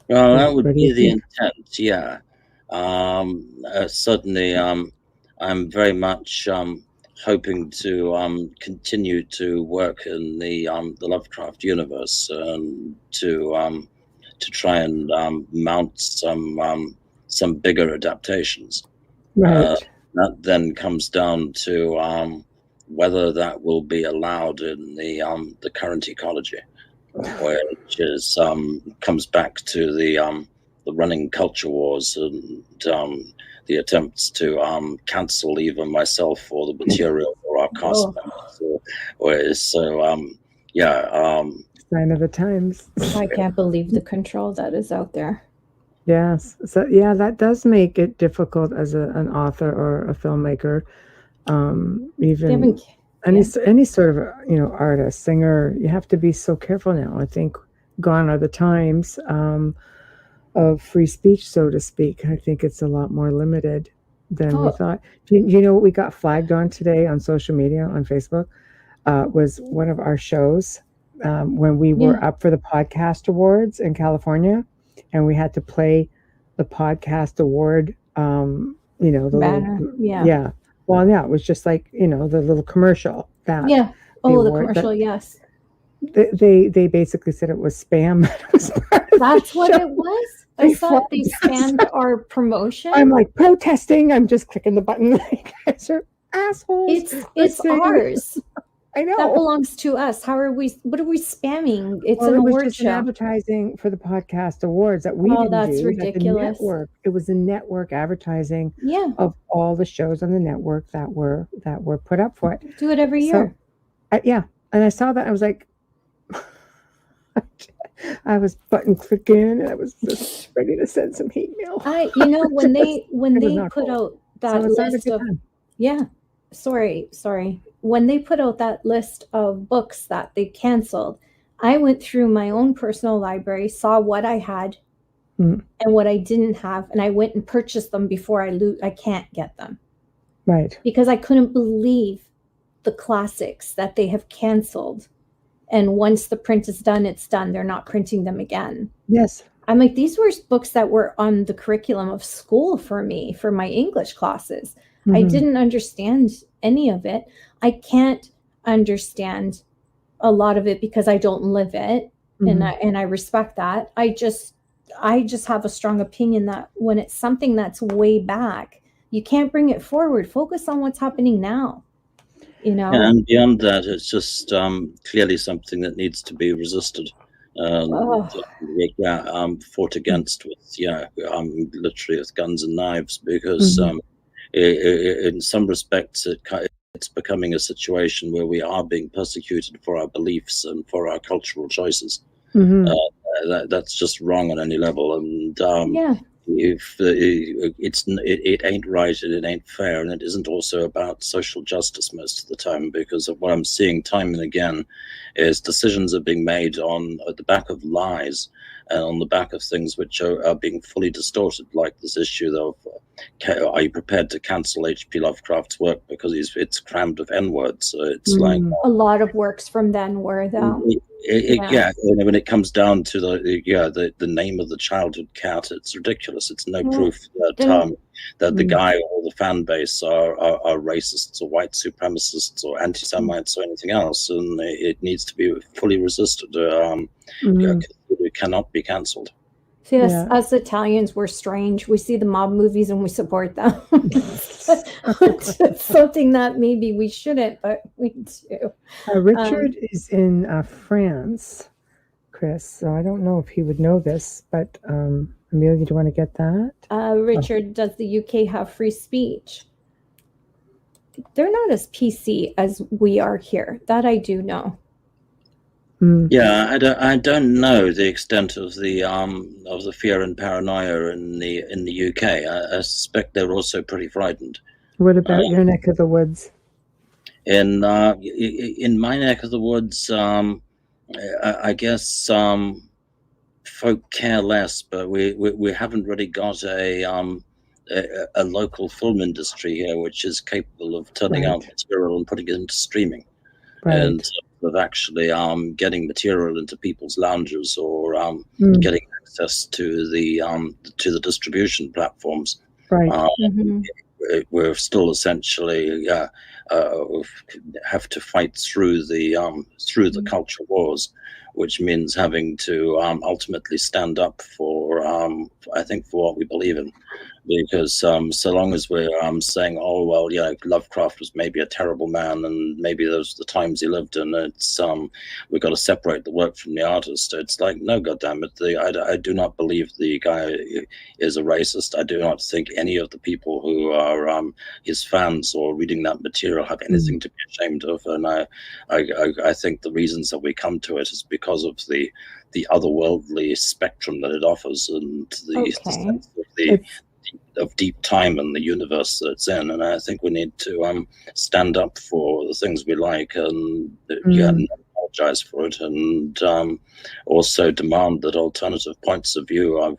Well, that would be the intent, yeah. Certainly, I'm very much hoping to continue to work in the Lovecraft universe and to try and mount some bigger adaptations.
Right.
That then comes down to whether that will be allowed in the current ecology, which is comes back to the running culture wars and the attempts to cancel even myself or the material or our cast members.
Sign of the times.
I can't believe the control that is out there.
Yes. So yeah, that does make it difficult as an author or a filmmaker. Even any sort of artist, singer, you have to be so careful now. I think gone are the times of free speech, so to speak. I think it's a lot more limited than we thought. You know what we got flagged on today on social media, on Facebook, was one of our shows when we were up for the podcast awards in California, and we had to play the podcast award, the
banner.
Yeah. Well, yeah, it was just like, the little commercial. The
commercial, yes.
They basically said it was spam.
That's what it was? I thought they spammed our promotion.
I'm like protesting. I'm just clicking the button. Like, guys are assholes.
It's ours.
I know.
That belongs to us. What are we spamming? It's an
it was
award
just
show.
advertising for the podcast awards that we didn't
that's
do.
ridiculous.
It was a network advertising of all the shows on the network that were put up for it.
Do it every year.
And I saw that. I was like, I was button clicking, and I was just ready to send some hate mail.
When they put out that list of when they put out that list of books that they canceled, I went through my own personal library, saw what I had and what I didn't have, and I went and purchased them before I can't get them.
Right.
Because I couldn't believe the classics that they have canceled. And once the print is done, it's done. They're not printing them again.
Yes.
I'm like, these were books that were on the curriculum of school for me, for my English classes. I didn't understand any of it. I can't understand a lot of it because I don't live it. And I respect that. I just have a strong opinion that when it's something that's way back, you can't bring it forward. Focus on what's happening now. You know,
and beyond that, it's just clearly something that needs to be resisted. Fought against with literally with guns and knives, because in some respects it's becoming a situation where we are being persecuted for our beliefs and for our cultural choices. That's just wrong on any level, and if it ain't right and it ain't fair, and it isn't also about social justice most of the time, because of what I'm seeing time and again is decisions are being made at the back of lies and on the back of things which are being fully distorted, like this issue of are you prepared to cancel H.P. Lovecraft's work because it's crammed with N-words? So it's like
a lot of works from then were though.
When it comes down to the name of the childhood cat, it's ridiculous. It's no proof that the guy or the fan base are racists or white supremacists or anti-Semites or anything else, and it needs to be fully resisted. It cannot be cancelled.
See, us Italians, we're strange. We see the mob movies and we support them. It's something that maybe we shouldn't, but we do.
Richard is in France, Chris, so I don't know if he would know this, but Amelia, do you want to get that?
Richard, does the UK have free speech? They're not as PC as we are here. That I do know.
Yeah, I don't know the extent of the fear and paranoia in the UK. I suspect they're also pretty frightened.
What about your neck of the woods?
In my neck of the woods, I guess folk care less, but we haven't really got a local film industry here which is capable of turning out material and putting it into streaming. And of actually getting material into people's lounges or getting access to the distribution platforms. We're still essentially have to fight through the culture wars, which means having to ultimately stand up for I think for what we believe in. Because so long as we're saying, oh well, yeah, Lovecraft was maybe a terrible man, and maybe those are the times he lived in, it's we've got to separate the work from the artist. It's like, no, goddammit, I do not believe the guy is a racist. I do not think any of the people who are his fans or reading that material have anything to be ashamed of. And I think the reasons that we come to it is because of the otherworldly spectrum that it offers, and the sense of deep time in the universe that it's in. And I think we need to stand up for the things we like and apologize for it, and also demand that alternative points of view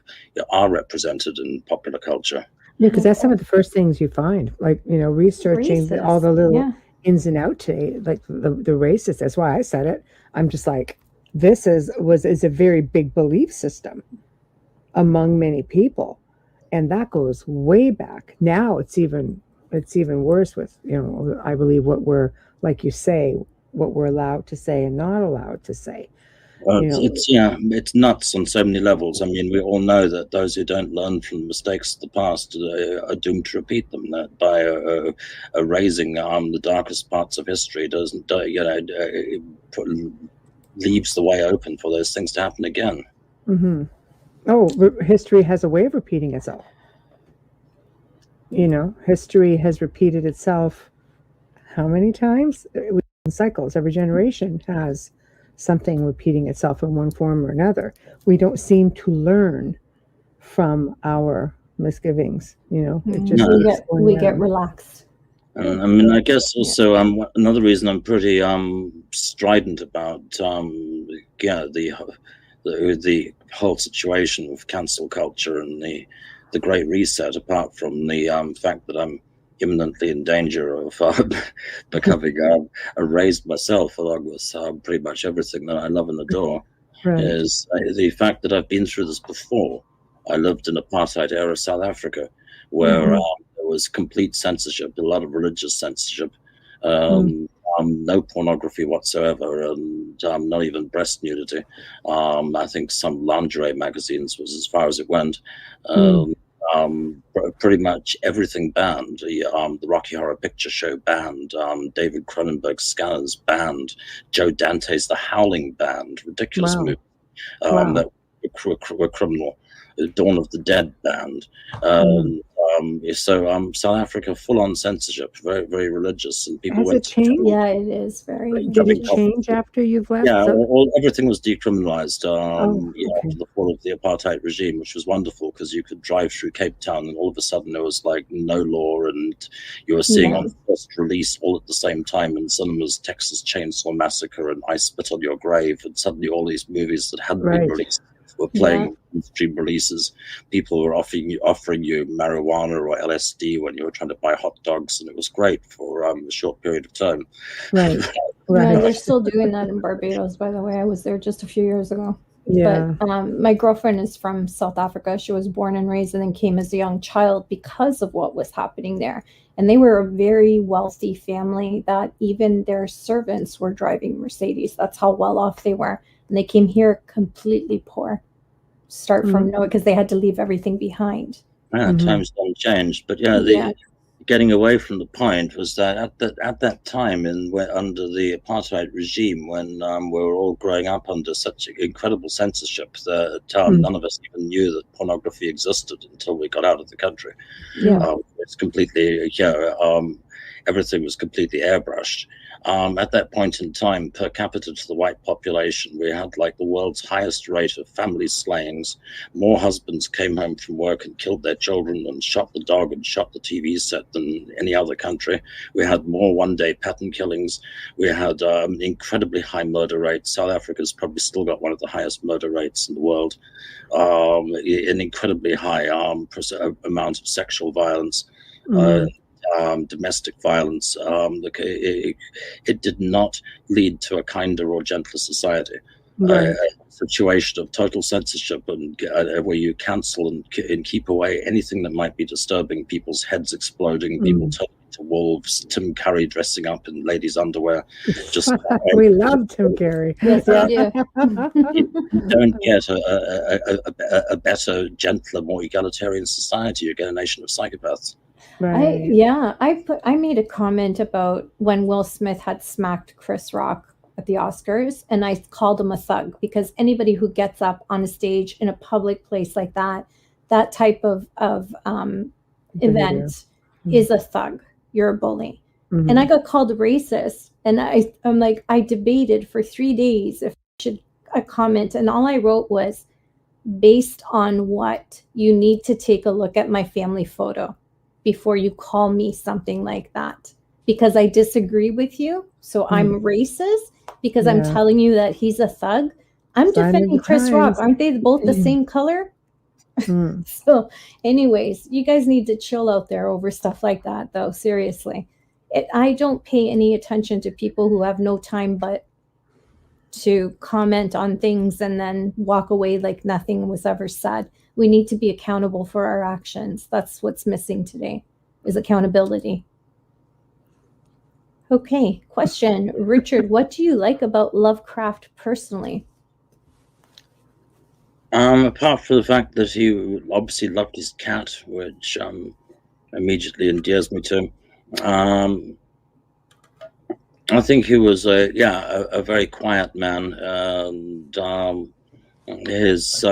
are represented in popular culture.
Yeah, because that's some of the first things you find, like, you know, researching all the little ins and outs today, like the racist. That's why I said it. I'm just like, this is a very big belief system among many people. And that goes way back. Now it's even worse with, you know, I believe what we're, like you say, what we're allowed to say and not allowed to say.
It's nuts on so many levels. I mean, we all know that those who don't learn from the mistakes of the past are doomed to repeat them. That by erasing the darkest parts of history leaves the way open for those things to happen again.
Oh, history has a way of repeating itself. You know, history has repeated itself how many times? In cycles. Every generation has something repeating itself in one form or another. We don't seem to learn from our misgivings. You know, it just
we get relaxed.
I mean, I guess also another reason I'm pretty strident about the whole situation of cancel culture and the Great Reset, apart from the fact that I'm imminently in danger of becoming erased myself, along with pretty much everything that I love and adore, is the fact that I've been through this before. I lived in apartheid-era South Africa, where there was complete censorship, a lot of religious censorship, no pornography whatsoever, and not even breast nudity. I think some lingerie magazines was as far as it went. Pretty much everything banned. The Rocky Horror Picture Show banned. David Cronenberg's Scanners banned. Joe Dante's The Howling banned. Ridiculous movies that were criminal. Dawn of the Dead banned. South Africa, full-on censorship, very, very religious, and people
Has it changed?
Yeah, it is very.
Did it change after you've left?
Yeah, everything was decriminalized after the fall of the apartheid regime, which was wonderful because you could drive through Cape Town and all of a sudden there was like no law, and you were seeing on the first release all at the same time in cinemas Texas Chainsaw Massacre and I Spit on Your Grave, and suddenly all these movies that hadn't been released were playing stream releases. People were offering you marijuana or LSD when you were trying to buy hot dogs, and it was great for a short period of time.
Right.
Yeah, they're still doing that in Barbados, by the way. I was there just a few years ago.
Yeah.
But my girlfriend is from South Africa. She was born and raised and then came as a young child because of what was happening there. And they were a very wealthy family that even their servants were driving Mercedes. That's how well off they were. And they came here completely poor. Start from nowhere because they had to leave everything behind.
Times don't change, but getting away from the point was that at that time under the apartheid regime, when we were all growing up under such incredible censorship that none of us even knew that pornography existed until we got out of the country. It's completely everything was completely airbrushed. At that point in time, per capita to the white population, we had like the world's highest rate of family slayings. More husbands came home from work and killed their children and shot the dog and shot the TV set than any other country. We had more one-day pattern killings. We had incredibly high murder rates. South Africa's probably still got one of the highest murder rates in the world. An incredibly high amount of sexual violence. Domestic violence. It did not lead to a kinder or gentler society. A situation of total censorship and where you cancel and keep away anything that might be disturbing, people's heads exploding, people turning into wolves, Tim Curry dressing up in ladies' underwear. Just
we love Tim Curry.
Yes, I do.
You don't get a better, gentler, more egalitarian society. You get a nation of psychopaths.
I made a comment about when Will Smith had smacked Chris Rock at the Oscars, and I called him a thug because anybody who gets up on a stage in a public place like that type of event is a thug. You're a bully. And I got called racist, and I'm like, I debated for 3 days if I should comment, and all I wrote was, based on what, you need to take a look at my family photo before you call me something like that, because I disagree with you. So I'm racist because I'm telling you that he's a thug. I'm defending Chris Rock. Aren't they both the same color? So anyways, you guys need to chill out there over stuff like that, though. Seriously, I don't pay any attention to people who have no time but to comment on things and then walk away like nothing was ever said. We need to be accountable for our actions. That's what's missing today, is accountability. Okay, question. Richard, what do you like about Lovecraft personally?
Apart from the fact that he obviously loved his cat, which immediately endears me to him. I think he was a very quiet man, and his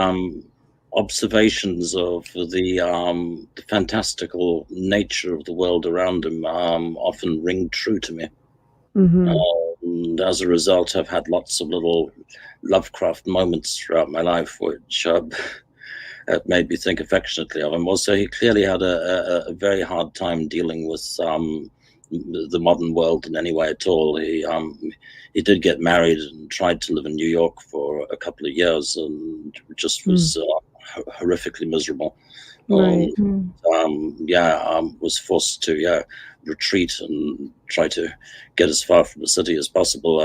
observations of the fantastical nature of the world around him often ring true to me. And as a result, I've had lots of little Lovecraft moments throughout my life, which made me think affectionately of him. Also, he clearly had a very hard time dealing with the modern world in any way at all. He did get married and tried to live in New York for a couple of years, and just was horrifically miserable.
Right.
Was forced to retreat and try to get as far from the city as possible.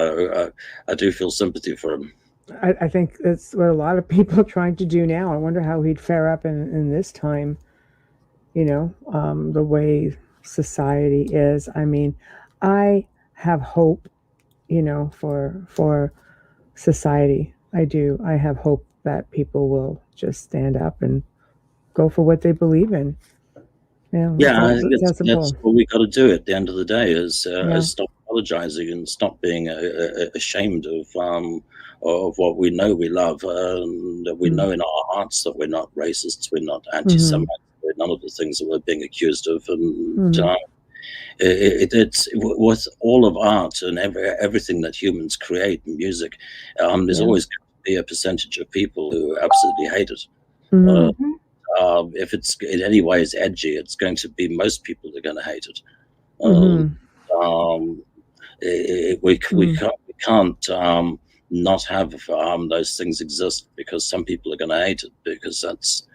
I do feel sympathy for him.
I think that's what a lot of people are trying to do now. I wonder how he'd fare up in this time, the way society is. I mean, I have hope, for society. I do. I have hope that people will just stand up and go for what they believe in.
I think that's what we got to do at the end of the day is stop apologizing and stop being ashamed of what we know we love, and that we know in our hearts that we're not racists, we're not anti-Semites, we're none of the things that we're being accused of. And it's with all of art and everything that humans create in music, there's always going to be a percentage of people who absolutely hate it. If it's in any way is edgy, it's going to be most people are going to hate it. We can't not have those things exist, because some people are going to hate it, because that's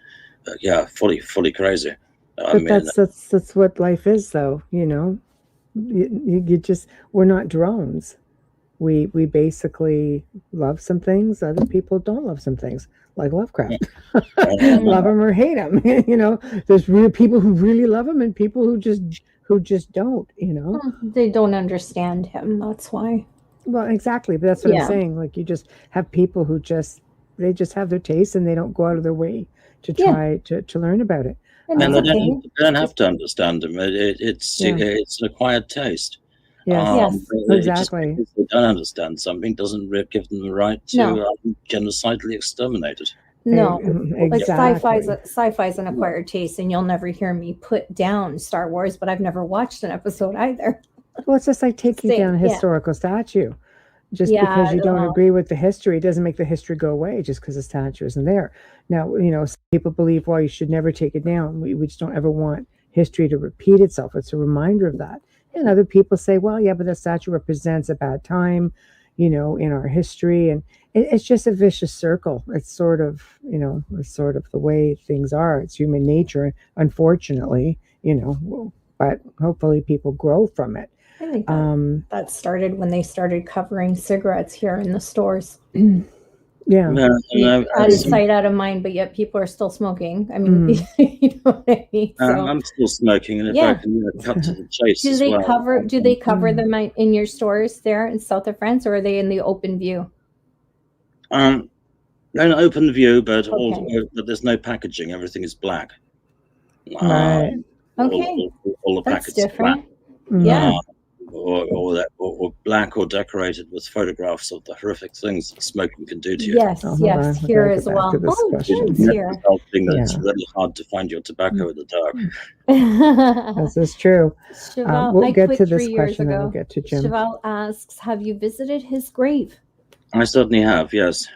fully crazy.
That's what life is, though. You just, we're not drones. We basically love some things. Other people don't love some things, like Lovecraft. Love them or hate them. There's real people who really love him and people who just don't.
They don't understand him. That's why.
Well, exactly. But that's what I'm saying. Like, you just have people who they just have their taste and they don't go out of their way to try to learn about it.
And they don't have to understand him. It's an acquired taste.
Yes, exactly.
Just because they don't understand something doesn't give them the right to genocidally exterminate it.
No,
exactly.
Like sci-fi's an acquired taste, and you'll never hear me put down Star Wars, but I've never watched an episode either.
Well, it's just like taking down a historical statue. Just because you don't agree with the history, it doesn't make the history go away just because the statue isn't there. Now, some people believe, well, you should never take it down. We just don't ever want history to repeat itself. It's a reminder of that. And other people say, well, yeah, but the statue represents a bad time, in our history. And it's just a vicious circle. It's sort of, the way things are. It's human nature, unfortunately, but hopefully people grow from it.
I think that started when they started covering cigarettes here in the stores. Out of sight, out of mind, but yet people are still smoking. I mean, you know what I mean? So,
I'm still smoking, and if I can cut to the chase,
do they cover them in your stores there in south of France, or are they in the open view?
An open view, but but there's no packaging. Everything is black.
Right.
All the packets
different.
Are black.
Yeah.
Or black, or decorated with photographs of the horrific things that smoking can do to you.
Yes, here as well. Jim's here.
It's really hard to find your tobacco in the dark.
This is true. We'll get to this
3 years
question and
ago.
we'll get to Jim.
Chevelle asks, have you visited his grave?
I certainly have, yes.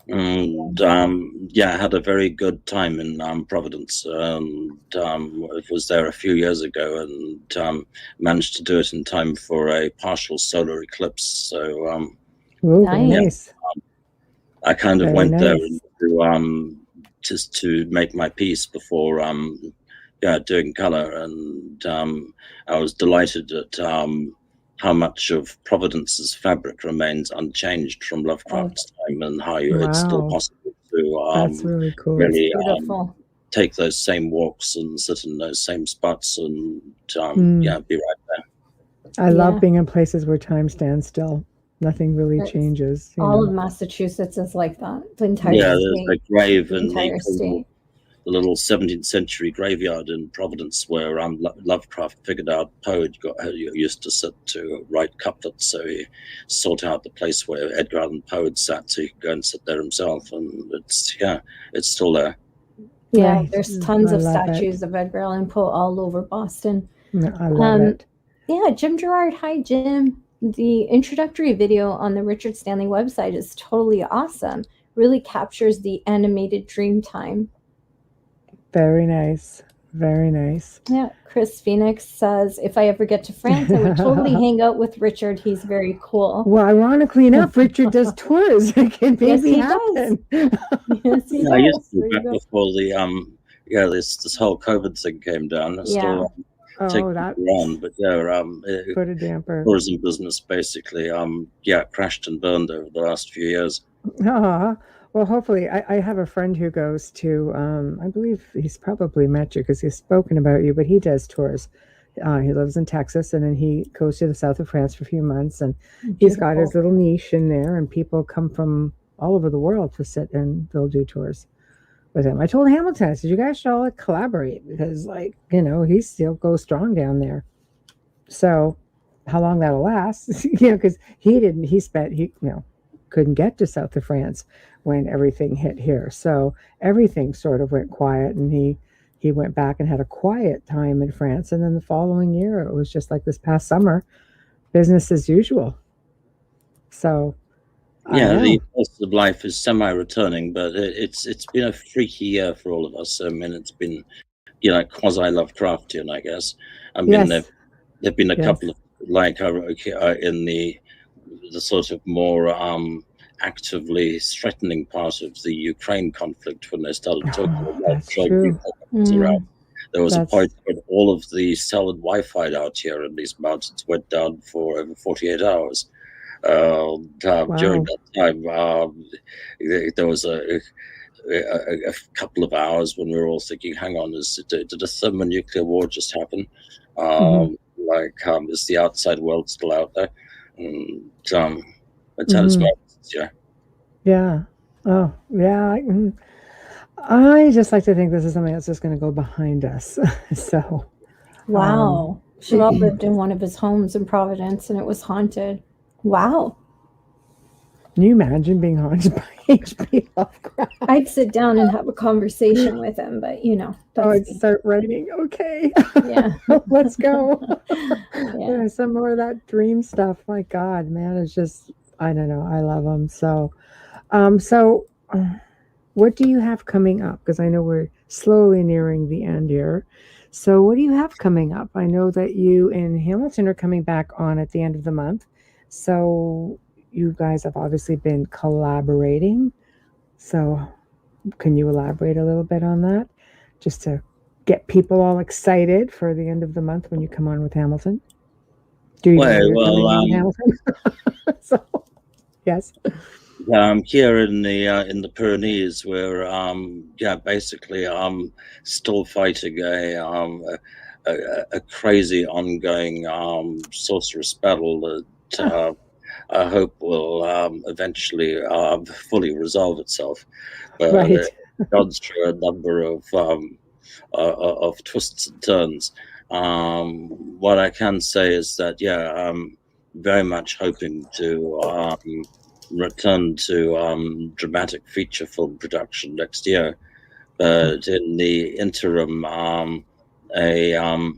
And I had a very good time in Providence, and it was there a few years ago, and managed to do it in time for a partial solar eclipse. So
nice.
I kind of went there just to make my peace before doing color, and I was delighted at how much of Providence's fabric remains unchanged from Lovecraft's time, and how it's still possible to
That's really cool.
really take those same walks and sit in those same spots and be right there.
I love being in places where time stands still. Nothing really changes.
All of Massachusetts is like that. The entire
there's
state.
a grave
The
in
entire state.
the little 17th century graveyard in Providence where Lovecraft figured out Poe used to sit to write couplets, so he sought out the place where Edgar Allan Poe had sat so he could go and sit there himself, and it's still there.
Yeah, there's tons of statues of Edgar Allan Poe all over Boston.
I love it.
Yeah, Jim Gerard. Hi, Jim. The introductory video on the Richard Stanley website is totally awesome. Really captures the animated dream time.
Very nice. Very nice.
Yeah, Chris Phoenix says, if I ever get to France, I would totally hang out with Richard. He's very cool.
Well, ironically enough, Richard does tours. It can maybe
he
happen.
Yes, he
I used
does.
to
There you
back
go.
before the this whole COVID thing came down. It's still taking
that
people on, but
put a damper.
tourism business basically crashed and burned over the last few years.
Well, hopefully, I have a friend who goes to, I believe he's probably met you because he's spoken about you, but he does tours. He lives in Texas, and then he goes to the south of France for a few months, and he's got his little niche in there, and people come from all over the world to sit and they'll do tours with him. I told Hamilton, I said, you guys should all collaborate because, he still goes strong down there. So how long that'll last, because he couldn't get to south of France when everything hit here. So everything sort of went quiet, and he went back and had a quiet time in France. And then the following year, it was just like this past summer, business as usual. So
the course of life is semi-returning, but it's been a freaky year for all of us. I mean, it's been quasi-Lovecraftian, I guess. I mean, there've been a couple of in the sort of more actively threatening part of the Ukraine conflict when they started talking about around. There was a point when all of the solid Wi-Fi out here in these mountains went down for over 48 hours. During that time, there was a couple of hours when we were all thinking, hang on, did a thermonuclear war just happen? Is the outside world still out there? And it's had its moments,
Yeah. Oh, yeah. I just like to think this is something that's just going to go behind us. So,
wow. Cheval lived in one of his homes in Providence, and it was haunted. Wow.
Can you imagine being haunted by H.P. Lovecraft?
I'd sit down and have a conversation with him, but
I'd start writing. Okay.
Yeah.
Let's go. Yeah, some more of that dream stuff. My God, man, it's just, I don't know. I love them. So, what do you have coming up? Because I know we're slowly nearing the end here. So what do you have coming up? I know that you and Hamilton are coming back on at the end of the month. So you guys have obviously been collaborating. So can you elaborate a little bit on that? Just to get people all excited for the end of the month when you come on with Hamilton. Do you know you're coming on Hamilton? So, yes.
Here in the Pyrenees, we're basically still fighting a crazy ongoing sorceress battle that I hope will eventually fully resolve itself. But it's gone through a number of twists and turns. What I can say is that I'm very much hoping to return to dramatic feature film production next year, but in the interim, a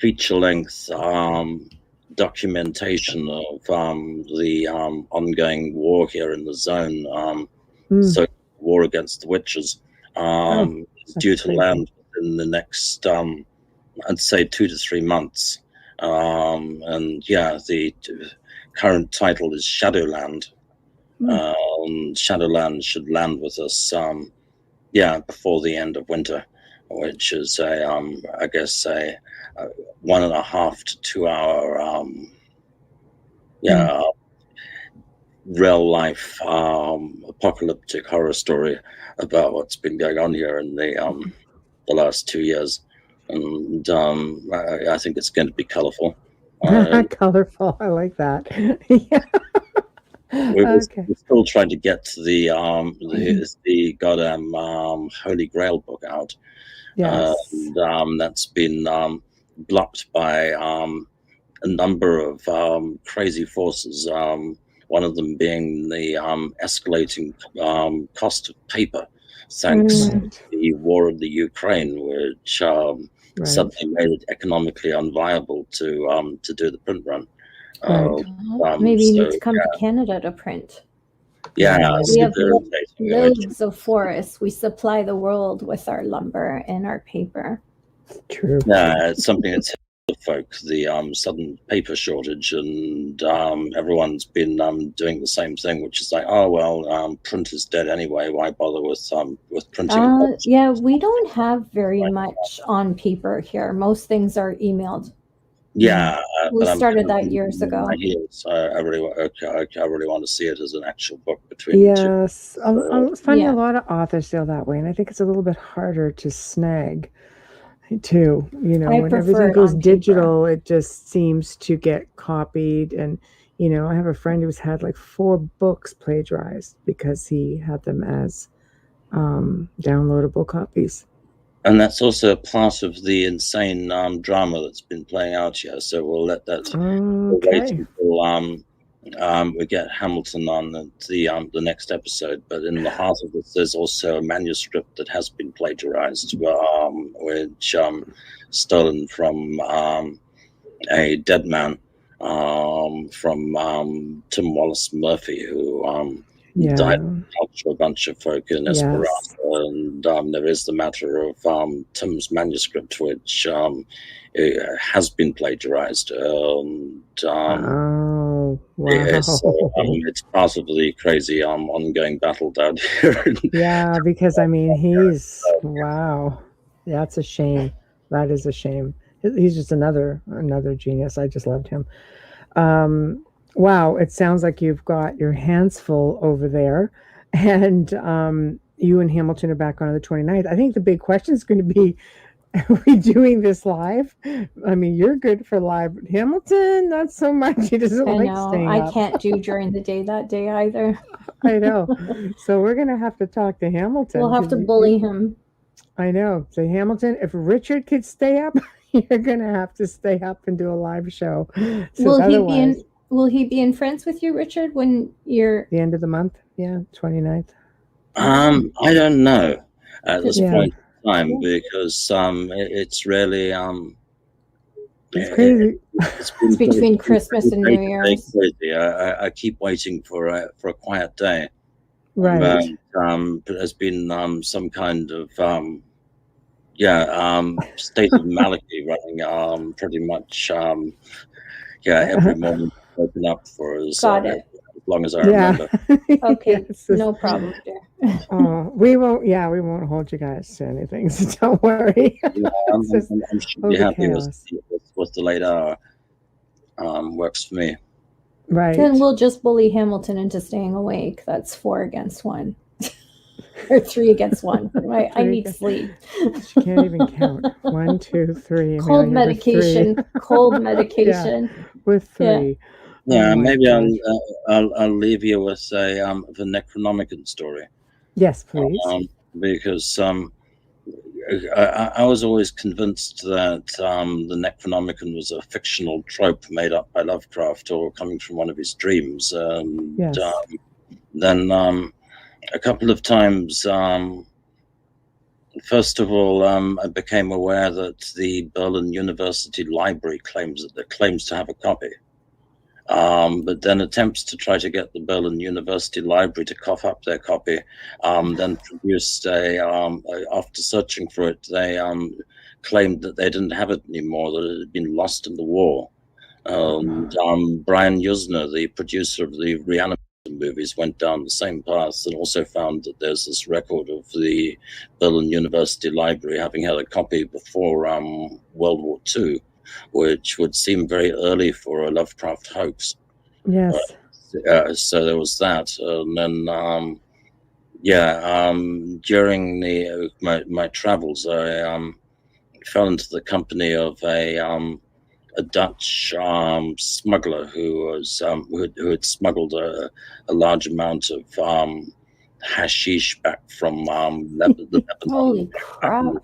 feature-length documentation of the ongoing war here in the zone, so war against the witches, is due to land in the next, I'd say 2 to 3 months, and the current title is Shadowland. Shadowland should land with us before the end of winter, which is I guess a 1.5 to 2 hour real life apocalyptic horror story about what's been going on here in the last 2 years, and I think it's going to be colorful.
Colorful, I like that. Yeah.
We're still trying to get the goddamn Holy Grail book out.
Yes.
And that's been blocked by a number of crazy forces. One of them being the escalating cost of paper, thanks to the war in the Ukraine, which suddenly made it economically unviable to do the print run.
Maybe you need to come to Canada to print.
We
have loads of forests. We supply the world with our lumber and our paper.
True.
Yeah, it's something that's hit the folk, the sudden paper shortage, and everyone's been doing the same thing, which is like, oh well, print is dead anyway. Why bother with printing?
Yeah, we don't have very much on paper here. Most things are emailed.
Yeah,
We
but
started that years ago.
I really want to see it as an actual book between the two.
Yes, I'm finding a lot of authors feel that way, and I think it's a little bit harder to snag, too. You know,
I
when
prefer
everything
it
goes
on
digital, it just seems to get copied. And you know, I have a friend who's had like 4 books plagiarized because he had them as downloadable copies.
And that's also part of the insane drama that's been playing out here. So we'll let that wait until we get Hamilton on the next episode. But in the heart of this, there's also a manuscript that has been plagiarized, which stolen from a dead man from Tim Wallace Murphy, who died to a bunch of folk in Esperanza. And there is the matter of Tim's manuscript, which has been plagiarized.
Oh, wow.
It's part of the crazy ongoing battle down here.
Yeah, because I mean, he's wow. That's a shame. That is a shame. He's just another genius. I just loved him. Wow, it sounds like you've got your hands full over there, and you and Hamilton are back on the 29th. I think the big question is going to be, are we doing this live? I mean, you're good for live. Hamilton, not so much. He doesn't like staying up.
I can't do during the day that day either.
I know. So we're going to have to talk to Hamilton.
We'll have to bully him.
I know. Say, Hamilton, if Richard could stay up, you're going to have to stay up and do a live show.
Will he be in France with you, Richard, when you're...
The end of the month? Yeah, 29th.
I don't know at this point in time, because it's really...
it's crazy.
It's between Christmas and New Year's.
Crazy. I keep waiting for a quiet day.
Right.
But there's been some kind of state of malady running pretty much every morning. Open up for us as long as I remember.
Okay, no problem there.
We won't hold you guys to anything, so don't worry.
I'm sure be happy with the late hour. Works for me.
Right.
Then we'll just bully Hamilton into staying awake. That's 4 against 1. Or 3 against 1. Right? I need sleep.
She can't even count. 1, 2, 3.
Cold medication. Cold medication.
With 3.
Yeah, maybe I'll leave you with the Necronomicon story.
Yes, please.
Because I was always convinced that the Necronomicon was a fictional trope made up by Lovecraft or coming from one of his dreams.
Yes.
Then a couple of times, first of all, I became aware that the Berlin University Library claims to have a copy. But then attempts to try to get the Berlin University Library to cough up their copy, then produced after searching for it, they claimed that they didn't have it anymore, that it had been lost in the war. Brian Yuzna, the producer of the Reanimator movies, went down the same path and also found that there's this record of the Berlin University Library having had a copy before World War II, which would seem very early for a Lovecraft hoax.
Yes.
So there was that, and then during my travels, I fell into the company of a Dutch smuggler who had smuggled a large amount of hashish back from Lebanon.
Holy crap!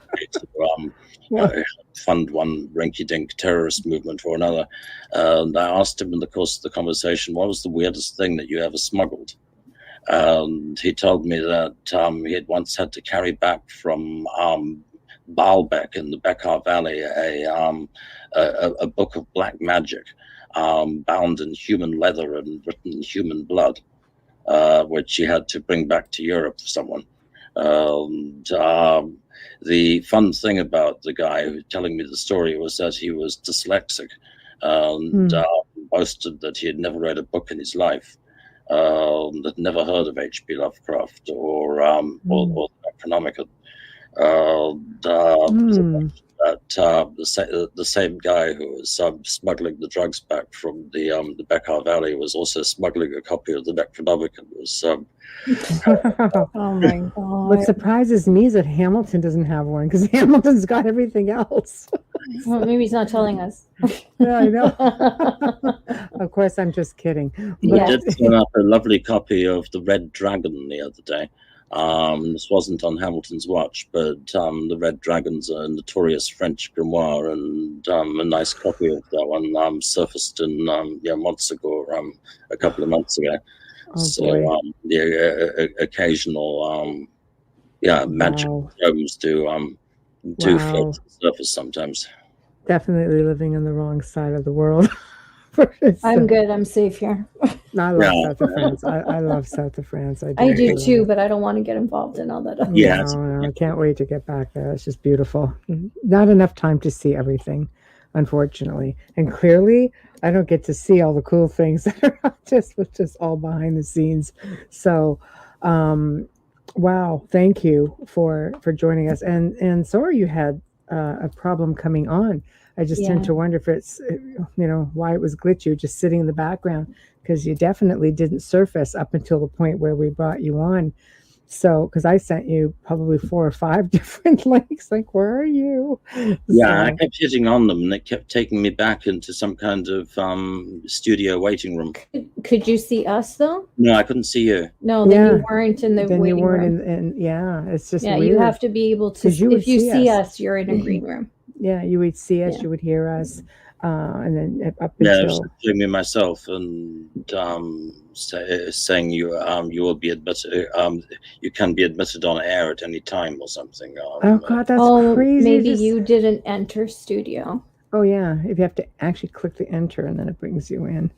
Fund one rinky-dink terrorist movement or another. And I asked him in the course of the conversation, what was the weirdest thing that you ever smuggled? And he told me that he had once had to carry back from Baalbek in the Bekaa Valley a book of black magic bound in human leather and written in human blood, which he had to bring back to Europe for someone. the fun thing about the guy who was telling me the story was that he was dyslexic and boasted that he had never read a book in his life, that never heard of H.P. Lovecraft or the Necronomicon. The same guy who was smuggling the drugs back from the Bekaa Valley was also smuggling a copy of the Necronomicon.
Oh my God.
What surprises me is that Hamilton doesn't have one, because Hamilton's got everything else.
Well, maybe he's not telling us.
Yeah, I know. Of course, I'm just kidding.
We did turn up a lovely copy of the Red Dragon the other day. This wasn't on Hamilton's watch, but the Red Dragon's a notorious French grimoire, and a nice copy of that one surfaced in Montsegur a couple of months ago. The occasional magic tomes do float to the surface sometimes.
Definitely living on the wrong side of the world.
I'm good. I'm safe here.
I love South of France. I love South of France.
I do too, but I don't want to get involved in all that.
No, I can't wait to get back there. It's just beautiful. Not enough time to see everything, unfortunately. And clearly, I don't get to see all the cool things that are just all behind the scenes. So, wow, thank you for joining us. And sorry you had a problem coming on. I just tend to wonder if it's, why it was glitchy, just sitting in the background, because you definitely didn't surface up until the point where we brought you on. So, because I sent you probably 4 or 5 different links, like, where are you?
Yeah, I kept hitting on them, and it kept taking me back into some kind of studio waiting room.
Could you see us, though?
No, I couldn't see you.
No, then you weren't in the
then
waiting
you weren't
room.
It's just
weird.
weird.
You have to be able to, if you see us, you're in a green room.
Yeah, you would see us, you would hear us, and then up
I
until...
was doing me myself and saying you will be admitted. You can be admitted on air at any time or something.
Oh God, that's crazy.
Maybe you didn't enter studio.
Oh yeah, if you have to actually click the enter and then it brings you in.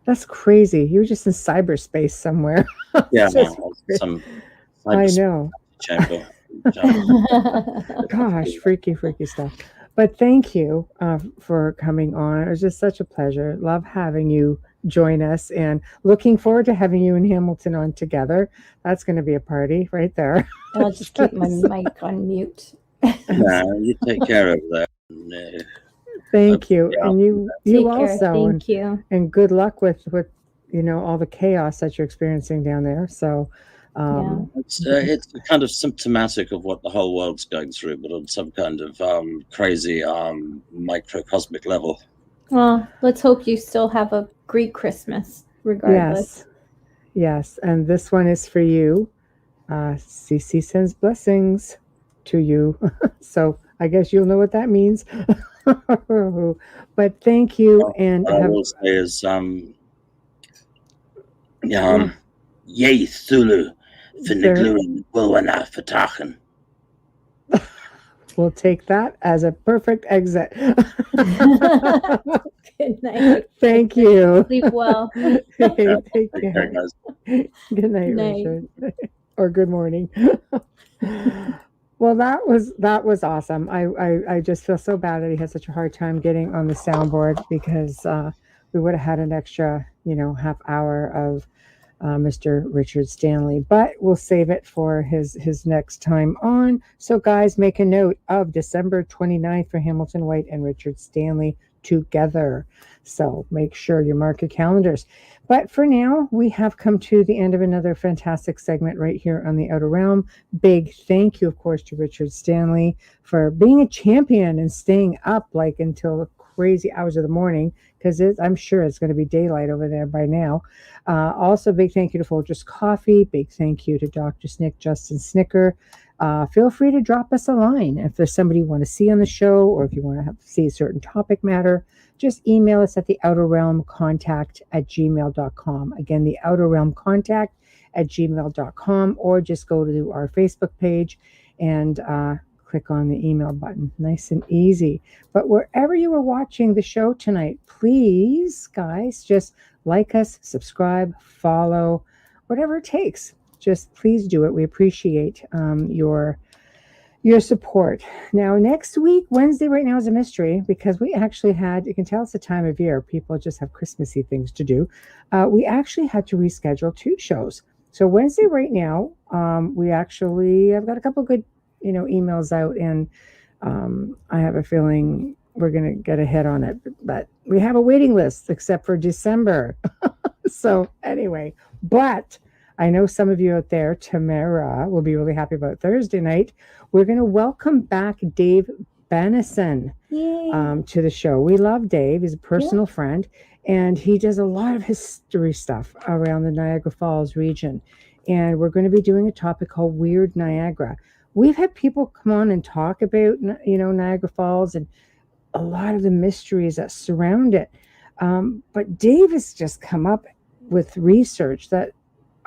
That's crazy. You were just in cyberspace somewhere.
Yeah,
some I know.
Chamber.
Gosh, freaky stuff. But thank you for coming on. It was just such a pleasure. Love having you join us, and looking forward to having you and Hamilton on together. That's going to be a party right there.
I'll just keep my mic on mute.
You take care of that.
Thank you, and you also.
Thank you,
and good luck with all the chaos that you're experiencing down there. So.
It's kind of symptomatic of what the whole world's going through, but on some kind of crazy microcosmic level.
Well, let's hope you still have a great Christmas, regardless.
Yes, and this one is for you. CC sends blessings to you. So I guess you'll know what that means. But thank you, and
I will say is yay Thulu.
We'll take that as a perfect exit.
Good night.
Thank you.
Sleep well.
Take care. Good night, Richard. Or good morning. Well, that was awesome. I just feel so bad that he had such a hard time getting on the soundboard, because we would have had an extra, half hour of Mr. Richard Stanley, but we'll save it for his next time on. So guys, make a note of December 29th for Hamilton White and Richard Stanley together. So make sure you mark your calendars. But for now, we have come to the end of another fantastic segment right here on the Outer Realm. Big thank you, of course, to Richard Stanley for being a champion and staying up until the crazy hours of the morning, because I'm sure it's going to be daylight over there by now. Also, big thank you to Folgers Coffee. Big thank you to Dr. Snick, Justin Snicker. Feel free to drop us a line if there's somebody you want to see on the show, or if you want to see a certain topic matter. Just email us at theouterrealmcontact@gmail.com. Again, theouterrealmcontact@gmail.com, or just go to our Facebook page and click on the email button. Nice and easy. But wherever you are watching the show tonight, please, guys, just like us, subscribe, follow, whatever it takes. Just please do it. We appreciate your your support. Now, next week, Wednesday right now is a mystery because we actually had, you can tell it's the time of year, people just have Christmassy things to do. We actually had to reschedule 2 shows. So Wednesday right now, I've got a couple good, emails out, and I have a feeling we're going to get a hit on it, but we have a waiting list except for December. So anyway, but I know some of you out there, Tamara, will be really happy about Thursday night. We're going to welcome back Dave Bennison to the show. We love Dave. He's a personal friend, and he does a lot of history stuff around the Niagara Falls region. And we're going to be doing a topic called Weird Niagara. We've had people come on and talk about, Niagara Falls and a lot of the mysteries that surround it. But Dave has just come up with research that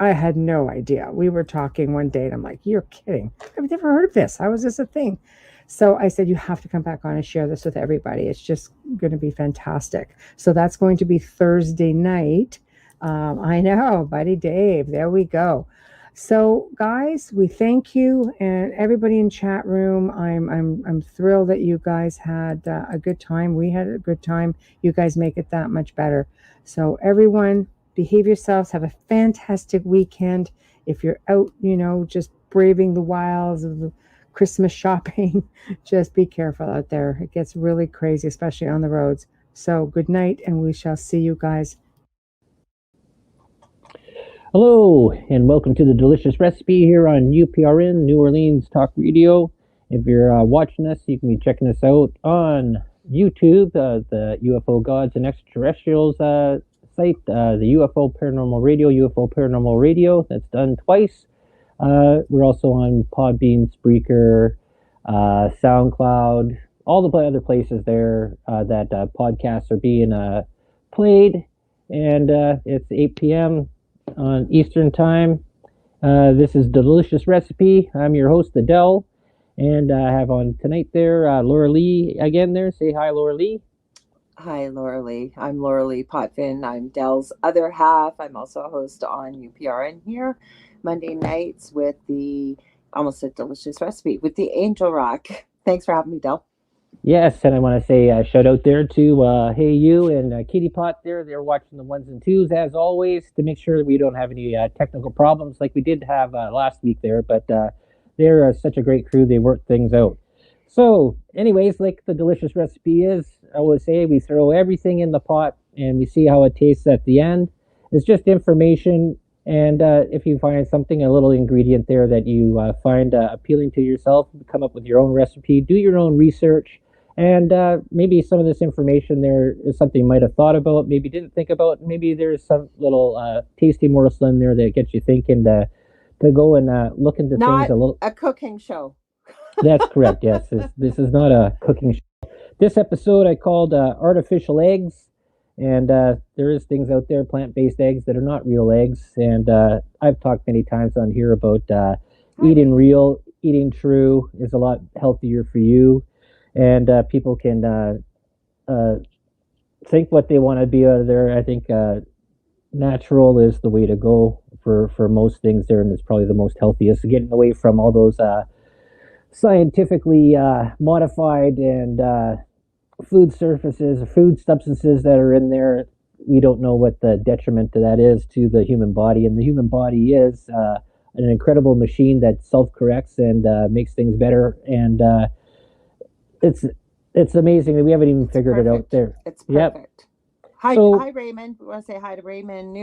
I had no idea. We were talking one day and I'm like, you're kidding. I've never heard of this. How is this a thing? So I said, you have to come back on and share this with everybody. It's just going to be fantastic. So that's going to be Thursday night. I know, buddy Dave. There we go. So guys, we thank you, and everybody in chat room. I'm thrilled that you guys had a good time. We had a good time. You guys make it that much better. So everyone, behave yourselves. Have a fantastic weekend. If you're out, just braving the wilds of the Christmas shopping, just be careful out there. It gets really crazy, especially on the roads. So good night, and we shall see you guys.
Hello, and welcome to the Delicious Recipe here on UPRN, New Orleans Talk Radio. If you're watching us, you can be checking us out on YouTube, the UFO Gods and Extraterrestrials site, the UFO Paranormal Radio, that's done twice. We're also on Podbean, Spreaker, SoundCloud, all the other places there that podcasts are being played. And it's 8 p.m. on Eastern Time. This is Delicious Recipe. I'm your host, Adele. And I have on tonight there Laura Lee again there. Say hi, Laura Lee.
Hi, Laura Lee. I'm Laura Lee Potvin. I'm Dell's other half. I'm also a host on UPRN here, Monday nights with almost a Delicious Recipe, with the Angel Rock. Thanks for having me, Dell.
Yes, and I want to say shout out there to Hey You and Kitty Pot there. They're watching the 1s and 2s as always to make sure that we don't have any technical problems like we did have last week there. But they're such a great crew. They work things out. So anyways, like the Delicious Recipe is, I always say we throw everything in the pot and we see how it tastes at the end. It's just information. And if you find something, a little ingredient there that you find appealing to yourself, come up with your own recipe, do your own research. And maybe some of this information there is something you might have thought about, maybe didn't think about. Maybe there's some little tasty morsel in there that gets you thinking to go and look into things a little.
Not a cooking show.
That's correct, yes. This is not a cooking show. This episode I called Artificial Eggs. And there is things out there, plant-based eggs that are not real eggs. And I've talked many times on here about eating real, eating true is a lot healthier for you. And people can think what they want to be out of there. I think natural is the way to go for most things there, and it's probably the most healthiest. Getting away from all those scientifically modified and food substances that are in there. We don't know what the detriment to that is to the human body, and the human body is an incredible machine that self-corrects and makes things better. And it's amazing that we haven't even figured it out there.
It's perfect.
Yep.
Hi,
So-
hi, Raymond. We want to say hi to Raymond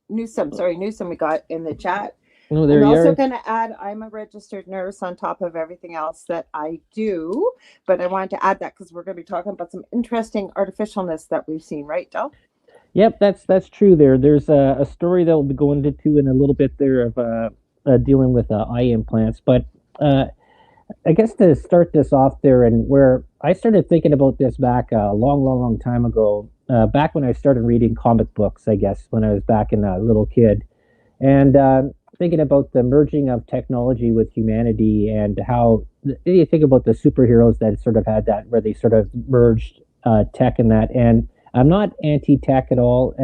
Newsom we got in the chat.
Oh, there
I'm
you
also
are.
going to add, I'm a registered nurse on top of everything else that I do, but I wanted to add that because we're going to be talking about some interesting artificialness that we've seen, right, Del?
Yep, that's true. There's a story that we'll be going into in a little bit there of dealing with eye implants. But I guess to start this off there, and where I started thinking about this back a long time ago, back when I started reading comic books, I guess, when I was back in a little kid, and thinking about the merging of technology with humanity and how you think about the superheroes that sort of had that, where they sort of merged tech and that. And I'm not anti-tech at all.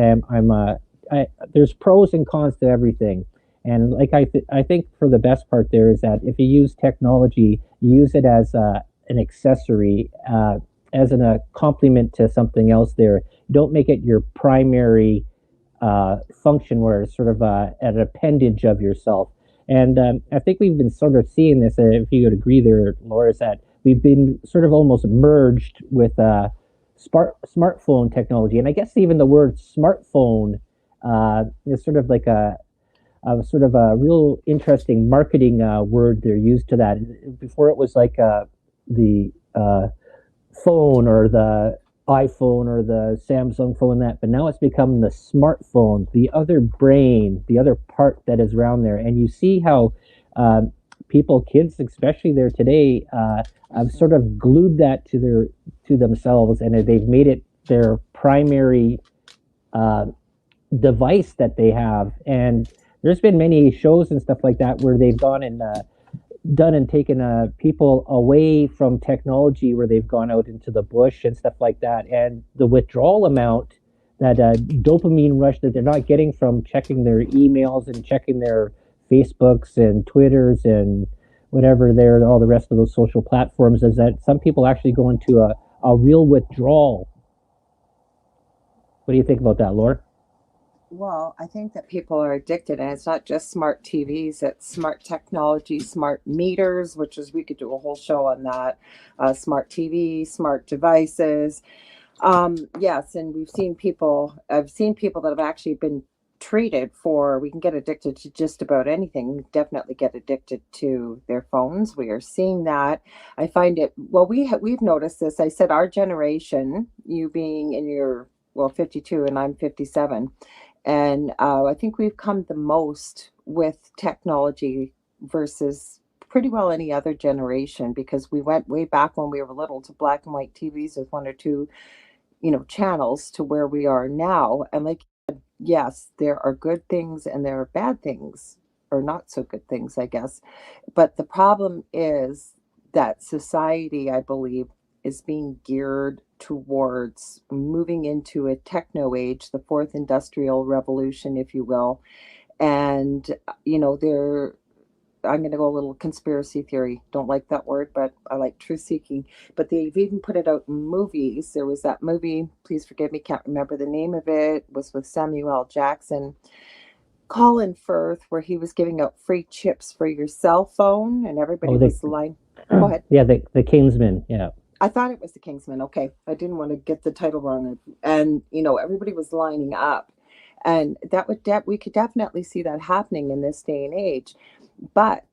There's pros and cons to everything. And like I think for the best part there is that if you use technology use it as an accessory, as a complement to something else there. You don't make it your primary function where it's sort of an appendage of yourself. And I think we've been sort of seeing this, if you would agree there, Laura, is that we've been sort of almost merged with smartphone technology. And I guess even the word smartphone is sort of like a sort of a real interesting marketing word they're used to that. Before it was like the phone or the iPhone or the Samsung phone, but now it's become the smartphone, the other brain, the other part that is around there. And you see how kids especially there today, have sort of glued that to themselves, and they've made it their primary device that they have. And there's been many shows and stuff like that where they've gone and done and taken people away from technology, where they've gone out into the bush and stuff like that, and the withdrawal amount, that dopamine rush that they're not getting from checking their emails and checking their Facebooks and Twitters and whatever all the rest of those social platforms, is that some people actually go into a real withdrawal. What do you think about that, Laura?
Well, I think that people are addicted, and it's not just smart TVs, it's smart technology, smart meters, we could do a whole show on that, smart TV, smart devices. Yes, and I've seen people that have actually been treated we can get addicted to just about anything. We definitely get addicted to their phones. We are seeing that. I find it, we've noticed this. I said our generation, you being in your, 52 and I'm 57. And I think we've come the most with technology versus pretty well any other generation, because we went way back when we were little to black and white TVs with one or two, channels, to where we are now. And like, yes, there are good things and there are bad things, or not so good things, I guess. But the problem is that society, I believe, is being geared towards moving into a techno age, the fourth industrial revolution, if you will. And, I'm going to go a little conspiracy theory. Don't like that word, but I like truth seeking. But they've even put it out in movies. There was that movie, please forgive me, can't remember the name of it, was with Samuel L. Jackson, Colin Firth, where he was giving out free chips for your cell phone, and everybody was lying. Go ahead.
Yeah, the Kingsman, yeah.
I thought it was the Kingsman. Okay. I didn't want to get the title wrong. And, everybody was lining up. And we could definitely see that happening in this day and age. But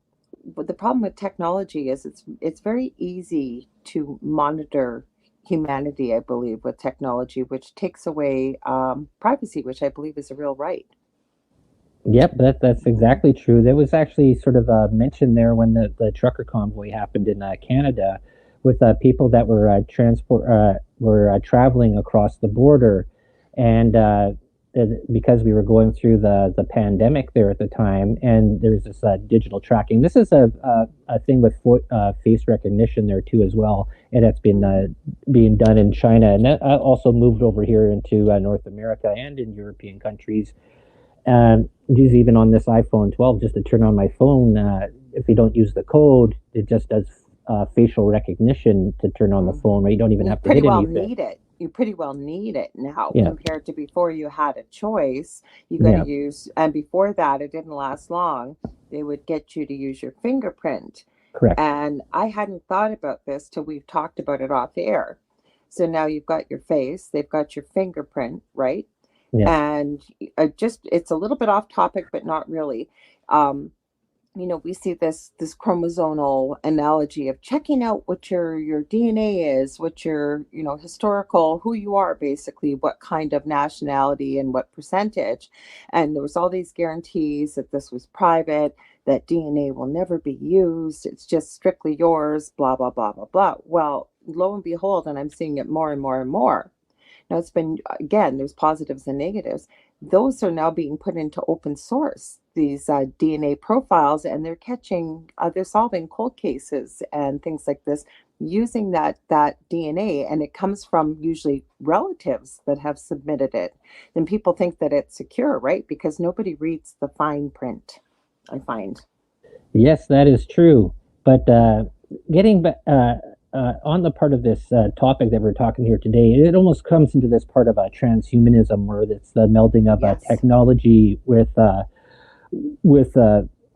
the problem with technology is it's very easy to monitor humanity, I believe, with technology, which takes away privacy, which I believe is a real right.
Yep, that's exactly true. There was actually sort of a mention there when the trucker convoy happened in Canada, with people that were traveling across the border, and because we were going through the pandemic there at the time, and there's this digital tracking. This is a thing with face recognition there too as well, and that's been being done in China, and that also moved over here into North America and in European countries. Just even on this iPhone 12, just to turn on my phone, if you don't use the code, it just does facial recognition to turn on the phone, right? You don't even have to hit anything.
You pretty well need it now,
Yeah.
compared to before you had a choice. You got to use, and before that, it didn't last long. They would get you to use your fingerprint.
Correct.
And I hadn't thought about this till we've talked about it off air. So now you've got your face, they've got your fingerprint, right?
Yeah.
And it's a little bit off topic, but not really. We see this chromosomal analogy of checking out what your DNA is, what your, historical, who you are, basically, what kind of nationality and what percentage. And there was all these guarantees that this was private, that DNA will never be used. It's just strictly yours, blah, blah, blah, blah, blah. Well, lo and behold, and I'm seeing it more and more and more. Now it's been, again, there's positives and negatives. Those are now being put into open source, these DNA profiles, and they're solving cold cases and things like this using that DNA, and it comes from usually relatives that have submitted it. Then people think that it's secure, right? Because nobody reads the fine print, I find.
Yes, that is true. But getting on the part of this topic that we're talking here today, it almost comes into this part of transhumanism, where it's the melding of technology with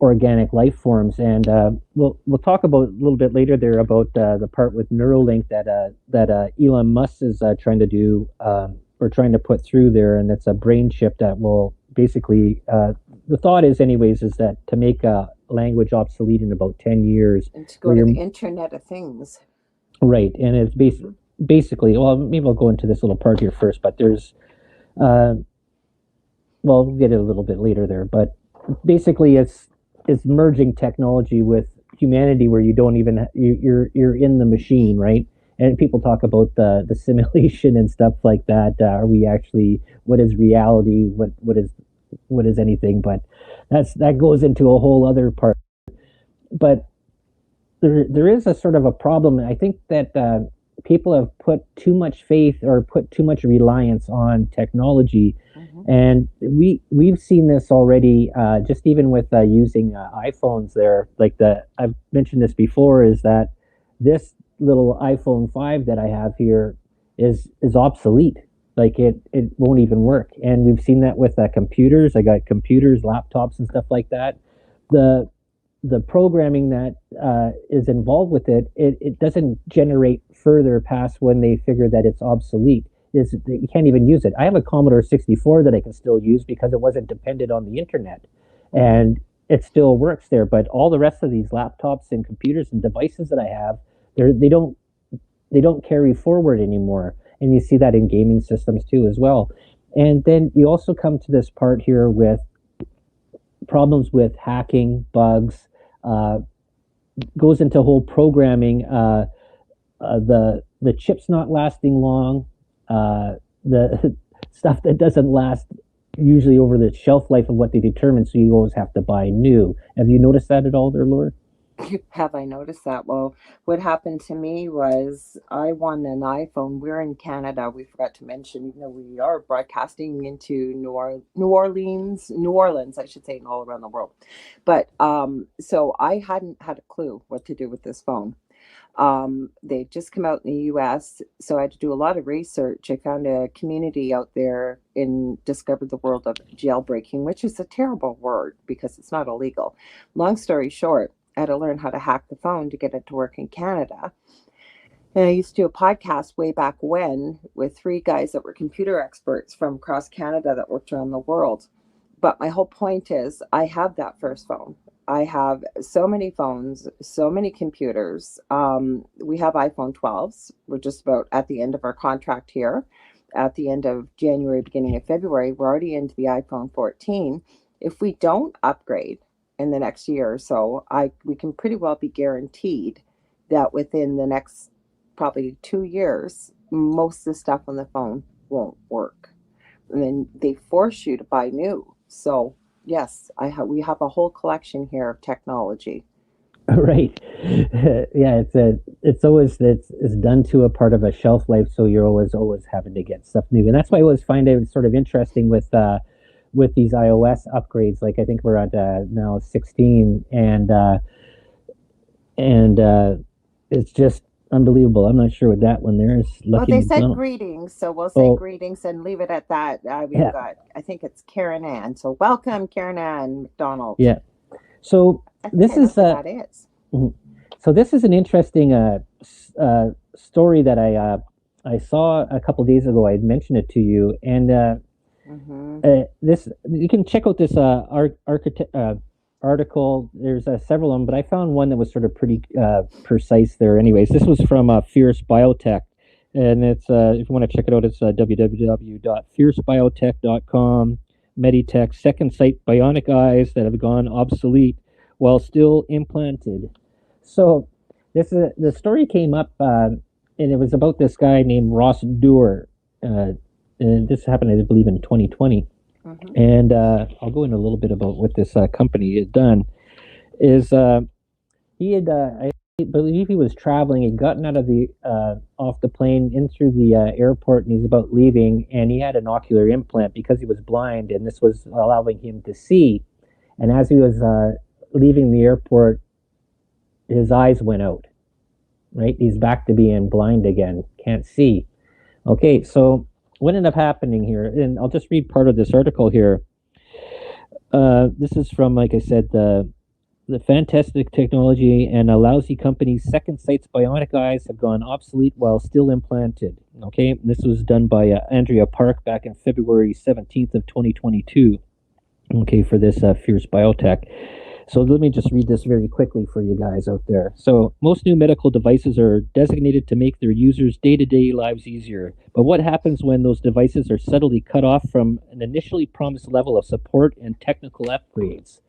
organic life forms, and we'll talk about a little bit later there about the part with Neuralink that Elon Musk is trying to do or trying to put through there, and it's a brain chip that will basically the thought is anyways is that to make language obsolete in about 10 years,
and to go to the Internet of Things.
Right, and it's basically, well, maybe I'll go into this little part here first, but there's well, we'll get it a little bit later there, but basically it's merging technology with humanity, where you don't even you're in the machine, right? And people talk about the simulation and stuff like that. Are we actually? What is reality? What is anything? But that goes into a whole other part. But there is a sort of a problem. I think that people have put too much faith or put too much reliance on technology. And we've seen this already, just even with using iPhones there. Like I've mentioned this before, is that this little iPhone 5 that I have here is obsolete. Like it won't even work. And we've seen that with computers. I got computers, laptops, and stuff like that. The programming that is involved with it doesn't generate further past when they figure that it's obsolete. You can't even use it. I have a Commodore 64 that I can still use because it wasn't dependent on the internet, and it still works there. But all the rest of these laptops and computers and devices that I have, they don't carry forward anymore. And you see that in gaming systems too as well. And then you also come to this part here with problems with hacking, bugs, goes into whole programming, the chips not lasting long, the stuff that doesn't last usually over the shelf life of what they determine, so you always have to buy new. Have you noticed that at all there, Laura?
Have I noticed that? Well, what happened to me was I won an iPhone. We're in Canada. We forgot to mention, we are broadcasting into New Orleans, I should say, and all around the world. But so I hadn't had a clue what to do with this phone. They just come out in the US, so I had to do a lot of research. I found a community out there and discovered the world of jailbreaking, which is a terrible word because it's not illegal. Long story short, I had to learn how to hack the phone to get it to work in Canada. And I used to do a podcast way back when with 3 guys that were computer experts from across Canada that worked around the world. But my whole point is I have that first phone. I have so many phones, so many computers. We have iPhone 12s. We're just about at the end of our contract here. At the end of January, beginning of February, we're already into the iPhone 14. If we don't upgrade in the next year or so, we can pretty well be guaranteed that within the next probably 2 years, most of the stuff on the phone won't work. And then they force you to buy new. So yes, we have a whole collection here of technology.
Right. Yeah, it's done to a part of a shelf life, so you're always having to get stuff new. And that's why I always find it sort of interesting with these iOS upgrades. Like I think we're at now 16, and it's just unbelievable. I'm not sure what that one there is.
Well, they said greetings, so we'll say greetings and leave it at that. We've got, I think it's Karen Ann. So welcome, Karen Ann McDonald.
Yeah. So this is
that is.
So this is an interesting story that I saw a couple days ago. I had mentioned it to you, and this you can check out this article. There's several of them, but I found one that was sort of pretty precise there. Anyways, this was from Fierce Biotech, and it's if you want to check it out, it's www.fiercebiotech.com. Meditech, second sight bionic eyes that have gone obsolete while still implanted. So the story came up, and it was about this guy named Ross Doerr, and this happened, I believe, in 2020. And I'll go into a little bit about what this company had done. Is he had, I believe he was traveling. He'd gotten out of off the plane in through the airport, and he's about leaving. And he had an ocular implant because he was blind, and this was allowing him to see. And as he was leaving the airport, his eyes went out, right? He's back to being blind again, can't see. Okay, so what ended up happening here, and I'll just read part of this article here. This is from, like I said, the fantastic technology and a lousy company's Second Sight's bionic eyes have gone obsolete while still implanted. Okay, this was done by Andrea Park back in February 17th of 2022. Okay, for this Fierce Biotech. So let me just read this very quickly for you guys out there. So most new medical devices are designated to make their users' day-to-day lives easier. But what happens when those devices are subtly cut off from an initially promised level of support and technical upgrades?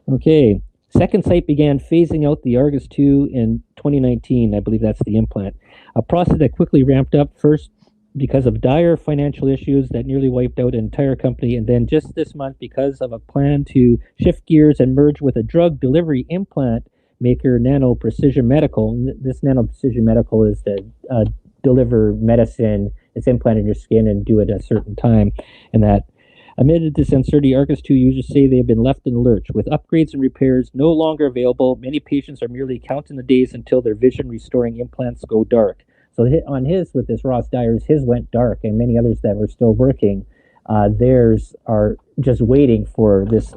Okay, Second Sight began phasing out the Argus 2 in 2019. I believe that's the implant. A process that quickly ramped up, first because of dire financial issues that nearly wiped out an entire company, and then just this month because of a plan to shift gears and merge with a drug delivery implant maker, Nano Precision Medical. This Nano Precision Medical is to deliver medicine. It's implanted in your skin and do it at a certain time. And that amid this uncertainty, Argus 2 users say they have been left in the lurch. With upgrades and repairs no longer available, many patients are merely counting the days until their vision-restoring implants go dark. So on his, with this Ross Dyer's, his went dark, and many others that were still working, theirs are just waiting for this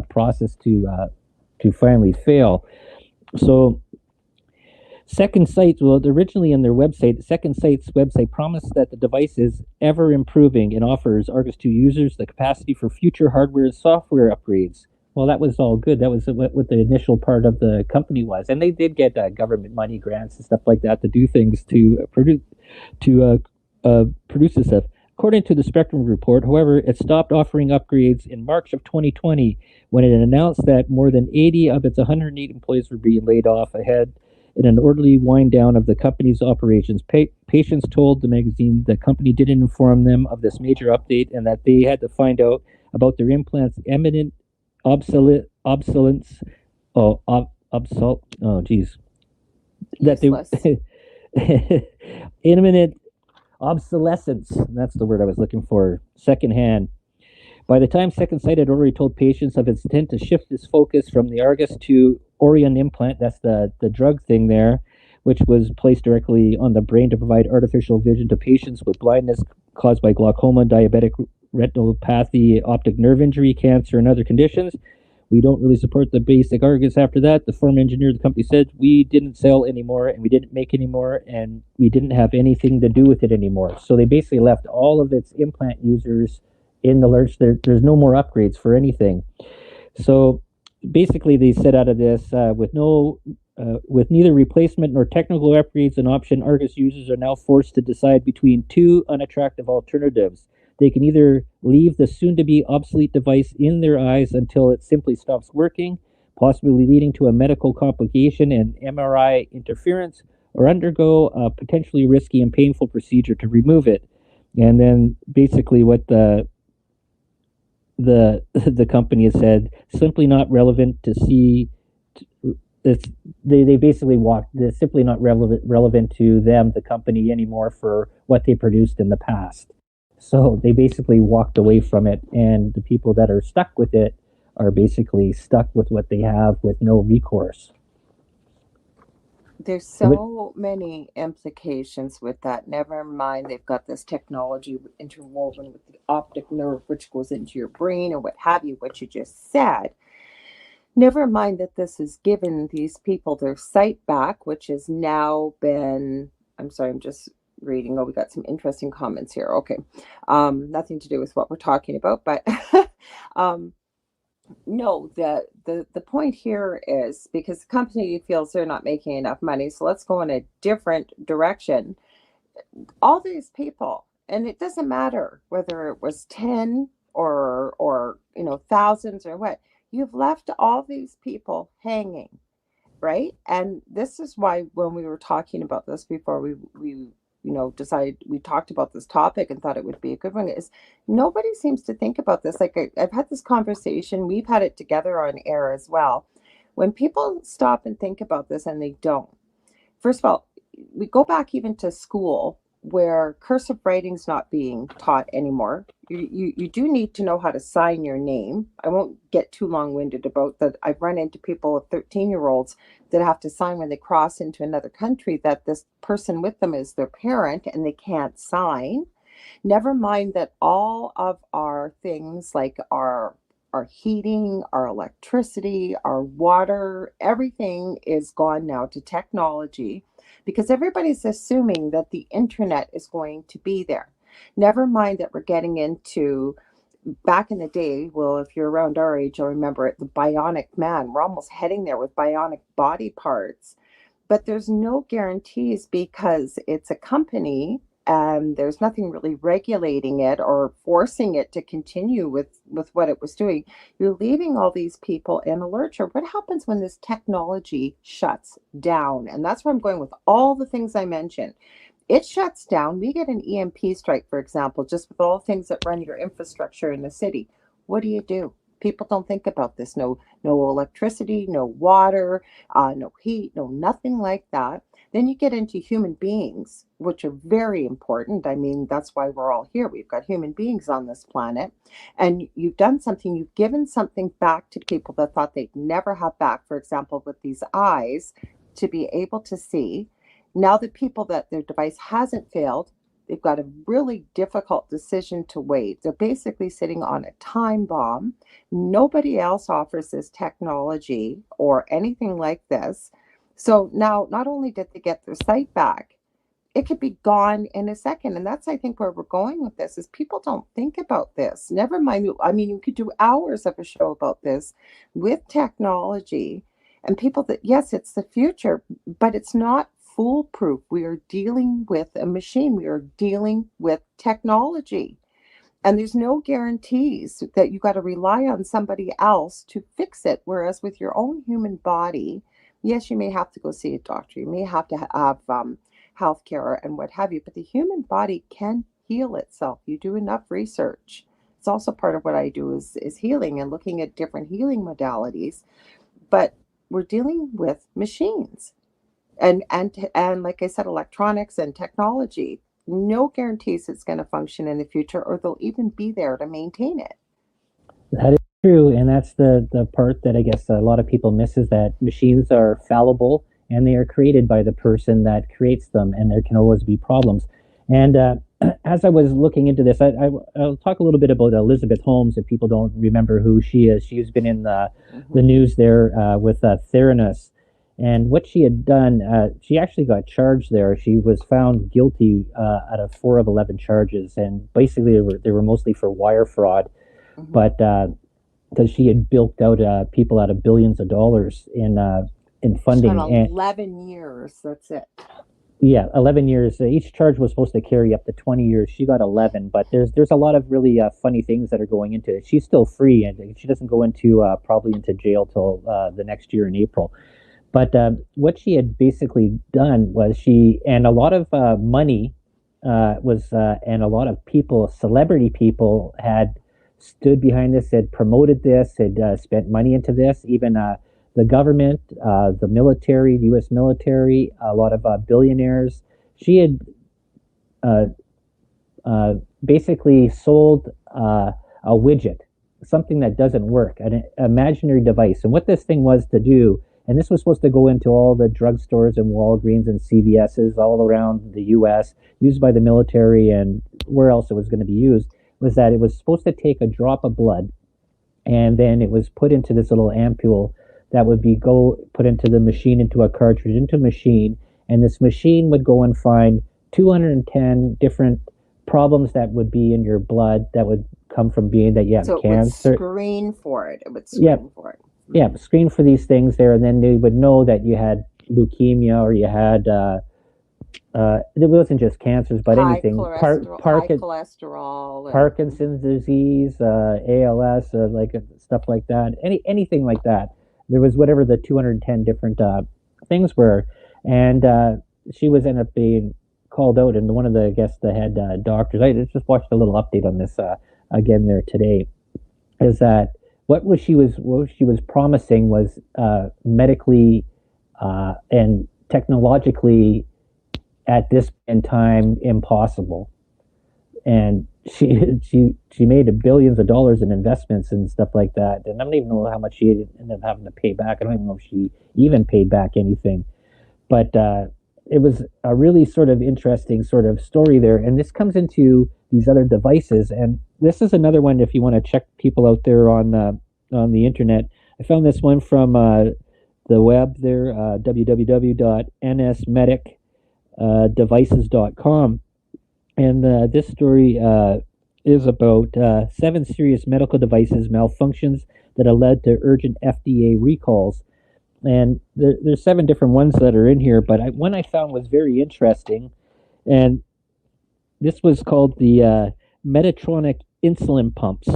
process to finally fail. So Second Sight, well, originally on their website, Second Sight's website promised that the device is ever improving and offers Argus 2 users the capacity for future hardware and software upgrades. Well, that was all good. That was what the initial part of the company was, and they did get government money, grants, and stuff like that to do things to produce this stuff. According to the Spectrum report, however, it stopped offering upgrades in March of 2020 when it announced that more than 80 of its 108 employees were being laid off ahead in an orderly wind down of the company's operations. Patients told the magazine the company didn't inform them of this major update and that they had to find out about their implants' imminent obsolescence. Imminent obsolescence. That's the word I was looking for. Secondhand. By the time Second Sight had already told patients of its intent to shift its focus from the Argus to Orion implant, that's the drug thing there, which was placed directly on the brain to provide artificial vision to patients with blindness caused by glaucoma, diabetic retinopathy, optic nerve injury, cancer, and other conditions. We don't really support the basic Argus after that. The former engineer of the company said, we didn't sell anymore, and we didn't make anymore, and we didn't have anything to do with it anymore. So they basically left all of its implant users in the lurch. There's no more upgrades for anything. So basically they said out of this, with neither replacement nor technical upgrades an option, Argus users are now forced to decide between two unattractive alternatives. They can either leave the soon-to-be obsolete device in their eyes until it simply stops working, possibly leading to a medical complication and MRI interference, or undergo a potentially risky and painful procedure to remove it. And then basically what the company has said, simply not relevant to see. They basically walked. It's simply not relevant to them, the company, anymore for what they produced in the past. So they basically walked away from it, and the people that are stuck with it are basically stuck with what they have with no recourse.
There's so many implications with that. Never mind, they've got this technology interwoven with the optic nerve, which goes into your brain or what have you, what you just said. Never mind that this has given these people their sight back, which has now been, I'm sorry, I'm just reading. Oh, we got some interesting comments here. Okay. Nothing to do with what we're talking about, but no, the point here is because the company feels they're not making enough money, so let's go in a different direction. All these people, and it doesn't matter whether it was 10 or thousands or what, you've left all these people hanging, right? And this is why when we were talking about this before we decided, we talked about this topic and thought it would be a good one, is nobody seems to think about this. Like I've had this conversation, we've had it together on air as well. When people stop and think about this, and they don't, first of all, we go back even to school where cursive writing's not being taught anymore. You do need to know how to sign your name. I won't get too long-winded about that. I've run into people with 13-year-olds that have to sign when they cross into another country that this person with them is their parent and they can't sign. Never mind that all of our things like our heating, our electricity, our water, everything is gone now to technology because everybody's assuming that the internet is going to be there. Never mind that we're getting into, back in the day, well, if you're around our age, you'll remember it, the bionic man. We're almost heading there with bionic body parts. But there's no guarantees because it's a company and there's nothing really regulating it or forcing it to continue with what it was doing. You're leaving all these people in a lurcher. What happens when this technology shuts down? And that's where I'm going with all the things I mentioned. It shuts down. We get an EMP strike, for example, just with all things that run your infrastructure in the city. What do? People don't think about this. No electricity, no water, no heat, no nothing like that. Then you get into human beings, which are very important. I mean, that's why we're all here. We've got human beings on this planet. And you've done something, you've given something back to people that thought they'd never have back. For example, with these eyes, to be able to see. Now the people that their device hasn't failed, they've got a really difficult decision to wait. They're basically sitting on a time bomb. Nobody else offers this technology or anything like this. So now not only did they get their sight back, it could be gone in a second. And that's, I think, where we're going with this is people don't think about this. Never mind. I mean, you could do hours of a show about this with technology and people that, yes, it's the future, but it's not foolproof. We are dealing with a machine. We are dealing with technology. And there's no guarantees that you got to rely on somebody else to fix it. Whereas with your own human body, yes, you may have to go see a doctor. You may have to have health care and what have you. But the human body can heal itself. You do enough research. It's also part of what I do is healing and looking at different healing modalities. But we're dealing with machines. And like I said, electronics and technology, no guarantees it's going to function in the future or they'll even be there to maintain it.
That is true. And that's the part that I guess a lot of people miss is that machines are fallible and they are created by the person that creates them. And there can always be problems. And as I was looking into this, I'll talk a little bit about Elizabeth Holmes if people don't remember who she is. She's been in the news there with Theranos. And what she had done, she actually got charged there. She was found guilty out of 4 of 11 charges, and basically they were mostly for wire fraud. But because she had bilked out people out of billions of dollars in funding.
And 11 years, that's it.
Yeah, 11 years. Each charge was supposed to carry up to 20 years. She got 11, but there's a lot of really funny things that are going into it. She's still free, and she doesn't go into probably into jail till the next year in April. But what she had basically done was and a lot of money and a lot of people, celebrity people, had stood behind this, had promoted this, had spent money into this. Even the government, the military, the U.S. military, a lot of billionaires. She had basically sold a widget, something that doesn't work, an imaginary device. And what this thing was to do, and this was supposed to go into all the drugstores and Walgreens and CVS's all around the U.S., used by the military and where else it was going to be used, was that it was supposed to take a drop of blood, and then it was put into this little ampule that would be put into the machine, into a cartridge, into a machine, and this machine would go and find 210 different problems that would be in your blood that would come from being that you have cancer.
So it would screen for it. It would screen for it.
Yeah, screen for these things there, and then they would know that you had leukemia or you had it wasn't just cancers, but anything.
High cholesterol,
Parkinson's disease, ALS, like stuff like that. Anything like that. There was whatever the 210 different things were, and she was ended up being called out. And one of the the head doctors. I just watched a little update on this again there today. Is that what she was promising was medically and technologically at this in time impossible. And she made billions of dollars in investments and stuff like that. And I don't even know how much she ended up having to pay back. I don't even know if she even paid back anything. But it was a really sort of interesting sort of story there. And this comes into these other devices. And this is another one if you want to check people out there on the internet. I found this one from the web there, www.nsmedicdevices.com. And this story is about 7 serious medical devices malfunctions that have led to urgent FDA recalls. And there's 7 different ones that are in here, but one I found was very interesting. And this was called the Medtronic insulin pumps.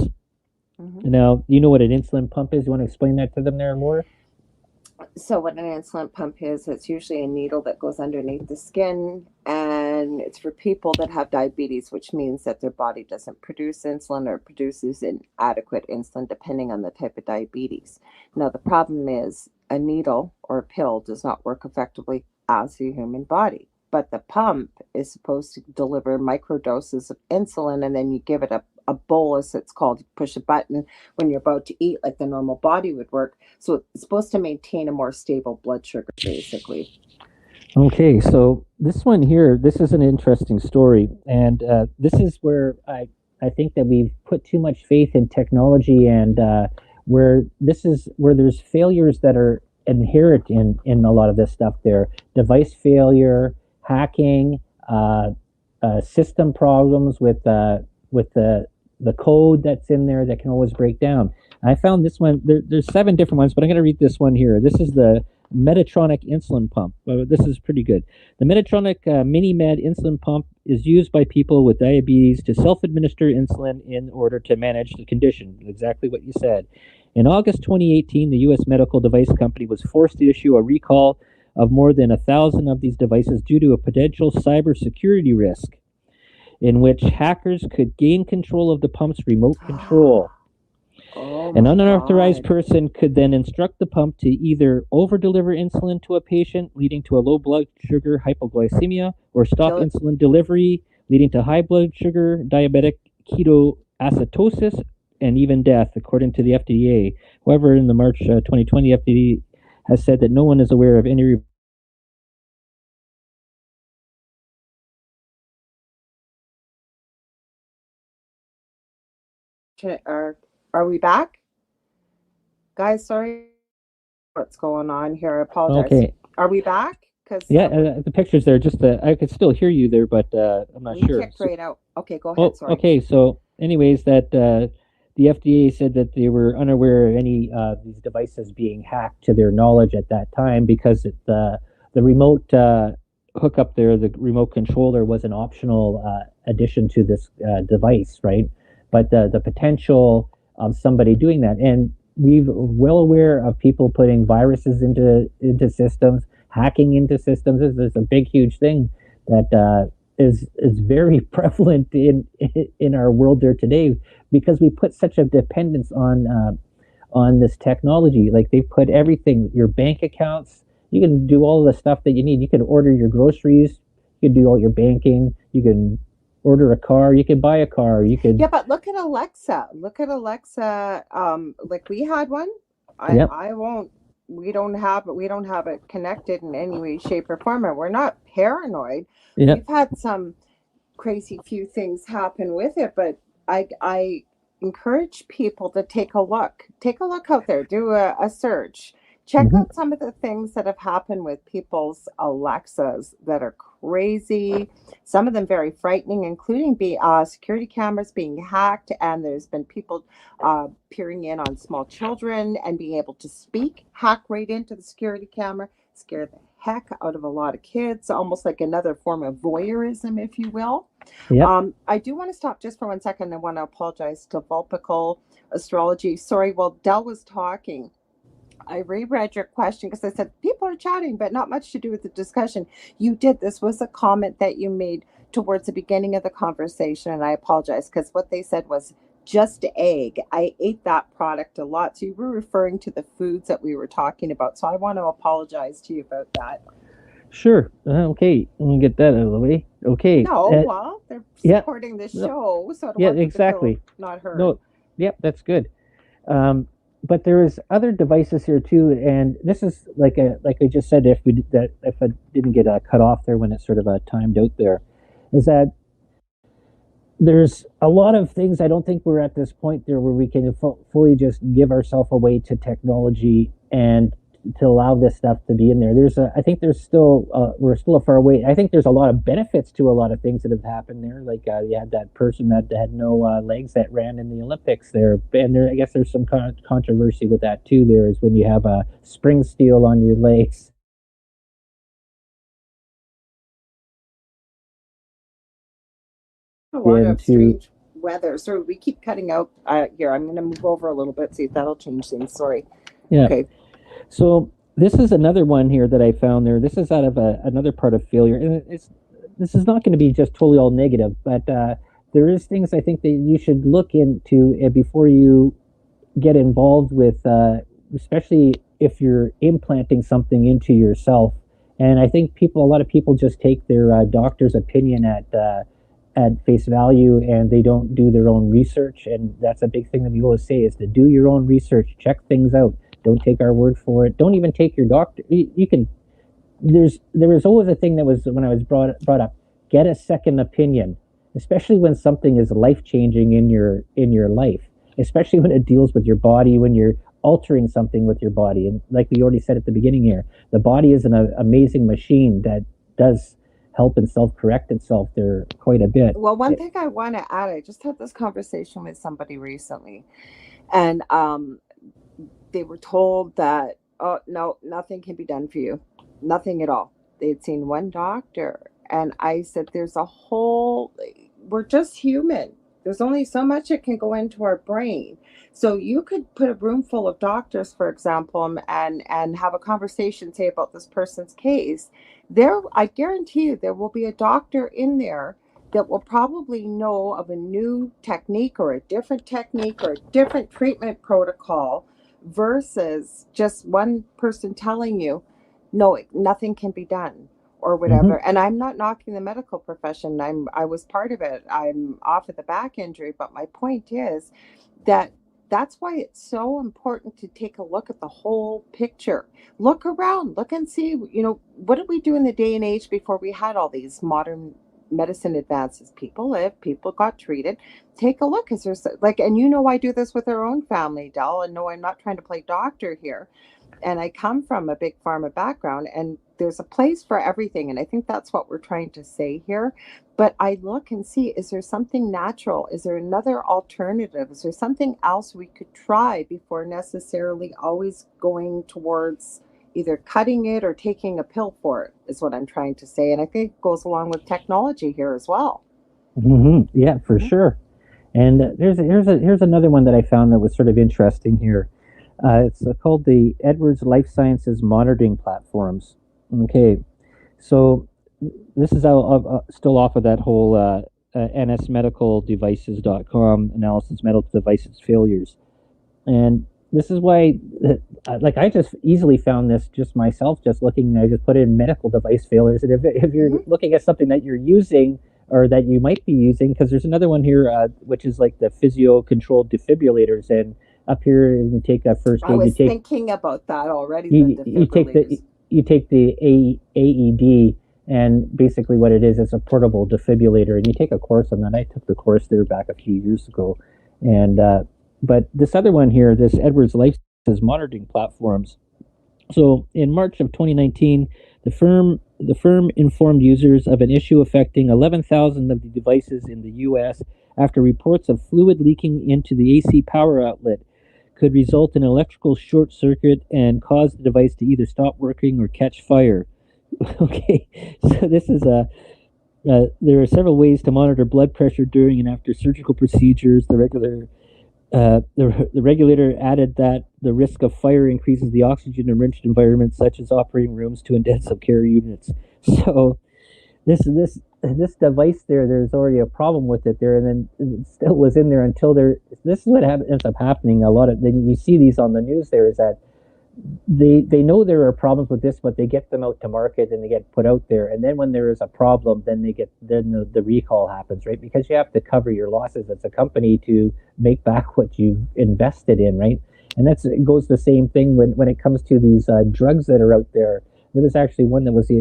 Now, you know what an insulin pump is? You want to explain that to them there, Laura?
So what an insulin pump is, it's usually a needle that goes underneath the skin, and it's for people that have diabetes, which means that their body doesn't produce insulin or produces inadequate insulin depending on the type of diabetes. Now, the problem is a needle or a pill does not work effectively as a human body, but the pump is supposed to deliver micro doses of insulin, and then you give it a bolus. It's called, push a button when you're about to eat, like the normal body would work. So it's supposed to maintain a more stable blood sugar, basically.
Okay, so this one here, this is an interesting story. And this is where I think that we've put too much faith in technology, and where there's failures that are inherent in a lot of this stuff there. Device failure, hacking, system problems with the code that's in there that can always break down. I found this one, there's 7 different ones, but I'm going to read this one here. This is the Medtronic insulin pump. This is pretty good. The Medtronic MiniMed insulin pump is used by people with diabetes to self-administer insulin in order to manage the condition. Exactly what you said. In August 2018, the U.S. medical device company was forced to issue a recall of more than 1,000 of these devices due to a potential cybersecurity risk, in which hackers could gain control of the pump's remote control. An unauthorized person could then instruct the pump to either over-deliver insulin to a patient, leading to a low blood sugar hypoglycemia, or stop insulin delivery, leading to high blood sugar, diabetic ketoacidosis, and even death, according to the FDA. However, in the March 2020, FDA has said that no one is aware of any
Are we back? Guys, sorry what's going on here. I apologize.
Okay.
Are we back?
Yeah, the picture's there. Just I could still hear you there, but I'm not sure.
We kicked right out. Okay, go ahead. Sorry.
Okay. So, anyways, that the FDA said that they were unaware of any these devices being hacked to their knowledge at that time, because the remote hookup there, the remote controller, was an optional addition to this device, right? But the potential of somebody doing that, and we're well aware of people putting viruses into systems, hacking into systems. This is a big, huge thing that is very prevalent in our world there today, because we put such a dependence on this technology. Like, they put everything, your bank accounts. You can do all the stuff that you need. You can order your groceries. You can do all your banking. You can order a car. You can buy a car. You could.
Yeah, but look at Alexa. Like, we had one. We don't have it connected in any way, shape, or form. And we're not paranoid.
Yep.
We've had some crazy few things happen with it, but I encourage people to take a look. Take a look out there. Do a search. Check out some of the things that have happened with people's Alexas that are crazy. Some of them very frightening, including security cameras being hacked. And there's been people peering in on small children and being able to hack right into the security camera, scare the heck out of a lot of kids, almost like another form of voyeurism, if you will.
Yep.
I do want to stop just for 1 second. I want to apologize to Vulpical Astrology. Sorry, while Del was talking, I reread your question because I said people are chatting, but not much to do with the discussion. You did. This was a comment that you made towards the beginning of the conversation, and I apologize because what they said was just egg. I ate that product a lot. So you were referring to the foods that we were talking about. So I want to apologize to you about that.
Sure. Okay, let me get that out of the way. Okay.
No, well, they're supporting the show, so I don't want them
exactly.
to feel not heard.
No, yep, that's good. But there is other devices here too, and this is like I just said, if I didn't get cut off there when it sort of timed out there, is that there's a lot of things. I don't think we're at this point there where we can fully just give ourselves away to technology and to allow this stuff to be in there. I think there's still we're still a far away. I think there's a lot of benefits to a lot of things that have happened there. Like you had that person that had no legs that ran in the Olympics there, and I guess there's some controversy with that too. There is when you have a spring steel on your legs.
A lot of strange weather. So we keep cutting out here. I'm going to move over a little bit, see if that'll change things. Sorry.
Yeah.
Okay.
So this is another one here that I found there. This is out of another part of failure, and this is not going to be just totally all negative, but there is things I think that you should look into before you get involved with, especially if you're implanting something into yourself. And I think a lot of people just take their doctor's opinion at face value, and they don't do their own research. And that's a big thing that we always say is to do your own research, check things out. Don't take our word for it. Don't even take your doctor. You can. There was always a thing that was when I was brought up. Get a second opinion, especially when something is life changing in your life. Especially when it deals with your body, when you're altering something with your body. And like we already said at the beginning here, the body is an amazing machine that does help and self-correct itself there quite a bit.
Well, one thing I want to add, I just had this conversation with somebody recently, and they were told that, oh, no, nothing can be done for you. Nothing at all. They'd seen one doctor. And I said, we're just human. There's only so much that can go into our brain. So you could put a room full of doctors, for example, and have a conversation, say, about this person's case. I guarantee you there will be a doctor in there that will probably know of a new technique or a different treatment protocol versus just one person telling you, no, nothing can be done or whatever. Mm-hmm. And I'm not knocking the medical profession. I was part of it. I'm off of the back injury. But my point is that's why it's so important to take a look at the whole picture. Look around, look and see, what did we do in the day and age before we had all these modern medicine advances? People lived, people got treated. Take a look. Is there and I do this with our own family, Del, and no, I'm not trying to play doctor here. And I come from a big pharma background, and there's a place for everything. And I think that's what we're trying to say here. But I look and see, is there something natural? Is there another alternative? Is there something else we could try before necessarily always going towards either cutting it or taking a pill for it, is what I'm trying to say. And I think it goes along with technology here as well.
Mm-hmm. Yeah, for sure. And here's another one that I found that was sort of interesting here. It's called the Edwards Life Sciences Monitoring Platforms. Okay, so this is still off of that whole nsmedicaldevices.com analysis medical devices failures. And this is why, I just easily found this just myself, just looking, I just put in medical device failures. And if you're looking at something that you're using or that you might be using, because there's another one here, which is like the physio-controlled defibrillators. And up here, you take that first aid.
I was thinking about that already.
You take the AED, and basically what it is a portable defibrillator, and you take a course on that. I took the course there back a few years ago, and but this other one here, this Edwards Life Sciences Monitoring Platforms. So in March of 2019, the firm informed users of an issue affecting 11,000 of the devices in the U.S. after reports of fluid leaking into the AC power outlet could result in electrical short circuit and cause the device to either stop working or catch fire. Okay, so this is there are several ways to monitor blood pressure during and after surgical procedures. The regulator added that the risk of fire increases the oxygen-enriched environments, such as operating rooms to intensive care units. So this device there's already a problem with it there, and then it still was in there until this is what ends up happening. A lot of, then you see these on the news there, is that they know there are problems with this, but they get them out to market and they get put out there. And then when there is a problem, then the recall happens, right? Because you have to cover your losses as a company to make back what you've invested in, right? And it goes the same thing when it comes to these drugs that are out there. There was actually one that was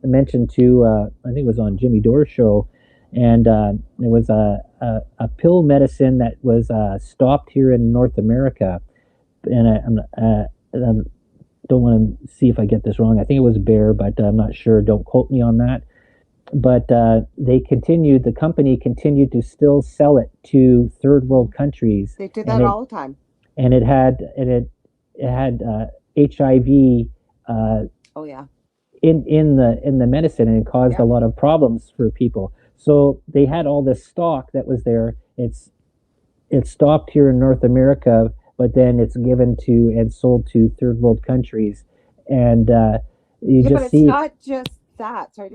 mentioned to, I think it was on Jimmy Dore's show, and it was a pill medicine that was stopped here in North America. And I don't want to see if I get this wrong. I think it was Bayer, but I'm not sure. Don't quote me on that. But the company continued to still sell it to third world countries.
They do that all the time.
And it had HIV.
Oh yeah.
In the medicine, and it caused a lot of problems for people. So they had all this stock that was there. It's stopped here in North America, but then it's given to and sold to third world countries, and
but it's not just that. Sorry,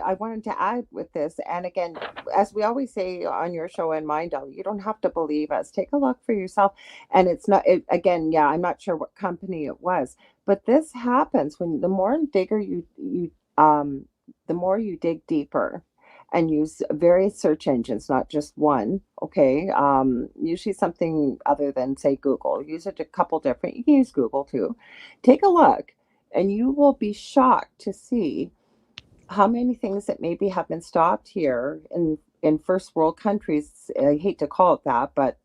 I wanted to add with this, and again, as we always say on your show and mine, Del, you don't have to believe us. Take a look for yourself, and it's not. I'm not sure what company it was, but this happens when the more you dig deeper. And use various search engines, not just one, okay? Usually something other than, say, Google. Use a couple different, you can use Google too. Take a look, and you will be shocked to see how many things that maybe have been stopped here in first world countries. I hate to call it that, but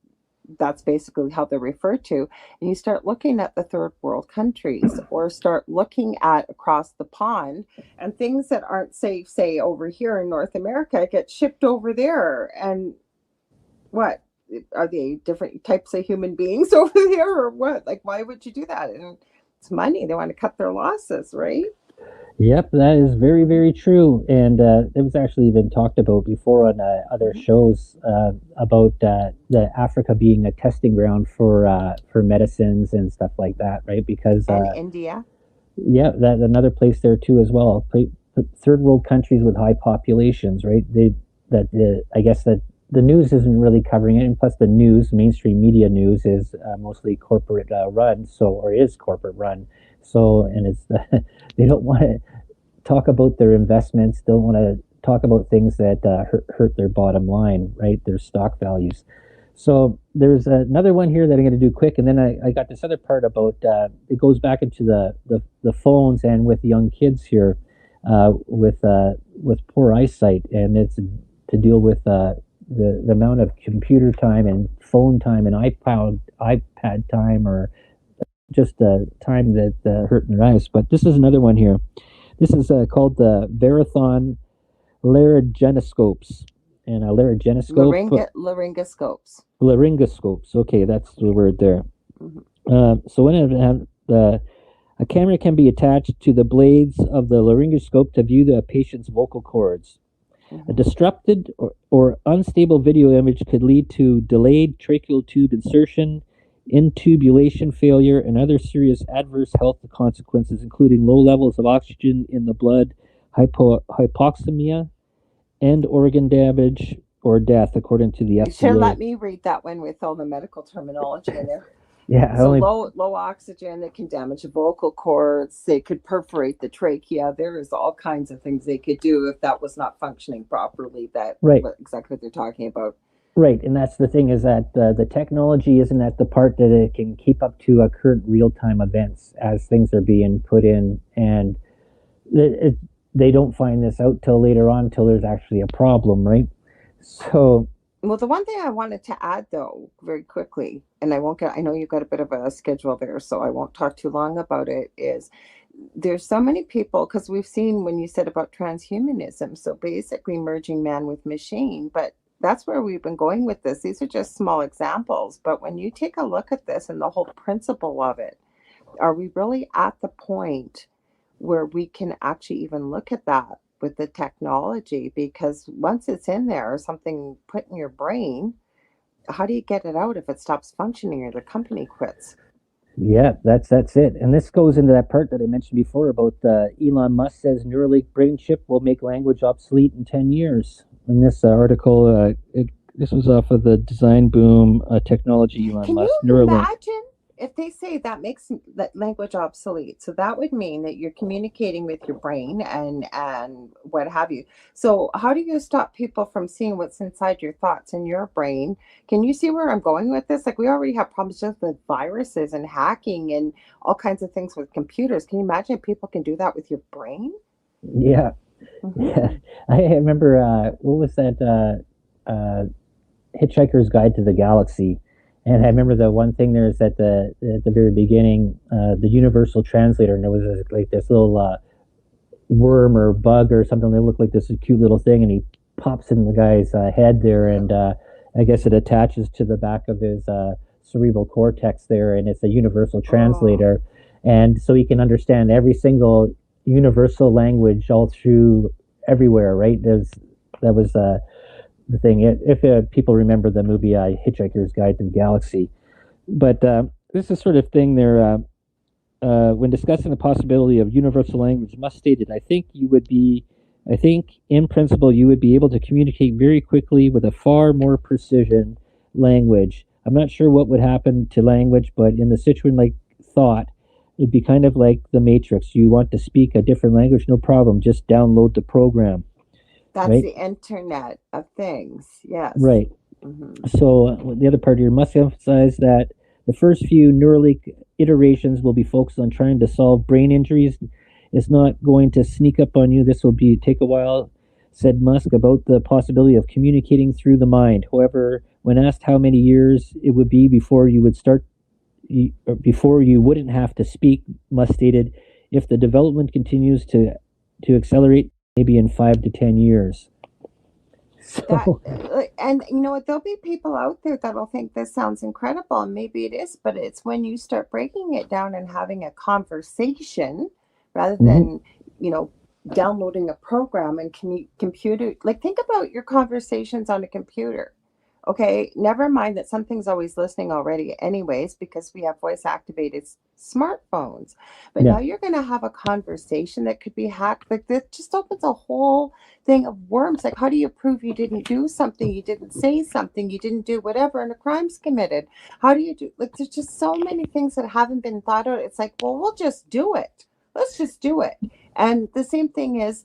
that's basically how they're referred to. And you start looking at the third world countries, or start looking at across the pond, and things that aren't safe, say over here in North America, get shipped over there. And what are they, different types of human beings over there, or what? Like, why would you do that? And it's money. They want to cut their losses, right?
Yep, that is very, very true. And it was actually even talked about before on other shows about the Africa being a testing ground for medicines and stuff like that, right? Because
and India.
Yeah, that's another place there too as well. Third world countries with high populations, right? I guess that the news isn't really covering it, and plus the mainstream media news is mostly corporate run, or is corporate run. So, and it's they don't want to talk about their investments, don't want to talk about things that hurt their bottom line, right? Their stock values. So there's another one here that I'm going to do quick, and then I got this other part about it goes back into the phones and with young kids here with poor eyesight, and it's to deal with the amount of computer time and phone time and iPad time, or just time that hurting their eyes. But this is another one here. This is called the Verathon laryngogescopes. And a laryngogescope. Laryngoscopes. Okay, that's the word there. Mm-hmm. So when a camera can be attached to the blades of the laryngoscope to view the patient's vocal cords. Mm-hmm. A disrupted or unstable video image could lead to delayed tracheal tube insertion, intubulation failure, and other serious adverse health consequences, including low levels of oxygen in the blood, hypoxemia, and organ damage or death, according to the FDA.
You should let me read that one with all the medical terminology in there.
Yeah,
so low oxygen that can damage the vocal cords. They could perforate the trachea. There is all kinds of things they could do if that was not functioning properly. Exactly what they're talking about.
Right, and that's the thing, is that the technology isn't at the part that it can keep up to current real-time events as things are being put in, and they don't find this out till later on, till there's actually a problem, right? So,
well, the one thing I wanted to add, though, very quickly, and I know you've got a bit of a schedule there, so I won't talk too long about it, is there's so many people, because we've seen when you said about transhumanism, so basically merging man with machine, but that's where we've been going with this. These are just small examples, but when you take a look at this and the whole principle of it, are we really at the point where we can actually even look at that with the technology? Because once it's in there, or something put in your brain, how do you get it out if it stops functioning or the company quits?
Yeah, that's it. And this goes into that part that I mentioned before about Elon Musk says Neuralink brain chip will make language obsolete in 10 years. In this article, this was off of the Design Boom Technology Elon Musk Neuralink.
Imagine if they say that makes that language obsolete, so that would mean that you're communicating with your brain and what have you. So how do you stop people from seeing what's inside your thoughts in your brain? Can you see where I'm going with this? Like, we already have problems just with viruses and hacking and all kinds of things with computers. Can you imagine if people can do that with your brain?
Yeah. Yeah. I remember, what was that, Hitchhiker's Guide to the Galaxy. And I remember the one thing there is that at the very beginning, the universal translator, and there was like this little worm or bug or something that looked like this cute little thing, and he pops in the guy's head there, and I guess it attaches to the back of his cerebral cortex there, and it's a universal translator, and so he can understand every single universal language all through everywhere, right? That was the thing. If people remember the movie Hitchhiker's Guide to the Galaxy. But this is sort of thing there, when discussing the possibility of universal language, must state it, I think in principle you would be able to communicate very quickly with a far more precision language. I'm not sure what would happen to language, but in the situation like thought, it'd be kind of like the Matrix. You want to speak a different language, no problem, just download the program.
That's
right?
the Internet of Things. Yes.
Right. So the other part here must emphasize that the first few Neuralink iterations will be focused on trying to solve brain injuries. It's not going to sneak up on you. This will take a while, said Musk, about the possibility of communicating through the mind. However, when asked how many years it would be before you wouldn't have to speak, Musk stated, if the development continues to accelerate, maybe in 5 to 10 years. So,
And you know what? There'll be people out there that'll think this sounds incredible, and maybe it is, but it's when you start breaking it down and having a conversation rather than, downloading a program and computer. Like, think about your conversations on a computer. Okay, never mind that something's always listening already anyways, because we have voice activated smartphones. But now you're going to have a conversation that could be hacked. Like, this just opens a whole thing of worms. Like, how do you prove you didn't do something, you didn't say something, you didn't do whatever, and a crime's committed? How do you do, like, there's just so many things that haven't been thought out. It's like, well, we'll just do it. Let's just do it. And the same thing is,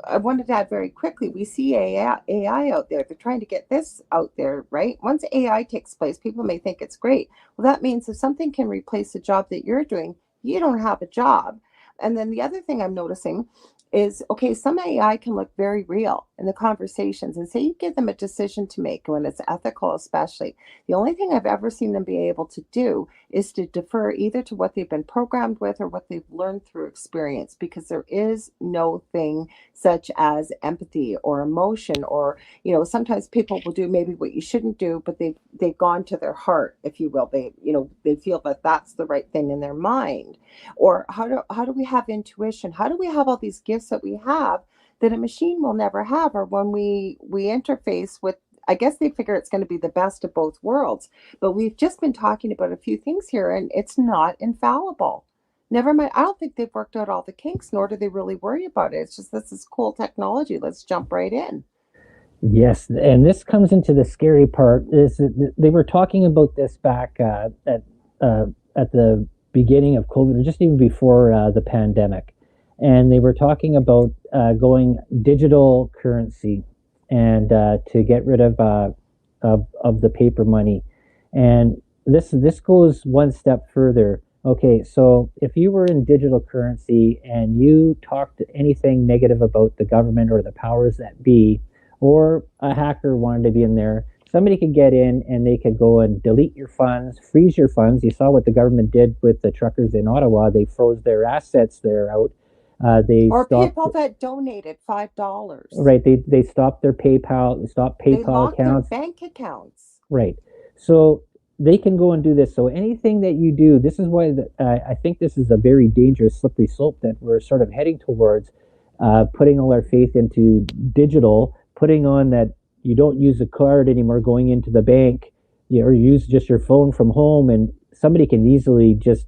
I wanted to add very quickly, we see AI out there. They're trying to get this out there, right? Once AI takes place, people may think it's great. Well, that means if something can replace the job that you're doing, you don't have a job. And then the other thing I'm noticing is, okay, some AI can look very real in the conversations, and say you give them a decision to make when it's ethical, especially. The only thing I've ever seen them be able to do is to defer either to what they've been programmed with or what they've learned through experience, because there is no thing such as empathy or emotion, or, sometimes people will do maybe what you shouldn't do, but they've gone to their heart, if you will. They feel that that's the right thing in their mind. Or how do we have intuition? How do we have all these gifts that we have that a machine will never have? Or when we interface with, I guess they figure it's going to be the best of both worlds. But we've just been talking about a few things here, and it's not infallible. Never mind, I don't think they've worked out all the kinks, nor do they really worry about it. It's just, this is cool technology. Let's jump right in.
yes, and this comes into the scary part. Is that they were talking about this back at the beginning of COVID, or just even before the pandemic. And they were talking about going digital currency and to get rid of the paper money. And this goes one step further. Okay, so if you were in digital currency and you talked anything negative about the government or the powers that be, or a hacker wanted to be in there, somebody could get in and they could go and delete your funds, freeze your funds. You saw what the government did with the truckers in Ottawa. They froze their assets there out.
People that donated $5.
Right. They stopped their PayPal, stopped PayPal
They locked
accounts.
their bank accounts.
Right. So they can go and do this. So anything that you do, this is why I think this is a very dangerous, slippery slope that we're sort of heading towards, putting all our faith into digital, putting on that you don't use a card anymore going into the bank, or use just your phone from home, and somebody can easily just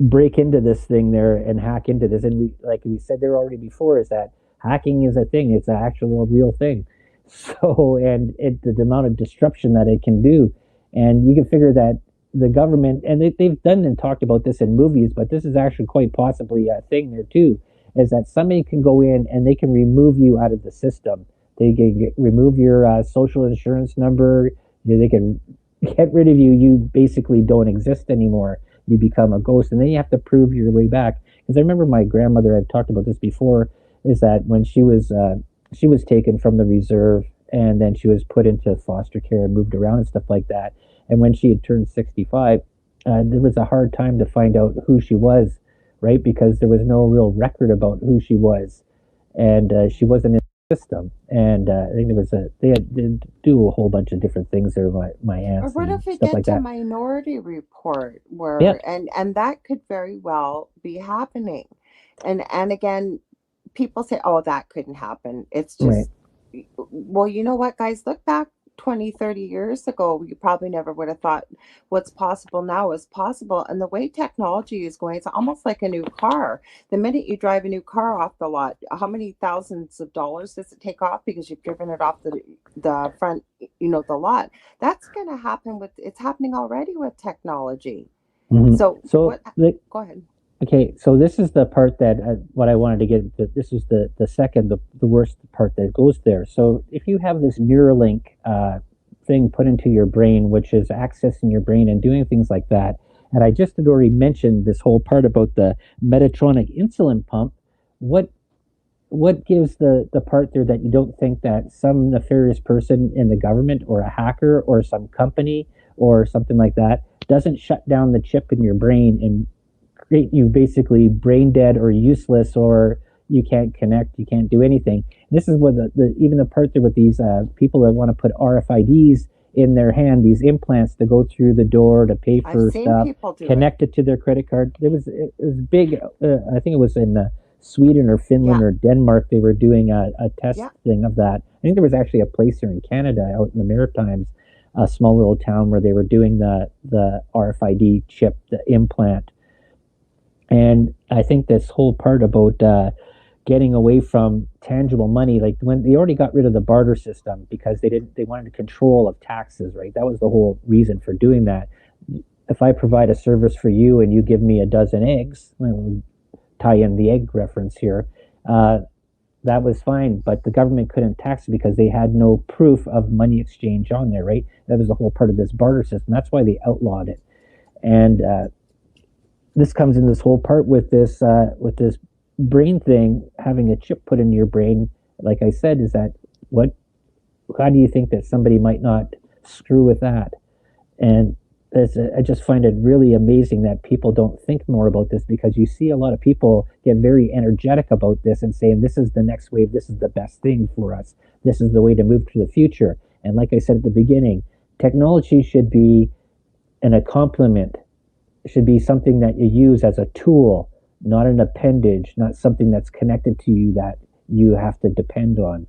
break into this thing there and hack into this. And we said there already before, is that hacking is a thing. It's an actual real thing. So, and the amount of disruption that it can do. And you can figure that the government, and they've done and talked about this in movies, but this is actually quite possibly a thing there too, is that somebody can go in and they can remove you out of the system. They can remove your social insurance number. They can get rid of you. You basically don't exist anymore. You become a ghost, and then you have to prove your way back. Because I remember my grandmother had talked about this before, is that when she was taken from the reserve, and then she was put into foster care and moved around and stuff like that. And when she had turned 65, there was a hard time to find out who she was, right? Because there was no real record about who she was, and she wasn't in the system. And I think they had to do a whole bunch of different things there. My
Or
aunts
what
and
if we
stuff
get
like
to
that.
Minority Report where
Yeah.
and that could very well be happening. And again, people say, oh, that couldn't happen. It's
Right.
just, well, you know what, guys, look back 20, 30 years ago, you probably never would have thought what's possible now is possible. And the way technology is going, it's almost like a new car. The minute you drive a new car off the lot, how many thousands of dollars does it take off because you've driven it off the front, the lot? That's going to happen it's happening already with technology.
Mhm.
So, go ahead.
Okay, so this is the part that what I wanted to get. This is the second, the worst part that goes there. So if you have this Neuralink thing put into your brain, which is accessing your brain and doing things like that, and I just had already mentioned this whole part about the Medtronic insulin pump. What gives the part there that you don't think that some nefarious person in the government or a hacker or some company or something like that doesn't shut down the chip in your brain and create you basically brain dead or useless, or you can't connect, you can't do anything. This is what even the part there with these people that want to put RFIDs in their hand, these implants to go through the door to pay for
I've seen
stuff,
people do
connect it to their credit card. It was big. I think it was in Sweden or Finland or Denmark. They were doing a test thing of that. I think there was actually a place here in Canada, out in the Maritimes, a small little town where they were doing the RFID chip, the implant. And I think this whole part about getting away from tangible money, like when they already got rid of the barter system because they wanted control of taxes, right? That was the whole reason for doing that. If I provide a service for you and you give me a dozen eggs, we'll tie in the egg reference here, that was fine, but the government couldn't tax it because they had no proof of money exchange on there, right? That was the whole part of this barter system. That's why they outlawed it. And this comes in this whole part with this brain thing, having a chip put into your brain. Like I said, is that how do you think that somebody might not screw with that? And I just find it really amazing that people don't think more about this, because you see a lot of people get very energetic about this and saying, this is the next wave, this is the best thing for us, this is the way to move to the future. And like I said at the beginning, technology should be a complement. It should be something that you use as a tool, not an appendage, not something that's connected to you that you have to depend on.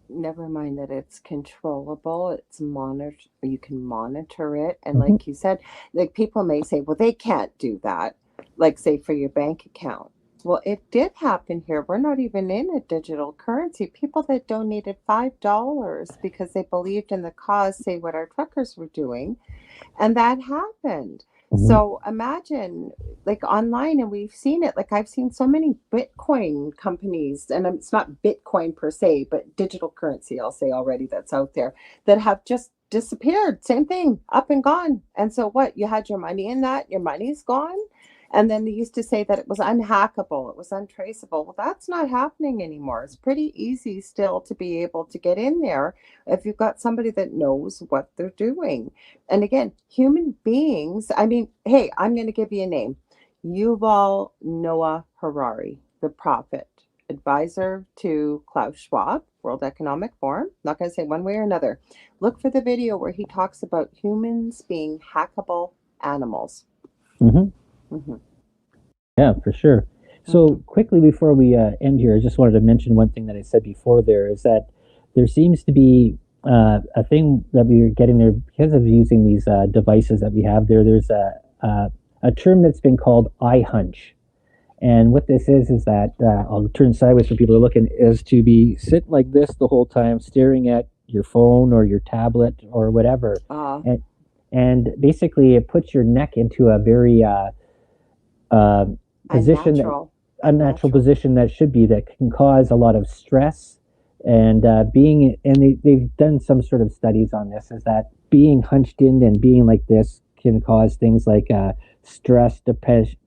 Never mind that it's controllable, it's you can monitor it. And like you said, like people may say, well, they can't do that, like say for your bank account. Well, it did happen here. We're not even in a digital currency. People that donated $5 because they believed in the cause, say what our truckers were doing, and that happened. So imagine, like online, and we've seen it, like I've seen so many Bitcoin companies, and it's not Bitcoin per se, but digital currency, I'll say already, that's out there, that have just disappeared. Same thing, up and gone. And so what? You had your money in that, your money's gone. And then they used to say that it was unhackable, it was untraceable. Well, that's not happening anymore. It's pretty easy still to be able to get in there if you've got somebody that knows what they're doing. And again, human beings, I mean, hey, I'm going to give you a name. Yuval Noah Harari, the prophet, advisor to Klaus Schwab, World Economic Forum. Not going to say one way or another. Look for the video where he talks about humans being hackable animals.
Yeah, for sure. So quickly before we end here, I just wanted to mention one thing that I said before there, is that there seems to be a thing that we're getting there because of using these devices that we have there. There's a term that's been called eye hunch. And what this is that, I'll turn sideways for people who are looking, is to be sitting like this the whole time, staring at your phone or your tablet or whatever. and basically it puts your neck into a very position, unnatural position that can cause a lot of stress. And they've done some sort of studies on this, is that being hunched in and being like this can cause things like stress,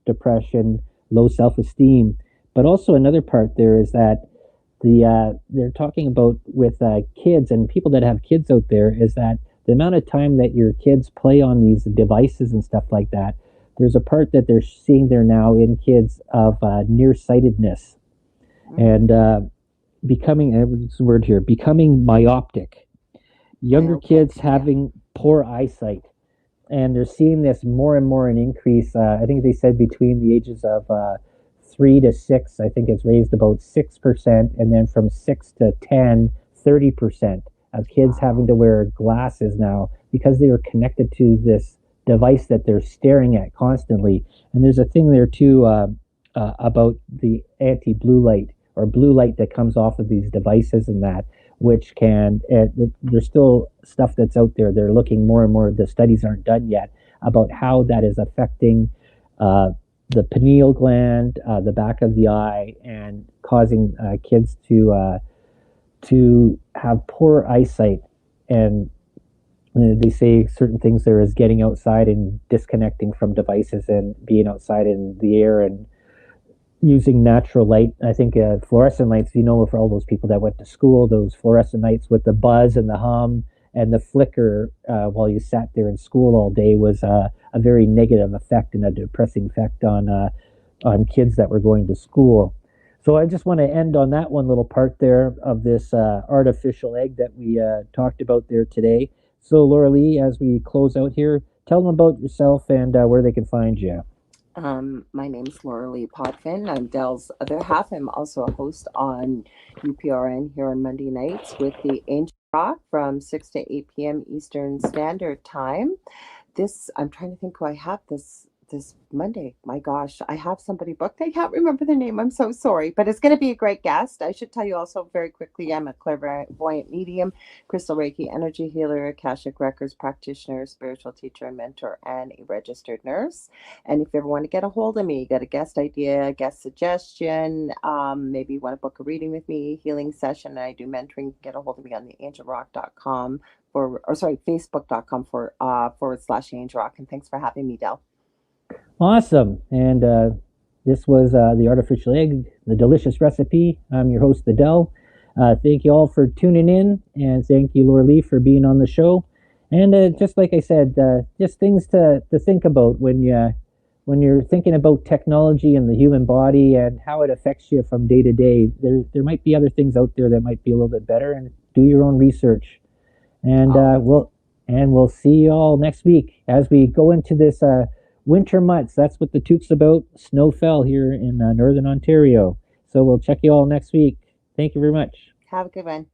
depression, low self-esteem. But also another part there is that they're talking about with kids and people that have kids out there, is that the amount of time that your kids play on these devices and stuff like that, there's a part that they're seeing there now in kids of nearsightedness and becoming myopic. Younger kids having poor eyesight, and they're seeing this more and more an increase. I think they said between the ages of 3 to 6, I think it's raised about 6%, and then from 6 to 10, 30% of kids having to wear glasses now because they are connected to this device that they're staring at constantly. And there's a thing there too about the anti-blue light or blue light that comes off of these devices, and that which can there's still stuff that's out there. They're looking more and more, the studies aren't done yet, about how that is affecting the pineal gland, the back of the eye, and causing kids to have poor eyesight. And they say certain things there is getting outside and disconnecting from devices and being outside in the air and using natural light. I think fluorescent lights, for all those people that went to school, those fluorescent lights with the buzz and the hum and the flicker while you sat there in school all day was a very negative effect and a depressing effect on kids that were going to school. So I just want to end on that one little part there of this artificial egg that we talked about there today. So Laura Lee, as we close out here, tell them about yourself and where they can find you.
My name is Laura Lee Potvin. I'm Dell's other half. I'm also a host on UPRN here on Monday nights with the Angel Rock from 6 to 8 p.m. Eastern Standard Time. I'm trying to think who I have this Monday. My gosh, I have somebody booked. I can't remember their name. I'm so sorry, but it's going to be a great guest. I should tell you also very quickly, I'm a clairvoyant medium, crystal Reiki energy healer, Akashic Records practitioner, spiritual teacher and mentor, and a registered nurse. And if you ever want to get a hold of me, get a guest idea, a guest suggestion, maybe you want to book a reading with me, healing session, I do mentoring, get a hold of me on the angelrock.com facebook.com /angelrock. And thanks for having me, Del.
Awesome. And this was The Artificial Egg, the delicious recipe. I'm your host, Adele. Thank you all for tuning in, and thank you, Laura Lee, for being on the show. And just like I said, just things to think about when you're thinking about technology and the human body and how it affects you from day to day. There might be other things out there that might be a little bit better, and do your own research. And we'll see you all next week as we go into this winter months. That's what the toot's about. Snow fell here in Northern Ontario. So we'll check you all next week. Thank you very much.
Have a good one.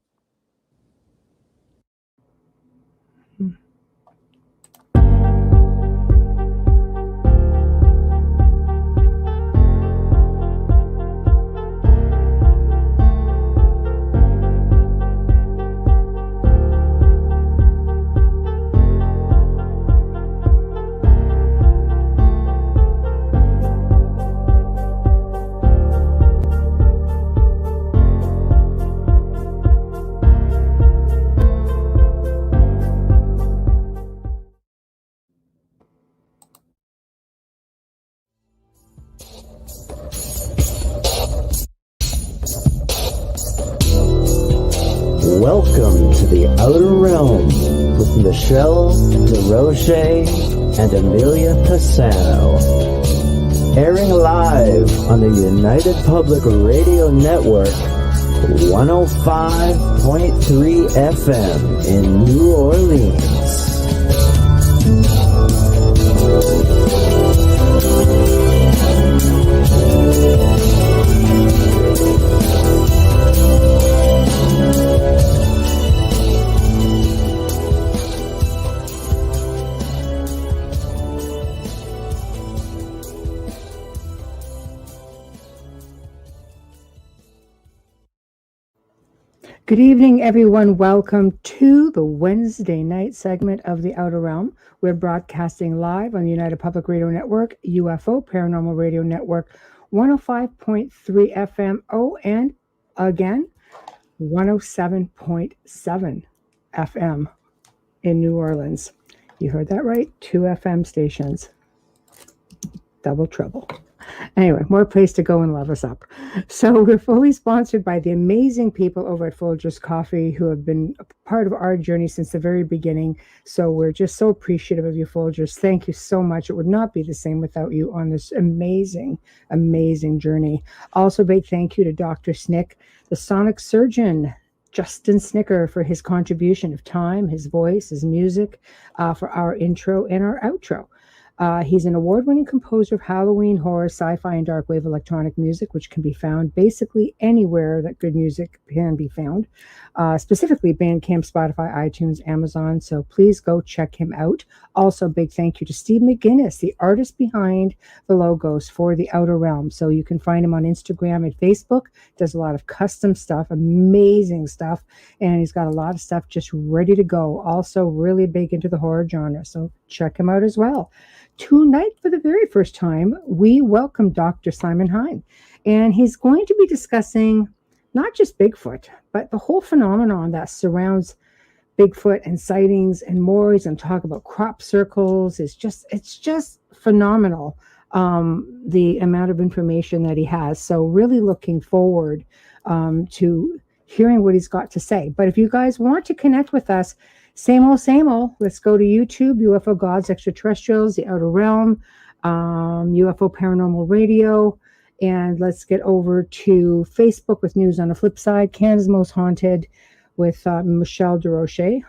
Welcome to the Outer Realm with Michelle DeRoche and Amelia Pisano. Airing live on the United Public Radio Network, 105.3 FM in New Orleans.
Good evening, everyone. Welcome to the Wednesday night segment of The Outer Realm. We're broadcasting live on the United Public Radio Network, UFO Paranormal Radio Network, 105.3 FM. Oh, and again, 107.7 FM in New Orleans. You heard that right? 2 FM stations. Double trouble. Anyway, more place to go and love us up. So we're fully sponsored by the amazing people over at Folgers Coffee who have been a part of our journey since the very beginning. So we're just so appreciative of you, Folgers. Thank you so much. It would not be the same without you on this amazing, amazing journey. Also, big thank you to Dr. Snick, the sonic surgeon, Justin Snicker, for his contribution of time, his voice, his music, for our intro and our outro. He's an award-winning composer of Halloween, horror, sci-fi, and dark wave electronic music, which can be found basically anywhere that good music can be found, specifically Bandcamp, Spotify, iTunes, Amazon. So please go check him out. Also, big thank you to Steve McGinnis, the artist behind the logos for The Outer Realm. So you can find him on Instagram and Facebook. Does a lot of custom stuff, amazing stuff, and he's got a lot of stuff just ready to go. Also, really big into the horror genre, so check him out as well. Tonight, for the very first time, we welcome Dr. Simon Hine, and he's going to be discussing not just Bigfoot, but the whole phenomenon that surrounds Bigfoot and sightings and more. He's going to talk about crop circles. It's just phenomenal, the amount of information that he has. So really looking forward to hearing what he's got to say. But if you guys want to connect with us, same old. Let's go to YouTube, UFO Gods, Extraterrestrials, The Outer Realm, UFO Paranormal Radio, and let's get over to Facebook with News on the Flip Side, Canada's Most Haunted with Michelle DeRoche,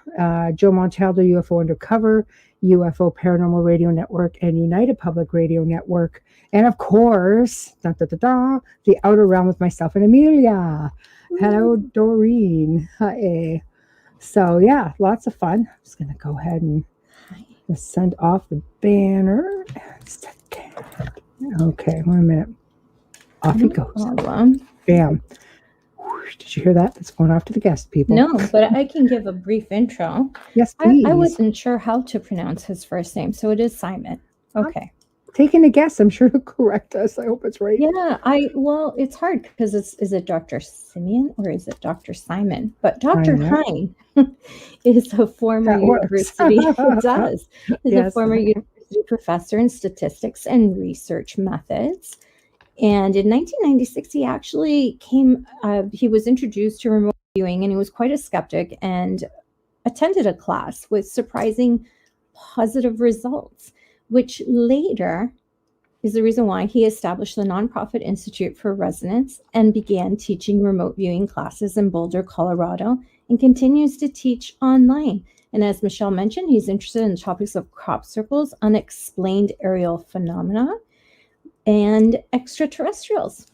Joe Montaldo, UFO Undercover, UFO Paranormal Radio Network, and United Public Radio Network, and of course, The Outer Realm with myself and Amelia. Hello, Doreen. Hi. So yeah, lots of fun. I'm just going to go ahead and send off the banner. Okay, 1 minute. Off it goes. Bam. Did you hear that? It's going off to the guest people.
No, but I can give a brief intro.
Yes, please.
I wasn't sure how to pronounce his first name, so it is Simon. Okay.
Taking a guess, I'm sure he'll correct us. I hope it's right.
Yeah, well, it's hard because is it Dr. Simeon or is it Dr. Simon? But Dr. Hine is a former university. It does. He's a former university professor in statistics and research methods. And in 1996, he actually he was introduced to remote viewing, and he was quite a skeptic and attended a class with surprising positive results, which later is the reason why he established the nonprofit Institute for Resonance and began teaching remote viewing classes in Boulder, Colorado, and continues to teach online. And as Michelle mentioned, he's interested in the topics of crop circles, unexplained aerial phenomena, and extraterrestrials.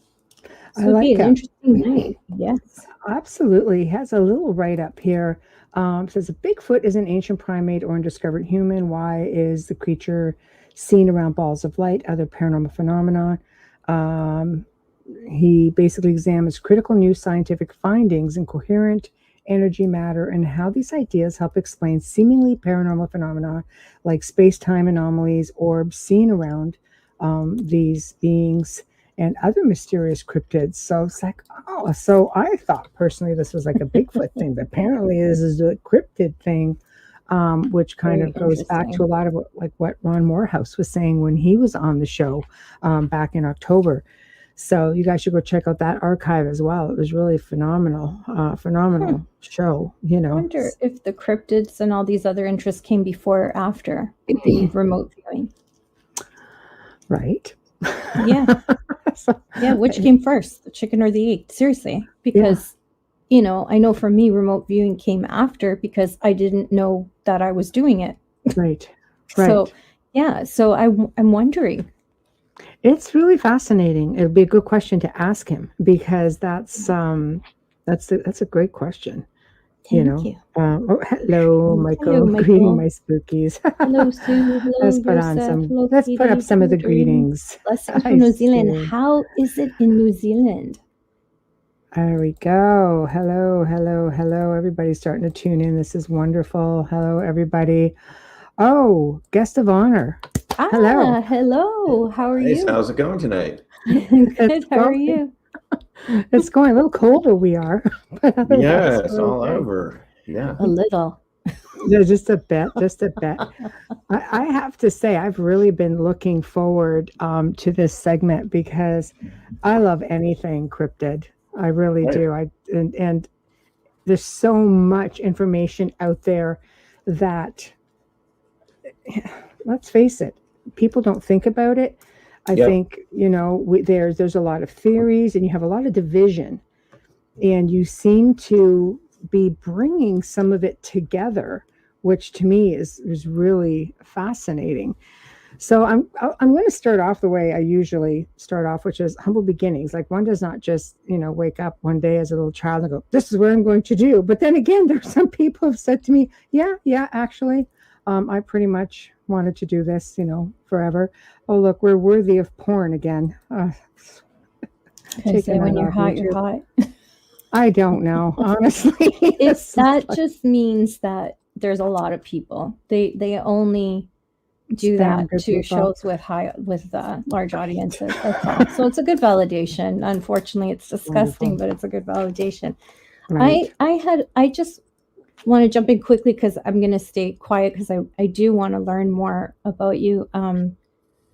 So it'd be an interesting night. Yes.
Absolutely. He has a little write-up here. Says a Bigfoot is an ancient primate or undiscovered human. Why is the creature seen around balls of light? Other paranormal phenomena. He basically examines critical new scientific findings in coherent energy, matter, and how these ideas help explain seemingly paranormal phenomena like space-time anomalies, orbs seen around these beings, and other mysterious cryptids. So it's like, so I thought personally this was like a Bigfoot thing, but apparently this is a cryptid thing, which kind of goes back to a lot of what Ron Morehouse was saying when he was on the show back in October. So you guys should go check out that archive as well. It was really phenomenal show. I
wonder if the cryptids and all these other interests came before or after the remote viewing.
Right.
Yeah. Yeah, which came first, the chicken or the egg? Seriously, because I know for me, remote viewing came after because I didn't know that I was doing it.
Right.
So I'm wondering.
It's really fascinating. It'd be a good question to ask him because that's a great question.
Thank you.
Hello, Michael. Greeting my spookies.
Hello, Sue. Hello,
let's put up some of the greetings.
Blessings from New Zealand. How is it in New Zealand?
There we go. Hello, hello, hello. Everybody's starting to tune in. This is wonderful. Hello, everybody. Oh, guest of honor. Hello.
Hello. How are you?
How's it going tonight?
Good. How are you?
It's going a little colder. We are.
Yeah, it's all over. Yeah.
A little.
Yeah, just a bit. I have to say, I've really been looking forward to this segment because I love anything cryptid. I really do. And there's so much information out there that, let's face it, people don't think about it. I think, there's a lot of theories and you have a lot of division, and you seem to be bringing some of it together, which to me is really fascinating. So I'm going to start off the way I usually start off, which is humble beginnings. Like, one does not just, wake up one day as a little child and go, this is what I'm going to do. But then again, there's some people who have said to me, yeah, actually, I pretty much wanted to do this, forever. Oh, look, we're worthy of porn again.
Say when you're hot, you're hot.
I don't know, honestly.
That just means that there's a lot of people. They only do that to shows with large audiences. That's all. So it's a good validation. Unfortunately, it's disgusting, but it's a good validation. Right. I just want to jump in quickly because I'm going to stay quiet because I do want to learn more about you.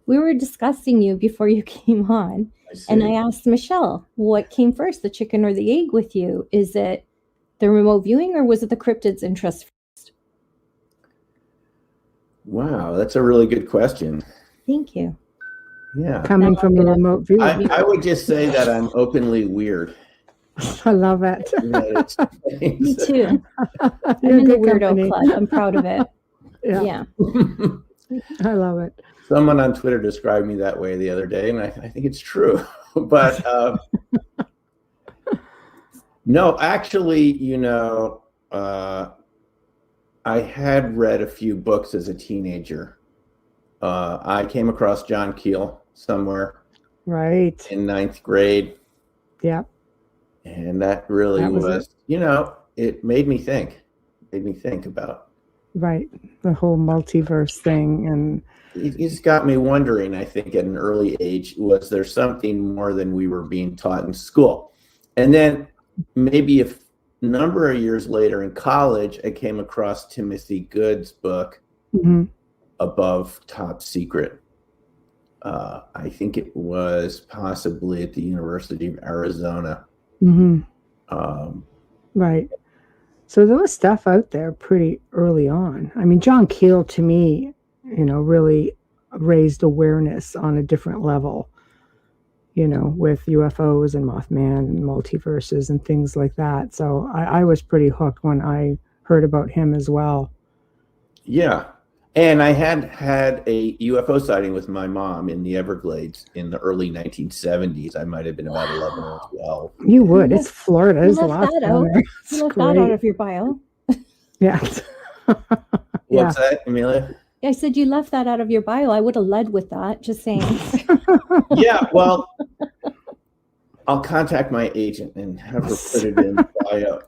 We were discussing you before you came on, and I asked Michelle, what came first, the chicken or the egg with you? Is it the remote viewing or was it the cryptid's interest first?
Wow, that's a really good question.
Thank you.
Yeah.
Coming from the remote view.
I would just say that I'm openly weird.
I love it.
Me too. I'm in the weirdo club. I'm proud of it. Yeah.
I love it.
Someone on Twitter described me that way the other day, and I think it's true. But no, actually, I had read a few books as a teenager. I came across John Keel somewhere.
Right.
In 9th grade.
Yeah.
And that really was it made me think about.
Right. The whole multiverse thing. And
it's got me wondering, I think, at an early age, was there something more than we were being taught in school? And then maybe a number of years later in college, I came across Timothy Good's book, Above Top Secret. I think it was possibly at the University of Arizona.
Right. So there was stuff out there pretty early on. I mean, John Keel, to me, really raised awareness on a different level, with UFOs and Mothman and multiverses and things like that. So I was pretty hooked when I heard about him as well.
Yeah. And I had a UFO sighting with my mom in the Everglades in the early 1970s. I might have been about 11 or 12.
You would. It's Florida. There's
You
lots
left that
down
out.
there.
You left that out of your bio.
Yeah.
What's that, Amelia?
I said you left that out of your bio. I would have led with that. Just saying.
Yeah, well, I'll contact my agent and have her put it in the bio.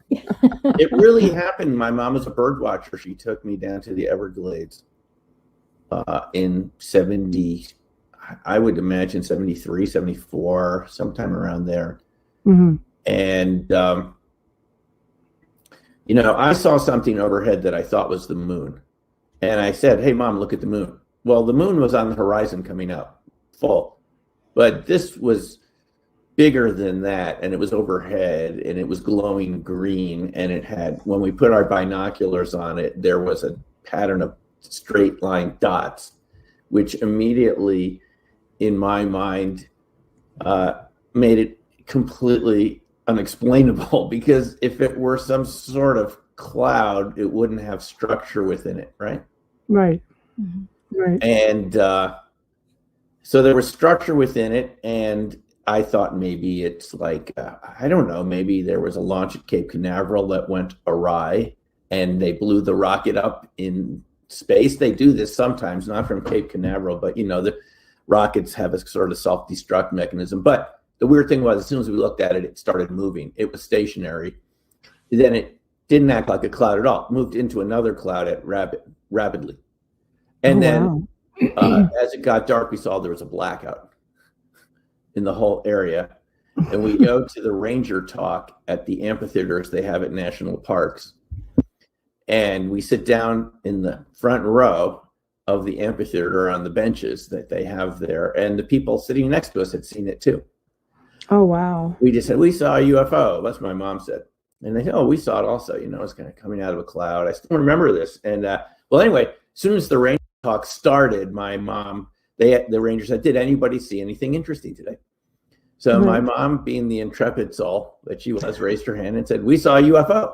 It really happened. My mom was a bird watcher. She took me down to the Everglades in 70, I would imagine 73, 74, sometime around there. And, I saw something overhead that I thought was the moon. And I said, hey, Mom, look at the moon. Well, the moon was on the horizon coming up full. But this was bigger than that, and it was overhead, and it was glowing green, and it had, when we put our binoculars on it, there was a pattern of straight line dots, which immediately, in my mind, made it completely unexplainable, because if it were some sort of cloud, it wouldn't have structure within it, right?
Right. Right.
And so there was structure within it, and I thought maybe it's like, I don't know, maybe there was a launch at Cape Canaveral that went awry and they blew the rocket up in space. They do this sometimes, not from Cape Canaveral, but the rockets have a sort of self-destruct mechanism. But The weird thing was, as soon as we looked at it, it started moving. It was stationary. Then it didn't act like a cloud at all. It moved into another cloud rapidly. And then as it got dark, we saw there was a blackout in the whole area. And we go to the ranger talk at the amphitheaters they have at national parks. And we sit down in the front row of the amphitheater on the benches that they have there. And the people sitting next to us had seen it too.
Oh, wow.
We just said, we saw a UFO. That's what my mom said. And they said, oh, we saw it also. You know, it's kind of coming out of a cloud. I still remember this. And well, anyway, as soon as the ranger talk started, my mom, the ranger said, did anybody see anything interesting today? So my mom, being the intrepid soul that she was, raised her hand and said, we saw a UFO.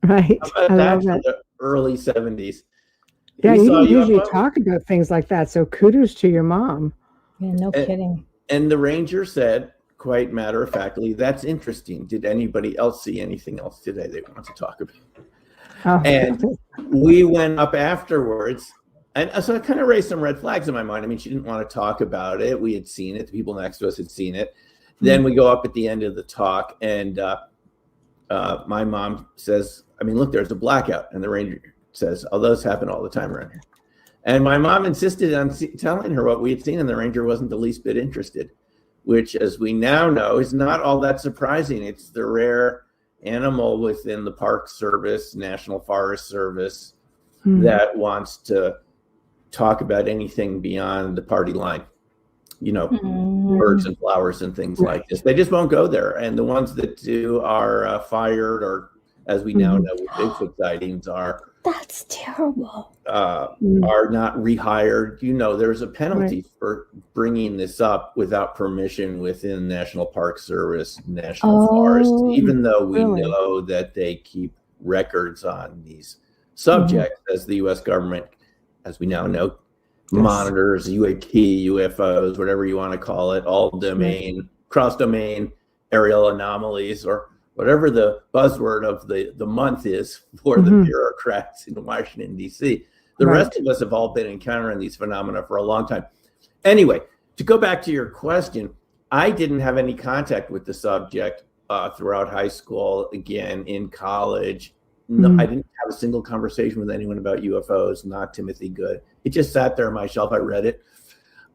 Right.
How about that from the early 70s?
Yeah, you don't usually talk about things like that. So kudos to your mom.
Yeah, no kidding.
And the ranger said, quite matter-of-factly, that's interesting. Did anybody else see anything else today they want to talk about?
Oh.
And we went up afterwards. And so it kind of raised some red flags in my mind. I mean, she didn't want to talk about it. We had seen it. The people next to us had seen it. Then we go up at the end of the talk, and my mom says, I mean, look, there's a blackout. And the ranger says, oh, those happen all the time around here. And my mom insisted on telling her what we had seen, and the ranger wasn't the least bit interested, which, as we now know, is not all that surprising. It's the rare animal within the Park Service, National Forest Service, that wants to talk about anything beyond the party line. You know, birds and flowers and things like this. They just won't go there. And the ones that do are fired, or, as we now know with Bigfoot sightings, are
that's terrible.
Are not rehired. You know, there's a penalty for bringing this up without permission within National Park Service, National Forest, even though we know that they keep records on these subjects, as the U.S. government, as we now know, monitors UAP, UFOs, whatever you want to call it, all domain, cross-domain, aerial anomalies, or whatever the buzzword of the month is for the bureaucrats in Washington, D.C. The rest of us have all been encountering these phenomena for a long time. Anyway, to go back to your question, I didn't have any contact with the subject throughout high school, again, in college. No, I didn't have a single conversation with anyone about UFOs, not Timothy Good. It just sat there on my shelf. I read it.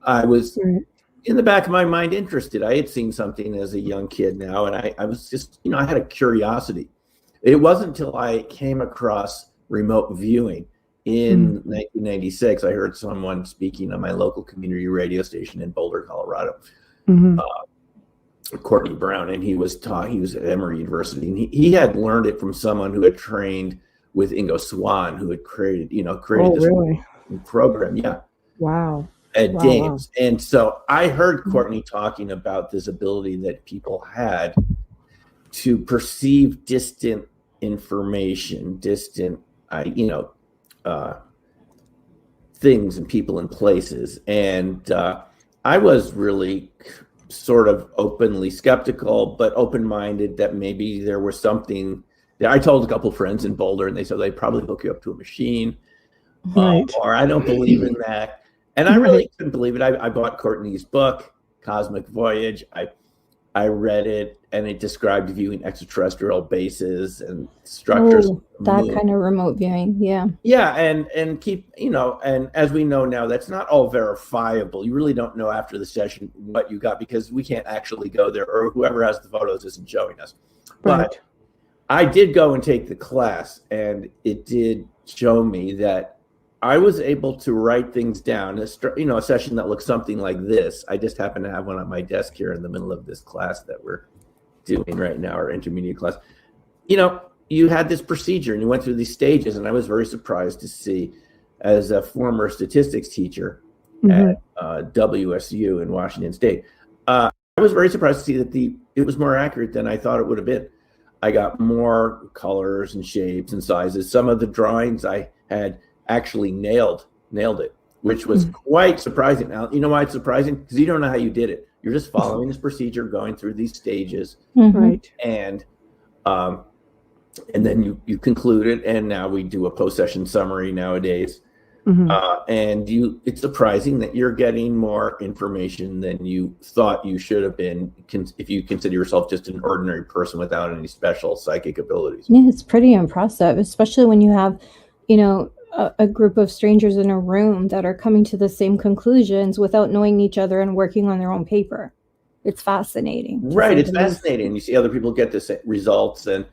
I was in the back of my mind interested. I had seen something as a young kid now, and I was just, you know, I had a curiosity. It wasn't until I came across remote viewing in 1996. I heard someone speaking on my local community radio station in Boulder, Colorado. Courtney Brown, and he was at Emory University, and he had learned it from someone who had trained with Ingo Swann, who had created this program. Yeah.
Wow.
At Dames. And so I heard Courtney talking about this ability that people had to perceive distant information, things and people and places. And I was really sort of openly skeptical, but open-minded that maybe there was something. I told a couple friends in Boulder, and they said they'd probably hook you up to a machine, or I don't believe in that. And I really couldn't believe it. I bought Courtney's book, Cosmic Voyage. I read it, and it described viewing extraterrestrial bases and structures.
That kind of remote viewing, yeah.
Yeah, and keep, and as we know now, that's not all verifiable. You really don't know after the session what you got, because we can't actually go there, or whoever has the photos isn't showing us. But I did go and take the class, and it did show me that I was able to write things down. A session that looks something like this. I just happen to have one on my desk here in the middle of this class that we're doing right now, our intermediate class. You had this procedure, and you went through these stages, and I was very surprised to see, as a former statistics teacher at WSU in Washington State, I was very surprised to see that it was more accurate than I thought it would have been. I got more colors and shapes and sizes. Some of the drawings I had actually nailed it, which was quite surprising. Now, you know why it's surprising? Because you don't know how you did it. You're just following this procedure, going through these stages, and then you conclude it. And now we do a post-session summary nowadays, And it's surprising that you're getting more information than you thought you should have been if you consider yourself just an ordinary person without any special psychic abilities.
Yeah, it's pretty impressive, especially when you have, a group of strangers in a room that are coming to the same conclusions without knowing each other and working on their own paper. It's fascinating.
Right, it's fascinating. You see other people get the same results, and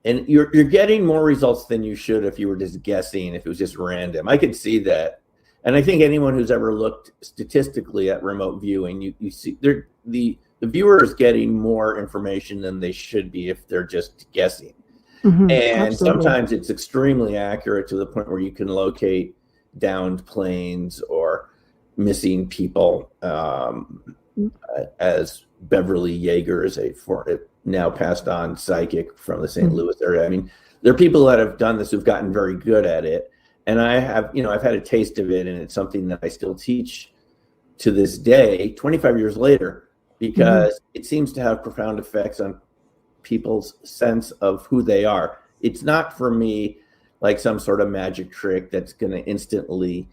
you're getting more results than you should if you were just guessing, if it was just random. I could see that. And I think anyone who's ever looked statistically at remote viewing, you see the viewer is getting more information than they should be if they're just guessing. And
Absolutely.
sometimes it's extremely accurate to the point where you can locate downed planes or missing people, as Beverly Yeager is a now passed on psychic from the St. Louis area. I mean, there are people that have done this who've gotten very good at it. And I have, I've had a taste of it, and it's something that I still teach to this day, 25 years later, because it seems to have profound effects on people's sense of who they are. It's not for me like some sort of magic trick that's going to instantly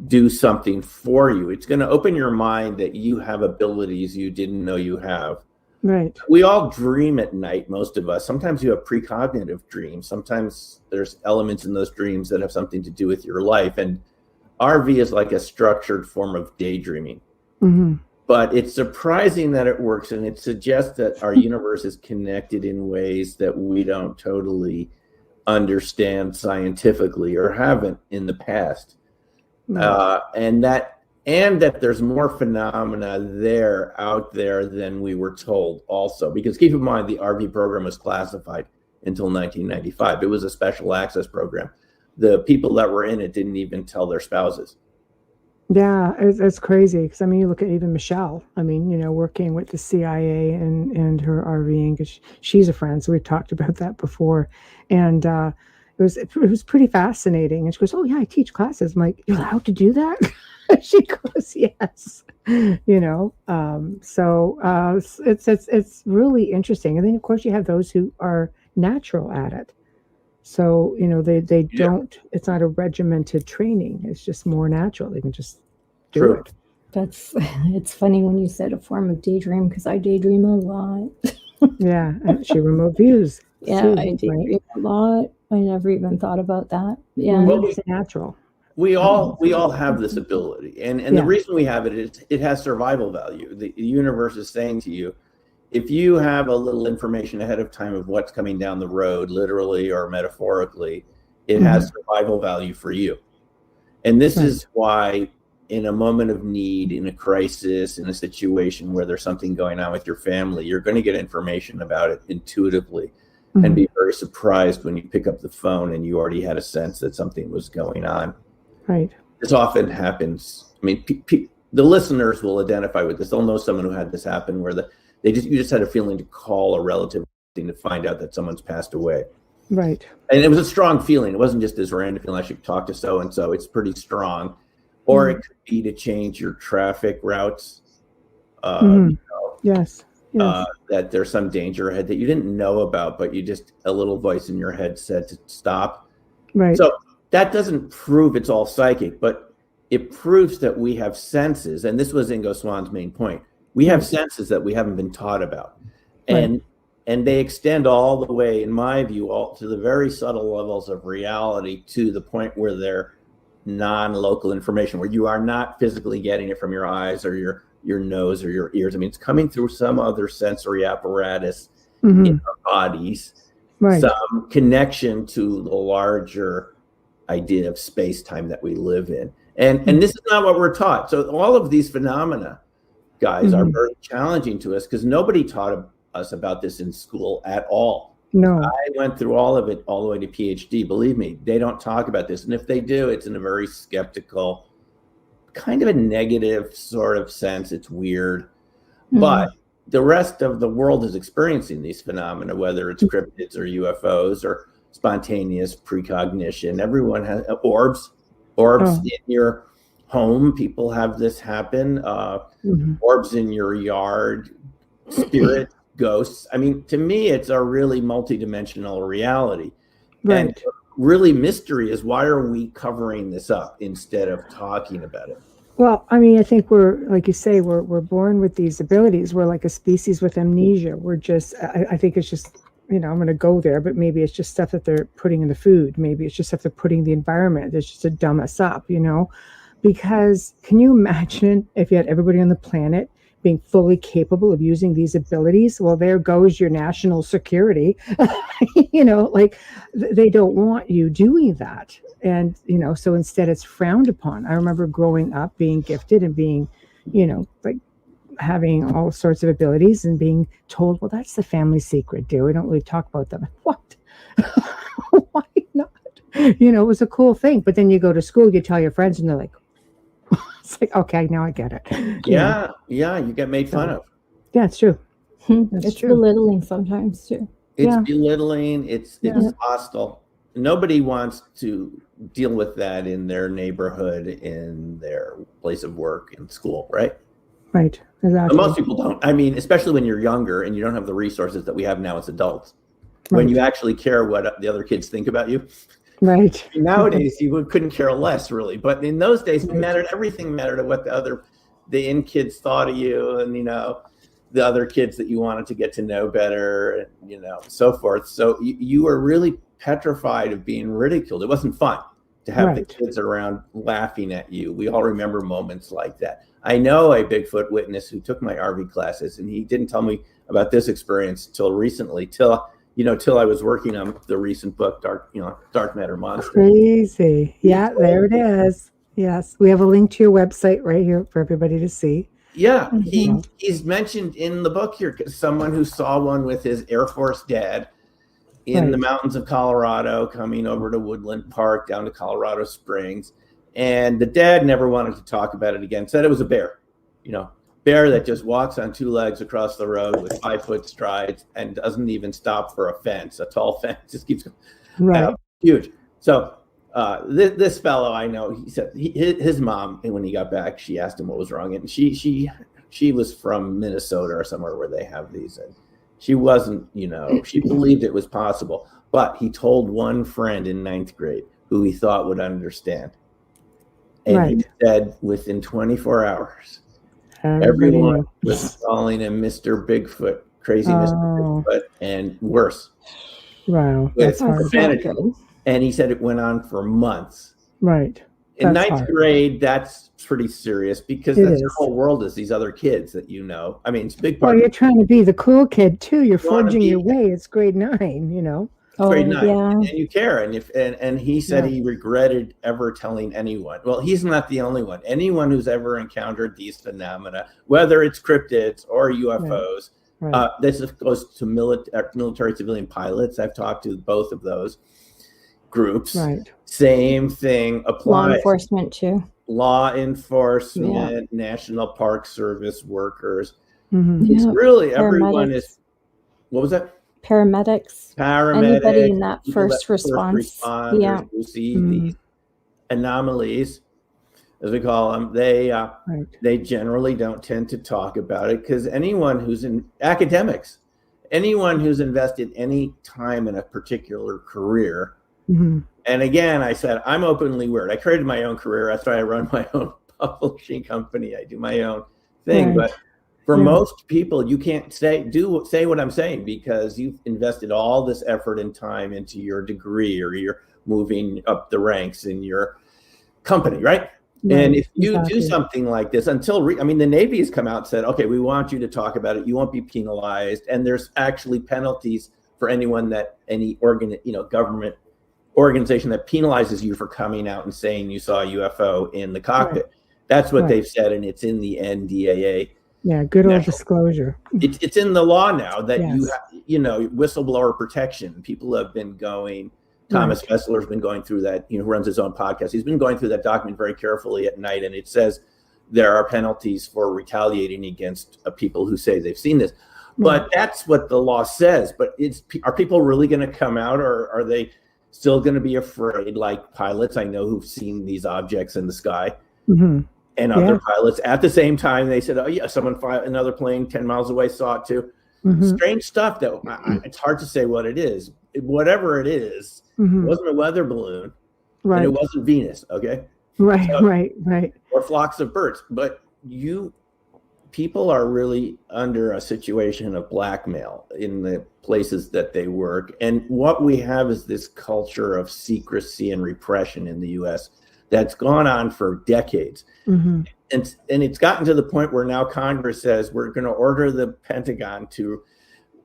do something for you. It's going to open your mind that you have abilities you didn't know you have.
Right.
We all dream at night, most of us. Sometimes you have precognitive dreams. Sometimes there's elements in those dreams that have something to do with your life. And RV is like a structured form of daydreaming. But it's surprising that it works, and it suggests that our universe is connected in ways that we don't totally understand scientifically or haven't in the past. And that there's more phenomena out there than we were told also. Because keep in mind, the RV program was classified until 1995. It was a special access program. The people that were in it didn't even tell their spouses.
Yeah, it's crazy because you look at even Michelle. Working with the CIA and her RVing, because she's a friend, so we've talked about that before, and it was pretty fascinating. And she goes, "Oh yeah, I teach classes." I'm like, "You're allowed to do that?" She goes, "Yes." So it's really interesting. And then of course you have those who are natural at it. So, they don't, it's not a regimented training. It's just more natural. They can just do it.
It's funny when you said a form of daydream, because I daydream a lot.
Yeah. She remote views.
Yeah,
too,
I daydream a lot. I never even thought about that. Yeah.
Well, it's natural.
We all have this ability. And the reason we have it is it has survival value. The universe is saying to you, if you have a little information ahead of time of what's coming down the road, literally or metaphorically, it has survival value for you. And this is why in a moment of need, in a crisis, in a situation where there's something going on with your family, you're going to get information about it intuitively and be very surprised when you pick up the phone and you already had a sense that something was going on.
Right.
This often happens. I mean, the listeners will identify with this. They'll know someone who had this happen where you just had a feeling to call a relative to find out that someone's passed away.
Right.
And it was a strong feeling. It wasn't just this random feeling I should talk to so-and-so. It's pretty strong. Or it could be to change your traffic routes.
Yes.
That there's some danger ahead that you didn't know about, but a little voice in your head said to stop.
Right.
So that doesn't prove it's all psychic, but it proves that we have senses. And this was Ingo Swann's main point. We have senses that we haven't been taught about. And they extend all the way, in my view, all to the very subtle levels of reality, to the point where they're non-local information, where you are not physically getting it from your eyes or your nose or your ears. I mean, it's coming through some other sensory apparatus in our bodies, some connection to the larger idea of space-time that we live in. And this is not what we're taught. So all of these phenomena, guys, are very challenging to us because nobody taught us about this in school at all.
No.
I went through all of it all the way to PhD. Believe me, they don't talk about this. And if they do, it's in a very skeptical, kind of a negative sort of sense. It's weird. But the rest of the world is experiencing these phenomena, whether it's cryptids or UFOs or spontaneous precognition. Everyone has orbs in your home. People have this happen. Orbs in your yard, spirit, ghosts. I mean, to me, it's a really multidimensional reality.
Right.
And really mystery is why are we covering this up instead of talking about it?
Well, I mean, I think we're, like you say, we're born with these abilities. We're like a species with amnesia. We're just, I think it's just, I'm going to go there, but maybe it's just stuff that they're putting in the food. Maybe it's just stuff they're putting in the environment. It's just to dumb us up, because can you imagine if you had everybody on the planet being fully capable of using these abilities? Well, there goes your national security. Like they don't want you doing that. And, so instead it's frowned upon. I remember growing up being gifted and being, like having all sorts of abilities and being told, well, that's the family secret, dear. We don't really talk about them. What? Why not? It was a cool thing. But then you go to school, you tell your friends and they're like, it's like, okay, now I get it.
Yeah, you get made fun of.
Yeah, it's true.
It's true. Belittling sometimes too.
It's belittling. It's hostile. Nobody wants to deal with that in their neighborhood, in their place of work, in school, right?
Right. Exactly.
But most people don't. I mean, especially when you're younger and you don't have the resources that we have now as adults. When you actually care what the other kids think about you.
Right.
Nowadays, you couldn't care less, really. But in those days, it mattered. Everything mattered what the in kids thought of you, and the other kids that you wanted to get to know better, and so forth. So you were really petrified of being ridiculed. It wasn't fun to have the kids around laughing at you. We all remember moments like that. I know a Bigfoot witness who took my RV classes, and he didn't tell me about this experience till recently, till I was working on the recent book, Dark Matter Monster.
Crazy. Yeah, there it is. Yes. We have a link to your website right here for everybody to see.
Yeah. He's mentioned in the book here, someone who saw one with his Air Force dad in the mountains of Colorado, coming over to Woodland Park, down to Colorado Springs. And the dad never wanted to talk about it again, said it was a bear, bear that just walks on two legs across the road with 5-foot strides and doesn't even stop for a fence, a tall fence, just keeps going.
Right.
Huge. So this fellow, I know, he said his mom, when he got back, she asked him what was wrong. And she was from Minnesota or somewhere where they have these. And she wasn't, she believed it was possible. But he told one friend in 9th grade who he thought would understand. And he said within 24 hours, everyone was calling him Mr. Bigfoot, crazy Mr. Bigfoot, and worse.
Wow.
With profanity. And he said it went on for months.
Right.
In 9th grade, that's pretty serious because that's the whole world is these other kids that I mean, it's a big part.
Well, you're trying to be the cool kid too. You're forging your way. It's grade 9,
Grade 9, and you care. And he said he regretted ever telling anyone. Well, he's not the only one. Anyone who's ever encountered these phenomena, whether it's cryptids or UFOs, this goes to military civilian pilots. I've talked to both of those groups.
Right.
Same thing applies.
Law enforcement too.
Law enforcement, National Park Service workers.
Mm-hmm.
It's really everyone is. What was that?
Paramedics. Anybody in that first response.
Yeah. Who see these anomalies, as we call them, they generally don't tend to talk about it because anyone who's in academics, anyone who's invested any time in a particular career.
Mm-hmm.
And again, I said, I'm openly weird. I created my own career. That's why I run my own publishing company. I do my own thing. But for most people, you can't say what I'm saying because you've invested all this effort and time into your degree or you're moving up the ranks in your company, right? And if you do something like this, the Navy has come out and said, okay, we want you to talk about it. You won't be penalized. And there's actually penalties for anyone that government organization that penalizes you for coming out and saying you saw a UFO in the cockpit. That's what they've said, and it's in the NDAA.
Yeah, good old disclosure.
It's in the law now that you have, whistleblower protection. People have been going. Thomas Fessler's been going through that. Who runs his own podcast. He's been going through that document very carefully at night, and it says there are penalties for retaliating against people who say they've seen this. But that's what the law says. But are people really going to come out, or are they still going to be afraid, like pilots I know who've seen these objects in the sky, and other pilots at the same time? They said, "Oh yeah, another plane 10 miles away saw it too." Strange stuff. Though it's hard to say what it is. whatever it is,
Mhm.
it wasn't a weather balloon,
Right.
and it wasn't Venus. Okay.
Right,
So-
right.
Or flocks of birds. But people are really under a situation of blackmail in the places that they work. And what we have is this culture of secrecy and repression in the US that's gone on for decades.
Mhm.
And it's gotten to the point where now Congress says we're going to order the Pentagon to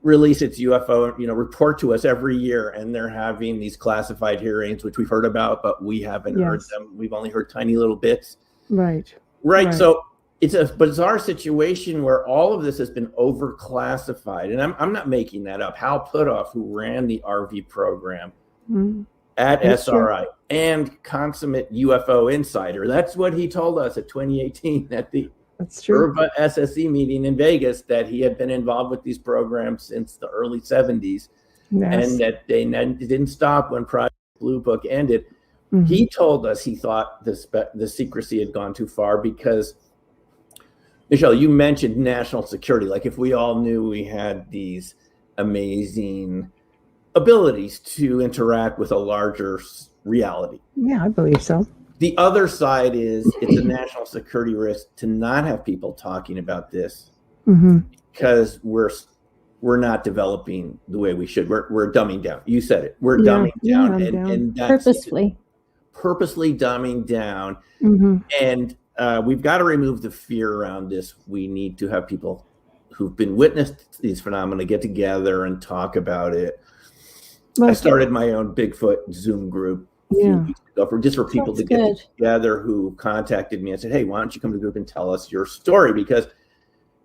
release its UFO, report to us every year. And they're having these classified hearings, which we've heard about, but we haven't heard
Yes.
them. We've only heard tiny little bits.
Right.
Right. So it's a bizarre situation where all of this has been overclassified. And I'm not making that up. Hal Puthoff, who ran the RV program
Mhm.
at
That's true.
SRI and consummate UFO insider, that's what he told us at 2018 at the
That's true.
URBA SSE meeting in Vegas, that he had been involved with these programs since the early 70s.
Yes.
And that they didn't stop when Project Blue Book ended.
Mhm.
He told us he thought the secrecy had gone too far because, Michelle, you mentioned national security. Like if we all knew we had these amazing abilities to interact with a larger reality.
Yeah, I believe so.
The other side is it's a national security risk to not have people talking about this
Mhm.
because we're not developing the way we should. We're dumbing down. You said it. We're
Yeah,
dumbing
yeah,
down,
I'm
and,
down.
and that's
Purposely.
dumbing down.
Mhm.
And we've got to remove the fear around this. We need to have people who've been witnessed to these phenomena get together and talk about it. I started my own Bigfoot Zoom group a few weeks ago for people
That's
to get
good.
together, who contacted me and said, hey, why don't you come to the group and tell us your story? Because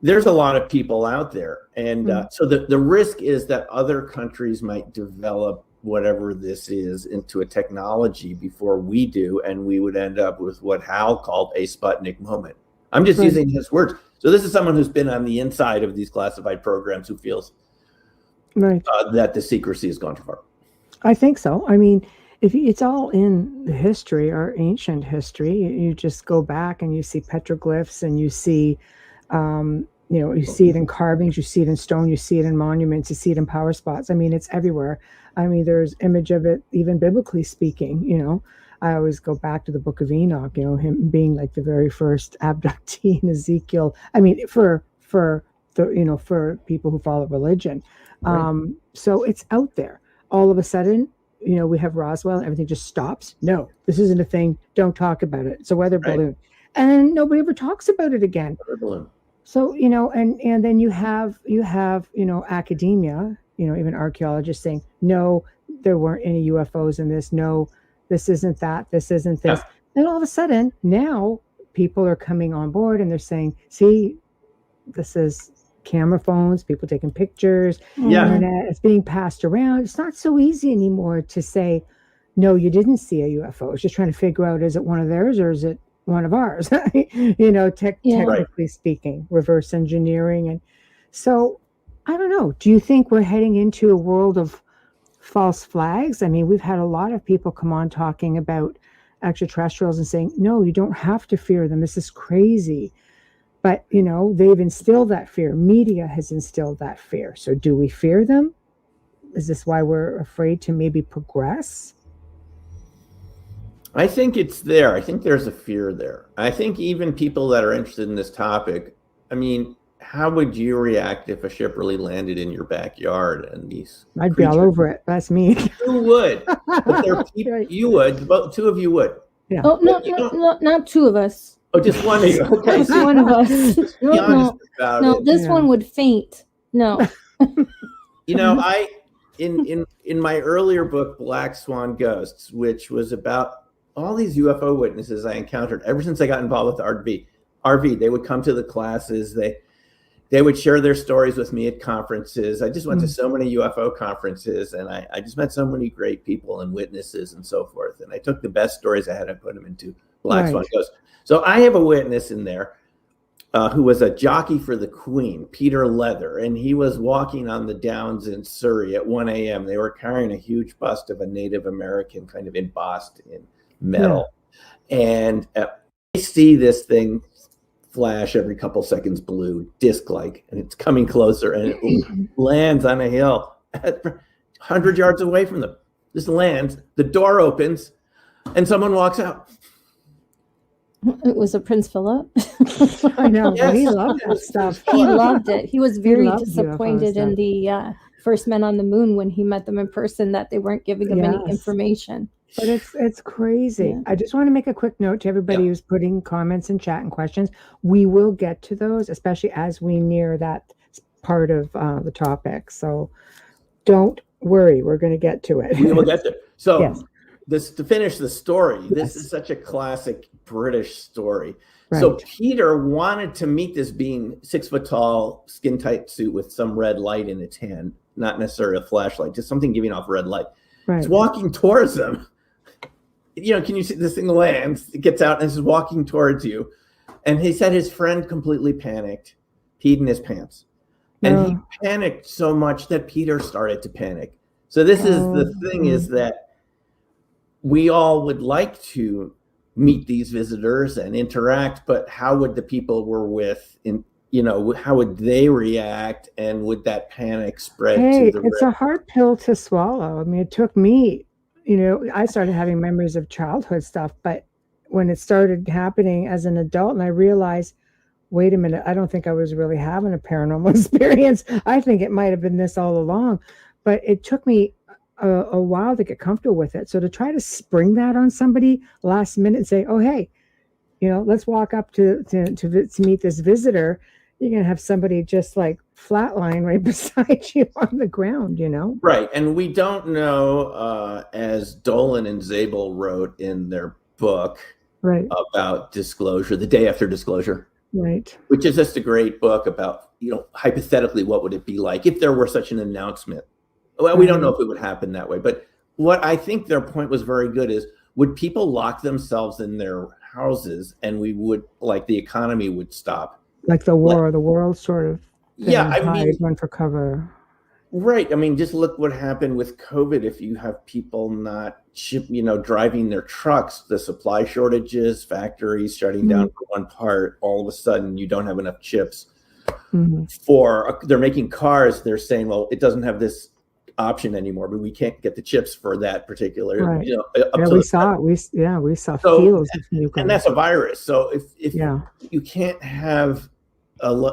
there's a lot of people out there. And so the risk is that other countries might develop whatever this is into a technology before we do, and we would end up with what Hal called a Sputnik moment. I'm just using his words. So this is someone who's been on the inside of these classified programs who feels that the secrecy has gone too far.
I think so. I mean, it's all in the history, our ancient history. You just go back and you see petroglyphs, and you see, you see it in carvings, you see it in stone, you see it in monuments, you see it in power spots. I mean, it's everywhere. I mean, there's image of it, even biblically speaking. I always go back to the Book of Enoch. Him being like the very first abductee in Ezekiel. I mean, for people who follow religion.
Right.
So it's out there. All of a sudden, we have Roswell and everything just stops. No, this isn't a thing. Don't talk about it. It's a weather balloon. And nobody ever talks about it again.
Weather balloon.
So, and then you have, academia, even archaeologists saying, no, there weren't any UFOs in this. No, this isn't that. This isn't this. And all of a sudden, now people are coming on board and they're saying, see, this is camera phones, people taking pictures, internet, it's being passed around. It's not so easy anymore to say, no, you didn't see a UFO. It's just trying to figure out, is it one of theirs or is it one of ours? Technically speaking, reverse engineering. And so I don't know. Do you think we're heading into a world of false flags? I mean, we've had a lot of people come on talking about extraterrestrials and saying, no, you don't have to fear them. This is crazy. But, they've instilled that fear. Media has instilled that fear. So do we fear them? Is this why we're afraid to maybe progress?
I think it's there. I think there's a fear there. I think even people that are interested in this topic, I mean, how would you react if a ship really landed in your backyard and these
I'd be all over it. That's me.
You would. But there are people, you would. But two of you would.
Yeah.
Oh, no, not two of us.
Oh, just one of you. Okay.
Just one of us.
Be honest about
no,
it.
this one would faint. No.
I in my earlier book, Black Swan Ghosts, which was about all these UFO witnesses I encountered ever since I got involved with RV. They would come to the classes. They would share their stories with me at conferences. I just went to so many UFO conferences, and I just met so many great people and witnesses and so forth. And I took the best stories I had and put them into Black Swan Ghosts. So I have a witness in there who was a jockey for the Queen, Peter Leather, and he was walking on the downs in Surrey at 1 a.m. They were carrying a huge bust of a Native American kind of embossed in metal. Yeah. And I see this thing flash every couple seconds, blue, disc-like, and it's coming closer, and it lands on a hill 100 yards away from them. This lands, the door opens, and someone walks out.
It was a Prince Philip.
I know.
Yes.
He loved that stuff.
He loved it. He was very
loved
disappointed
UFO
in the first men on the moon when he met them in person that they weren't giving him any
Yes.
information.
But it's crazy.
Yeah.
I just want to make a quick note to everybody who's putting comments in chat and questions. We will get to those, especially as we near that part of the topic. So don't worry, we're going to get to it.
We will get there. So
Yes.
this to finish the story, this is such a classic British story. So Peter wanted to meet this being 6 foot tall, skin tight suit with some red light in its hand, not necessarily a flashlight, just something giving off red light. It's walking towards them. You know, can you see this thing lands? It gets out and is walking towards you. And he said his friend completely panicked, peed in his pants. And he panicked so much that Peter started to panic. So this is the thing is that we all would like to meet these visitors and interact, but how would the people we're with, how would they react? And would that panic spread to the
it's a hard pill to swallow. I mean, it took me, I started having memories of childhood stuff, but when it started happening as an adult and I realized, wait a minute, I don't think I was really having a paranormal experience. I think it might have been this all along, but it took me a while to get comfortable with it. So to try to spring that on somebody last minute and say, oh, hey, let's walk up to meet this visitor, you're going to have somebody just like flatline right beside you on the ground,
Right. And we don't know, as Dolan and Zabel wrote in their book about disclosure, the day after disclosure.
Right.
Which is just a great book about, hypothetically, what would it be like if there were such an announcement? Well, we don't know if it would happen that way. But what I think their point was very good is, would people lock themselves in their houses and we would, like, the economy would stop?
Like the war of the world sort of thing.
Yeah, I mean,
run for cover.
Right. I mean, just look what happened with COVID. If you have people not driving their trucks, the supply shortages, factories shutting down for one part, all of a sudden you don't have enough chips they're making cars. They're saying, well, it doesn't have this option anymore, but we can't get the chips for that particular.
Right. We saw fields of new
and that's a virus. So if you can't have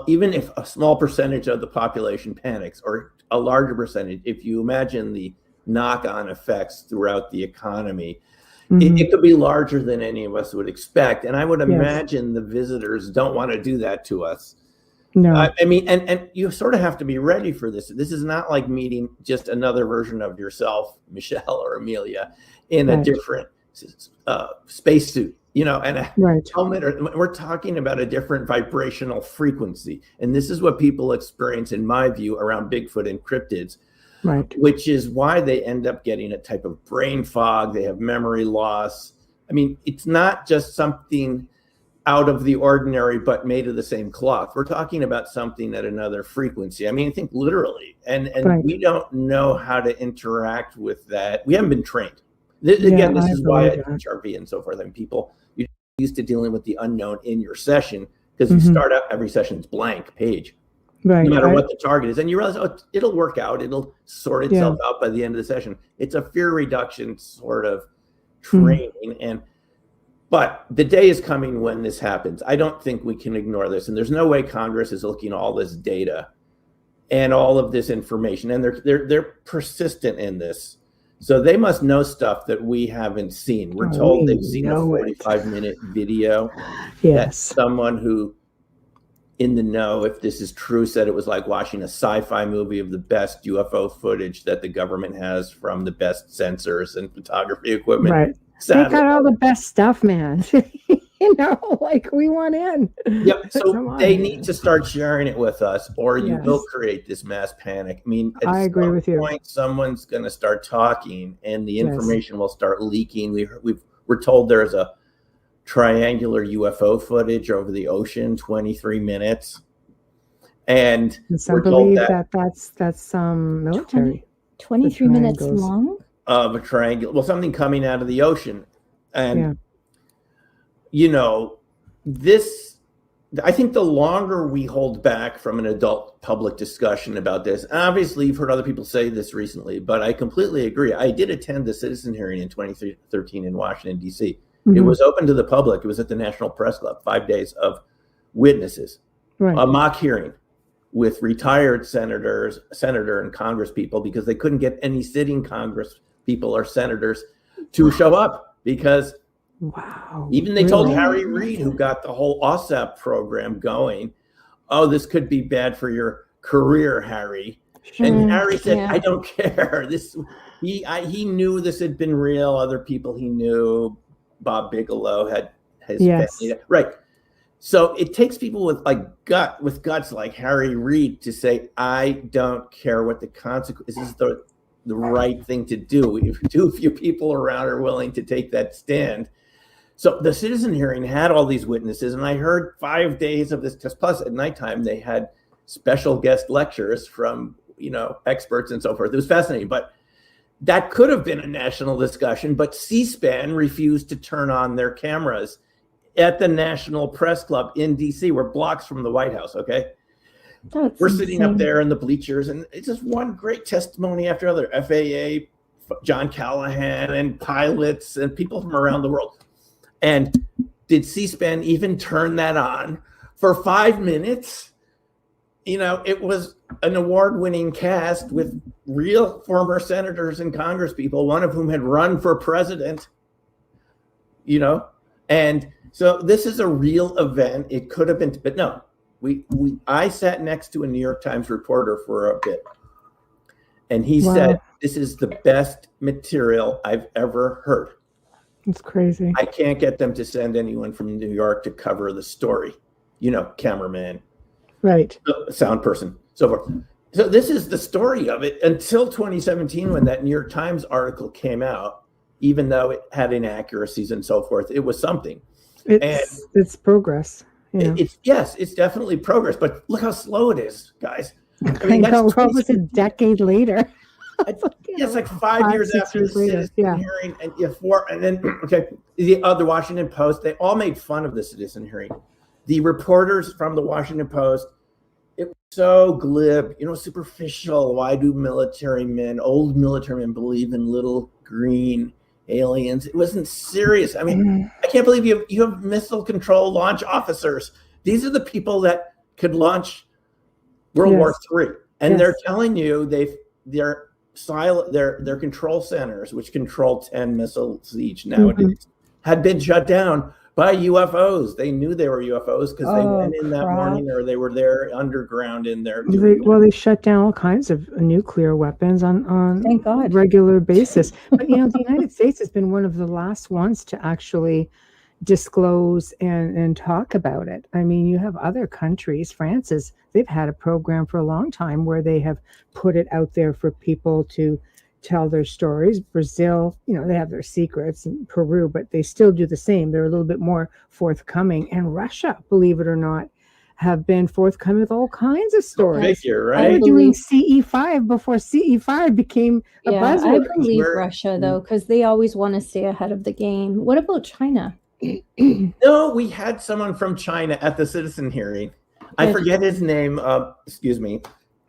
even if a small percentage of the population panics, or a larger percentage, if you imagine the knock-on effects throughout the economy, it could be larger than any of us would expect. And I would imagine the visitors don't want to do that to us.
No,
I mean, and you sort of have to be ready for this. This is not like meeting just another version of yourself, Michelle or Amelia, in a different spacesuit, and a helmet. We're talking about a different vibrational frequency. And this is what people experience, in my view, around Bigfoot and cryptids, which is why they end up getting a type of brain fog. They have memory loss. I mean, it's not just something out of the ordinary, but made of the same cloth. We're talking about something at another frequency. I mean, I think literally, and we don't know how to interact with that. We haven't been trained. This is why I teach RV and so forth. I mean, people, you're used to dealing with the unknown in your session, because you start out every session, it's blank page, no matter what the target is. And you realize, it'll work out. It'll sort itself out by the end of the session. It's a fear reduction sort of training. But the day is coming when this happens. I don't think we can ignore this. And there's no way Congress is looking at all this data and all of this information. And they're persistent in this. So they must know stuff that we haven't seen. We're told they've seen a 45-minute video that someone who in the know, if this is true, said it was like watching a sci-fi movie of the best UFO footage that the government has from the best sensors and photography equipment.
Right. They got all the best stuff, man. Like we want in.
Yep. So they need to start sharing it with us, or you will create this mass panic. I mean, at
agree with you.
Point, someone's going to start talking, and the information will start leaking. We're told there's a triangular UFO footage over the ocean, 23 minutes, and
some believe that's military.
23 minutes long.
Of a triangle, something coming out of the ocean. And, this I think the longer we hold back from an adult public discussion about this, obviously you've heard other people say this recently, but I completely agree. I did attend the citizen hearing in 2013 in Washington, D.C. It was open to the public. It was at the National Press Club, 5 days of witnesses, a mock hearing with retired senator and Congress people, because they couldn't get any sitting Congress people or senators to show up, because even they told Harry Reid, who got the whole OSAP program going, oh, this could be bad for your career, Harry. And Harry said, I don't care. He knew this had been real. Other people he knew, Bob Bigelow had his family. Right. So it takes people with guts like Harry Reid to say, I don't care what the consequences. This is the right thing to do. If too few people around are willing to take that stand. So the citizen hearing had all these witnesses, and I heard 5 days of this test. Plus, at nighttime, they had special guest lectures from, experts and so forth. It was fascinating, but that could have been a national discussion, but C-SPAN refused to turn on their cameras at the National Press Club in DC. We're blocks from the White House, okay? We're sitting up there in the bleachers, and it's just one great testimony after other. FAA, John Callahan, and pilots, and people from around the world. And did C-SPAN even turn that on for 5 minutes? It was an award-winning cast with real former senators and congresspeople, one of whom had run for president, and so this is a real event. It could have been, but no, I sat next to a New York Times reporter for a bit, and he said, this is the best material I've ever heard.
It's crazy.
I can't get them to send anyone from New York to cover the story, cameraman, sound person, so forth. So this is the story of it until 2017, when that New York Times article came out. Even though it had inaccuracies and so forth, it was something.
It's progress.
It's definitely progress. But look how slow it is, guys.
I know. What was a decade later?
It's like 5 years after the citizen hearing, and then the Washington Post. They all made fun of the citizen hearing. The reporters from the Washington Post, it was so glib, superficial. Why do old military men, believe in little green aliens? It wasn't serious. I mean, I can't believe you have missile control launch officers. These are the people that could launch World War III, and they're telling you their control centers, which control 10 missiles each nowadays, had been shut down by UFOs. They knew they were UFOs because they went in that morning, or they were there underground in there.
They shut down all kinds of nuclear weapons on
Thank God.
Regular basis. But the United States has been one of the last ones to actually disclose and talk about it. I mean, you have other countries. They've had a program for a long time where they have put it out there for people to tell their stories. Brazil, they have their secrets, and Peru, but they still do the same. They're a little bit more forthcoming. And Russia, believe it or not, have been forthcoming with all kinds of stories.
They
were doing CE5 before CE5 became a buzzword.
I believe Russia, though, because they always want to stay ahead of the game. What about China?
No, we had someone from China at the citizen hearing. I forget his name. Excuse me.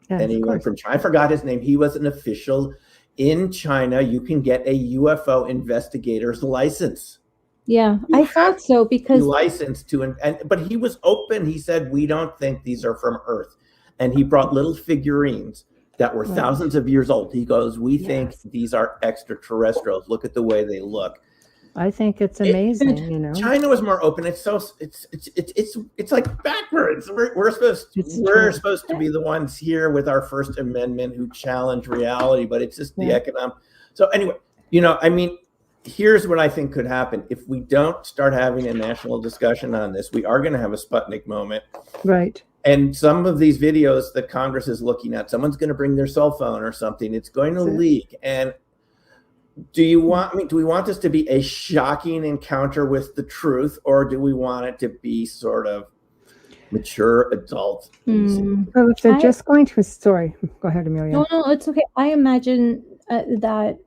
Anyone from China? I forgot his name. He was an official. In China, you can get a UFO investigator's license.
Yeah, I thought so, because
license to, but he was open. He said, we don't think these are from Earth. And he brought little figurines that were thousands of years old. He goes, we think these are extraterrestrials. Look at the way they look.
I think it's amazing.
China was more open. It's like backwards. We're supposed to be the ones here with our First Amendment who challenge reality, but it's just the economic. So anyway, here's what I think could happen if we don't start having a national discussion on this. We are going to have a Sputnik moment,
right?
And some of these videos that Congress is looking at, someone's going to bring their cell phone or something. It's going to leak, and do we want this to be a shocking encounter with the truth, or do we want it to be sort of mature adult?
Well, if they're just going to sorry, go ahead, Amelia.
No, it's okay. I imagine that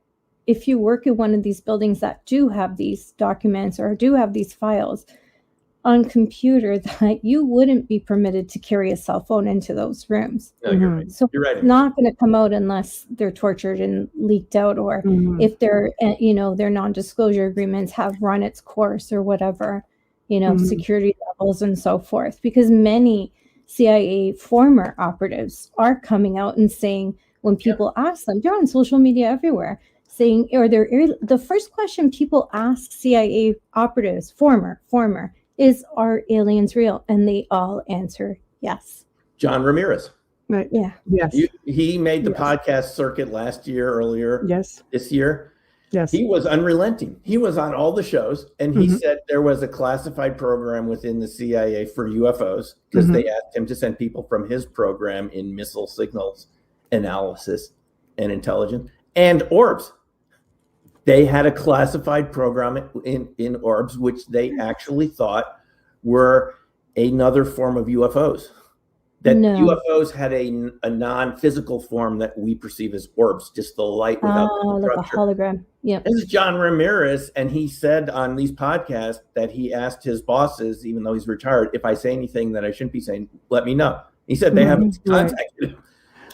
if you work in one of these buildings that do have these documents or do have these files, on computer that you wouldn't be permitted to carry a cell phone into those rooms.
No, you're right.
So
You're right.
it's not going to come out unless they're tortured and leaked out, or if their their non-disclosure agreements have run its course or whatever, security levels and so forth. Because many CIA former operatives are coming out and saying, when people ask them, they're on social media everywhere, saying, or the first question people ask CIA operatives, former, is, are aliens real? And they all answer yes.
John Ramirez.
Right.
Yeah.
Yes.
He made the podcast circuit earlier.
Yes.
This year.
Yes.
He was unrelenting. He was on all the shows, and he said there was a classified program within the CIA for UFOs, because they asked him to send people from his program in missile signals analysis and intelligence and orbs. They had a classified program in orbs, which they actually thought were another form of UFOs. That UFOs had a non-physical form that we perceive as orbs, just the light without the
like a
structure.
hologram. Yeah.
This is John Ramirez, and he said on these podcasts that he asked his bosses, even though he's retired, if I say anything that I shouldn't be saying, let me know. He said they haven't contacted him.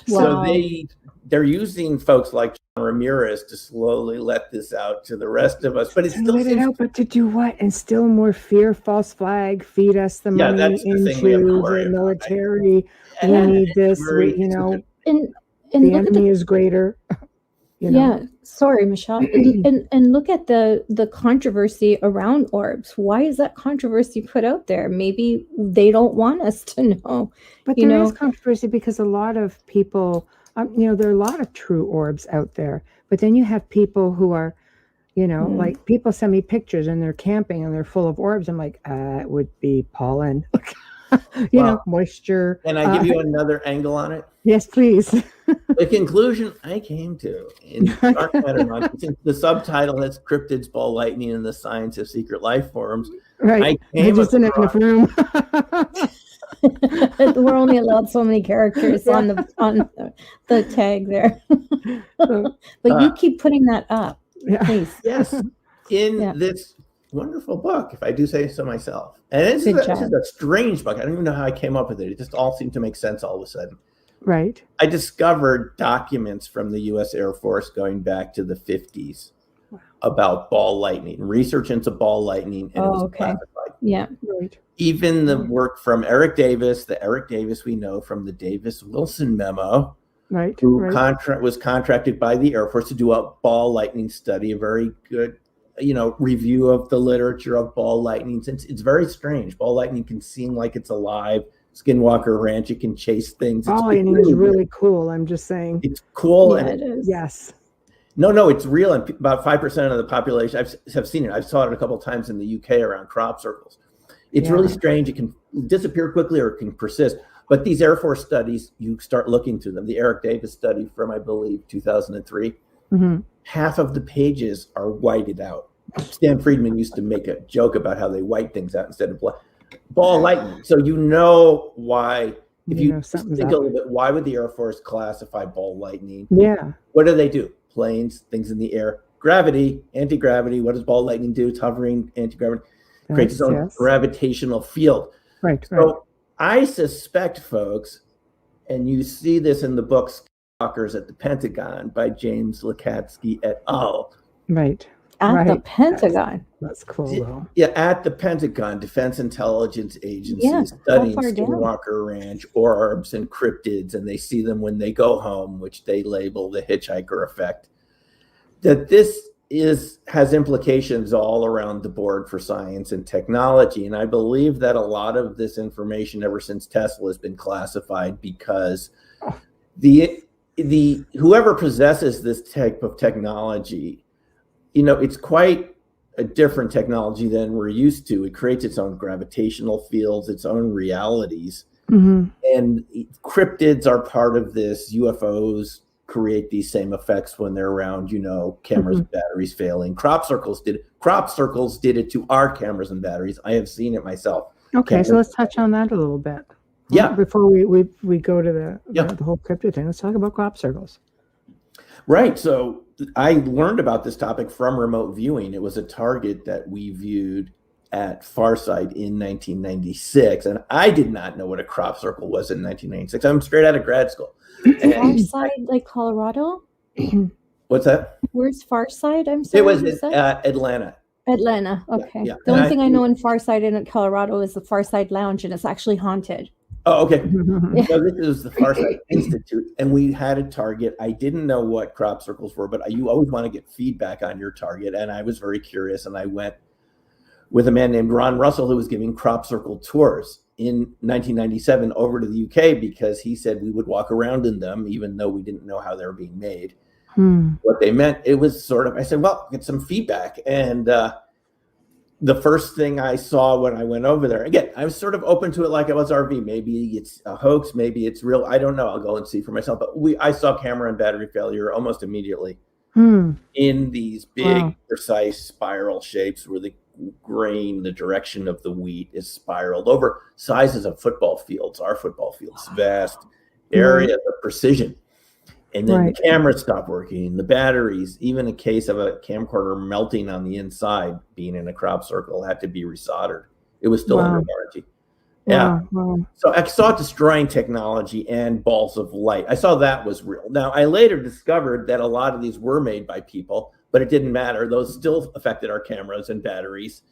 Wow.
So they're using folks like John Ramirez to slowly let this out to the rest of us. But it's still
let it out, but to do what? Instill more fear, false flag, feed us the money
that's the
into
thing we have to
the
worry about,
military.
right?
We need this.
And
the
look at
enemy is greater.
Yeah, sorry, Michelle. and look at the controversy around orbs. Why is that controversy put out there? Maybe they don't want us to know.
But there is controversy because a lot of people, there are a lot of true orbs out there. But then you have people who are, like people send me pictures and they're camping and they're full of orbs. I'm like, it would be pollen, moisture.
Can I give you another angle on it?
Yes, please.
The conclusion I came to in Dark Matter Nonsense, the subtitle has Cryptids, Ball Lightning, and the Science of Secret Life Forms.
Right. I just didn't have enough room.
We're only allowed so many characters on the tag there. But you keep putting that up, please.
Yes. In this wonderful book, if I do say so myself. And this is a strange book. I don't even know how I came up with it. It just all seemed to make sense all of a sudden.
Right.
I discovered documents from the U.S. Air Force going back to the 50s about ball lightning, research into ball lightning, and it was classified.
Yeah. Right.
Even the work from Eric Davis, we know from the Davis-Wilson memo,
right?
Who was contracted by the Air Force to do a ball lightning study, a very good, review of the literature of ball lightning. Since it's very strange, ball lightning can seem like it's alive. Skinwalker Ranch, it can chase things.
Ball lightning is really cool. I'm just saying.
It's cool.
Yeah, it is.
Yes.
No, it's real. And about 5% of the population have seen it. I've saw it a couple of times in the UK around crop circles. It's really strange. It can disappear quickly or it can persist. But these Air Force studies, you start looking through them. The Eric Davis study from, I believe, 2003, half of the pages are whited out. Stan Friedman used to make a joke about how they white things out instead of black. Ball lightning. So why, if you think a little bit, why would the Air Force classify ball lightning?
Yeah.
What do? Planes, things in the air. Gravity, anti-gravity. What does ball lightning do? It's hovering, anti-gravity. Creates its own gravitational field.
Right.
So I suspect, folks, and you see this in the book Stalkers at the Pentagon by James Lukatsky et al.
Right.
At the Pentagon.
That's cool, though.
Yeah, at the Pentagon, Defense Intelligence Agency, studying Skinwalker Ranch, orbs, and cryptids, and they see them when they go home, which they label the hitchhiker effect. That this has implications all around the board for science and technology, and I believe that a lot of this information, ever since Tesla, has been classified because the whoever possesses this type of technology, it's quite a different technology than we're used to. It creates its own gravitational fields, its own realities. And cryptids are part of this. UFOs create these same effects when they're around, cameras and batteries failing. Crop circles did it to our cameras and batteries. I have seen it myself.
Okay, so let's touch on that a little bit.
Yeah.
Before we go to the whole cryptid thing, let's talk about crop circles.
Right. So I learned about this topic from remote viewing. It was a target that we viewed at Farsight in 1996, and I did not know what a crop circle was in 1996. I'm straight out of grad school.
Farside, like Colorado?
What's that?
Where's Farside? I'm sorry.
It was in Atlanta.
Atlanta. Okay.
Yeah.
The only thing I know in Farside in Colorado is the Farside Lounge, and it's actually haunted.
Oh, okay. So this is the Farsight Institute, and we had a target. I didn't know what crop circles were, but you always want to get feedback on your target, and I was very curious, and I went with a man named Ron Russell, who was giving crop circle tours in 1997 over to the UK, because he said we would walk around in them, even though we didn't know how they were being made. What they meant, it was sort of, I said, well, get some feedback. And the first thing I saw when I went over there, again, I was sort of open to it like I was RV. Maybe it's a hoax, maybe it's real. I don't know. I'll go and see for myself. But I saw camera and battery failure almost immediately in these big, precise spiral shapes where the grain, the direction of the wheat is spiraled over sizes of football fields. Our football fields, vast areas of precision. And then the cameras stopped working, the batteries, even a case of a camcorder melting on the inside, being in a crop circle, had to be resoldered. It was still under warranty. Yeah. So I saw destroying technology and balls of light. I saw that was real. Now, I later discovered that a lot of these were made by people, but it didn't matter. Those still affected our cameras and batteries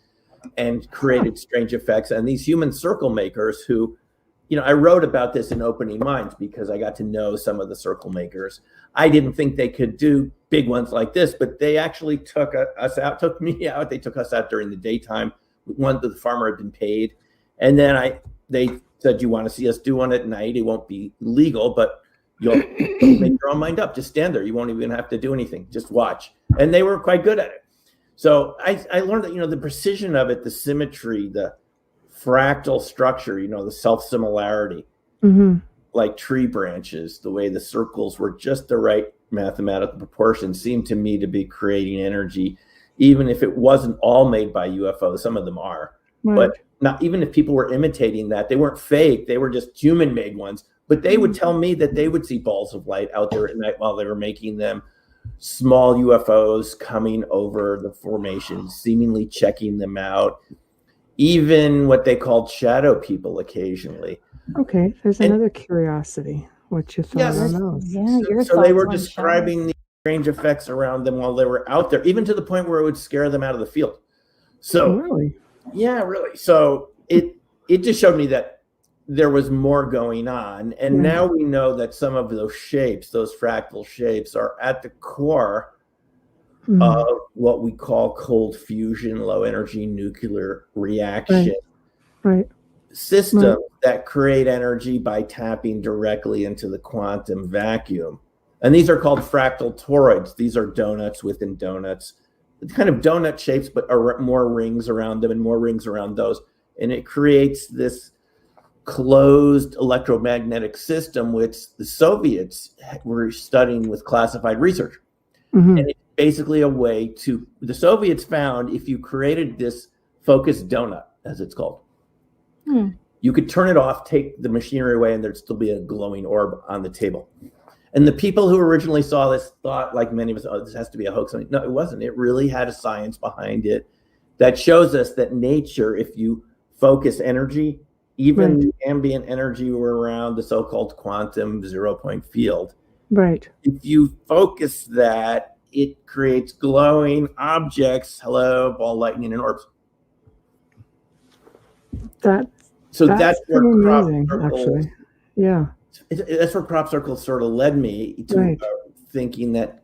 and created strange effects. And these human circle makers who, I wrote about this in Opening Minds because I got to know some of the circle makers. I didn't think they could do big ones like this, but they actually took me out. They took us out during the daytime. One that the farmer had been paid. And then they said, you want to see us do one at night? It won't be legal, but you'll make your own mind up. Just stand there. You won't even have to do anything. Just watch. And they were quite good at it. So I learned that, the precision of it, the symmetry, the fractal structure, the self-similarity, like tree branches, the way the circles were just the right mathematical proportion seemed to me to be creating energy, even if it wasn't all made by UFOs. Some of them are, but not even if people were imitating that. They weren't fake. They were just human-made ones. But they would tell me that they would see balls of light out there at night while they were making them, small UFOs coming over the formation, seemingly checking them out. Even what they called shadow people occasionally.
Okay, there's another curiosity. What you thought on those?
Yeah,
so they were describing the strange effects around them while they were out there, even to the point where it would scare them out of the field. So
really?
Yeah, really. So it just showed me that there was more going on. And now we know that some of those shapes, those fractal shapes, are at the core of what we call cold fusion, low energy nuclear reaction systems that create energy by tapping directly into the quantum vacuum. And these are called fractal toroids. These are donuts within donuts. It's kind of donut shapes, but are more rings around them and more rings around those. And it creates this closed electromagnetic system, which the Soviets were studying with classified research. And it's basically a way the Soviets found if you created this focused donut, as it's called, you could turn it off, take the machinery away, and there'd still be a glowing orb on the table. And the people who originally saw this thought, like many of us, this has to be a hoax. No, it wasn't. It really had a science behind it that shows us that nature, if you focus energy, even the ambient energy around the so-called quantum 0-point field, if you focus that, it creates glowing objects. Hello, ball lightning and orbs. That's where crop circles,
actually. Yeah.
That's where crop circles sort of led me to thinking that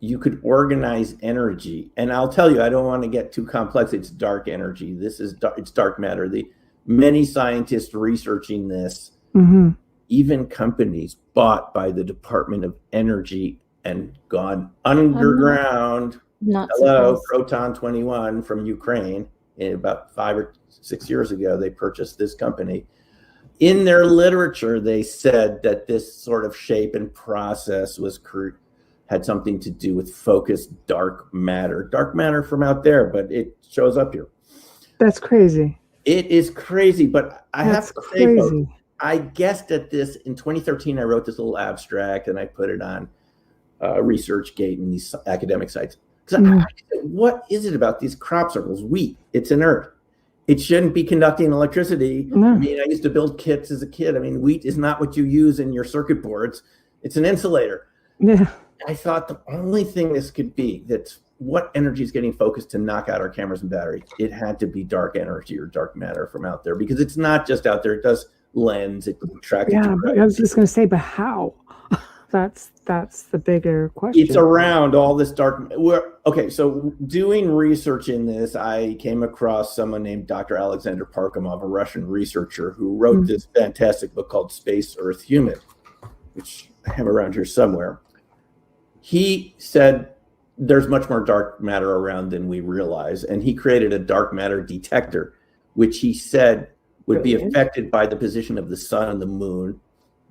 you could organize energy. And I'll tell you, I don't want to get too complex. It's dark energy. It's dark matter. Many scientists researching this, even companies bought by the Department of Energy and gone underground. Hello, Proton 21 from Ukraine. About 5 or 6 years ago, they purchased this company. In their literature, they said that this sort of shape and process had something to do with focused dark matter from out there, but it shows up here.
That's crazy.
It is crazy, but I have to say, folks, I guessed at this in 2013. I wrote this little abstract and I put it on ResearchGate and these academic sites. Because I said, what is it about these crop circles? Wheat, it's inert. It shouldn't be conducting electricity.
No.
I mean, I used to build kits as a kid. I mean, wheat is not what you use in your circuit boards. It's an insulator.
Yeah.
I thought the only thing this could be, that's what energy is getting focused to knock out our cameras and batteries. It had to be dark energy or dark matter from out there, because it's not just out there. It does lens, it tracks.
Yeah, but I was just going to say, but how? That's the bigger question.
It's around all this dark. Okay, so doing research in this, I came across someone named Dr. Alexander Parkhomov, a Russian researcher, who wrote this fantastic book called Space, Earth, Human, which I have around here somewhere. He said there's much more dark matter around than we realize, and he created a dark matter detector, which he said would be affected by the position of the sun and the moon,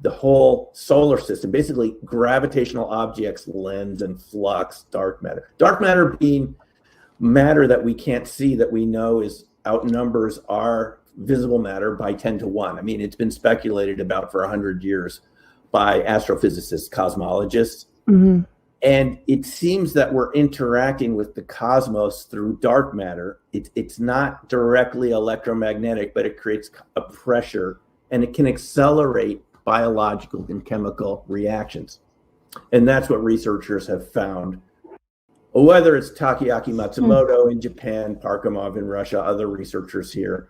the whole solar system, basically gravitational objects, lens and flux, dark matter. Dark matter being matter that we can't see, that we know is outnumbers our visible matter by 10 to 1. I mean, it's been speculated about for 100 years by astrophysicists, cosmologists.
Mm-hmm.
And it seems that we're interacting with the cosmos through dark matter. It's not directly electromagnetic, but it creates a pressure, and it can accelerate biological and chemical reactions. And that's what researchers have found. Whether it's Takeaki Matsumoto in Japan, Parkhomov in Russia, other researchers here,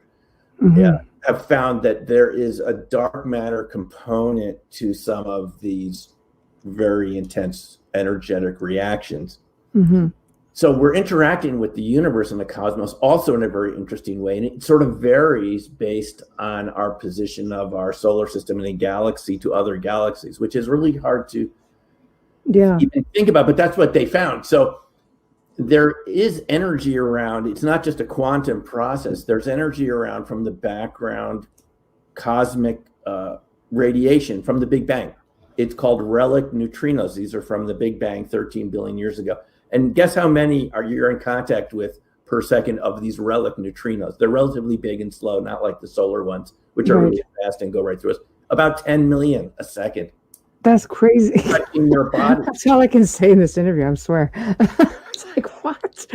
have found that there is a dark matter component to some of these very intense energetic reactions.
Mm-hmm.
So we're interacting with the universe and the cosmos also in a very interesting way. And it sort of varies based on our position of our solar system in a galaxy to other galaxies, which is really hard to even think about, but that's what they found. So there is energy around. It's not just a quantum process. There's energy around from the background cosmic radiation from the Big Bang. It's called relic neutrinos. These are from the Big Bang 13 billion years ago. And guess how many you're in contact with per second of these relic neutrinos? They're relatively big and slow, not like the solar ones, which are really fast and go right through us. About 10 million a second.
That's crazy.
In your body.
That's all I can say in this interview, I swear. It's like, what?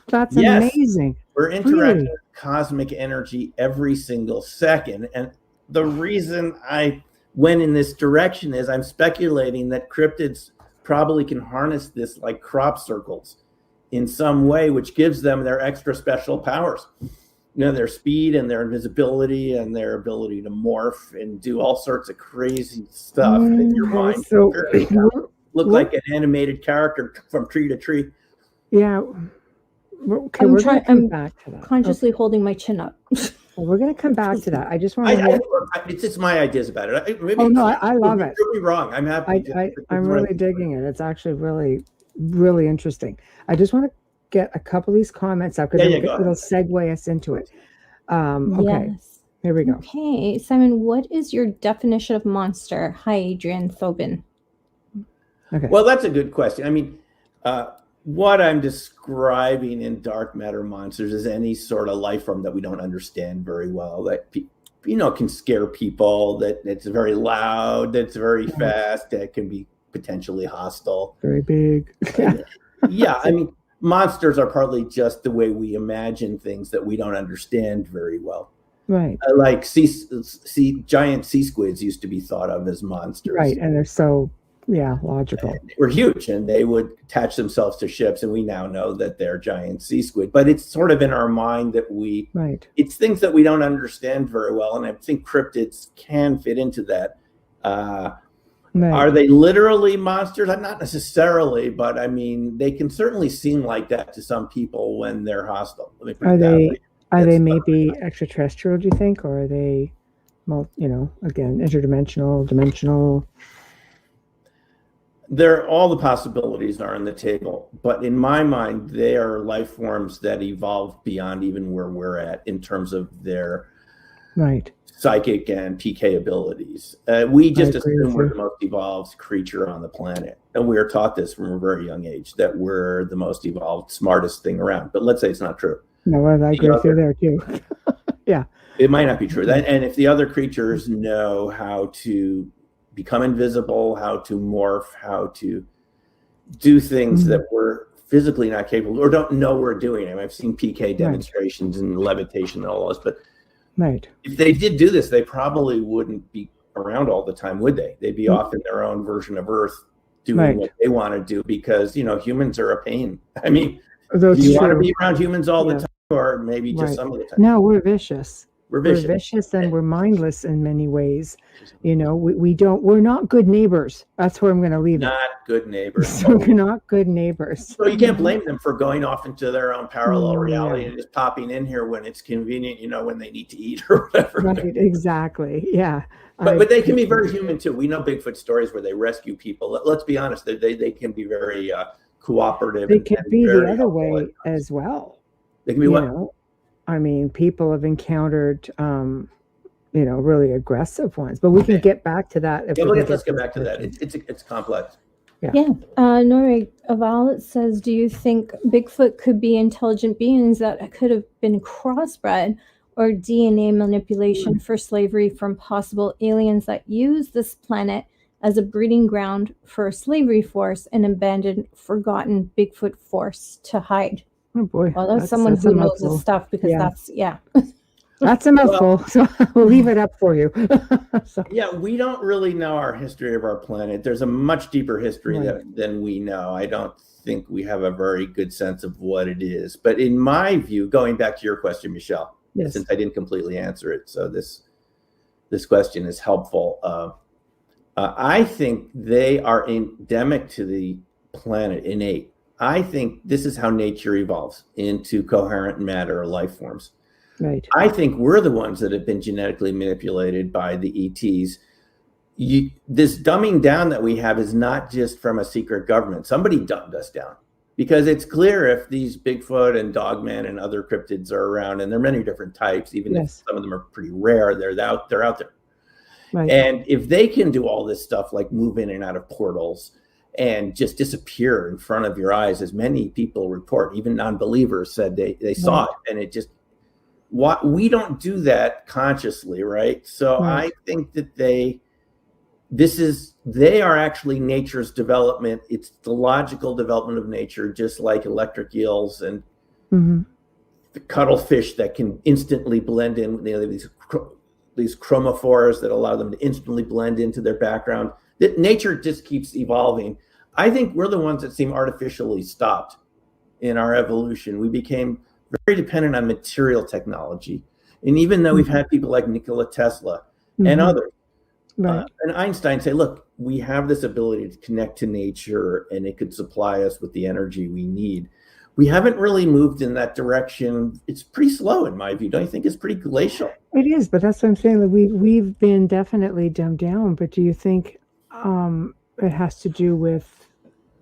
That's amazing.
We're interacting with cosmic energy every single second. And the reason I went in this direction is I'm speculating that cryptids probably can harness this like crop circles in some way, which gives them their extra special powers. You know, their speed and their invisibility and their ability to morph and do all sorts of crazy stuff in your mind.
So,
look like an animated character from tree to tree.
Yeah. Okay, we're going to come back to that.
Consciously holding my chin up.
Well, we're going to come back to that. I just want to.
It's just my ideas about it.
I love it.
You're wrong. I'm happy.
I'm really digging it. It's actually really, really interesting. I just want to get a couple of these comments up because it'll segue us into it. Okay.
Yes.
Here we go.
Okay, Simon, what is your definition of monster? Hi, Adrian Thobin.
Okay.
Well, that's a good question. I mean, what I'm describing in dark matter monsters is any sort of life form that we don't understand very well, that can scare people, that it's very loud, that's very fast, that can be potentially hostile.
Very big.
Yeah, I mean, monsters are partly just the way we imagine things that we don't understand very well.
Right.
Like giant sea squids used to be thought of as monsters.
Right, and they're so logical.
And they were huge, and they would attach themselves to ships, and we now know that they're giant sea squid. But it's sort of in our mind that it's things that we don't understand very well, and I think cryptids can fit into that. Are they literally monsters? Not necessarily, but I mean, they can certainly seem like that to some people when they're hostile.
Are they maybe extraterrestrial, do you think, or are they, again, interdimensional, dimensional?
All the possibilities are on the table, but in my mind, they are life forms that evolve beyond even where we're at in terms of their psychic and PK abilities. We just assume we're the most evolved creature on the planet, and we are taught this from a very young age that we're the most evolved, smartest thing around. But let's say it's not true.
No, I agree with you there too. Yeah,
it might not be true. And if the other creatures know how to become invisible, how to morph, how to do things that we're physically not capable or don't know we're doing it. I've seen PK demonstrations and levitation and all those, but
right.
If they did do this, they probably wouldn't be around all the time, would they? They'd be off in their own version of Earth doing what they want to do because, humans are a pain. I mean, do you want to be around humans all the time or maybe just some of the time?
No, we're vicious.
We're
vicious and we're mindless in many ways. We're not good neighbors. That's where I'm going to leave it.
Not good neighbors.
So we're not good neighbors.
So you can't blame them for going off into their own parallel reality and just popping in here when it's convenient, when they need to eat or whatever.
Right, exactly. Yeah.
But they can be very human too. We know Bigfoot stories where they rescue people. Let's be honest, they can be very cooperative.
They can be the other way as well.
They can be what?
I mean, people have encountered, really aggressive ones, but we can get back to that.
Let's get back to that. It's complex.
Yeah. Nori Aval says, do you think Bigfoot could be intelligent beings that could have been crossbred or DNA manipulation for slavery from possible aliens that use this planet as a breeding ground for a slavery force and abandoned, forgotten Bigfoot force to hide?
Oh boy.
Well, that's someone who knows this stuff because
that's a mouthful. So I'll leave it up for you.
Yeah, we don't really know our history of our planet. There's a much deeper history than we know. I don't think we have a very good sense of what it is. But in my view, going back to your question, Michelle, since I didn't completely answer it, so this question is helpful. I think they are endemic to the planet, innate. I think this is how nature evolves into coherent matter or life forms.
Right.
I think we're the ones that have been genetically manipulated by the ETs. This dumbing down that we have is not just from a secret government. Somebody dumbed us down because it's clear if these Bigfoot and Dogman and other cryptids are around, and there are many different types, even if some of them are pretty rare, they're out there.
Right.
And if they can do all this stuff like move in and out of portals and just disappear in front of your eyes, as many people report, even non-believers said they saw it, and it just, we don't do that consciously, right? So I think that they are actually nature's development. It's the logical development of nature, just like electric eels and the cuttlefish that can instantly blend in. They have these chromophores that allow them to instantly blend into their background. That nature just keeps evolving. I think we're the ones that seem artificially stopped in our evolution. We became very dependent on material technology. And even though we've had people like Nikola Tesla and others, and Einstein say, look, we have this ability to connect to nature and it could supply us with the energy we need. We haven't really moved in that direction. It's pretty slow in my view. Don't you think it's pretty glacial?
It is, but that's what I'm saying. That we've been definitely dumbed down. But do you think it has to do with,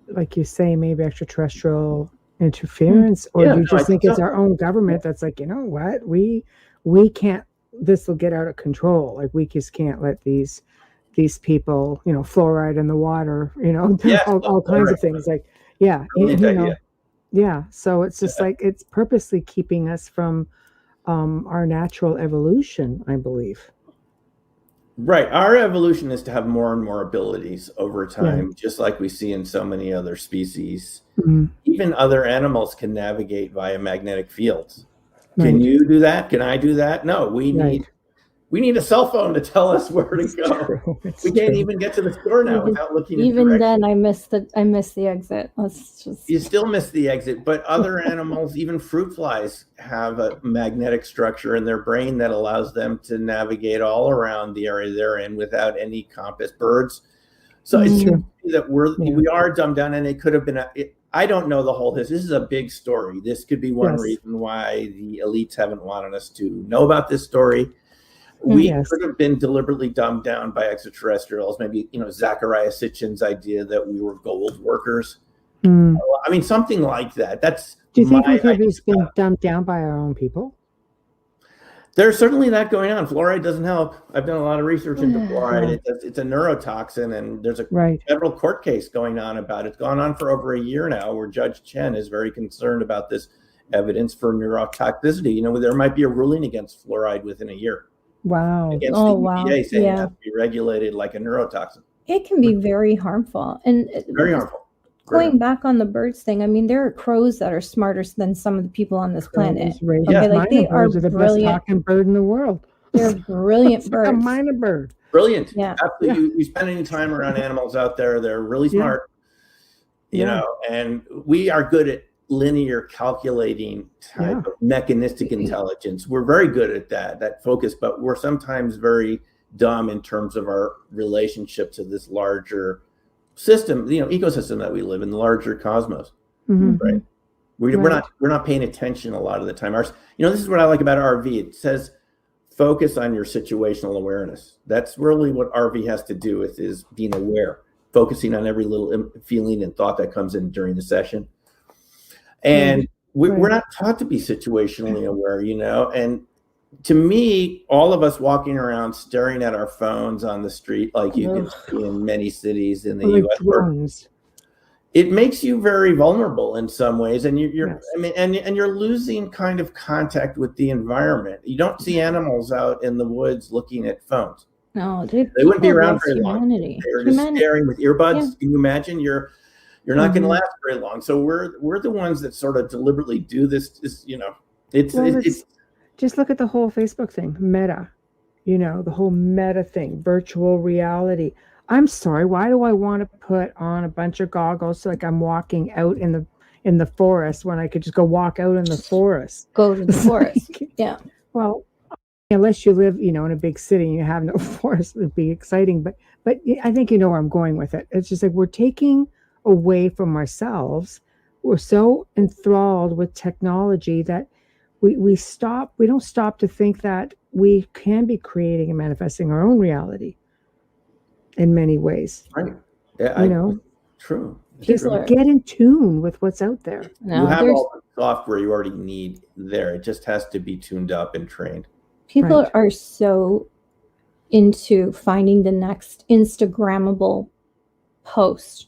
like you say, maybe extraterrestrial interference, or do you just think it's our own government that's like, you know what, we can't, this will get out of control. Like we just can't let these people, fluoride in the water, all kinds of things. Like, So it's just like it's purposely keeping us from our natural evolution, I believe.
Right. Our evolution is to have more and more abilities over time, just like we see in so many other species. Even other animals can navigate via magnetic fields. Can you do that? Can I do that? No, we need a cell phone to tell us where to go. We can't even get to the store now without looking at
Even then, I missed the exit.
You still miss the exit, but other animals, even fruit flies, have a magnetic structure in their brain that allows them to navigate all around the area they're in without any compass. Birds. So it's true that we are dumbed down, and it could have been. I don't know the whole history. This is a big story. This could be one reason why the elites haven't wanted us to know about this story. We could have been deliberately dumbed down by extraterrestrials. Maybe, Zachariah Sitchin's idea that we were gold workers. I mean, something like that.
Do you think we could have been dumbed down by our own people?
There's certainly that going on. Fluoride doesn't help. I've done a lot of research into fluoride. It's a neurotoxin, and there's a federal court case going on about it. It's gone on for over a year now, where Judge Chen is very concerned about this evidence for neurotoxicity. There might be a ruling against fluoride within a year.
Wow.
Against the EPA saying it has to be regulated like a neurotoxin.
It can be very harmful. And
very harmful.
going back on the birds thing, I mean, there are crows that are smarter than some of the people on this planet.
Crows,
Okay, like they are
birds are the best
brilliant.
talking bird in the world.
They're brilliant
It's
birds.
like a minor bird.
Brilliant.
Yeah.
Absolutely. You spend any time around animals out there, they're really smart. You know, and we are good at linear calculating type of mechanistic intelligence. We're very good at that focus, but we're sometimes very dumb in terms of our relationship to this larger system, ecosystem that we live in, the larger cosmos. Right. We're not paying attention a lot of the time. This is what I like about RV. It says focus on your situational awareness. That's really what RV has to do with, is being aware, focusing on every little feeling and thought that comes in during the session. And we're not taught to be situationally aware, and to me, all of us walking around staring at our phones on the street, like you can see in many cities in the U.S., it makes you very vulnerable in some ways, and you're losing kind of contact with the environment. You don't see animals out in the woods looking at phones.
No,
they wouldn't be around very long. They're just staring with earbuds. Yeah. Can you imagine? You're not going to last very long. So we're the ones that sort of deliberately do this. It's
just look at the whole Facebook thing, Meta. The whole Meta thing, virtual reality. I'm sorry, why do I want to put on a bunch of goggles like I'm walking out in the forest when I could just go walk out in the forest?
Go to the forest. Yeah.
Well, unless you live, in a big city and you have no forest, it'd be exciting. But I think you know where I'm going with it. It's just like we're taking away from ourselves. We're so enthralled with technology that we don't stop to think that we can be creating and manifesting our own reality in many ways.
Right. True.
Just get in tune with what's out there.
You have all the software you already need there. It just has to be tuned up and trained.
People are so into finding the next Instagrammable post.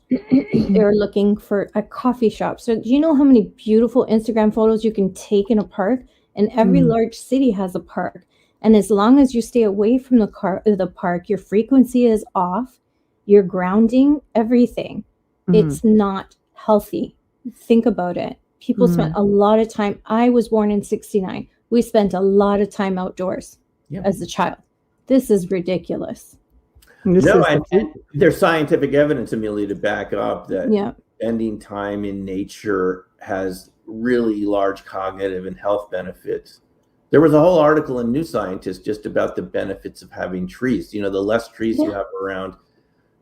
They're looking for a coffee shop. So do you know how many beautiful Instagram photos you can take in a park? And every large city has a park. And as long as you stay away from the park, your frequency is off, you're grounding everything. It's not healthy. Think about it. People spent a lot of time. I was born in 1969. We spent a lot of time outdoors as a child. This is ridiculous.
And there's scientific evidence, Amelia, to back up that spending time in nature has really large cognitive and health benefits. There was a whole article in New Scientist just about the benefits of having trees. The less trees you have around,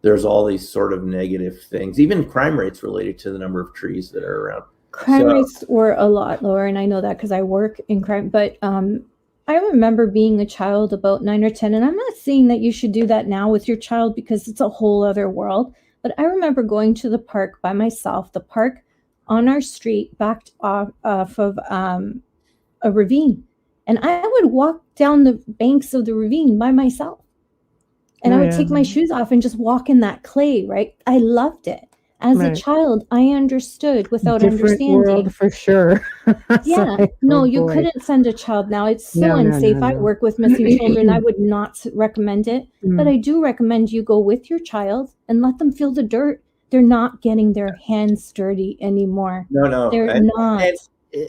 there's all these sort of negative things, even crime rates related to the number of trees that are around.
Crime rates were a lot lower, and I know that because I work in crime. But I remember being a child about 9 or 10, and I'm not saying that you should do that now with your child because it's a whole other world. But I remember going to the park by myself, the park on our street backed off of a ravine. And I would walk down the banks of the ravine by myself. And I would take my shoes off and just walk in that clay, right? I loved it. As a child, I understood without understanding.
World for sure.
You couldn't send a child now. It's so unsafe. I work with missing children. I would not recommend it. But I do recommend you go with your child and let them feel the dirt. They're not getting their hands dirty anymore.
No.
They're not.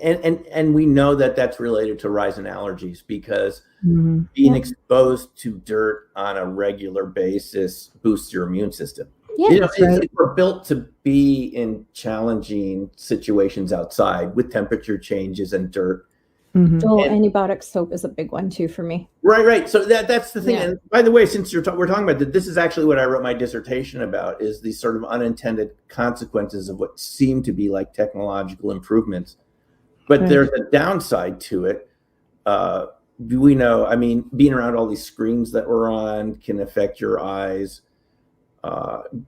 And we know that that's related to rise in allergies because being exposed to dirt on a regular basis boosts your immune system. We're built to be in challenging situations outside with temperature changes and dirt.
Antibiotic soap is a big one too for me.
Right. So that's the thing. And by the way, since we're talking about that, this is actually what I wrote my dissertation about: is these sort of unintended consequences of what seem to be like technological improvements. But there's a downside to it. We know, being around all these screens that we're on can affect your eyes.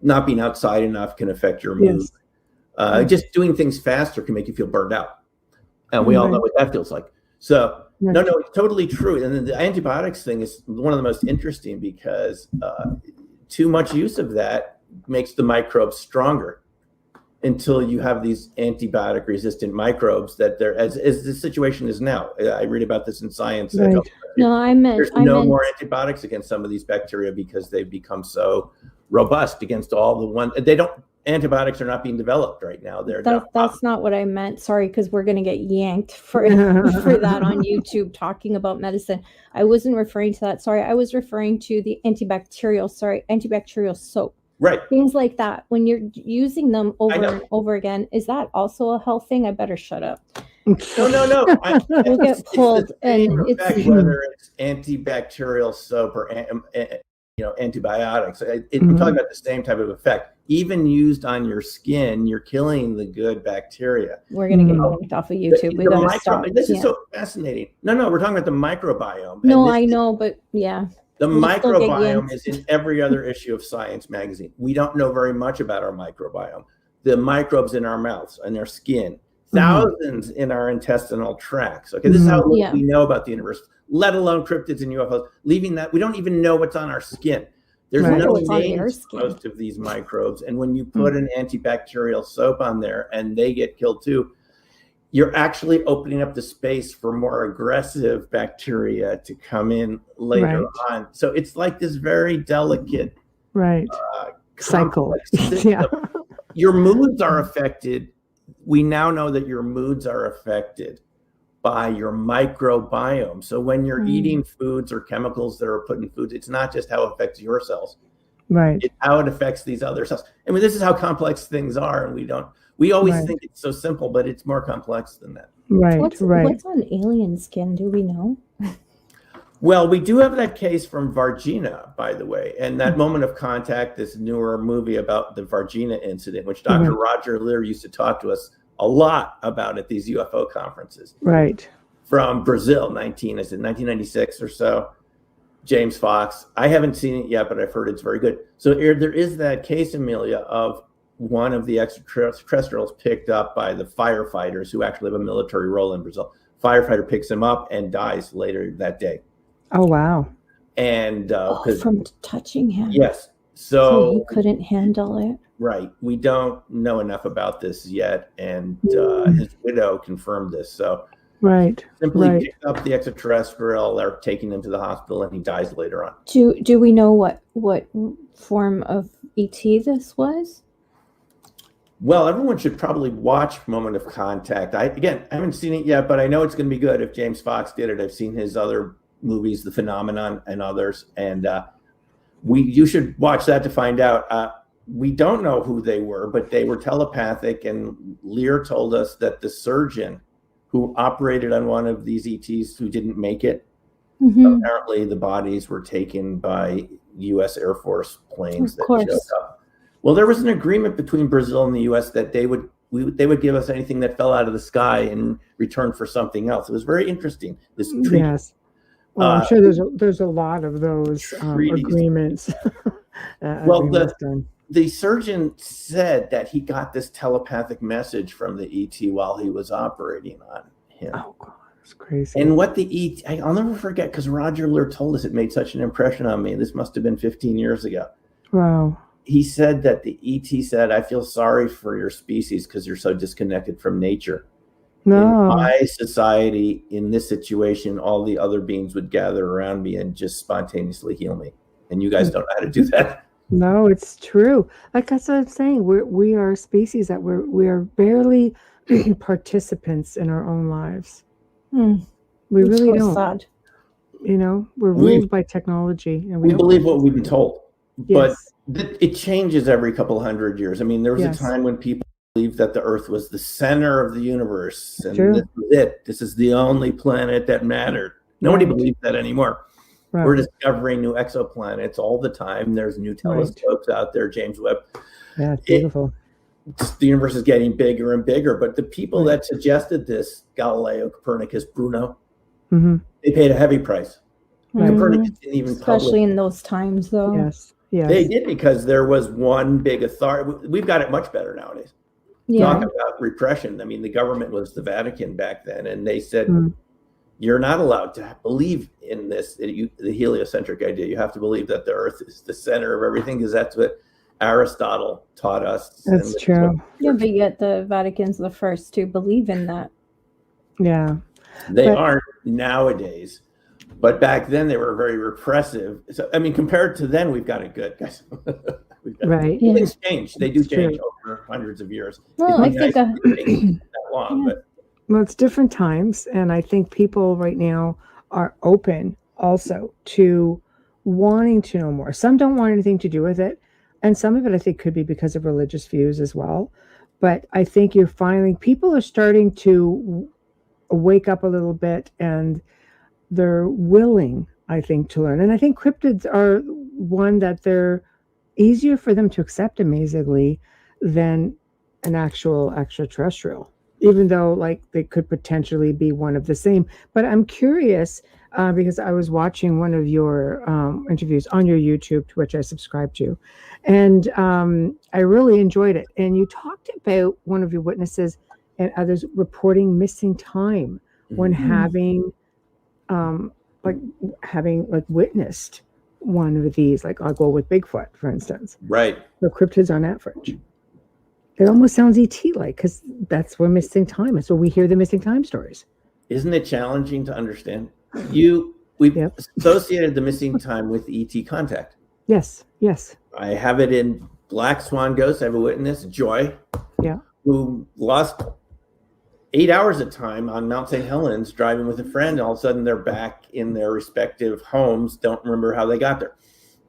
Not being outside enough can affect your mood. Just doing things faster can make you feel burned out. And we all know what that feels like. So, no, it's totally true. And then the antibiotics thing is one of the most interesting because too much use of that makes the microbes stronger until you have these antibiotic resistant microbes that as the situation is now. I read about this in Science.
Right.
There's no more antibiotics against some of these bacteria because they've become so robust against all the ones. antibiotics are not being developed right now.
That's not what I meant. Sorry, because we're going to get yanked for that on YouTube talking about medicine. I wasn't referring to that. Sorry, I was referring to the antibacterial soap.
Right.
Things like that. When you're using them over and over again, is that also a health thing? I better shut up.
No.
We'll get pulled.
And it's whether it's antibacterial soap or antibiotics. We're talking about the same type of effect. Even used on your skin, you're killing the good bacteria.
We're going to get yanked off of YouTube. We got to stop.
This is so fascinating. No, we're talking about the microbiome.
No, I know, but yeah.
The microbiome is in every other issue of Science magazine. We don't know very much about our microbiome. The microbes in our mouths and our skin, thousands in our intestinal tracts. Okay, this is how little we know about the universe, let alone cryptids and UFOs. Leaving that, we don't even know what's on our skin. There's no names for most of these microbes. And when you put an antibacterial soap on there and they get killed too, you're actually opening up the space for more aggressive bacteria to come in later on. So it's like this very delicate
cycle.
Your moods are affected. We now know that your moods are affected by your microbiome. So when you're eating foods or chemicals that are put in foods, it's not just how it affects your cells.
Right.
It's how it affects these other cells. I mean, this is how complex things are. And we always think it's so simple, but it's more complex than that.
What's on alien skin? Do we know?
Well, we do have that case from Varginha, by the way, and that Moment of Contact, this newer movie about the Varginha incident, which Dr. Roger Lear used to talk to us a lot about at these UFO conferences.
Right.
From Brazil, 1996 or so. James Fox. I haven't seen it yet, but I've heard it's very good. So there is that case, Amelia, of one of the extraterrestrials picked up by the firefighters who actually have a military role in Brazil. Firefighter picks him up and dies later that day.
Oh, wow.
And
from touching him.
Yes.
So he couldn't handle it.
Right. We don't know enough about this yet. And his widow confirmed this. So simply picked up the extraterrestrial, they're taking him to the hospital, and he dies later on.
Do we know what form of ET this was?
Well, everyone should probably watch Moment of Contact. I haven't seen it yet, but I know it's going to be good. If James Fox did it, I've seen his other movies, The Phenomenon and others, and you should watch that to find out. We don't know who they were, but they were telepathic, and Lear told us that the surgeon who operated on one of these ETs who didn't make it, apparently the bodies were taken by U.S. Air Force planes that showed up. Well, there was an agreement between Brazil and the U.S. that they would give us anything that fell out of the sky in return for something else. It was very interesting. This treaty.
Yes. Well, I'm sure there's a lot of those agreements.
Well, the surgeon said that he got this telepathic message from the ET while he was operating on him.
Oh, God, that's crazy.
And what the ET, I'll never forget, because Roger Lear told us, it made such an impression on me. This must have been 15 years ago.
Wow.
He said that the ET said, "I feel sorry for your species because you're so disconnected from nature.
No.
In my society, in this situation, all the other beings would gather around me and just spontaneously heal me. And you guys don't know how to do that."
No, it's true. Like that's what I'm saying. We are a species that we are barely participants in our own lives. We really don't. Sad. You know, we're ruled by technology, and we
believe what we've been told. But it changes every couple hundred years. I mean, there was a time when people believed that the Earth was the center of the universe, and this was it. This is the only planet that mattered. Nobody believes that anymore. Right. We're discovering new exoplanets all the time. There's new telescopes out there, James Webb.
Yeah, it's beautiful.
The universe is getting bigger and bigger. But the people that suggested this, Galileo, Copernicus, Bruno, they paid a heavy price. Copernicus didn't even
especially in those times, though.
Yes.
They did, because there was one big authority. We've got it much better nowadays. Talk about repression. I mean, the government was the Vatican back then, and they said, you're not allowed to believe in this, the heliocentric idea. You have to believe that the Earth is the center of everything, because that's what Aristotle taught us.
That's true.
Yeah, but yet the Vatican's the first to believe in that.
Yeah.
They aren't nowadays. But back then they were very repressive. So, I mean, compared to then, we've got it good, guys.
Right.
Things change. They do change over hundreds of years.
Well, I think
that long, but
Well, it's different times, and I think people right now are open also to wanting to know more. Some don't want anything to do with it, and some of it I think could be because of religious views as well. But I think you're finding people are starting to wake up a little bit, and they're willing, I think, to learn. And I think cryptids are one that they're easier for them to accept, amazingly, than an actual extraterrestrial, even though like they could potentially be one of the same. But I'm curious because I was watching one of your interviews on your YouTube, to which I subscribe to, and I really enjoyed it. And you talked about one of your witnesses and others reporting missing time when having witnessed one of these, like I'll go with Bigfoot, for instance.
Right.
The cryptids on average. It almost sounds ET-like, because that's where missing time is. So we hear the missing time stories.
Isn't it challenging to understand? We've associated the missing time with ET contact.
Yes, yes.
I have it in Black Swan Ghost. I have a witness, Joy, who lost 8 hours of time on Mount St. Helens driving with a friend. All of a sudden, they're back in their respective homes. Don't remember how they got there.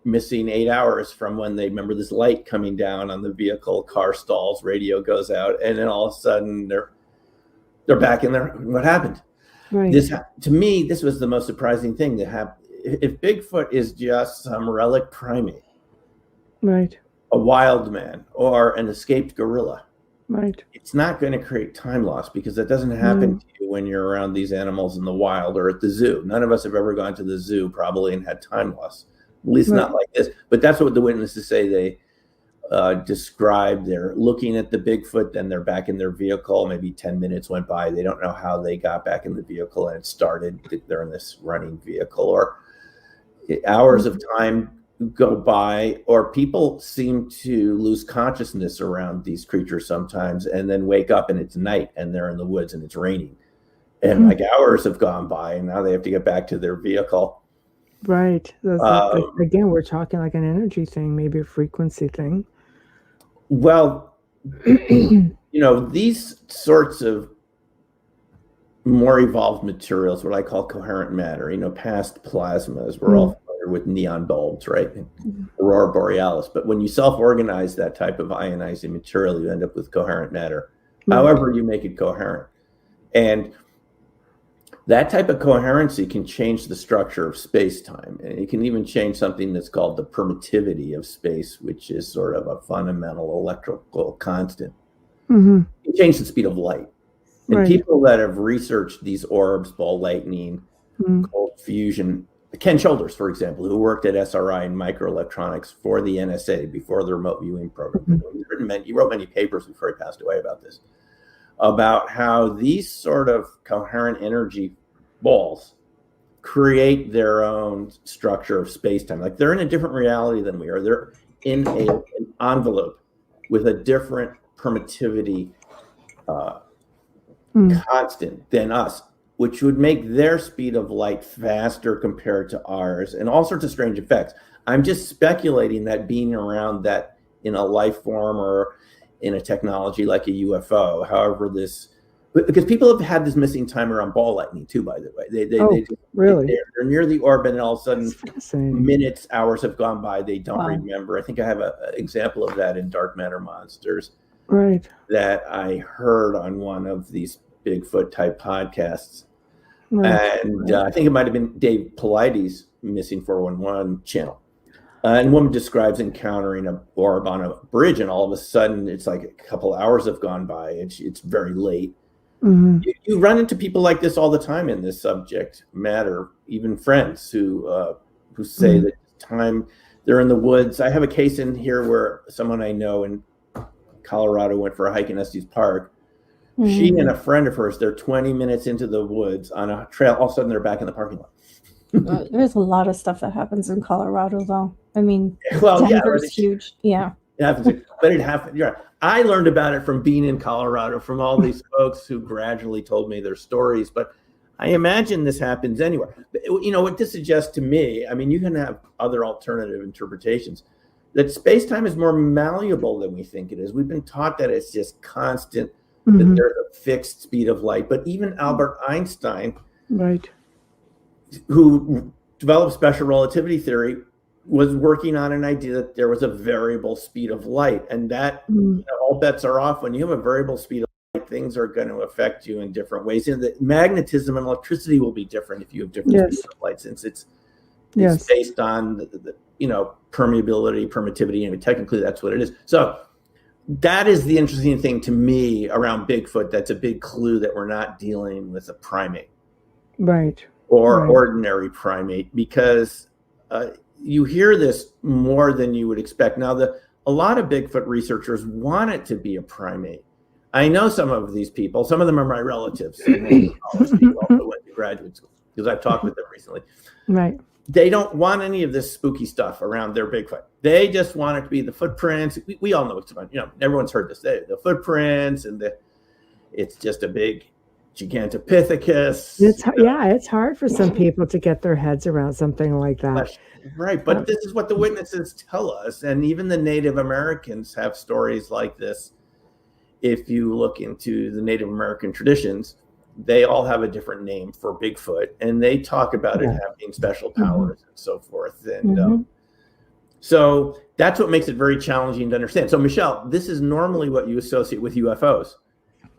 Missing 8 hours from when they remember this light coming down on the vehicle, car stalls, radio goes out, and then all of a sudden they're back in there. What happened?
Right.
This, to me, this was the most surprising thing that happened. If Bigfoot is just some relic primate,
right,
a wild man, or an escaped gorilla,
right,
it's not going to create time loss, because that doesn't happen to you when you're around these animals in the wild or at the zoo. None of us have ever gone to the zoo probably and had time loss, at least not like this. But that's what the witnesses say. They describe they're looking at the Bigfoot, then they're back in their vehicle. Maybe 10 minutes went by. They don't know how they got back in the vehicle and it started. They're in this running vehicle, or hours of time go by, or people seem to lose consciousness around these creatures sometimes and then wake up and it's night and they're in the woods and it's raining. And like hours have gone by and now they have to get back to their vehicle.
Right. Again, we're talking like an energy thing, maybe a frequency thing.
Well, these sorts of more evolved materials, what I call coherent matter, past plasmas, we're all familiar with neon bulbs, right? Aurora borealis. But when you self-organize that type of ionizing material, you end up with coherent matter. However you make it coherent. And that type of coherency can change the structure of space-time. And it can even change something that's called the permittivity of space, which is sort of a fundamental electrical constant. It can change the speed of light. And people that have researched these orbs, ball lightning, cold fusion, Ken Shoulders, for example, who worked at SRI in microelectronics for the NSA before the remote viewing program. He wrote many papers before he passed away about this, about how these sort of coherent energy balls create their own structure of space-time. Like they're in a different reality than we are. They're in an envelope with a different permittivity constant than us, which would make their speed of light faster compared to ours, and all sorts of strange effects. I'm just speculating that being around that in a life form or in a technology like a UFO, however because people have had this missing time around ball lightning too, by the way.
Really?
They're near the orbit and all of a sudden minutes, hours have gone by. They don't remember. I think I have an example of that in Dark Matter Monsters.
Right.
That I heard on one of these Bigfoot type podcasts. And I think it might have been Dave Paulides' Missing 411 channel. And a woman describes encountering an orb on a bridge, and all of a sudden it's like a couple hours have gone by. It's very late. You run into people like this all the time in this subject matter, even friends who say that time they're in the woods. I have a case in here where someone I know in Colorado went for a hike in Estes Park. She and a friend of hers, they're 20 minutes into the woods on a trail. All of a sudden, they're back in the parking lot.
There's a lot of stuff that happens in Colorado, though. I mean,
well,
Denver's huge. Yeah.
It happens, but it happened. You're right. I learned about it from being in Colorado, from all these folks who gradually told me their stories. But I imagine this happens anywhere. What this suggests to me, I mean, you can have other alternative interpretations. that space-time is more malleable than we think it is. We've been taught that it's just constant, that
Mhm.
there's a fixed speed of light. But even Albert Einstein,
Right.
who developed special relativity theory, was working on an idea that there was a variable speed of light, and that all bets are off. When you have a variable speed of light, things are going to affect you in different ways. And the magnetism and electricity will be different if you have different
Yes.
speeds of light, since it's
Yes.
based on the permeability, permittivity, and technically that's what it is. So that is the interesting thing to me around Bigfoot. That's a big clue that we're not dealing with a primate
Right.
or
Right.
ordinary primate, because you hear this more than you would expect. Now, a lot of Bigfoot researchers want it to be a primate. I know some of these people. Some of them are my relatives. All these people also went to graduate school because I've talked with them recently.
Right.
They don't want any of this spooky stuff around their Bigfoot. They just want it to be the footprints. We all know what's going on. Everyone's heard this. The footprints and it's just a big Gigantopithecus.
It's hard for some people to get their heads around something like that.
Right, but this is what the witnesses tell us, and even the Native Americans have stories like this. If you look into the Native American traditions, they all have a different name for Bigfoot, and they talk about it having special powers and so forth. And so that's what makes it very challenging to understand. So, Michelle, this is normally what you associate with UFOs.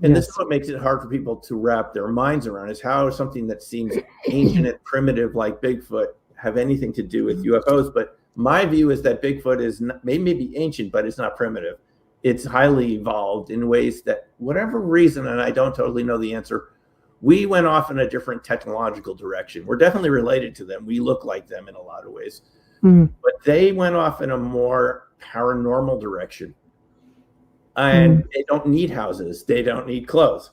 And this is what makes it hard for people to wrap their minds around, is how something that seems ancient and primitive like Bigfoot have anything to do with UFOs. But my view is that Bigfoot is not, maybe ancient, but it's not primitive. It's highly evolved in ways that, whatever reason, and I don't totally know the answer, we went off in a different technological direction. We're definitely related to them. We look like them in a lot of ways. But they went off in a more paranormal direction. And they don't need houses. They don't need clothes.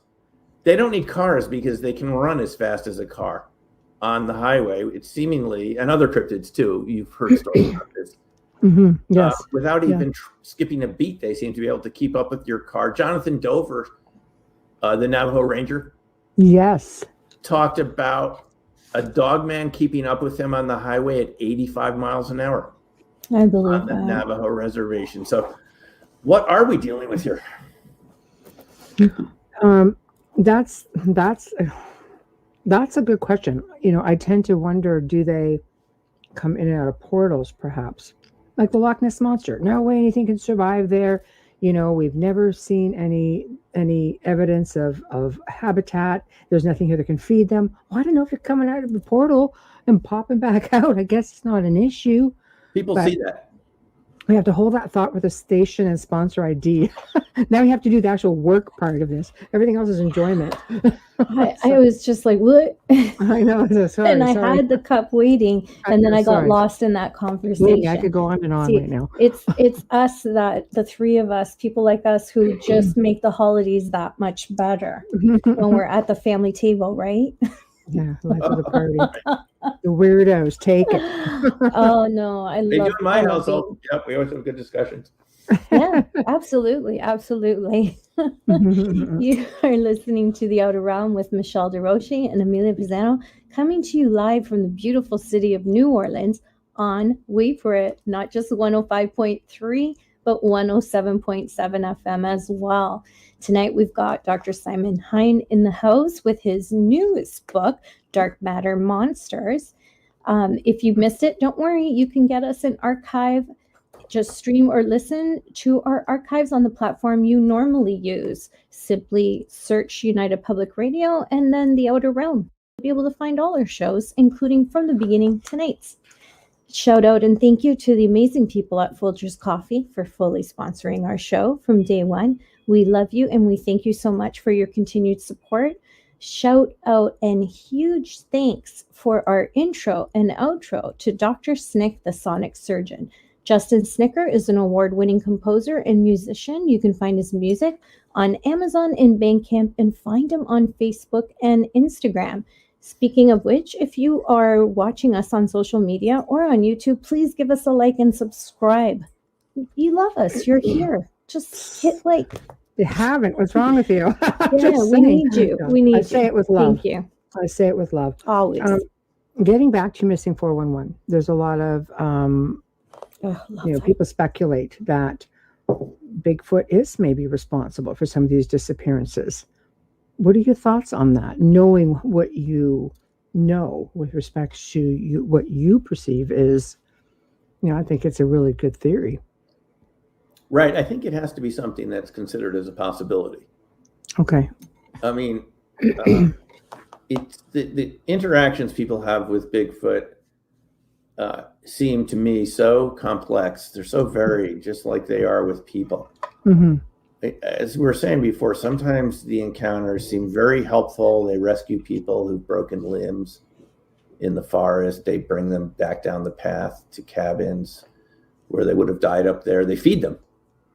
They don't need cars because they can run as fast as a car on the highway. It's seemingly, and other cryptids too. You've heard stories about this.
Yes.
Without even skipping a beat, they seem to be able to keep up with your car. Jonathan Dover, the Navajo Ranger,
Yes.
talked about a dog man keeping up with him on the highway at 85 miles an hour.
I believe
on the
that.
Navajo reservation. So what are we dealing with here?
That's a good question. I tend to wonder, do they come in and out of portals, perhaps? Like the Loch Ness Monster. No way anything can survive there. We've never seen any evidence of habitat. There's nothing here that can feed them. Well, I don't know if you're coming out of the portal and popping back out. I guess it's not an issue.
People see that.
We have to hold that thought with a station and sponsor ID. Now we have to do the actual work part of this. Everything else is enjoyment.
I was just like, what?
I know. Sorry,
and I had the cup waiting, and then I got
sorry.
lost in that conversation.
Yeah, I could go on and on right now.
It's us, that the three of us, people like us, who just make the holidays that much better when we're at the family table, right?
Yeah, life of the party. The weirdos take it.
Oh no,
They do in my household. Yep, we always have good discussions.
Yeah, absolutely. You are listening to The Outer Realm with Michelle DeRoche and Amelia Pisano, coming to you live from the beautiful city of New Orleans on, wait for it, not just 105.3, but 107.7 FM as well. Tonight we've got Dr. Simon Hine in the house with his newest book, Dark Matter Monsters. If you missed it, don't worry, you can get us an archive. Just stream or listen to our archives on the platform you normally use. Simply search United Public Radio and then The Outer Realm. You'll be able to find all our shows, including from the beginning tonight's. Shout out and thank you to the amazing people at Folgers Coffee for fully sponsoring our show from day one. We love you and we thank you so much for your continued support. Shout out and huge thanks for our intro and outro to Dr. Snick, the Sonic Surgeon. Justin Snicker is an award-winning composer and musician. You can find his music on Amazon and Bandcamp and find him on Facebook and Instagram. Speaking of which, if you are watching us on social media or on YouTube, please give us a like and subscribe. You love us. You're here. Just hit like.
You haven't. What's wrong with you?
Yeah, we need you. We need you.
I say it with love.
Thank you.
I say it with love.
Always.
Getting back to Missing 411, there's a lot of People speculate that Bigfoot is maybe responsible for some of these disappearances. What are your thoughts on that? Knowing what you know with respect to what you perceive is, I think it's a really good theory.
Right. I think it has to be something that's considered as a possibility.
Okay.
I mean, it's the interactions people have with Bigfoot seem to me so complex. They're so varied, just like they are with people.
Mm-hmm.
As we were saying before, sometimes the encounters seem very helpful. They rescue people who've broken limbs in the forest. They bring them back down the path to cabins where they would have died up there. They feed them.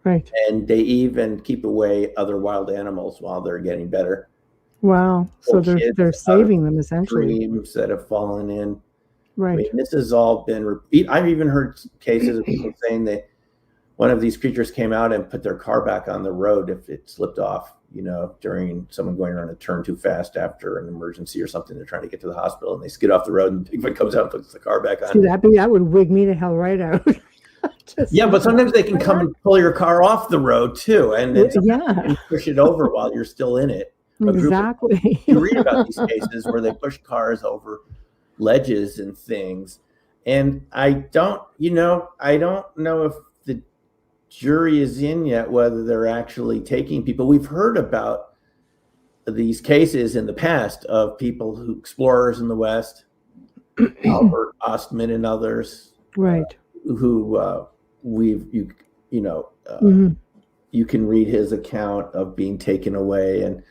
Right.
And they even keep away other wild animals while they're getting better.
Wow. So they're saving them essentially.
Dreams that have fallen in.
Right.
I mean, this has all been I've even heard cases of people saying that one of these creatures came out and put their car back on the road if it slipped off, during someone going around a turn too fast after an emergency or something. They're trying to get to the hospital and they skid off the road and Bigfoot comes out and puts the car back on.
See, that would wig me the hell right out.
Yeah, but sometimes they can come and pull your car off the road too, and then and push it over while you're still in it.
Exactly.
You read about these cases where they push cars over ledges and things, and I don't know if the jury is in yet whether they're actually taking people. We've heard about these cases in the past of people explorers in the West, Albert Ostman and others,
right?
Who you can read his account of being taken away. And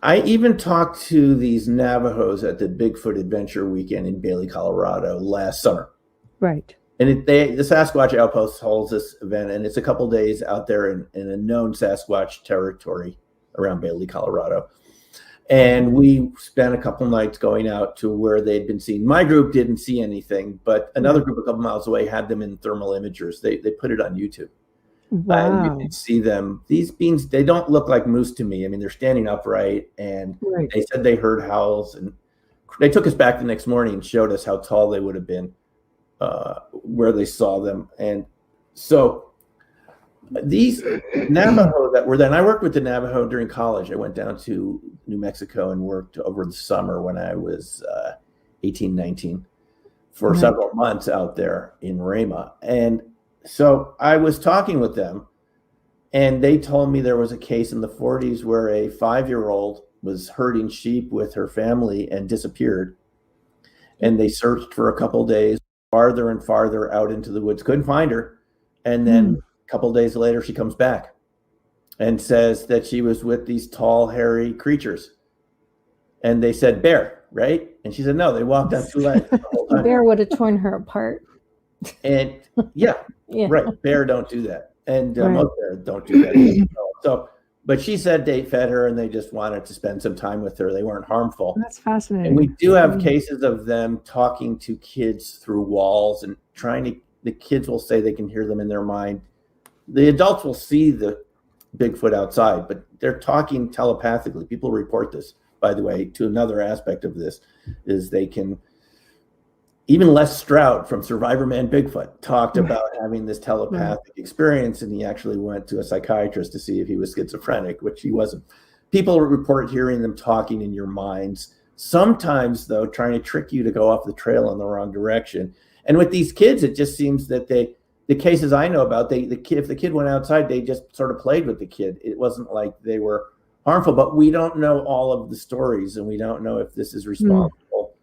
I even talked to these Navajos at the Bigfoot Adventure Weekend in Bailey, Colorado last summer.
Right.
And the Sasquatch Outpost holds this event, and it's a couple days out there in a known Sasquatch territory around Bailey, Colorado. And we spent a couple nights going out to where they'd been seen. My group didn't see anything, but another group a couple miles away had them in thermal imagers. They put it on YouTube.
Wow.
And you can see them. These beings, they don't look like moose to me. I mean, they're standing upright, and they said they heard howls. And they took us back the next morning and showed us how tall they would have been where they saw them. And so these Navajo that were then, I worked with the Navajo during college. I went down to New Mexico and worked over the summer when I was 18, 19 for several months out there in Rama. And so I was talking with them, and they told me there was a case in the 40s where a 5-year-old was herding sheep with her family and disappeared. And they searched for a couple days, farther and farther out into the woods, couldn't find her. And then a couple days later, she comes back and says that she was with these tall, hairy creatures. And they said, bear, right? And she said, no, they walked on 2 legs the whole time.
Bear would have torn her apart.
And yeah, right. Bear don't do that. And most bears don't do that. So, but she said they fed her and they just wanted to spend some time with her. They weren't harmful.
That's fascinating.
And we do have cases of them talking to kids through walls and the kids will say they can hear them in their mind. The adults will see the Bigfoot outside, but they're talking telepathically. People report this, by the way, to another aspect of this is they can. Even Les Stroud from Survivor Man Bigfoot talked about having this telepathic experience, and he actually went to a psychiatrist to see if he was schizophrenic, which he wasn't. People report hearing them talking in your minds, sometimes, though, trying to trick you to go off the trail in the wrong direction. And with these kids, it just seems that the cases I know about, if the kid went outside, they just sort of played with the kid. It wasn't like they were harmful, but we don't know all of the stories, and we don't know if this is responsible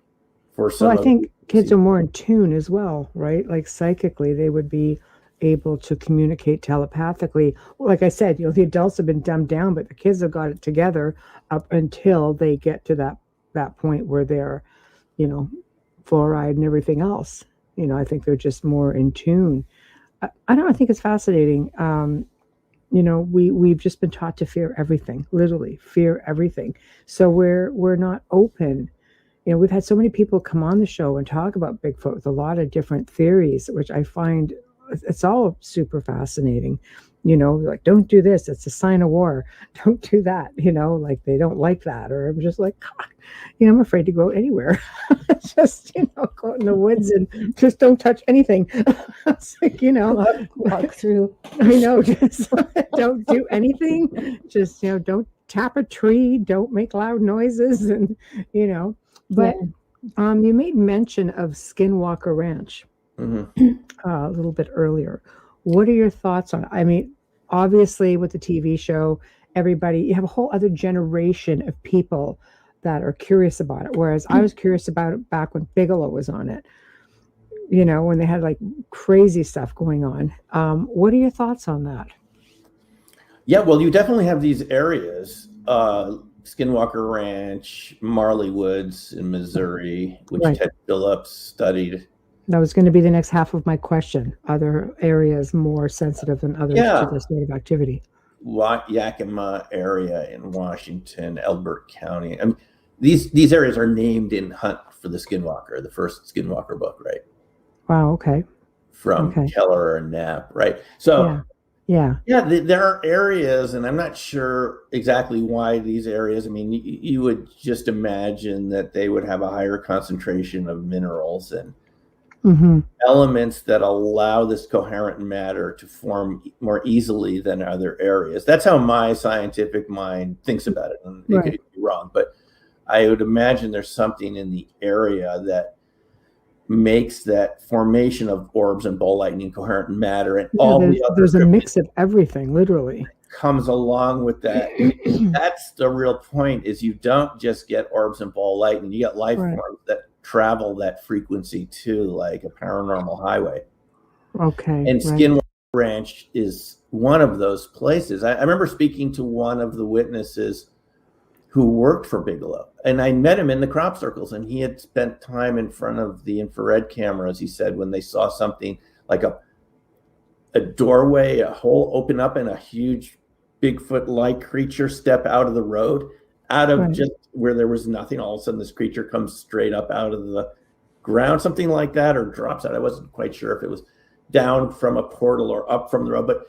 for some.
Well, I think kids are more in tune as well, right? Like psychically, they would be able to communicate telepathically. Like I said, the adults have been dumbed down, but the kids have got it together up until they get to that point where they're, fluoride and everything else. I think they're just more in tune. I don't know. I think it's fascinating. We've just been taught to fear everything, literally fear everything. So we're not open. We've had so many people come on the show and talk about Bigfoot with a lot of different theories, which I find it's all super fascinating. Like, don't do this, it's a sign of war. Don't do that, like they don't like that. Or I'm just like, I'm afraid to go anywhere. Just, go out in the woods and just don't touch anything. It's like,
walk through.
I know, just don't do anything. Just, don't tap a tree, don't make loud noises, and but you made mention of Skinwalker Ranch a little bit earlier. What are your thoughts on it? I mean, obviously with the TV show, you have a whole other generation of people that are curious about it. Whereas I was curious about it back when Bigelow was on it, when they had like crazy stuff going on. What are your thoughts on that?
Yeah, well, you definitely have these areas, Skinwalker Ranch, Marley Woods in Missouri, which Ted Phillips studied.
That was going to be the next half of my question. Other areas more sensitive than others to this native activity?
Yakima area in Washington, Elbert County. I mean, these areas are named in Hunt for the Skinwalker, the first Skinwalker book, right?
Wow. Okay.
From Keller and Knapp, right? So there are areas, and I'm not sure exactly why these areas. I mean, you would just imagine that they would have a higher concentration of minerals and elements that allow this coherent matter to form more easily than other areas. That's how my scientific mind thinks about it. And it could be wrong, but I would imagine there's something in the area that makes that formation of orbs and ball lightning, coherent matter, and all the other.
There's a mix of everything, literally.
Comes along with that. That's the real point, is you don't just get orbs and ball lightning, you get life forms that travel that frequency too, like a paranormal highway.
Okay.
And Skinwalker Ranch is one of those places. I remember speaking to one of the witnesses who worked for Bigelow, and I met him in the crop circles, and he had spent time in front of the infrared cameras, he said, when they saw something like a doorway, a hole open up, and a huge Bigfoot-like creature step out of the road, out of just where there was nothing. All of a sudden, this creature comes straight up out of the ground, something like that, or drops out. I wasn't quite sure if it was down from a portal or up from the road, but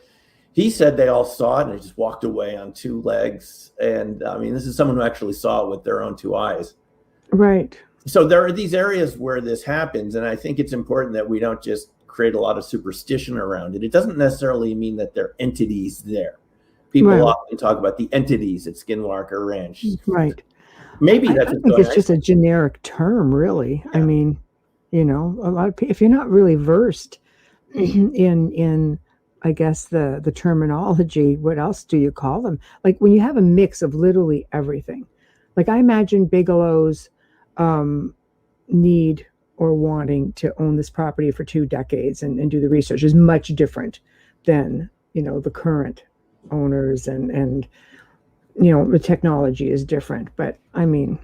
he said they all saw it and they just walked away on two legs. And I mean, this is someone who actually saw it with their own two eyes.
Right.
So there are these areas where this happens, and I think it's important that we don't just create a lot of superstition around it. It doesn't necessarily mean that there are entities there. People often talk about the entities at Skinwalker Ranch.
Right.
Maybe
I
that's
think it's just a generic term, really. I mean, a lot of people, if you're not really versed in I guess the terminology, what else do you call them? Like when you have a mix of literally everything. Like I imagine Bigelow's need or wanting to own this property for 2 decades and do the research is much different than, the current owners and the technology is different. But I mean,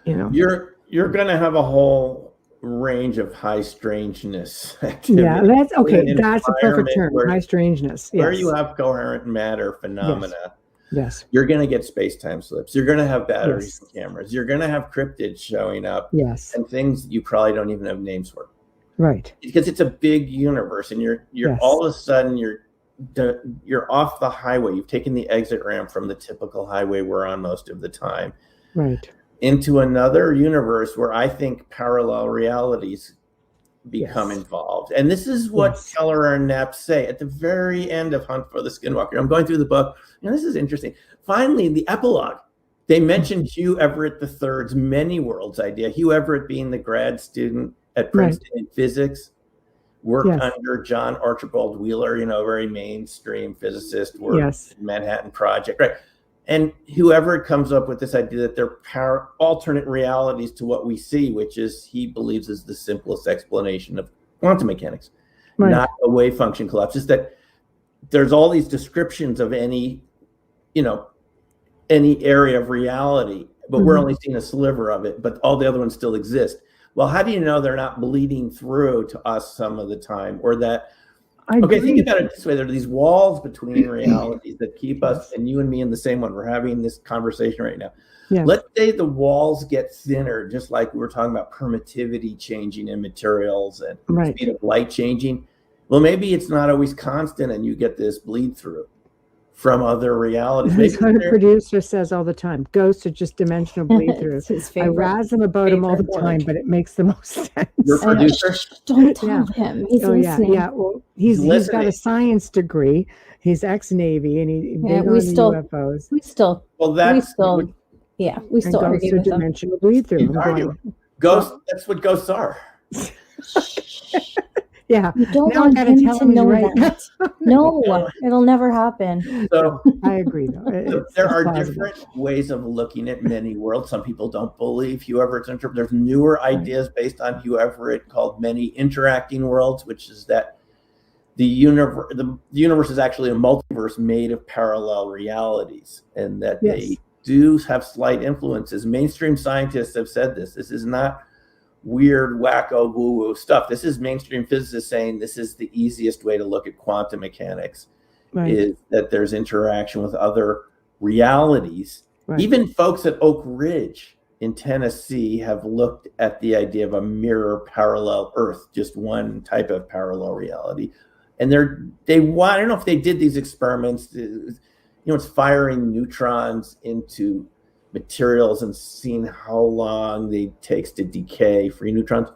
you're going to have a whole range of high strangeness activity.
Yeah, that's okay. That's a perfect term. High strangeness.
Where you have coherent matter phenomena.
Yes.
You're going to get space-time slips. You're going to have batteries and cameras. You're going to have cryptids showing up.
Yes.
And things you probably don't even have names for.
Right.
Because it's a big universe, and you're all of a sudden you're off the highway. You've taken the exit ramp from the typical highway we're on most of the time.
Right.
Into another universe where I think parallel realities become involved. And this is what Keller and Knapp say at the very end of Hunt for the Skinwalker. I'm going through the book. This is interesting. Finally, in the epilogue, they mentioned Hugh Everett III's many worlds idea. Hugh Everett being the grad student at Princeton in physics, worked under John Archibald Wheeler, very mainstream physicist, worked in Manhattan Project, right? And whoever comes up with this idea that there are alternate realities to what we see, which is he believes is the simplest explanation of quantum mechanics, not a wave function collapse. Just that there's all these descriptions of any area of reality, but we're only seeing a sliver of it, but all the other ones still exist. Well, how do you know they're not bleeding through to us some of the time, or that? Think about it this way. There are these walls between realities that keep us and you and me in the same one. We're having this conversation right now. Yes. Let's say the walls get thinner, just like we were talking about permittivity changing in materials and speed of light changing. Well, maybe it's not always constant and you get this bleed through from other realities.
That's what a producer says all the time. Ghosts are just dimensional bleed through. I razz him about him all the time, but it makes the most sense.
Your producer?
Don't tell him. He's listening.
Yeah. Well, he's got a science degree. He's ex-Navy, and he's big on UFOs.
We still argue with them.
Dimensional bleed through.
Ghosts. That's what ghosts are.
Yeah.
You don't want him to know that. No, it'll never happen.
So
I agree, though.
There are different ways of looking at many worlds. Some people don't believe Hugh Everett's there's newer ideas based on Hugh Everett called many interacting worlds, which is that the universe is actually a multiverse made of parallel realities, and that they do have slight influences. Mainstream scientists have said this. This is not weird, wacko, woo-woo stuff. This is mainstream physicists saying this is the easiest way to look at quantum mechanics, is that there's interaction with other realities. Even folks at Oak Ridge in Tennessee have looked at the idea of a mirror parallel Earth, just one type of parallel reality. And I don't know if they did these experiments, it's firing neutrons into materials and seeing how long it takes to decay free neutrons.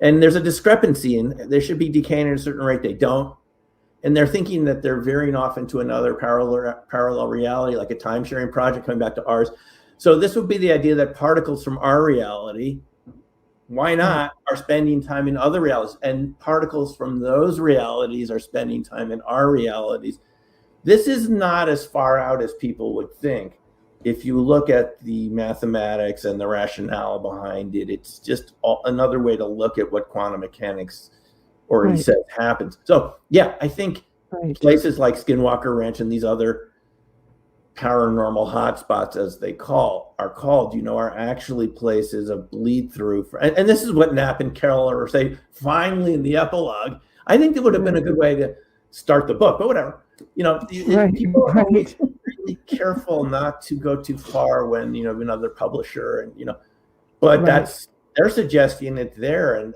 And there's a discrepancy, and they should be decaying at a certain rate. They don't. And they're thinking that they're veering off into another parallel reality, like a time-sharing project coming back to ours. So this would be the idea that particles from our reality, why not, are spending time in other realities, and particles from those realities are spending time in our realities. This is not as far out as people would think. If you look at the mathematics and the rationale behind it, it's just another way to look at what quantum mechanics already says happens. So, yeah, I think places like Skinwalker Ranch and these other paranormal hotspots, as they are called, are actually places of bleed through. And this is what Knapp and Keller say finally in the epilogue. I think it would have been a good way to start the book, but whatever. People are always really careful not to go too far when another publisher and but they're suggesting it there, and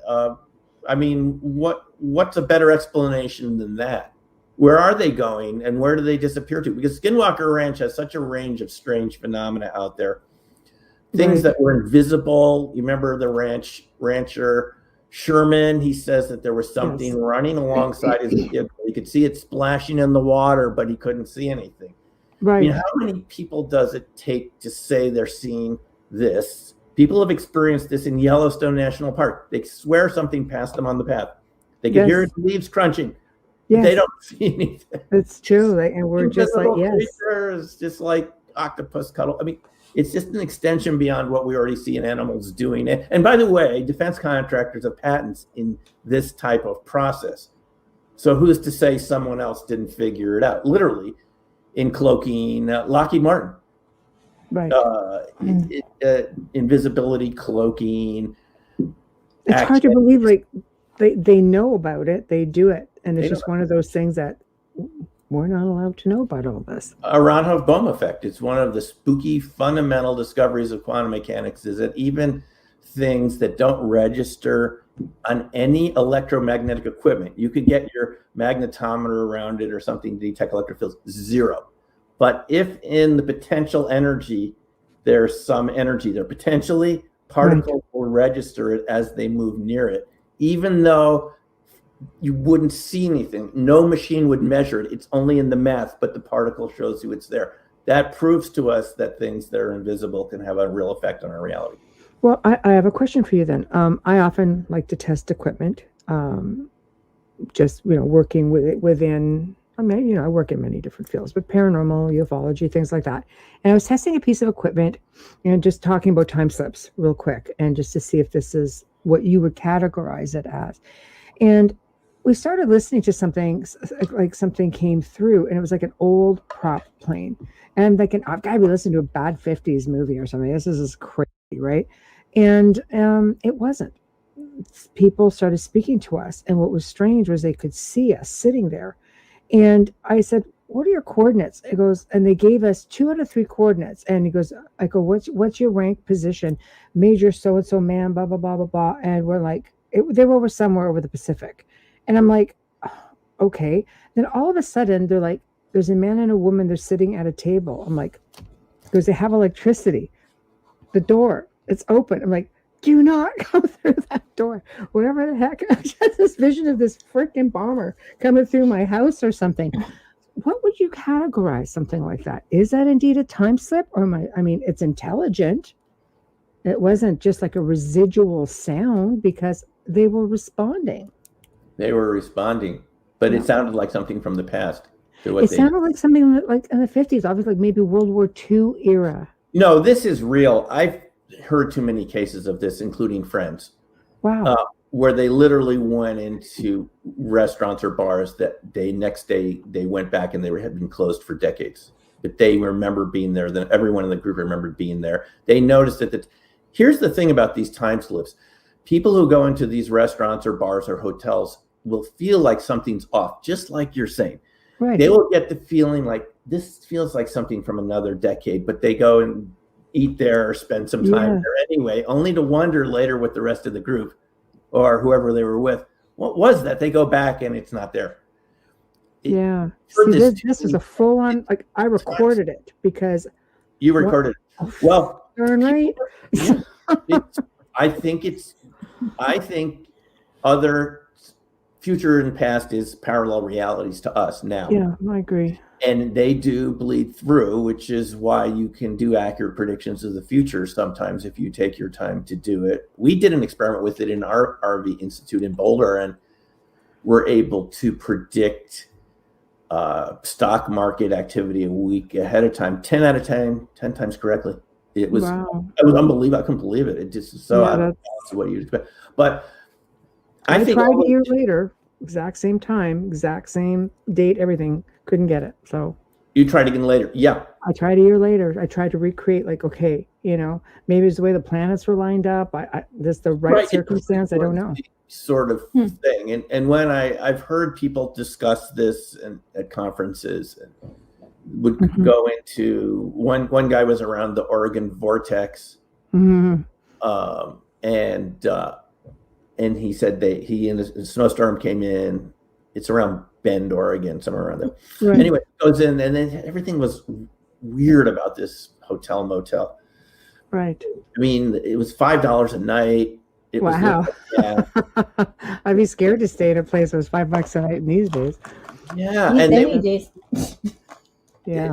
I mean, what's a better explanation than that? Where are they going, and where do they disappear to? Because Skinwalker Ranch has such a range of strange phenomena out there, things that were invisible. You remember the rancher Sherman, he says that there was something running alongside his vehicle. He could see it splashing in the water, but he couldn't see anything. I mean, how many people does it take to say they're seeing this? People have experienced this in Yellowstone National Park. They swear something passed them on the path. They can hear leaves crunching. They don't see anything.
It's true. And we're just like,
creatures, just like octopus cuddle. I mean, it's just an extension beyond what we already see in animals doing it. And by the way, defense contractors have patents in this type of process. So who's to say someone else didn't figure it out? Literally, in cloaking, Lockheed Martin. Invisibility, cloaking.
It's hard to believe, like, they know about it, they do it. And it's just one of those things that we're not allowed to know about all this.
Aharonov-Bohm effect. It's one of the spooky fundamental discoveries of quantum mechanics, is that even things that don't register on any electromagnetic equipment, you could get your magnetometer around it or something to detect electric fields, zero. But if in the potential energy, there's some energy there, potentially particles will register it as they move near it, even though you wouldn't see anything. No machine would measure it. It's only in the math, but the particle shows you it's there. That proves to us that things that are invisible can have a real effect on our reality.
Well, I have a question for you then. I often like to test equipment, just, working with it within, I work in many different fields, but paranormal, ufology, things like that. And I was testing a piece of equipment and just talking about time slips real quick, and just to see if this is what you would categorize it as. And we started listening to something, like something came through, and it was like an old prop plane. And I'm thinking, I've got to be listening to a bad 50s movie or something. This is crazy, right? And it wasn't. People started speaking to us. And what was strange was they could see us sitting there. And I said, what are your coordinates? It goes, and they gave us 2 out of 3 coordinates. And he goes, I go, what's your rank position? Major so-and-so man, blah, blah, blah, blah, blah. And we're like, they were somewhere over the Pacific. And I'm like, okay. Then all of a sudden, they're like, there's a man and a woman, they're sitting at a table. I'm like, because they have electricity. The door, it's open. I'm like, do not go through that door. Whatever the heck. I had this vision of this freaking bomber coming through my house or something. What would you categorize something like that? Is that indeed a time slip? Or it's intelligent. It wasn't just like a residual sound because they were responding.
They were responding, but it sounded like something from the past.
It sounded like something like in the 50s, obviously like maybe World War II era.
No, this is real. I've heard too many cases of this, including friends.
Wow.
Where they literally went into restaurants or bars that next day they went back and they had been closed for decades. But they remember being there. Then everyone in the group remembered being there. They noticed that. Here's the thing about these time slips. People who go into these restaurants or bars or hotels will feel like something's off, just like you're saying.
Right.
They will get the feeling like this feels like something from another decade, but they go and eat there or spend some time there anyway, only to wonder later with the rest of the group or whoever they were with, what was that? They go back and it's not there.
See, this was a full on, like I recorded it because.
You recorded it. Well,
right.
I think other future and past is parallel realities to us now.
Yeah, I agree.
And they do bleed through, which is why you can do accurate predictions of the future sometimes if you take your time to do it. We did an experiment with it in our RV Institute in Boulder, and we're able to predict stock market activity a week ahead of time, 10 out of 10 times correctly. It was unbelievable. I couldn't believe it. It just is so out of what you'd expect. But I think
tried a year later, exact same time, exact same date, everything. Couldn't get it. So
you tried again later. Yeah.
I tried a year later. I tried to recreate like, okay, maybe it's the way the planets were lined up. This the right circumstance. I don't know.
Sort of thing. And when I've heard people discuss this at conferences and would go into one guy was around the Oregon vortex. And he said he and a snowstorm came in. It's around Bend, Oregon, somewhere around there.
Right.
Anyway, it goes in, and then everything was weird about this hotel motel.
Right.
I mean, it was $5 a night. It
wow.
Was,
I'd be scared to stay in a place that was $5 a night in these days.
Yeah, and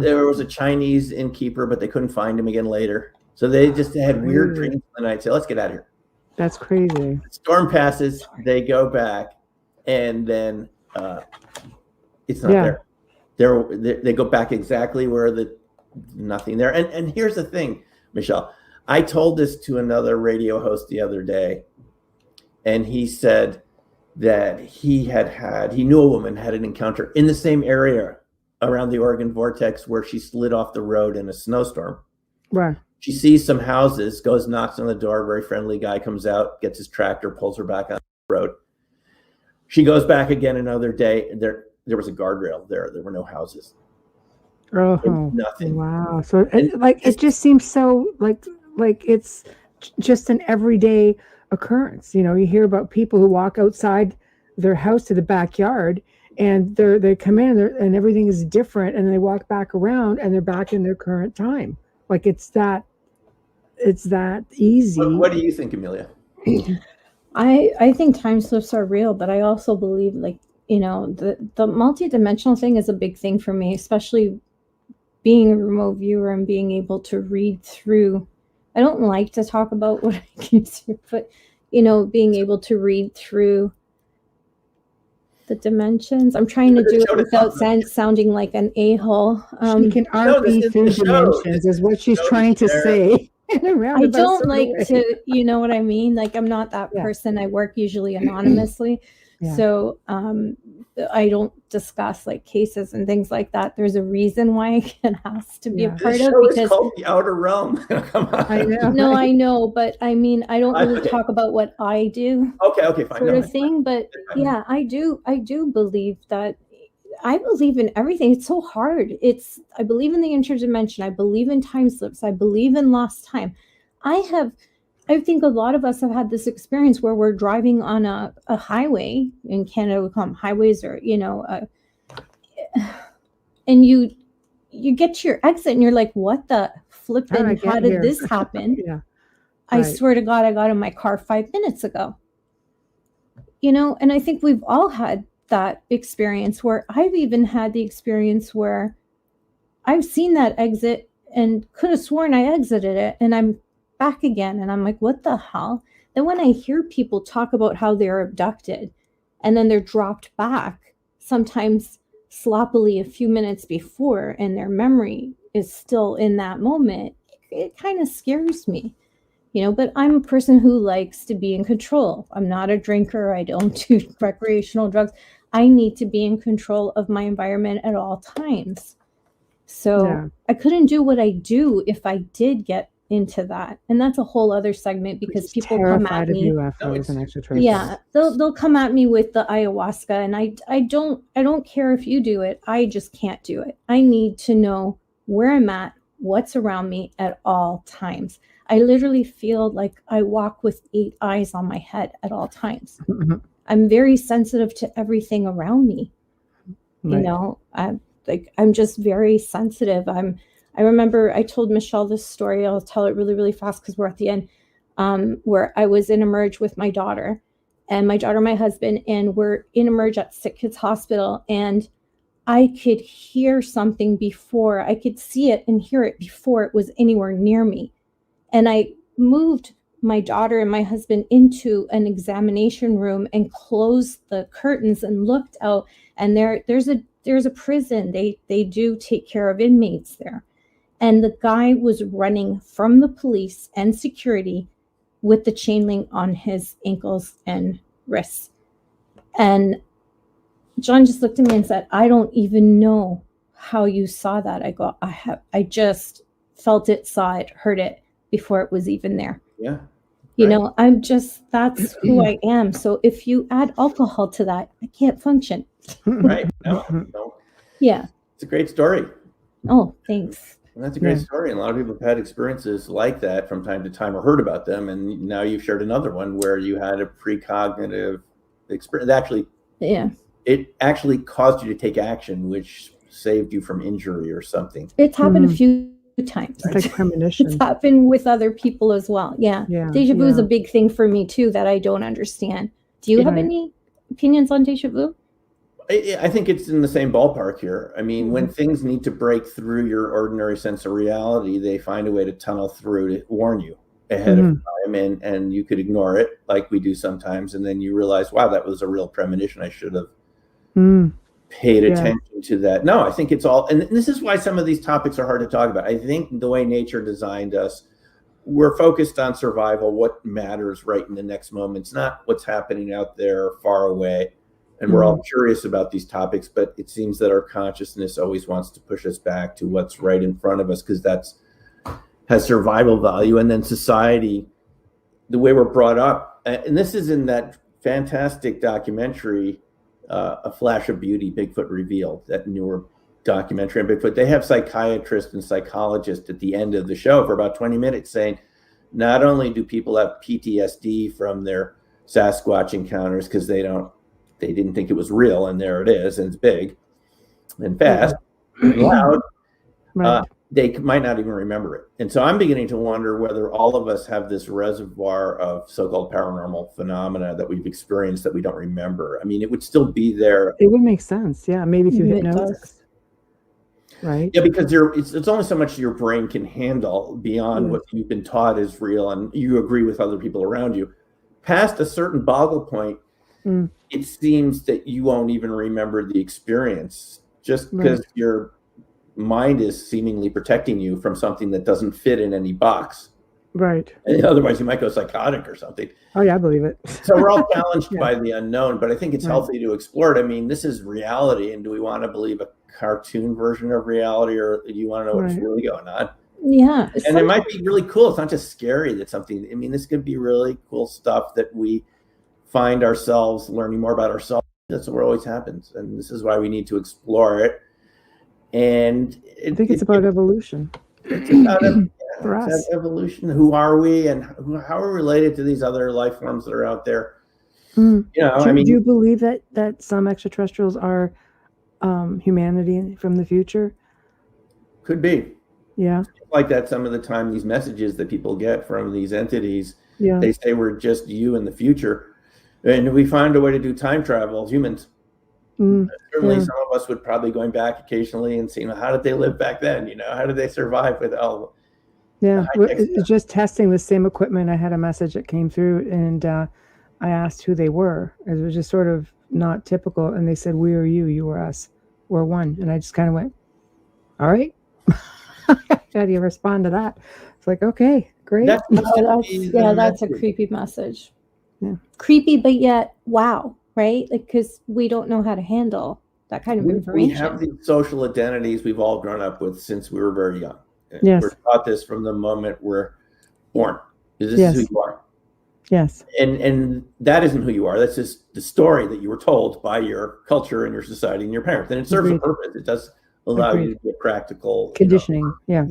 there was a Chinese innkeeper, but they couldn't find him again later. So they had weird dreams the night. So let's get out of here.
That's crazy.
Storm passes. They go back, and then it's not there. They go back exactly where nothing there. And here's the thing, Michelle. I told this to another radio host the other day, and he said that he knew a woman had an encounter in the same area around the Oregon vortex where she slid off the road in a snowstorm.
Right.
She sees some houses, goes, knocks on the door. Very friendly guy comes out, gets his tractor, pulls her back on the road. She goes back again another day. There was a guardrail there. There were no houses.
Oh,
nothing.
Wow. So it just seems so like it's just an everyday occurrence. You hear about people who walk outside their house to the backyard and they come in and everything is different, and they walk back around and they're back in their current time. Like it's that easy.
What do you think, Amelia?
I think time slips are real, but I also believe the multidimensional thing is a big thing for me, especially being a remote viewer and being able to read through. I don't like to talk about what I can see, but being able to read through the dimensions. I'm trying to do it without sounding like an a-hole.
She can RV through dimensions is what she's trying to say.
I don't like to, you know what I mean? Like I'm not that person. I work usually anonymously. So I don't discuss like cases and things like that. There's a reason why I get asked to be a part of, because
it's called the Outer Realm. Come on.
I know.
No, I know, but I mean, I don't really talk about what I do.
Okay, fine.
Sort of thing, but yeah, I do believe that. I believe in everything. It's so hard. I believe in the interdimension. I believe in time slips. I believe in lost time. I I think a lot of us have had this experience where we're driving on a highway. In Canada, we call them highways, or, and you get to your exit and you're like, what the flippin', how did this happen?
Yeah.
I
Right.
swear to God, I got in my car 5 minutes ago. And I think we've all had that experience, where I've even had the experience where I've seen that exit and could have sworn I exited it, and I'm back again. And I'm like, what the hell? Then when I hear people talk about how they're abducted and then they're dropped back, sometimes sloppily a few minutes before, and their memory is still in that moment, it kind of scares me. But I'm a person who likes to be in control. I'm not a drinker. I don't do recreational drugs. I need to be in control of my environment at all times. So
Yeah.
I couldn't do what I do if I did get into that. And that's a whole other segment, because people come at
Terrified of
me.
UFOs and extraterrestrials.
Yeah, they'll come at me with the ayahuasca, and I don't care if you do it. I just can't do it. I need to know where I'm at, what's around me at all times. I literally feel like I walk with 8 eyes on my head at all times. I'm very sensitive to everything around me.
Right.
I'm just very sensitive. I remember I told Michelle this story. I'll tell it really, really fast because we're at the end, where I was in Emerge with my daughter, and my husband, and we're in Emerge at Sick Kids Hospital, and I could hear something before, I could see it and hear it before it was anywhere near me. And I moved my daughter and my husband into an examination room and closed the curtains and looked out, and there's a prison. They do take care of inmates there. And the guy was running from the police and security with the chain link on his ankles and wrists. And John just looked at me and said, I don't even know how you saw that. I go, I just felt it, saw it, heard it before it was even there.
Yeah.
That's who I am. So if you add alcohol to that, I can't function.
Right. No.
Yeah.
It's a great story.
Oh, thanks.
And that's a great story. And a lot of people have had experiences like that from time to time or heard about them. And now you've shared another one where you had a precognitive experience. It actually caused you to take action, which saved you from injury or something.
It's happened a few times.
It's like premonition.
It's happened with other people as well. Yeah. Deja vu is a big thing for me too that I don't understand. Do you have any opinions on deja vu?
I think it's in the same ballpark here. I mean, when things need to break through your ordinary sense of reality, they find a way to tunnel through to warn you ahead of time, and you could ignore it like we do sometimes, and then you realize, wow, that was a real premonition. I should have paid attention to that. No, I think it's all, and this is why some of these topics are hard to talk about. I think the way nature designed us, we're focused on survival, what matters right in the next moment. It's not what's happening out there far away. And we're all curious about these topics, but it seems that our consciousness always wants to push us back to what's right in front of us, because that's has survival value. And then society, the way we're brought up, and this is in that fantastic documentary, A Flash of Beauty, Bigfoot Revealed, that newer documentary on Bigfoot. They have psychiatrists and psychologists at the end of the show for about 20 minutes saying, not only do people have PTSD from their Sasquatch encounters because they didn't think it was real, and there it is, and it's big and fast and loud, they might not even remember it. And so I'm beginning to wonder whether all of us have this reservoir of so-called paranormal phenomena that we've experienced that we don't remember. I mean, it would still be there.
It would make sense. Yeah, maybe through hypnosis. Right.
Yeah, because it's only so much your brain can handle beyond what you've been taught is real, and you agree with other people around you. Past a certain boggle point, it seems that you won't even remember the experience just because your mind is seemingly protecting you from something that doesn't fit in any box.
Right.
And otherwise, you might go psychotic or something.
Oh, yeah, I believe it.
So we're all challenged by the unknown, but I think it's healthy to explore it. I mean, this is reality, and do we want to believe a cartoon version of reality, or do you want to know what's really going on?
Yeah.
And it might be really cool. It's not just scary. That's something, I mean, this could be really cool stuff that we find ourselves learning more about ourselves. That's what always happens. And this is why we need to explore it. And
I think it's about evolution.
It's about
for
It's
us.
evolution. Who are we, and how are we related to these other life forms that are out there?
Mm.
You know,
do,
I mean,
do you believe that some extraterrestrials are humanity from the future?
could be.
Yeah.
Like that, some of the time, these messages that people get from these entities,
Yeah.
they say we're just you in the future, and we find a way to do time travel. Humans, certainly,
yeah.
some of us would probably going back occasionally and seeing how did they live back then. You know, how did they survive with all?
Yeah, just testing the same equipment. I had a message that came through, and I asked who they were. It was just sort of not typical, and they said, "We are you, you are us, we're one." And I just kind of went, "All right." How do you respond to that? It's like, okay, great.
That's a creepy message.
Yeah.
Creepy, but yet wow, right? Like, because we don't know how to handle that kind of
We
information.
have these social identities we've all grown up with since we were very young.
Yes.
We're taught this from the moment we're born. This
Yes.
is who you are.
Yes.
And that isn't who you are. That's just the story that you were told by your culture and your society and your parents. And it serves a
Agreed.
purpose. It does allow you
Agreed.
to get practical
Conditioning. Yeah.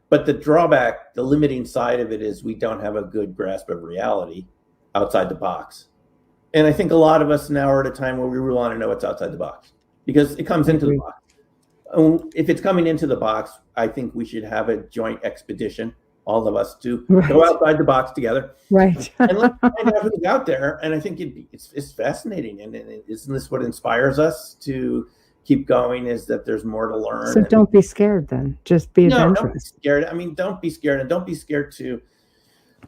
But the drawback, the limiting side of it is we don't have a good grasp of reality outside the box. And I think a lot of us now are at a time where we really want to know what's outside the box because it comes into the box. If it's coming into the box, I think we should have a joint expedition, all of us, to go outside the box together.
Right.
And let's find out who's out there. And I think it's fascinating. And isn't this what inspires us to keep going, is that there's more to learn?
So don't be scared then. Just be adventurous.
Don't be scared. I mean, don't be scared. And don't be scared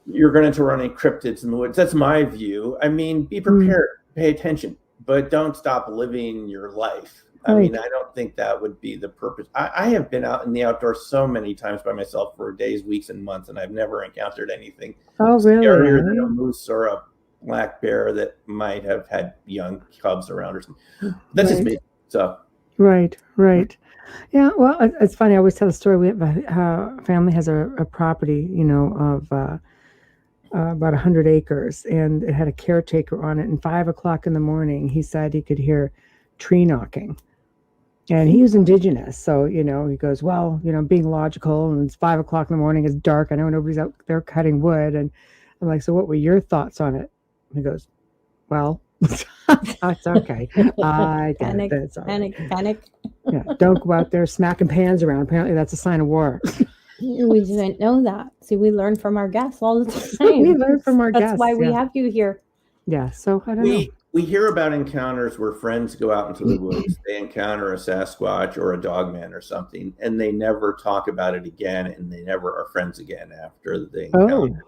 you're going to run in cryptids in the woods. That's my view. I mean, be prepared, pay attention, but don't stop living your life. I mean, I don't think that would be the purpose. I have been out in the outdoors so many times by myself for days, weeks, and months, and I've never encountered anything scarier than a moose or a black bear that might have had young cubs around or something. That's just me. So.
Right. Yeah, well, it's funny. I always tell the story. We have a family has a property, of about 100 acres, and it had a caretaker on it. And 5 o'clock in the morning, he said he could hear tree knocking. And he was indigenous, so, he goes, well, being logical, and it's 5 o'clock in the morning, it's dark. I know nobody's out there cutting wood. And I'm like, so what were your thoughts on it? He goes, well, it's okay. I get
Panic,
it. It's all right.
panic.
Yeah, don't go out there smacking pans around. Apparently, that's a sign of war.
We didn't know that. See, we learn from our guests all the time.
We learn from our guests.
That's why we
yeah.
have you here.
Yeah, so I don't know.
We hear about encounters where friends go out into the woods, they encounter a Sasquatch or a dogman or something, and they never talk about it again, and they never are friends again after the encounter.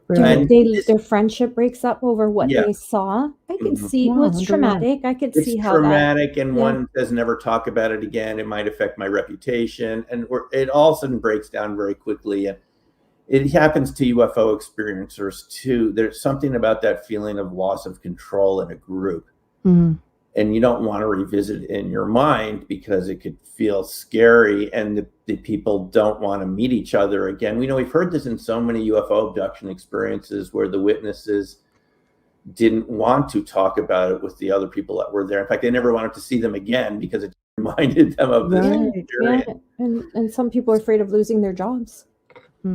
Their friendship breaks up over what they saw. I could see it's traumatic. I could see how
traumatic, and one says never talk about it again. It might affect my reputation, and it all of a sudden breaks down very quickly. And it happens to UFO experiencers too. There's something about that feeling of loss of control in a group. And you don't want to revisit it in your mind because it could feel scary, and the people don't want to meet each other again. We've heard this in so many UFO abduction experiences where the witnesses didn't want to talk about it with the other people that were there. In fact, they never wanted to see them again because it reminded them of this experience.
Yeah. And some people are afraid of losing their jobs.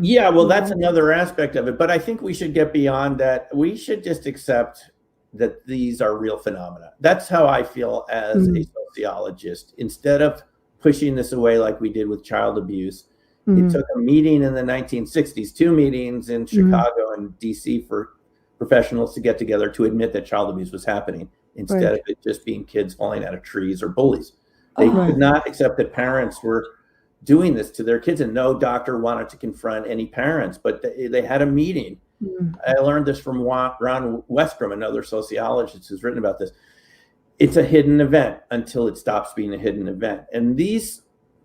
Yeah, well, that's another aspect of it. But I think we should get beyond that. We should just accept that these are real phenomena. That's how I feel as a sociologist. Instead of pushing this away like we did with child abuse, it took a meeting in the 1960s, 2 meetings in Chicago and DC for professionals to get together to admit that child abuse was happening instead of it just being kids falling out of trees or bullies. They could not accept that parents were doing this to their kids, and no doctor wanted to confront any parents, but they had a meeting. I learned this from Ron Westrom, another sociologist who's written about this. It's a hidden event until it stops being a hidden event. And these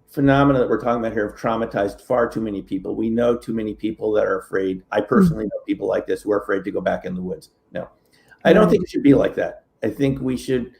phenomena that we're talking about here have traumatized far too many people. We know too many people that are afraid. I personally know people like this who are afraid to go back in the woods. No, I don't think it should be like that. I think we should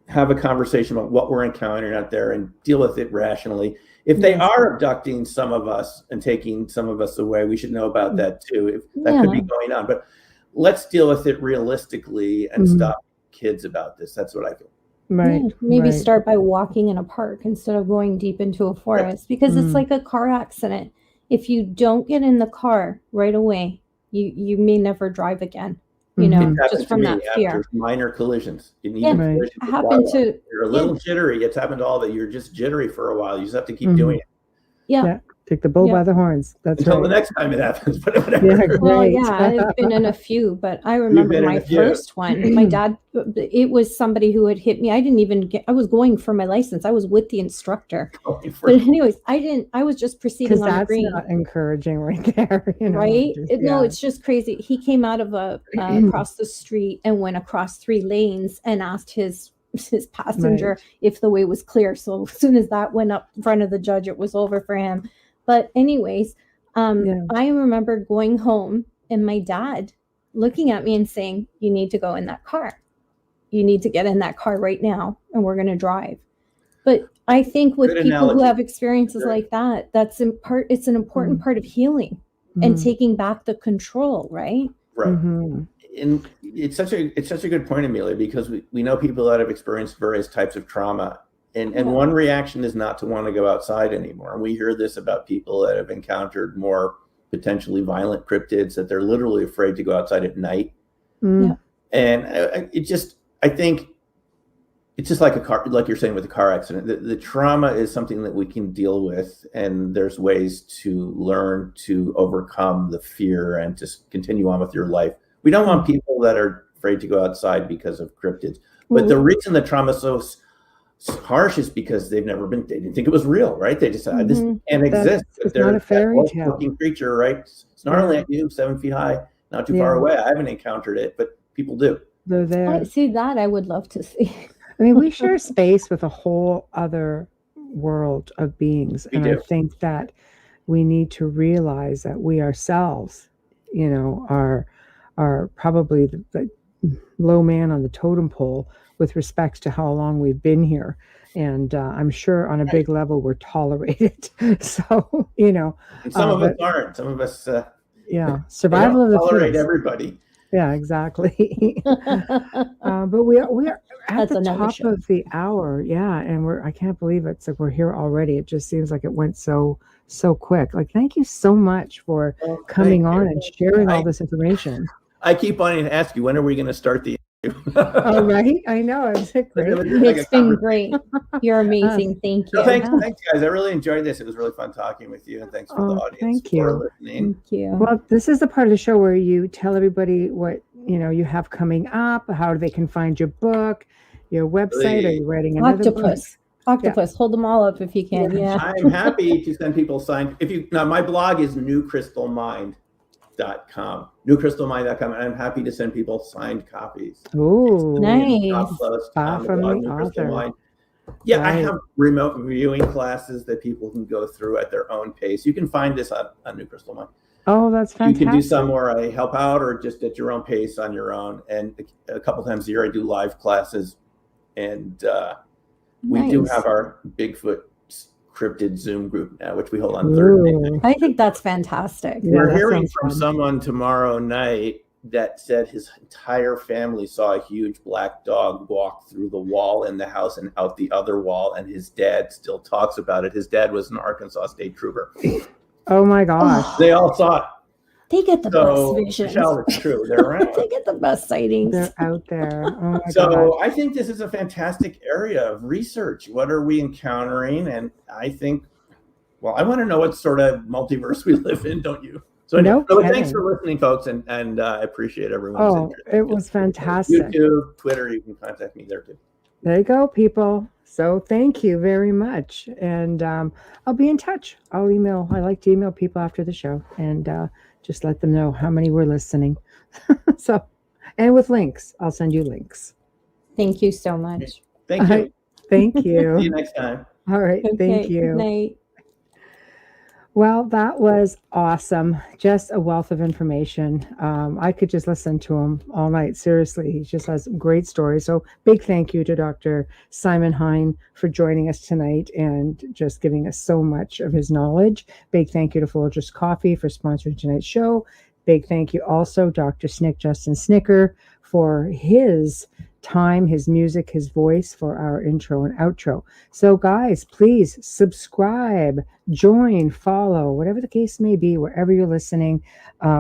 have a conversation about what we're encountering out there and deal with it rationally. If they are abducting some of us and taking some of us away, we should know about that too. If that could be going on. But let's deal with it realistically and stop kids about this. That's what I feel.
Right.
Yeah, maybe start by walking in a park instead of going deep into a forest because it's like a car accident. if you don't get in the car right away, you may never drive again. You know,
It's happened
just
to
from
me
that
after
fear.
minor collisions. You need
Yeah,
a
right.
collision to
Happened
follow.
to
You're a little jittery. It's happened to all that. You're just jittery for a while. You just have to keep
Mhm.
doing it
Yeah.
Take the bull
Yeah.
by the horns. That's
until the
right.
next time it happens. But whatever.
Yeah,
Well,
great.
yeah, I've been in a few, but I
You've
remember
been in
my
a few.
first one. My dad, it was somebody who had hit me. I didn't even I was going for my license. I was with the instructor. But anyways, I was just proceeding
Because
on the
that's
green.
not encouraging right there. You know,
Right?
just-
No,
yeah.
it's just crazy. He came out of across the street and went across 3 lanes and asked his passenger
Right.
if the way was clear. So as soon as that went up in front of the judge, it was over for him. But anyways, I remember going home and my dad looking at me and saying, "You need to go in that car. You need to get in that car right now, and we're going to drive." But I think with
Good
people who
analogy.
have experiences like that, it's an important part of healing and taking back the control, right?
Right.
Mm-hmm.
And it's such a good point, Amelia, because we know people that have experienced various types of trauma. And one reaction is not to want to go outside anymore. And we hear this about people that have encountered more potentially violent cryptids, that they're literally afraid to go outside at night.
Mm.
And I think it's just like a car, like you're saying with a car accident. The trauma is something that we can deal with, and there's ways to learn to overcome the fear and to continue on with your life. We don't want people that are afraid to go outside because of cryptids. But the reason the trauma is so harsh is because they didn't think it was real, right? They just said, this can't exist.
It's not a fairy tale.
Looking creature, right? Snarling at you, 7 feet high, not too far away. I haven't encountered it, but people do.
They're there.
I see that. I would love to see.
I mean, we share space with a whole other world of beings.
We
And
do.
I think that we need to realize that we ourselves, you know, are probably the low man on the totem pole with respect to how long we've been here. And I'm sure on a big level we're tolerated. So, you know.
And some of us aren't. Some of us
survival of the
tolerate
fittest.
everybody.
Yeah, exactly. But we are at
That's
the
another
top
show.
of the hour. Yeah. And I can't believe it's like we're here already. It just seems like it went so quick. Like, thank you so much for coming on and sharing all this information.
I keep wanting to ask you, when are we going to start the
All right. I know. It's great.
It's been great. You're amazing. Thank you.
No, thanks, guys. I really enjoyed this. It was really fun talking with you, and thanks for the audience
thank
for
you.
listening.
Thank you.
Well, this is the part of the show where you tell everybody what, you know, you have coming up, how they can find your book, your website. Are you writing another book?
Octopus. Hold them all up if you can. Yeah.
I'm happy to send people signed. Now my blog is newcrystalmind.com, newcrystalmind.com, and I'm happy to send people signed copies.
Oh,
nice.
From the author.
Yeah, right. I have remote viewing classes that people can go through at their own pace. You can find this on New Crystal Mind.
Oh, that's fantastic.
You can do some where I help out, or just at your own pace on your own. And a couple times a year I do live classes, and we do have our Bigfoot cryptid Zoom group now, which we hold on Thursday.
I think that's fantastic.
We're hearing from someone tomorrow night that said his entire family saw a huge black dog walk through the wall in the house and out the other wall, and his dad still talks about it. His dad was an Arkansas State Trooper.
Oh my gosh.
They all saw it.
They get the best visions.
Michelle, it's true. They're around.
They get the best sightings.
They're out there. Oh my
So
God.
I think this is a fantastic area of research. What are we encountering? And I think, well, I want to know what sort of multiverse we live in, don't you? So, anyway, thanks for listening, folks, and I appreciate everyone's interest.
It was fantastic.
YouTube, Twitter, you can contact me there too.
There you go, people. So thank you very much. And I'll be in touch. I'll email. I like to email people after the show and just let them know how many were listening. So, and with links, I'll send you links.
Thank you so much.
Thank you.
Thank you.
See you next time.
All right.
Okay,
Thank you.
Good night.
Well, that was awesome. Just a wealth of information. I could just listen to him all night. Seriously, he just has great stories. So big thank you to Dr. Simon Hine for joining us tonight and just giving us so much of his knowledge. Big thank you to Folgers Coffee for sponsoring tonight's show. Big thank you also, Dr. Justin Snicker, for his time, his music, his voice for our intro and outro. So guys, please subscribe, join, follow, whatever the case may be, wherever you're listening.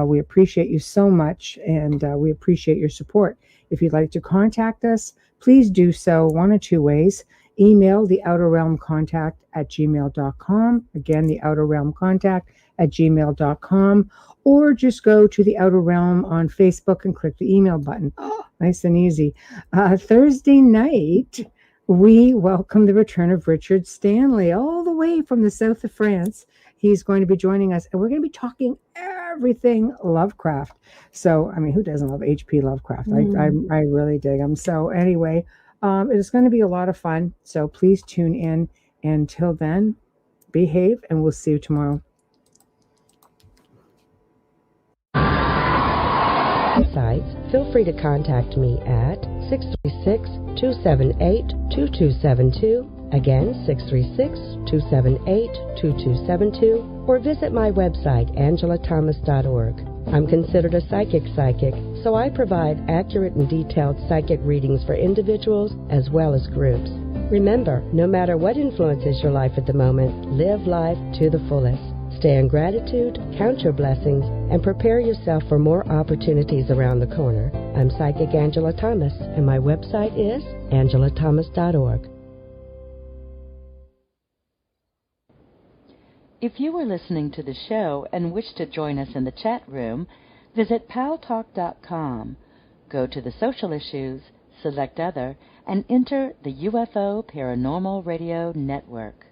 We appreciate you so much, and we appreciate your support. If you'd like to contact us, please do so one of two ways. Email theouterrealmcontact@gmail.com. Again, theouterrealmcontact@gmail.com. Or just go to the Outer Realm on Facebook and click the email button. Oh, nice and easy. Thursday night, we welcome the return of Richard Stanley, all the way from the south of France. He's going to be joining us, and we're going to be talking everything Lovecraft. So, I mean, who doesn't love H.P. Lovecraft? I really dig him. So anyway, it's going to be a lot of fun. So please tune in. Until then, behave, and we'll see you tomorrow.
Feel free to contact me at 636-278-2272. Again, 636-278-2272. Or visit my website, angelathomas.org. I'm considered a psychic, so I provide accurate and detailed psychic readings for individuals as well as groups. Remember, no matter what influences your life at the moment, live life to the fullest. Stay in gratitude, count your blessings, and prepare yourself for more opportunities around the corner. I'm Psychic Angela Thomas, and my website is angelathomas.org.
If you are listening to the show and wish to join us in the chat room, visit paltalk.com. Go to the social issues, select other, and enter the UFO Paranormal Radio Network.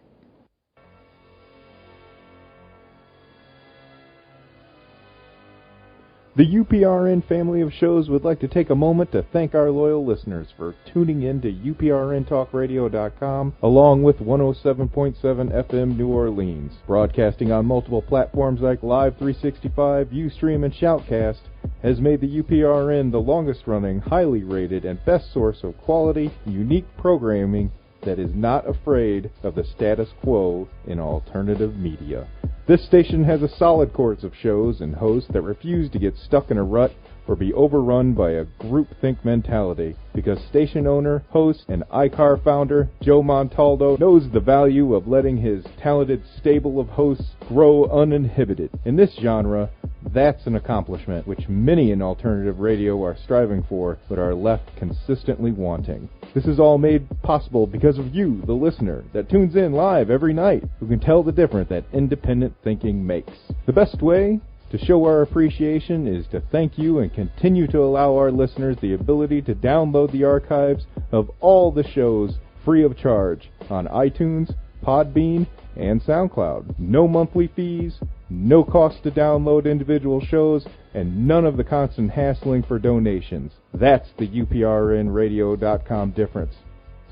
The UPRN family of shows would like to take a moment to thank our loyal listeners for tuning in to uprntalkradio.com along with 107.7 FM New Orleans. Broadcasting on multiple platforms like Live 365, Ustream, and Shoutcast has made the UPRN the longest-running, highly rated, and best source of quality, unique programming that is not afraid of the status quo in alternative media. This station has a solid course of shows and hosts that refuse to get stuck in a rut or be overrun by a groupthink mentality, because station owner, host, and iCar founder Joe Montaldo knows the value of letting his talented stable of hosts grow uninhibited. In this genre, that's an accomplishment which many in alternative radio are striving for, but are left consistently wanting. This is all made possible because of you, the listener, that tunes in live every night, who can tell the difference that independent thinking makes. The best way to show our appreciation is to thank you and continue to allow our listeners the ability to download the archives of all the shows free of charge on iTunes, Podbean, and SoundCloud. No monthly fees, no cost to download individual shows, and none of the constant hassling for donations. That's the uprnradio.com difference.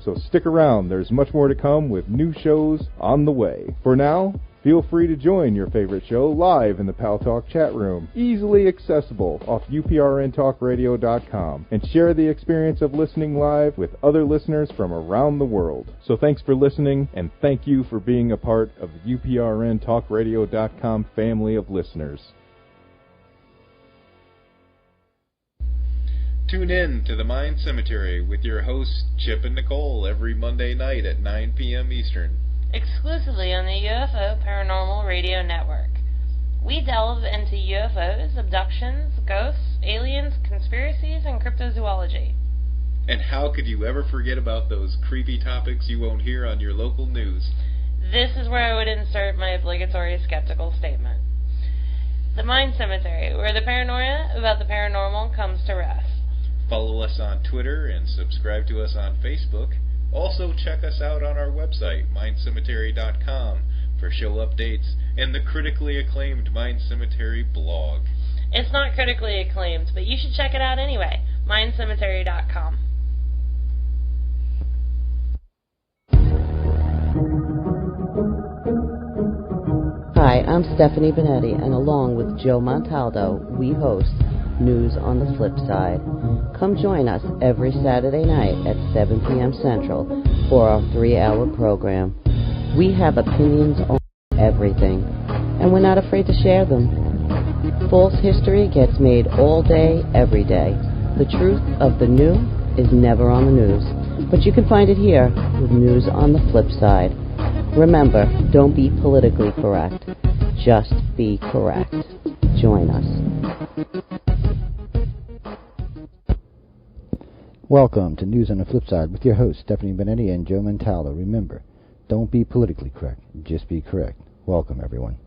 So stick around, there's much more to come with new shows on the way. For now, feel free to join your favorite show live in the Pal Talk chat room, easily accessible off uprntalkradio.com, and share the experience of listening live with other listeners from around the world. So thanks for listening, and thank you for being a part of the uprntalkradio.com family of listeners.
Tune in to the Mind Cemetery with your hosts Chip and Nicole every Monday night at 9 p.m. Eastern.
Exclusively on the UFO Paranormal Radio Network. We delve into UFOs, abductions, ghosts, aliens, conspiracies, and cryptozoology.
And how could you ever forget about those creepy topics you won't hear on your local news?
This is where I would insert my obligatory skeptical statement. The Mind Cemetery, where the paranoia about the paranormal comes to rest.
Follow us on Twitter and subscribe to us on Facebook. Also, check us out on our website, mindcemetery.com, for show updates and the critically acclaimed Mind Cemetery blog.
It's not critically acclaimed, but you should check it out anyway, mindcemetery.com.
Hi, I'm Stephanie Benetti, and along with Joe Montaldo, we host News on the Flip Side. Come join us every Saturday night at 7 p.m. Central for our 3-hour program. We have opinions on everything, and we're not afraid to share them. False history gets made all day, every day.
The truth of the new is never on the news, but you can find it here with News on the Flip Side. Remember, don't be politically correct. Just be correct. Join us.
Welcome to News on the Flip Side with your hosts, Stephanie Benetti and Joe Montaldo. Remember, don't be politically correct. Just be correct. Welcome, everyone.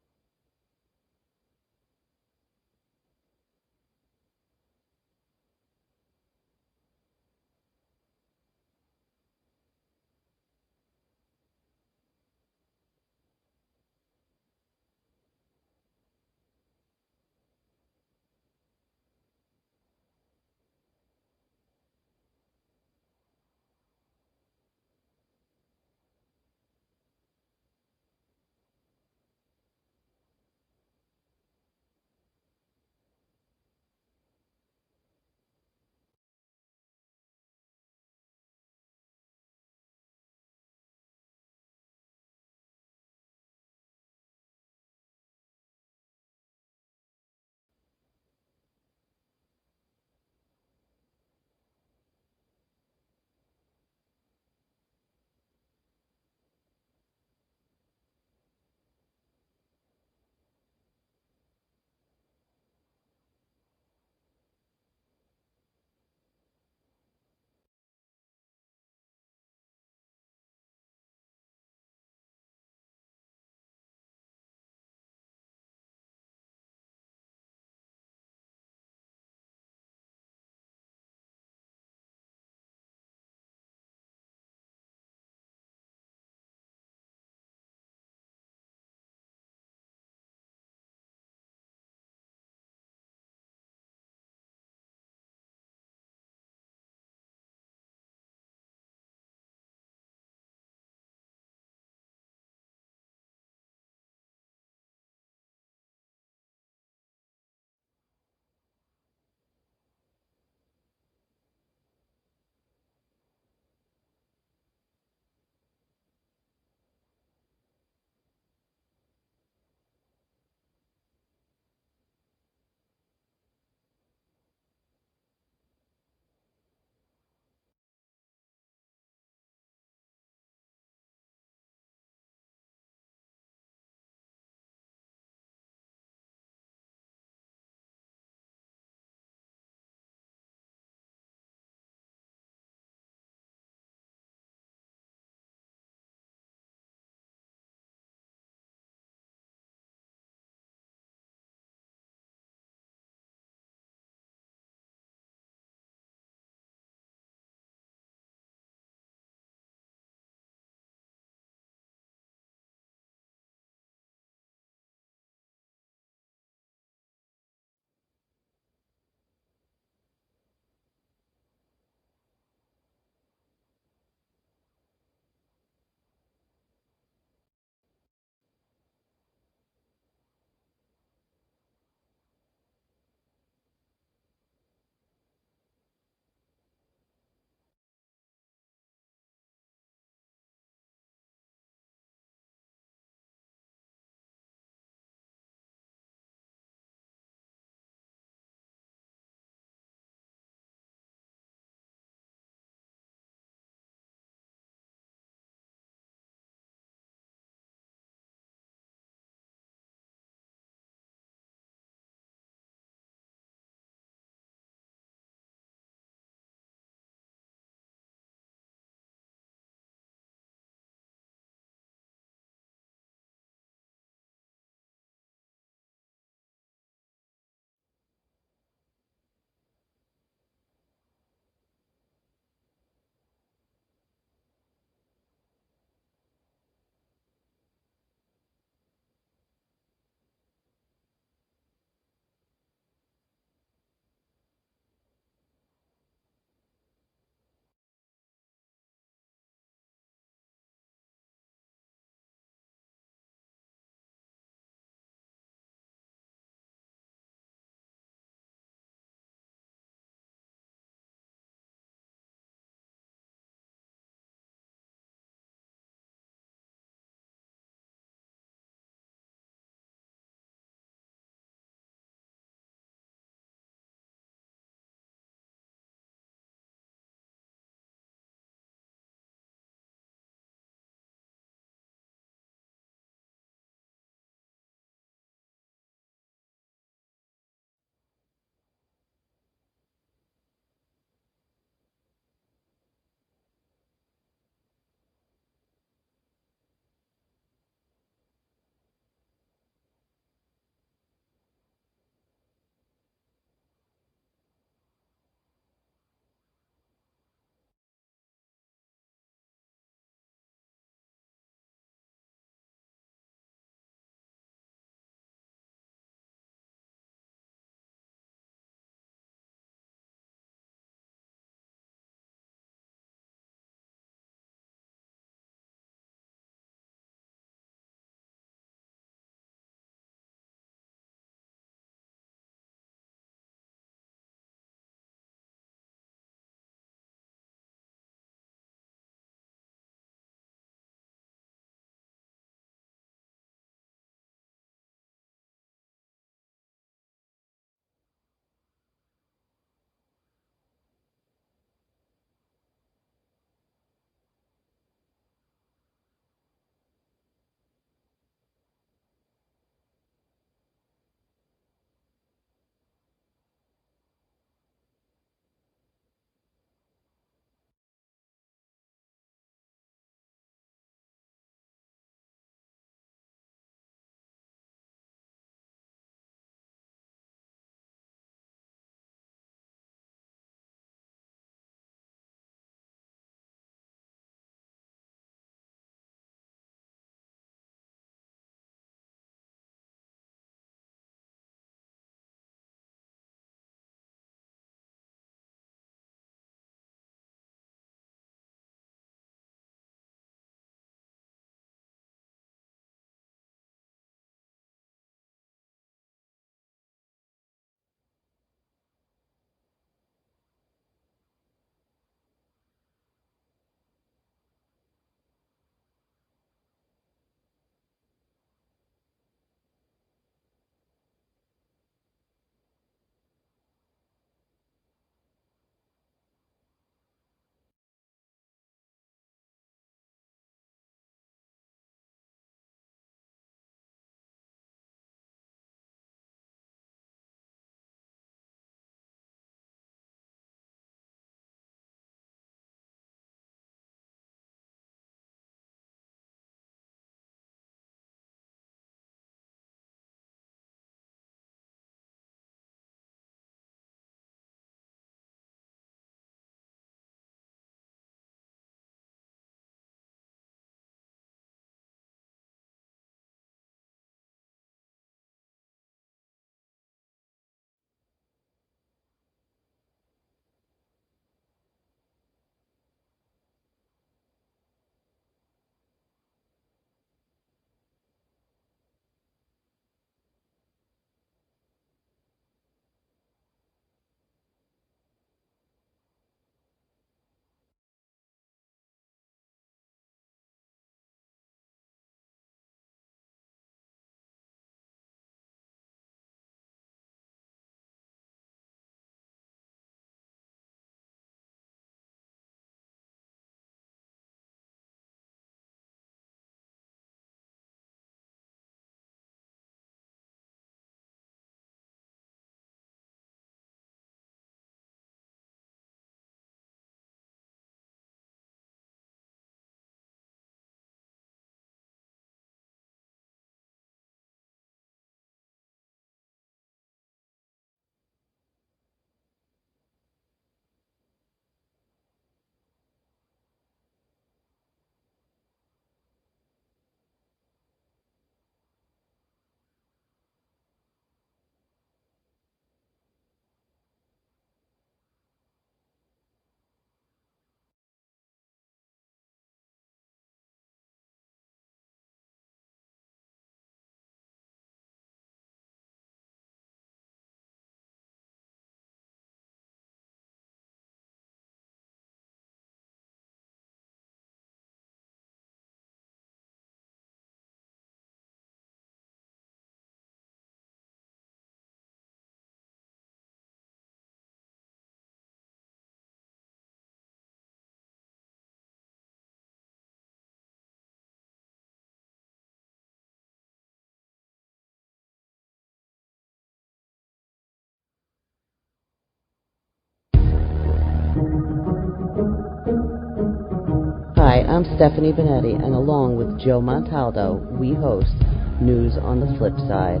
I'm Stephanie Benetti, and along with Joe Montaldo, we host News on the Flip Side.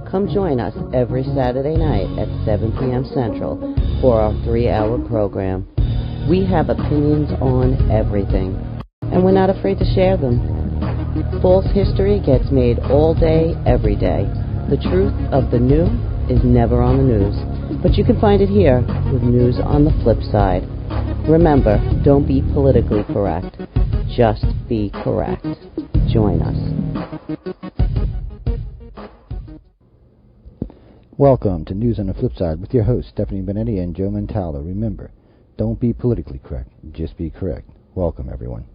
Come join us every Saturday night at 7 p.m. Central for our 3-hour program. We have opinions on everything, and we're not afraid to share them. False history gets made all day, every day. The truth of the new is never on the news, but you can find it here with News on the Flip Side. Remember, don't be politically correct. Just be correct. Join us.
Welcome to News on the Flip Side with your hosts, Stephanie Benetti and Joe Montaldo. Remember, don't be politically correct. Just be correct. Welcome, everyone.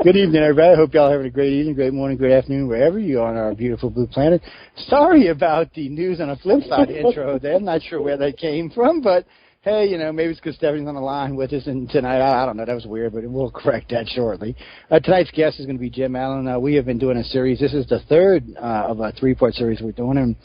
Good evening, everybody. I hope y'all having a great evening, great morning, great afternoon, wherever you are on our beautiful blue planet. Sorry about the News on the Flip Side intro there. I'm not sure where that came from, but hey, you know, maybe it's because Stephanie's on the line with us, and tonight, I don't know, that was weird, but we'll correct that shortly. Tonight's guest is going to be Jim Allen. We have been doing a series. This is the third of a 3-part series we're doing, and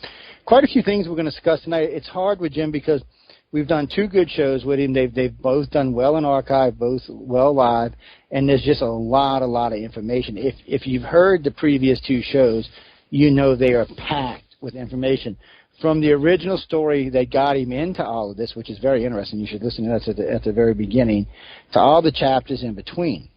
quite a few things we're going to discuss tonight. It's hard with Jim because we've done 2 good shows with him. They've both done well in archive, both well live, and there's just a lot of information. If you've heard the previous 2 shows, you know they are packed with information. From the original story that got him into all of this, which is very interesting, you should listen to that at the very beginning, to all the chapters in between.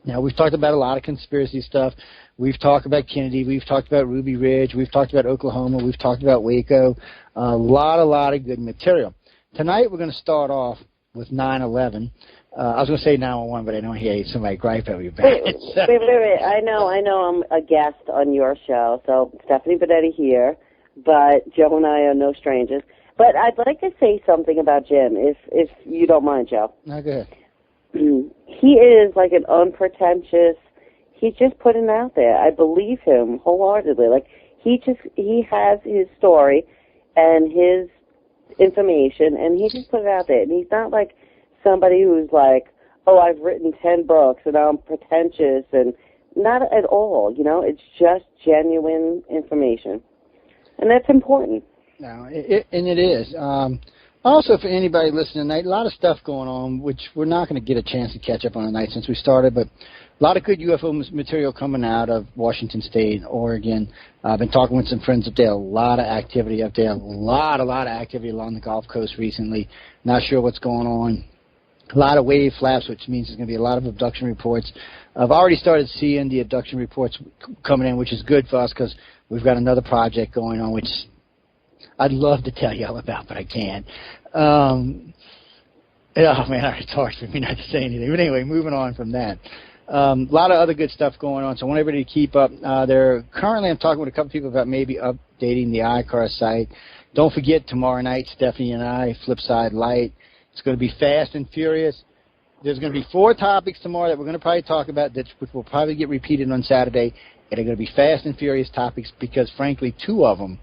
Now, we've talked about a lot of conspiracy stuff. We've talked about Kennedy. We've talked about Ruby Ridge. We've talked about Oklahoma. We've talked about Waco. A lot of good material. Tonight, we're going to start off with 9/11. I was going to say 9/11, but I don't hear somebody gripe over your back.
Wait. I know I'm a guest on your show, so Stephanie Benetti here, but Joe and I are no strangers. But I'd like to say something about Jim, if you don't mind, Joe.
No, go ahead.
He is like an unpretentious, he's just putting it out there. I believe him wholeheartedly. Like, he has his story and his information, and he just put it out there. And he's not like somebody who's like, oh, I've written 10 books and I'm pretentious, and not at all. You know, it's just genuine information, and that's important.
No, it is. Also, for anybody listening tonight, a lot of stuff going on, which we're not going to get a chance to catch up on tonight since we started, but a lot of good UFO material coming out of Washington State and Oregon. I've been talking with some friends up there. A lot of activity up there. A lot of activity along the Gulf Coast recently. Not sure what's going on. A lot of wave flaps, which means there's going to be a lot of abduction reports. I've already started seeing the abduction reports coming in, which is good for us because we've got another project going on, which I'd love to tell you all about, but I can't. Oh, man, it's hard for me not to say anything. But anyway, moving on from that. A lot of other good stuff going on, so I want everybody to keep up. Currently, I'm talking with a couple people about maybe updating the iCar site. Don't forget, tomorrow night, Stephanie and I, Flipside Light. It's going to be fast and furious. There's going to be 4 topics tomorrow that we're going to probably talk about, which will probably get repeated on Saturday. And they're going to be fast and furious topics because, frankly, 2 of them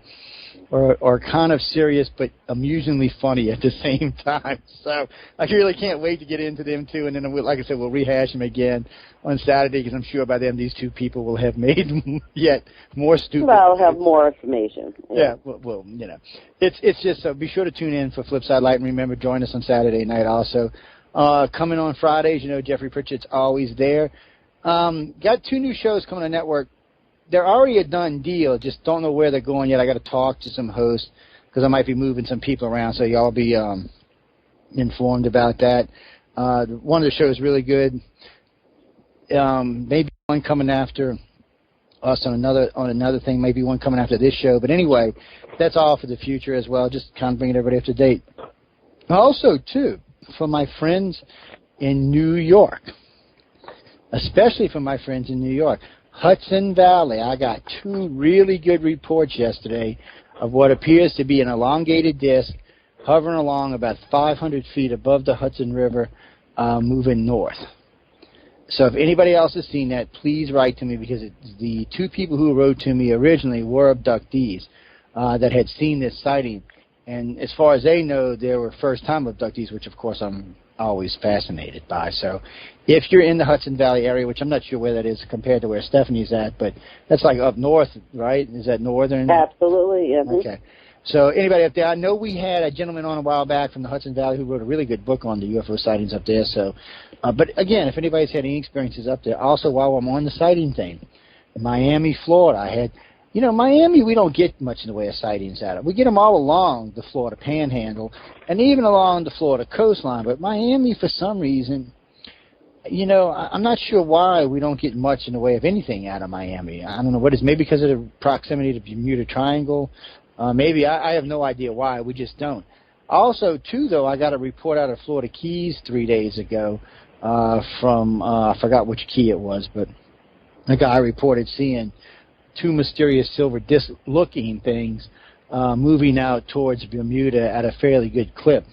are kind of serious but amusingly funny at the same time. So I really can't wait to get into them, too. And then, like I said, we'll rehash them again on Saturday because I'm sure by then these 2 people will have made yet more stupid.
Well, have more information.
Yeah, well, you know. It's just so be sure to tune in for Flipside Light, and remember, join us on Saturday night also. Coming on Fridays, you know, Jeffrey Pritchett's always there. Got 2 new shows coming on the network. They're already a done deal, just don't know where they're going yet. I got to talk to some hosts because I might be moving some people around, so y'all be informed about that. One of the shows is really good. Maybe one coming after us on another thing, maybe one coming after this show. But anyway, that's all for the future as well, just kind of bringing everybody up to date. Also, too, for my friends in New York, especially for my friends in New York, Hudson Valley. I got 2 really good reports yesterday of what appears to be an elongated disc hovering along about 500 feet above the Hudson River, moving north. So if anybody else has seen that, please write to me because the 2 people who wrote to me originally were abductees that had seen this sighting. And as far as they know, they were first-time abductees, which, of course, I'm always fascinated by. So if you're in the Hudson Valley area, which I'm not sure where that is compared to where Stephanie's at, but that's like up north, right? Is that northern?
Absolutely, yeah.
Okay. So anybody up there, I know we had a gentleman on a while back from the Hudson Valley who wrote a really good book on the UFO sightings up there. So, but again, if anybody's had any experiences up there, also while I'm on the sighting thing, in Miami, Florida, I had, Miami, we don't get much in the way of sightings out of. We get them all along the Florida Panhandle and even along the Florida coastline. But Miami, for some reason, I'm not sure why we don't get much in the way of anything out of Miami. I don't know what it is. Maybe because of the proximity to Bermuda Triangle. Maybe I have no idea why. We just don't. Also, too, though, I got a report out of Florida Keys 3 days ago from, I forgot which key it was, but a guy reported seeing 2 mysterious silver disc-looking things moving out towards Bermuda at a fairly good clip.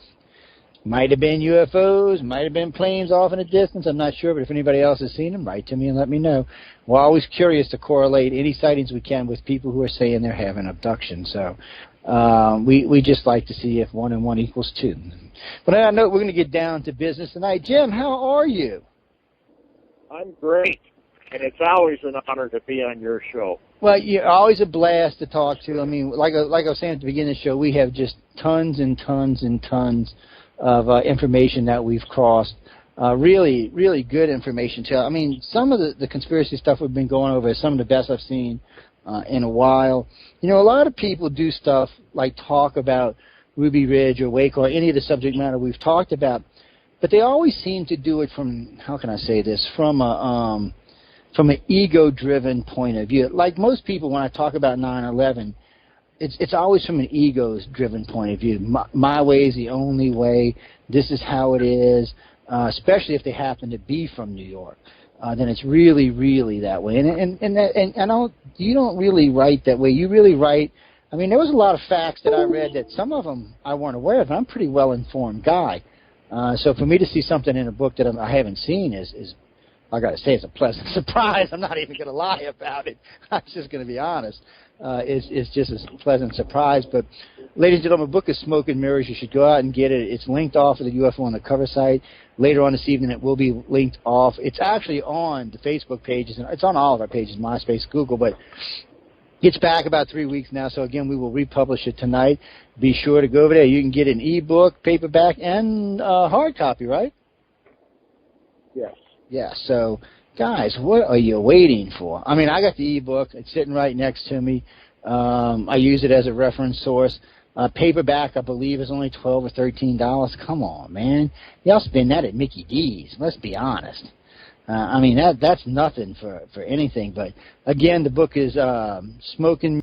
Might have been UFOs, might have been planes off in the distance, I'm not sure, but if anybody else has seen them, write to me and let me know. We're always curious to correlate any sightings we can with people who are saying they're having abductions. So we just like to see if 1 and 1 equals 2. But I know we're going to get down to business tonight. Jim, how are you?
I'm great, and it's always an honor to be on your show.
Well, you're always a blast to talk to. I mean, like I was saying at the beginning of the show, we have just tons and tons and tons of information that we've crossed. Really, really good information, too. I mean, some of the conspiracy stuff we've been going over is some of the best I've seen in a while. A lot of people do stuff like talk about Ruby Ridge or Waco or any of the subject matter we've talked about, but they always seem to do it from, how can I say this, from an ego-driven point of view. Like most people, when I talk about 9/11, it's always from an ego-driven point of view. My way is the only way. This is how it is, especially if they happen to be from New York. Then it's really, really that way. And you don't really write that way. You really write. I mean, there was a lot of facts that I read that some of them I weren't aware of. I'm a pretty well-informed guy. So for me to see something in a book that I haven't seen is I got to say, it's a pleasant surprise. I'm not even going to lie about it. I'm just going to be honest. It's just a pleasant surprise. But, ladies and gentlemen, the book is Smoke and Mirrors. You should go out and get it. It's linked off of the UFO on the cover site. Later on this evening, it will be linked off. It's actually on the Facebook pages. And it's on all of our pages, MySpace, Google. But it's back about 3 weeks now. So, again, we will republish it tonight. Be sure to go over there. You can get an ebook, paperback, and hard copy, right?
Yes.
Yeah, so, guys, what are you waiting for? I mean, I got the ebook. It's sitting right next to me. I use it as a reference source. Paperback, I believe, is only $12 or $13. Come on, man. Y'all spend that at Mickey D's. Let's be honest. I mean, that's nothing for anything. But, again, the book is Smoking.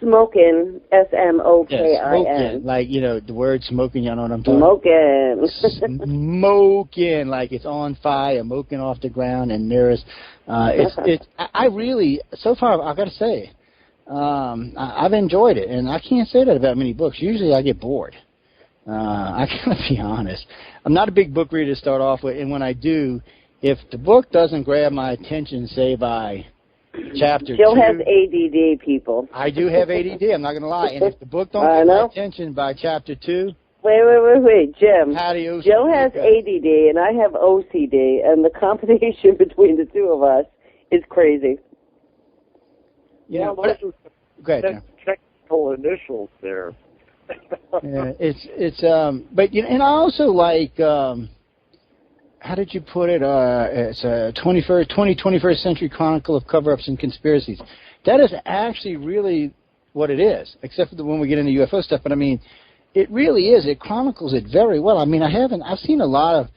Smoking, S-M-O-K-I-N.
Yeah, like, the word smoking, y'all know what I'm talking about?
Smoking.
Smoking, like it's on fire, smoking off the ground, and mirrors. I really, so far, I've got to say, I've enjoyed it, and I can't say that about many books. Usually I get bored. I gotta be honest. I'm not a big book reader to start off with, and when I do, if the book doesn't grab my attention, say by chapter
Jill
2.
has ADD, people.
I do have ADD, I'm not going to lie. And if the book don't get my attention by chapter 2.
Wait, Jim.
Adios.
Jill has ADD and I have OCD, and the combination between the two of us is crazy.
Yeah, those are technical initials there.
Yeah, but and I also like, how did you put it? It's a 21st Century Chronicle of Cover-Ups and Conspiracies. That is actually really what it is, except for when we get into UFO stuff. But I mean, it really is. It chronicles it very well. I mean, I've seen a lot of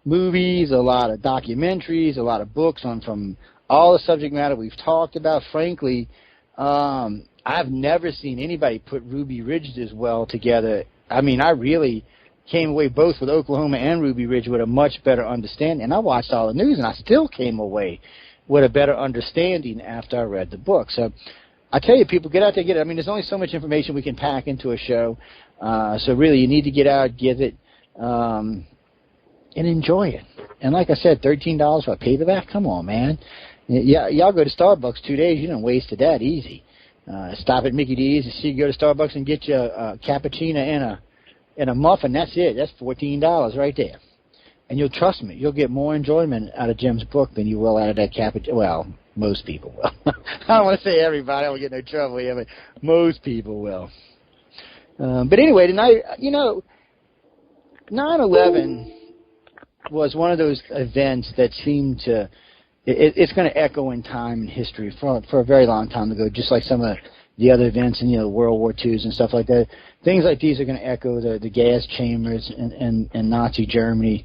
movies, a lot of documentaries, a lot of books from all the subject matter we've talked about. Frankly, I've never seen anybody put Ruby Ridge as well together. I mean, I really came away both with Oklahoma and Ruby Ridge with a much better understanding. And I watched all the news, and I still came away with a better understanding after I read the book. So I tell you, people, get out there, get it. I mean, there's only so much information we can pack into a show. So really, you need to get out, get it, and enjoy it. And like I said, $13 for a paperback? Come on, man. Y'all go to Starbucks 2 days, you done wasted that easy. Stop at Mickey D's and see you go to Starbucks and get you a cappuccino and a muffin. That's it. That's $14 right there. And you'll trust me, you'll get more enjoyment out of Jim's book than you will out of that cappuccino. Well, Most people will. I don't want to say everybody. I don't get no trouble here, but most people will. But anyway, tonight, 9/11 was one of those events that seemed to, it's going to echo in time and history for a very long time ago, just like some of the other events in World War IIs and stuff like that. Things like these are going to echo the gas chambers and Nazi Germany